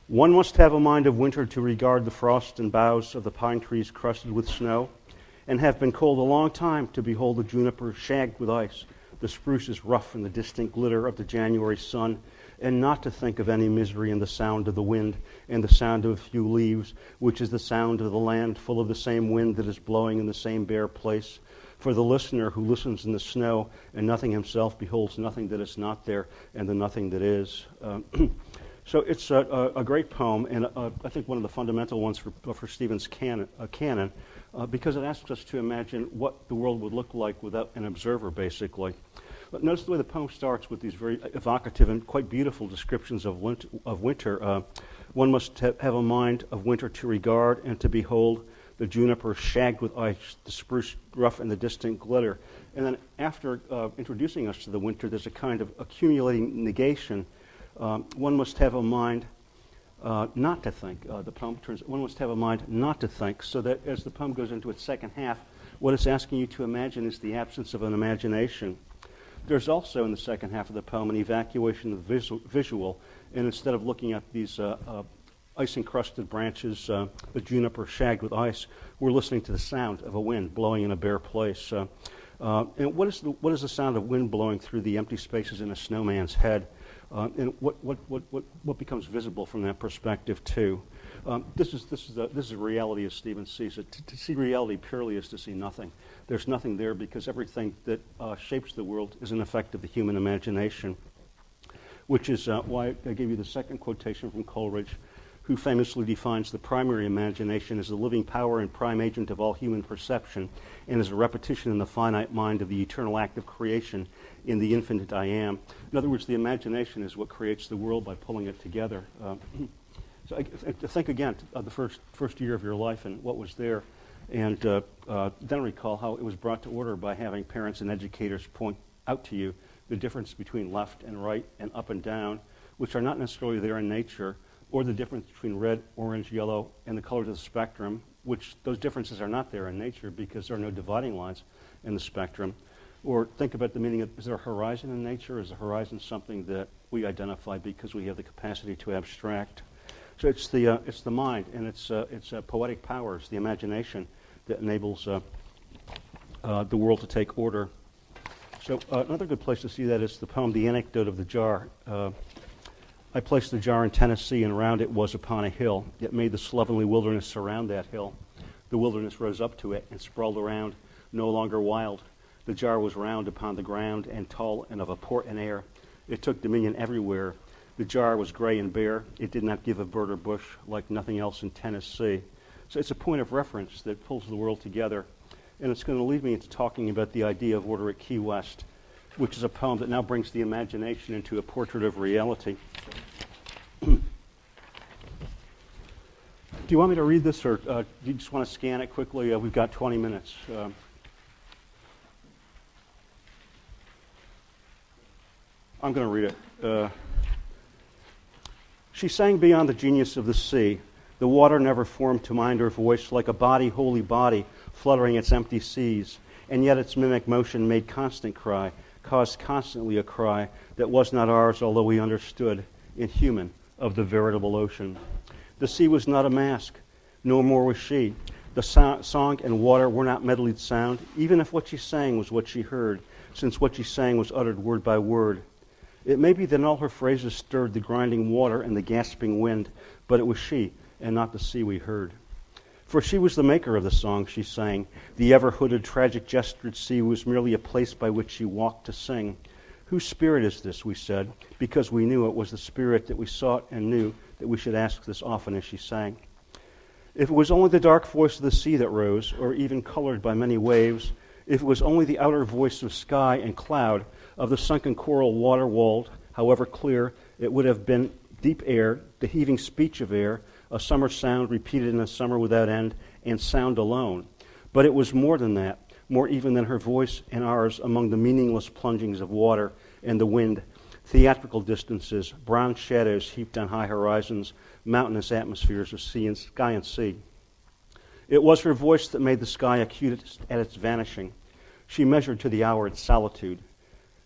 One must have a mind of winter to regard the frost and boughs of the pine trees crusted with snow, and have been cold a long time to behold the juniper shagged with ice, the spruces rough in the distant glitter of the January sun, and not to think of any misery in the sound of the wind and the sound of a few leaves, which is the sound of the land full of the same wind that is blowing in the same bare place. For the listener who listens in the snow and nothing himself beholds nothing that is not there and the nothing that is. So it's a great poem, and I think one of the fundamental ones for Stevens' canon, because it asks us to imagine what the world would look like without an observer, basically. But notice the way the poem starts with these very evocative and quite beautiful descriptions of winter. One must have a mind of winter to regard and to behold the juniper shagged with ice, the spruce rough and the distant glitter. And then after introducing us to the winter, there's a kind of accumulating negation. One must have a mind not to think. The poem turns, one must have a mind not to think, so that as the poem goes into its second half, what it's asking you to imagine is the absence of an imagination. There's also in the second half of the poem an evacuation of the visual, and instead of looking at these ice-encrusted branches, the juniper shagged with ice, we're listening to the sound of a wind blowing in a bare place. And what is the sound of wind blowing through the empty spaces in a snowman's head? And what becomes visible from that perspective too? This is reality as Stevens sees it. To see reality purely is to see nothing. There's nothing there because everything that shapes the world is an effect of the human imagination, which is why I gave you the second quotation from Coleridge, who famously defines the primary imagination as the living power and prime agent of all human perception, and as a repetition in the finite mind of the eternal act of creation in the infinite I am. In other words, the imagination is what creates the world by pulling it together. So think again of the first year of your life and what was there, and then recall how it was brought to order by having parents and educators point out to you the difference between left and right and up and down, which are not necessarily there in nature, or the difference between red, orange, yellow, and the colors of the spectrum, which those differences are not there in nature because there are no dividing lines in the spectrum. Or think about the meaning of, is there a horizon in nature? Is the horizon something that we identify because we have the capacity to abstract? So it's the mind, and it's poetic powers, the imagination, that enables the world to take order. So another good place to see that is the poem "The Anecdote of the Jar." I placed the jar in Tennessee, and round it was upon a hill. It made the slovenly wilderness surround that hill. The wilderness rose up to it and sprawled around, no longer wild. The jar was round upon the ground and tall and of a port and air. It took dominion everywhere. The jar was gray and bare. It did not give a bird or bush like nothing else in Tennessee. So it's a point of reference that pulls the world together. And it's going to lead me into talking about the idea of order at Key West, which is a poem that now brings the imagination into a portrait of reality. Do you want me to read this, or do you just want to scan it quickly? We've got 20 minutes. I'm going to read it. She sang beyond the genius of the sea. The water never formed to mind her voice like a body, holy body, fluttering its empty seas. And yet its mimic motion made constant cry, caused constantly a cry that was not ours, although we understood, inhuman, of the veritable ocean. The sea was not a mask, no more was she. The song and water were not medleyed sound, even if what she sang was what she heard, since what she sang was uttered word by word. It may be that all her phrases stirred the grinding water and the gasping wind, but it was she, and not the sea, we heard. For she was the maker of the song she sang. The ever-hooded, tragic-gestured sea was merely a place by which she walked to sing. Whose spirit is this, we said, because we knew it was the spirit that we sought and knew that we should ask this often as she sang. If it was only the dark voice of the sea that rose, or even colored by many waves, if it was only the outer voice of sky and cloud, of the sunken coral water-walled, however clear, it would have been deep air, the heaving speech of air, a summer sound repeated in a summer without end, and sound alone. But it was more than that, more even than her voice and ours among the meaningless plungings of water and the wind, theatrical distances, brown shadows heaped on high horizons, mountainous atmospheres of sky and sea. It was her voice that made the sky acutest at its vanishing. She measured to the hour its solitude.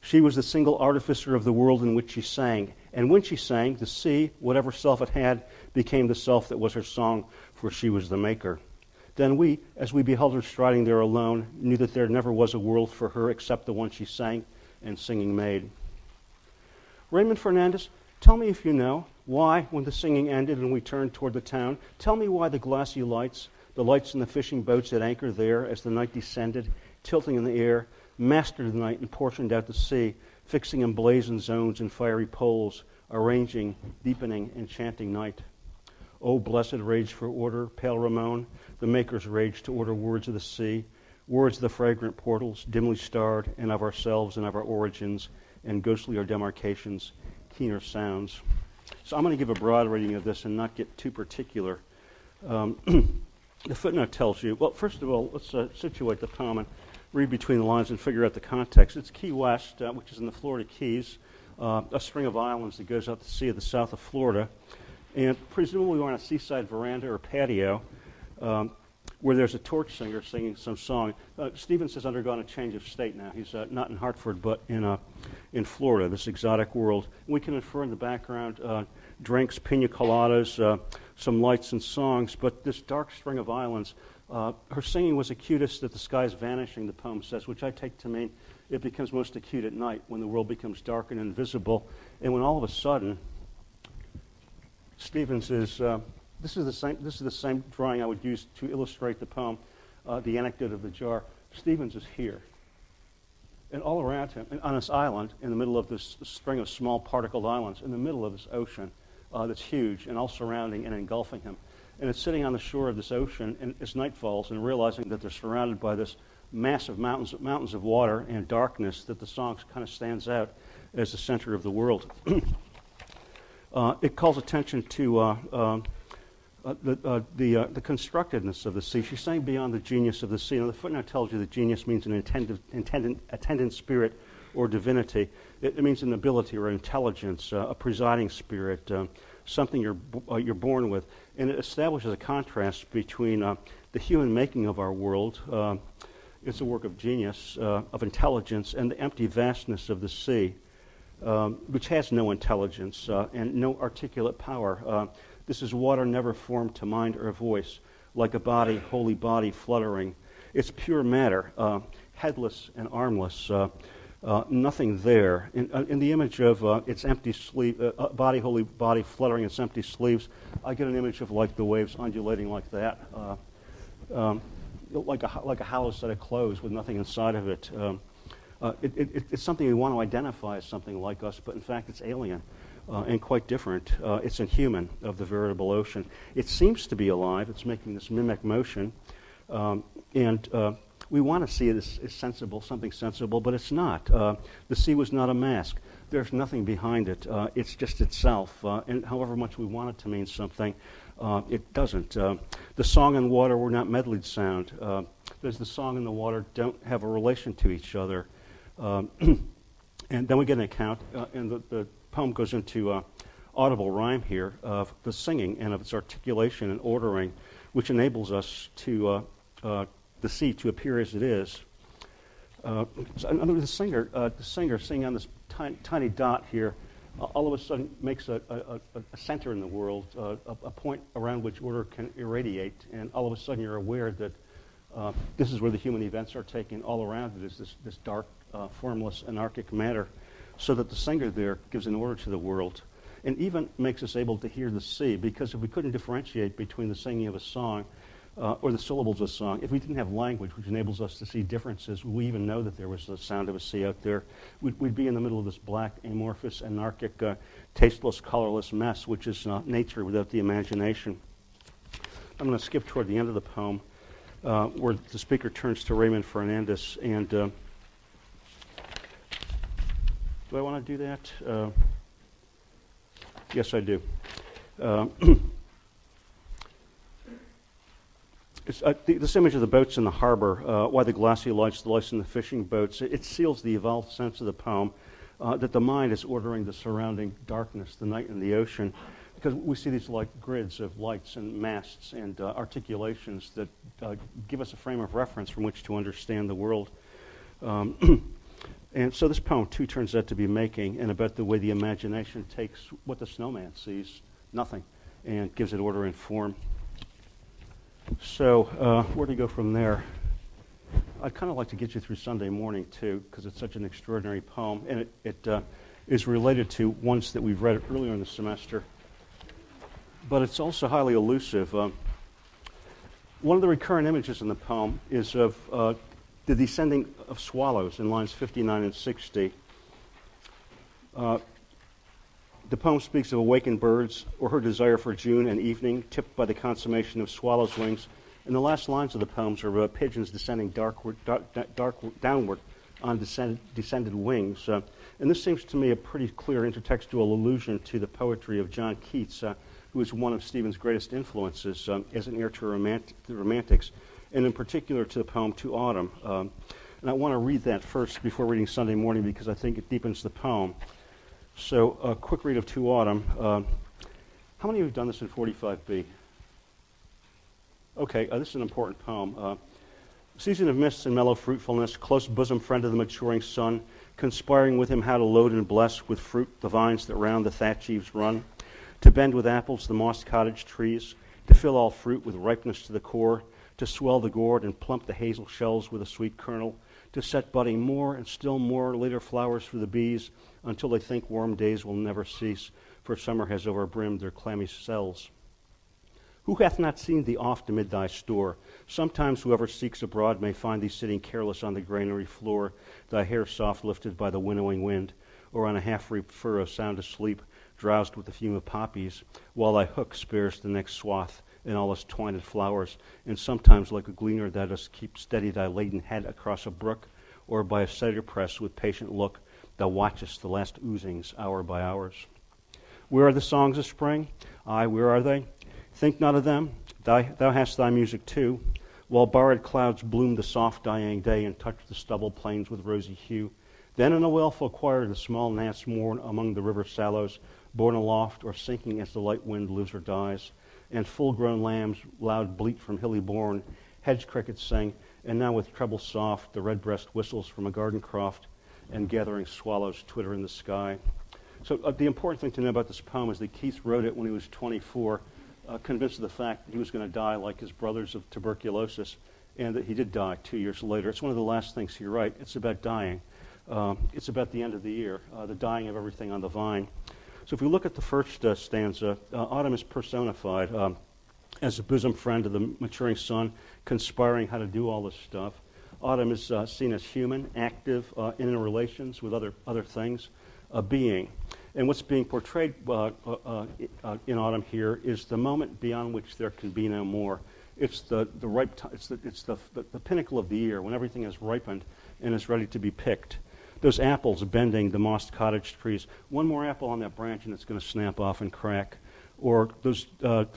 She was the single artificer of the world in which she sang, and when she sang, the sea, whatever self it had, became the self that was her song, for she was the maker. Then we, as we beheld her striding there alone, knew that there never was a world for her except the one she sang and singing made. Raymond Fernandez, tell me if you know why, when the singing ended and we turned toward the town, tell me why the glassy lights, the lights in the fishing boats at anchor there as the night descended, tilting in the air, mastered the night and portioned out the sea, fixing emblazoned zones and fiery poles, arranging, deepening, enchanting night. O blessed rage for order, pale Ramon, the maker's rage to order words of the sea, words of the fragrant portals, dimly starred, and of ourselves and of our origins, and ghostly our demarcations, keener sounds. So I'm going to give a broad reading of this and not get too particular. The footnote tells you, well, first of all, let's situate the poem and read between the lines and figure out the context. It's Key West, which is in the Florida Keys, a string of islands that goes out to sea at the south of Florida. And presumably we're on a seaside veranda or patio where there's a torch singer singing some song. Stevens has undergone a change of state now. He's not in Hartford, but in Florida, this exotic world. And we can infer in the background drinks, pina coladas, some lights and songs, but this dark string of islands, her singing was acutest at the sky's vanishing, the poem says, which I take to mean it becomes most acute at night when the world becomes dark and invisible, and when all of a sudden, Stevens is, this is the same drawing I would use to illustrate the poem, The Anecdote of the Jar. Stevens is here. And all around him, and on this island, in the middle of this string of small particled islands, in the middle of this ocean that's huge and all surrounding and engulfing him. And it's sitting on the shore of this ocean and as night falls and realizing that they're surrounded by this massive mountains of water and darkness that the song kind of stands out as the center of the world. It calls attention to the constructedness of the sea. She's saying beyond the genius of the sea. Now, the footnote tells you that genius means an attendant spirit or divinity. It means an ability or intelligence, a presiding spirit, something you're born with. And it establishes a contrast between the human making of our world, It's a work of genius, of intelligence, and the empty vastness of the sea, which has no intelligence and no articulate power. This is water never formed to mind or voice, like a body, holy body fluttering. It's pure matter, headless and armless, nothing there. In the image of its empty sleeve, body, holy body fluttering its empty sleeves, I get an image of like the waves undulating like that, like a hollow set of clothes with nothing inside of it. It's something we want to identify as something like us, but in fact it's alien and quite different. It's inhuman of the veritable ocean. It seems to be alive. It's making this mimic motion, and we want to see it as sensible, something sensible, but it's not. The sea was not a mask. There's nothing behind it. It's just itself, and however much we want it to mean something, it doesn't. The song and water were not medleyed sound. There's the song and the water don't have a relation to each other. And then we get an account, and the poem goes into audible rhyme here of the singing and of its articulation and ordering, which enables us to the sea to appear as it is. So the singer singing on this tiny dot here, all of a sudden makes a center in the world, a point around which order can irradiate, and all of a sudden you're aware that this is where the human events are taken. All around it is this dark, formless, anarchic matter, so that the singer there gives an order to the world, and even makes us able to hear the sea, because if we couldn't differentiate between the singing of a song or the syllables of a song, if we didn't have language which enables us to see differences, we even know that there was the sound of a sea out there, we'd be in the middle of this black, amorphous, anarchic, tasteless, colorless mess, which is nature without the imagination. I'm going to skip toward the end of the poem, where the speaker turns to Raymond Fernandez, and do I want to do that? Yes, I do. This image of the boats in the harbor, why the glassy lights, the lights in the fishing boats, it seals the evolved sense of the poem, that the mind is ordering the surrounding darkness, the night and the ocean, because we see these like grids of lights and masts and articulations that give us a frame of reference from which to understand the world. And so this poem, too, turns out to be making and about the way the imagination takes what the snowman sees, nothing, and gives it order and form. So where do we go from there? I'd kind of like to get you through Sunday morning, too, because it's such an extraordinary poem, and it is related to ones that we've read earlier in the semester. But it's also highly elusive. One of the recurrent images in the poem is of the descending of swallows in lines 59 and 60. The poem speaks of awakened birds or her desire for June and evening, tipped by the consummation of swallows' wings. And the last lines of the poems are about pigeons descending downward on descended wings. And this seems to me a pretty clear intertextual allusion to the poetry of John Keats, who is one of Stephen's greatest influences as an heir to the Romantics, and in particular to the poem To Autumn. And I want to read that first before reading Sunday morning because I think it deepens the poem. So a quick read of To Autumn. How many of you have done this in 45B? Okay, this is an important poem. Season of mists and mellow fruitfulness, close bosom friend of the maturing sun, conspiring with him how to load and bless with fruit the vines that round the thatch eaves run, to bend with apples the mossed cottage trees, to fill all fruit with ripeness to the core, to swell the gourd and plump the hazel shells with a sweet kernel, to set budding more and still more later flowers for the bees, until they think warm days will never cease, for summer has overbrimmed their clammy cells. Who hath not seen thee oft amid thy store? Sometimes whoever seeks abroad may find thee sitting careless on the granary floor, thy hair soft lifted by the winnowing wind, or on a half-reaped furrow sound asleep, drowsed with the fume of poppies, while thy hook spares the next swath in all its twined flowers, and sometimes like a gleaner thou dost keep steady thy laden head across a brook, or by a cider press with patient look thou watchest the last oozings hour by hours. Where are the songs of spring? Aye, where are they? Think not of them. Thou hast thy music too, while borrowed clouds bloom the soft dying day and touch the stubble plains with rosy hue. Then in a wailful choir the small gnats mourn among the river sallows, borne aloft or sinking as the light wind lives or dies, and full-grown lambs loud bleat from hilly bourne, hedge crickets sing, and now with treble soft, the redbreast whistles from a garden croft, and gathering swallows twitter in the sky. So the important thing to know about this poem is that Keats wrote it when he was 24, convinced of the fact that he was going to die like his brothers of tuberculosis, and that he did die 2 years later. It's one of the last things he wrote. It's about dying. It's about the end of the year, the dying of everything on the vine. So if we look at the first stanza, autumn is personified as a bosom friend of the maturing sun, conspiring how to do all this stuff. Autumn is seen as human, active, in relations with other things, a being. And what's being portrayed in autumn here is the moment beyond which there can be no more. It's the pinnacle of the year when everything has ripened and is ready to be picked. Those apples bending the mossed cottage trees, one more apple on that branch and it's going to snap off and crack. Or those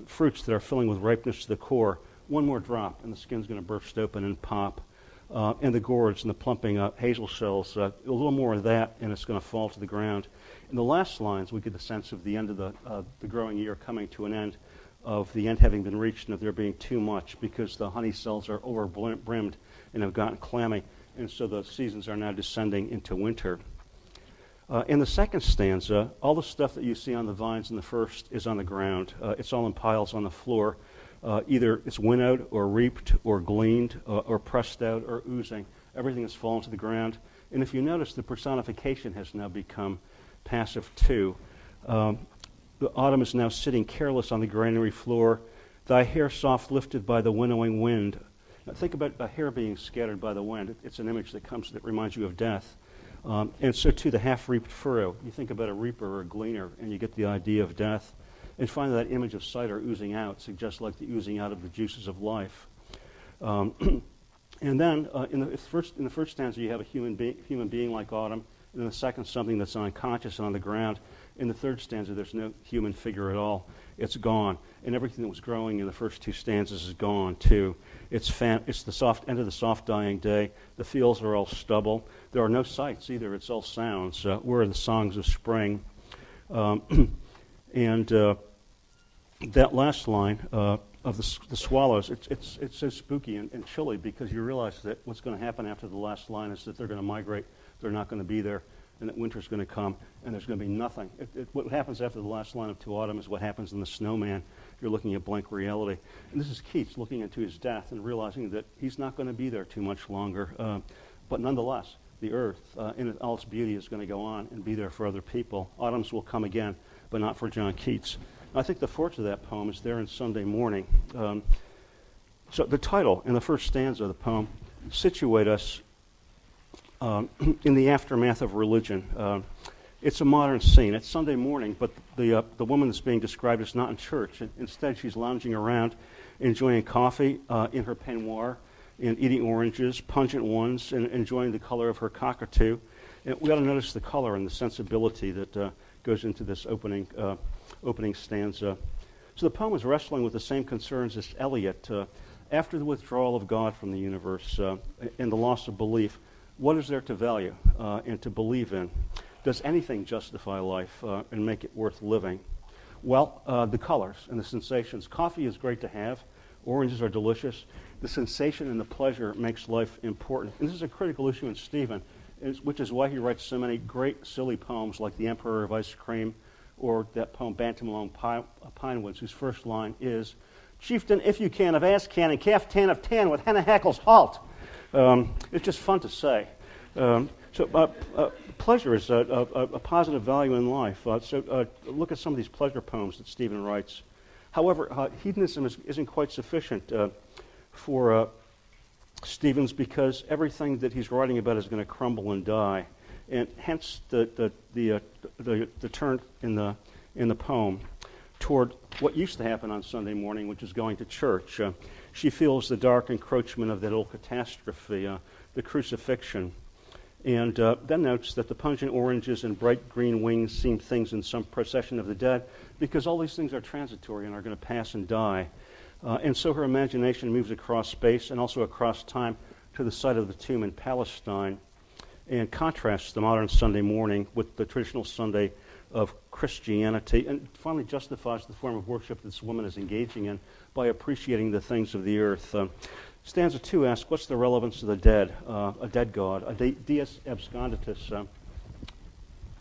fruits that are filling with ripeness to the core, one more drop and the skin's going to burst open and pop. And the gourds and the plumping hazel shells, a little more of that and it's going to fall to the ground. In the last lines, we get the sense of the end of the growing year coming to an end, of the end having been reached and of there being too much because the honey cells are over-brimmed and have gotten clammy. And so the seasons are now descending into winter. In the second stanza, all the stuff that you see on the vines in the first is on the ground. It's all in piles on the floor. Either it's winnowed or reaped or gleaned or pressed out or oozing. Everything has fallen to the ground. And if you notice, the personification has now become passive too. The autumn is now sitting careless on the granary floor, thy hair soft lifted by the winnowing wind. Now think about a hair being scattered by the wind. It's an image that reminds you of death. And so too the half-reaped furrow. You think about a reaper or a gleaner, and you get the idea of death. And finally, that image of cider oozing out suggests like the oozing out of the juices of life. And then in the first stanza, you have a human being like autumn. And in the second, something that's unconscious and on the ground. In the third stanza, there's no human figure at all. It's gone. And everything that was growing in the first two stanzas is gone, too. It's the soft end of the soft dying day. The fields are all stubble. There are no sights either. It's all sounds. Where are the songs of spring? And that last line of the swallows, it's so spooky and chilly because you realize that what's going to happen after the last line is that they're going to migrate. They're not going to be there, and that winter's going to come, and there's going to be nothing. What happens after the last line of To Autumn is what happens in The Snowman. You're looking at blank reality. And this is Keats looking into his death and realizing that he's not going to be there too much longer. But nonetheless, the earth, in all its beauty, is going to go on and be there for other people. Autumns will come again, but not for John Keats. I think the force of that poem is there in Sunday Morning. So the title in the first stanza of the poem situate us in the aftermath of religion. It's a modern scene. It's Sunday morning, but the woman that's being described is not in church. Instead, she's lounging around, enjoying coffee in her peignoir, and eating oranges, pungent ones, and enjoying the color of her cockatoo. And we ought to notice the color and the sensibility that goes into this opening stanza. So the poem is wrestling with the same concerns as Eliot. After the withdrawal of God from the universe and the loss of belief, what is there to value and to believe in? Does anything justify life and make it worth living? Well, the colors and the sensations. Coffee is great to have. Oranges are delicious. The sensation and the pleasure makes life important. And this is a critical issue in Stephen, which is why he writes so many great, silly poems like The Emperor of Ice Cream or that poem Bantam Along Pinewoods, whose first line is, Chieftain, if you can, of ass can and caftan of tan with henna hackles halt. It's just fun to say. Pleasure is a positive value in life. Look at some of these pleasure poems that Stephen writes. However, hedonism isn't quite sufficient for Stevens because everything that he's writing about is going to crumble and die, and hence the turn in the poem toward what used to happen on Sunday morning, which is going to church. She feels the dark encroachment of that old catastrophe, the crucifixion, and then notes that the pungent oranges and bright green wings seem things in some procession of the dead, because all these things are transitory and are going to pass and die. And so her imagination moves across space and also across time to the site of the tomb in Palestine and contrasts the modern Sunday morning with the traditional Sunday of Christianity, and finally justifies the form of worship this woman is engaging in by appreciating the things of the earth. Stanza 2 asks, what's the relevance of the dead, a dead god, a deus absconditus,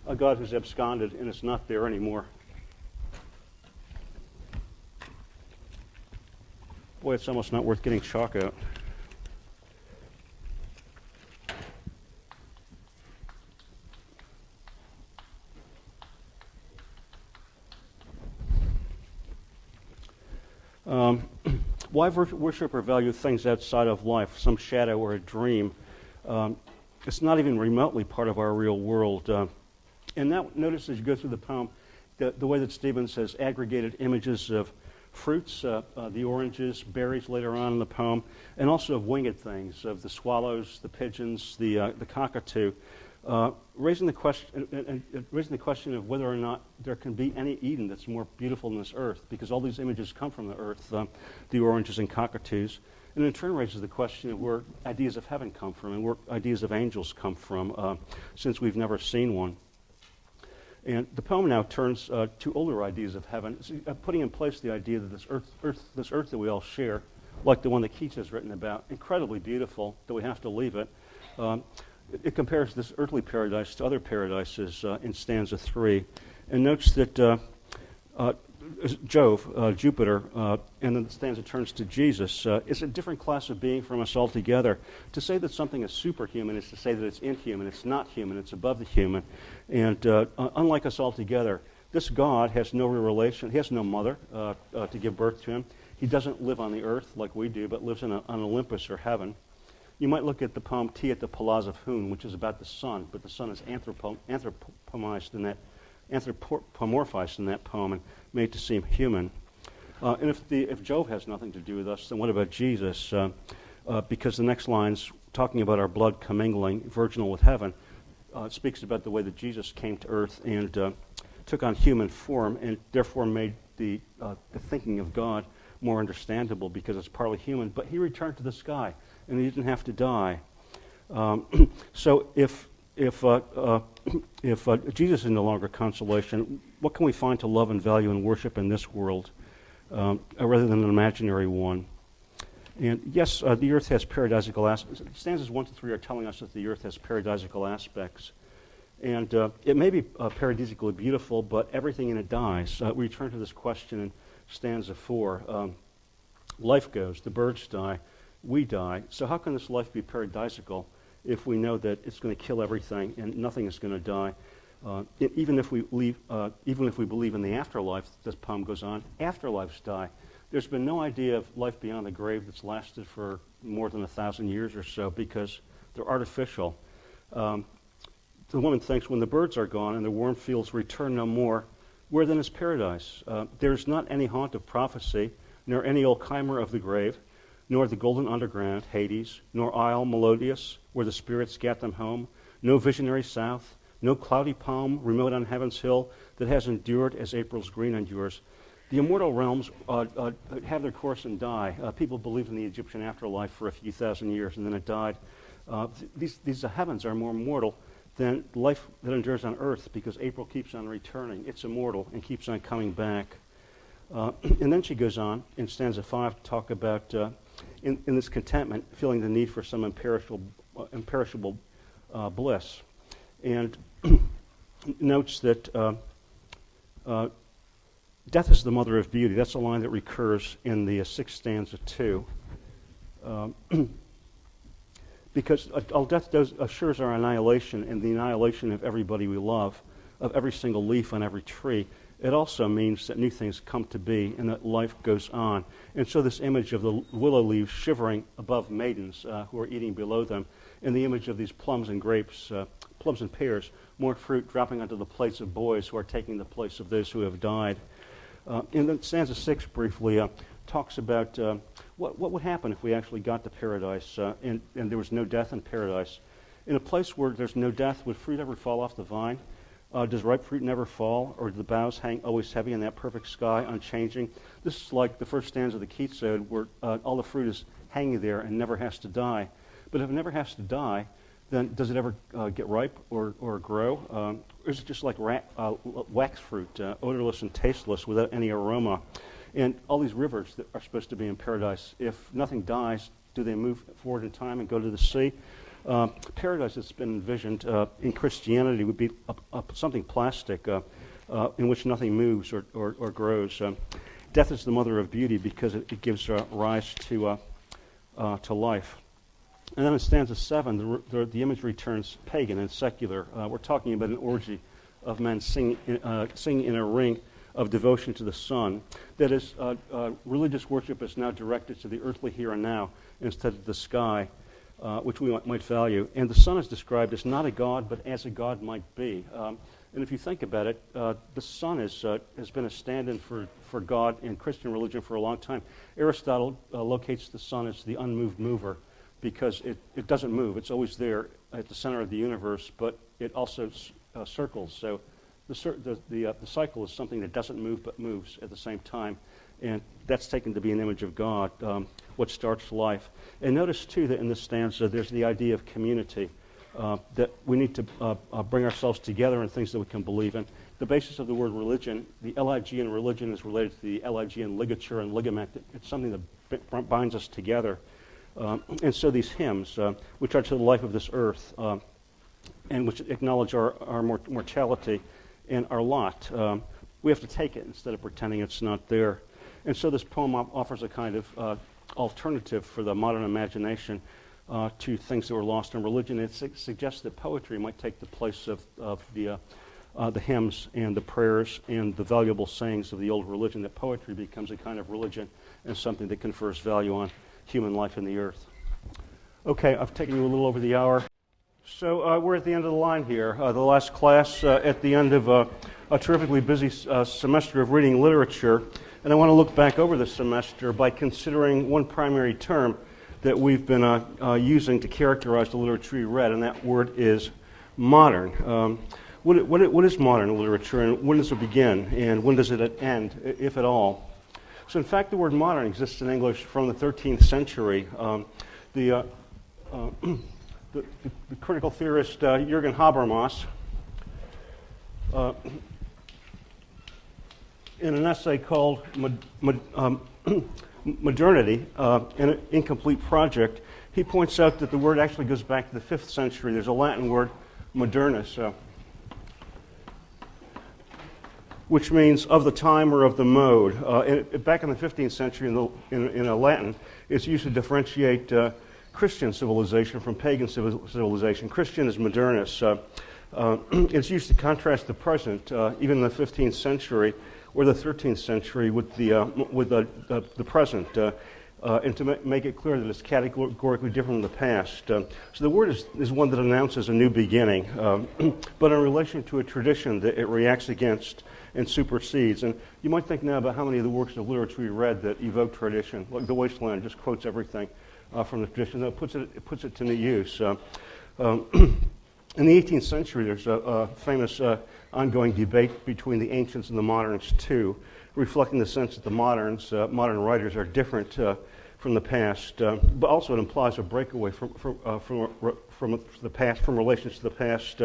a god who's absconded and is not there anymore. Boy, it's almost not worth getting chalk out. Why worship or value things outside of life, some shadow or a dream? It's not even remotely part of our real world. And now notice as you go through the poem, the way that Stevens has aggregated images of fruits, the oranges, berries later on in the poem, and also of winged things, of the swallows, the pigeons, the cockatoo, raising the question of whether or not there can be any Eden that's more beautiful than this earth, because all these images come from the earth, the oranges and cockatoos, and in turn raises the question of where ideas of heaven come from and where ideas of angels come from, since we've never seen one. And the poem now turns to older ideas of heaven, putting in place the idea that this earth that we all share, like the one that Keats has written about, incredibly beautiful, that we have to leave it. It compares this earthly paradise to other paradises in stanza 3, and notes that Jove, Jupiter, and then the stanza turns to Jesus, is a different class of being from us altogether. To say that something is superhuman is to say that it's inhuman. It's not human. It's above the human. And unlike us altogether, this God has no real relation. He has no mother to give birth to him. He doesn't live on the earth like we do, but lives on Olympus or heaven. You might look at the poem Tea at the Palaz of Hoon, which is about the sun, but the sun is anthropomorphized in that poem and made to seem human. And if Jove has nothing to do with us, then what about Jesus? Because the next line's talking about our blood commingling, virginal with heaven. It speaks about the way that Jesus came to earth and took on human form, and therefore made the thinking of God more understandable because it's partly human. But he returned to the sky, and he didn't have to die. So if Jesus is no longer consolation, what can we find to love and value and worship in this world, rather than an imaginary one? And yes, the earth has paradisical aspects. Stanzas 1 to 3 are telling us that the earth has paradisical aspects. And it may be paradisically beautiful, but everything in it dies. We return to this question in stanza 4. Life goes, the birds die, we die. So how can this life be paradisical if we know that it's going to kill everything and nothing is going to die? Even if we believe in the afterlife, this poem goes on, afterlives die. There's been no idea of life beyond the grave that's lasted for more than 1,000 years or so because they're artificial. The woman thinks, when the birds are gone and the warm fields return no more, where then is paradise? There's not any haunt of prophecy, nor any old chimer of the grave, nor the golden underground, Hades, nor isle melodious, where the spirits gat them home, no visionary south, no cloudy palm remote on heaven's hill that has endured as April's green endures. The immortal realms have their course and die. People believed in the Egyptian afterlife for a few thousand years, and then it died. These heavens are more mortal than life that endures on earth, because April keeps on returning. It's immortal and keeps on coming back. And then she goes on in stanza 5 to talk about, in this contentment, feeling the need for some imperishable bliss. And notes that death is the mother of beauty. That's a line that recurs in the 6th stanza too. Because all death assures our annihilation and the annihilation of everybody we love, of every single leaf on every tree. It also means that new things come to be and that life goes on. And so this image of the willow leaves shivering above maidens who are eating below them, and the image of these plums and grapes, plums and pears, more fruit dropping onto the plates of boys who are taking the place of those who have died. And then stanza 6 briefly talks about what would happen if we actually got to paradise and there was no death in paradise. In a place where there's no death, would fruit ever fall off the vine? Does ripe fruit never fall, or do the boughs hang always heavy in that perfect sky, unchanging? This is like the first stanza of the Keats ode, where all the fruit is hanging there and never has to die. But if it never has to die, then does it ever get ripe or grow? Or is it just like wax fruit, odorless and tasteless without any aroma? And all these rivers that are supposed to be in paradise, if nothing dies, do they move forward in time and go to the sea? Paradise that's been envisioned in Christianity would be something plastic in which nothing moves or grows. Death is the mother of beauty because it gives rise to life. And then in stanza 7, the imagery turns pagan and secular. We're talking about an orgy of men singing in a ring of devotion to the sun. That is, religious worship is now directed to the earthly here and now instead of the sky, which we might value. And the sun is described as not a god, but as a god might be. And if you think about it, the sun has been a stand-in for God in Christian religion for a long time. Aristotle locates the sun as the unmoved mover because it doesn't move. It's always there at the center of the universe, but it also circles. So the cycle is something that doesn't move but moves at the same time. And that's taken to be an image of God, what starts life. And notice, too, that in this stanza there's the idea of community, that we need to bring ourselves together in things that we can believe in. The basis of the word religion, the LIG in religion is related to the LIG in ligature and ligament. It's something that binds us together. And so these hymns, which are to the life of this earth, and which acknowledge our mortality and our lot, we have to take it instead of pretending it's not there. And so this poem offers a kind of alternative for the modern imagination to things that were lost in religion. It suggests that poetry might take the place of the hymns and the prayers and the valuable sayings of the old religion, that poetry becomes a kind of religion and something that confers value on human life in the earth. Okay, I've taken you a little over the hour. So we're at the end of the line here. The last class at the end of a terrifically busy semester of reading literature. And I want to look back over the semester by considering one primary term that we've been using to characterize the literature we read, and that word is modern. What is modern literature, and when does it begin, and when does it end, if at all? So in fact, the word modern exists in English from the 13th century. The critical theorist Jürgen Habermas, in an essay called Modernity, an Incomplete Project, he points out that the word actually goes back to the 5th century. There's a Latin word, modernus, which means of the time or of the mode. Back in the 15th century in Latin, it's used to differentiate Christian civilization from pagan civilization. Christian is modernus. It's used to contrast the present, even in the 15th century or the 13th century, with the present, and to make it clear that it's categorically different from the past. So the word is one that announces a new beginning, but in relation to a tradition that it reacts against and supersedes. And you might think now about how many of the works of literature we read that evoke tradition. Like The Wasteland just quotes everything from the tradition. That puts it to new use. In the 18th century, there's a famous ongoing debate between the ancients and the moderns too, reflecting the sense that the modern writers are different from the past, but also it implies a breakaway from the past, from relations to the past.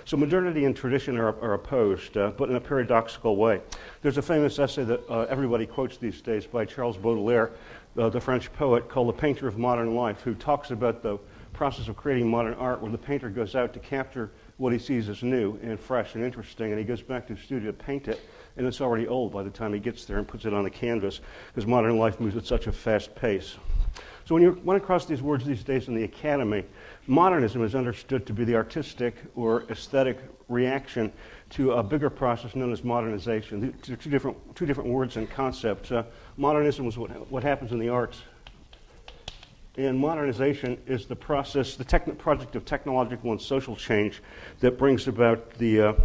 So modernity and tradition are opposed, but in a paradoxical way. There's a famous essay that everybody quotes these days by Charles Baudelaire, the French poet, called The Painter of Modern Life, who talks about the process of creating modern art where the painter goes out to capture what he sees as new and fresh and interesting, and he goes back to the studio to paint it, and it's already old by the time he gets there and puts it on the canvas, because modern life moves at such a fast pace. So when you run across these words these days in the academy, modernism is understood to be the artistic or aesthetic reaction to a bigger process known as modernization. They're two different words and concepts. Modernism is what happens in the arts. And modernization is the process, the project of technological and social change that brings about the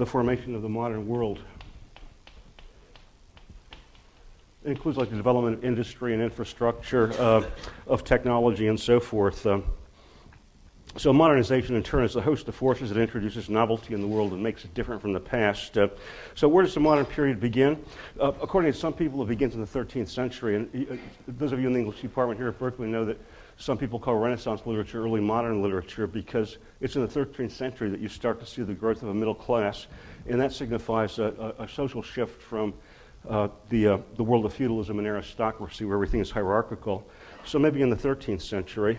formation of the modern world. It includes like the development of industry and infrastructure, of technology and so forth. So modernization, in turn, is a host of forces that introduces novelty in the world and makes it different from the past. So where does the modern period begin? According to some people, it begins in the 13th century. And those of you in the English department here at Berkeley know that some people call Renaissance literature early modern literature because it's in the 13th century that you start to see the growth of a middle class. And that signifies a social shift from the world of feudalism and aristocracy, where everything is hierarchical. So maybe in the 13th century.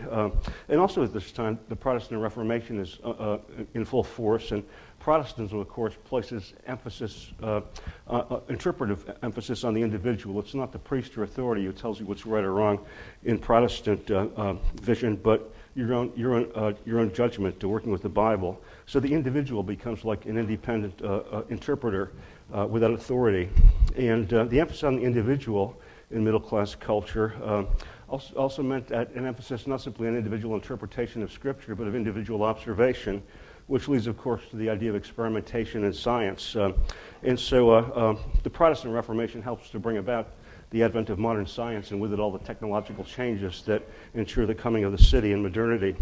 And also at this time, the Protestant Reformation is in full force, and Protestantism, of course, places emphasis, interpretive emphasis on the individual. It's not the priest or authority who tells you what's right or wrong in Protestant vision, but your own judgment to working with the Bible. So the individual becomes like an independent interpreter without authority. And the emphasis on the individual in middle-class culture also meant an emphasis not simply on individual interpretation of Scripture, but of individual observation, which leads, of course, to the idea of experimentation in science. And so the Protestant Reformation helps to bring about the advent of modern science, and with it all the technological changes that ensure the coming of the city and modernity.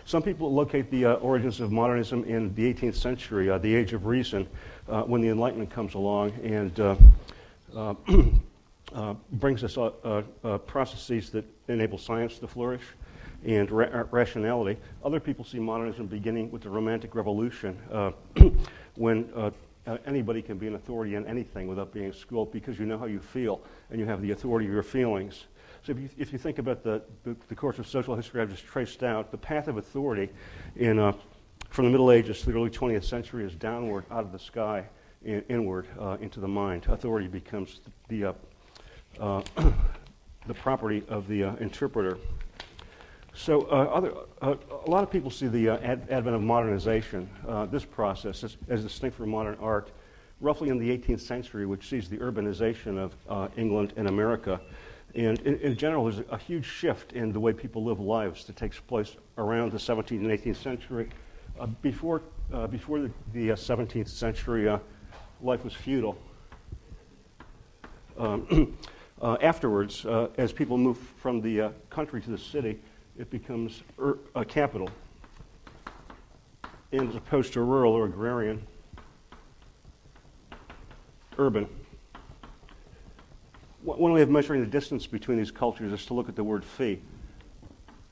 Some people locate the origins of modernism in the 18th century, the Age of Reason, when the Enlightenment comes along and brings us processes that enable science to flourish and rationality. Other people see modernism beginning with the Romantic Revolution, when anybody can be an authority on anything without being schooled, because you know how you feel and you have the authority of your feelings. So if you think about the course of social history I've just traced out, the path of authority from the Middle Ages to the early 20th century is downward, out of the sky, inward into the mind. Authority becomes the property of the interpreter. So a lot of people see the advent of modernization, this process, as distinct from modern art, roughly in the 18th century, which sees the urbanization of England and America. And in general, there's a huge shift in the way people live lives that takes place around the 17th and 18th century. Before the 17th century, life was feudal. Afterwards, as people move from the country to the city, it becomes a capital. And as opposed to rural or agrarian, urban. One way of measuring the distance between these cultures is to look at the word fee,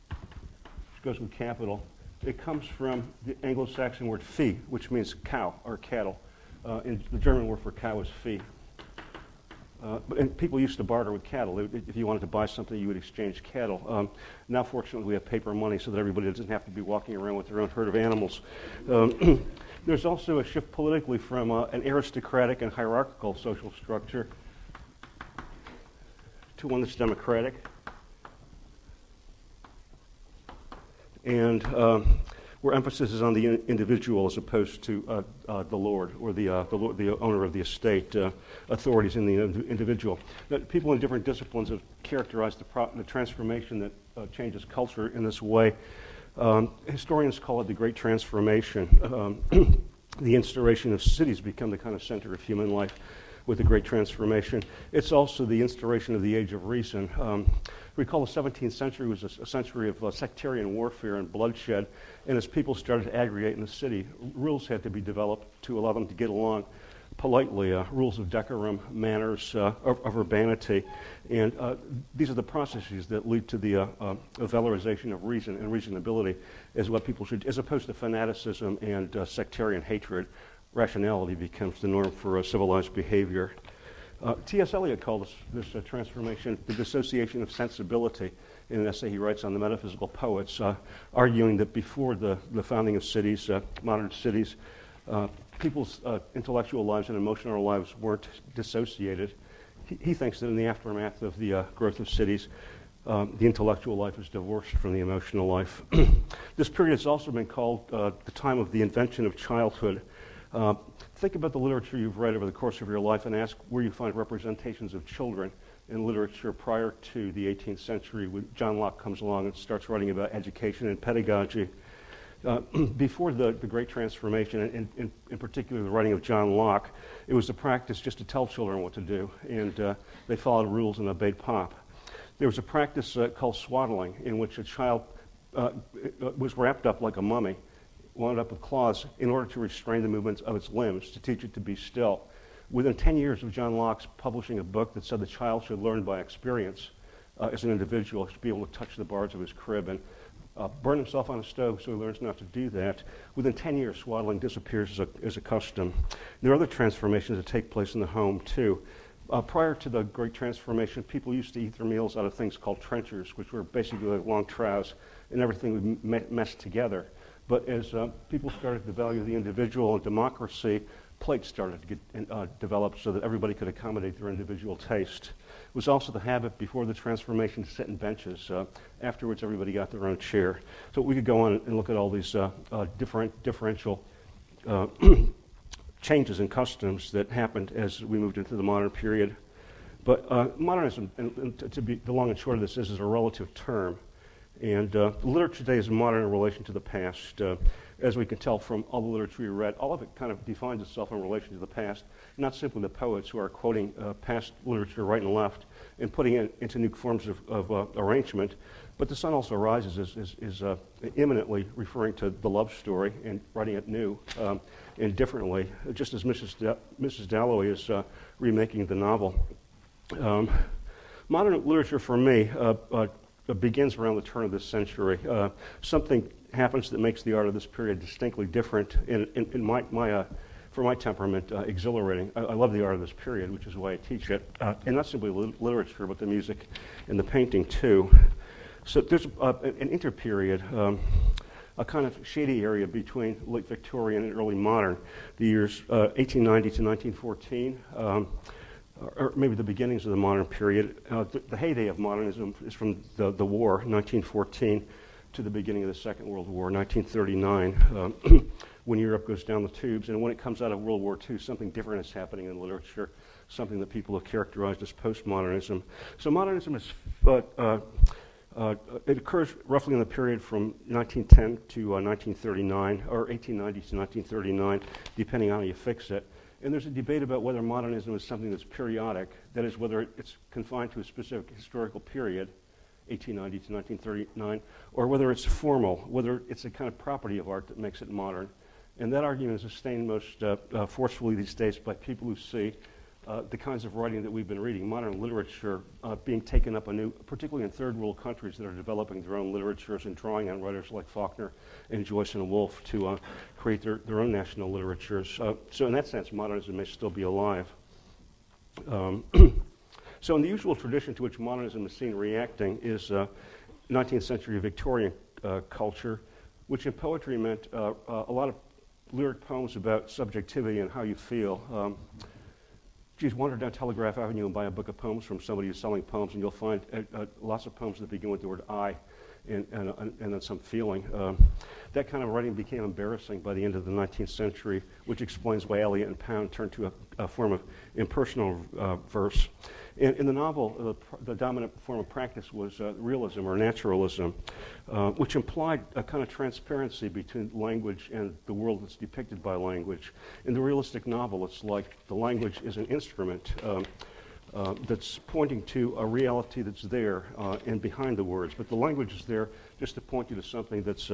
which goes with capital. It comes from the Anglo-Saxon word fee, which means cow or cattle. And the German word for cow is fee. And people used to barter with cattle. If you wanted to buy something, you would exchange cattle. Now, fortunately, we have paper money so that everybody doesn't have to be walking around with their own herd of animals. There's also a shift politically from an aristocratic and hierarchical social structure to one that's democratic. And where emphasis is on the individual as opposed to the lord or the owner of the estate, authorities in the individual. People in different disciplines have characterized the transformation that changes culture in this way. Historians call it the Great Transformation. The instauration of cities become the kind of center of human life with the Great Transformation. It's also the instauration of the Age of Reason. Recall the 17th century was a century of sectarian warfare and bloodshed, and as people started to aggregate in the city, rules had to be developed to allow them to get along politely, rules of decorum, manners, of urbanity, and these are the processes that lead to the valorization of reason and reasonability as what people should, as opposed to fanaticism and sectarian hatred. Rationality becomes the norm for civilized behavior. T.S. Eliot called this transformation the dissociation of sensibility in an essay he writes on the metaphysical poets, arguing that before the founding of cities, modern cities, people's intellectual lives and emotional lives weren't dissociated. He thinks that in the aftermath of the growth of cities, the intellectual life is divorced from the emotional life. This period has also been called the time of the invention of childhood. Think about the literature you've read over the course of your life and ask where you find representations of children in literature prior to the 18th century, when John Locke comes along and starts writing about education and pedagogy. Before the Great Transformation, and in particular the writing of John Locke, it was a practice just to tell children what to do, and they followed rules and obeyed pop. There was a practice called swaddling, in which a child was wrapped up like a mummy, wound up with claws in order to restrain the movements of its limbs, to teach it to be still. Within 10 years of John Locke's publishing a book that said the child should learn by experience as an individual, should be able to touch the bars of his crib and burn himself on a stove so he learns not to do that. Within 10 years, swaddling disappears as a custom. There are other transformations that take place in the home, too. Prior to the Great Transformation, people used to eat their meals out of things called trenchers, which were basically like long troughs, and everything would mess together. But as people started to value the individual and democracy, plates started to get developed so that everybody could accommodate their individual taste. It was also the habit before the transformation to sit in benches. Afterwards, everybody got their own chair. So we could go on and look at all these differential changes in customs that happened as we moved into the modern period. But modernism, and the long and short of this is a relative term. And literature today is modern in relation to the past. As we can tell from all the literature we read, all of it kind of defines itself in relation to the past, not simply the poets who are quoting past literature right and left and putting it into new forms of arrangement, but The Sun Also Rises is imminently referring to the love story and writing it new and differently, just as Mrs. Dalloway is remaking the novel. Modern literature for me begins around the turn of this century. Something happens that makes the art of this period distinctly different, for my temperament, exhilarating. I love the art of this period, which is why I teach it, and not simply literature, but the music and the painting too. So there's an interperiod, a kind of shady area between late Victorian and early modern, the years 1890 to 1914. Or maybe the beginnings of the modern period. The heyday of modernism is from the war, 1914, to the beginning of the Second World War, 1939, when Europe goes down the tubes. And when it comes out of World War II, something different is happening in literature, something that people have characterized as post-modernism. So modernism is, it occurs roughly in the period from 1910 to 1939, or 1890 to 1939, depending on how you fix it. And there's a debate about whether modernism is something that's periodic, that is, whether it's confined to a specific historical period, 1890 to 1939, or whether it's formal, whether it's a kind of property of art that makes it modern. And that argument is sustained most forcefully these days by people who see the kinds of writing that we've been reading, modern literature being taken up anew, particularly in third world countries that are developing their own literatures and drawing on writers like Faulkner and Joyce and Woolf to create their own national literatures. So in that sense, modernism may still be alive. So in the usual tradition to which modernism is seen reacting is 19th century Victorian culture, which in poetry meant a lot of lyric poems about subjectivity and how you feel. Geez, wander down Telegraph Avenue and buy a book of poems from somebody who's selling poems, and you'll find lots of poems that begin with the word I and then some feeling. That kind of writing became embarrassing by the end of the 19th century, which explains why Eliot and Pound turned to a form of impersonal verse. In the novel, the dominant form of practice was realism or naturalism, which implied a kind of transparency between language and the world that's depicted by language. In the realistic novel, it's like the language is an instrument that's pointing to a reality that's there and behind the words, but the language is there just to point you to something that's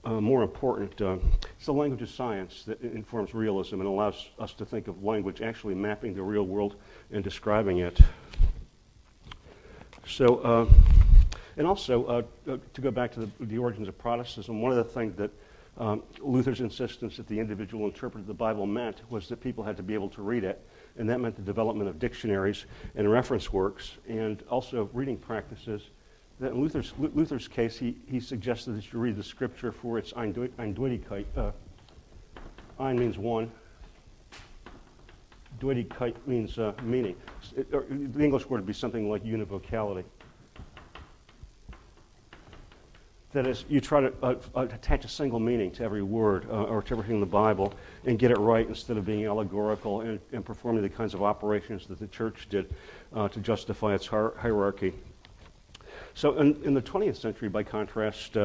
more important. It's the language of science that informs realism and allows us to think of language actually mapping the real world and describing it. So, and also, to go back to the origins of Protestantism, one of the things that Luther's insistence that the individual interpreted the Bible meant was that people had to be able to read it, and that meant the development of dictionaries and reference works, and also reading practices. That in Luther's case, he suggested that you read the scripture for its Eindeutigkeit. Ein means one. Deutigkeit means meaning. The English word would be something like univocality. That is, you try to attach a single meaning to every word or to everything in the Bible and get it right instead of being allegorical and performing the kinds of operations that the church did to justify its hierarchy. So in the 20th century, by contrast,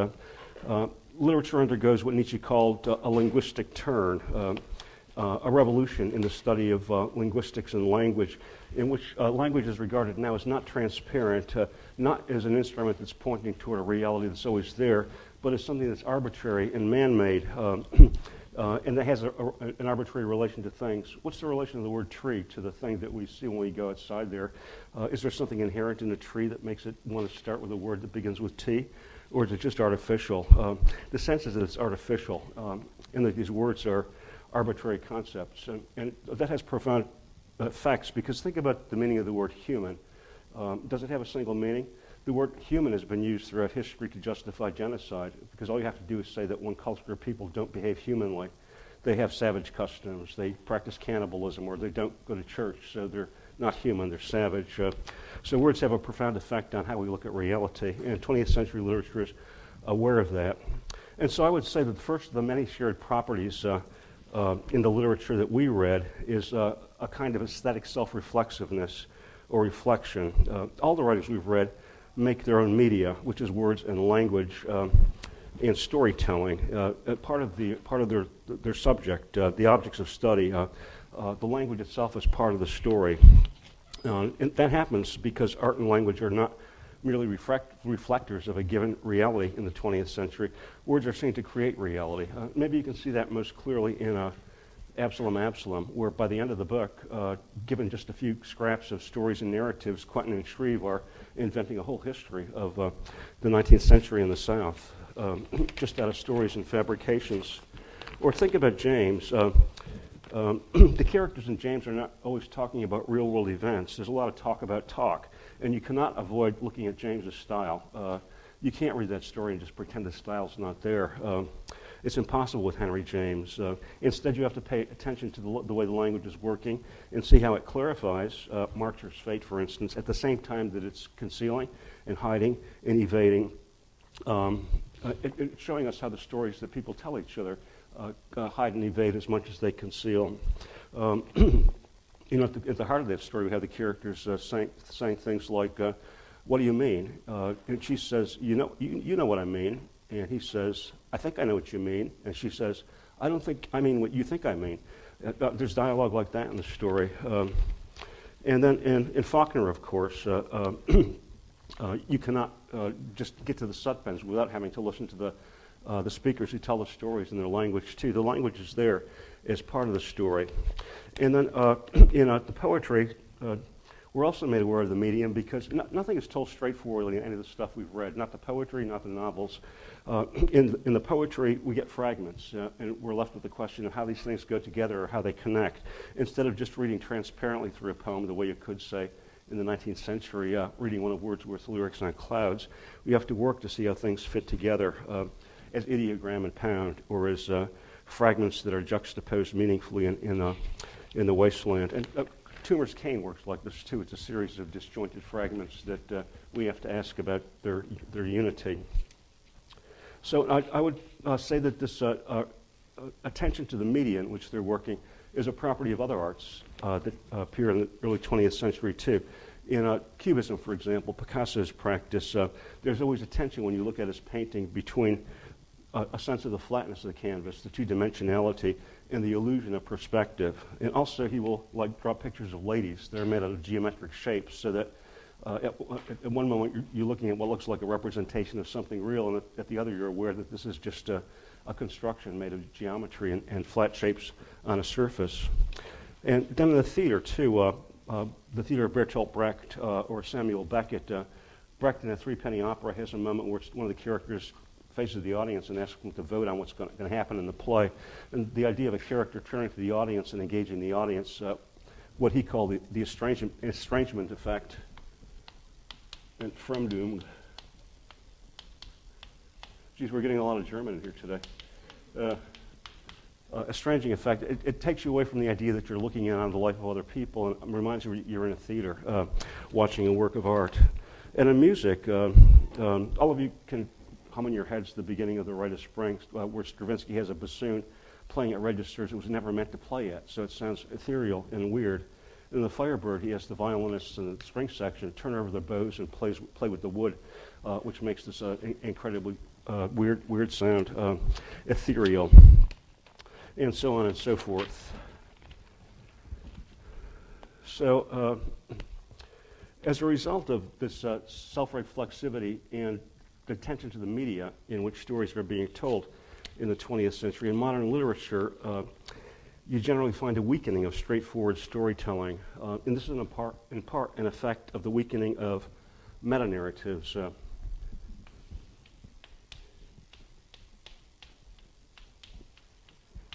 literature undergoes what Nietzsche called a linguistic turn. a revolution in the study of linguistics and language, in which language is regarded now as not transparent, not as an instrument that's pointing toward a reality that's always there, but as something that's arbitrary and man-made, and that has an arbitrary relation to things. What's the relation of the word tree to the thing that we see when we go outside there? Is there something inherent in a tree that makes it want to start with a word that begins with T? Or is it just artificial? The sense is that it's artificial, and that these words are arbitrary concepts. And that has profound effects, because think about the meaning of the word human. Does it have a single meaning? The word human has been used throughout history to justify genocide, because all you have to do is say that one culture of people don't behave humanly. They have savage customs, they practice cannibalism, or they don't go to church, so they're not human, they're savage. So words have a profound effect on how we look at reality, and 20th century literature is aware of that. And so I would say that the first of the many shared properties in the literature that we read is a kind of aesthetic self-reflexiveness or reflection. All the writers we've read make their own media, which is words and language and storytelling. Part of their subject, the objects of study, the language itself is part of the story. And that happens because art and language are not merely reflectors of a given reality in the 20th century. Words are seen to create reality. Maybe you can see that most clearly in Absalom, where by the end of the book, given just a few scraps of stories and narratives, Quentin and Shreve are inventing a whole history of the 19th century in the South, just out of stories and fabrications. Or think about James. The characters in James are not always talking about real-world events. There's a lot of talk about talk, and you cannot avoid looking at James's style. You can't read that story and just pretend the style's not there. It's impossible with Henry James. Instead, you have to pay attention to the way the language is working and see how it clarifies Marcher's fate, for instance, at the same time that it's concealing and hiding and evading. It's showing us how the stories that people tell each other hide and evade as much as they conceal. At the heart of that story, we have the characters saying things like, "What do you mean?" And she says, "You know what I mean." And he says, "I think I know what you mean." And she says, "I don't think I mean what you think I mean." There's dialogue like that in the story. And then in Faulkner, of course, you cannot just get to the subpens without having to listen to the speakers who tell the stories in their language too. The language is there as part of the story. And then in the poetry, we're also made aware of the medium because nothing is told straightforwardly in any of the stuff we've read. Not the poetry, not the novels. In the poetry, we get fragments, and we're left with the question of how these things go together or how they connect. Instead of just reading transparently through a poem the way you could say in the 19th century, reading one of Wordsworth's lyrics on clouds, we have to work to see how things fit together as ideogram and pound, or as fragments that are juxtaposed meaningfully in the wasteland. And Toomer's cane works like this too. It's a series of disjointed fragments that we have to ask about their unity. So I would say that this attention to the media in which they're working is a property of other arts that appear in the early 20th century too. In Cubism, for example, Picasso's practice, there's always a tension when you look at his painting between a sense of the flatness of the canvas, the two-dimensionality, and the illusion of perspective. And also he will draw pictures of ladies that are made out of geometric shapes, so that at one moment you're looking at what looks like a representation of something real, and at the other you're aware that this is just a construction made of geometry and flat shapes on a surface. And then in the theater too, the theater of Bertolt Brecht or Samuel Beckett, Brecht in A Threepenny Opera has a moment where one of the characters faces the audience and asks them to vote on what's going to happen in the play. And the idea of a character turning to the audience and engaging the audience, what he called the estrangement effect, and Fremdung. Geez, we're getting a lot of German in here today. Estranging effect, it takes you away from the idea that you're looking in on the life of other people, and reminds you you're in a theater watching a work of art. And in music, all of you can hum in your heads the beginning of The Rite of Spring, where Stravinsky has a bassoon playing at registers it was never meant to play at, so it sounds ethereal and weird. In The Firebird, he has the violinists in the string section turn over their bows and play with the wood, which makes this incredibly weird sound, ethereal. and so on and so forth. So as a result of this self-reflexivity and the attention to the media in which stories are being told in the 20th century, in modern literature, you generally find a weakening of straightforward storytelling. And this is in part an effect of the weakening of meta-narratives.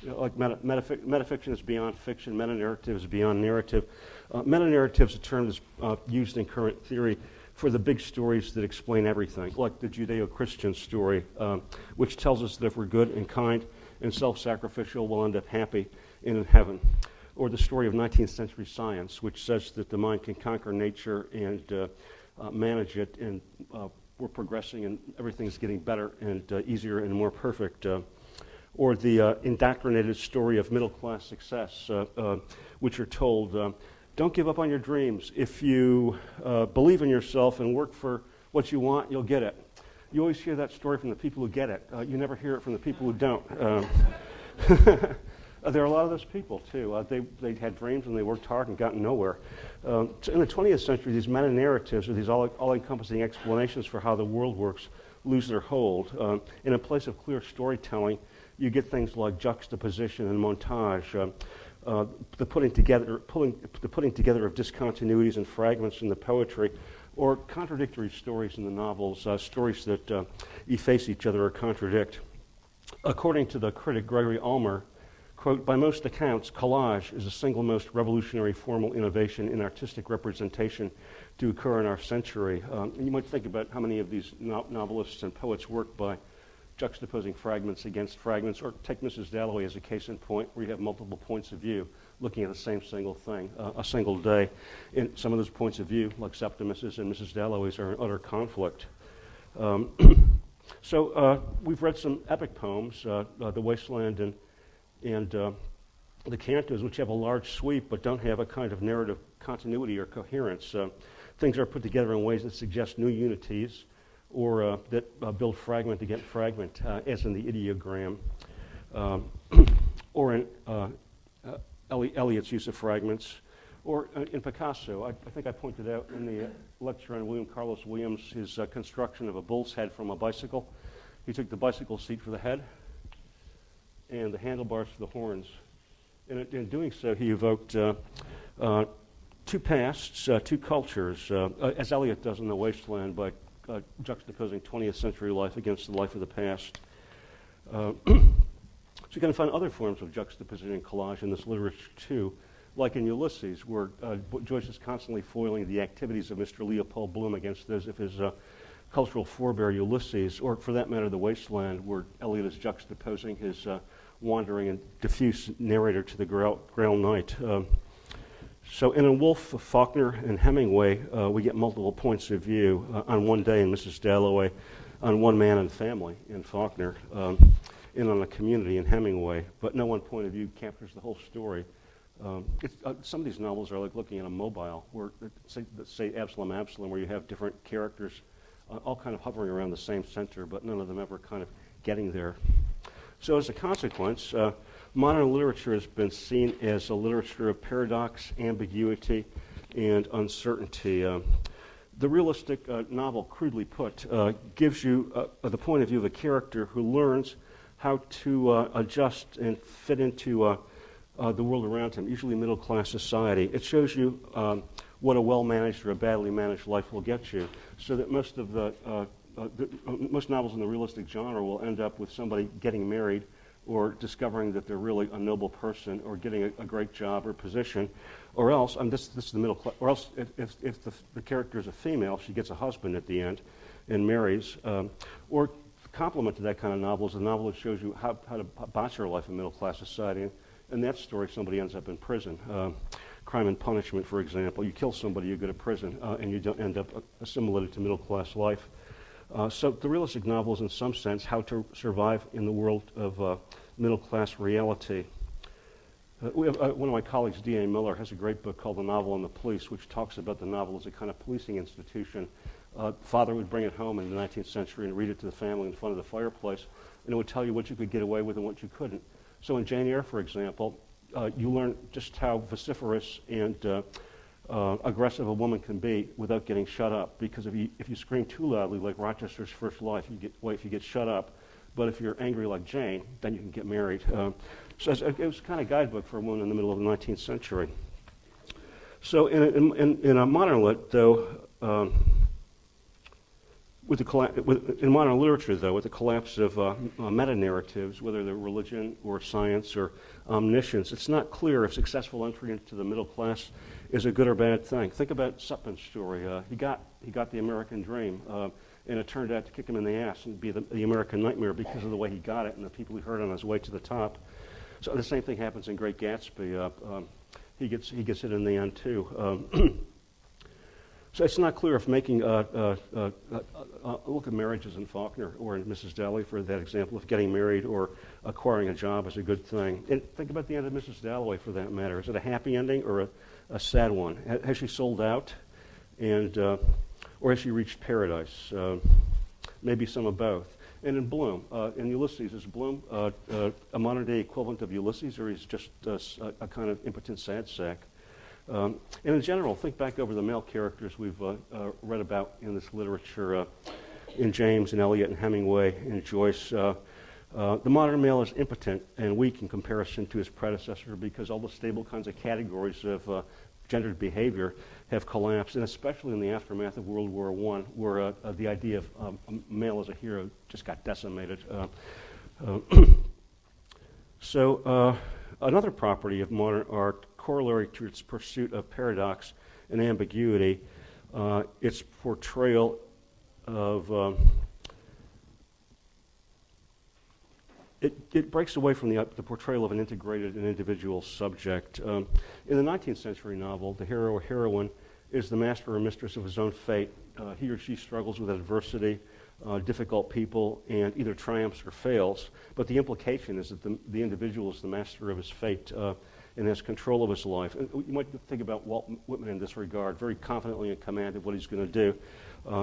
Like metafiction is beyond fiction, meta-narrative is beyond narrative. Meta-narrative is a term that's used in current theory for the big stories that explain everything, like the Judeo-Christian story, which tells us that if we're good and kind and self-sacrificial, we'll end up happy and in heaven. Or the story of 19th century science, which says that the mind can conquer nature and manage it, and we're progressing and everything's getting better and easier and more perfect. Or the indoctrinated story of middle-class success, which are told, don't give up on your dreams. If you believe in yourself and work for what you want, you'll get it. You always hear that story from the people who get it. You never hear it from the people who don't. There are a lot of those people, too. They had dreams and they worked hard and got nowhere. So in the 20th century, these meta-narratives, or these all-encompassing explanations for how the world works, lose their hold. In a place of clear storytelling, you get things like juxtaposition and montage, the putting together of discontinuities and fragments in the poetry, or contradictory stories in the novels, stories that efface each other or contradict. According to the critic Gregory Ulmer, quote, by most accounts, collage is the single most revolutionary formal innovation in artistic representation to occur in our century. And you might think about how many of these novelists and poets work by juxtaposing fragments against fragments, or take Mrs. Dalloway as a case in point, where you have multiple points of view looking at the same single thing, a single day. And some of those points of view, like Septimus's and Mrs. Dalloway's, are in utter conflict. So we've read some epic poems, The Wasteland and the cantos, which have a large sweep but don't have a kind of narrative continuity or coherence. Things are put together in ways that suggest new unities, or that build fragment against fragment, as in the ideogram, or in Eliot's use of fragments, or in Picasso. I think I pointed out in the lecture on William Carlos Williams his construction of a bull's head from a bicycle. He took the bicycle seat for the head and the handlebars for the horns. And in doing so, he evoked two pasts, two cultures, as Eliot does in The Wasteland by juxtaposing 20th century life against the life of the past. So you're going to find other forms of juxtaposition and collage in this literature too, like in Ulysses, where Joyce is constantly foiling the activities of Mr. Leopold Bloom against those of his cultural forebear Ulysses, or for that matter, The Wasteland, where Eliot is juxtaposing his wandering and diffuse narrator to the Grail Knight. So in Woolf, Faulkner, and Hemingway, we get multiple points of view on one day in Mrs. Dalloway, on one man and family in Faulkner, and on a community in Hemingway. But no one point of view captures the whole story. Some of these novels are like looking at a mobile, where say Absalom, where you have different characters all kind of hovering around the same center, but none of them ever kind of getting there. So as a consequence, modern literature has been seen as a literature of paradox, ambiguity, and uncertainty. The realistic novel, crudely put, gives you the point of view of a character who learns how to adjust and fit into the world around him, usually middle-class society. It shows you what a well-managed or a badly managed life will get you, so that most novels in the realistic genre will end up with somebody getting married, or discovering that they're really a noble person, or getting a great job or position, or else, this is the middle class, or else if the character is a female, she gets a husband at the end and marries. Or complement to that kind of novel is a novel that shows you how to botch your life in middle class society. And in that story, somebody ends up in prison. Crime and Punishment, for example. You kill somebody, you go to prison, and you don't end up assimilated to middle class life. So the realistic novel is, in some sense, how to survive in the world of middle-class reality. One of my colleagues, D.A. Miller, has a great book called The Novel and the Police, which talks about the novel as a kind of policing institution. Father would bring it home in the 19th century and read it to the family in front of the fireplace, and it would tell you what you could get away with and what you couldn't. So in Jane Eyre, for example, you learn just how vociferous and aggressive a woman can be without getting shut up. Because if you scream too loudly, like Rochester's first wife, you get shut up. But if you're angry like Jane, then you can get married. So it was kind of guidebook for a woman in the middle of the 19th century. So in a modern lit, though, in modern literature, though, with the collapse of meta-narratives, whether they're religion or science or omniscience, it's not clear if successful entry into the middle class is a good or bad thing. Think about Sutpen's story. He got the American dream, and it turned out to kick him in the ass and be the American nightmare because of the way he got it and the people he hurt on his way to the top. So the same thing happens in Great Gatsby. He gets it in the end too. So it's not clear if making look at marriages in Faulkner or in Mrs. Dalloway for that example, if getting married or acquiring a job is a good thing. And think about the end of Mrs. Dalloway for that matter. Is it a happy ending or a sad one? Has she sold out, and or has she reached paradise? Maybe some of both. And in Bloom, in Ulysses, is Bloom a modern-day equivalent of Ulysses, or is just a kind of impotent sad sack? And in general, think back over the male characters we've read about in this literature, in James and Eliot and Hemingway and Joyce. The modern male is impotent and weak in comparison to his predecessor because all the stable kinds of categories of gendered behavior have collapsed, and especially in the aftermath of World War I, where the idea of male as a hero just got decimated. So another property of modern art, corollary to its pursuit of paradox and ambiguity, its portrayal of it breaks away from the portrayal of an integrated and individual subject. In the 19th century novel, the hero or heroine is the master or mistress of his own fate. He or she struggles with adversity, difficult people, and either triumphs or fails. But the implication is that the individual is the master of his fate and has control of his life. And you might think about Walt Whitman in this regard, very confidently in command of what he's going to do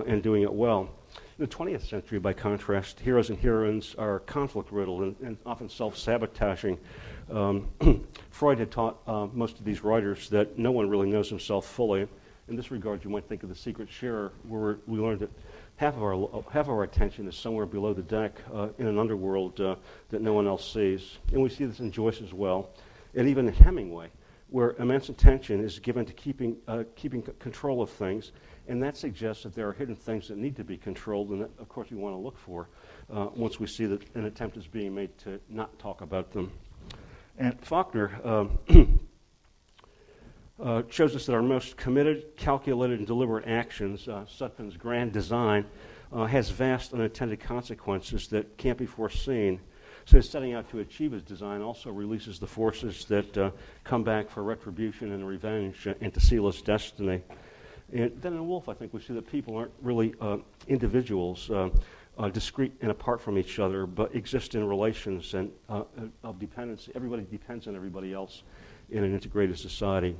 and doing it well. In the 20th century, by contrast, heroes and heroines are conflict-riddled and often self-sabotaging. Freud had taught most of these writers that no one really knows himself fully. In this regard, you might think of The Secret Sharer, where we learned that half of our attention is somewhere below the deck in an underworld that no one else sees. And we see this in Joyce as well, and even in Hemingway, where immense attention is given to keeping control of things, and that suggests that there are hidden things that need to be controlled, and that, of course, we want to look for once we see that an attempt is being made to not talk about them. And Faulkner shows us that our most committed, calculated, and deliberate actions, Sutphen's grand design, has vast unintended consequences that can't be foreseen. So setting out to achieve his design also releases the forces that come back for retribution and revenge and to seal his destiny. And then in Woolf, I think we see that people aren't really individuals, discrete and apart from each other, but exist in relations and of dependency. Everybody depends on everybody else in an integrated society.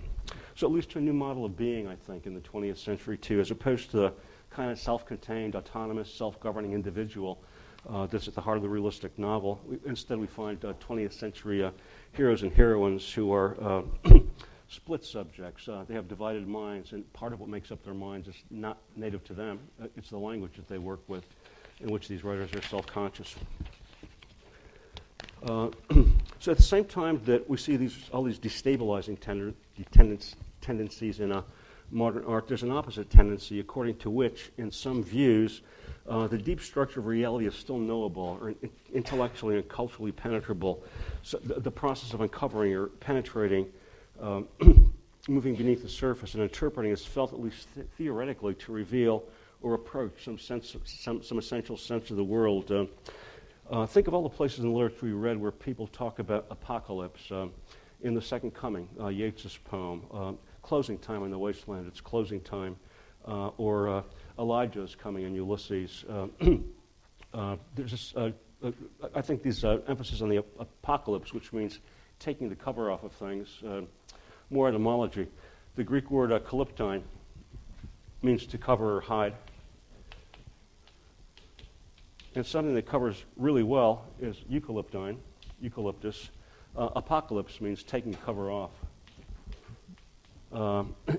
So it leads to a new model of being, I think, in the 20th century too, as opposed to the kind of self-contained, autonomous, self-governing individual that's at the heart of the realistic novel. Instead, we find 20th century heroes and heroines who are split subjects. They have divided minds, and part of what makes up their minds is not native to them. It's the language that they work with, in which these writers are self-conscious. So at the same time that we see all these destabilizing tendencies in modern art, there's an opposite tendency according to which, in some views, the deep structure of reality is still knowable or intellectually and culturally penetrable. So the process of uncovering or penetrating, moving beneath the surface and interpreting is felt, at least theoretically, to reveal or approach some essential sense of the world. Think of all the places in the literature we read where people talk about apocalypse. In The Second Coming, Yeats's poem, Closing Time in the Wasteland, it's closing time, or Elijah's coming in Ulysses. There's this, I think these emphasis on the apocalypse, which means taking the cover off of things, more etymology. The Greek word kalyptine means to cover or hide. And something that covers really well is eucalyptine, eucalyptus, Apocalypse means taking the cover off.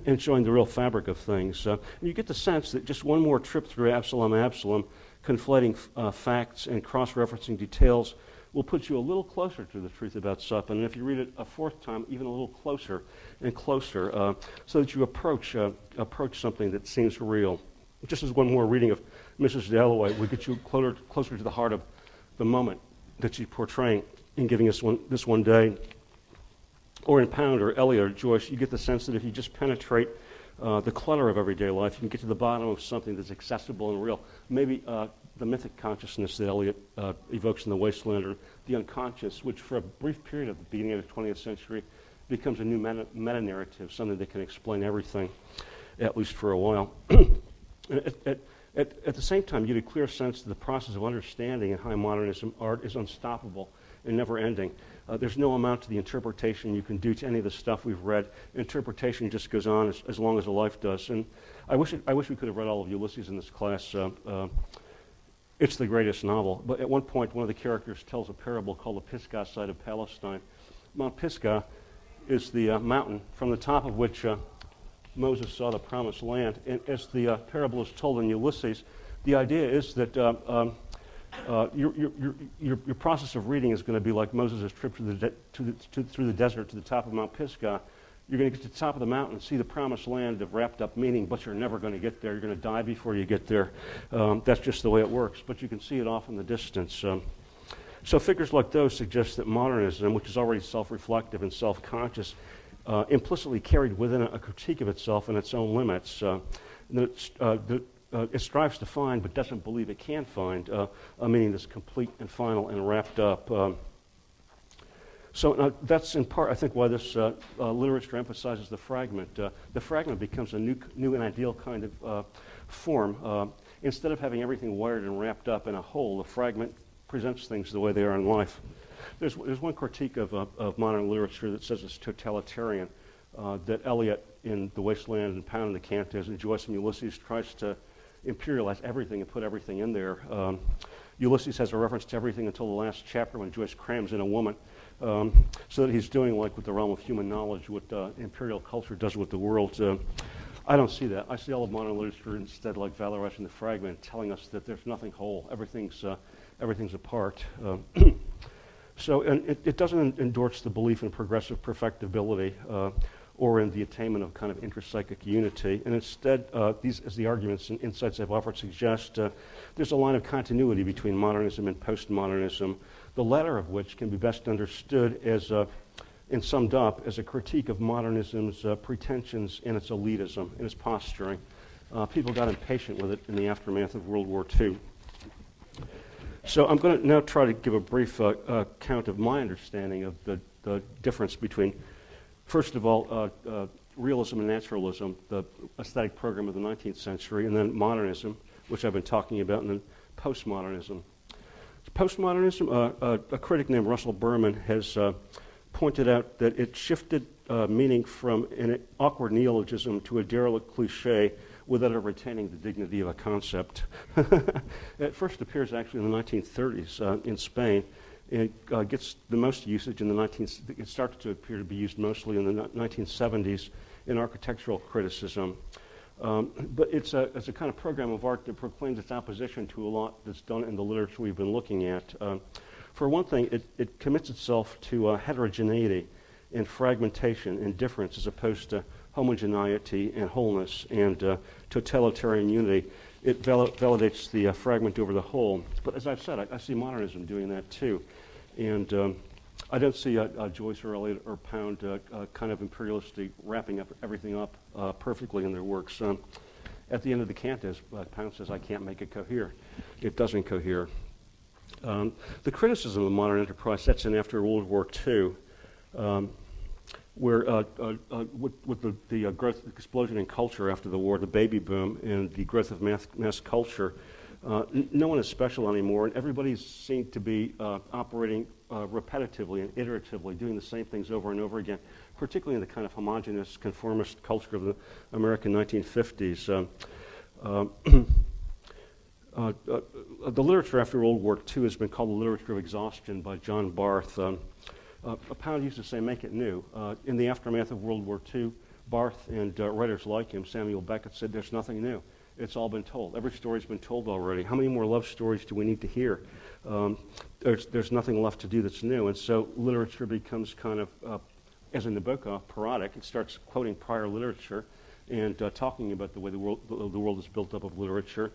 And showing the real fabric of things. And you get the sense that just one more trip through Absalom, conflating facts and cross-referencing details, will put you a little closer to the truth about Sup. And if you read it a fourth time, even a little closer and closer, so that you approach something that seems real. Just as one more reading of Mrs. Dalloway would get you closer to the heart of the moment that she's portraying in giving us this one day. Or in Pound or Eliot or Joyce, you get the sense that if you just penetrate the clutter of everyday life, you can get to the bottom of something that's accessible and real. Maybe the mythic consciousness that Eliot evokes in The Wasteland, or the unconscious, which for a brief period at the beginning of the 20th century becomes a new meta-narrative, something that can explain everything, at least for a while. At the same time, you get a clear sense that the process of understanding in high modernism art is unstoppable and never-ending. There's no amount to the interpretation you can do to any of the stuff we've read. Interpretation just goes on as long as a life does. And I wish we could have read all of Ulysses in this class. It's the greatest novel. But at one point, one of the characters tells a parable called the Pisgah side of Palestine. Mount Pisgah is the mountain from the top of which Moses saw the promised land. And as the parable is told in Ulysses, the idea is that your process of reading is going to be like Moses' trip through the desert to the top of Mount Pisgah. You're going to get to the top of the mountain and see the promised land of wrapped up meaning, but you're never going to get there. You're going to die before you get there. That's just the way it works, but you can see it off in the distance. So figures like those suggest that modernism, which is already self-reflective and self-conscious, implicitly carried within a critique of itself and its own limits. It strives to find, but doesn't believe it can find, a meaning that's complete and final and wrapped up. So that's in part, I think, why this literature emphasizes the fragment. The fragment becomes a new and ideal kind of form. Instead of having everything wired and wrapped up in a whole, the fragment presents things the way they are in life. There's one critique of modern literature that says it's totalitarian, that Eliot in The Wasteland and Pound and the Cantos and Joyce and Ulysses tries to imperialize everything and put everything in there. Ulysses has a reference to everything until the last chapter when Joyce crams in a woman, so that he's doing like with the realm of human knowledge what imperial culture does with the world. I don't see that. I see all of modern literature instead like Valorous and the Fragment telling us that there's nothing whole. Everything's a part. So and it doesn't endorse the belief in progressive perfectibility or in the attainment of kind of intrapsychic unity. And instead, these, as the arguments and insights I've offered suggest, there's a line of continuity between modernism and postmodernism, the latter of which can be best understood as, and summed up, as a critique of modernism's pretensions and its elitism and its posturing. People got impatient with it in the aftermath of World War II. So I'm going to now try to give a brief account of my understanding of the difference between, first of all, realism and naturalism, the aesthetic program of the 19th century, and then modernism, which I've been talking about, and then postmodernism. Postmodernism, a critic named Russell Berman has pointed out that it shifted meaning from an awkward neologism to a derelict cliche without ever retaining the dignity of a concept. It first appears actually in the 1930s in Spain. It gets the most usage in it started to appear to be used mostly in the 1970s in architectural criticism. But it's a kind of program of art that proclaims its opposition to a lot that's done in the literature we've been looking at. For one thing, it commits itself to heterogeneity and fragmentation and difference as opposed to homogeneity and wholeness and totalitarian unity. It validates the fragment over the whole. But as I've said, I see modernism doing that too. And I don't see Joyce or Eliot or Pound kind of imperialistically wrapping up everything up perfectly in their works. At the end of the cantos, Pound says, I can't make it cohere. It doesn't cohere. The criticism of modern enterprise sets in after World War II, where with the growth, explosion in culture after the war, the baby boom, and the growth of mass culture, no one is special anymore, and everybody seemed to be operating repetitively and iteratively, doing the same things over and over again, particularly in the kind of homogeneous, conformist culture of the American 1950s. The literature after World War II has been called the literature of exhaustion by John Barth. Pound used to say, make it new. In the aftermath of World War II, Barth and writers like him, Samuel Beckett, said there's nothing new. It's all been told. Every story's been told already. How many more love stories do we need to hear? There's nothing left to do that's new. And so literature becomes kind of, as in Nabokov, parodic. It starts quoting prior literature and talking about the way the world is built up of literature.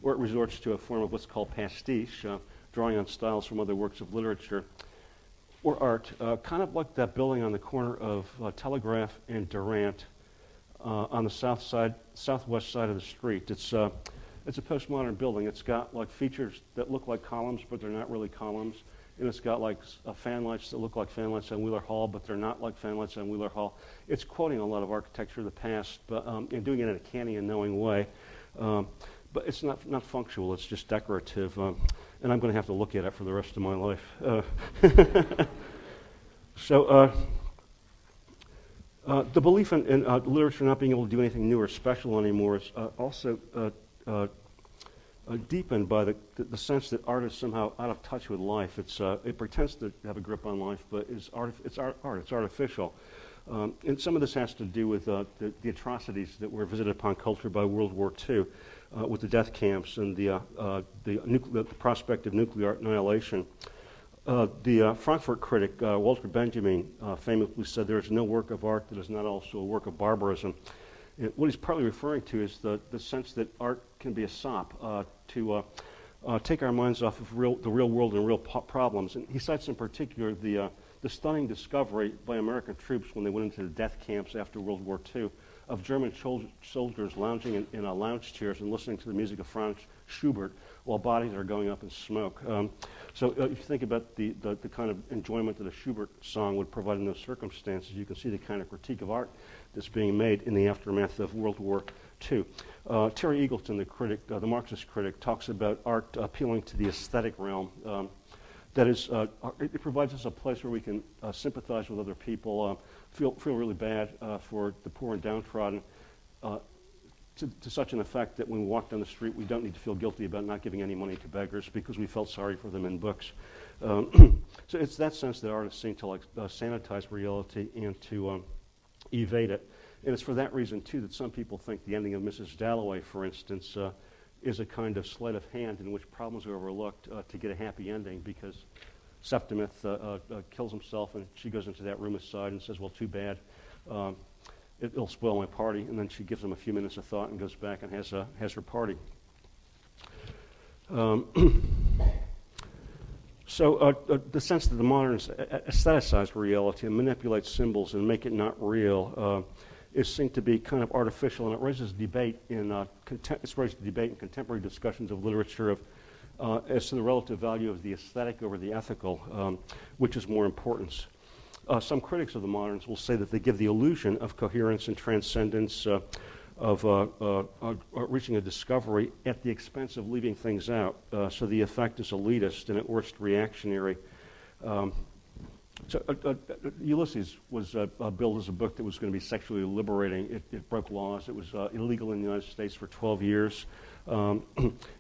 Or it resorts to a form of what's called pastiche, drawing on styles from other works of literature. Or art, kind of like that building on the corner of Telegraph and Durant on the southwest side of the street. It's a postmodern building. It's got like features that look like columns, but they're not really columns. And it's got like fan lights that look like fan lights on Wheeler Hall, but they're not like fan lights on Wheeler Hall. It's quoting a lot of architecture of the past, but and doing it in a canny and knowing way. But it's not functional. It's just decorative. And I'm going to have to look at it for the rest of my life. So the belief in literature not being able to do anything new or special anymore is also deepened by the sense that art is somehow out of touch with life. It pretends to have a grip on life, but it's art. It's artificial. And some of this has to do with the atrocities that were visited upon culture by World War II, with the death camps and the prospect of nuclear annihilation. The Frankfurt critic, Walter Benjamin, famously said, there is no work of art that is not also a work of barbarism. And what he's partly referring to is the sense that art can be a sop to take our minds off of the real world and real problems. And he cites in particular the stunning discovery by American troops when they went into the death camps after World War II of German soldiers lounging in lounge chairs and listening to the music of Franz Schubert while bodies are going up in smoke. So if you think about the kind of enjoyment that a Schubert song would provide in those circumstances, you can see the kind of critique of art that's being made in the aftermath of World War II. Terry Eagleton, the critic, the Marxist critic, talks about art appealing to the aesthetic realm. That is, it provides us a place where we can sympathize with other people, feel really bad for the poor and downtrodden, to such an effect that when we walk down the street, we don't need to feel guilty about not giving any money to beggars because we felt sorry for them in books. So it's that sense that artists seem to sanitize reality and to evade it. And it's for that reason, too, that some people think the ending of Mrs. Dalloway, for instance, is a kind of sleight of hand in which problems are overlooked to get a happy ending, because Septimus kills himself and she goes into that room aside and says, well, too bad. It'll spoil my party. And then she gives him a few minutes of thought and goes back and has her party. So the sense that the modernists aestheticize reality and manipulate symbols and make it not real is seen to be kind of artificial, and it raises debate in contemporary discussions of literature as to the relative value of the aesthetic over the ethical, which is more important. Some critics of the moderns will say that they give the illusion of coherence and transcendence, of reaching a discovery at the expense of leaving things out. So the effect is elitist and at worst reactionary. Ulysses was billed as a book that was going to be sexually liberating. It broke laws. It was illegal in the United States for 12 years.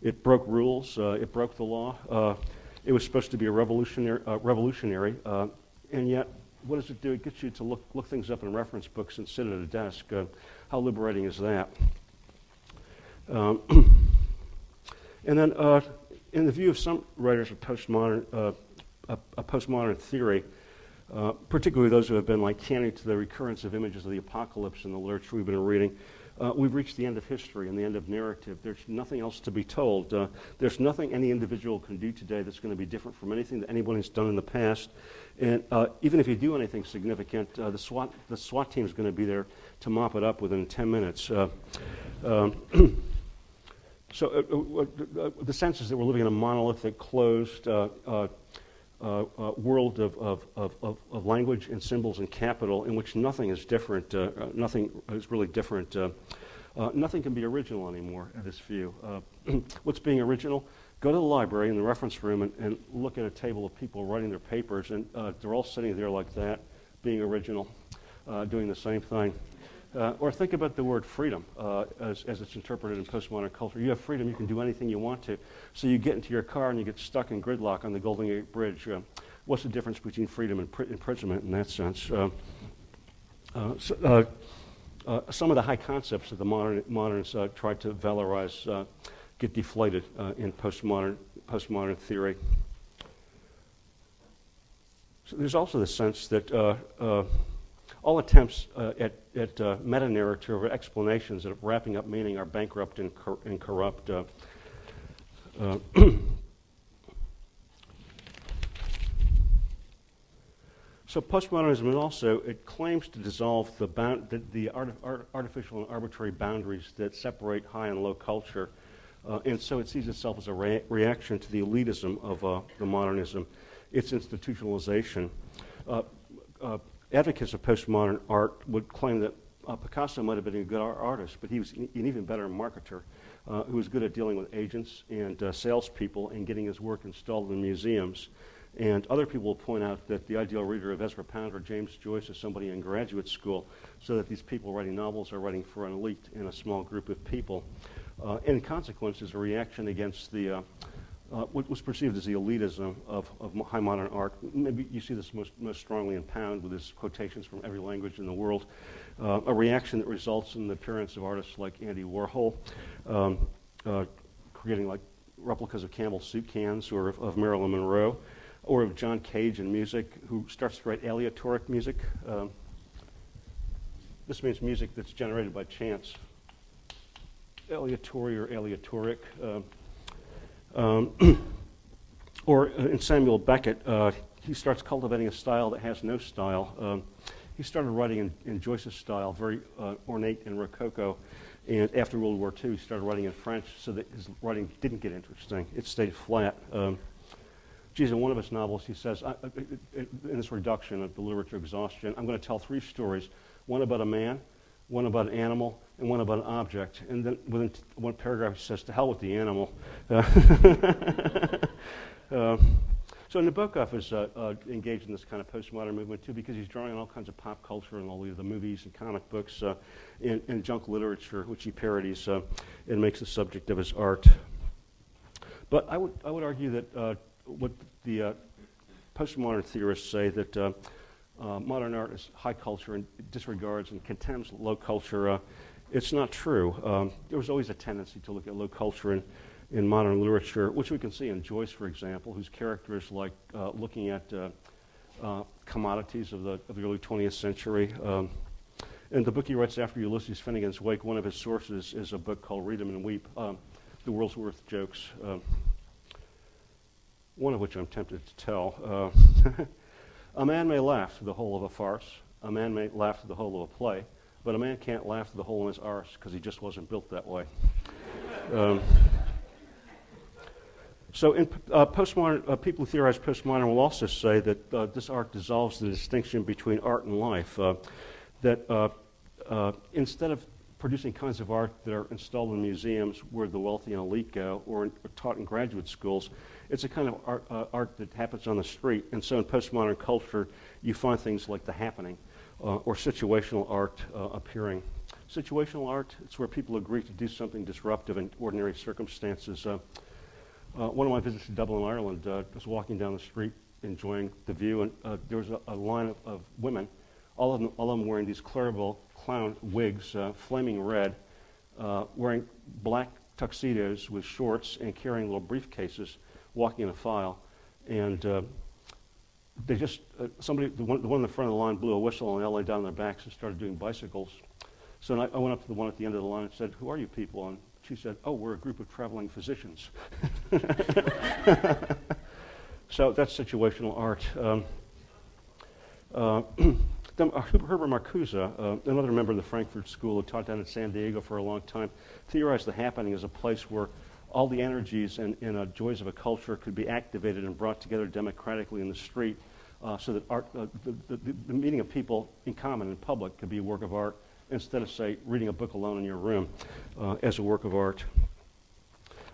It broke rules. It broke the law. It was supposed to be a revolutionary, and yet, what does it do? It gets you to look things up in reference books and sit at a desk. How liberating is that? And then, in the view of some writers of postmodern theory, particularly those who have been canny to the recurrence of images of the apocalypse in the literature we've been reading, we've reached the end of history and the end of narrative. There's nothing else to be told. There's nothing any individual can do today that's going to be different from anything that anyone has done in the past. And even if you do anything significant, the SWAT team is going to be there to mop it up within 10 minutes. So the sense is that we're living in a monolithic, closed world of language and symbols and capital in which nothing is different. Nothing is really different. Nothing can be original anymore in this view. What's being original? Go to the library in the reference room and look at a table of people writing their papers, and they're all sitting there like that, being original, doing the same thing. Or think about the word freedom as it's interpreted in postmodern culture. You have freedom, you can do anything you want to. So you get into your car and you get stuck in gridlock on the Golden Gate Bridge. what's the difference between freedom and imprisonment in that sense? Some of the high concepts that the modernists tried to valorize get deflated in postmodern theory. So there's also the sense that all attempts at meta-narrative or explanations of wrapping up meaning are bankrupt and corrupt. So postmodernism also, it claims to dissolve the artificial and arbitrary boundaries that separate high and low culture. And so it sees itself as a reaction to the elitism of the modernism, its institutionalization. Advocates of postmodern art would claim that Picasso might have been a good artist, but he was an even better marketer who was good at dealing with agents and salespeople and getting his work installed in museums. And other people will point out that the ideal reader of Ezra Pound or James Joyce is somebody in graduate school, so that these people writing novels are writing for an elite and a small group of people. And in consequence, is a reaction against the what was perceived as the elitism of high modern art. Maybe you see this most strongly in Pound with his quotations from every language in the world. A reaction that results in the appearance of artists like Andy Warhol, creating like replicas of Campbell soup cans or of Marilyn Monroe, or of John Cage in music, who starts to write aleatoric music. This means music that's generated by chance. Aleatory or aleatoric. Or in Samuel Beckett, he starts cultivating a style that has no style. He started writing in Joyce's style, very ornate and rococo, and after World War II, he started writing in French so that his writing didn't get interesting. It stayed flat. In one of his novels, he says, in this reduction of the literature exhaustion, I'm going to tell 3 stories, one about a man, one about an animal, and one about an object. And then within one paragraph, he says, to hell with the animal. So Nabokov is engaged in this kind of postmodern movement, too, because he's drawing on all kinds of pop culture and all the movies and comic books and junk literature, which he parodies and makes the subject of his art. But I would argue that what the postmodern theorists say, that modern art is high culture and disregards and contemns low culture, it's not true. There was always a tendency to look at low culture in modern literature, which we can see in Joyce, for example, whose character is like looking at commodities of the early 20th century. In the book he writes after Ulysses Finnegan's Wake, one of his sources is a book called Read 'em and Weep, The World's Worth Jokes. One of which I'm tempted to tell. A man may laugh through the whole of a farce. A man may laugh through the whole of a play. But a man can't laugh through the hole in his arse because he just wasn't built that way. So in postmodern, people who theorize postmodern will also say that this art dissolves the distinction between art and life. That instead of producing kinds of art that are installed in museums where the wealthy and elite go, or taught in graduate schools, it's a kind of art that happens on the street. And so in postmodern culture, you find things like The Happening or situational art appearing. Situational art, it's where people agree to do something disruptive in ordinary circumstances. One of my visits to Dublin, Ireland, I was walking down the street enjoying the view, and there was a line of women, all of them wearing these Clarabelle clown wigs, flaming red, wearing black tuxedos with shorts and carrying little briefcases, walking in a file. And they just, the one in the front of the line blew a whistle, and they all lay down on their backs and started doing bicycles. So I went up to the one at the end of the line and said, "Who are you people?" And she said, "Oh, we're a group of traveling physicians." So that's situational art. Herbert Marcuse, another member of the Frankfurt School who taught down in San Diego for a long time, theorized The Happening as a place where all the energies and joys of a culture could be activated and brought together democratically in the street, so that art, the meeting of people in common in public could be a work of art, instead of, say, reading a book alone in your room as a work of art.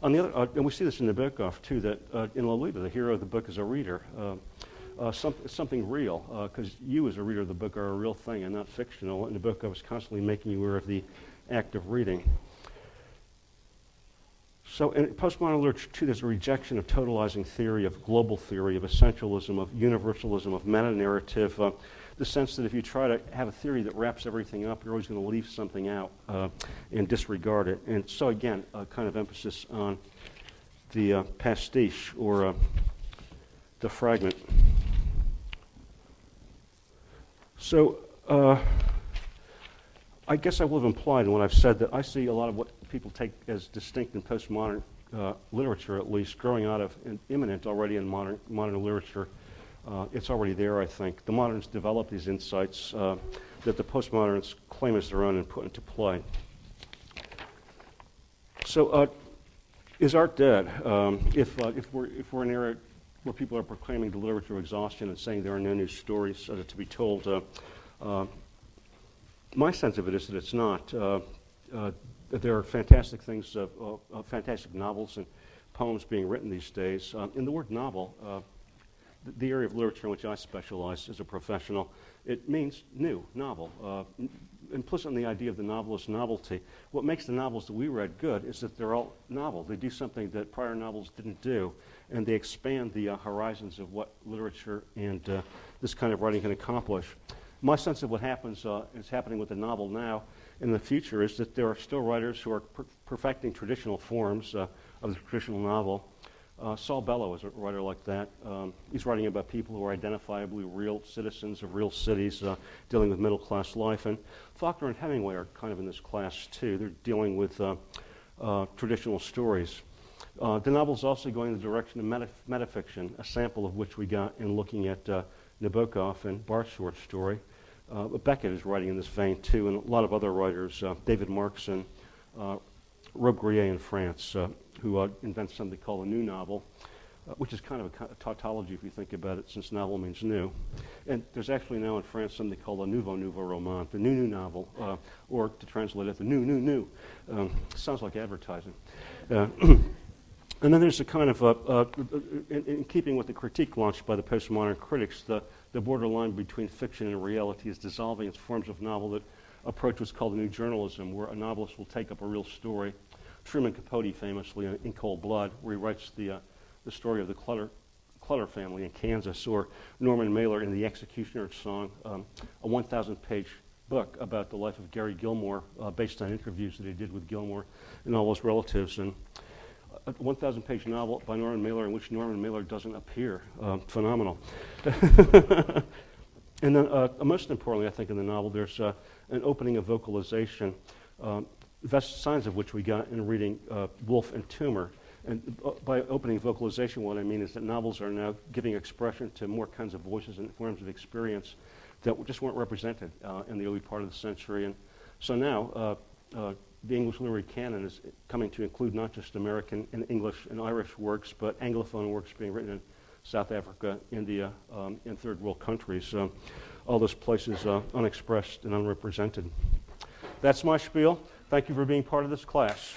On the other, and we see this in Nabokov too, that in Lolita, the hero of the book is a reader. Something real, because you as a reader of the book are a real thing and not fictional. And Nabokov is constantly making you aware of the act of reading. So in postmodern literature, too, there's a rejection of totalizing theory, of global theory, of essentialism, of universalism, of meta-narrative, the sense that if you try to have a theory that wraps everything up, you're always going to leave something out and disregard it. And so, again, a kind of emphasis on the pastiche or the fragment. So I guess I will have implied in what I've said that I see a lot of what people take as distinct in postmodern literature, at least, growing out of and imminent already in modern literature. It's already there, I think. The moderns develop these insights that the postmoderns claim as their own and put into play. So, is art dead? If we're in an era where people are proclaiming the literature of exhaustion and saying there are no new stories to be told, my sense of it is that it's not. That there are fantastic things, fantastic novels and poems being written these days. In the word novel, the area of literature in which I specialize as a professional, it means new, novel. Implicit in the idea of the novelist's novelty, what makes the novels that we read good is that they're all novel. They do something that prior novels didn't do, and they expand the horizons of what literature and this kind of writing can accomplish. My sense of what happens is happening with the novel now in the future is that there are still writers who are perfecting traditional forms of the traditional novel. Saul Bellow is a writer like that. He's writing about people who are identifiably real citizens of real cities dealing with middle-class life. And Faulkner and Hemingway are kind of in this class, too. They're dealing with traditional stories. The novel's also going in the direction of metafiction, a sample of which we got in looking at Nabokov and Barth's short story. Beckett is writing in this vein, too, and a lot of other writers, David Marx and Robbe-Grillet in France, who invents something called a new novel, which is kind of a tautology if you think about it, since novel means new. And there's actually now in France something called a nouveau roman, the new novel, or to translate it, the new. Sounds like advertising. And then there's a kind of, in keeping with the critique launched by the postmodern critics, the borderline between fiction and reality is dissolving its forms of novel that approach what's called a new journalism, where a novelist will take up a real story. Truman Capote famously in Cold Blood, where he writes the story of the Clutter family in Kansas, or Norman Mailer in The Executioner's Song, a 1,000-page book about the life of Gary Gilmore based on interviews that he did with Gilmore and all his relatives. And a 1,000-page novel by Norman Mailer in which Norman Mailer doesn't appear. Phenomenal. And then, most importantly, I think in the novel, there's an opening of vocalization, signs of which we got in reading Woolf and Toomer. And by opening vocalization, what I mean is that novels are now giving expression to more kinds of voices and forms of experience that just weren't represented in the early part of the century. And so now, the English literary canon is coming to include not just American and English and Irish works, but Anglophone works being written in South Africa, India, and third world countries. All those places unexpressed and unrepresented. That's my spiel. Thank you for being part of this class.